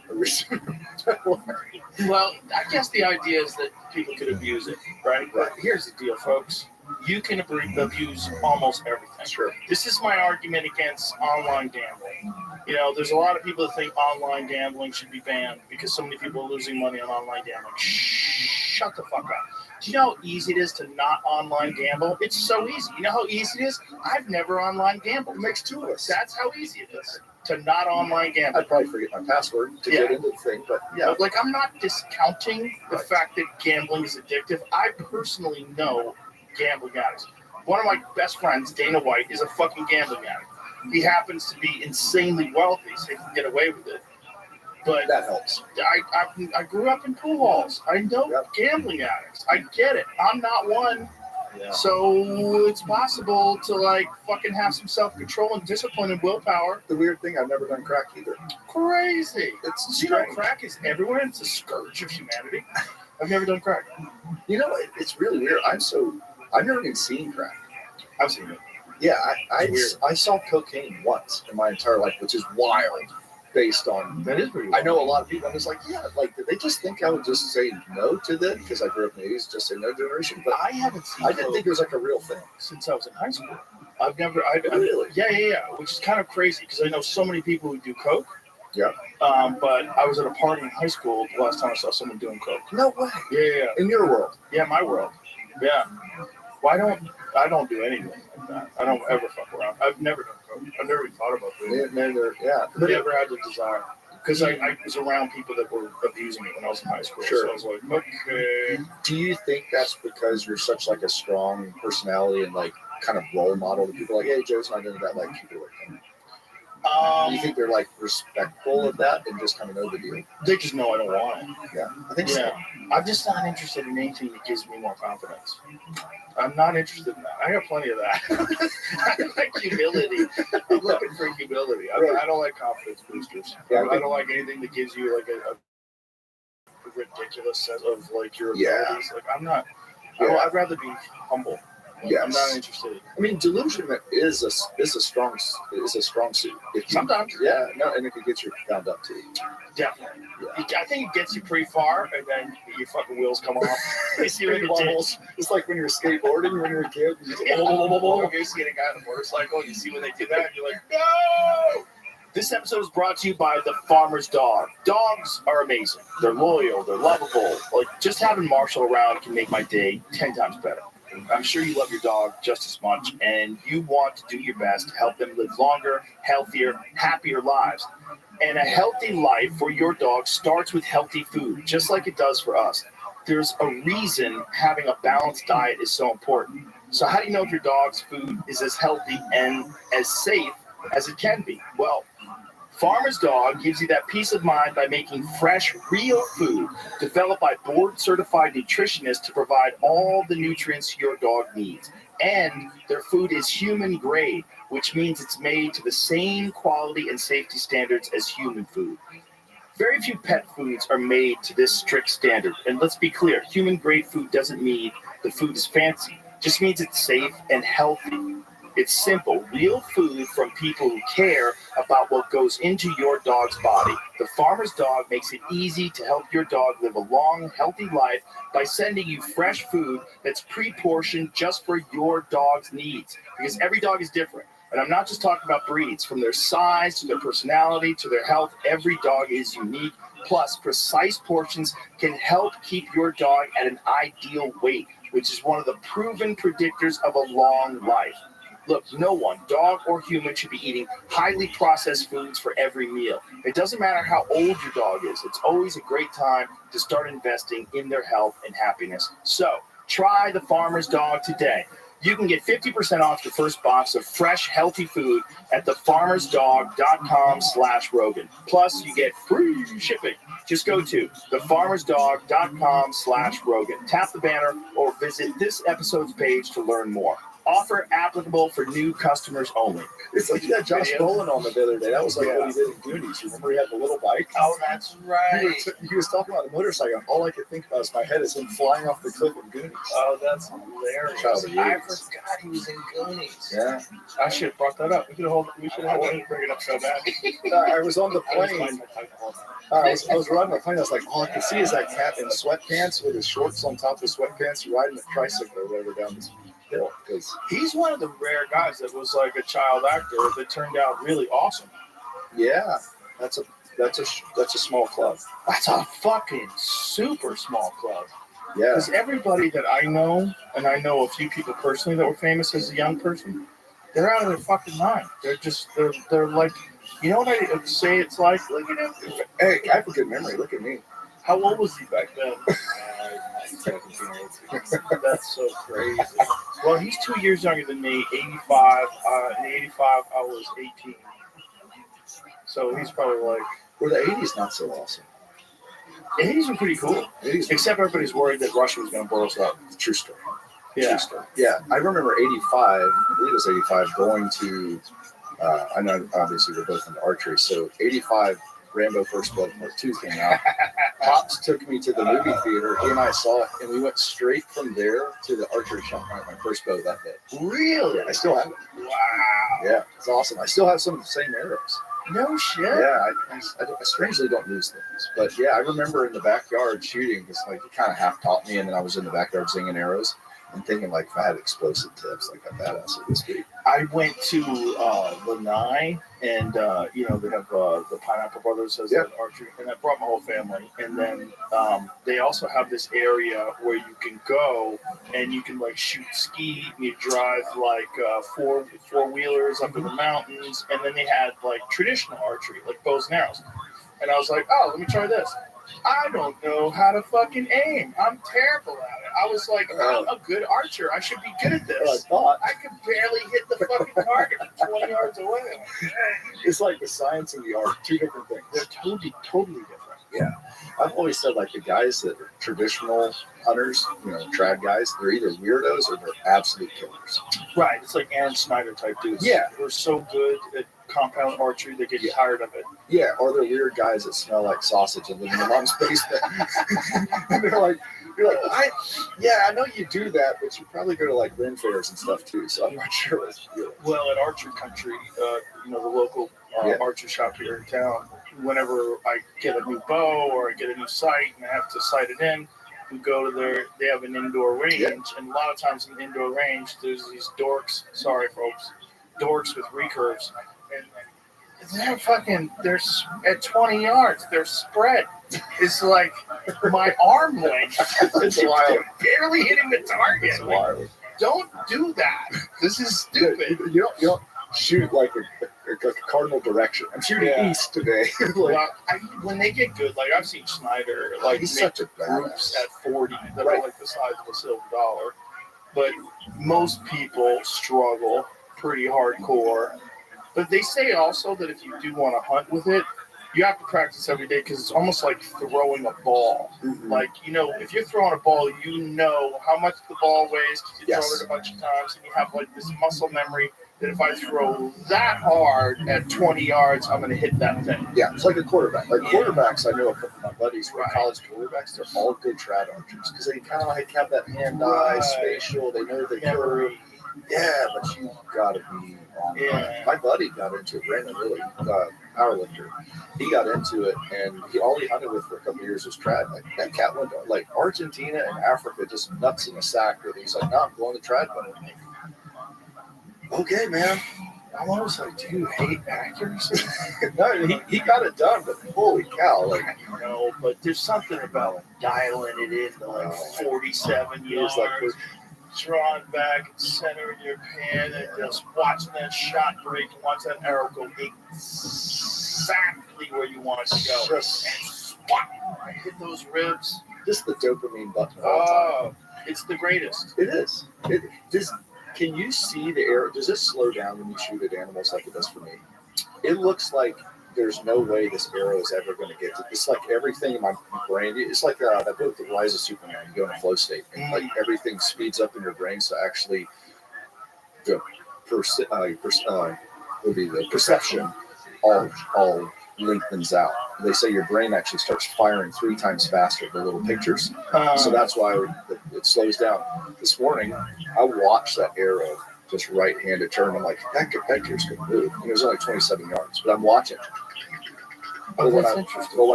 S1: Well, I guess the idea is that people could abuse it, right? But here's the deal, folks. You can abuse almost everything.
S13: Sure.
S1: This is my argument against online gambling. There's a lot of people that think online gambling should be banned because so many people are losing money on online gambling. Shut the fuck up. Do you know how easy it is to not online gamble? It's so easy. You know how easy it is? I've never online gambled.
S13: It makes two of us.
S1: That's how easy it is to not online gamble.
S13: I'd probably forget my password to get into the thing, but yeah.
S1: But I'm not discounting the fact that gambling is addictive. I personally know gambling addicts. One of my best friends, Dana White, is a fucking gambling addict. He happens to be insanely wealthy, so he can get away with it. But
S13: that helps.
S1: I grew up in pool halls. I know gambling addicts. I get it. I'm not one. Yeah. So it's possible to fucking have some self-control and discipline and willpower.
S13: The weird thing, I've never done crack either.
S1: Crazy.
S13: It's
S1: strange. Crack is everywhere. It's a scourge of humanity. I've never done crack.
S13: It's really weird. I've never even seen crack.
S1: I've seen it.
S13: Yeah, I saw cocaine once in my entire life, which is wild. Based on
S1: that is pretty.
S13: I know a lot of people. I'm just like, did they just think I would just say no to that because I grew up in the 80s, just say no generation? But
S1: I haven't seen.
S13: I didn't think it was a real thing
S1: since I was in high school. I've never.
S13: Really?
S1: Yeah. Which is kind of crazy because I know so many people who do coke.
S13: Yeah.
S1: But I was at a party in high school the last time I saw someone doing coke.
S13: No way.
S1: Yeah.
S13: In your world?
S1: Yeah, my world. Yeah. I don't do anything like that. I don't ever fuck around. I've never done coke. I've never even thought about doing it.
S13: But
S1: Never had the desire. Because I was around people that were abusing it when I was in high school.
S13: Sure.
S1: So I was like, okay.
S13: do you think that's because you're such like a strong personality and like kind of role model to people? Like, hey, Joe's not into that. Like, keep it away from him. Do you think they're like respectful of that and just kind of know the deal?
S1: They just know I don't want it.
S13: Yeah, I think so.
S1: I'm just not interested in anything that gives me more confidence. I'm not interested in that. I got plenty of that. I like humility. I'm looking for humility. I don't like confidence boosters.
S13: Yeah,
S1: I don't like anything that gives you like a ridiculous sense of like your abilities. Like I'm not. I'd rather be humble. Like,
S13: Yes.
S1: I'm not interested.
S13: I mean, delusion is a strong suit.
S1: Sometimes.
S13: Yeah, no, and it could get you found up too.
S1: Definitely.
S13: Yeah.
S1: I think it gets you pretty far, and then your fucking wheels come off. You see what it did.
S13: It's like when you're skateboarding when you're a kid. You just
S1: You see a guy on a motorcycle, and you see when they do that, and you're like, no! This episode is brought to you by the Farmer's Dog. Dogs are amazing. They're loyal. They're lovable. Like, just having Marshall around can make my day 10 times better. I'm sure you love your dog just as much, and you want to do your best to help them live longer, healthier, happier lives. And a healthy life for your dog starts with healthy food, just like it does for us. There's a reason having a balanced diet is so important. So how do you know if your dog's food is as healthy and as safe as it can be? Well, Farmer's Dog gives you that peace of mind by making fresh, real food developed by board-certified nutritionists to provide all the nutrients your dog needs. And their food is human grade, which means it's made to the same quality and safety standards as human food. Very few pet foods are made to this strict standard. And let's be clear, human grade food doesn't mean the food is fancy. It just means it's safe and healthy. It's simple, real food from people who care about what goes into your dog's body. The Farmer's Dog makes it easy to help your dog live a long, healthy life by sending you fresh food that's pre-portioned just for your dog's needs. Because every dog is different. And I'm not just talking about breeds. From their size to their personality to their health, every dog is unique. Plus, precise portions can help keep your dog at an ideal weight, which is one of the proven predictors of a long life. Look, no one, dog or human, should be eating highly processed foods for every meal. It doesn't matter how old your dog is. It's always a great time to start investing in their health and happiness. So, try the Farmer's Dog today. You can get 50% off your first box of fresh, healthy food at thefarmersdog.com/Rogan. Plus, you get free shipping. Just go to thefarmersdog.com/Rogan. Tap the banner or visit this episode's page to learn more. Offer applicable for new customers only.
S13: It's like that Josh Brolin on the other day. That was like what he did in Goonies. You remember he had the little bike?
S1: Oh, that's right.
S13: He was talking about the motorcycle. All I could think about in my head is him flying off the cliff in Goonies.
S1: Oh, that's hilarious. I forgot he was in Goonies.
S13: Yeah.
S1: I should have brought that up. We should have bring it up so bad.
S13: I was on the plane. I was riding the plane. I was like, all I could see is that cat in sweatpants with his shorts on top of sweatpants riding a tricycle or whatever down this hill. Because
S1: he's one of the rare guys that was like a child actor that turned out really awesome.
S13: Yeah, that's a small club.
S1: That's a fucking super small club.
S13: Yeah.
S1: Because everybody that I know, and I know a few people personally that were famous as a young person, they're out of their fucking mind. They're like, you know what I say it's like? Like, you know,
S13: hey, I have a good memory. Look at me.
S1: How old was he back then? That's so crazy. Well, he's 2 years younger than me, 85. In 85, I was 18. So he's probably like...
S13: Well, the 80s not so awesome.
S1: The 80s were pretty cool. Except everybody's worried that Russia was going to blow us up.
S13: True story.
S1: Yeah.
S13: True story. Yeah, I remember 85, I believe it was 85, going to... I know, obviously, we're both into archery. So 85... Rambo First Blood Part 2 came out. Pops took me to the movie theater. He and I saw it, and we went straight from there to the archery shop. I got my first bow that day.
S1: Really?
S13: Yeah, I still have it.
S1: Wow.
S13: Yeah, it's awesome. I still have some of the same arrows.
S1: No shit.
S13: Yeah, I strangely don't lose things. But yeah, I remember in the backyard shooting, because like he kind of half taught me, and then I was in the backyard singing arrows and thinking like if I had explosive tips, like how badass it would be.
S1: I went to Lanai, and you know they have the Pineapple Brothers has an archery, and I brought my whole family. And then they also have this area where you can go and you can like shoot ski, and you drive like four wheelers up in the mountains, and then they had like traditional archery, like bows and arrows. And I was like, oh, let me try this. I don't know how to fucking aim. I'm terrible at it. I was like, I'm a good archer. I should be good at this. I could barely hit the fucking target from 20 yards away.
S13: It's like the science and the art, two different things.
S1: They're totally different.
S13: Yeah. I've always said like the guys that are traditional hunters, you know, trad guys, they're either weirdos or they're absolute killers.
S1: Right. It's like Aaron Snyder type dudes.
S13: Yeah.
S1: They're so good at compound archery, they get tired of it.
S13: Yeah, or they're weird guys that smell like sausage and live in their mom's basement. And you're like, I know you do that, but you probably go to like Ren fairs and stuff too. So I'm not sure what's good.
S1: Well, at Archer Country, you know, the local archer shop here in town, whenever I get a new bow or I get a new sight and I have to sight it in, we go to they have an indoor range, and a lot of times in the indoor range, there's these dorks with recurves. And they're at 20 yards. They're spread. It's like my arm length. It's wild. Barely hitting the target.
S13: It's wild.
S1: Don't do that. This is stupid.
S13: You don't shoot like a cardinal direction. I'm shooting east today.
S1: When they get good, like I've seen Schneider, like
S13: he's
S1: make
S13: such a
S1: groups at 40 that are like the size of a silver dollar. But most people struggle pretty hardcore. But they say also that if you do want to hunt with it, you have to practice every day because it's almost like throwing a ball.
S13: Mm-hmm.
S1: Like, you know, if you're throwing a ball, you know how much the ball weighs because you throw it a bunch of times, and you have like this muscle memory that if I throw that hard at 20 yards, I'm going to hit that thing.
S13: Yeah, it's like a quarterback. Like quarterbacks, I know a couple of my buddies who are college quarterbacks, they're all good trad archers because they kind of like have that hand-eye spatial. They know the curve. Yeah, but you got to be on. My buddy got into it, Brandon Lilly, powerlifter. He got into it, and all he hunted with for a couple of years was trad. Like that cat went to, like Argentina and Africa, just nuts in a sack. Where he's like, "No, I'm going to trad hunting." Okay, man.
S1: I'm always like, do you hate accuracy?
S13: No, he got it done, but holy cow! Like,
S1: I know, but there's something about dialing it in to like 47 yards.
S13: Like,
S1: drawn back and center in your pan and just watching that shot break and watch that arrow go exactly where you want it to go.
S13: Just
S1: and hit those ribs.
S13: Just the dopamine button.
S1: Oh, it's the greatest.
S13: It is. Can you see the arrow? Does this slow down when you shoot at animals like it does for me? It looks like there's no way this arrow is ever going to get to. It's like everything in my brain. It's like that book, The Rise of Superman. You go in a flow state, and like everything speeds up in your brain. So actually, the perception all lengthens out. They say your brain actually starts firing 3 times faster the little pictures. So that's why it slows down. This morning, I watched that arrow just right-handed turn. I'm like, that deer's going to move. And it was only 27 yards, but I'm watching. But when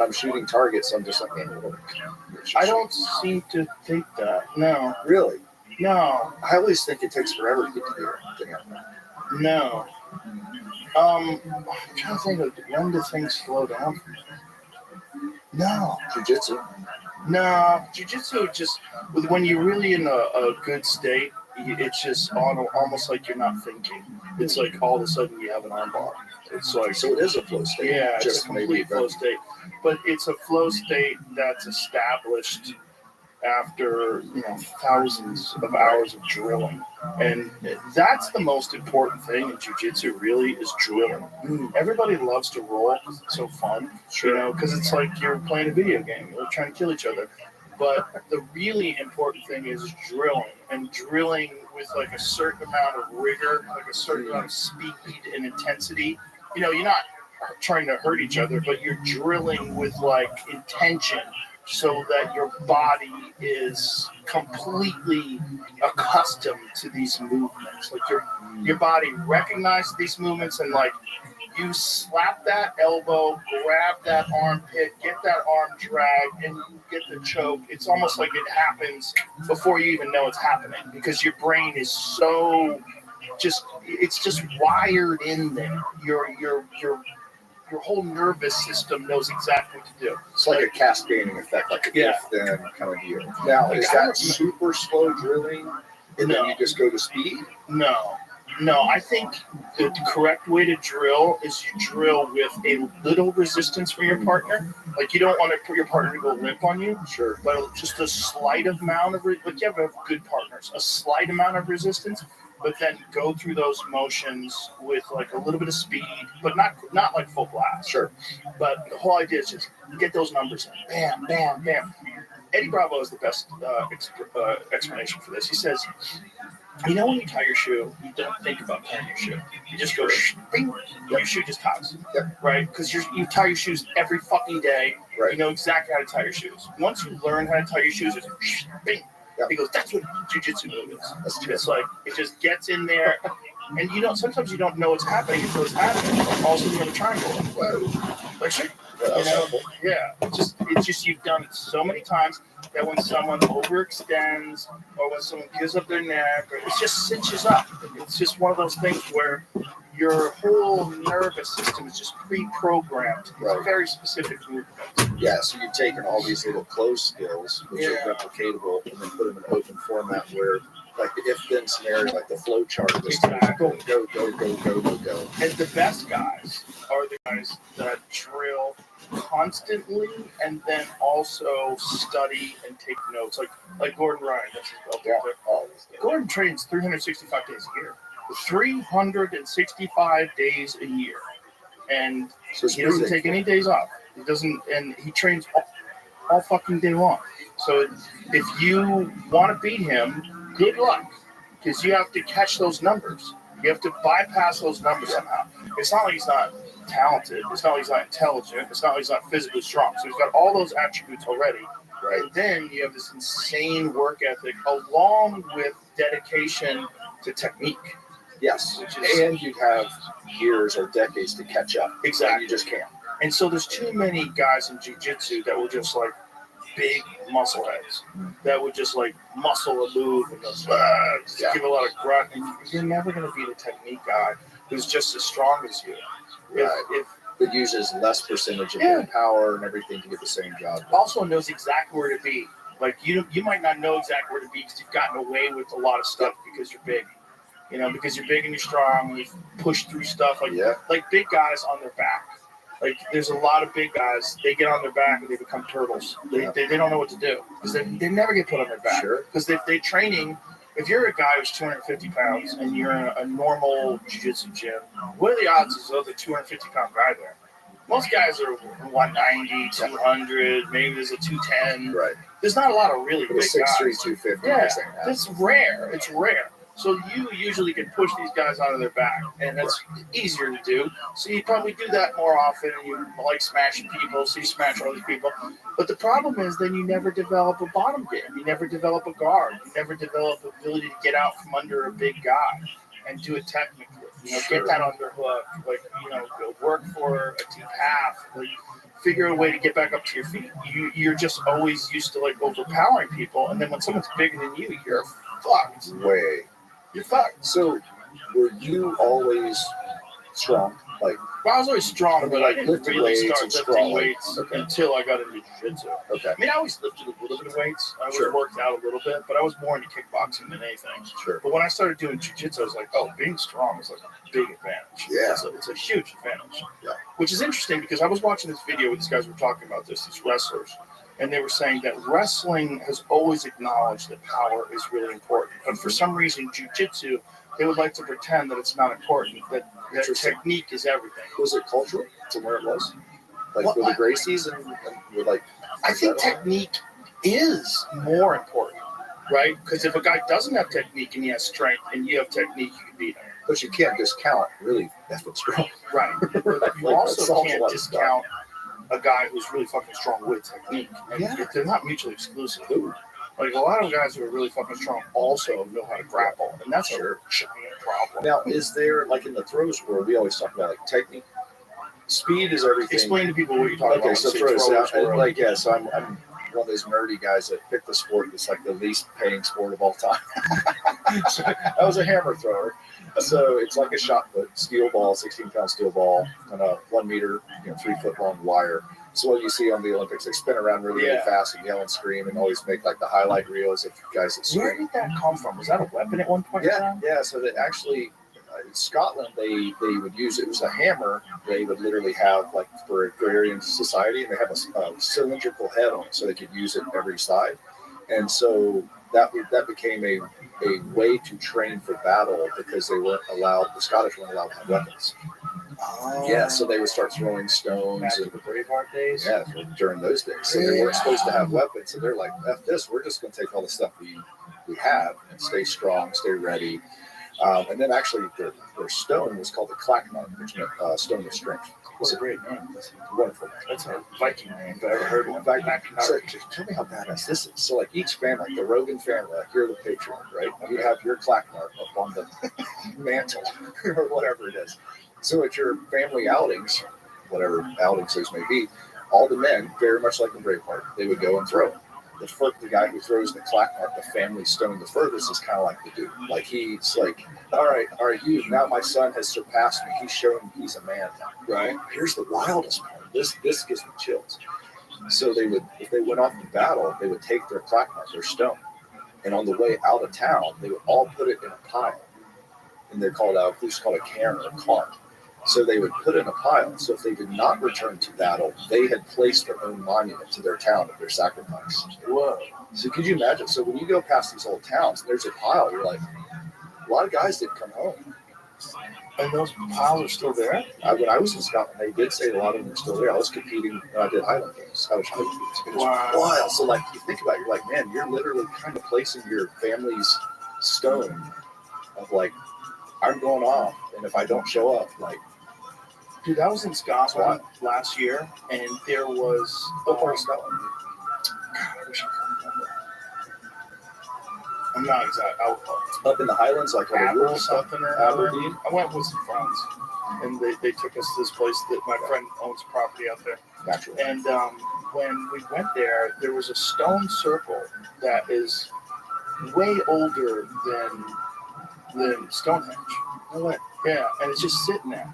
S13: I'm shooting targets, I'm just like, man,
S1: I don't seem to think that. No.
S13: Really?
S1: No.
S13: I always think it takes forever to get to the thing.
S1: No. I'm trying to think of when do things slow down for me. No.
S13: Jiu-jitsu?
S1: No. Jiu-jitsu just, when you're really in a good state, it's just almost like you're not thinking. It's like all of a sudden you have an arm bar. It's like,
S13: so it is a flow state.
S1: Yeah,
S13: just
S1: it's a complete flow state. But it's a flow state that's established after thousands of hours of drilling. And that's the most important thing in jiu-jitsu really is drilling. Everybody loves to roll because it's so fun, because it's like you're playing a video game. You're trying to kill each other. But the really important thing is drilling, and drilling with like a certain amount of rigor, like a certain amount of speed and intensity. You're not trying to hurt each other, but you're drilling with like intention so that your body is completely accustomed to these movements. Like your body recognizes these movements, and like you slap that elbow, grab that armpit, get that arm dragged, and you get the choke. It's almost like it happens before you even know it's happening because your brain is so it's just wired in there. Your whole nervous system knows exactly what to do.
S13: It's like a cascading effect, like a if-then kind of deal. Now, is that super slow drilling, and then you just go to speed?
S1: No, I think the correct way to drill is you drill with a little resistance from your partner. Like, you don't want to put your partner to go limp on you.
S13: Sure.
S1: But just a slight amount of, like, you have to have good partners, a slight amount of resistance, but then go through those motions with like a little bit of speed, but not like full blast.
S13: Sure.
S1: But the whole idea is just get those numbers in. Bam, bam, bam. Eddie Bravo is the best explanation for this. He says, you know, when you tie your shoe, you don't think about tying your shoe. You just go, bing, your shoe just ties. Right? Because you tie your shoes every fucking day.
S13: Right.
S1: You know exactly how to tie your shoes. Once you learn how to tie your shoes, it's bing. He goes, that's what jiu-jitsu move is. It's like, it just gets in there. And you don't, sometimes you don't know what's happening until it's happening. All of a sudden you have a triangle. Like, shit. You know, it's just you've done it so many times that when someone overextends or when someone gives up their neck, or it just cinches up. It's just one of those things where your whole nervous system is just pre-programmed. It's very specific movements.
S13: Yeah, so you've taken all these little closed skills, which are replicatable, and then put them in an open format where, like the if-then scenario, like the flow chart of this thing, go.
S1: And the best guys are the guys that drill constantly and then also study and take notes. Like Gordon Ryan, that's his belt. Gordon trains 365 days a year. 365 days a year. And so he doesn't take any days off. He doesn't, and he trains all fucking day long. So if you want to beat him, good luck, because you have to catch those numbers. You have to bypass those numbers somehow. It's not like he's not talented. It's not like he's not intelligent. It's not like he's not physically strong. So he's got all those attributes already. Right. And then you have this insane work ethic along with dedication to technique.
S13: Yes, and you'd have years or decades to catch up.
S1: Exactly.
S13: You just can't.
S1: And so there's too many guys in jiu-jitsu that were just like big muscle heads that would just like muscle a move and just give a lot of grunt. And you're never going to be the technique guy who's just as strong as you. If
S13: it uses less percentage of your power and everything to get the same job.
S1: Also knows exactly where to be. Like you might not know exactly where to be because you've gotten away with a lot of stuff because you're big. You know, because you're big and you're strong, and you push through stuff like big guys on their back. Like there's a lot of big guys, they get on their back and they become turtles. They don't know what to do because they never get put on their back. Because they're training. If you're a guy who's 250 pounds and you're in a normal jiu-jitsu gym, what are the odds there's a 250-pound guy there? Most guys are 190, 200, maybe there's a 210. Right. There's not a lot of really big guys.
S13: 6'3", 250.
S1: Yeah, it's rare. It's rare. So you usually can push these guys onto their back, and that's easier to do. So you probably do that more often, and you like smashing people, so you smash all these people. But the problem is then you never develop a bottom game. You never develop a guard. You never develop the ability to get out from under a big guy and do it technically. You know, get that underhook, like, you know, work for a deep half, like, figure a way to get back up to your feet. You're just always used to, like, overpowering people, and then when someone's bigger than you, you're fucked. You're fucked.
S13: So, were you always strong? Like,
S1: well, I was always strong, but I didn't really start lifting weights until I got into jiu-jitsu.
S13: Okay.
S1: I mean, I always lifted a little bit of weights. I always worked out a little bit, but I was more into kickboxing than anything.
S13: Sure.
S1: But when I started doing jiu-jitsu, I was like, oh, being strong is like a big advantage.
S13: Yeah.
S1: It's a huge advantage. Yeah. Which is interesting because I was watching this video where these guys were talking about this, these wrestlers. And they were saying that wrestling has always acknowledged that power is really important. But for some reason, jiu-jitsu, they would like to pretend that it's not important, that technique is everything.
S13: Was it cultural from where it was? Like with the Gracies and with like...
S1: I think technique is more important, right? Because if a guy doesn't have technique and he has strength and you have technique, you can beat him.
S13: But you can't discount really that's what's strong.
S1: Right. But you also can't discount a guy who's really fucking strong with technique. And they're not mutually exclusive. Like a lot of guys who are really fucking strong also know how to grapple, and that's a giant problem.
S13: Now, is there, like in the throws world, we always talk about like technique, speed is everything.
S1: Explain to people what you're talking about.
S13: Okay, so throws out. Like, so I'm one of those nerdy guys that pick the sport that's like the least paying sport of all time. I was a hammer thrower. So it's like a shot put, steel ball, 16-pound steel ball, and a 1 meter, 3 foot long wire. So what you see on the Olympics, they spin around really fast and yell and scream and always make like the highlight reels of guys that scream.
S1: Where did that come from? Was that a weapon at one point?
S13: Yeah. So that actually, in Scotland, they would use it was a hammer. They would literally have like for agrarian society, and they have a cylindrical head on it, so they could use it every side. And so that became a way to train for battle because the Scottish weren't allowed to have weapons.
S1: Oh.
S13: Yeah, so they would start throwing stones.
S1: Back in the Braveheart days?
S13: Yeah, during those days. So they weren't supposed to have weapons. So they're like, F this, we're just going to take all the stuff we have and stay strong, stay ready. And then actually their stone was called the clacknut, which meant stone of strength.
S1: What a great name.
S13: That's a wonderful name.
S1: That's a Viking name if I ever heard one.
S13: So tell me how badass this is. So like each family, like the Rogan family, like you're the patriarch, right? You have your clacknut up on the mantle or whatever it is. So at your family outings, whatever outings those may be, all the men, very much like the Braveheart, they would go and throw. The guy who throws the clacknut, the family stone the furthest, is kind of like the dude. Like he's like, all right, now my son has surpassed me. He's shown he's a man now. Right. Here's the wildest part. This gives me chills. So they would, if they went off to battle, they would take their clacknut, their stone, and on the way out of town, they would all put it in a pile. And they're called a cairn or a cairn. So they would put in a pile. So if they did not return to battle, they had placed their own monument to their town of their sacrifice. Whoa. So could you imagine? So when you go past these old towns, there's a pile. You're like, a lot of guys didn't come home.
S1: And those piles are still there?
S13: When I was in Scotland, they did say a lot of them are still there. I was competing when I did Highland Games, Scottish Highland Games. It was wild. So like you think about it, you're like, man, you're literally kind of placing your family's stone of like, I'm going off, and if I don't show up, like,
S1: dude, I was in Scotland last year, and there was
S13: what part of Scotland?
S1: God, I wish I could remember. I'm not exact.
S13: Up in the Highlands, like
S1: Aberdeen, something or
S13: Aberdeen.
S1: I went with some friends, and they took us to this place that my friend owns property out there.
S13: Naturally.
S1: And when we went there was a stone circle that is way older than Stonehenge. Yeah, and it's just sitting there.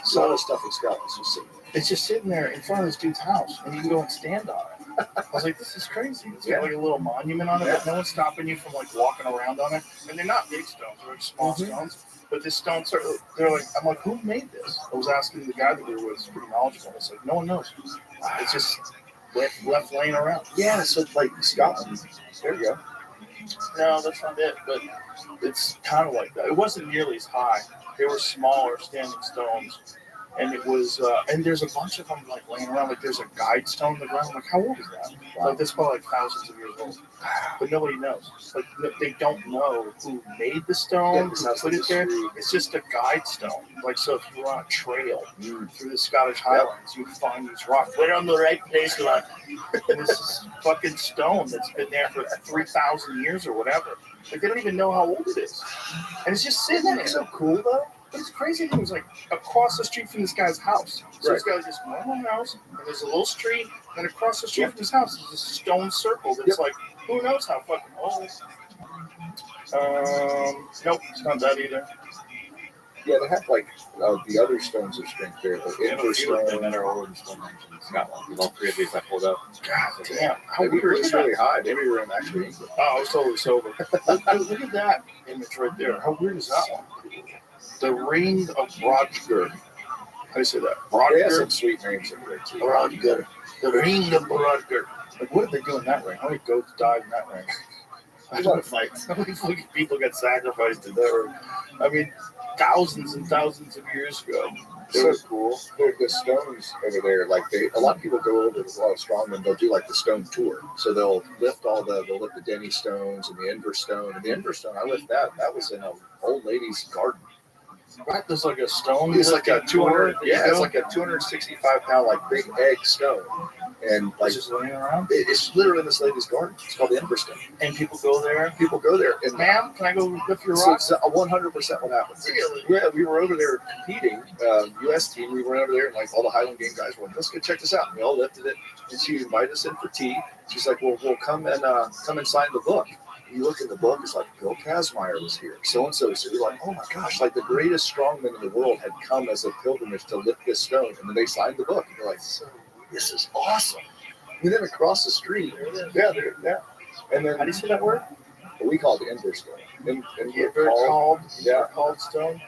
S13: So all the stuff in Scotland is just sitting there.
S1: It's just sitting there in front of this dude's house, and you can go and stand on it. I was like, this is crazy. It's got like a little monument on it, but no one's stopping you from like walking around on it. And they're not big stones; they're small stones. But this stone circle, they're like, I'm like, who made this? I was asking the guy that we were with, was pretty knowledgeable. It's like, no one knows. It's just left laying around.
S13: Yeah, so like Scotland. There you go.
S1: No, that's not it, but it's kind of like that. It wasn't nearly as high. They were smaller standing stones, and it was, and there's a bunch of them like laying around. Like there's a guide stone in the ground. I'm like, how old is that? Like that's probably like thousands of years old, but nobody knows. Like they don't know who made the stone, who put it there. It's just a guide stone. Like so, if you were on a trail through the Scottish Highlands, you'd find these rocks. We're on the right place, lad. And this is fucking stone that's been there for 3,000 years or whatever. Like they don't even know how old it is, and it's just sitting there. It's so cool though. But it's crazy. It was like across the street from this guy's house. So this guy's just normal house, and there's a little street, and across the street from his house is a stone circle that's like, who knows how fucking old. Nope, it's not that either.
S13: Yeah, they have like the other stones of strength there, like Ember Stone.
S8: that are older than Stonehenge in Scotland. All three of these I pulled up.
S1: God damn.
S13: Maybe we're just really high. Maybe we're in actually England.
S1: Oh, I was totally sober. Look at that image right there. How weird is that one? The Ring of Rodger. How do you say that?
S13: Rodger. Yeah, some sweet names in there too.
S1: Rodger. The Ring of Rodger. Like, what did they do in that ring? How many goats died in that ring? I don't fight. How many fucking people got sacrificed in that ring? I mean, thousands and thousands of years ago.
S13: It was cool. The stones over there, like a lot of people go over to a lot of strongmen. They'll do like the stone tour. So they'll lift the Denny stones and the Ember Stone. And the Ember Stone, I lift that. That was in an old lady's garden.
S1: What? There's like a stone.
S13: It's like a 200. Yeah, it's like a 265-pound like big egg stone, and like
S1: just laying around.
S13: It's literally in this lady's garden. It's called the Ember Stone.
S1: And people go there.
S13: And
S1: ma'am, can I go lift your rock?
S13: So it's 100% what happens.
S1: Really?
S13: Yeah, we were over there competing. U.S. team. We went over there, and like all the Highland Game guys were like, let's go check this out. And we all lifted it, and she invited us in for tea. She's like, well, we'll come and sign the book. You look in the book, it's like Bill Kazmaier was here. So-and-so. So you're like, oh my gosh, like the greatest strongman in the world had come as a pilgrimage to lift this stone. And then they signed the book. And you're like, so this is awesome. And then across the street. Yeah. And then,
S1: How do you say that word?
S13: we call it the Ember Stone.
S1: Called stone.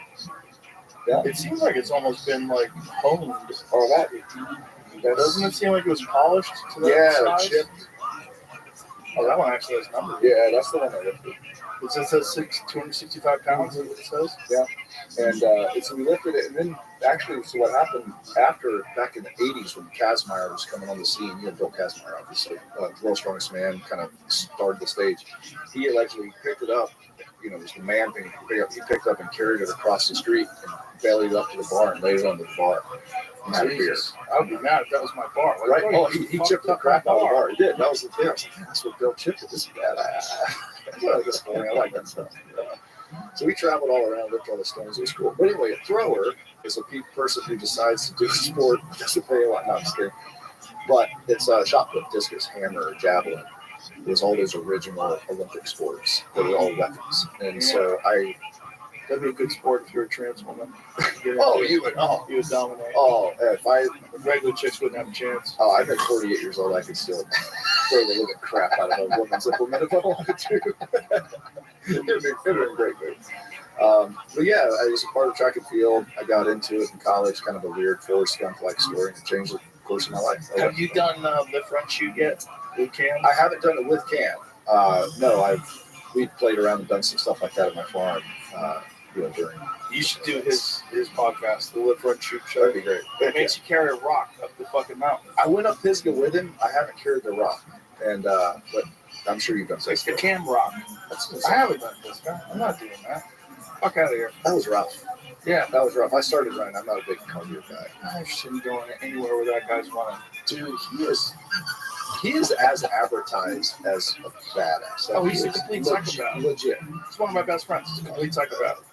S13: Yeah.
S1: It seems like it's almost been like honed.
S13: Or that.
S1: Doesn't it seem like it was polished to that size?
S13: Chipped.
S1: Oh, that one actually has numbers.
S13: Yeah, that's the one I lifted.
S1: It says 265 pounds, is what it says?
S13: Yeah. And so we lifted it. And then actually, so what happened after, back in the 80s when Kazmaier was coming on the scene, you know, Bill Kazmaier, obviously, world's strongest man, kind of started the stage. He allegedly picked it up, you know, it was the man thing. He picked up and carried it across the street and bellied it up to the bar and laid it on the bar. And had a beer.
S1: I would be mad if that was my bar. Like,
S13: Right? Oh, he chipped the crap out of the bar. He did. That was the thing. I was like, that's what Bill chipped it. This is badass. I like that stuff. So we traveled all around, looked at all the stones. It was cool. But anyway, a thrower is a person who decides to do a sport, doesn't pay a lot. No, I'm just kidding. But it's a shot put, discus, hammer, javelin. It was all those original Olympic sports that were all weapons. And so
S1: that'd be a good sport if you're a trans woman.
S13: You would
S1: dominate.
S13: Oh, if
S1: regular chicks wouldn't have a chance.
S13: Oh, I've been 48 years old. I could still throw the living crap out of a woman's implement if I wanted to. It'd been a great move. But yeah, I was a part of track and field. I got into it in college, kind of a weird Forrest Gump-like story, and it changed the course of my life.
S1: Have you done lift, run, shoot yet with Cam?
S13: I haven't done it with Cam. No, we've played around and done some stuff like that at my farm.
S1: You should do his podcast, the Lift, Run, Shoot Show.
S13: That'd be great.
S1: It makes you carry a rock up the fucking mountain.
S13: I went up Pisgah with him. I haven't carried the rock, and but I'm sure you've done
S1: like the Cam rock. I haven't done Pisgah. I'm not doing that. Fuck out of here.
S13: That was rough.
S1: Yeah,
S13: that was rough. I started running. I'm not a big cardio guy.
S1: I shouldn't be going anywhere where that guy's running.
S13: Dude, he is as advertised as a badass.
S1: Oh, he's a complete psychopath.
S13: Legit.
S1: He's one of my best friends. He's a complete psychopath.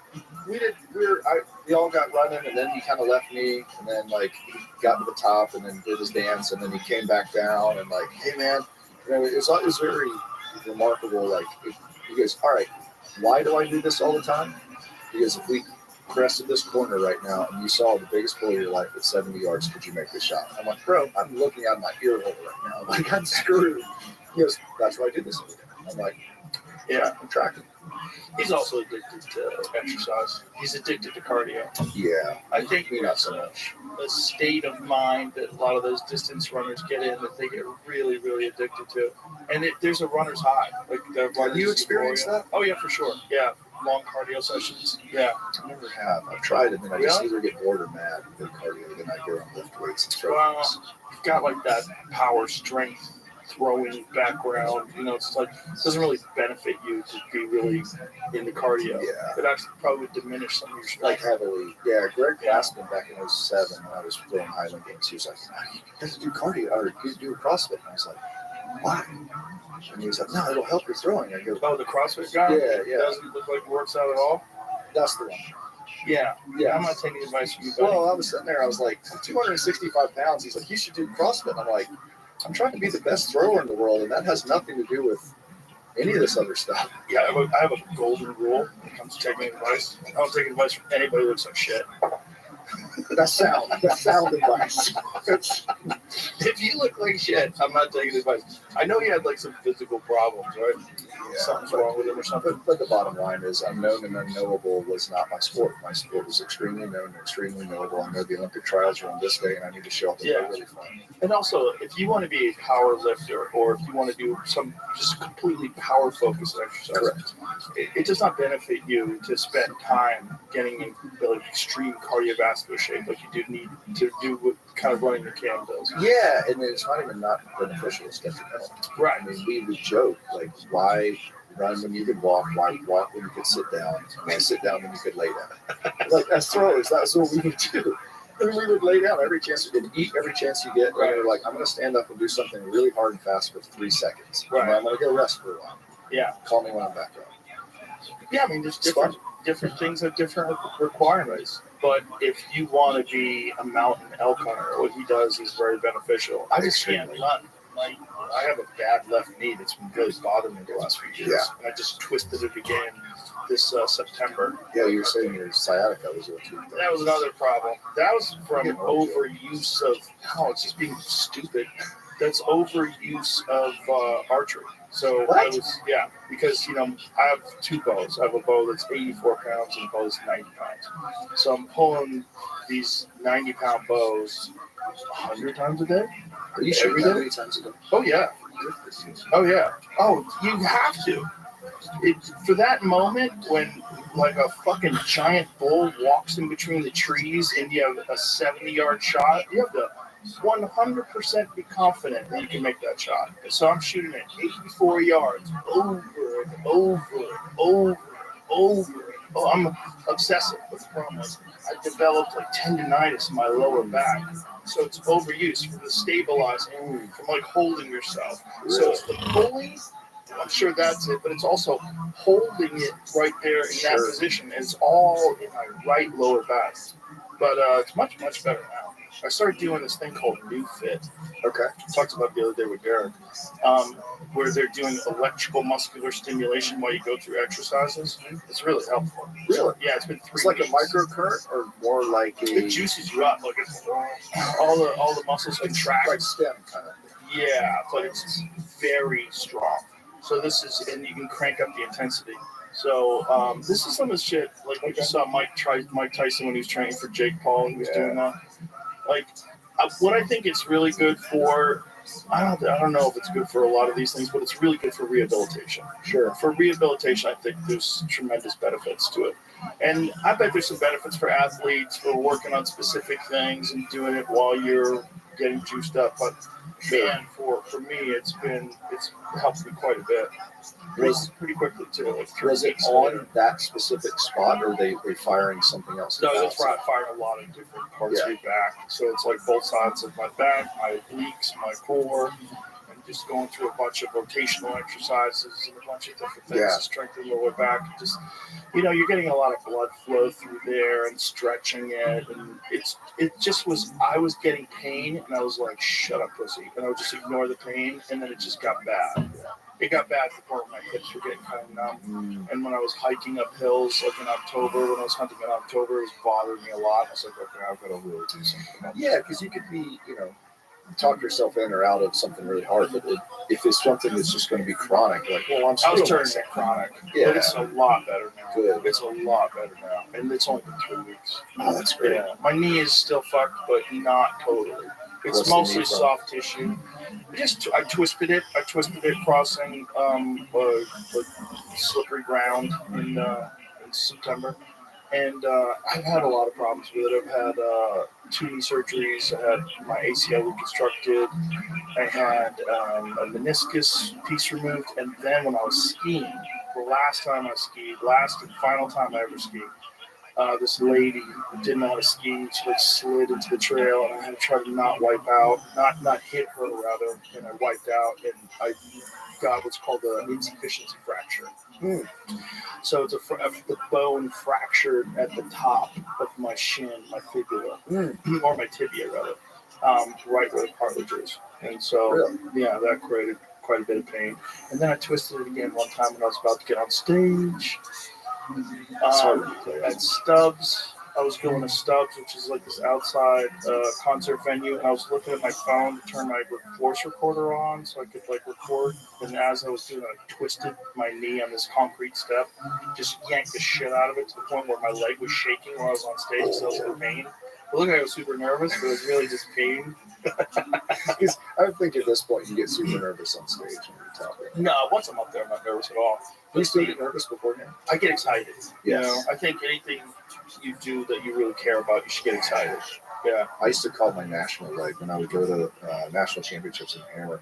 S13: We all got running, and then he kind of left me, and then like he got to the top, and then did his dance, and then he came back down, and like, hey man, it was very remarkable. Like he goes, all right, why do I do this all the time? Because if we crested this corner right now, and you saw the biggest pull of your life at 70 yards, could you make this shot? I'm like, bro, I'm looking out my ear hole right now. Like I'm screwed. He goes, that's why I did this every day. I'm like, yeah, I'm tracking.
S1: He's also addicted to exercise. He's addicted to cardio.
S13: Yeah.
S1: I think
S13: not so much.
S1: The state of mind that a lot of those distance runners get in, that they get really, really addicted to. And there's a runner's high. Like
S13: Have you experienced that?
S1: Oh, yeah, for sure. Yeah. Long cardio sessions. Yeah.
S13: I never have. I've tried it, and I just either get bored or mad with cardio, then I go and lift weights and throw things.
S1: You've got like that power, strength, throwing background, it's like it doesn't really benefit you to be really into cardio.
S13: Yeah.
S1: It actually probably would diminish some of your strength.
S13: Like heavily. Yeah, Greg Glassman back in 07 when I was throwing Highland games, he was like, you have to do cardio or you do CrossFit. And I was like, why? And he was like, no, it'll help your throwing. I go,
S1: the CrossFit guy?
S13: Yeah.
S1: Doesn't look like it works out at all?
S13: That's the one.
S1: Yeah. I'm not taking advice from you, buddy.
S13: Well, I was sitting there, I was like, I'm 265 pounds. He's like, you should do CrossFit. I'm like, I'm trying to be the best thrower in the world, and that has nothing to do with any of this other stuff.
S1: Yeah, I have a golden rule when it comes to taking advice. I don't take advice from anybody who looks like shit.
S13: That's sound advice.
S1: If you look like shit, I'm not taking advice. I know he had like some physical problems, right?
S13: Yeah,
S1: something's wrong with him or something.
S13: But the bottom line is, unknown and unknowable was not my sport. My sport was extremely known and extremely knowable. I know the Olympic trials are on this day, and I need to show up and play really fun.
S1: And also, if you want to be a power lifter, or if you want to do some just completely power focused exercise,
S13: correct,
S1: it does not benefit you to spend time getting in like extreme cardiovascular shape like you do need to do what kind of running your Cam does.
S13: Yeah, and it's not even not beneficial, it's detrimental.
S1: Right.
S13: I mean, we would joke, like, why run when you could walk? Why walk when you could sit down? Why sit down when you could lay down? Like, as throwers, that's what we would do. And we would lay down every chance we could, eat every chance you get. Right. And we're like, I'm going to stand up and do something really hard and fast for 3 seconds.
S1: Right.
S13: And I'm going to go rest for a while.
S1: Yeah.
S13: Call me when I'm back up.
S1: Yeah, I mean, there's different things have different requirements. But if you want to be a mountain elk hunter, what he does is very beneficial. I just can't run. I have a bad left knee that's been really bothering me the last few years.
S13: Yeah.
S1: And I just twisted it again this September.
S13: Yeah, you were saying your sciatica was what you.
S1: That was another problem. That was from overuse of, it's just being stupid. That's overuse of archery. So I was, because, I have two bows. I have a bow that's 84 pounds and a bow that's 90 pounds. So I'm pulling these 90-pound bows 100 times a day.
S13: Are you shooting that many times a day?
S1: Oh, yeah. Oh, yeah. Oh, you have to. For that moment when like a fucking giant bull walks in between the trees and you have a 70-yard shot, you have to 100% be confident that you can make that shot. So I'm shooting at 84 yards over and over and over and over. Oh, I'm obsessive. But the problem is I developed like tendonitis in my lower back. So it's overuse for the stabilizing, from like holding yourself. So it's the pulling. I'm sure that's it, but it's also holding it right there in that position. And it's all in my right lower back. But it's much, much better now. I started doing this thing called New Fit. Okay. I talked about the other day with Derek, where they're doing electrical muscular stimulation while you go through exercises. It's really helpful.
S13: Really?
S1: Yeah, it's been 3
S13: It's like
S1: weeks.
S13: a microcurrent or more like a...
S1: It juices you up. Like it's, all the muscles contract.
S13: Like stem kind of.
S1: Yeah, but it's very strong. So this is, and you can crank up the intensity. So this is some of the shit, like you saw Mike Tyson when he was training for Jake Paul, he was doing that. Like, what I think it's really good for, I don't know if it's good for a lot of these things, but it's really good for rehabilitation. Sure. For rehabilitation, I think there's tremendous benefits to it. And I bet there's some benefits for athletes for working on specific things and doing it while you're getting juiced up. But man, for me, it's helped me quite a bit. Pretty quickly too. Like 3
S13: Was it
S1: weeks
S13: on
S1: later.
S13: that specific spot, or are they firing something else?
S1: No, that's right. Firing a lot of different parts of your back. So it's like both sides of my back, my obliques, my core, and just going through a bunch of rotational exercises and a bunch of different things to strengthen the lower back. Just, you're getting a lot of blood flow through there and stretching it. And I was getting pain and I was like, shut up, pussy. And I would just ignore the pain and then it just got bad. It got bad to the point where my hips were getting kind of numb. And when I was hiking up hills, like in October, when I was hunting in October, it was bothering me a lot. I was like, okay, I've got to really do something about this.
S13: Yeah, because you could be, talk yourself in or out of something really hard, but if it's something that's just going to be chronic, like, well,
S1: I was turning it chronic.
S13: Yeah.
S1: But it's a lot better now.
S13: Good.
S1: It's a lot better now. And it's only been 3 weeks.
S13: Oh, that's great.
S1: Yeah. My knee is still fucked, but not totally. It's
S13: What's the
S1: mostly
S13: knee from?
S1: soft tissue. I twisted it crossing slippery ground in September. And I've had a lot of problems with it. I've had 2 knee surgeries. I had my ACL reconstructed. I had a meniscus piece removed. And then when I was skiing, the last time I skied, last and final time I ever skied, this lady didn't know how to ski. She slid into the trail, and I had to try to not wipe out, not hit her rather, and I wiped out, and I got what's called an insufficiency fracture. So it's the bone fractured at the top of my shin, my fibula, or my tibia rather, right where the cartilage is. And so, that created quite a bit of pain. And then I twisted it again one time when I was about to get on stage. At Stubbs, I was going to Stubbs, which is like this outside concert venue, and I was looking at my phone to turn my voice recorder on so I could record. And as I was doing it, I twisted my knee on this concrete step, just yanked the shit out of it to the point where my leg was shaking while I was on stage because I was in pain. It looked like I was super nervous, but it was really just pain.
S13: Because I would think at this point you get super nervous on stage when you're talking.
S1: No, once I'm up there, I'm not nervous at all.
S13: You still get nervous beforehand?
S1: I get excited.
S13: Yes.
S1: I think anything you do that you really care about, you should get excited. Yeah.
S13: I used to call my national leg when I would go to national championships in the hammer.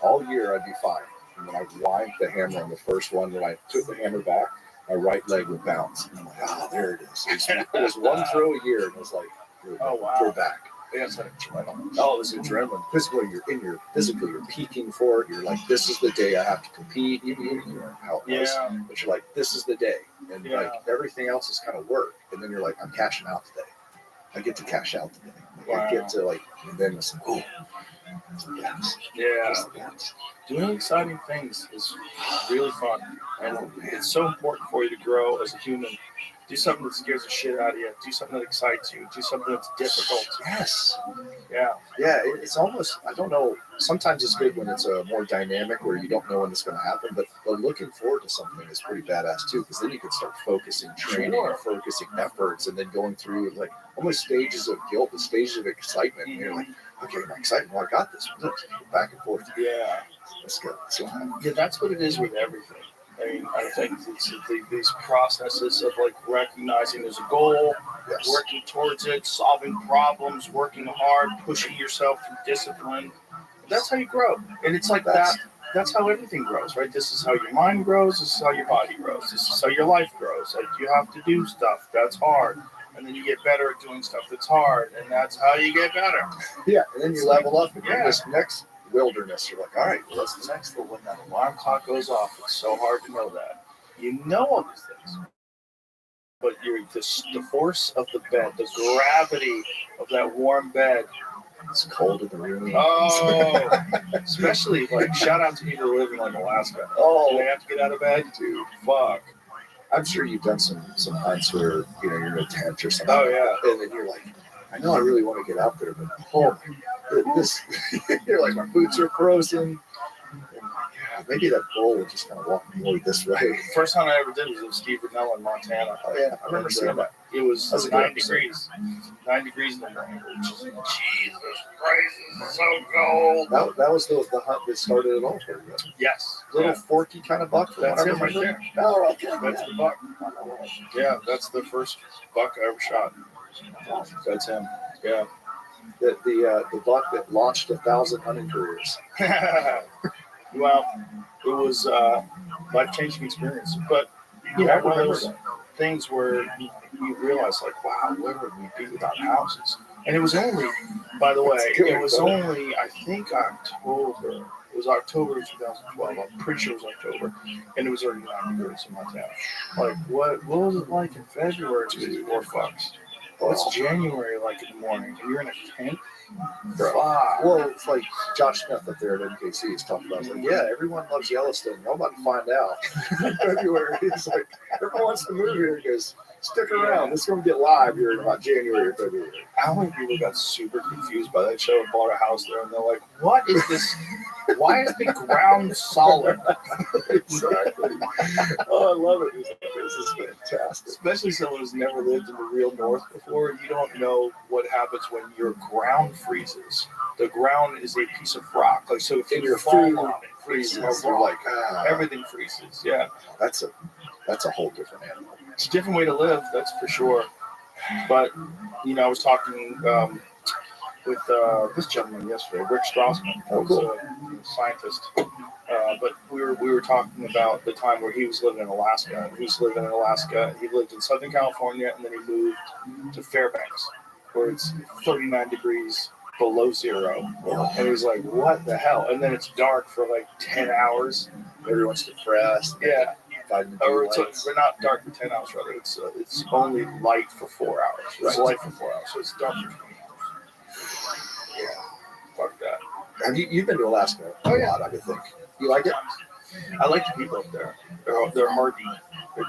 S13: All year I'd be fine. And when I wind the hammer on the first one, when I took the hammer back, my right leg would bounce. And I'm like, there it is. It was one throw a year, and it was like, we're back.
S1: That's an adrenaline.
S13: Oh, it was adrenaline. Physically, you're peaking for it. You're like, this is the day I have to compete. Even you know how it was.
S1: Yeah.
S13: But you're like, this is the day. And like everything else is kind of work. And then you're like, I'm cashing out today. I get to cash out today. I get to and then it's like, oh.
S1: Yeah. Doing exciting things is really fun. And it's so important for you to grow as a human. Do something that scares the shit out of you. Do something that excites you. Do something that's difficult.
S13: Yes.
S1: Yeah.
S13: Yeah, it's almost, I don't know, sometimes it's good when it's a more dynamic where you don't know when it's going to happen, but looking forward to something is pretty badass too, because then you can start focusing training or focusing efforts and then going through like almost stages of guilt, the stages of excitement. And you're like, okay, I'm excited. Well, I got this. Back and forth.
S1: Yeah.
S13: That's good.
S1: Yeah, that's what it is with everything. I mean, I think it's these processes of like recognizing there's a goal, working towards it, solving problems, working hard, pushing yourself through discipline. That's how you grow. And it's like that's how everything grows, right? This is how your mind grows. This is how your body grows. This is how your life grows. Like you have to do stuff that's hard. And then you get better at doing stuff that's hard. And that's how you get better.
S13: Yeah, and then you level up and do this next wilderness. You're like, all right, well, what's the next?
S1: But when that alarm clock goes off, it's so hard to know that. You know all these things. But the force of the bed, the gravity of that warm bed.
S13: It's cold in the room.
S1: Oh, especially like shout out to people who live in like Alaska. Oh, they have to get out of bed, dude. Fuck.
S13: I'm sure you've done some hunts where you're in a tent or something.
S1: Oh yeah,
S13: and then you're like, I know I really want to get out there, but this you're like my boots are frozen. And maybe that bull would just kind of walk me this way.
S1: First time I ever did was in Steve Brunel in Montana.
S13: Oh yeah, I remember seeing that.
S1: It was 9 degrees. 9 degrees in the morning. Jesus Christ, it's so cold.
S13: That was the hunt that started it all for you.
S1: Yes.
S13: Little forky kind of buck.
S1: That's it right there.
S13: Oh, okay.
S1: That's the buck. Yeah, that's the first buck I ever shot. That's him. Yeah.
S13: The buck that launched 1,000 hunting careers.
S1: Well, it was a life-changing experience. But one of those things where you realize, like, wow, where would we be without houses? And it was only, by the way, it was only, I think, October. It was October of 2012. I'm pretty sure it was October. And it was already 9 degrees in Montana. Like, what was it like in February? It was 4 fucks. What's January like in the morning? You're in a tent?
S13: Wow. Well, it's like Josh Smith up there at MKC is talking about. It's like, yeah, everyone loves Yellowstone. Nobody find out. In February, he's like, everyone wants to move here. He goes, stick around. It's going to get live here in about January or February.
S1: How many people got super confused by that show and bought a house there, and they're like, what is this? Why is the ground solid?
S13: Exactly. Oh, I love it. This is fantastic.
S1: Especially someone who's never lived in the real north before. You don't know what happens when your ground freezes. The ground is a piece of rock. Like, so if your fall on it freezes,
S13: you're like,
S1: everything freezes. Yeah.
S13: That's a whole different animal.
S1: It's a different way to live, that's for sure. But, I was talking with this gentleman yesterday, Rick Strassman, who's a scientist. But we were talking about the time where he was living in Alaska. He was living in Alaska. He lived in Southern California, and then he moved to Fairbanks, where it's 39 degrees below zero. And he was like, what the hell? And then it's dark for like 10 hours.
S13: Everyone's depressed.
S1: Yeah. Or we're not dark for 10 hours, rather. It's only light for 4 hours. It's light for 4 hours, so it's dark for 20 hours. Yeah, fuck that.
S13: Have you've been to Alaska a lot, I would think. You like it?
S1: I like the people up there. They're hardy.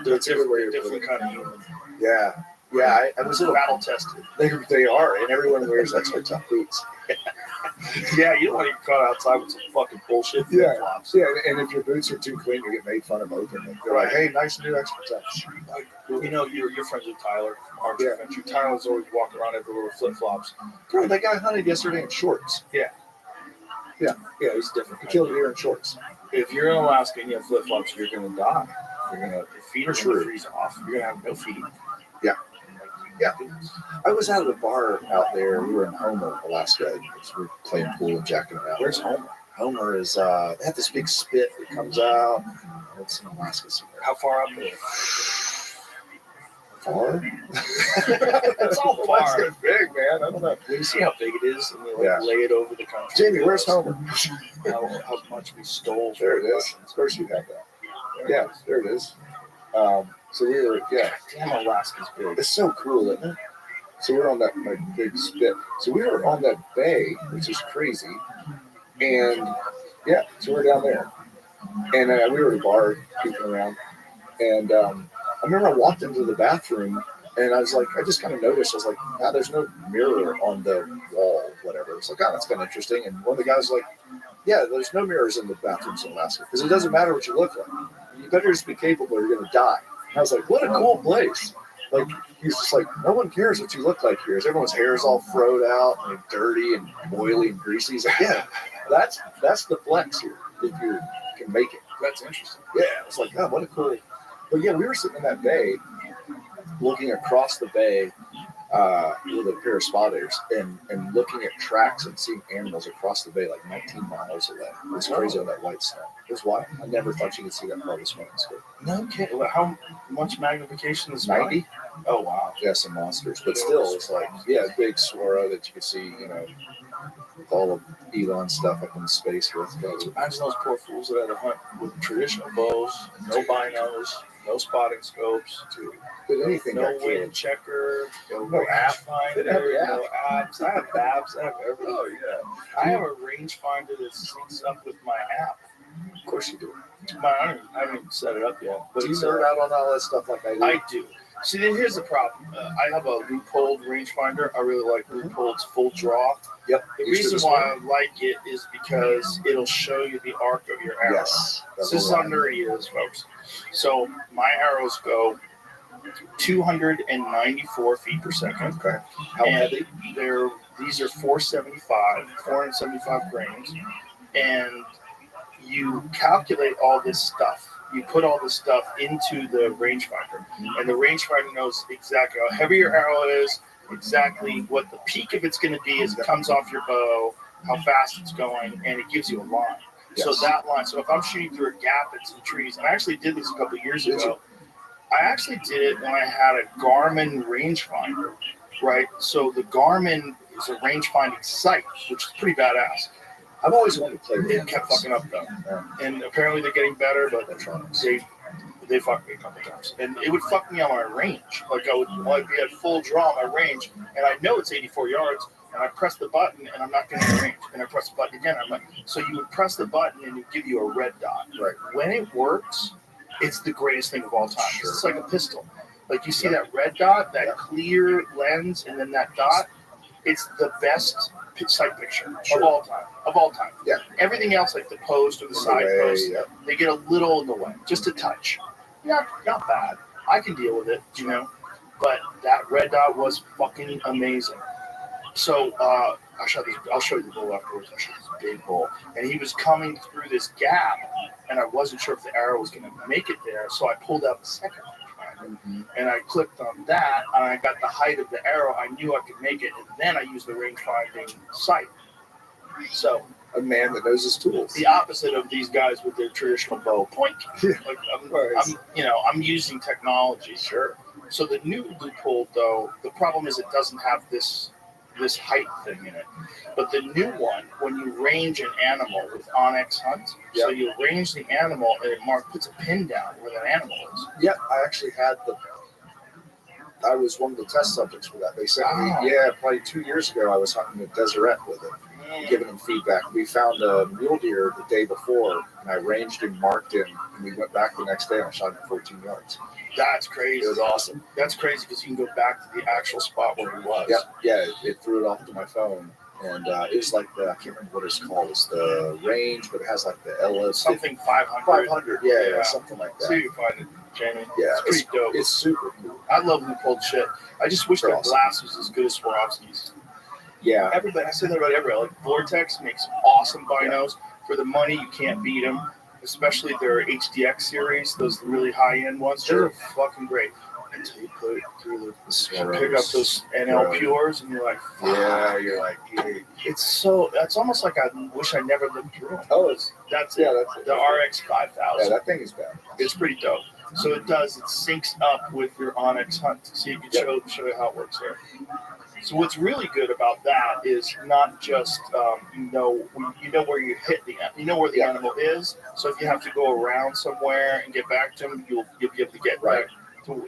S1: They're different kind of human.
S13: Yeah. Yeah, I was
S1: battle tested.
S13: They are, and everyone wears extra tough boots.
S1: Yeah, you don't want to get caught outside with some fucking bullshit.
S13: Yeah, and if your boots are too clean, you get made fun of openly. They're like, hey, nice new extra touch.
S1: You're friends with Tyler from Arms Adventure. Tyler's always walking around everywhere with flip-flops.
S13: Bro, that guy hunted yesterday in shorts.
S1: Yeah.
S13: Yeah,
S1: he's different.
S13: He killed a deer in shorts.
S1: If you're in Alaska and you have flip-flops, you're going to die. Your feet are going to freeze off. You're going to have no feet.
S13: Yeah. Yeah, I was out at a bar out there. We were in Homer, Alaska. We were playing pool and jacking around.
S1: Where's Homer?
S13: Homer is they have this big spit that comes out. It's in Alaska somewhere.
S1: How far up there?
S13: Far?
S1: It's all far.
S13: It's big, man. I don't know.
S1: When you see how big it is, and they lay it over the country.
S13: Jamie, where's Homer?
S1: How much we stole.
S13: There it is. Of course you have that. Yeah, there it is. So we were,
S1: damn, Alaska's big.
S13: It's so cool, isn't it? So we're on that big spit. So we were on that bay, which is crazy. And yeah, so we're down there. And we were at a bar goofing around. And I remember I walked into the bathroom and I was like, I just kind of noticed, I was like, there's no mirror on the wall, whatever. It's like, that's kind of interesting. And one of the guys was like, yeah, there's no mirrors in the bathrooms in Alaska because it doesn't matter what you look like. You better just be capable or you're going to die. And I was like, what a cool place. Like, he's just like, no one cares what you look like here. Everyone's hair is all froed out and dirty and oily and greasy. He's like, yeah, that's the flex here if you can make it.
S1: That's interesting.
S13: Yeah, I was like, what a cool. But yeah, we were sitting in that bay, looking across the bay with a pair of spotters and looking at tracks and seeing animals across the bay like 19 miles away. It was crazy on that white snow. It was wild. I never thought you could see that far with a swimming scope.
S1: No kidding. How much magnification is
S13: 90?
S1: Oh, wow.
S13: Yeah, some monsters. But still, it's like, big swirl that you could see, with all of Elon stuff up in space with.
S1: Imagine those poor fools that had to hunt with traditional bows, no binos, no spotting scopes,
S13: But anything
S1: no
S13: got
S1: wind
S13: killed.
S1: checker, no app finder, no apps. I have apps. I have everything.
S13: Oh, yeah.
S1: I have a rangefinder that syncs up with my app.
S13: Of course you do.
S1: I haven't even set it up yet. But
S13: Do you nerd out on all that stuff like I do?
S1: I do. See, then here's the problem. I have a Loophole rangefinder. I really like Loophole's full draw.
S13: Yep.
S1: The reason why I like it is because it'll show you the arc of your arrow.
S13: Yes.
S1: This is how nerdy it is, folks. So my arrows go 294 feet per second.
S13: Okay. How heavy?
S1: These are 475 grams. And you calculate all this stuff. You put all this stuff into the rangefinder, and the rangefinder knows exactly how heavy your arrow is, exactly what the peak of it's going to be as it comes off your bow, how fast it's going, and it gives you a line.
S13: Yes.
S1: So that line, so if I'm shooting through a gap in some trees, and I actually did this a couple of years ago. I actually did it when I had a Garmin rangefinder, right? So the Garmin is a range-finding site, which is pretty badass.
S13: I've always wanted to play with
S1: it. Kept fucking up though, and apparently they're getting better, but they fucked me a couple times, and it would fuck me on my range. Like I'd be at full draw on my range, and I know it's 84 yards, and I press the button, and I'm not getting the range, and I press the button again. I'm like, so you would press the button, and it would give you a red dot.
S13: Right.
S1: When it works, it's the greatest thing of all time. Sure. It's like a pistol. Like you see that red dot, that clear lens, and then that dot. It's the best sight picture of all time. Of all time.
S13: Yeah.
S1: Everything else, like the post or the side post, they get a little in the way, just a touch. Not bad. I can deal with it, But that red dot was fucking amazing. So I'll show you the bull afterwards. I shot this big bull, and he was coming through this gap, and I wasn't sure if the arrow was going to make it there. So I pulled out the second one, and I clicked on that, and I got the height of the arrow. I knew I could make it, and then I used the range-finding sight. So
S13: a man that knows his tools.
S1: The opposite of these guys with their traditional bow point. Like I'm using technology.
S13: Sure.
S1: So the new Loophole, though, the problem is it doesn't have this height thing in it. But the new one, when you range an animal with Onyx Hunt, so you range the animal and it puts a pin down where that animal is.
S13: Yeah, I actually had I was one of the test subjects for that. They sent me, probably 2 years ago, I was hunting a Deseret with it, giving them feedback. We found a mule deer the day before, and I ranged him, marked him, and we went back the next day and I shot him 14 yards.
S1: That's crazy.
S13: It was awesome.
S1: That's crazy because you can go back to the actual spot where he was.
S13: Yeah, it threw it off to my phone. And it was like I can't remember what it's called. It's the range, but it has like the LS.
S1: Something 500.
S13: 500, yeah, something like that.
S1: So you find it, Jamie.
S13: Yeah,
S1: it's pretty dope.
S13: It's super cool.
S1: I love Loophole shit. I just wish their glass was as good as Swarovski's.
S13: Yeah.
S1: Everybody, I say that about everybody. Like Vortex makes awesome binos. For the money, you can't beat them. Especially their HDX series, those really high-end ones. They're fucking great. Until you put it through pick up those NL Pures, and you're like,
S13: you're like,
S1: it's almost like I wish I never lived through them.
S13: Oh,
S1: that's the RX 5000.
S13: Yeah, that thing is bad.
S1: It's pretty dope. So it syncs up with your Onyx Hunt. So you can show you how it works there. So what's really good about that is not just you know where you hit where the animal is. So if you have to go around somewhere and get back to him, you'll be able to get back.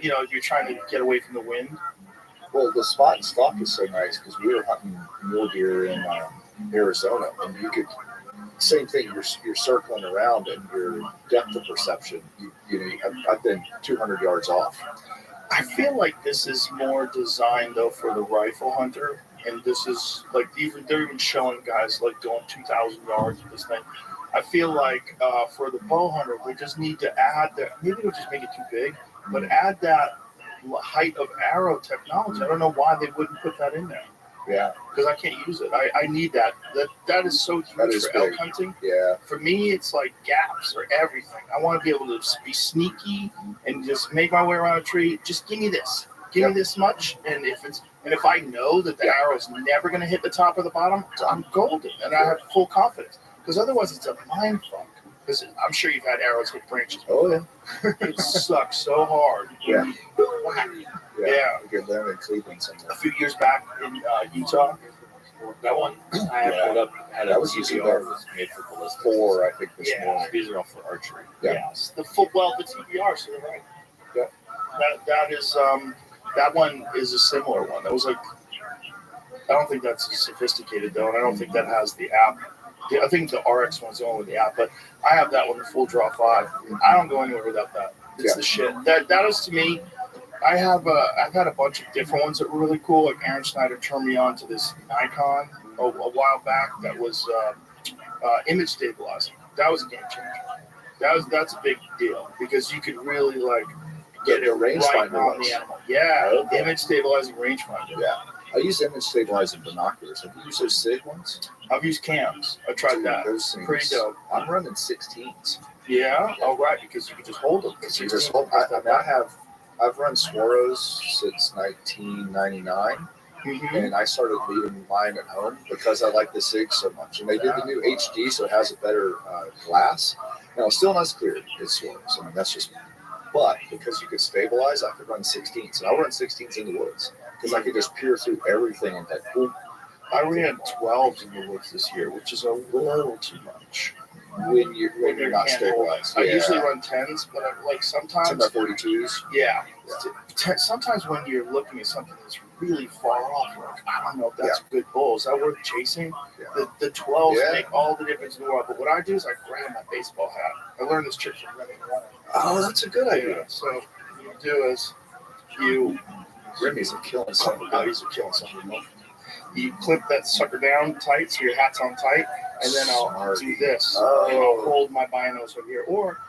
S1: You're trying to get away from the wind.
S13: Well, the spot and stalk is so nice because we were hunting mule deer in Arizona, and same thing. You're circling around, and your depth of perception. I've been 200 yards off.
S1: I feel like this is more designed though for the rifle hunter, and this is like they're even showing guys like going 2,000 yards with this thing. I feel like for the bow hunter, they just need to add that. Maybe they'll just make it too big, but add that height of arrow technology. I don't know why they wouldn't put that in there.
S13: Yeah,
S1: because I can't use it. I need that. That is so huge for elk hunting.
S13: Yeah.
S1: For me, it's like gaps or everything. I want to be able to be sneaky and just make my way around a tree. Just give me this. Give me this much, and if I know that the arrow's never going to hit the top or the bottom, I'm golden, and I have full confidence. Because otherwise, it's a mind fuck. Because I'm sure you've had arrows hit branches.
S13: Oh yeah.
S1: It sucks so hard.
S13: Yeah.
S1: Yeah.
S13: Good there in Cleveland somewhere.
S1: A few years back in Utah,
S8: That one I have pulled up had a TBR was made for ballistics.
S13: 4, I think, this morning.
S8: These are all for archery.
S13: Yeah.
S1: Yes, the TBR, so you're right.
S13: Yeah.
S1: That is that one is a similar one. That was like, I don't think that's as sophisticated though, and I don't think that has the app. I think the RX one's the one with the app, but I have that one, the full draw 5. I don't go anywhere without that. It's the shit. That is to me. I've had a bunch of different ones that were really cool. Like Aaron Snyder turned me on to this Nikon a while back that was image stabilizing. That was a game changer. That's a big deal because you could really like get it right on the animal. Yeah, image stabilizing rangefinder.
S13: Yeah. I use image stabilizing binoculars. Have you used those SIG ones?
S1: I've used cams. I tried that.
S13: Those things,
S1: pretty dope.
S13: I'm running 16s.
S1: Yeah. Oh, right. Because you can just hold them.
S13: You just hold. I've run Swaros since 1999, and I started leaving mine at home because I like the SIG so much. And they did the new HD, so it has a better glass. Now, it's still not as clear as Swaros. I mean, that's just me. But because you could stabilize, I could run 16s. And I'll run 16s in the woods because I could just peer through everything and that cool.
S1: I ran 12s in the woods this year, which is a little too much.
S13: When you're not stabilized.
S1: I usually run 10s, but like sometimes
S13: 42s.
S1: Yeah. Sometimes when you're looking at something that's really far off, you're like, I don't know if that's a good bull. Is that worth chasing? Yeah. The 12s make all the difference in the world. But what I do is I grab my baseball hat. I learned this trick from Remy.
S13: Oh, that's a good idea.
S1: So what you do is
S13: Remy's are killing something.
S1: You clip that sucker down tight so your hat's on tight, and then I'll do this. And I'll hold my binos over here. Or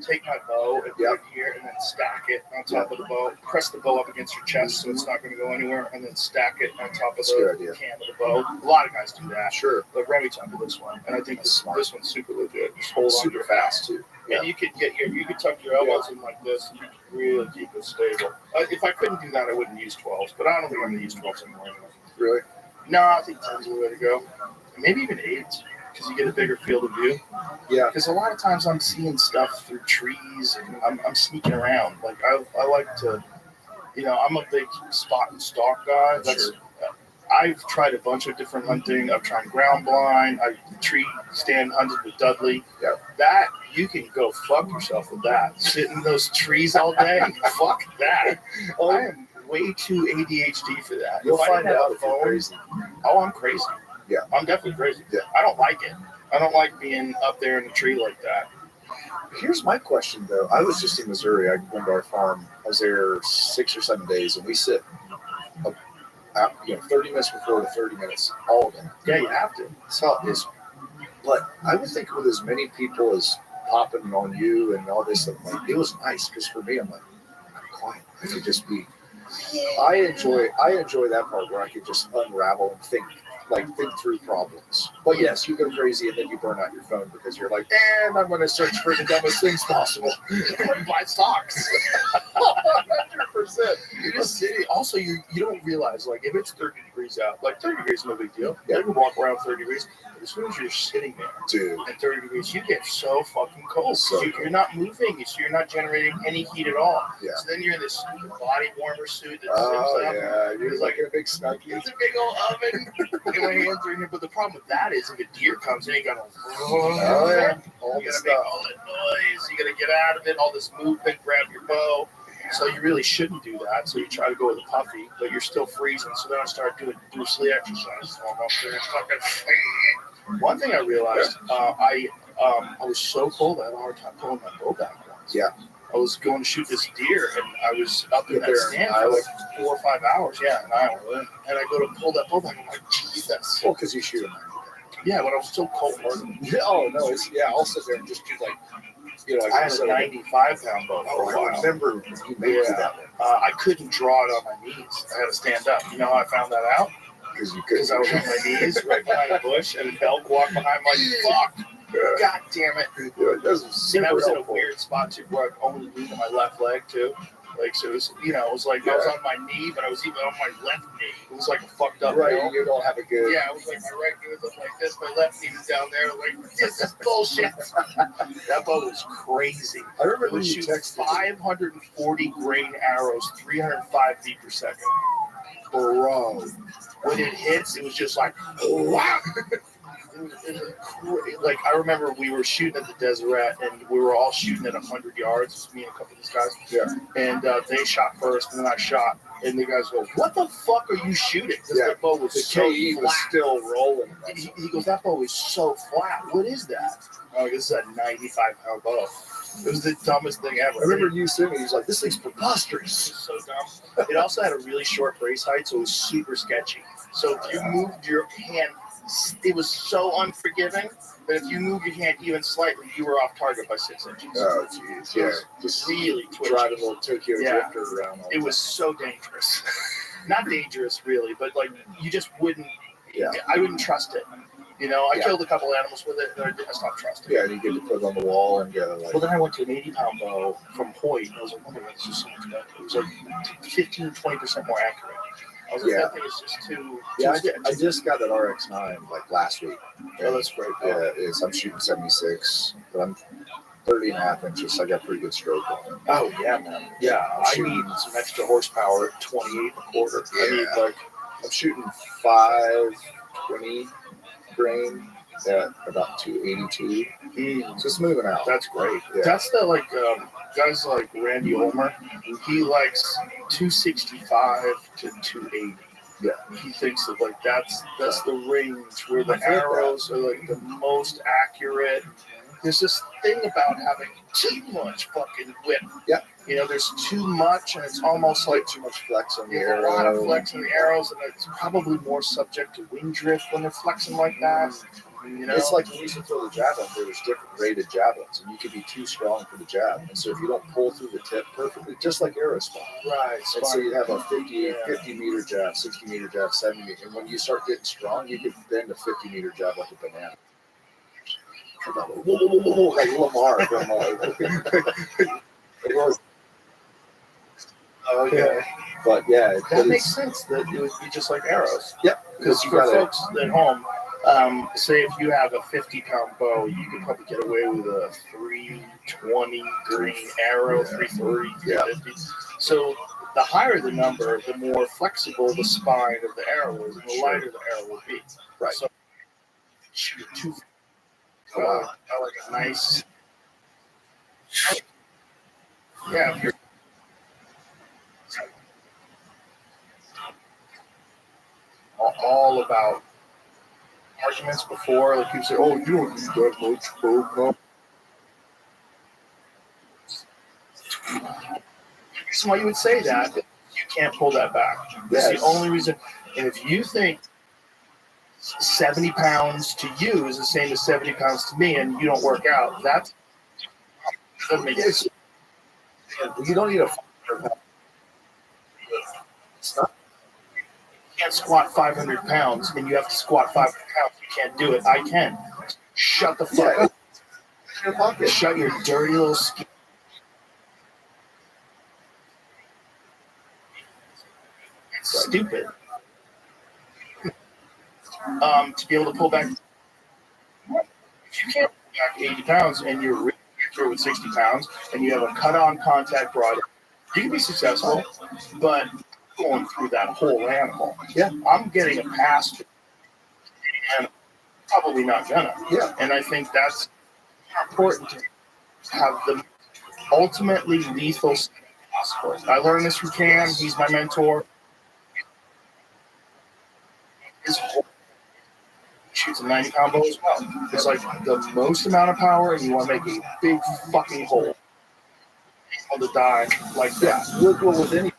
S1: take my bow and put it here and then stack it on top of the bow. Press the bow up against your chest so it's not going to go anywhere, and then stack it on top of the can of the bow. A lot of guys do that.
S13: Sure.
S1: But Remy taught me this one, and I think this one's super legit. Just hold on
S13: super fast too.
S1: And you could tuck your elbows in like this, and you could really keep it stable. If I couldn't do that, I wouldn't use 12s, but I don't think I'm going to use 12s anymore.
S13: Really?
S1: No, I think 10's the way to go. Maybe even 8s, because you get a bigger field of view.
S13: Yeah.
S1: Because a lot of times I'm seeing stuff through trees, and I'm sneaking around. Like I like to, I'm a big spot and stalk guy. I've tried a bunch of different hunting. I've tried ground blind. I tree stand hunted with Dudley.
S13: Yeah.
S1: That you can go fuck yourself with that. Sit in those trees all day. Fuck that. I am way too ADHD for that.
S13: You'll find out if you're crazy.
S1: Oh, I'm crazy.
S13: Yeah.
S1: I'm definitely crazy.
S13: Yeah.
S1: I don't like it. I don't like being up there in the tree like that.
S13: Here's my question, though. I was just in Missouri. I went to our farm. I was there 6 or 7 days, and we sit 30 minutes before the 30 minutes all day.
S1: Yeah, you have to.
S13: So it's, but I would think with as many people as popping on you and all this stuff, like, it was nice because for me, I'm like, I'm quiet. I could just be. I enjoy that part where I could just unravel and think through problems. But yes, you go crazy and then you burn out your phone because you're like, and I'm going to search for the dumbest things possible.
S1: Buy stocks. 100%. You're just sitting. Also, you don't realize, like, if it's 30 degrees out, like 30 degrees is no big deal. You can walk around 30 degrees. But as soon as you're sitting there,
S13: dude,
S1: at 30 degrees, you get so fucking cold.
S13: So
S1: you're not moving. So you're not generating any heat at all.
S13: Yeah.
S1: So then you're in this body warmer suit that
S13: you're like in a big snuggie.
S1: It's a big old oven. My hands are in here. But the problem with that is if a deer comes in, you gotta
S13: all
S1: you gotta
S13: the
S1: make all that noise. You gotta get out of it. All this movement. Grab your bow. So you really shouldn't do that. So you try to go with a puffy, but you're still freezing. So then I start doing Bruce Lee exercises. So I'm up there fucking One thing I realized, I was so cold I had a hard time pulling my bow back once.
S13: Yeah.
S1: I was going to shoot this deer, and I was up in that
S13: There in
S1: stand for
S13: Iowa?
S1: like 4 or 5 hours. Yeah, in Iowa. And I go to pull that bow back, I'm like, Jesus.
S13: Well, because you shoot them.
S1: Yeah, but I was still cold.
S13: Oh no, I'll sit there and just do like, like
S1: I had a 95-pound bow for a
S13: I
S1: while.
S13: remember you made that one
S1: I couldn't draw it on my knees. I had to stand up. You know how I found that out?
S13: because
S1: I was on my knees right behind a bush, and an elk walked behind. I'm like, fuck. God damn it.
S13: Yeah, that's
S1: And I was in a
S13: helpful.
S1: weird spot too, where I only leaned on my left leg too. Like, so it was, it was like I was on my knee, but I was even on my left knee. It was like a fucked up
S13: Right,
S1: hill.
S13: you don't have a good.
S1: Yeah, it was like my right knee was up like this, my left knee was down there. Like, this is bullshit. That bow was crazy.
S13: I remember
S1: It would
S13: when you
S1: shoot
S13: texted.
S1: 540 grain arrows, 305 feet per second.
S13: Bro.
S1: When it hits, it was just like, wow. Like, I remember we were shooting at the Deseret, and we were all shooting at 100 yards, me and a couple of these guys.
S13: Yeah.
S1: And they shot first, and then I shot. And the guys go, "What the fuck are you shooting?" Because
S13: Yeah.
S1: that bow was
S13: The
S1: so
S13: KE
S1: flat.
S13: was still rolling.
S1: He goes, "That bow is so flat. What is that?" Oh, this is a 95-pound bow. It was the dumbest thing ever.
S13: I remember you saying, he was like, this thing's preposterous.
S1: It was so dumb. It also had a really short brace height, so it was super sketchy. So if you moved your hand, it was so unforgiving that if you moved your hand even slightly, you were off target by 6 inches.
S13: Oh, jeez. Yeah. Just
S1: really twitchy.
S13: driving a little Tokyo
S1: Yeah.
S13: drifter around. All
S1: It was so dangerous. Not dangerous, really, but like you just wouldn't.
S13: Yeah.
S1: I wouldn't trust it. I
S13: Yeah.
S1: killed a couple animals with it, and I stopped trusting.
S13: Yeah, and you get to put it on the wall and go like.
S1: Well, then I went to an 80-pound bow from Hoyt, and I was like, oh my God, this is so much better. It was like 15-20% more accurate. I was like,
S13: Yeah.
S1: that thing is just too
S13: Yeah,
S1: sketchy.
S13: I just got that RX-9 like last week.
S1: Oh, that's great.
S13: Yeah, I'm shooting 76, but I'm 30.5 inches, so I got pretty good stroke on it.
S1: Oh, yeah, man. Yeah, I need some extra horsepower at 28 1/4. I need like,
S13: I'm shooting 520 grain at about 282. So it's moving out.
S1: That's great.
S13: Yeah.
S1: That's the guys like Randy Ulmer. He likes 265 to 280.
S13: Yeah.
S1: He thinks that that's the range where the
S13: I've heard
S1: arrows are like the most accurate. There's this thing about having too much fucking whip.
S13: Yeah.
S1: There's too much, and it's almost like
S13: too much flex on the
S1: there's
S13: arrow.
S1: a lot of flex on the arrows, and it's probably more subject to wind drift when they're flexing like that.
S13: It's like when we used to throw the javelin, there was different rated javelins, and you could be too strong for the jab. And so if you don't pull through the tip perfectly, just like arrow spot.
S1: Right.
S13: And so you have a 50 meter jab, 60 meter jab, 70 meter. And when you start getting strong, you could bend a 50 meter jab like a banana. Whoa, like Lamar from
S1: Okay.
S13: But yeah,
S1: That makes sense. That it would be just like arrows.
S13: Yep.
S1: Because
S13: you
S1: for
S13: gotta-
S1: folks at home, say if you have a 50-pound bow, you could probably get away with a 320 green arrow, 330, 350. So the higher the number, the more flexible the spine of the arrow is, and the lighter the arrow will be.
S13: Right.
S1: So shoot two. I like a nice. Yeah. If you're all about arguments before, like people say, "Oh, you don't need that much bow." The reason why you would say that, you can't pull that back. That's the only reason. And if you think 70 pounds to you is the same as 70 pounds to me, and you don't work out, that doesn't make sense.
S13: You don't need a.
S1: You can't squat 500 pounds, and you have to squat 500 pounds. You can't do it. I can. Shut the fuck up.
S13: In your pocket.
S1: Shut your dirty little skin. It's stupid. To be able to pull back. If you can't pull back 80 pounds and you're really through with 60 pounds and you have a cut-on contact rod, you can be successful, but going through that whole animal.
S13: Yeah.
S1: I'm getting a pass, and probably not gonna.
S13: Yeah.
S1: And I think that's important to have the ultimately lethal setting possible. I learned this from Cam. He's my mentor. His whole shoots a 90-pound bow as well. It's like the most amount of power, and you want to make a big fucking hole on the die like that.
S13: Well, with any,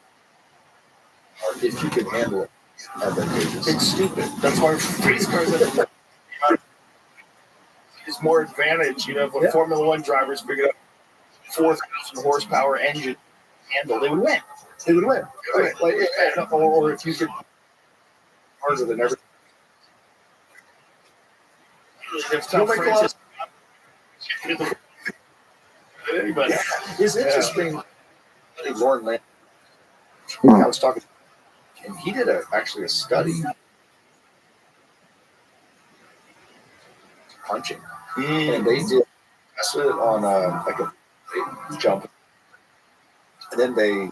S13: if you can handle it, advantageous.
S1: It's stupid. That's why race cars have is more advantage. You know, if a Formula One drivers figured out 4,000 horsepower engine handle, they would win.
S13: They would win. Right. Like, or if you could harder than everything.
S1: Anybody.
S13: It's interesting. Lauren Land. I was talking, and he did actually a study punching, and they did tested it on like a jump, and then they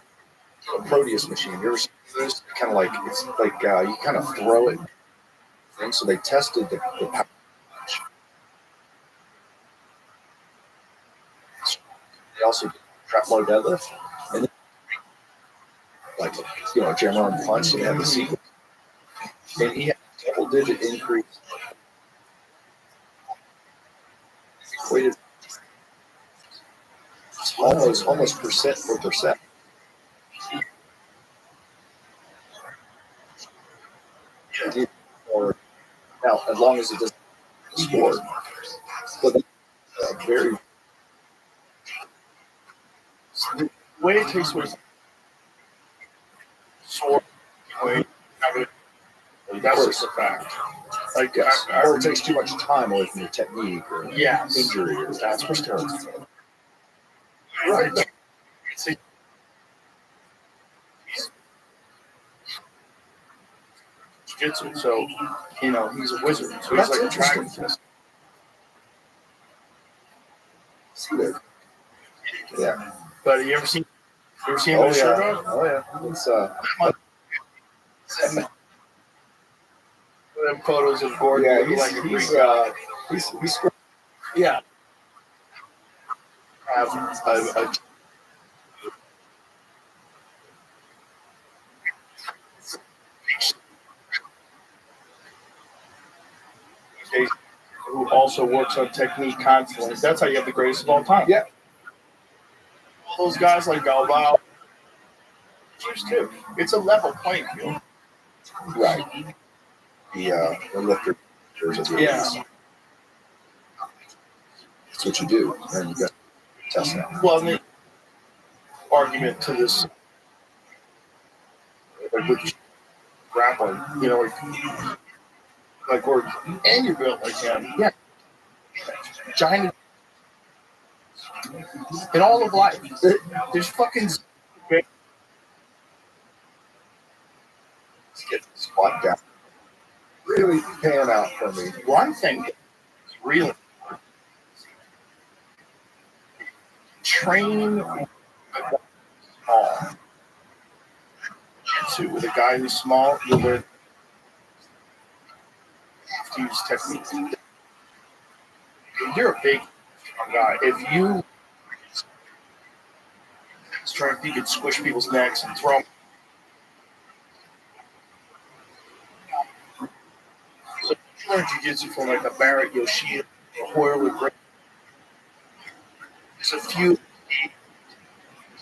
S13: a Proteus machine. You ever seen this? Kind of like it's like you kind of throw it, and so they tested the power. They also did trap low deadlift, and then, like jam around punch. They had the sequence, and he had a double-digit increase. Equated almost percent per percent. Or now, as long as it doesn't score, but that's very.
S1: The way it takes away sore, that's just a fact. Like,
S13: yes. Or it takes too much time away from your technique or injury, or that's for steroids.
S1: Right. Jiu-jitsu, so he's a wizard. So he's like a dragon test.
S13: Yeah.
S1: But you ever seen him with a shirt on?
S13: Oh yeah. It's
S1: them photos of Gordon.
S13: Yeah, he's
S1: yeah. Have who also works on technique constantly. That's how you have the greatest of all time.
S13: Yeah.
S1: All those guys like Galvao, too. It's a level playing field.
S13: Right. The lifter.
S1: Yeah.
S13: That's what you do, and you got to test that.
S1: Well, the argument to this, like with grappling, like Gordon, and you're built like him. Yeah. Giant. In all of life, there's fucking.
S13: Let's get the squat down. Really pan out for me.
S1: One thing is really train small. With a guy who's small, you'll learn to use technique. You're a big guy. If you strength, you could squish people's necks and throw them. So you learn jiu-jitsu from like a Barrett Yoshida, a Hoyle Gray. There's a few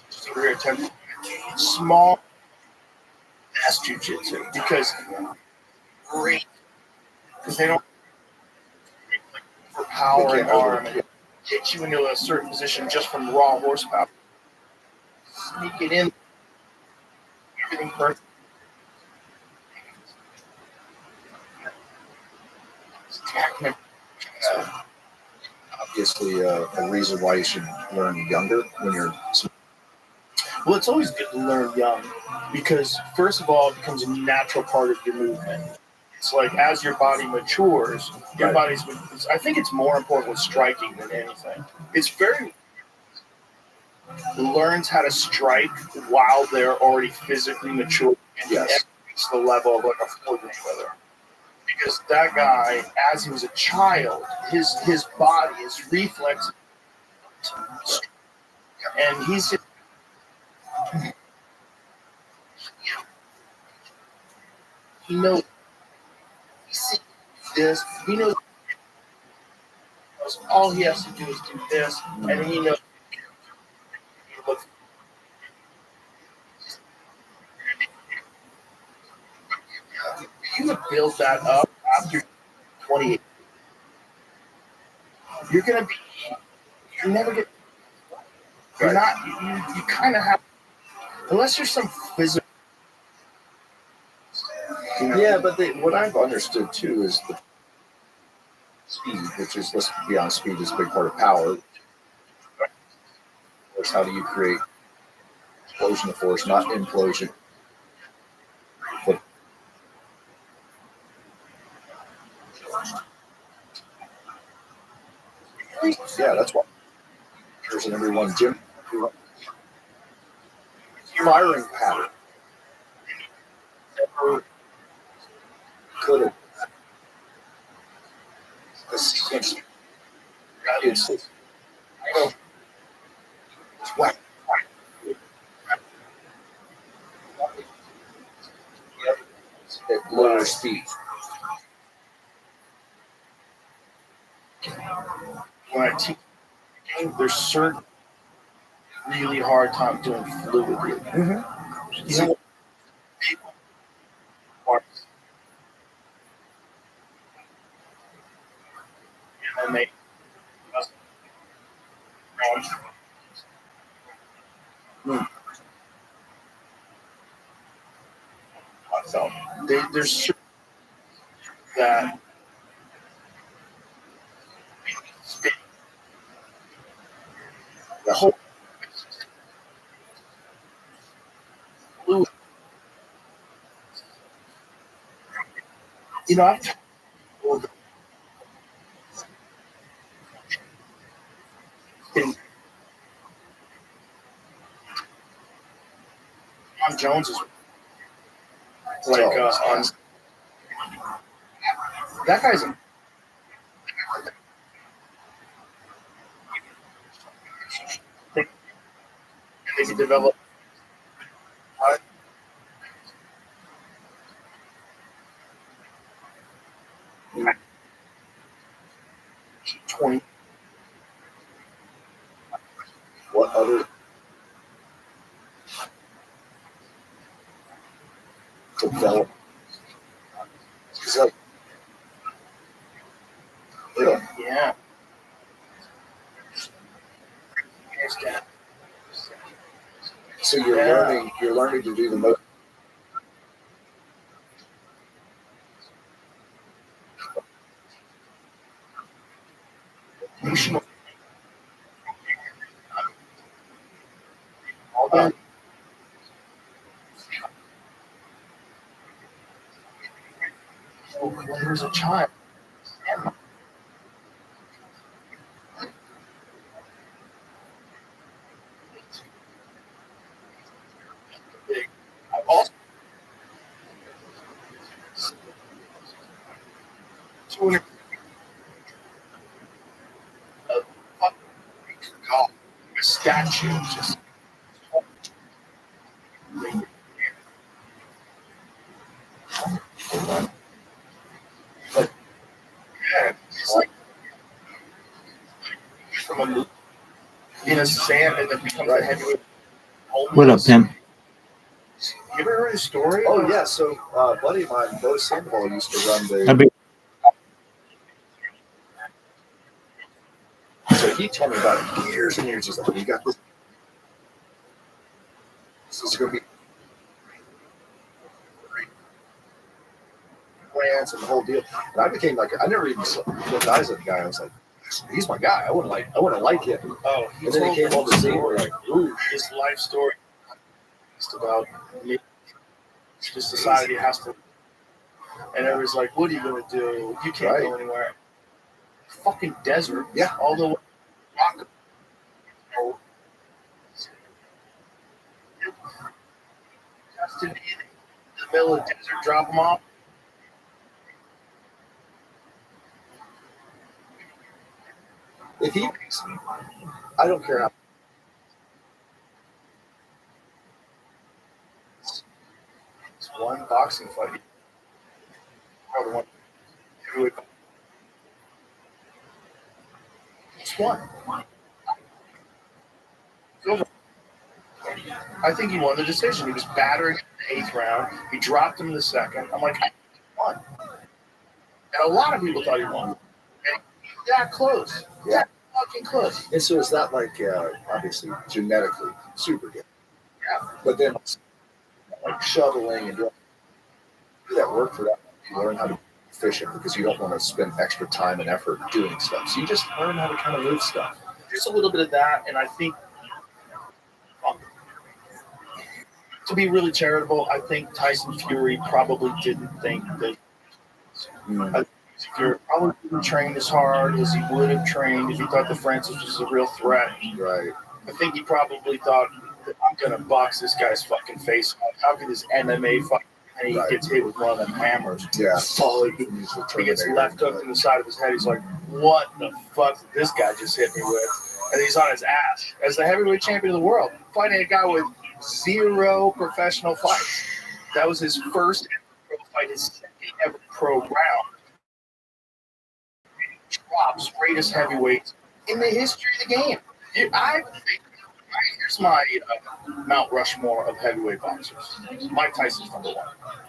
S1: just over here attempting small ass jiu-jitsu because great. Because they don't for power and arm and get you into a certain position just from raw horsepower. Sneak it in. Everything perfect.
S13: Obviously, a reason why you should learn younger when you're.
S1: Well, it's always good to learn young because, first of all, it becomes a natural part of your movement. It's like as your body matures, your body's. I think it's more important with striking than anything. It's very learns how to strike while they're already physically mature and reach the level of like a Floyd Mayweather. Because that guy, as he was a child, his body, his reflex, and he's. He knows. this. He knows all he has to do is do this, and he knows. You would build that up after 28. You're gonna be. You're never gonna. You're not. You kind of have, unless there's some physical.
S13: Yeah, but what I've understood too is the speed, which is, let's be honest, speed is a big part of power. Is how do you create explosion of force, not implosion? But yeah, that's why there's in everyone gym firing pattern. Never could have. The sequence. It's whack. At lower speed.
S1: When I teach, there's certain really hard time doing fluidly.
S13: Mm-hmm.
S1: You know, people are, and they so there's certain that the whole fluid. You know, I've told John Jones is like on that guy's a they can develop 20.
S13: What other develop? It's like,
S1: Yeah.
S13: So you're learning to do the most.
S1: When he was a child. I've also 200 golf, a statue just. But yeah, it's like from a movie in a sand and then becomes a heavyweight.
S6: What up, Tim?
S1: You ever heard a story?
S13: Oh yeah, so buddy of mine, Bo Sandoval, used to run the. So he told me about it years and years. He's like, "You got this. This is going to be plans and the whole deal." And I became like, I never even looked eyes at the guy. I was like, "He's my guy. I want to like him."
S1: Oh,
S13: and then he came over to see. We're like, "Ooh,
S1: his life story." Just about me. Just decided he has to. And everybody's like, "What are you gonna do? You can't go anywhere." Fucking desert.
S13: Yeah.
S1: All the way. Just in the middle of the desert, drop them off.
S13: If he makes me, I don't care how. It's one boxing fight. Or the one
S1: won. I think he won the decision. He was battering in the 8th round. He dropped him in the 2nd. I'm like, I think he won. And a lot of people thought he won. And he was that close.
S13: Yeah.
S1: That fucking close.
S13: And so is that like obviously genetically super good?
S1: Yeah.
S13: But then like shoveling and doing that work for that, you learn how to be efficient because you don't want to spend extra time and effort doing stuff. So you just learn how to kind of move stuff.
S1: There's a little bit of that, and I think to be really charitable, I think Tyson Fury probably didn't think that Fury probably didn't train as hard as he would have trained if he thought that Francis was a real threat.
S13: Right.
S1: I think he probably thought, I'm going to box this guy's fucking face off. How can this MMA fight? And he gets hit with one of them hammers.
S13: Yeah.
S1: He gets left hooked in the side of his head. He's like, what the fuck did this guy just hit me with? And he's on his ass as the heavyweight champion of the world, fighting a guy with 0 professional fights. That was his first ever pro fight, his second ever pro round. He drops greatest heavyweights in the history of the game. Here's my Mount Rushmore of heavyweight boxers. Mike Tyson's number 1.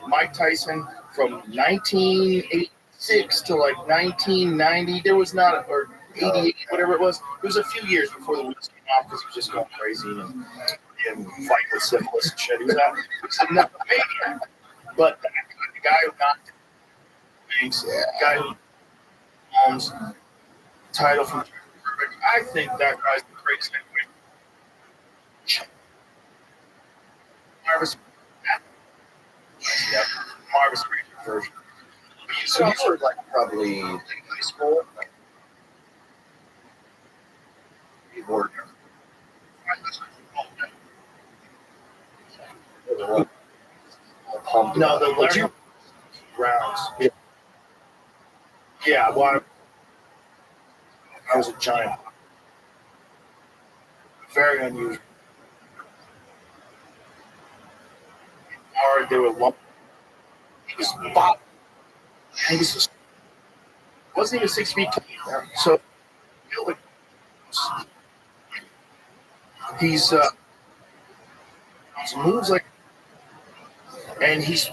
S1: Mike Tyson from 1986 to like 1990, there was not, or 88, whatever it was. It was a few years before the wheels came off because he was just going crazy and fighting with syphilis and shit. He was a maniac. But the guy who knocked things, the guy who owns title from I think that guy's the greatest heavyweight. Marvis, yeah, Marvis version.
S13: So you were like probably high school. Or
S1: no, the Larry rounds. Yeah, well, I was a giant. Very unusual. Hard, they were long. He was Bob. He wasn't even 6 feet. So he's moves like, and he's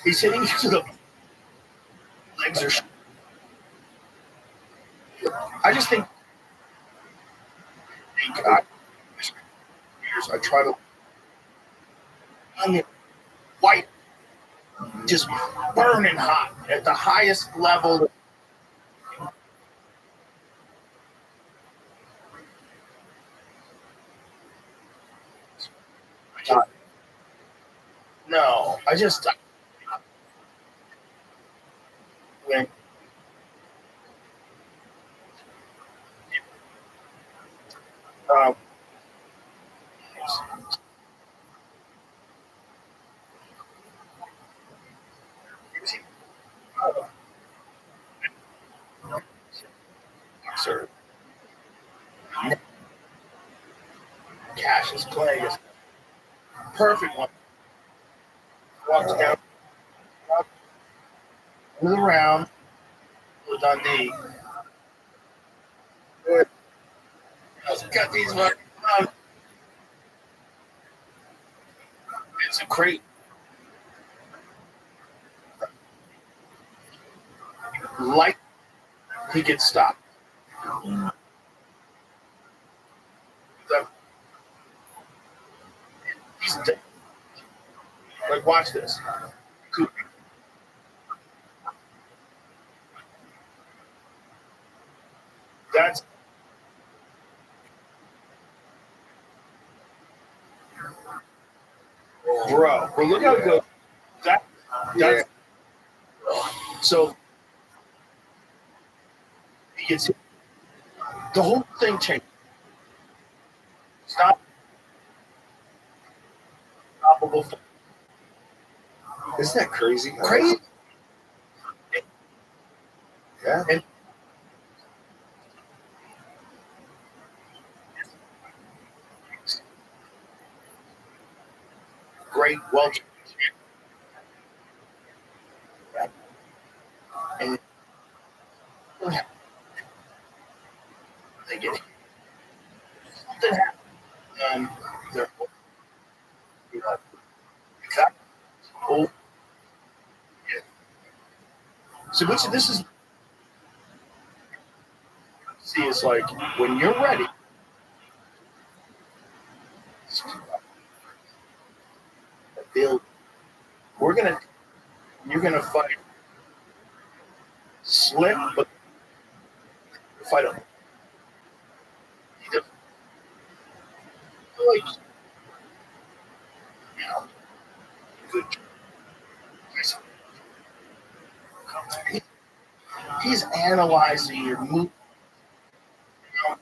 S1: hitting you to the legs are. I just think I try to white, just burning hot at the highest level. No, I just when sir, Cash is playing a perfect one. Walks down into the round with Dundee. Got these ones. It's a crate. Like he gets stopped. He's dead. Like, watch this. That's bro. Well, look how it goes. That's so he gets the whole thing changed. Stop. Stoppable.
S13: Isn't that crazy?
S1: Crazy.
S13: Yeah.
S1: And great, well, and something happened, and they're exactly. Oh, yeah. So this is see, it's like when you're ready. Build. You're gonna fight slick, but fight him. Like, you know, good. He's analyzing your move. No.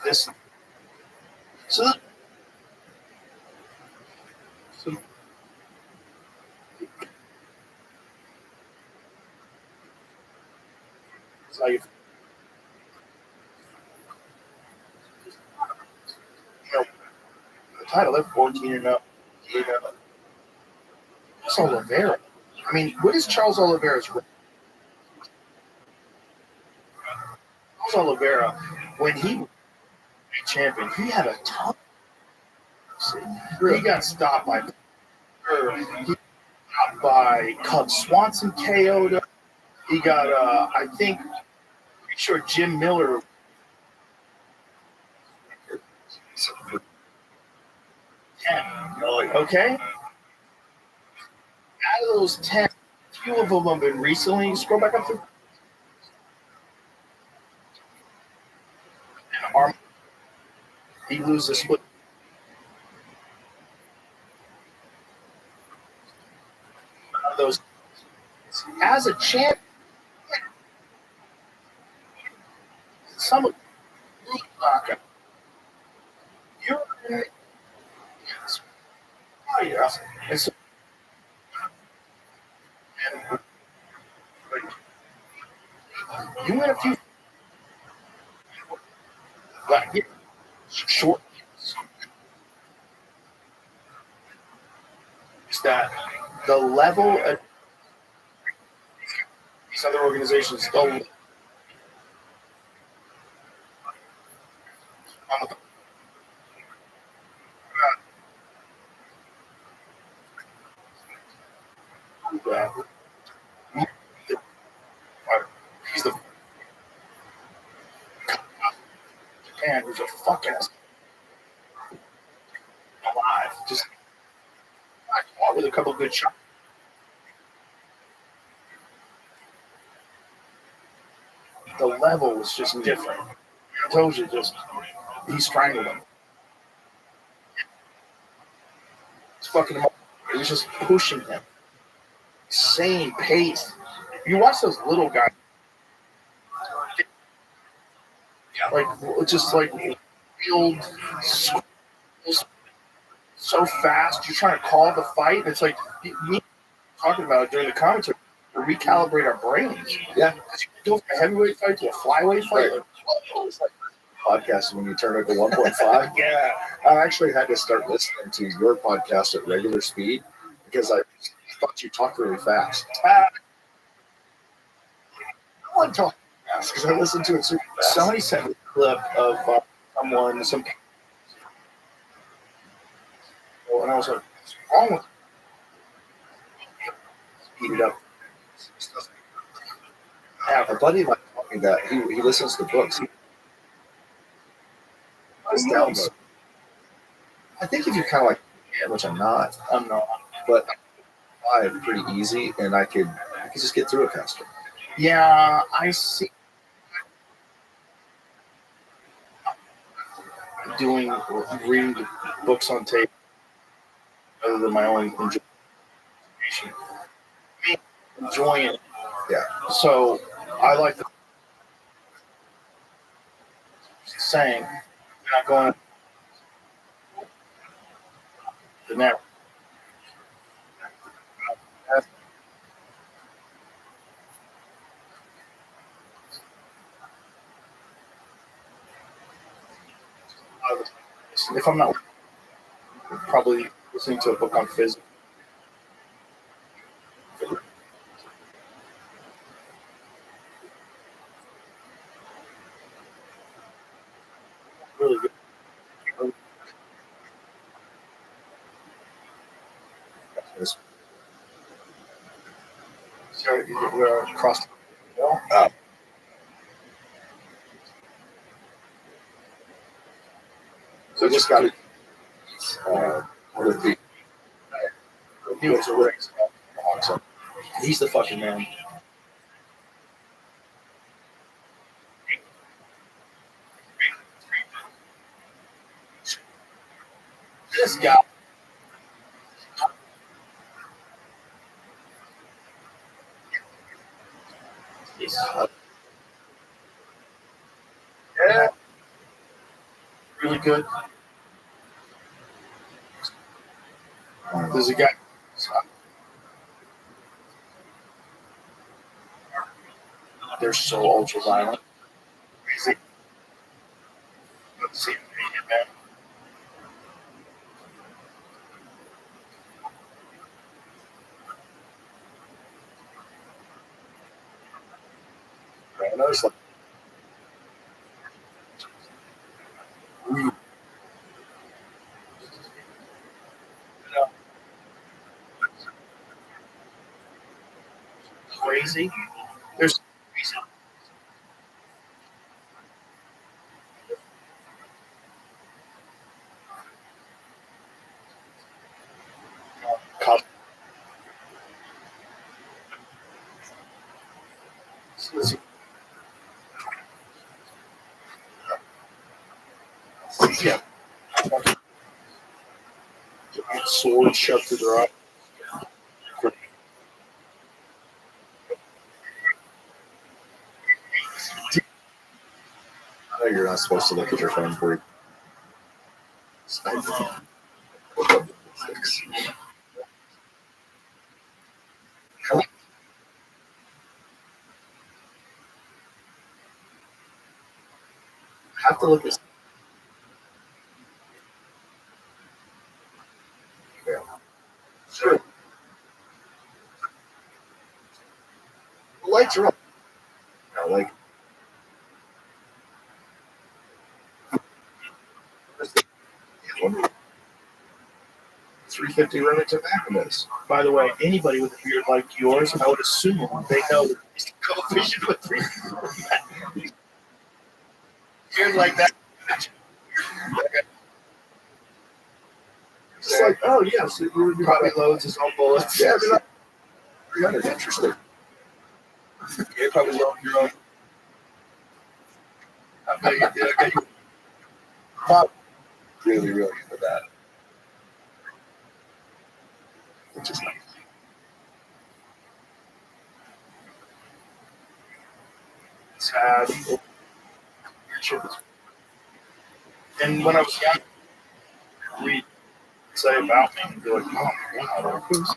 S1: This. So like, the title, they're 14 and up. Charles Oliveira. I mean, what is Charles Oliveira's? Charles Oliveira, when he was champion, he had a ton. He got stopped by. He got by Cub Swanson KO'd. He got, I think, pretty sure Jim Miller. Okay? Out of those 10, few of them have been recently. Scroll back up to. And he loses split. Those as a champ, some of you're and so and you win a few like short is that the level of these other organizations don't he's the Japan who's a fuck ass alive. Just with a couple of good shots. The level was just different. I told you, just he strangled him. He's fucking him up. He was just pushing him. Same pace. You watch those little guys, like just like field so fast. You're trying to call the fight. It's like me talking about it during the commentary. To recalibrate our brains. Yeah, because you go from a heavyweight fight to a flyweight fight. Right.
S13: It's like podcast when you turn it to 1.5.
S1: Yeah,
S13: I actually had to start listening to your podcast at regular speed because I thought you talked really fast. I want to talk fast because I listened to it super fast.
S1: Somebody sent me a clip of some, and I was like, "What's wrong with you?" Speed it up.
S13: Yeah, a buddy of mine told me that he listens to books. Download. I think if you're kind of like, which I'm not, but I'm pretty easy, and I could just get through it faster.
S1: Yeah, I see. Reading the books on tape other than my own enjoying it.
S13: Yeah.
S1: So I like the saying, you're not going the narrative. if I'm not probably listening to a book on physics. Really good. So we're across the
S13: So I just got it. With the he was a race. He's the fucking man.
S1: This guy. Yeah. Really good. There's a guy. They're so ultra violent. Crazy. Let's see, man. Man, I was like, crazy. There's yeah. Sword shoved through their eye.
S13: I know you're not supposed to look at your phone for I have to look at. Yeah. Sure. The lights are up. You know, like 350 Remington Maximus.
S1: By the way, anybody with a beard like yours, I would assume they know that they used to go fishing with 3. Beard like that.
S13: It's like, oh yes, it would
S1: Probably loads his own bullets.
S13: Yeah, that is interesting.
S1: You probably load your own. I bet you did. I bet you
S13: Really, really into that. Which is nice.
S1: sad. And when I was young, we'd say about me and be like, oh my God, who's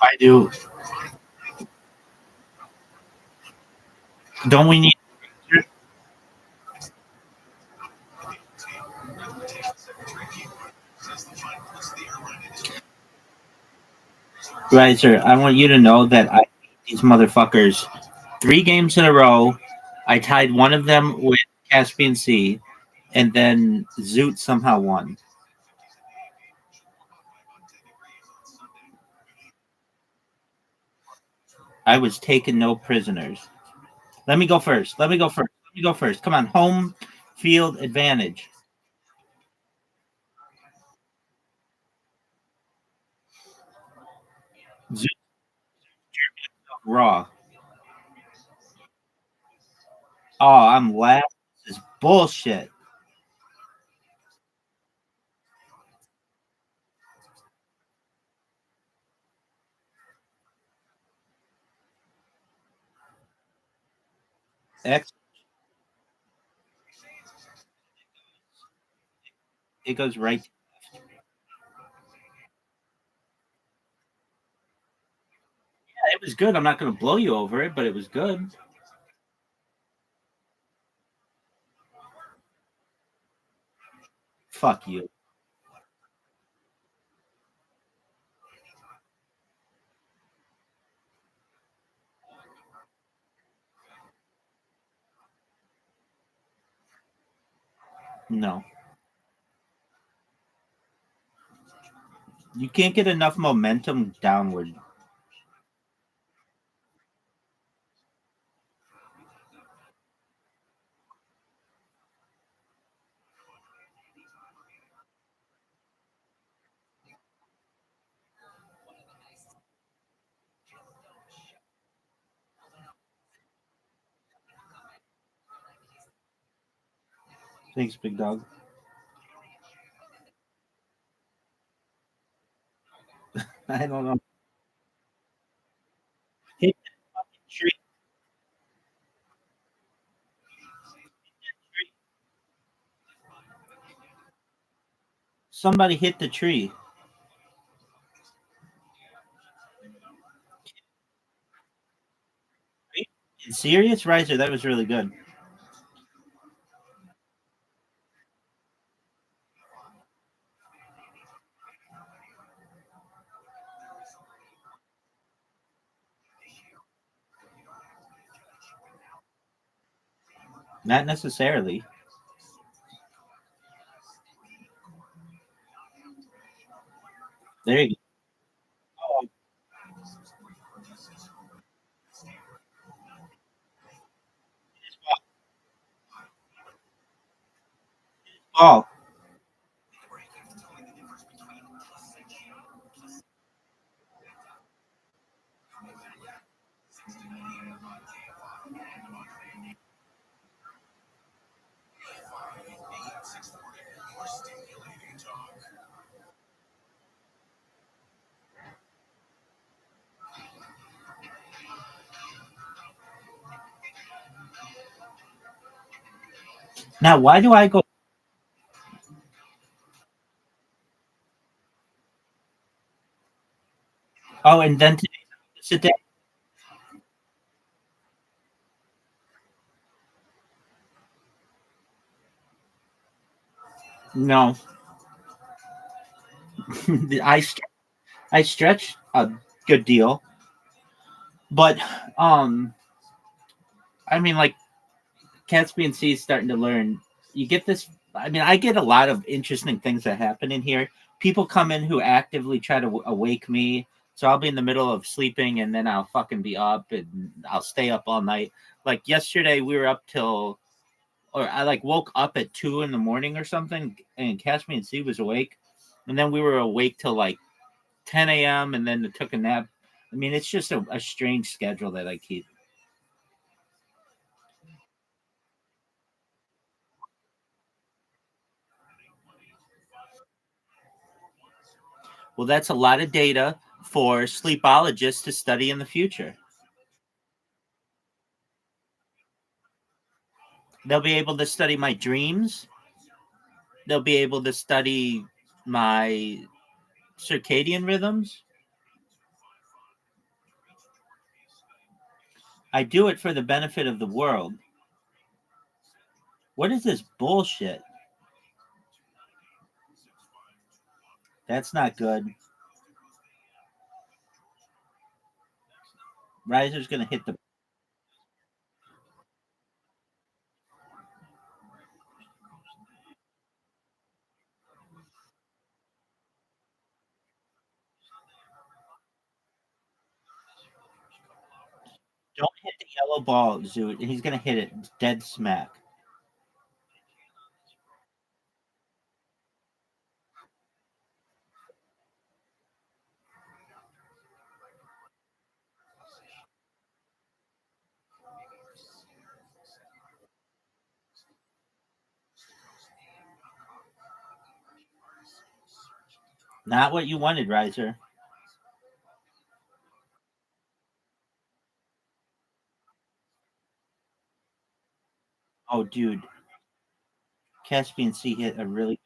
S6: I do. Don't we need? Right, sir. I want you to know that I hate these motherfuckers. 3 games in a row. I tied one of them with Caspian Sea, and then Zoot somehow won. I was taking no prisoners. Let me go first. Let me go first. Come on, home field advantage. Zoot raw. Oh, I'm laughing. This is bullshit. X. It goes right. Yeah, it was good. I'm not going to blow you over it, but it was good. Fuck you. No. You can't get enough momentum downward. Thanks, big dog. I don't know. Hit the fucking tree. Somebody hit the tree. Are you serious, Riser? That was really good. Not necessarily. There you go. Oh, now why do I go? Oh, and then today. No, I I stretch a good deal, but um, I mean, like Caspian Sea is starting to learn. You get this. I mean, I get a lot of interesting things that happen in here. People come in who actively try to awake me. So I'll be in the middle of sleeping and then I'll fucking be up and I'll stay up all night. Like yesterday, we were up till, or I like woke up at 2 in the morning or something, and Caspian Sea was awake. And then we were awake till like 10 a.m. and then took a nap. I mean, it's just a strange schedule that I keep. Well, that's a lot of data for sleepologists to study in the future. They'll be able to study my dreams. They'll be able to study my circadian rhythms. I do it for the benefit of the world. What is this bullshit? That's not good. Riser's going to hit the. Don't hit the yellow ball, Zoot. And he's going to hit it dead smack. Not what you wanted, Riser. Oh, dude. Caspian Sea hit a really.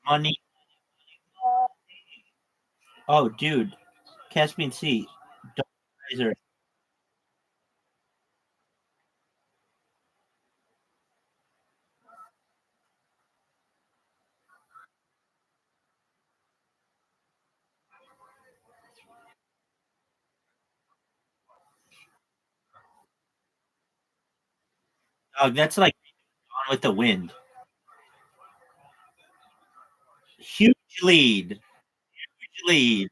S6: Money. Oh, dude. Caspian Sea. Don't Riser. Oh, that's like Gone with the Wind. Huge lead. Huge lead.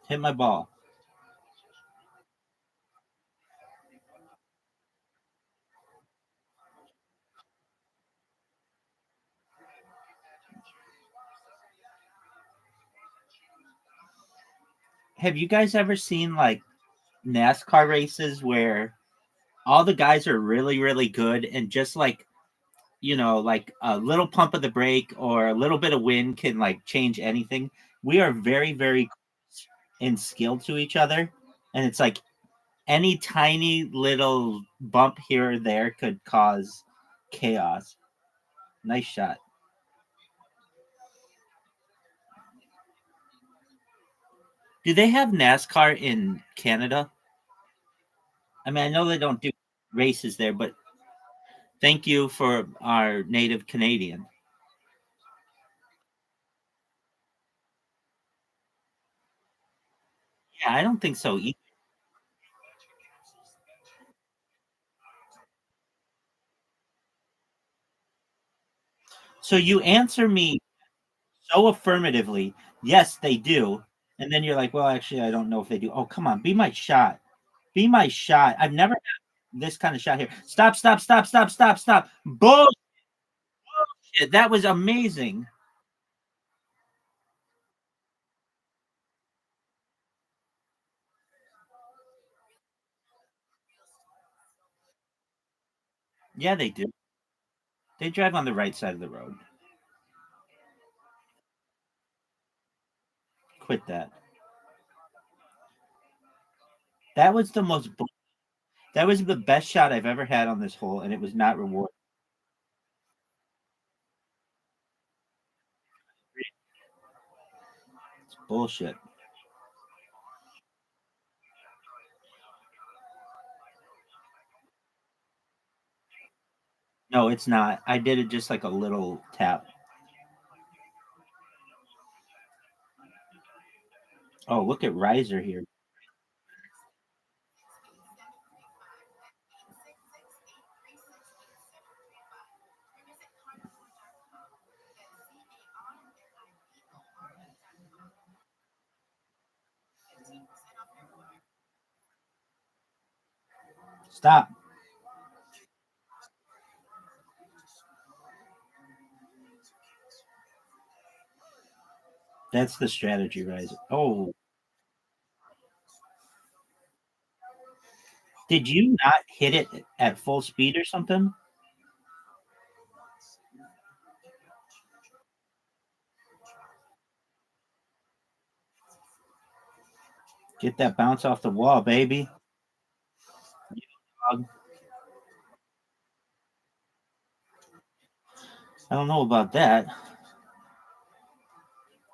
S6: Hit my ball. Have you guys ever seen like NASCAR races where all the guys are really, really good and just like, like a little pump of the brake or a little bit of wind can like change anything? We are very, very close and skilled to each other. And it's like any tiny little bump here or there could cause chaos. Nice shot. Do they have NASCAR in Canada? I mean, I know they don't do races there, but thank you for our native Canadian. Yeah, I don't think so either. So you answer me so affirmatively, yes, they do. And then you're like, well, actually, I don't know if they do. Oh, come on, be my shot. Be my shot. I've never had this kind of shot here. Stop, stop, stop, stop, stop, stop. Bullshit. That was amazing. Yeah, they do. They drive on the right side of the road. Quit that. That was the most. That was the best shot I've ever had on this hole, and it was not rewarded. It's bullshit. No, it's not. I did it just like a little tap. Oh, look at Riser here. Stop. That's the strategy, Riser. Oh, did you not hit it at full speed or something? Get that bounce off the wall, baby. I don't know about that.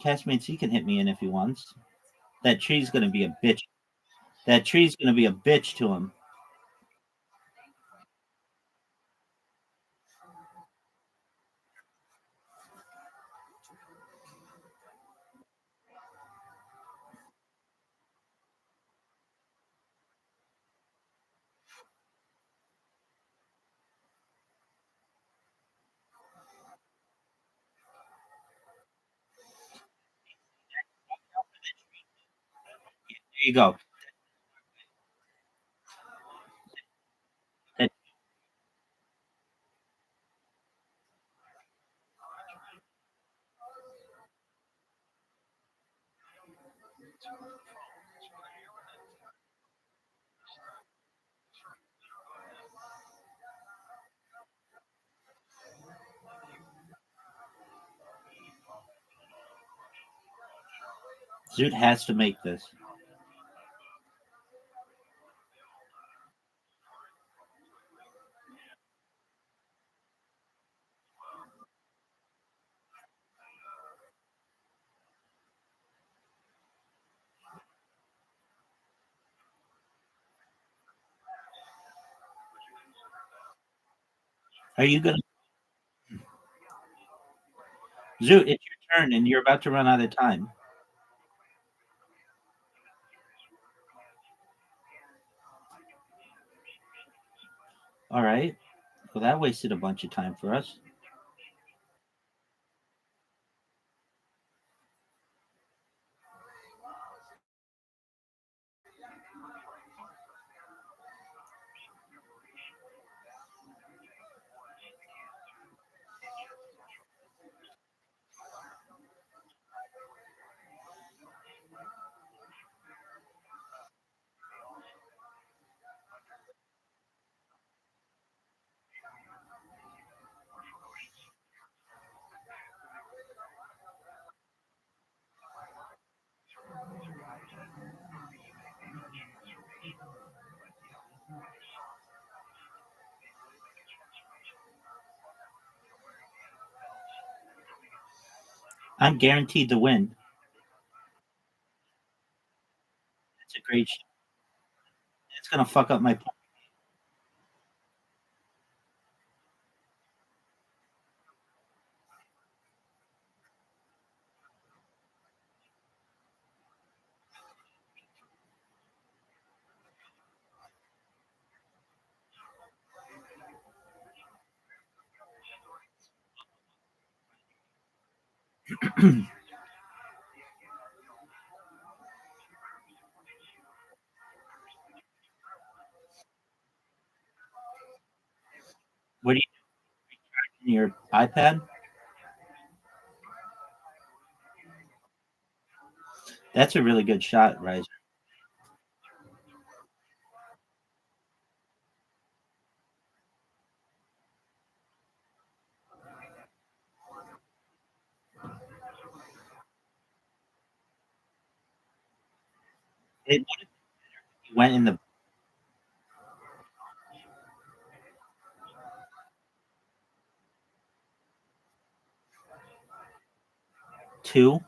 S6: Cashman C can hit me in if he wants. That tree's gonna be a bitch. That tree's gonna be a bitch to him. There you go. That Zoot has to make this. Are you gonna Zoot, it's your turn and you're about to run out of time. All right. Well, that wasted a bunch of time for us. I'm guaranteed to win. It's a great shot. It's gonna fuck up my What are you doing? Your iPad? That's a really good shot, Riser. It went in the 2.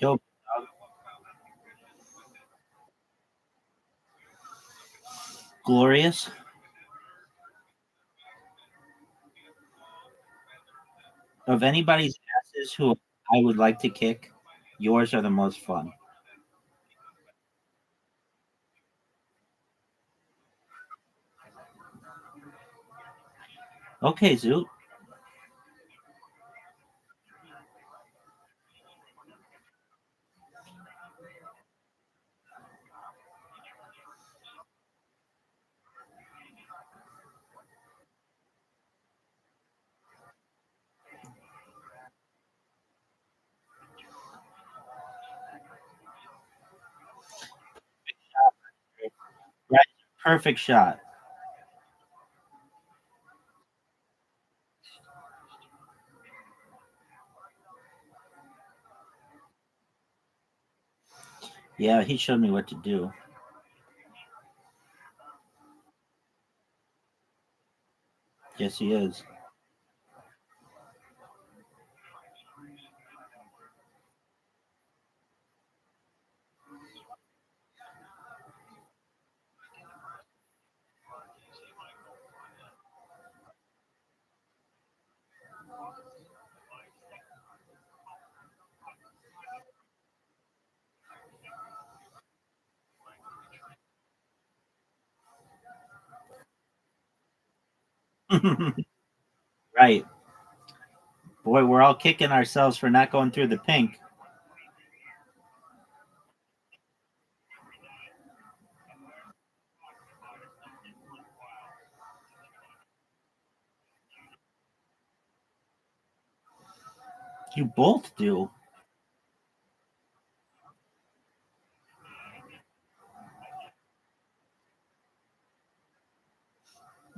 S6: Yo, glorious. Of anybody's asses who I would like to kick, yours are the most fun. Okay, Zoot. Right. Perfect shot. Yeah, he showed me what to do. Yes, he is. Right. Boy, we're all kicking ourselves for not going through the pink. You both do.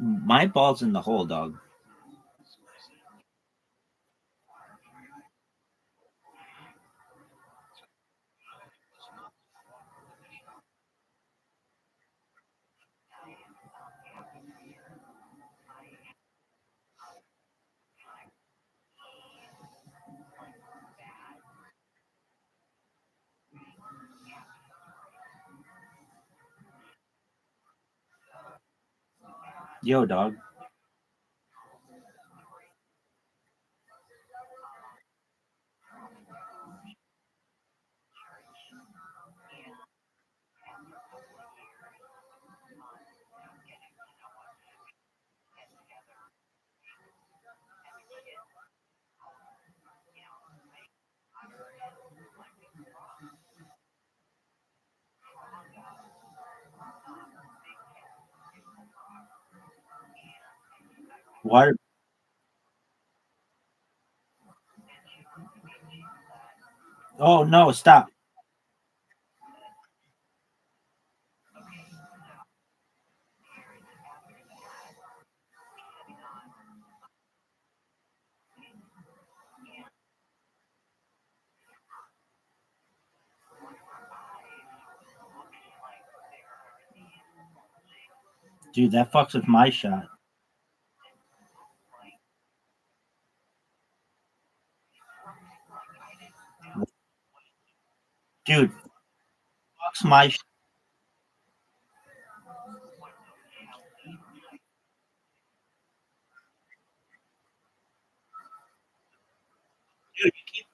S6: My ball's in the hole, dog. Yo, dog. What? Oh no! Stop. Dude, that fucks with my shot. Dude, fucks my shot. Dude, you keep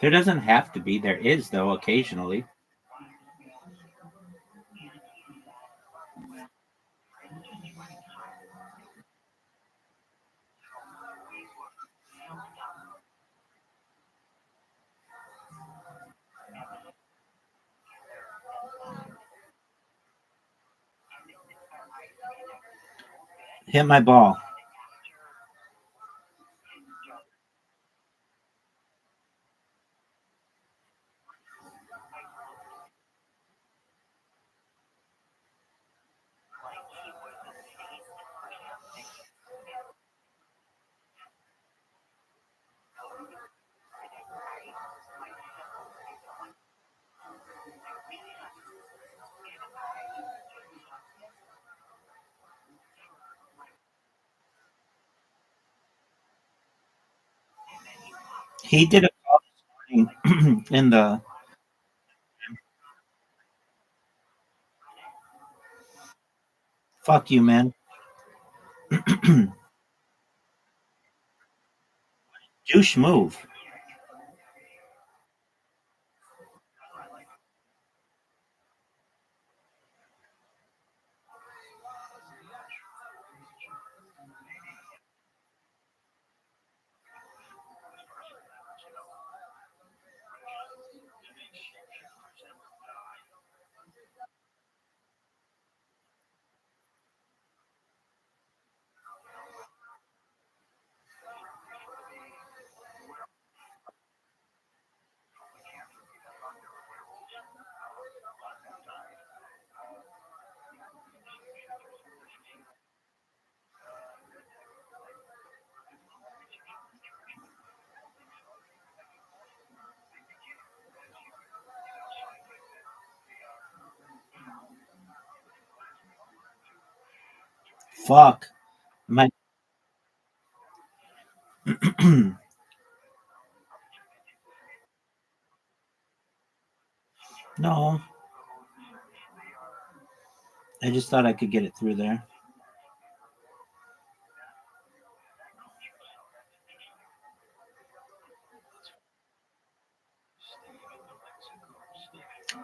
S6: There doesn't have to be. There is, though, occasionally. Hit my ball. He did a call this morning in the. Fuck you, man. Douche move. Fuck. My. No. I just thought I could get it through there.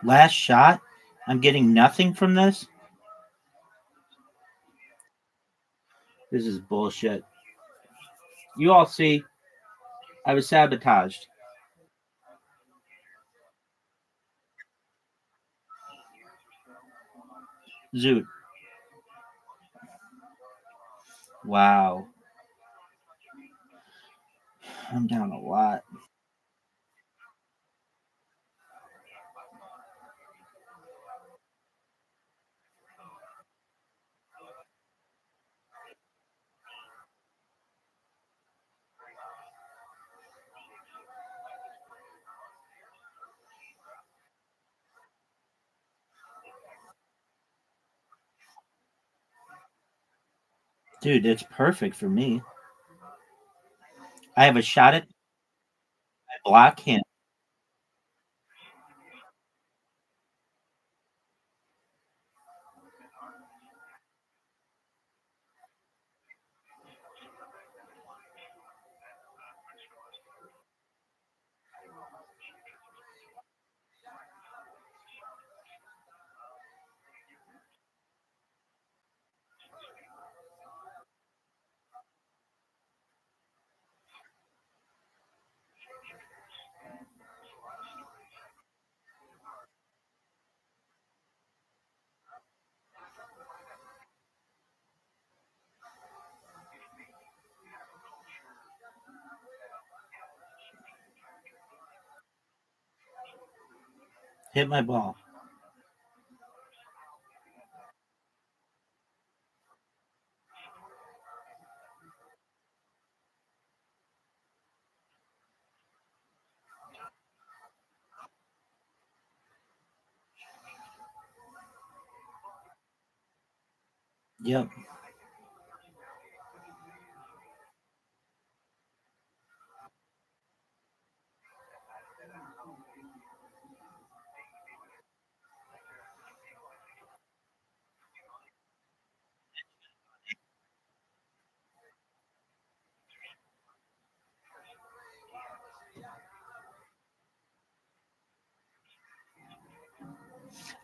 S6: Last shot? I'm getting nothing from this? This is bullshit. You all see, I was sabotaged. Zoot. Wow. I'm down a lot. Dude, it's perfect for me. I have a shot at I block him. Hit my ball. Yep.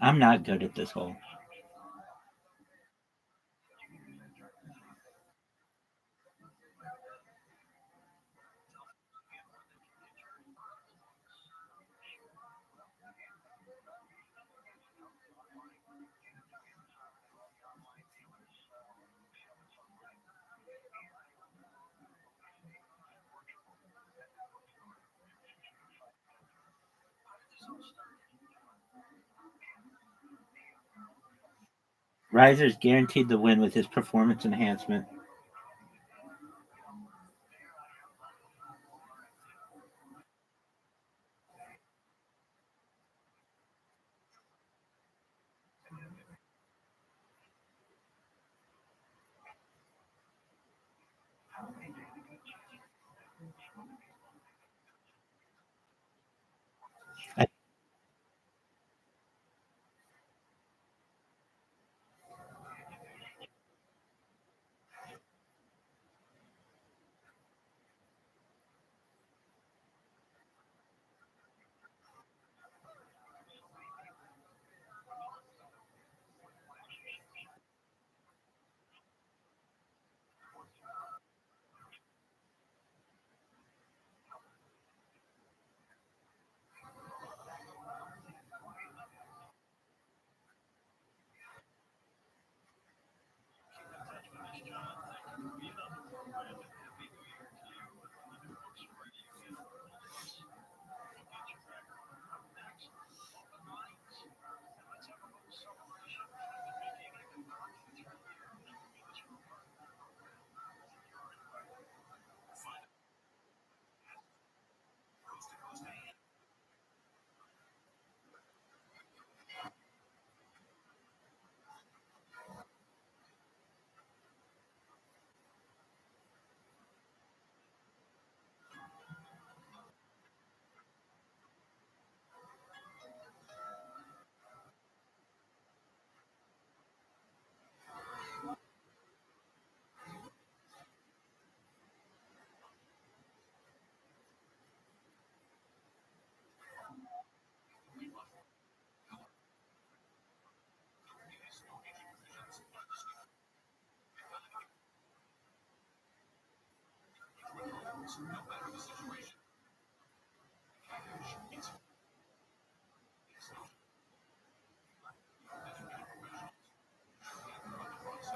S6: I'm not good at this hole. Riser's guaranteed the win with his performance enhancement.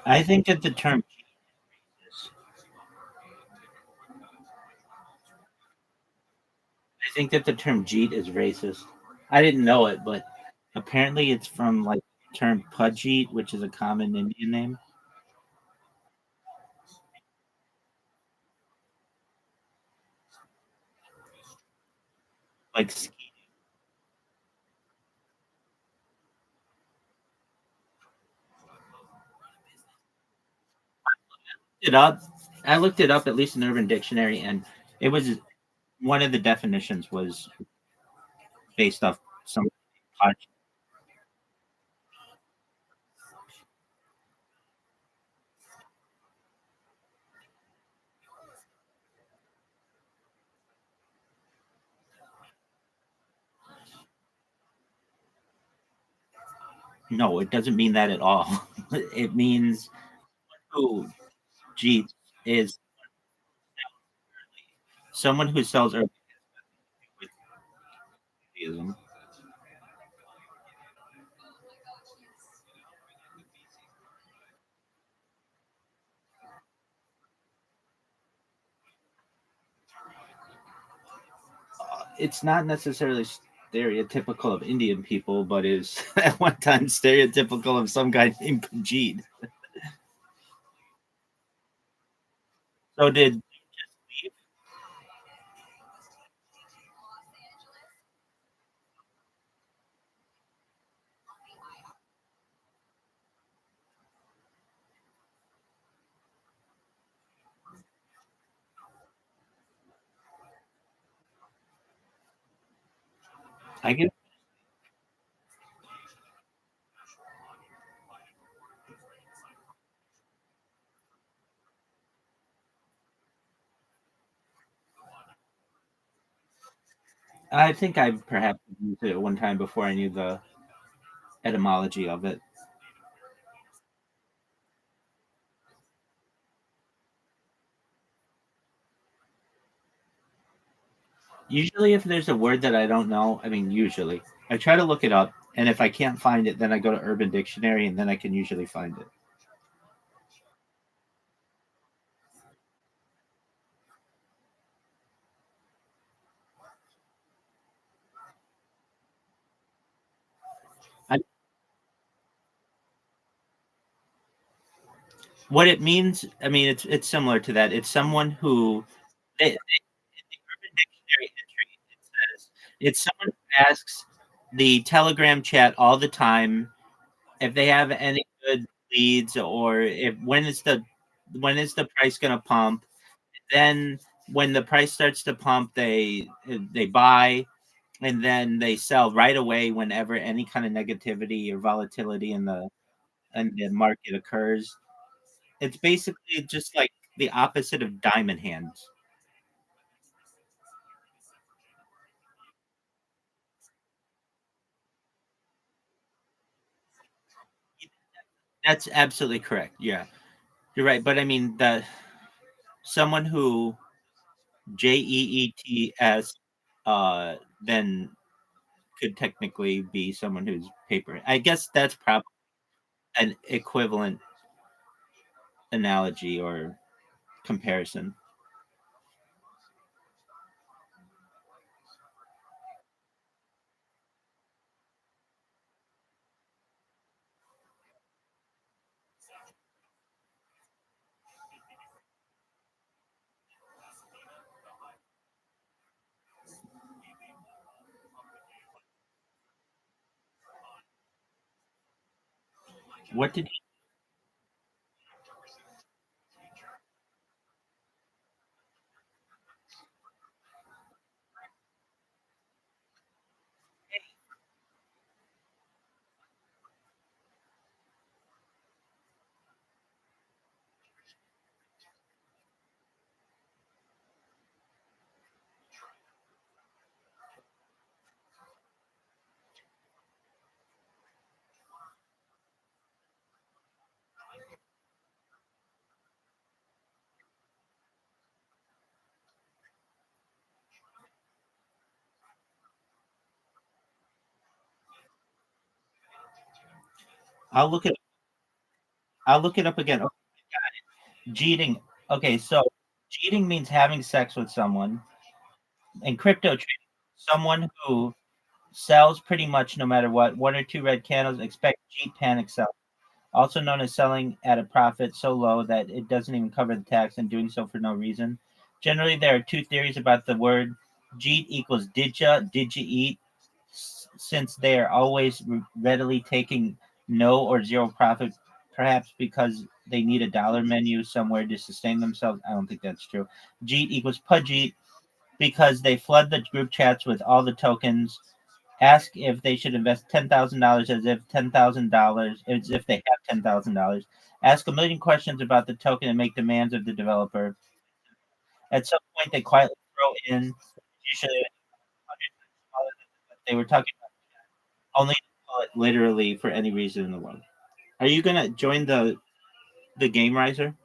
S6: I think that the term think that the term Jeet is racist. I didn't know it, but apparently it's from like the term Pudjeet, which is a common Indian name. Like it up. I looked it up at least in Urban Dictionary, and it was one of the definitions was based off some. No, it doesn't mean that at all. It means who Jeet is someone who sells early with Judaism. It's not necessarily stereotypical of Indian people, but is at one time stereotypical of some guy named Pajid. So did I get? I think I perhaps used it at one time before I knew the etymology of it. Usually, if there's a word that I don't know, I mean, usually I try to look it up, and if I can't find it, then I go to Urban Dictionary, and then I can usually find it. I, what it means, I mean, it's similar to that. It's someone who in the Urban Dictionary entry it says it's someone who asks the Telegram chat all the time if they have any good leads or if when is the price going to pump. Then when the price starts to pump, they buy and then they sell right away whenever any kind of negativity or volatility in the market occurs. It's basically just like the opposite of diamond hands. That's absolutely correct. Yeah, you're right. But I mean, the someone who Jeets, then could technically be someone who's paper. I guess that's probably an equivalent analogy or comparison. What did I'll look it I'll look it up again. Oh, Jeeting. Okay, so cheating means having sex with someone, and crypto trading. Someone who sells pretty much no matter what. One or two red candles. Expect Jeep panic sell. Also known as selling at a profit so low that it doesn't even cover the tax and doing so for no reason. Generally, there are two theories about the word. Jeet equals did you eat? Since they are always readily taking no or zero profit, perhaps because they need a dollar menu somewhere to sustain themselves. I don't think that's true. Jeet equals pudgy because they flood the group chats with all the tokens. Ask if they should invest $10,000 as if they have $10,000. Ask a million questions about the token and make demands of the developer. At some point, they quietly throw in usually 100 times smaller than what they were talking about, only to call it literally for any reason in the world. Are you gonna join the game riser?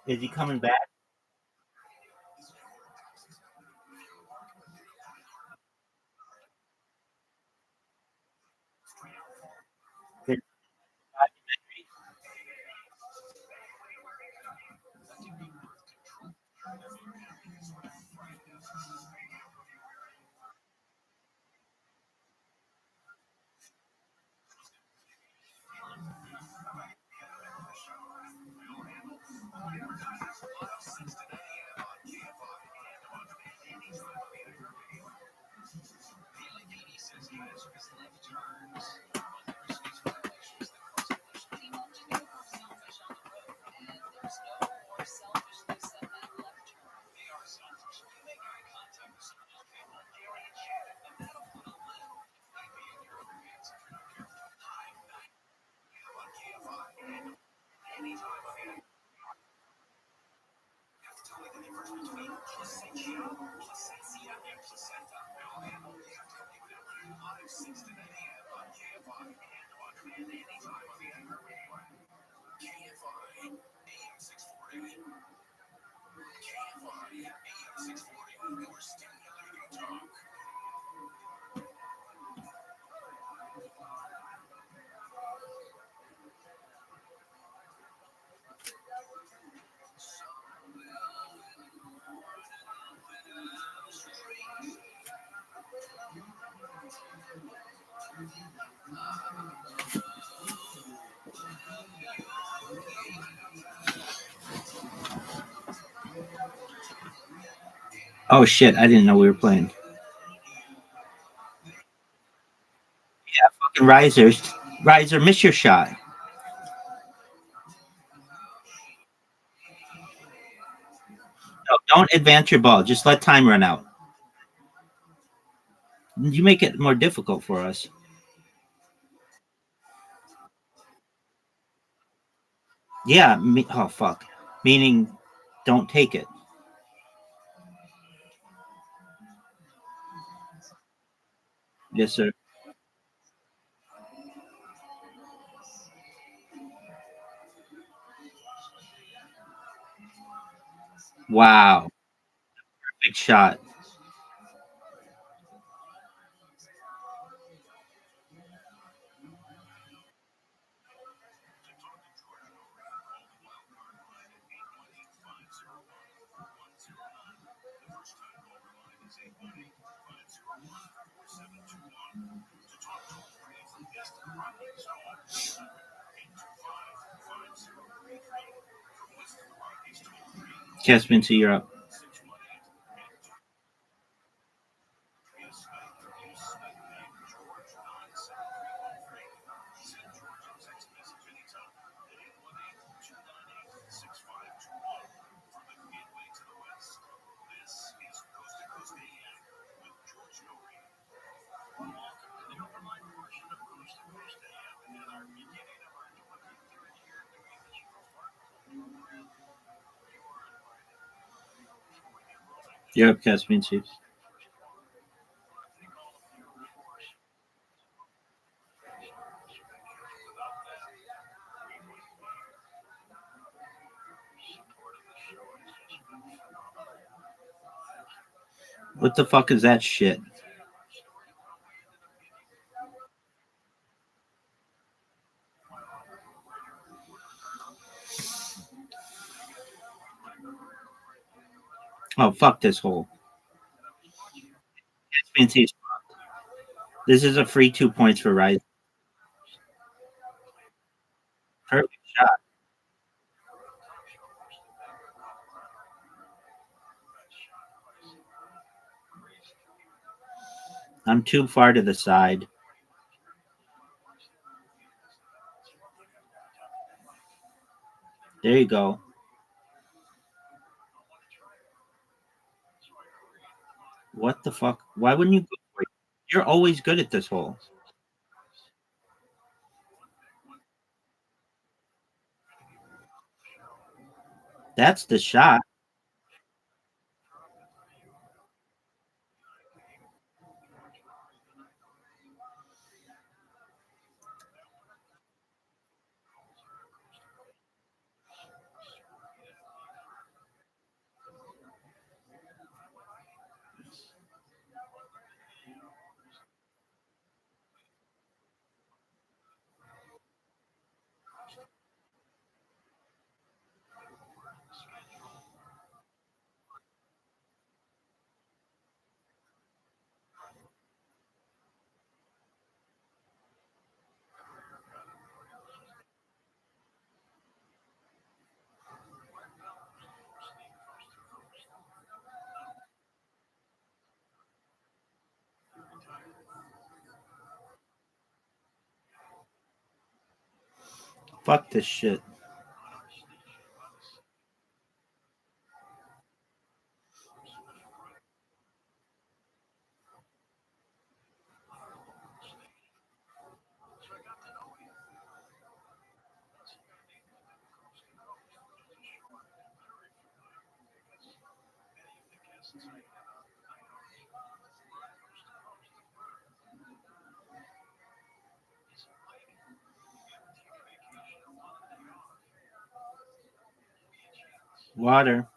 S6: Is he coming back? Oh shit! I didn't know we were playing. Yeah, fucking riser, miss your shot. No, don't advance your ball. Just let time run out. You make it more difficult for us. Yeah. Oh fuck. Meaning, don't take it. Yes, sir. Wow. Big shot. Caspin to Europe. Europe Caspian Sea. What the fuck is that shit? Oh, fuck this hole. Caspian Sea is fucked. This is a free 2 points for Rise. Perfect shot. I'm too far to the side. There you go. What the fuck? Why wouldn't you go for it? You're always good at this hole. That's the shot. Fuck this shit. Water.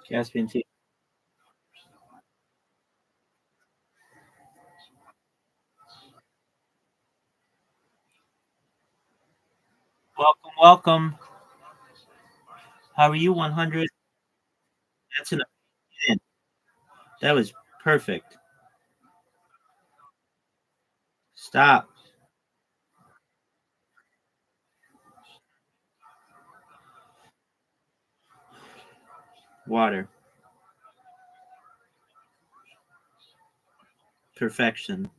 S6: Caspian Sea. Welcome, welcome. How are you, 100? That's an opinion. That was perfect. Stop. Water. Perfection.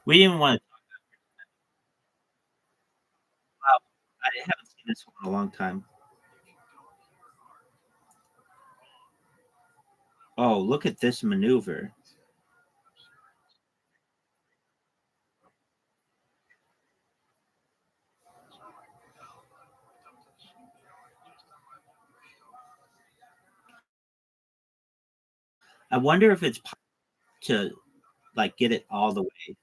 S6: We didn't want to. Wow, I haven't seen this one in a long time. Oh, look at this maneuver. I wonder if it's to like get it all the way.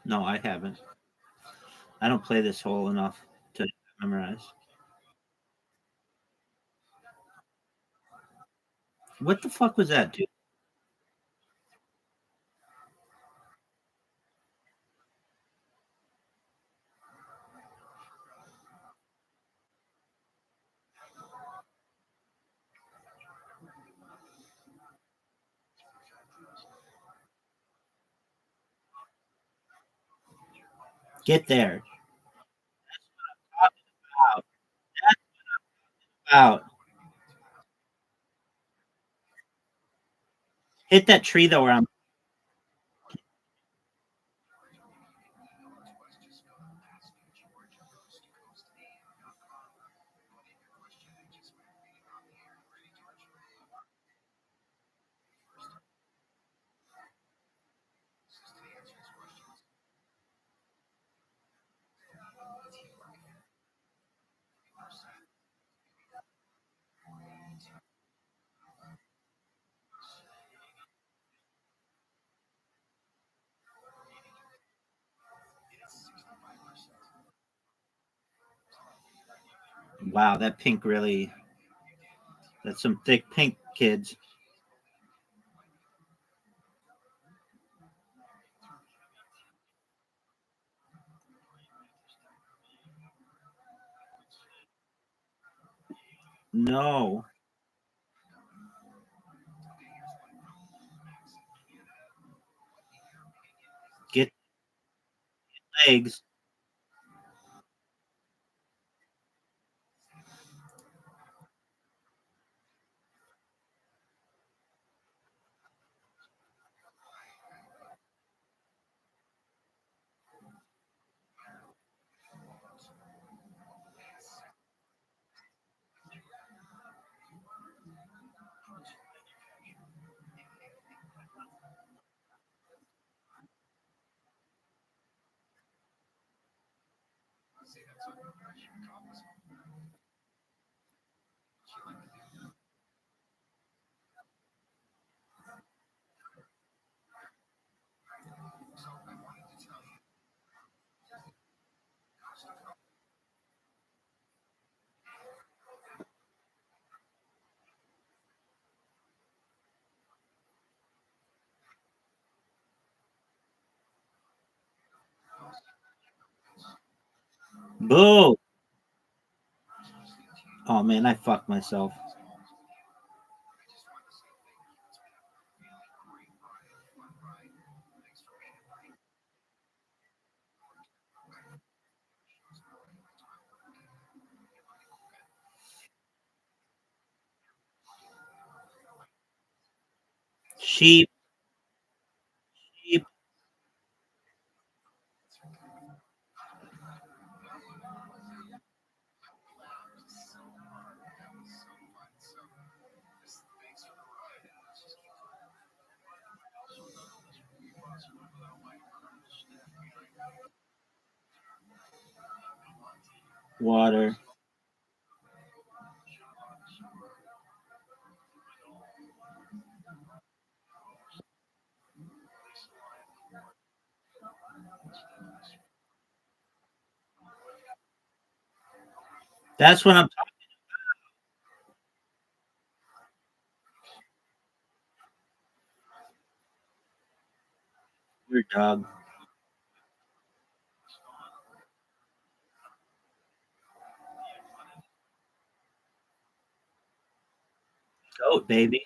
S6: No, I haven't. I don't play this hole enough to memorize. What the fuck was that, dude? Get there. Out. Out. Hit that tree though, where I'm. Wow, that pink really. That's some thick pink, kids. No. Get legs. Boo. Oh man, I fucked myself. Sheep. Sheep. Water. That's what I'm talking. Your dog. Goat, baby.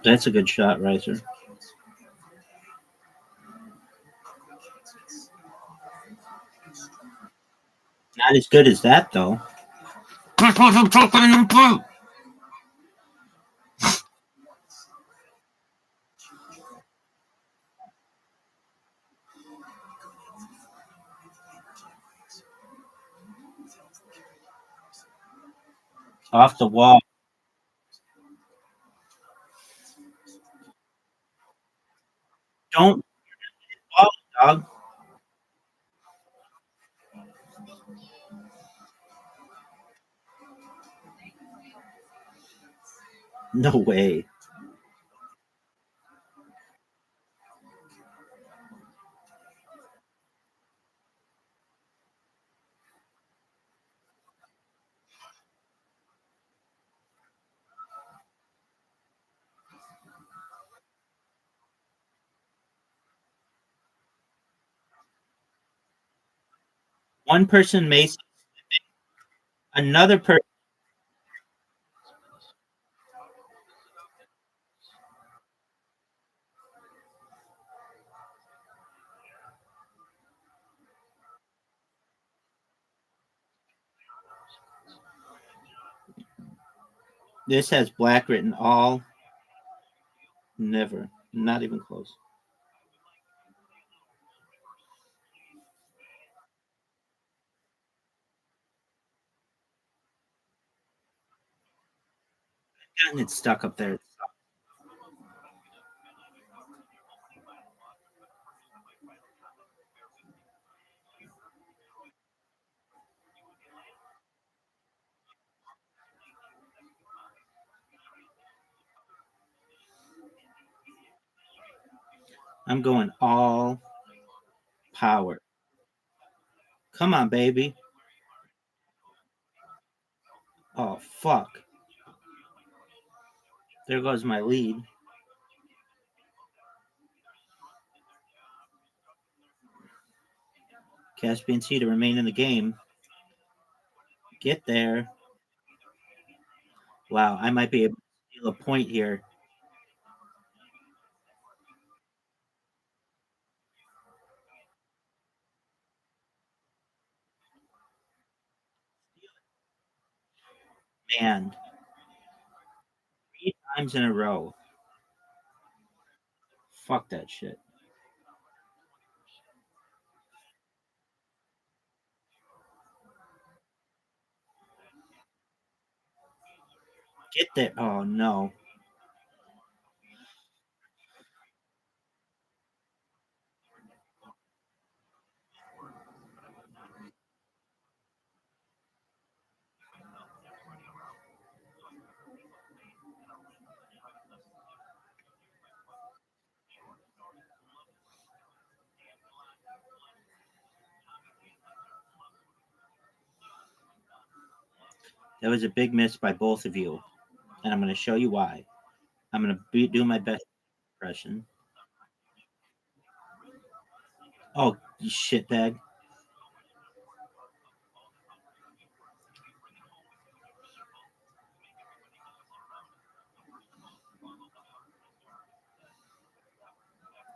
S6: That's a good shot, Riser. Not as good as that, though. Off the wall. Don't wall, dog. No way. One person may, another person. This has black written all. Never. Not even close. And it's stuck up there. I'm going all power. Come on, baby. Oh, fuck. There goes my lead. Caspian Sea to remain in the game. Get there. Wow, I might be able to steal a point here. Man. 3 times in a row. Fuck that shit. Get there. Oh, no. That was a big miss by both of you. And I'm going to show you why. I'm going to do my best impression. Oh, you shitbag.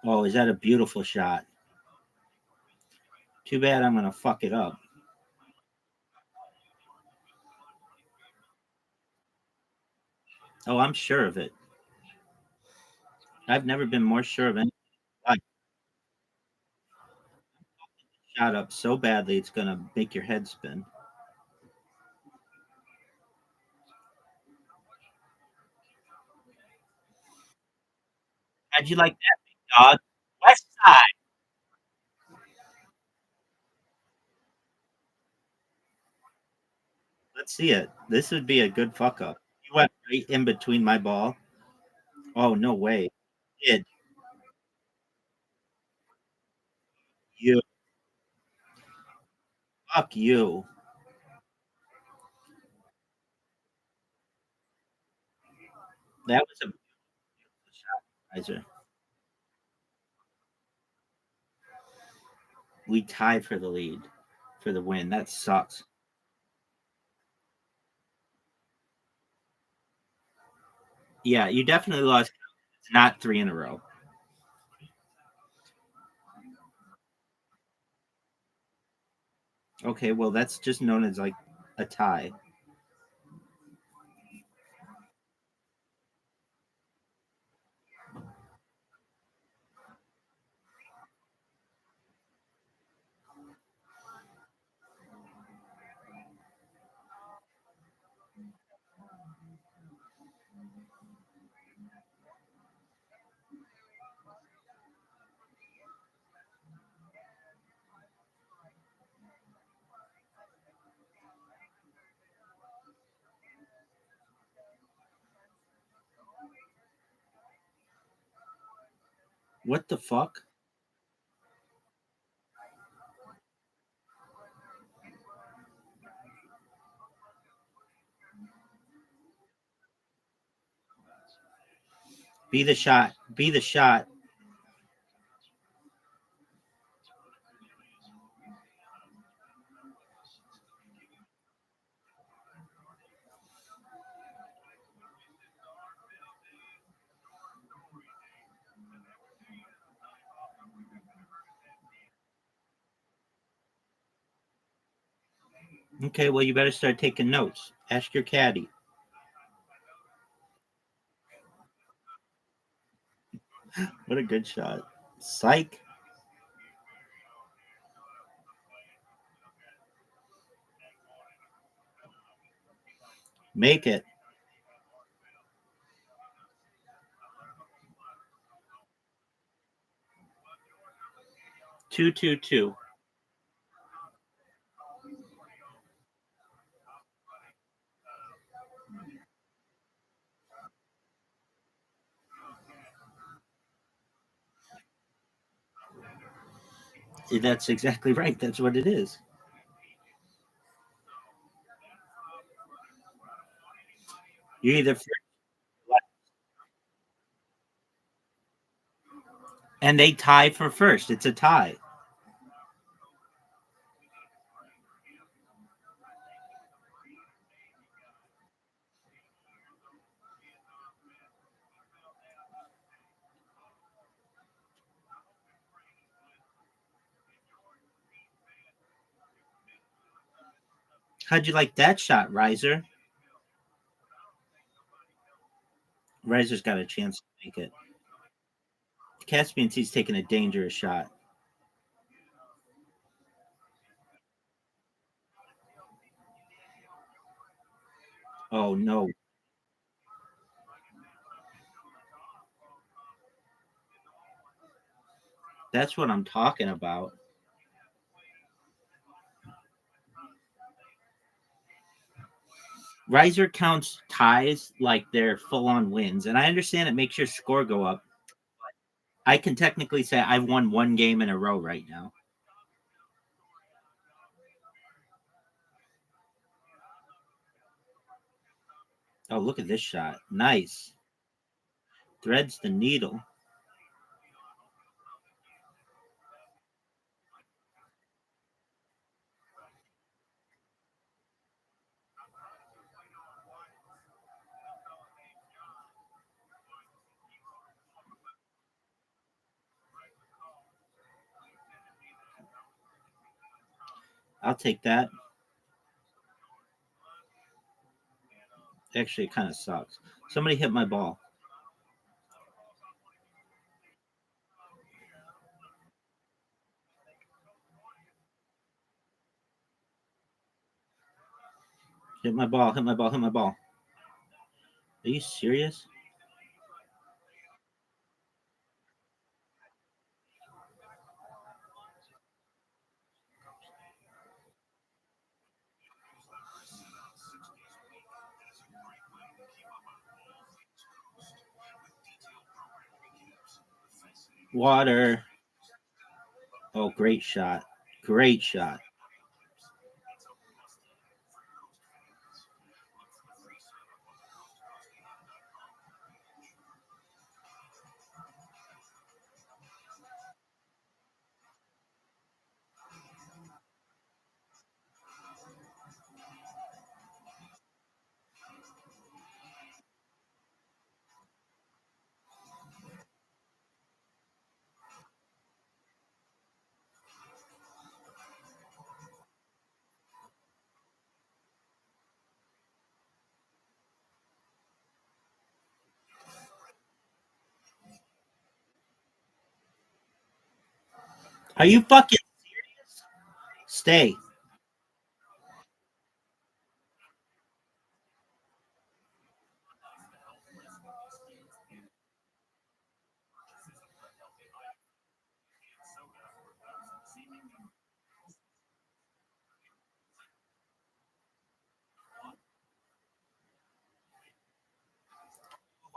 S6: Oh, is that a beautiful shot? Too bad I'm going to fuck it up. Oh, I'm sure of it. I've never been more sure of anything. shot up so badly it's gonna make your head spin. How'd you like that, big dog? West side. Let's see it. This would be a good fuck up. You went right in between my ball. Oh no way. Did you fuck you. That was a beautiful shot, Kaiser. We tied for the lead, for the win. That sucks. Yeah, you definitely lost. It's not 3 in a row. Okay, well that's just known as like a tie. What the fuck? Be the shot. Be the shot. Okay, well you better start taking notes. Ask your caddy. What a good shot. Psych. Make it. 2-2-2. That's exactly right. That's what it is. You either and they tie for first. It's a tie. How'd you like that shot, Riser? Riser's got a chance to make it. Caspian C's taking a dangerous shot. Oh no. That's what I'm talking about. Riser counts ties like they're full on wins. And I understand it makes your score go up. I can technically say I've won one game in a row right now. Oh, look at this shot. Nice. Threads the needle. I'll take that. Actually, it kind of sucks. Somebody hit my ball. Hit my ball, hit my ball, hit my ball. Are you serious? Water. Oh, great shot. Great shot. Are you fucking serious? Stay.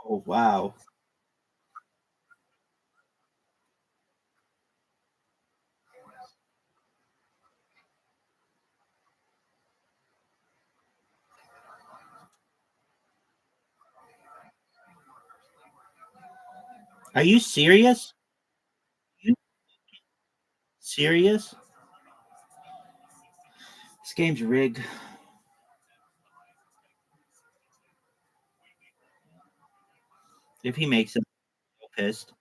S6: Oh, wow. Are you serious? You serious? This game's rigged. If he makes it, I'm so pissed.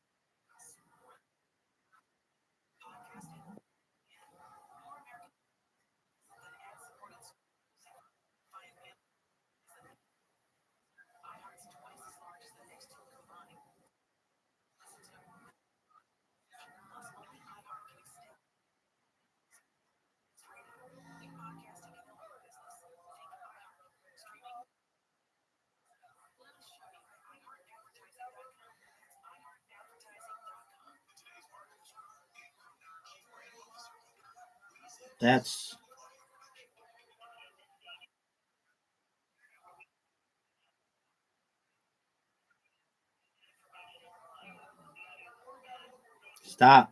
S6: That's stop.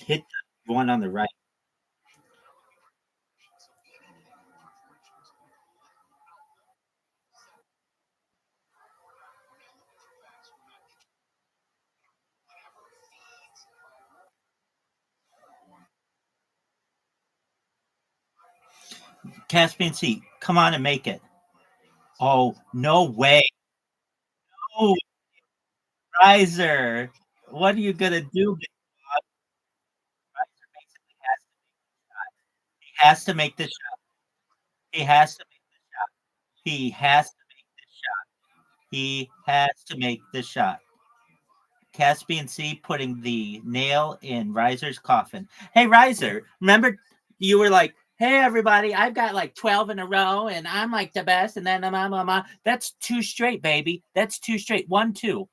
S6: Hit the one on the right. Caspian Sea, come on and make it. Oh, no way. Oh, Riser. What are you going to do? Riser basically has to make the shot. He has to make the shot. He has to make the shot. He has to make the shot. Caspian Sea putting the nail in Riser's coffin. Hey, Riser, remember you were like, hey, everybody, I've got like 12 in a row and I'm like the best. And then that's two straight, baby. That's two straight. 1-2.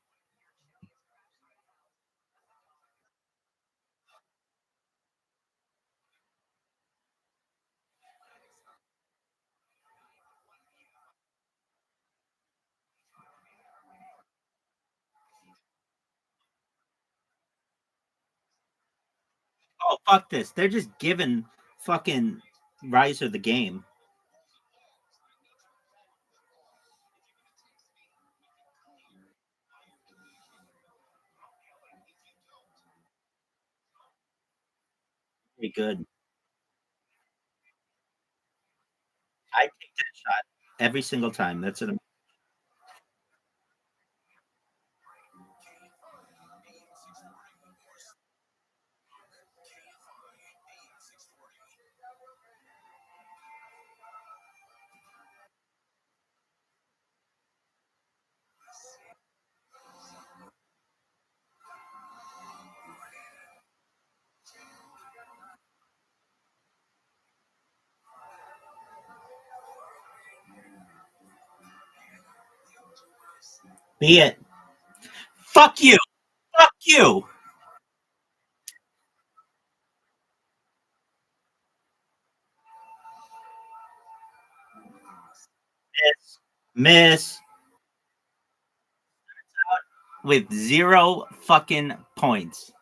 S6: Oh, fuck this. They're just giving fucking Riser the game. Pretty good. I take that shot every single time. That's an Be it. Fuck you. Fuck you. Miss. With 0 fucking points.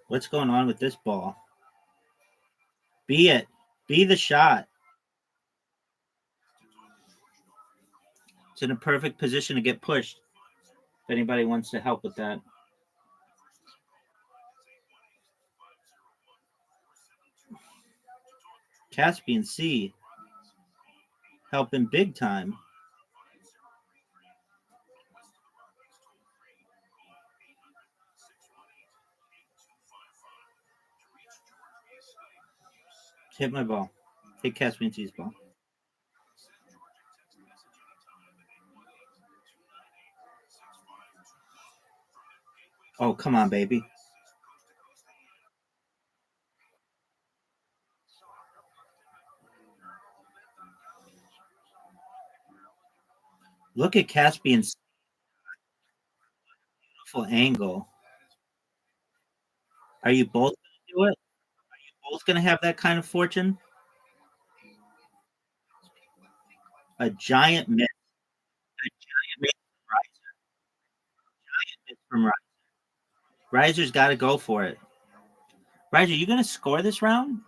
S6: What's going on with this ball? Be it. Be the shot. It's in a perfect position to get pushed. If anybody wants to help with that. Caspian Sea. Helping big time. Hit my ball. Hit Caspian Sea's ball. Oh, come on, baby. Look at Caspian's beautiful angle. Are you both going to do it? Are you both going to have that kind of fortune? A giant miss. A giant miss from Riser. Riser's got to go for it. Riser, you going to score this round?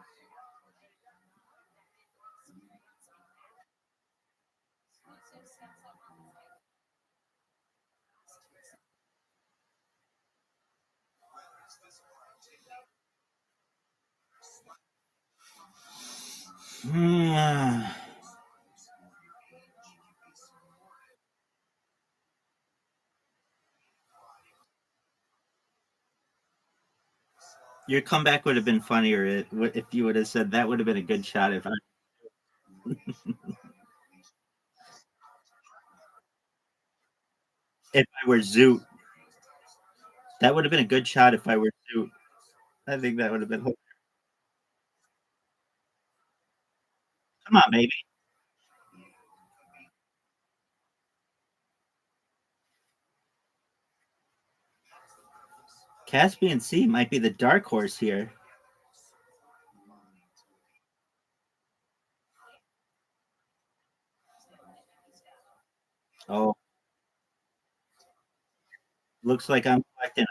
S6: Your comeback would have been funnier if you would have said that would have been a good shot if I if I were Zoot. That would have been a good shot if I were Zoot. I think that would have been hilarious. Come on, baby. Caspian Sea might be the dark horse here. Oh. Looks like I'm collecting.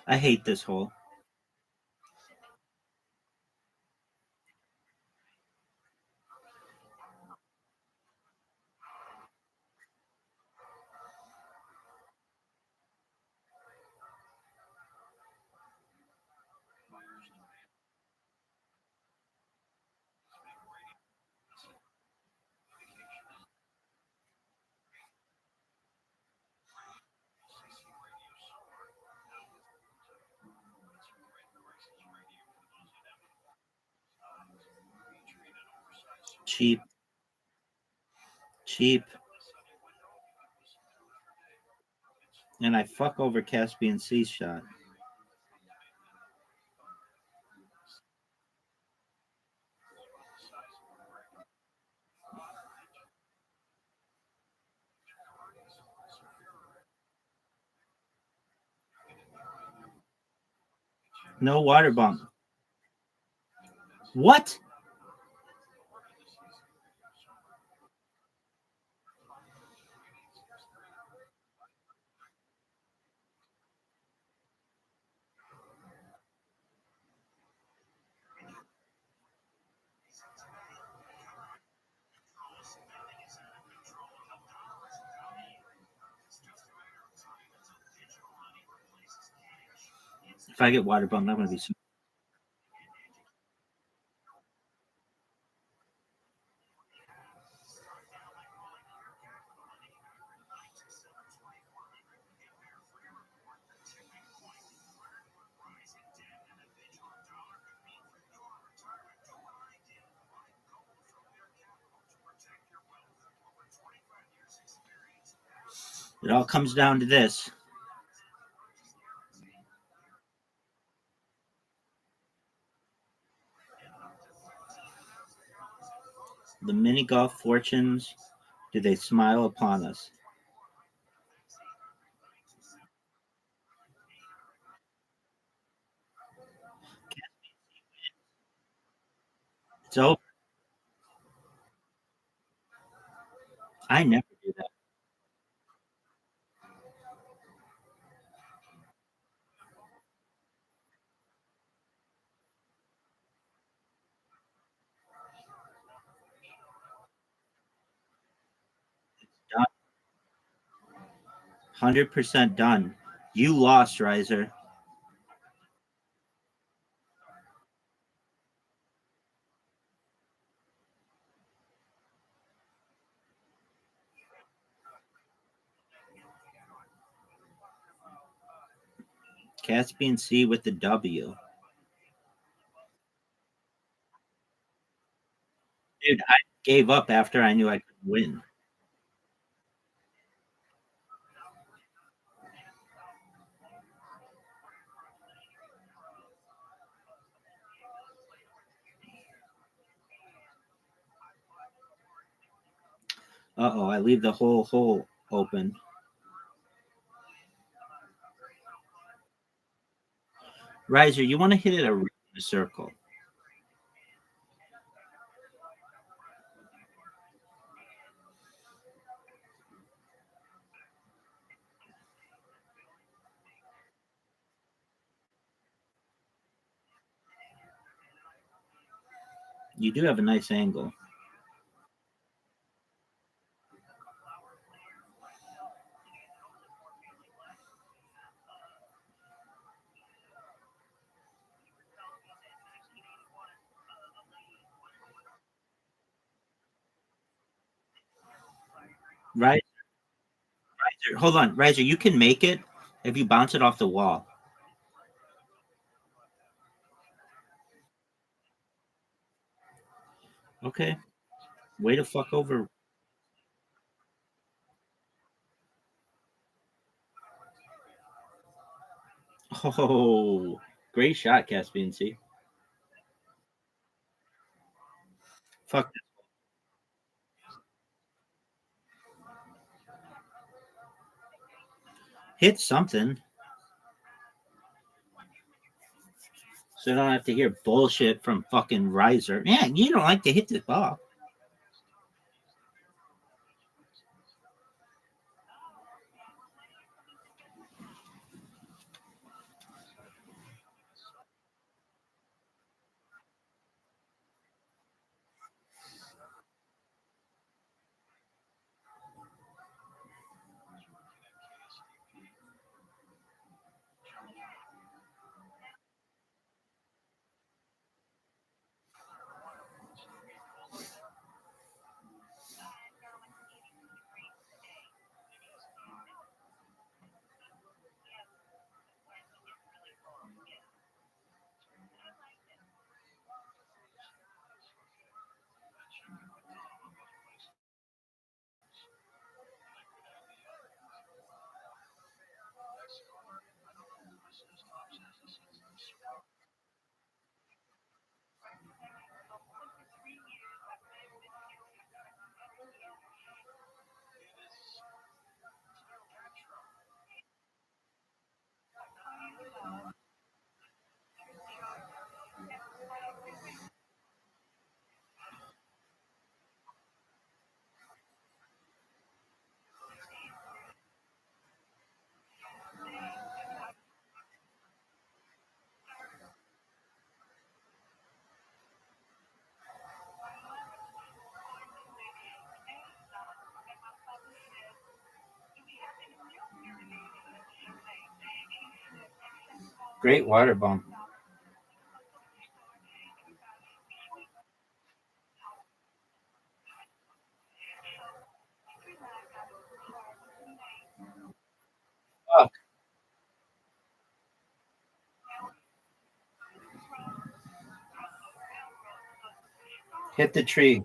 S6: I hate this hole. Cheap. Cheap. And I fuck over Caspian Sea's shot. No water bump. What? If I get waterbombed, I'm going to be so. It all comes down to this. The mini golf fortunes, do they smile upon us? It's over. I never do that. Done. 100% done. You lost, Riser. Caspian Sea with the W. Dude, I gave up after I knew I could win. Uh-oh, I leave the whole hole open. Riser, you want to hit it around the circle. You do have a nice angle. Riser, hold on. Riser, you can make it if you bounce it off the wall. Okay. Way to fuck over. Oh, great shot, Caspian Sea. Fuck. Hit something. So I don't have to hear bullshit from fucking Riser. Man, you don't like to hit this ball. Great water bump. Fuck. Hit the tree.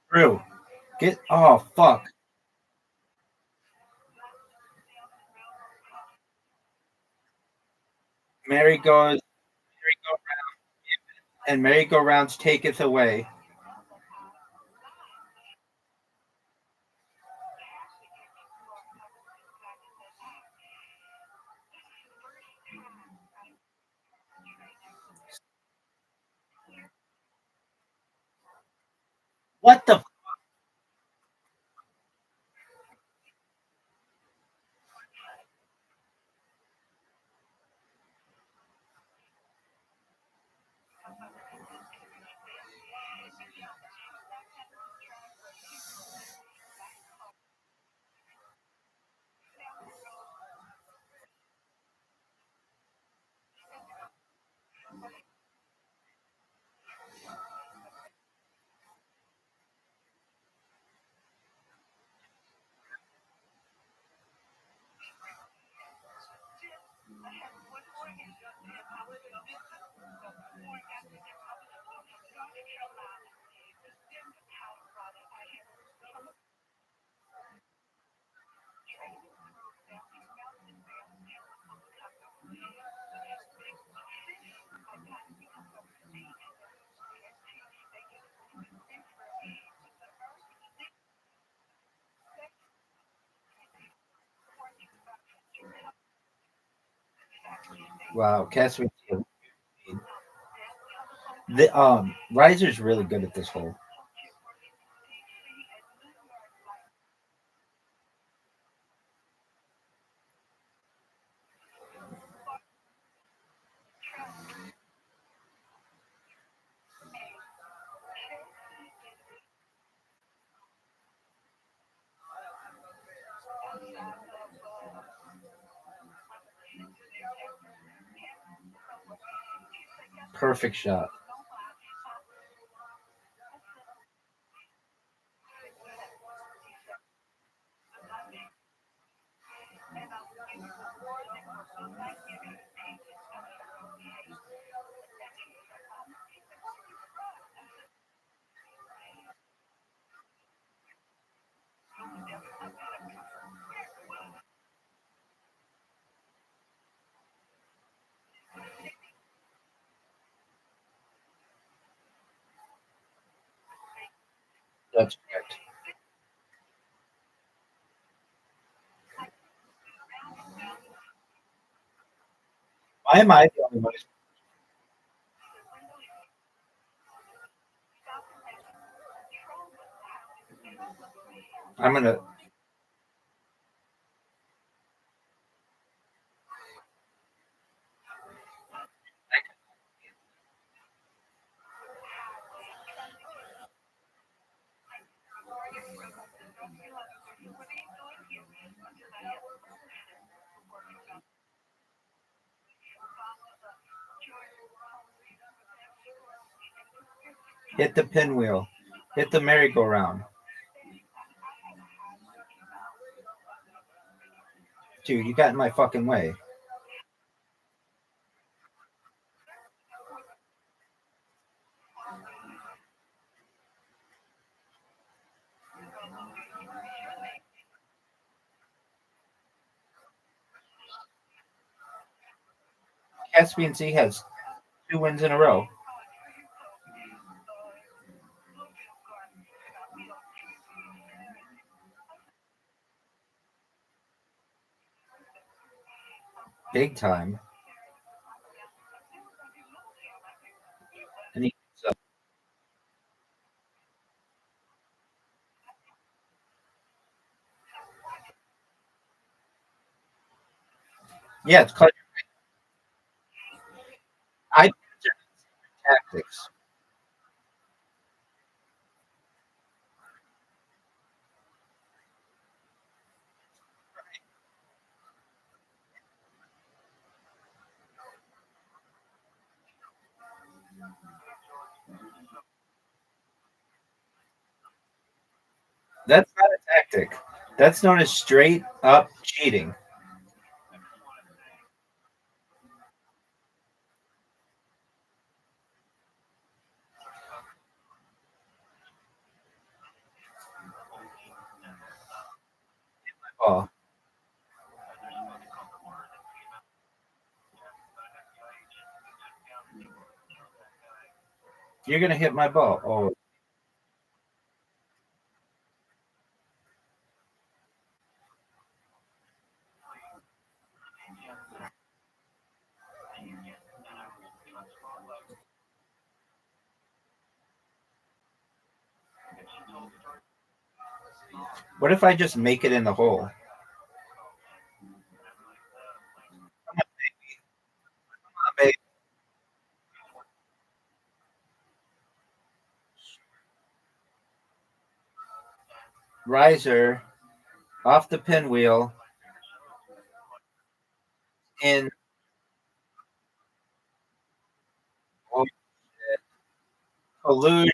S6: Through. Get. Oh, fuck. Merry-go-rounds and merry-go-rounds taketh away. What the? Wow, Casper. The Riser's really good at this hole. Perfect shot. That's correct. Why am I the only one? I'm gonna. Hit the pinwheel. Hit the merry-go-round. Dude, you got in my fucking way. Caspian Sea has 2 wins in a row. Big time. And he, Yeah, it's called I tactics. That's not a tactic. That's known as straight up cheating. Oh, you're gonna hit my ball. Oh, what if I just make it in the hole? Riser off the pinwheel in oh, collusion.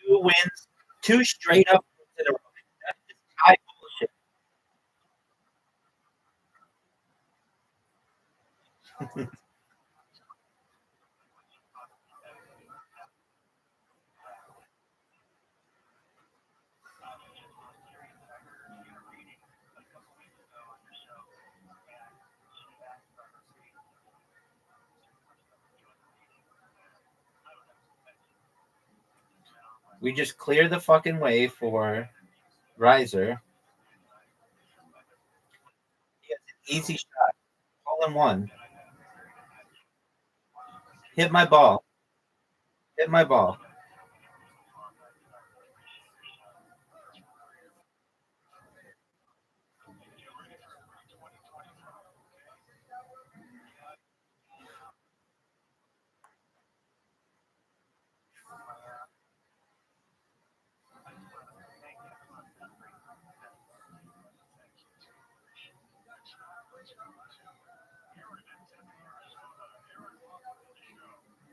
S6: Two wins, two straight up wins in a row. That's just high bullshit. We just clear the fucking way for Riser. He has an easy shot. Hole in one. Hit my ball. Hit my ball.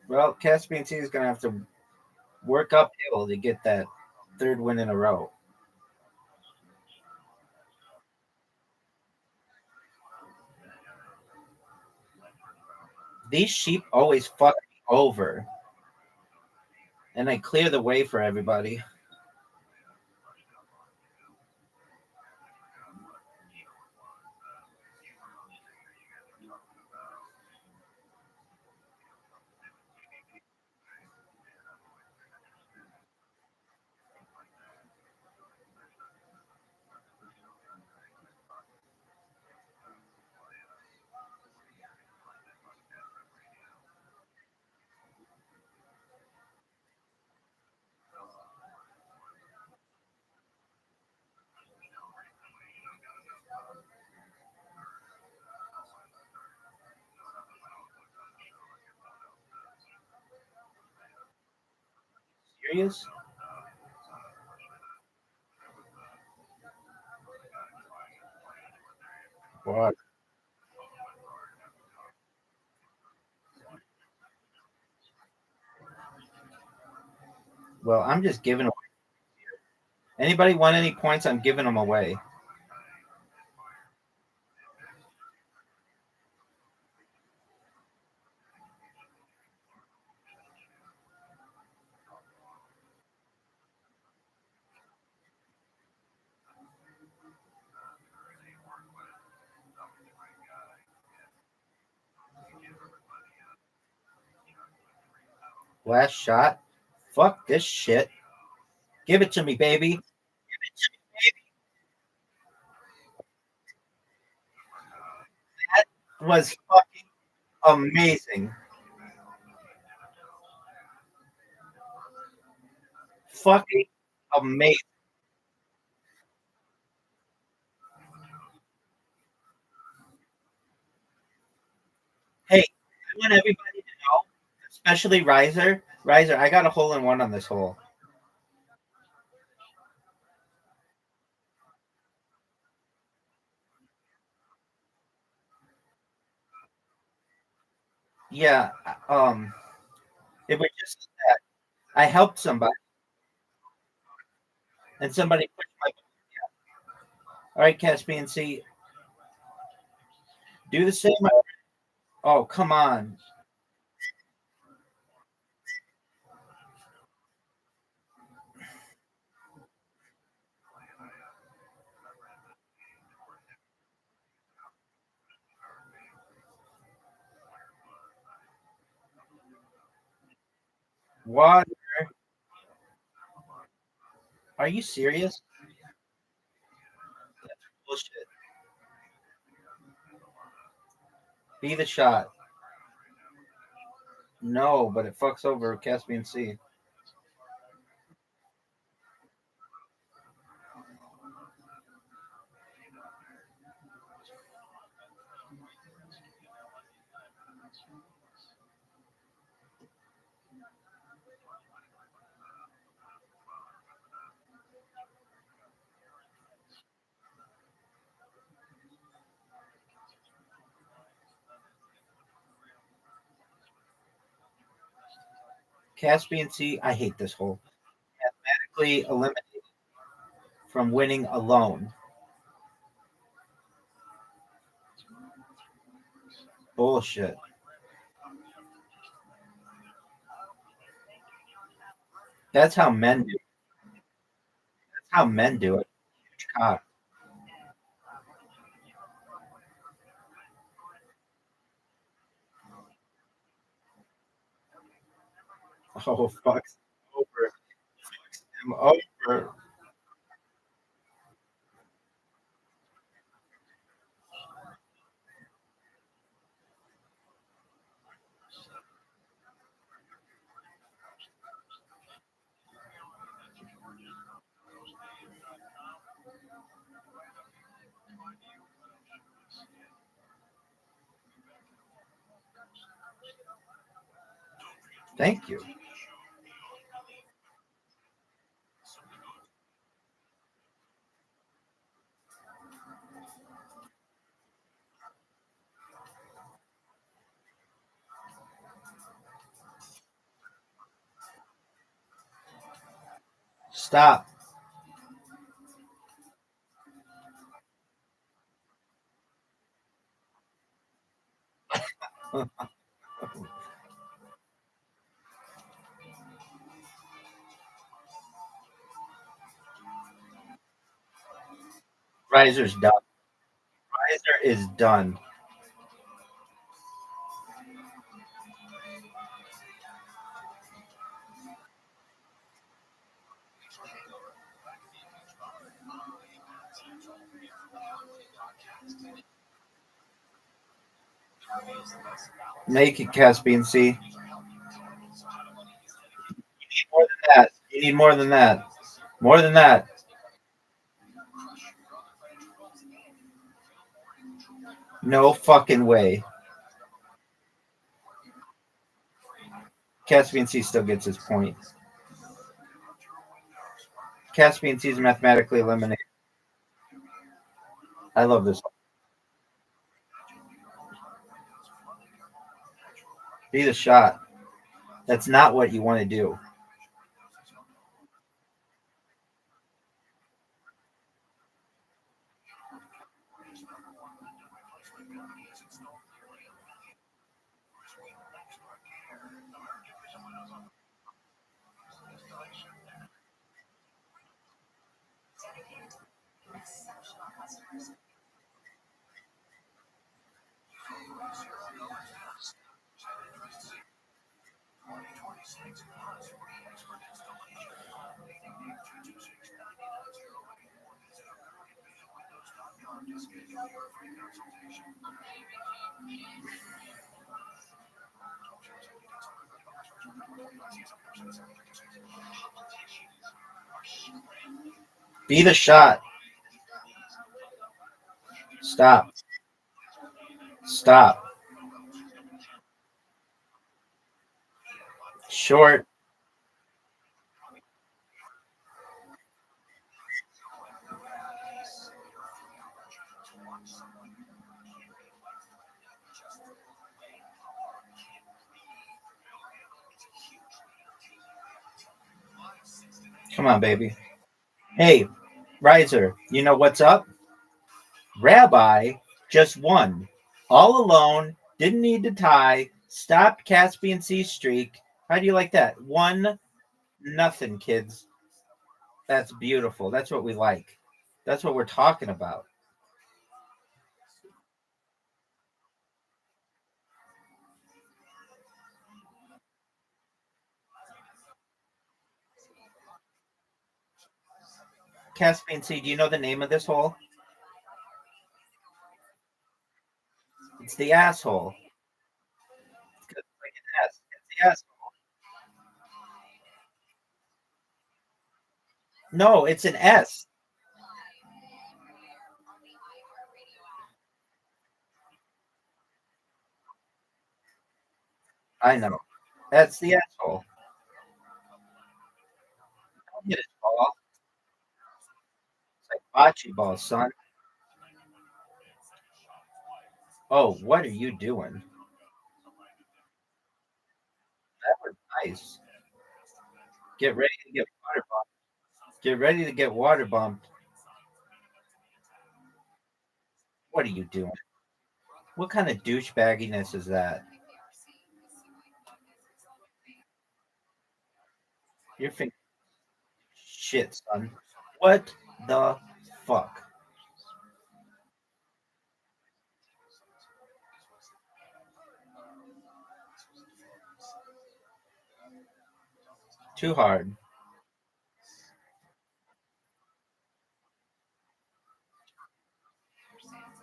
S6: Well, Caspian Sea is going to have to work uphill to get that third win in a row. These sheep always fuck me over, and I clear the way for everybody. Serious? What? Well, I'm just giving away. Anybody want any points? I'm giving them away. Last shot. Fuck this shit. Give it to me, baby. That was fucking amazing. Fucking amazing. want everybody to know, especially Riser. Riser, I got a hole in one on this hole. Yeah. It was just that I helped somebody, and somebody pushed my. All right, Caspian C. Do the same. Oh, come on. Water. Are you serious? That's bullshit. Be the shot. No, but it fucks over Caspian C. Caspian C. I hate this hole. Mathematically eliminated from winning alone. Bullshit. That's how men do it. That's how men do it. Huge cock. Oh, fuck. Over. I'm over. Thank you. Stop. Riser's done. Riser is done. Make it Caspian C. More than that. You need more than that. More than that. No fucking way. Caspian C still gets his point. Caspian C is mathematically eliminated. I love this. Be the shot. That's not what you want to do. Be the shot. Stop. Stop. Short. Come on, baby. Hey, Riser, you know what's up? Rabbi just won. All alone, didn't need to tie, stopped Caspian Sea streak. How do you like that? 1-0, kids. That's beautiful. That's what we like. That's what we're talking about. Caspian Sea, do you know the name of this hole? It's the asshole. It's like an S. It's the asshole. No, it's an S. I know. That's the asshole. Don't hit his ball. It's like bocce ball, son. Oh, what are you doing? That was nice. Get ready to get water bumped. Get ready to get water bumped. What are you doing? What kind of douchebagginess is that? You're thinking, shit, son. What the fuck? Too hard.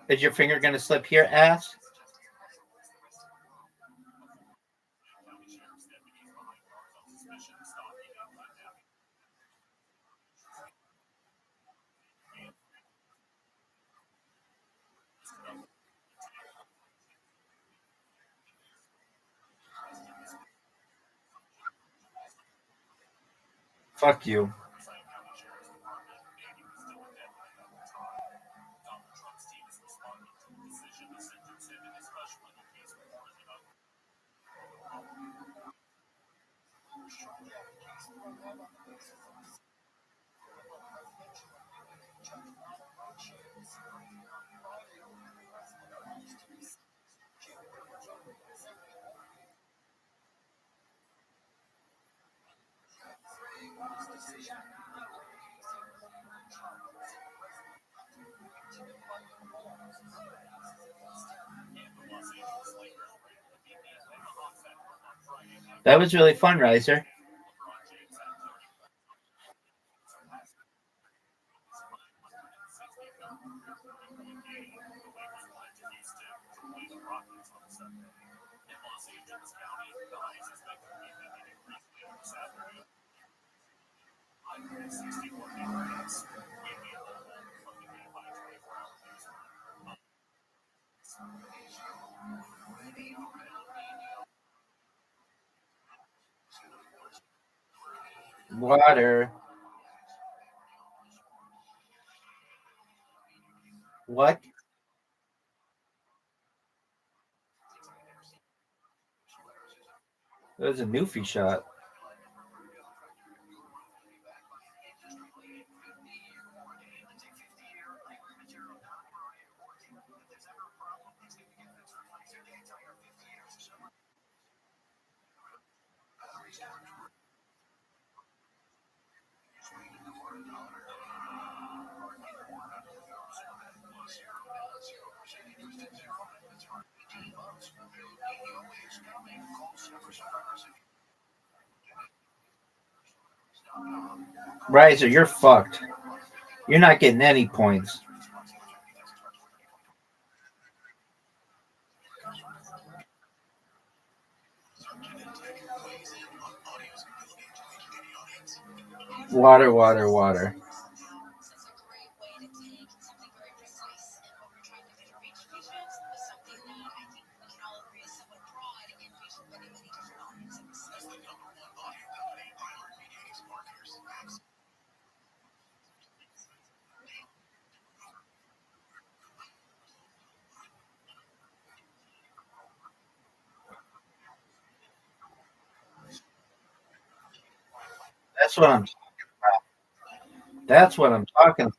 S6: Is your finger gonna slip here, ass? Fuck you. That was really fun, Riser. Water. What? That was a newfie shot. Riser, you're fucked. You're not getting any points. Water, water, water. That's what I'm talking about. That's what I'm talking about.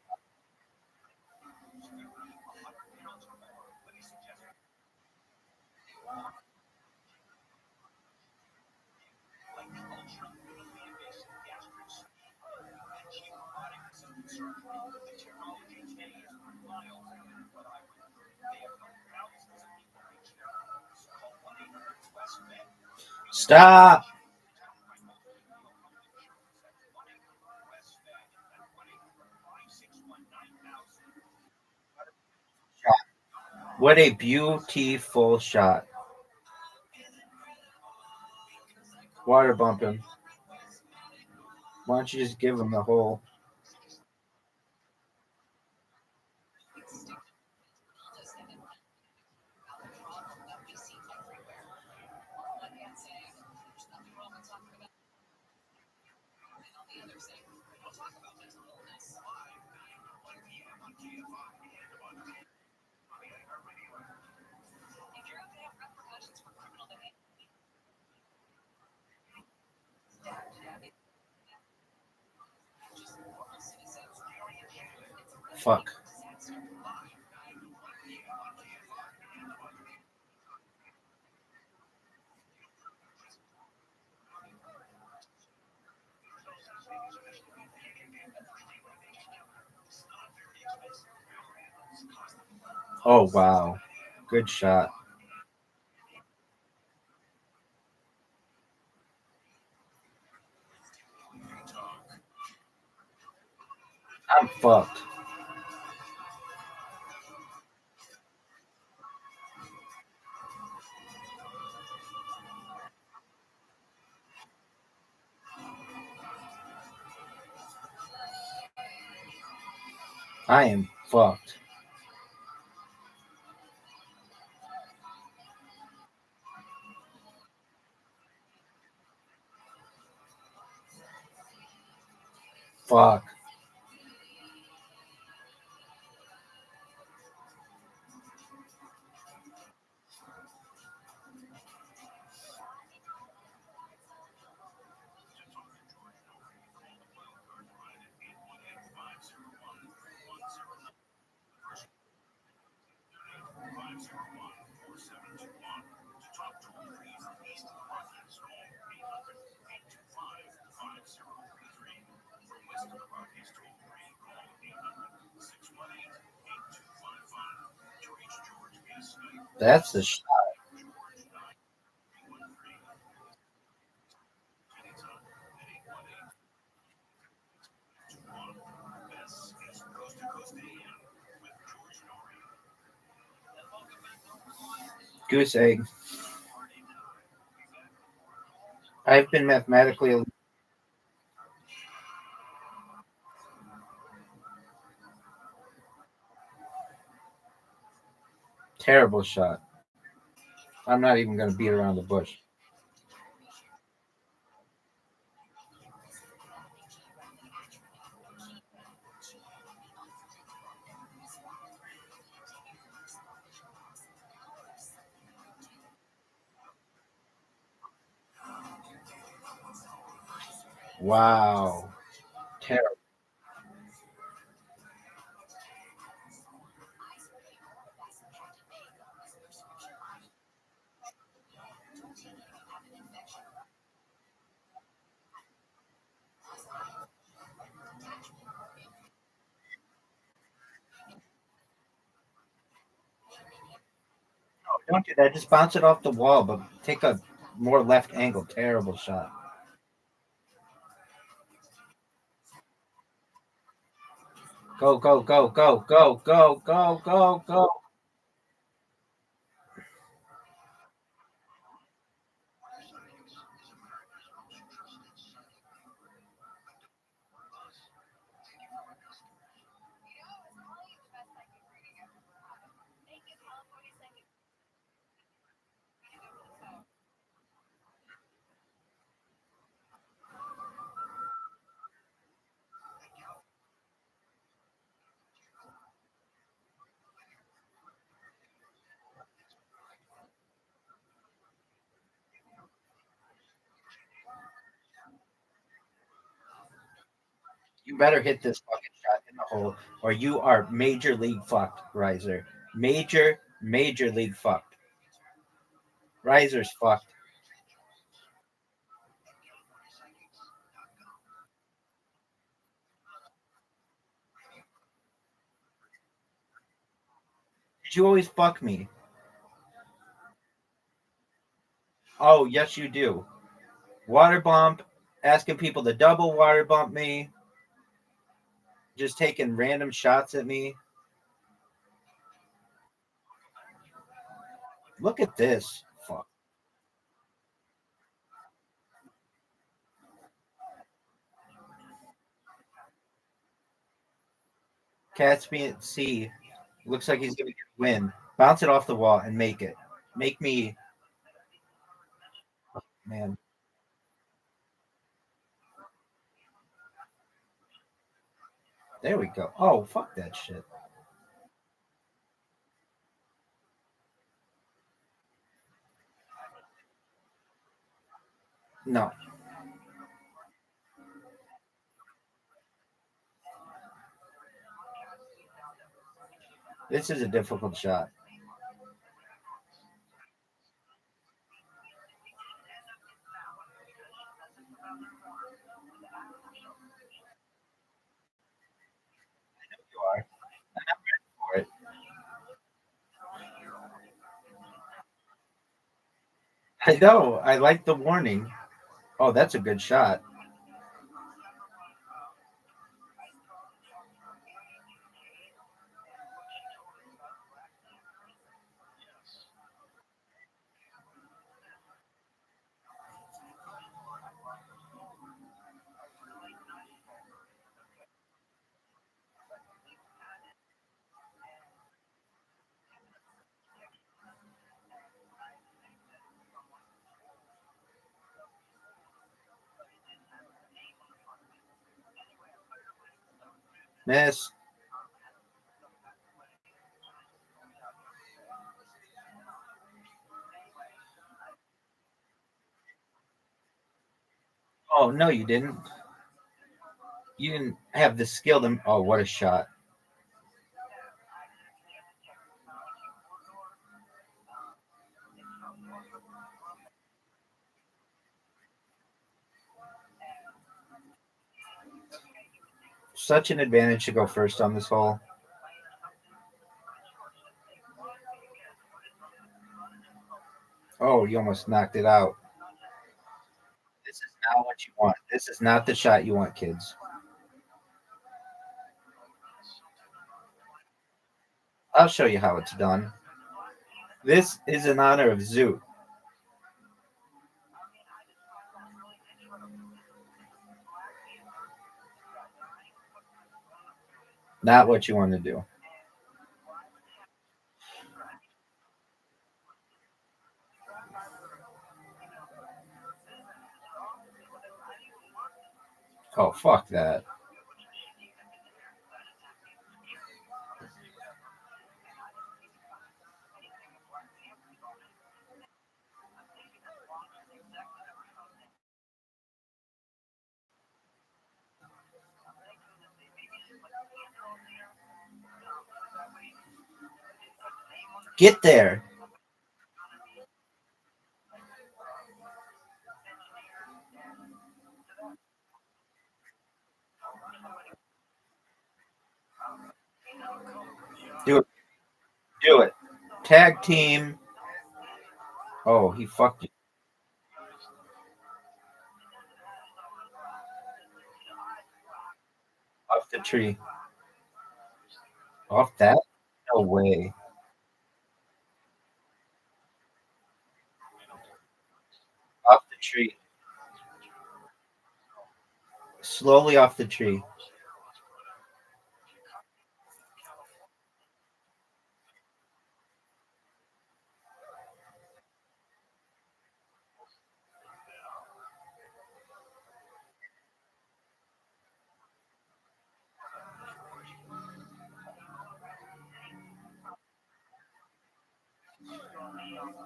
S6: Stop. What a beautiful shot. Water bumping. Why don't you just give him the whole? Fuck. Oh, wow. Good shot. I'm fucked. I am fucked. Fuck. That's the shot. Goose egg. I've been mathematically. Terrible shot. I'm not even going to beat around the bush. Wow. Terrible. Don't do that. Just bounce it off the wall, but take a more left angle. Terrible shot. Go, go, go, go, go, go, go, go, go. You better hit this fucking shot in the hole, or you are major league fucked, Riser. Major league fucked. Riser's fucked. Did you always fuck me? Oh, yes, you do. Water bump, asking people to double water bump me, just taking random shots at me. Look at this. Fuck. Caspian C. Looks like he's going to win. Bounce it off the wall and make it. Make me. Man. There we go. Oh, fuck that shit. No. This is a difficult shot. You are. And I'm ready for it. I know. I like the warning. Oh, that's a good shot. Miss. Oh, no, you didn't. You didn't have the skill to. Oh, what a shot. Such an advantage to go first on this hole. Oh, you almost knocked it out. This is not what you want. This is not the shot you want, kids. I'll show you how it's done. This is in honor of Zoot. Not what you want to do. Oh, fuck that. Get there. Do it. Do it. Tag team. Oh, he fucked you. Off the tree. Off that? No way. Off the tree. Slowly off the tree.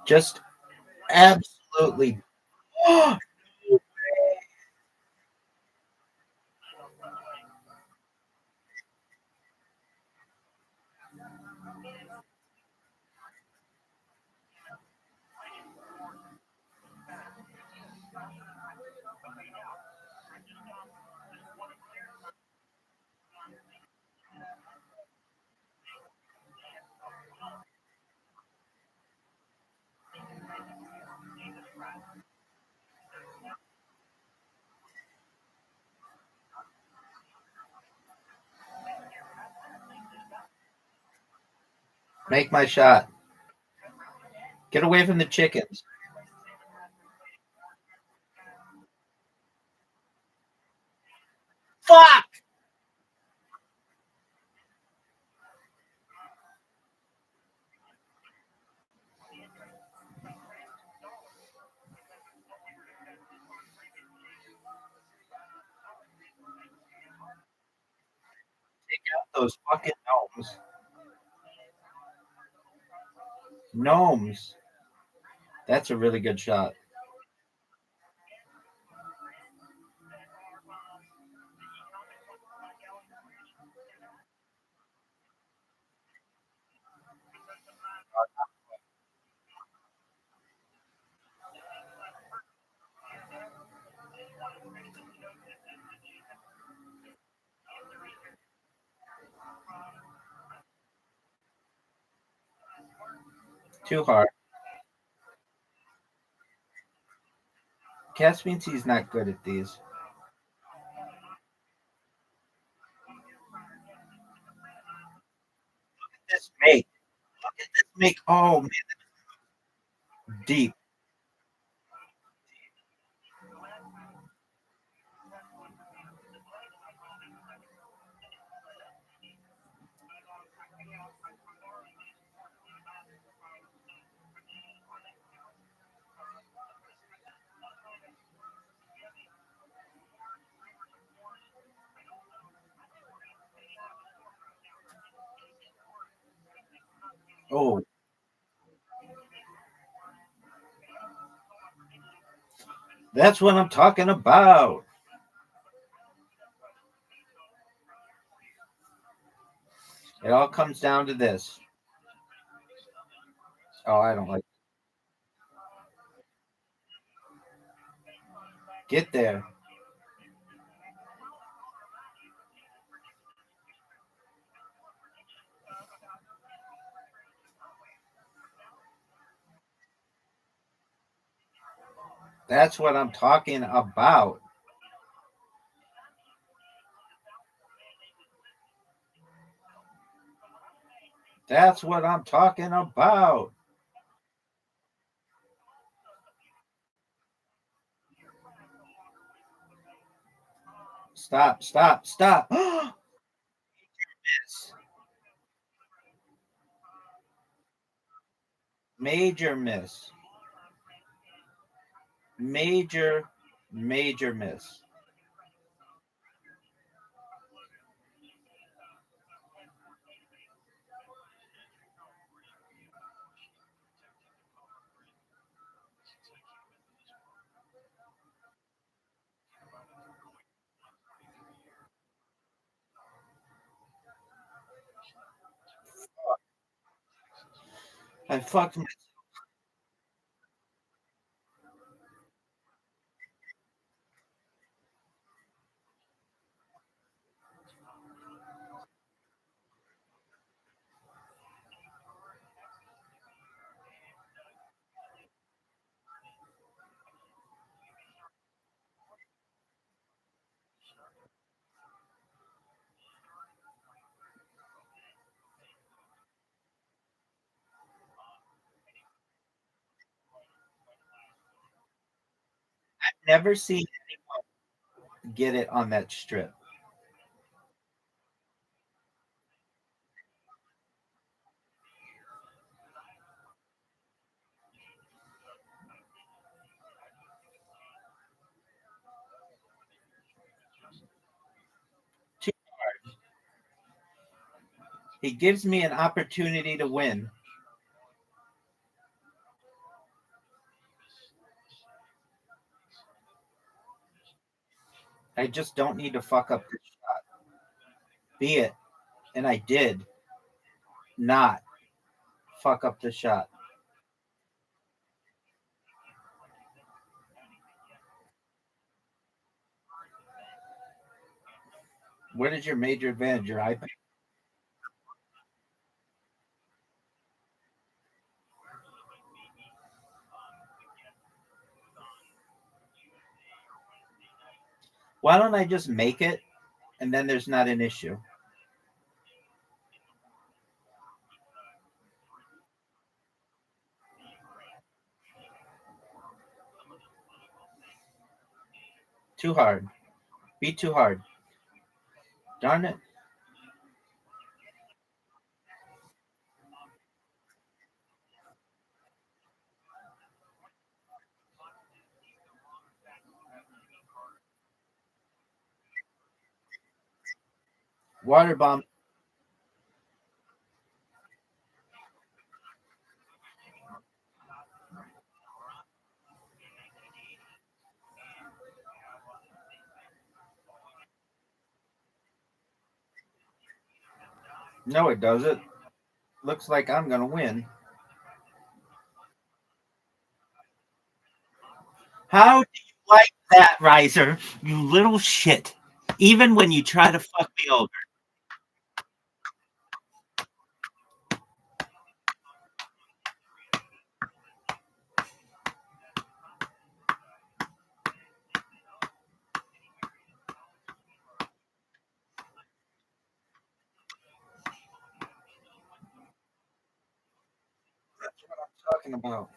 S6: Just absolutely. Make my shot. Get away from the chickens. Fuck! Take out those fucking gnomes. Gnomes. That's a really good shot. Too hard. Cass means he's not good at these. Look at this make. Look at this make. Oh, man. Deep. Oh. That's what I'm talking about. It all comes down to this. Oh, I don't like it. Get there. That's what I'm talking about. That's what I'm talking about. Stop, stop, stop. Major miss. Major, major miss. I fucked myself. I've never seen anyone get it on that strip. Too hard. He gives me an opportunity to win. I just don't need to fuck up this shot. Be it. And I did not fuck up the shot. What is your major advantage? Your iPad? Why don't I just make it and then there's not an issue? Too hard. Be too hard. Darn it. Water bomb. No, it doesn't. Looks like I'm going to win. How do you like that, Riser? You little shit. Even when you try to fuck me over. That's what I'm talking about.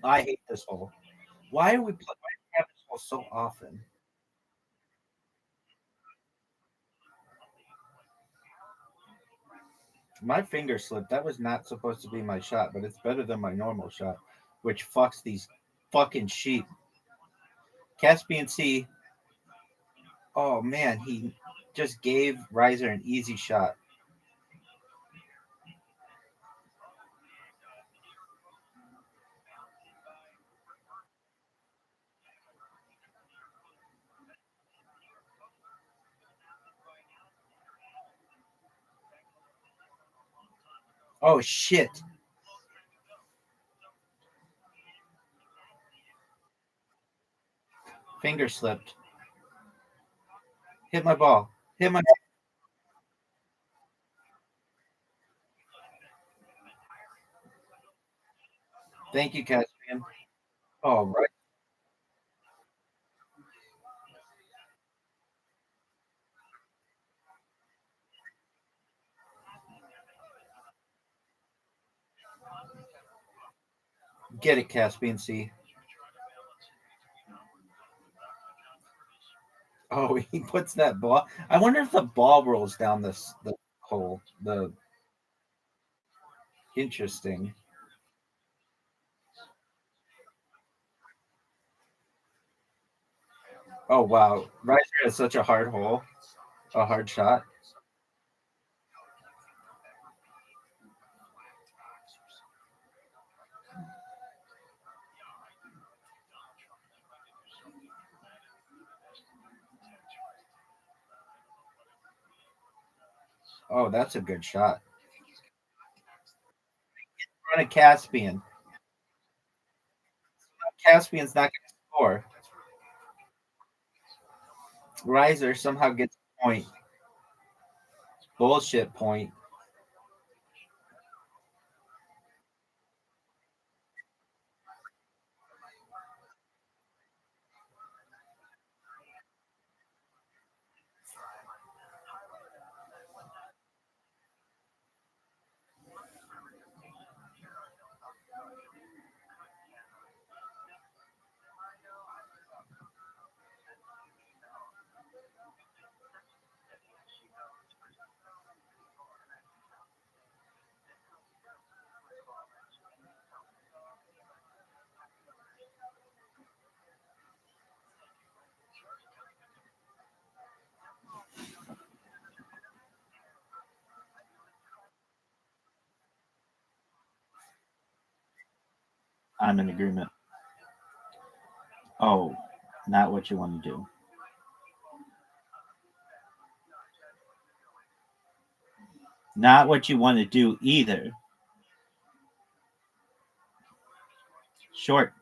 S6: I hate this hole. Why do we have this hole so often? My finger slipped. That was not supposed to be my shot, but it's better than my normal shot, which fucks these fucking sheep. Caspian Sea. Oh man, he just gave Riser an easy shot. Oh shit. Finger slipped. Hit my ball. Hit my. Thank you, Caspian. Oh, right. Get it, Caspian Sea. Oh, he puts that ball. I wonder if the ball rolls down the hole. The interesting. Oh wow, Riser has such a hard hole, a hard shot. Oh, that's a good shot. Run a Caspian. Caspian's not going to score. Riser somehow gets a point. Bullshit point. I'm in agreement. Oh, not what you want to do. Not what you want to do either. Short.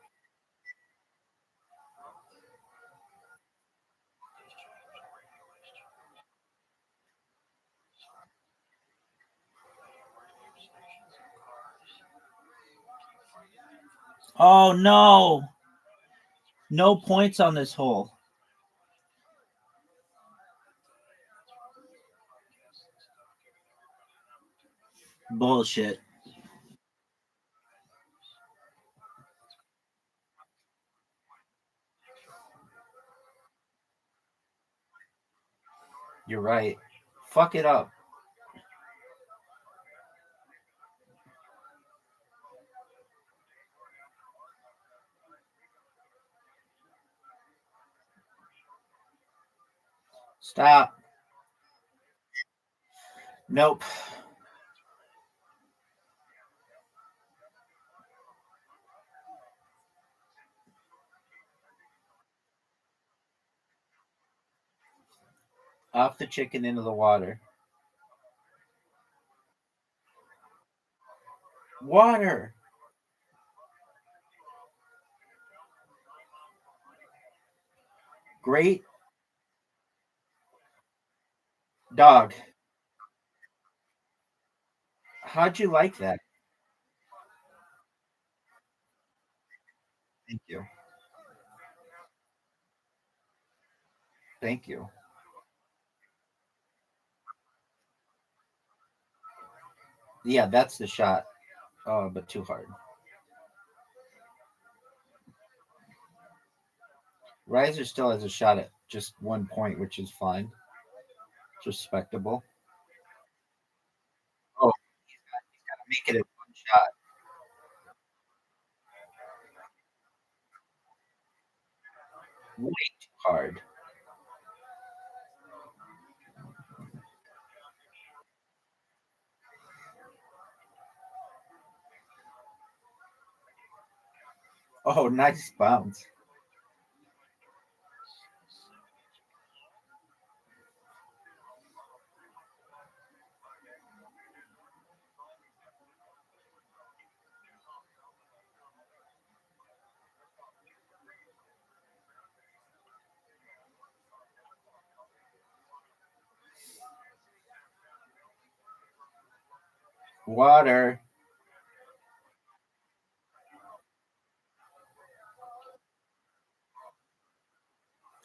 S6: Oh no. No points on this hole. Bullshit. You're right. Fuck it up. Stop. Nope. Off the chicken into the water. Water. Great dog. How'd you like that? Thank you. Thank you. Yeah, that's the shot. Oh, but too hard. Riser still has a shot at just 1 point, which is fine. It's respectable. Oh, he's got to make it a one shot. Way too hard. Oh, nice bounce. Water.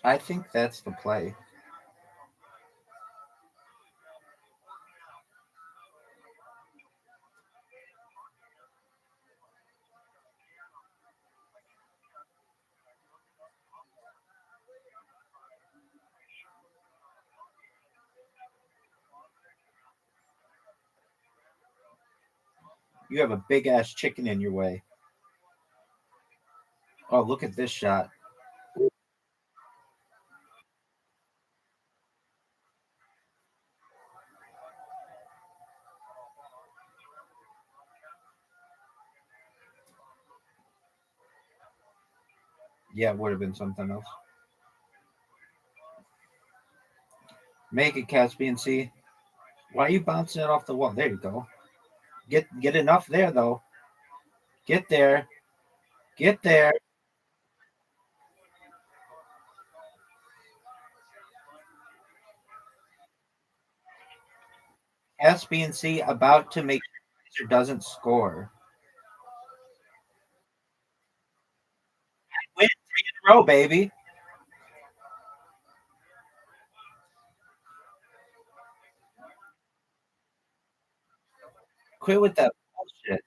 S6: I think that's the play. You have a big ass chicken in your way. Oh, look at this shot. Yeah, it would have been something else. Make it, Caspian Sea. Why are you bouncing it off the wall? There you go. Get enough there though. Get there. Get there. Caspian Sea about to make sure doesn't score. Win 3 in a row, baby. Quit with that bullshit.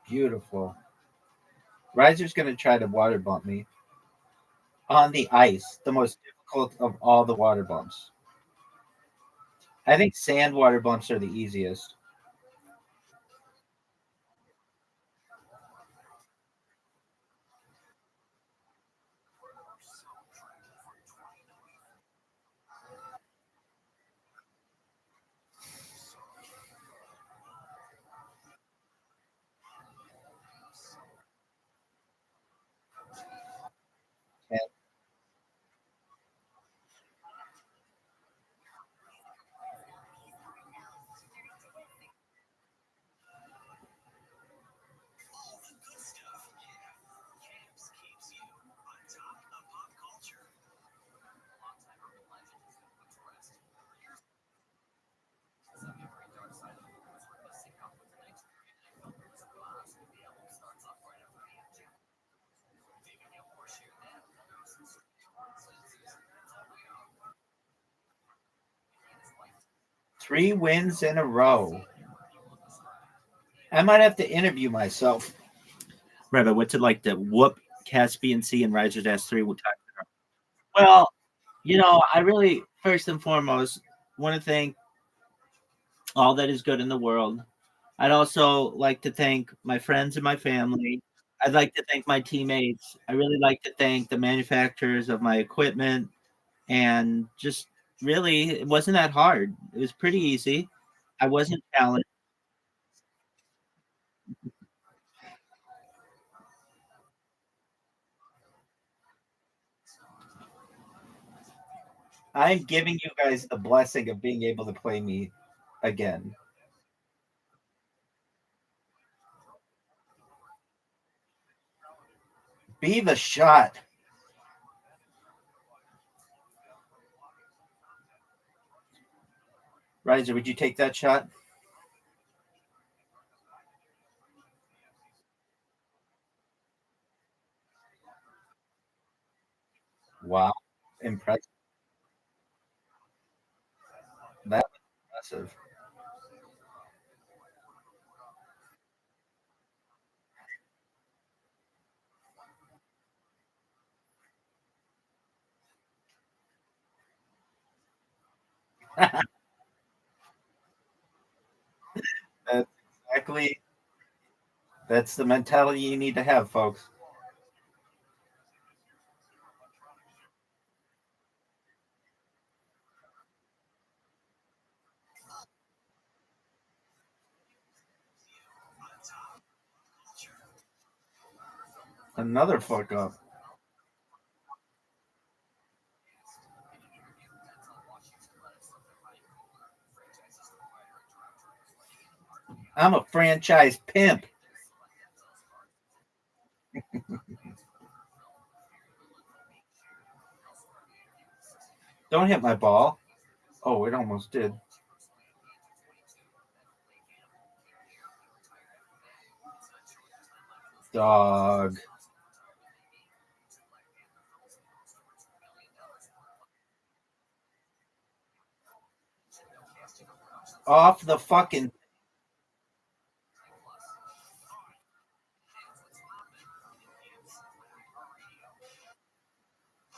S6: Beautiful. Riser's going to try to water bump me on the ice, the most difficult of all the water bumps. I think sand water bumps are the easiest. 3 wins in a row. I might have to interview myself. Rabbi, what's it like to whoop Caspian Sea and Riser Dash 3 times in a row? Well, I really, first and foremost, want to thank all that is good in the world. I'd also like to thank my friends and my family. I'd like to thank my teammates. I really like to thank the manufacturers of my equipment. And just really, it wasn't that hard. It was pretty easy. I wasn't challenged. I'm giving you guys the blessing of being able to play me again. Be the shot. Riser, would you take that shot? Wow. Impressive. That's impressive. That's exactly that's the mentality you need to have, folks. Another fuck up. I'm a franchise pimp. Don't hit my ball. Oh, it almost did. Dog. Off the fucking.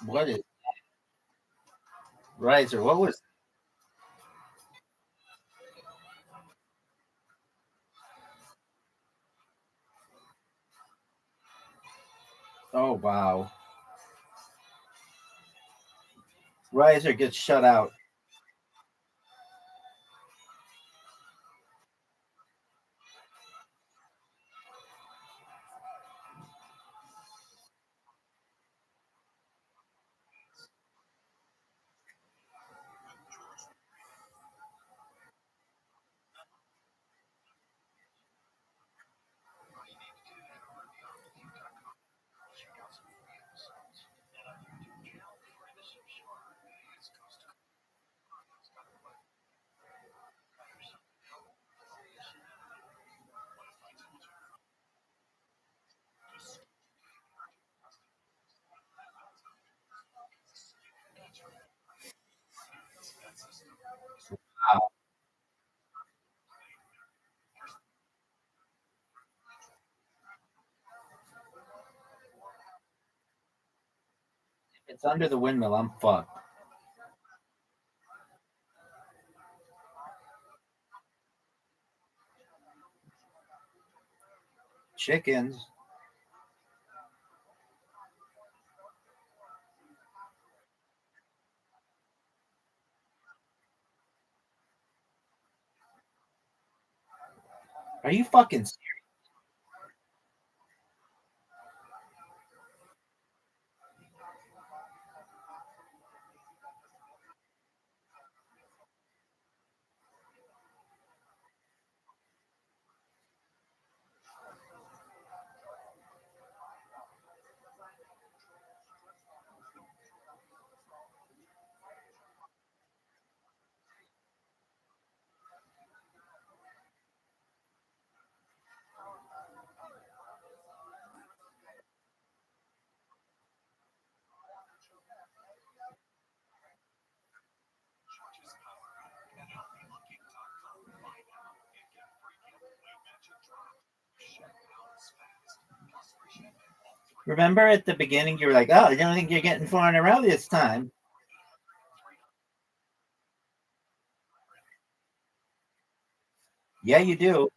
S6: What is Riser? What was. Oh, wow. Riser gets shut out. Wow. If it's under the windmill, I'm fucked. Chickens. Are you fucking serious? Remember at the beginning, you were like, "Oh, I don't think you're getting 4 in a row this time." Yeah, you do.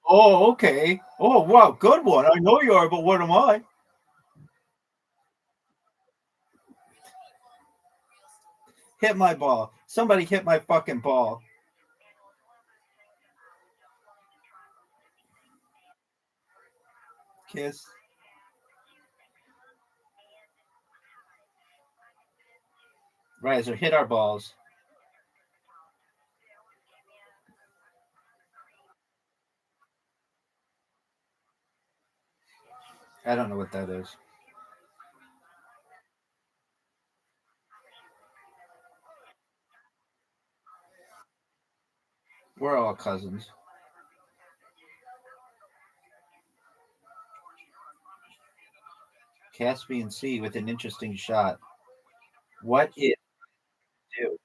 S6: Oh, okay. Oh, wow, good one. I know you are, but what am I? Hit my ball. Somebody hit my fucking ball. Kiss. Riser, hit our balls. I don't know what that is. We're all cousins. Caspian Sea with an interesting shot. What it do?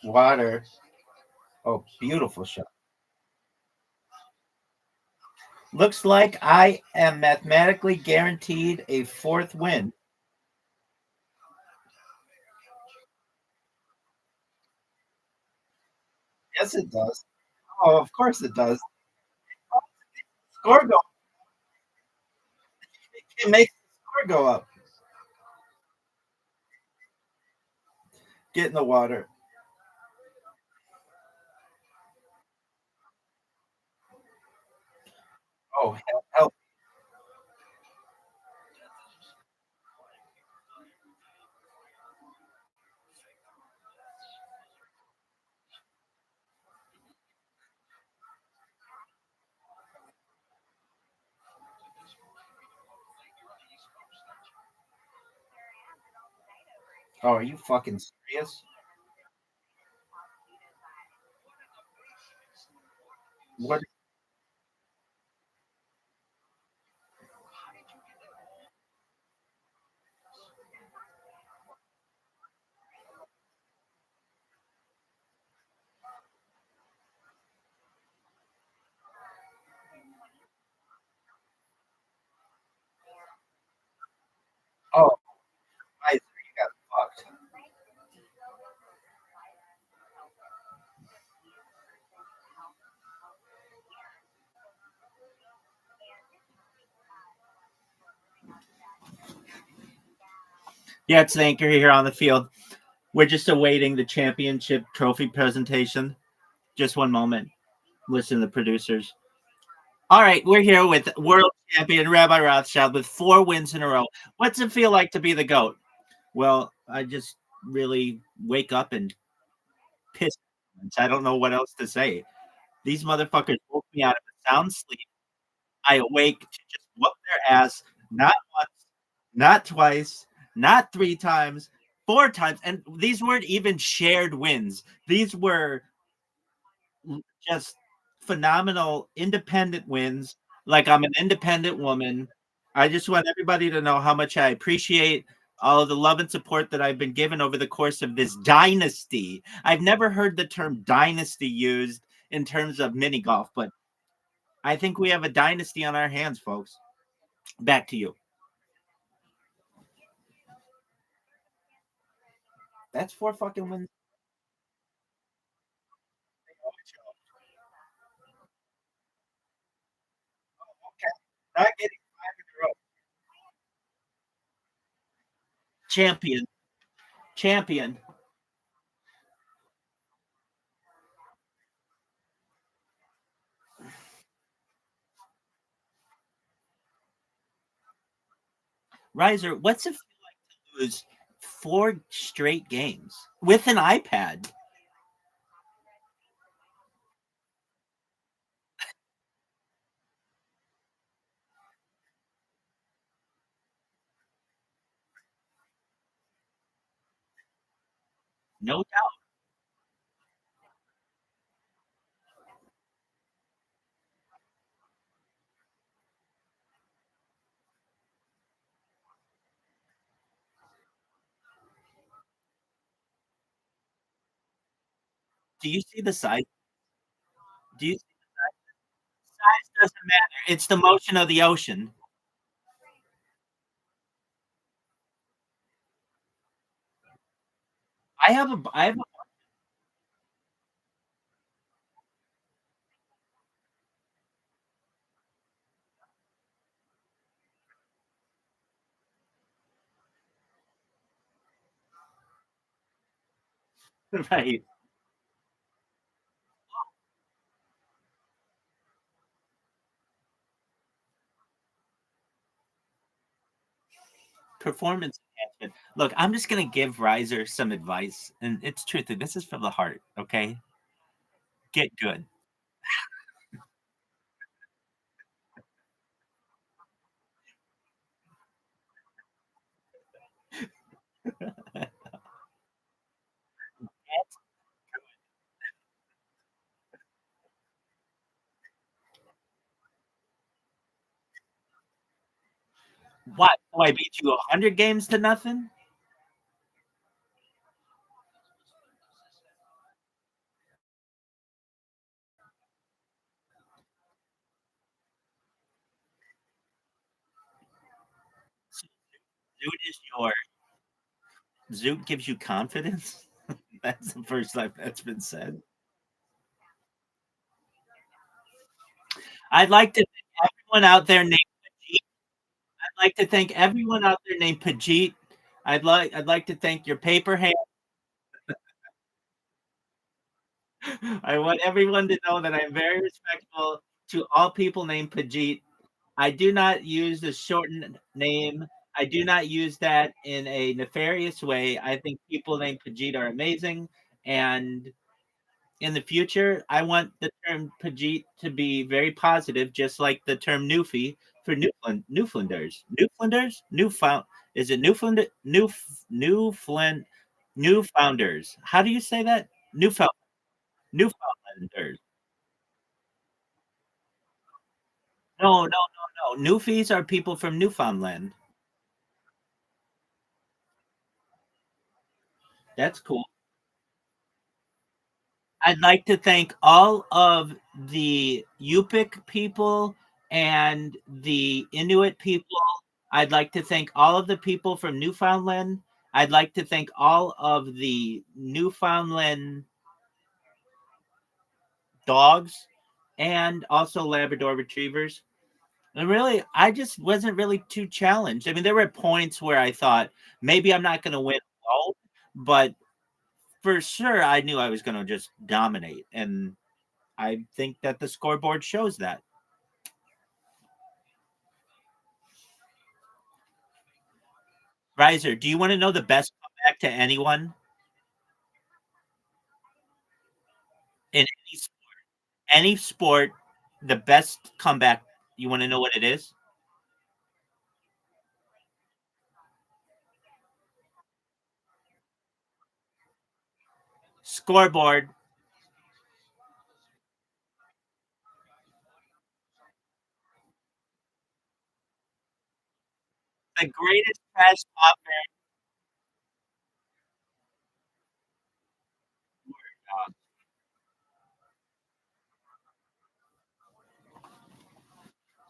S6: Water. Oh, beautiful shot. Looks like I am mathematically guaranteed a 4th win. Yes, it does. Oh, of course it does. Score go. It makes the score go up. Get in the water. Oh, hell. Oh, are you fucking serious? What? Oh, I you got fucked. Yeah, it's the anchor here on the field. We're just awaiting the championship trophy presentation. Just one moment. Listen to the producers. All right, we're here with world champion Rabbi Rothschild with 4 wins in a row. What's it feel like to be the GOAT? Well, I just really wake up and piss. I don't know what else to say. These motherfuckers woke me out of a sound sleep. I awake to just whoop their ass, not once, not twice, not 3 times, 4 times. And these weren't even shared wins. These were just phenomenal independent wins. Like I'm an independent woman. I just want everybody to know how much I appreciate all of the love and support that I've been given over the course of this dynasty. I've never heard the term dynasty used in terms of mini golf, but I think we have a dynasty on our hands, folks. Back to you. That's 4 fucking wins. Okay. Not getting 5 in a row. Champion. Champion. Riser, what's it feel like to lose 4 straight games with an iPad? No doubt. Do you see the size? Do you size doesn't matter. It's the motion of the ocean. I have a right. Performance enhancement. Look, I'm just gonna give Riser some advice, and it's truthful. This is from the heart, okay? Get good. What? Do I beat you 100 games to nothing? Zoot is your Zoot gives you confidence. That's the first time that's been said. I'd like to thank everyone out there named Pajit. I'd like to thank everyone out there named Pajit. I'd like to thank your paper hand. I want everyone to know that I'm very respectful to all people named Pajit. I do not use the shortened name. I do not use that in a nefarious way. I think people named Pajit are amazing. And in the future, I want the term Pajit to be very positive, just like the term Newfie for Newfoundlanders. Newfoundlanders? Newfound is it Newfounders. How do you say that? Newfoundlanders. No, no, no, no. Newfies are people from Newfoundland. That's cool. I'd like to thank all of the Yupik people and the Inuit people. I'd like to thank all of the people from Newfoundland. I'd like to thank all of the Newfoundland dogs and also Labrador retrievers. And really, I just wasn't really too challenged. I mean, there were points where I thought maybe I'm not going to win alone, but for sure, I knew I was going to just dominate. And I think that the scoreboard shows that. Riser, do you want to know the best comeback to anyone in any sport? The best comeback. You want to know what it is? Scoreboard. The greatest press offense.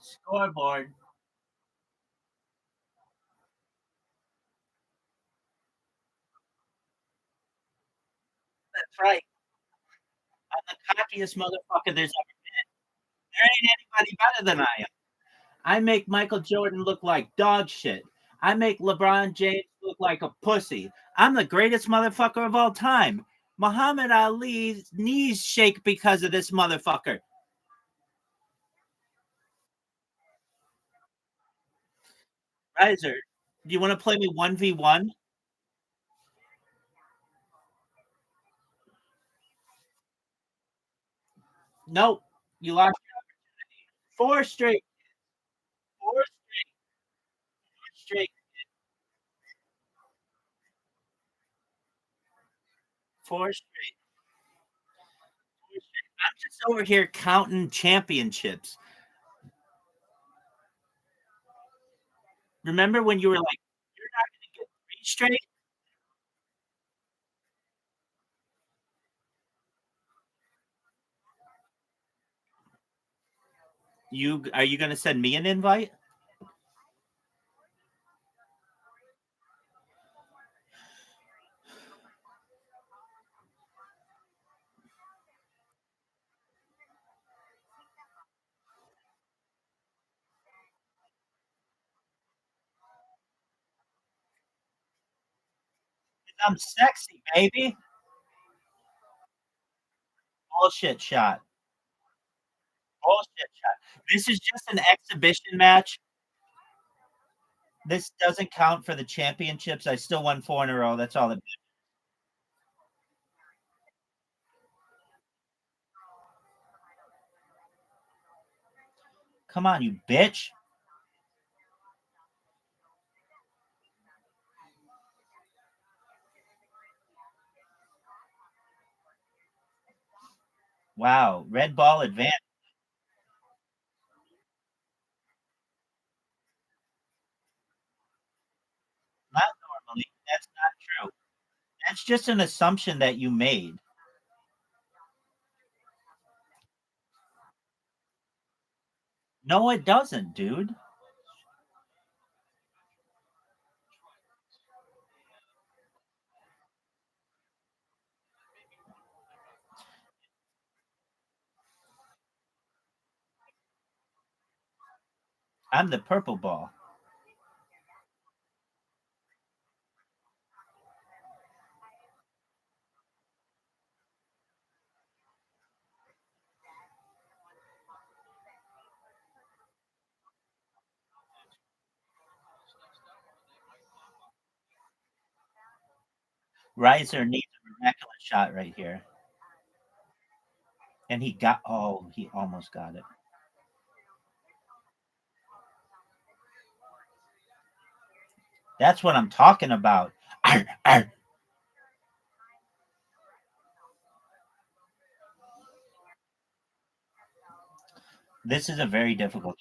S6: Scoreboard. That's right. I'm the cockiest motherfucker there's ever been. There ain't anybody better than I am. I make Michael Jordan look like dog shit. I make LeBron James look like a pussy. I'm the greatest motherfucker of all time. Muhammad Ali's knees shake because of this motherfucker. Riser, Do you want to play me 1v1? Nope. You lost your opportunity. Four straight. Four straight. Four straight. I'm just over here counting championships. Remember when you were like, you're not going to get 3 straight? Are you going to send me an invite? I'm sexy, baby. Bullshit shot. Bullshit shot. This is just an exhibition match. This doesn't count for the championships. I still won 4 in a row. That's all it matters. Come on, you bitch. Wow. Red ball advance. Not normally. That's not true. That's just an assumption that you made. No, it doesn't, dude. I'm the purple ball. Riser needs a miraculous shot right here. And he almost got it. That's what I'm talking about. Arr, arr. This is a very difficult.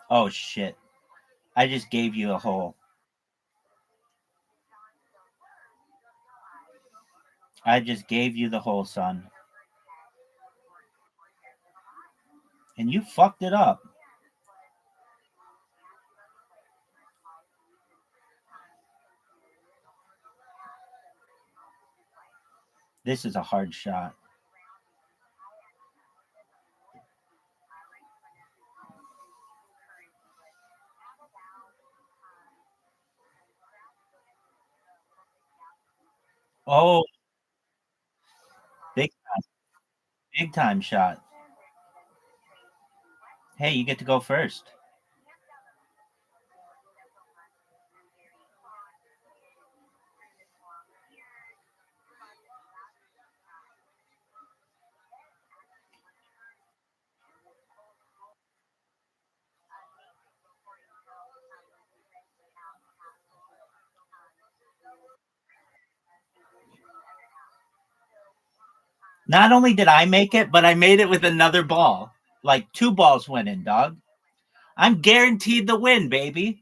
S6: Oh, shit. I just gave you a hole. I just gave you the hole, son. And you fucked it up. This is a hard shot. Oh, big time. Big time shot. Hey, you get to go first. Not only did I make it, but I made it with another ball. Like 2 balls went in, dog. I'm guaranteed the win, baby.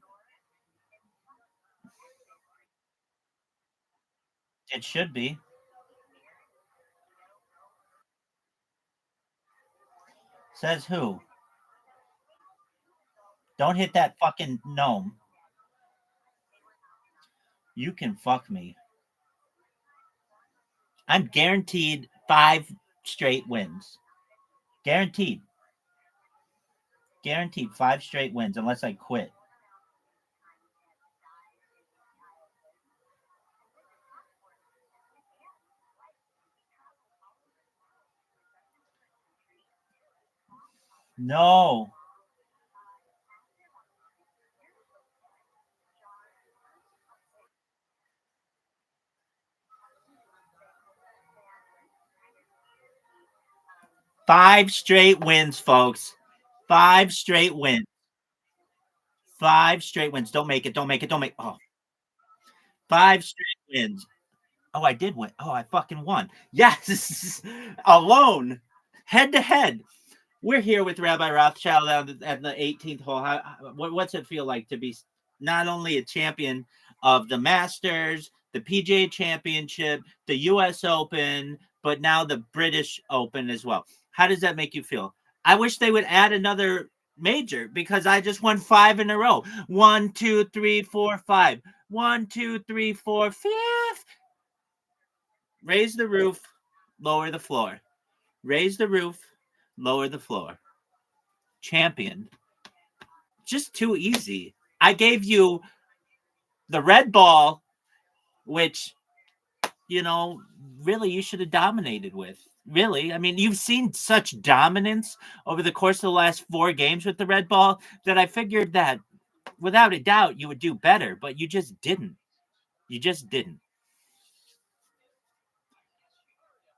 S6: It should be. Says who? Don't hit that fucking gnome. You can fuck me. I'm guaranteed 5 straight wins. Guaranteed. Guaranteed 5 straight wins unless I quit. No. Five straight wins, folks. 5 straight wins. 5 straight wins. Don't make it. Don't make it. Don't make. Oh, 5 straight wins. Oh, I did win. Oh, I fucking won. Yes, alone, head to head. We're here with Rabbi Rothschild at the 18th hole. What's it feel like to be not only a champion of the Masters, the PGA Championship, the U.S. Open, but now the British Open as well? How does that make you feel? I wish they would add another major because I just won 5 in a row. 1, 2, 3, 4, 5. 1, 2, 3, 4, 5. Raise the roof, lower the floor. Raise the roof, lower the floor. Champion. Just too easy. I gave you the red ball, which, really you should have dominated with. Really. I mean, you've seen such dominance over the course of the last 4 games with the red ball that I figured that without a doubt you would do better, but you just didn't. You just didn't.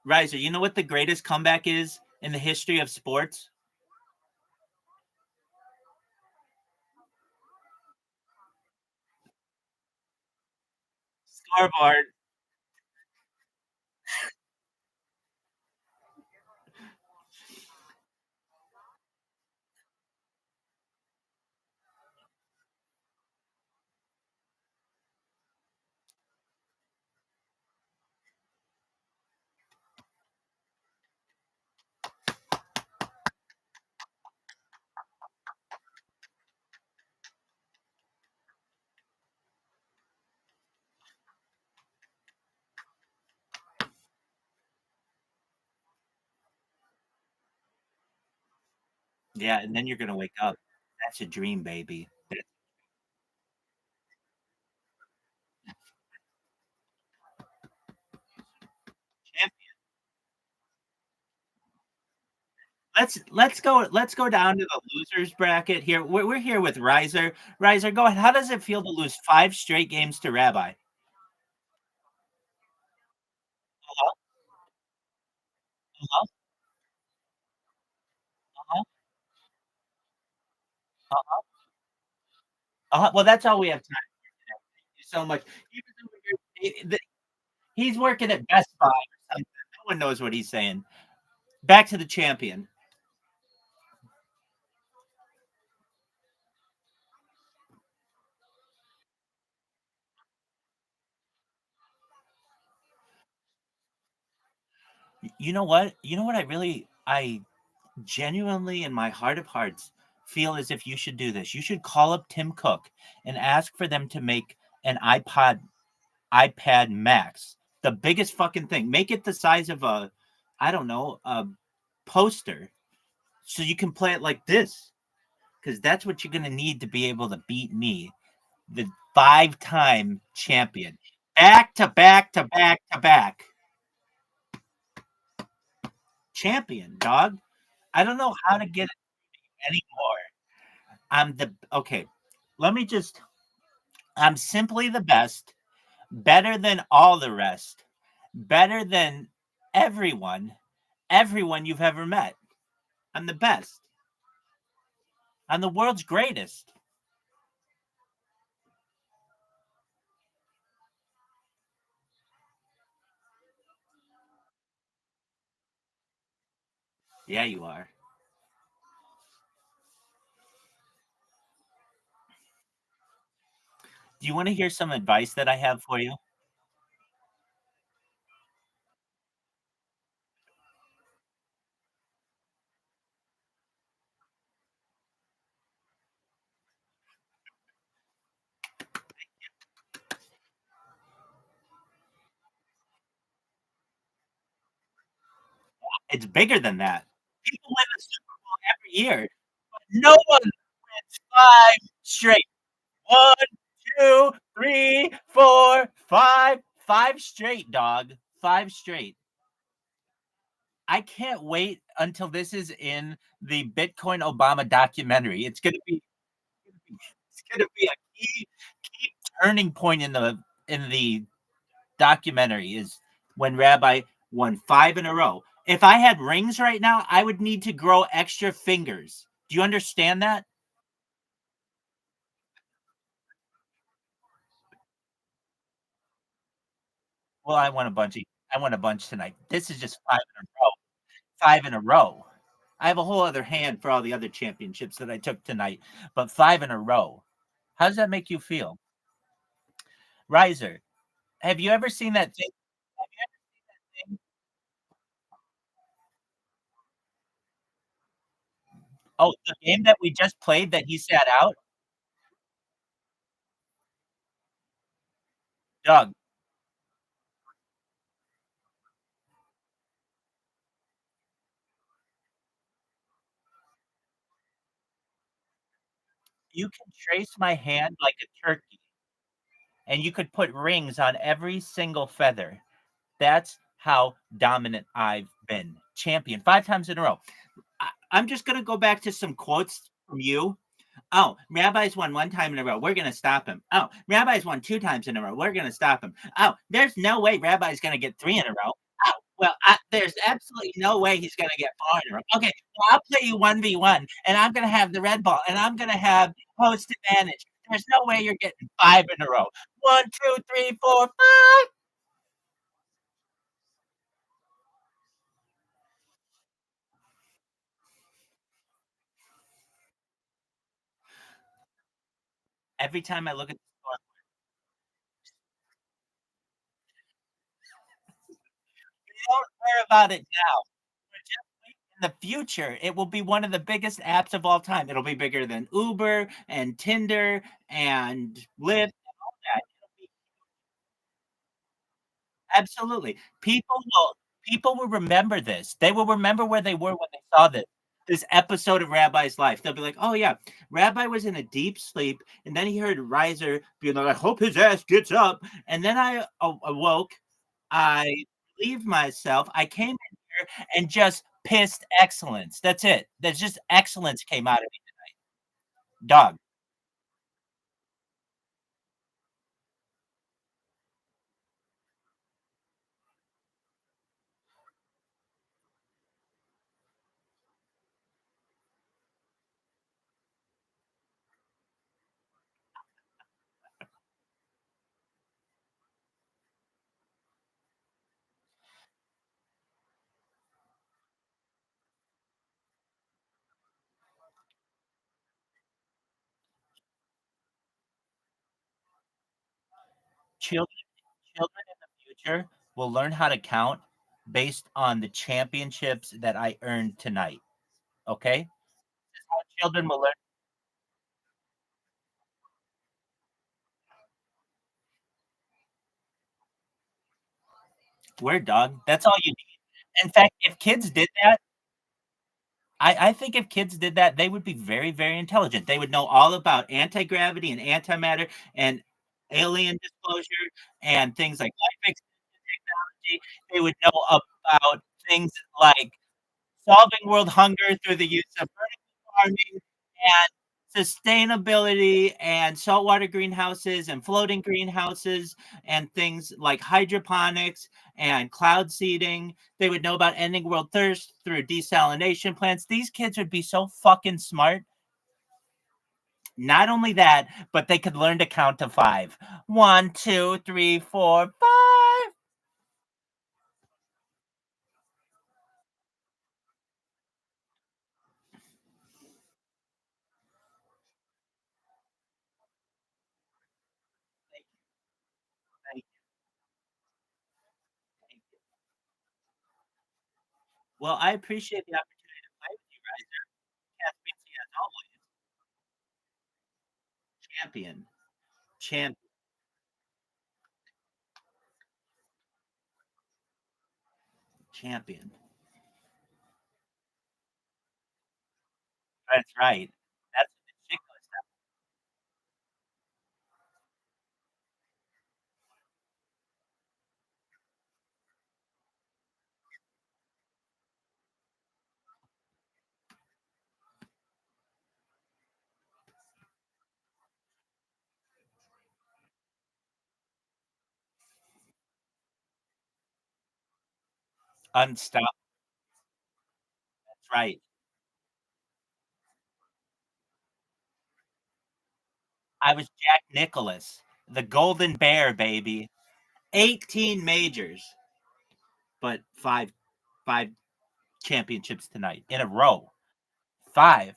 S6: Riser, you know what the greatest comeback is in the history of sports? Scoreboard. Yeah, and then you're gonna wake up. That's a dream, baby. Champion. Let's go down to the losers bracket here. We're here with Riser. Riser, go ahead. How does it feel to lose 5 straight games to Rabbi? Uh-huh. Uh-huh. Uh-huh. Uh-huh. Uh-huh. Well, that's all we have time for today. Thank you so much. Even though he's working at Best Buy or something. No one knows what he's saying. Back to the champion. You know what? You know what I genuinely in my heart of hearts feel as if you should do this. You should call up Tim Cook and ask for them to make an iPad Max, the biggest fucking thing. Make it the size of I don't know, a poster, so you can play it like this. Because that's what you're gonna need to be able to beat me, the 5-time champion, back to back to back to back champion, dog. I don't know how to get it anymore. Okay. Let me just. I'm simply the best, better than all the rest, better than everyone you've ever met. I'm the best. I'm the world's greatest. Yeah, you are. Do you want to hear some advice that I have for you? It's bigger than that. People win the Super Bowl every year, but no one wins 5 straight. 1, 2, 3, 4, 5. 5 straight, dog. 5 straight. I can't wait until this is in the Bitcoin Obama documentary. It's gonna be a key turning point in the documentary is when Rabbi won 5 in a row. If I had rings right now, I would need to grow extra fingers. Do you understand that? Well, I won a bunch tonight. This is just 5 in a row. 5 in a row. I have a whole other hand for all the other championships that I took tonight, but 5 in a row. How does that make you feel? Riser, have you ever seen that thing? Have you ever seen that thing? Oh, the game that we just played that he sat out? Doug, you can trace my hand like a turkey, and you could put rings on every single feather. That's how dominant I've been. Champion 5 times in a row. I'm just gonna go back to some quotes from you. Oh, Rabbi's won 1 time in a row. We're going to stop him. Oh, Rabbi's won 2 times in a row. We're going to stop him. Oh, there's no way Rabbi's going to get 3 in a row. Oh, well, there's absolutely no way he's going to get 4 in a row. Okay, well, I'll play you 1v1, and I'm going to have the red ball, and I'm going to have host advantage. There's no way you're getting 5 in a row. 1, 2, 3, 4, 5. Every time I look at the score, we don't care about it now. In the future, it will be one of the biggest apps of all time. It'll be bigger than Uber and Tinder and Lyft and all that. Absolutely. People will remember this. They will remember where they were when they saw this episode of Rabbi's life. They'll be like, "Oh yeah, Rabbi was in a deep sleep, and then he heard Riser being like, I hope his ass gets up.' And then I awoke. I relieved myself. I came in here and just pissed excellence. That's it. There's just excellence came out of me. Dog. Children, children in the future will learn how to count based on the championships that I earned tonight. Okay? This is how children will learn. Word, dog. That's all you need. In fact, if kids did that, I think if kids did that, they would be very, very intelligent. They would know all about anti-gravity and antimatter and alien disclosure and things like life extension technology. They would know about things like solving world hunger through the use of vertical farming and sustainability and saltwater greenhouses and floating greenhouses and things like hydroponics and cloud seeding. They would know about ending world thirst through desalination plants. These kids would be so fucking smart. Not only that, but they could learn to count to 5. 1, 2, 3, 4, 5. Thank you. Thank you. Thank you. Well, I appreciate the opportunity to play with you guys. Caspian as always. Champion. Champion. Champion. That's right. That's ridiculous. Unstoppable. That's right. I was Jack Nicklaus, the Golden Bear, baby. 18 majors, but five championships tonight in a row. 5.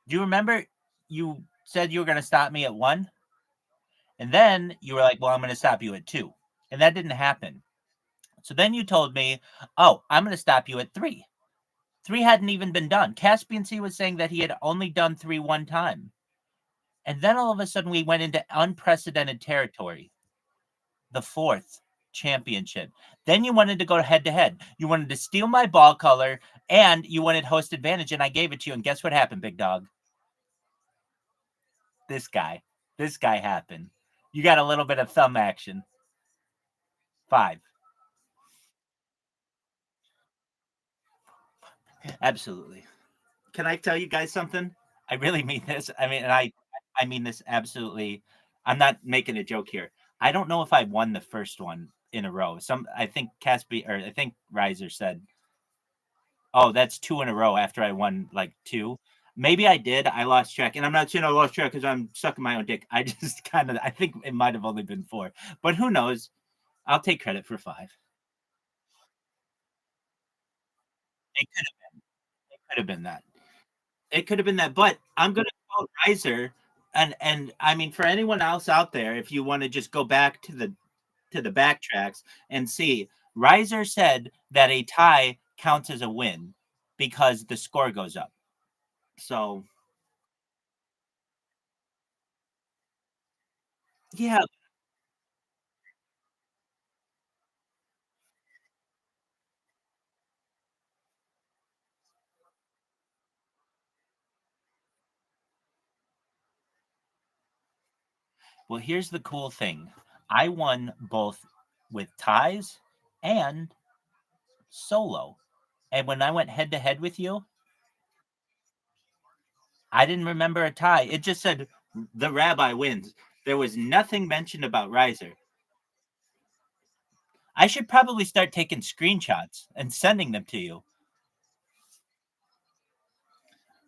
S6: Do you remember you said you were going to stop me at 1? And then you were like, well, I'm going to stop you at 2. And that didn't happen. So then you told me, oh, I'm going to stop you at 3. 3 hadn't even been done. Caspian C was saying that he had only done 3 one time. And then all of a sudden we went into unprecedented territory. The 4th championship. Then you wanted to go head to head. You wanted to steal my ball color and you wanted host advantage, and I gave it to you. And guess what happened, big dog? This guy happened. You got a little bit of thumb action. 5. Absolutely. Can I tell you guys something? I really mean this. I mean, and I mean this absolutely. I'm not making a joke here. I don't know if I won the first one in a row. I think Riser said, oh, that's 2 in a row after I won like 2. Maybe I did. I lost track. And I'm not saying I lost track because I'm sucking my own dick. I just I think it might have only been 4. But who knows? I'll take credit for 5. It could have been that. It could have been that. But I'm going to quote Riser. And I mean, for anyone else out there, if you want to just go back to the backtracks and see, Riser said that a tie counts as a win because the score goes up. So yeah. Well, here's the cool thing. I won both with ties and solo. And when I went head to head with you, I didn't remember a tie. It just said the rabbi wins. There was nothing mentioned about Riser. I should probably start taking screenshots and sending them to you.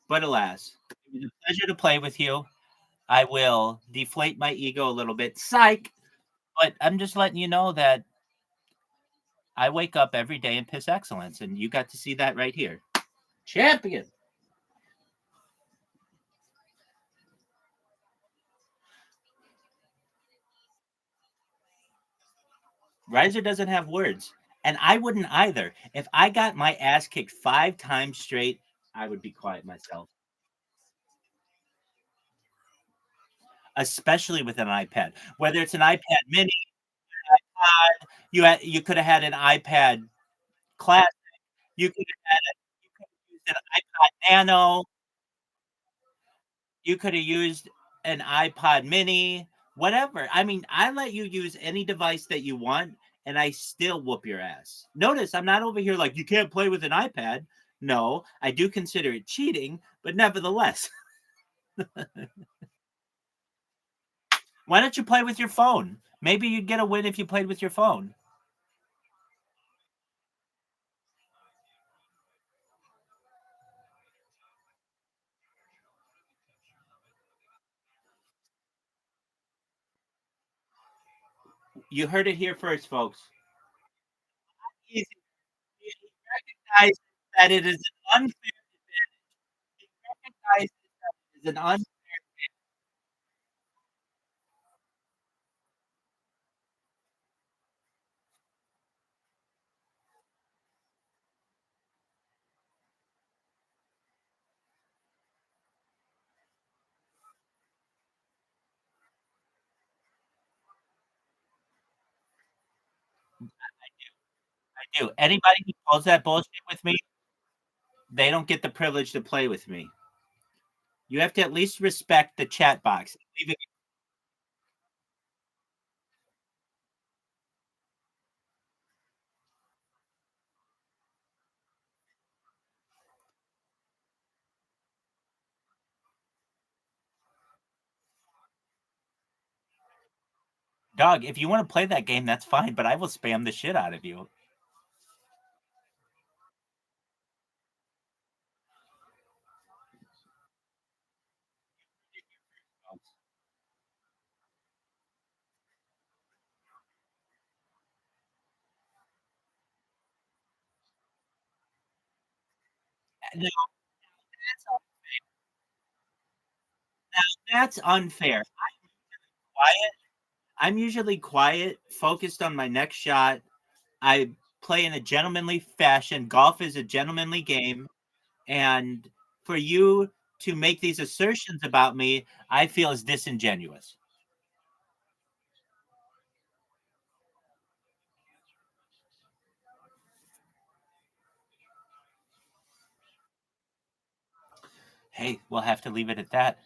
S6: But alas, it was a pleasure to play with you. I will deflate my ego a little bit. Psych! But I'm just letting you know that I wake up every day and piss excellence, and you got to see that right here. Champion! Riser doesn't have words, and I wouldn't either. If I got my ass kicked 5 times straight, I would be quiet myself. Especially with an iPad, whether it's an iPad Mini, iPod, you could have had an iPad Classic, you could have used an iPod Nano, you could have used an iPod Mini, whatever. I mean, I let you use any device that you want, and I still whoop your ass. Notice I'm not over here like, you can't play with an iPad. No, I do consider it cheating, but nevertheless. Why don't you play with your phone? Maybe you'd get a win if you played with your phone. You heard it here first, folks. Easy. He recognizes that it is an unfair advantage. He recognizes that it is an unfair. I do. Anybody who pulls that bullshit with me, they don't get the privilege to play with me. You have to at least respect the chat box. Dog, if you want to play that game, that's fine, but I will spam the shit out of you. No, that's unfair. Quiet. I'm usually quiet, focused on my next shot. I play in a gentlemanly fashion. Golf is a gentlemanly game. And for you to make these assertions about me, I feel is disingenuous. Hey, we'll have to leave it at that.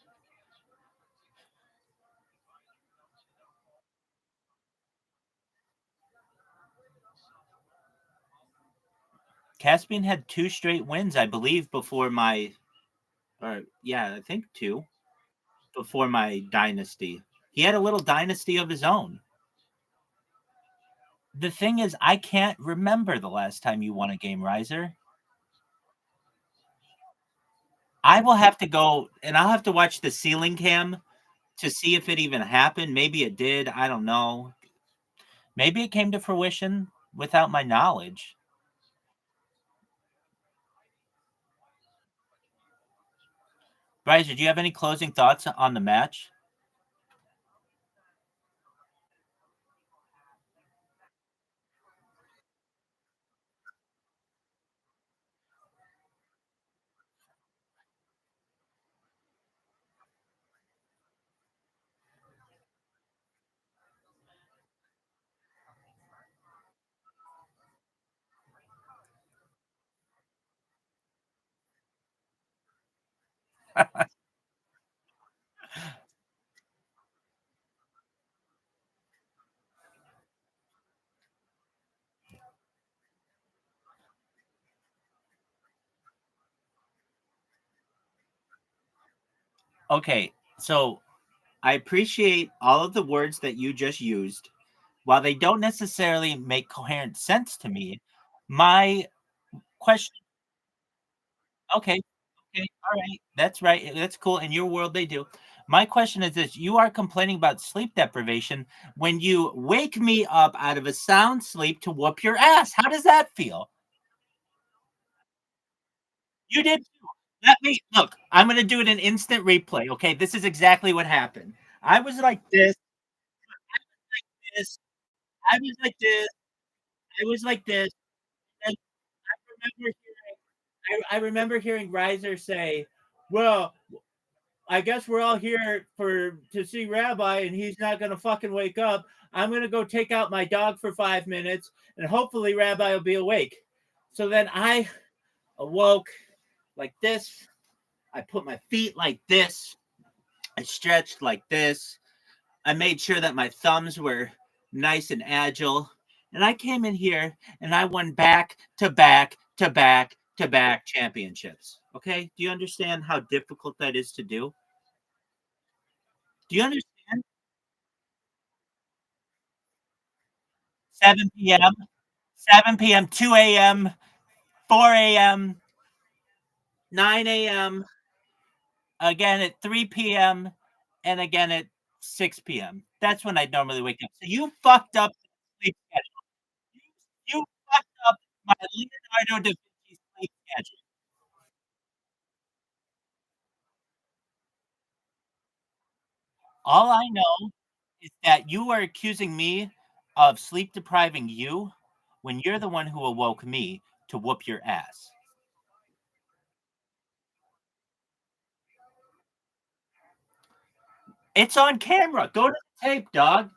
S6: Caspian had 2 straight wins, I believe, before my, or yeah, I think 2 before my dynasty. He had a little dynasty of his own. The thing is, I can't remember the last time you won a game, Riser. I will have to go and I'll have to watch the ceiling cam to see if it even happened. Maybe it did. I don't know. Maybe it came to fruition without my knowledge. Riser, do you have any closing thoughts on the match? Okay, so I appreciate all of the words that you just used. While they don't necessarily make coherent sense to me, my question. Okay, okay, all right, that's right. That's cool. In your world, they do. My question is this: you are complaining about sleep deprivation when you wake me up out of a sound sleep to whoop your ass. How does that feel? You did too. Let me look. I'm going to do it in instant replay. Okay, this is exactly what happened. I was like this. This. I was like this. I was like this. And I remember hearing Riser say, "Well, I guess we're all here to see Rabbi, and he's not going to fucking wake up. I'm going to go take out my dog for 5 minutes, and hopefully Rabbi will be awake." So then I awoke like this. I put my feet like this. I stretched like this. I made sure that my thumbs were nice and agile. And I came in here and I won back to back to back to back championships. Okay? Do you understand how difficult that is to do? Do you understand? 7 p.m., 7 p.m., 2 a.m., 4 a.m., 9 a.m., again at 3 p.m., and again at 6 p.m. That's when I normally wake up. So you fucked up the sleep schedule. You fucked up my Leonardo da Vinci sleep schedule. All I know is that you are accusing me of sleep depriving you when you're the one who awoke me to whoop your ass. It's on camera. Go to the tape, dog.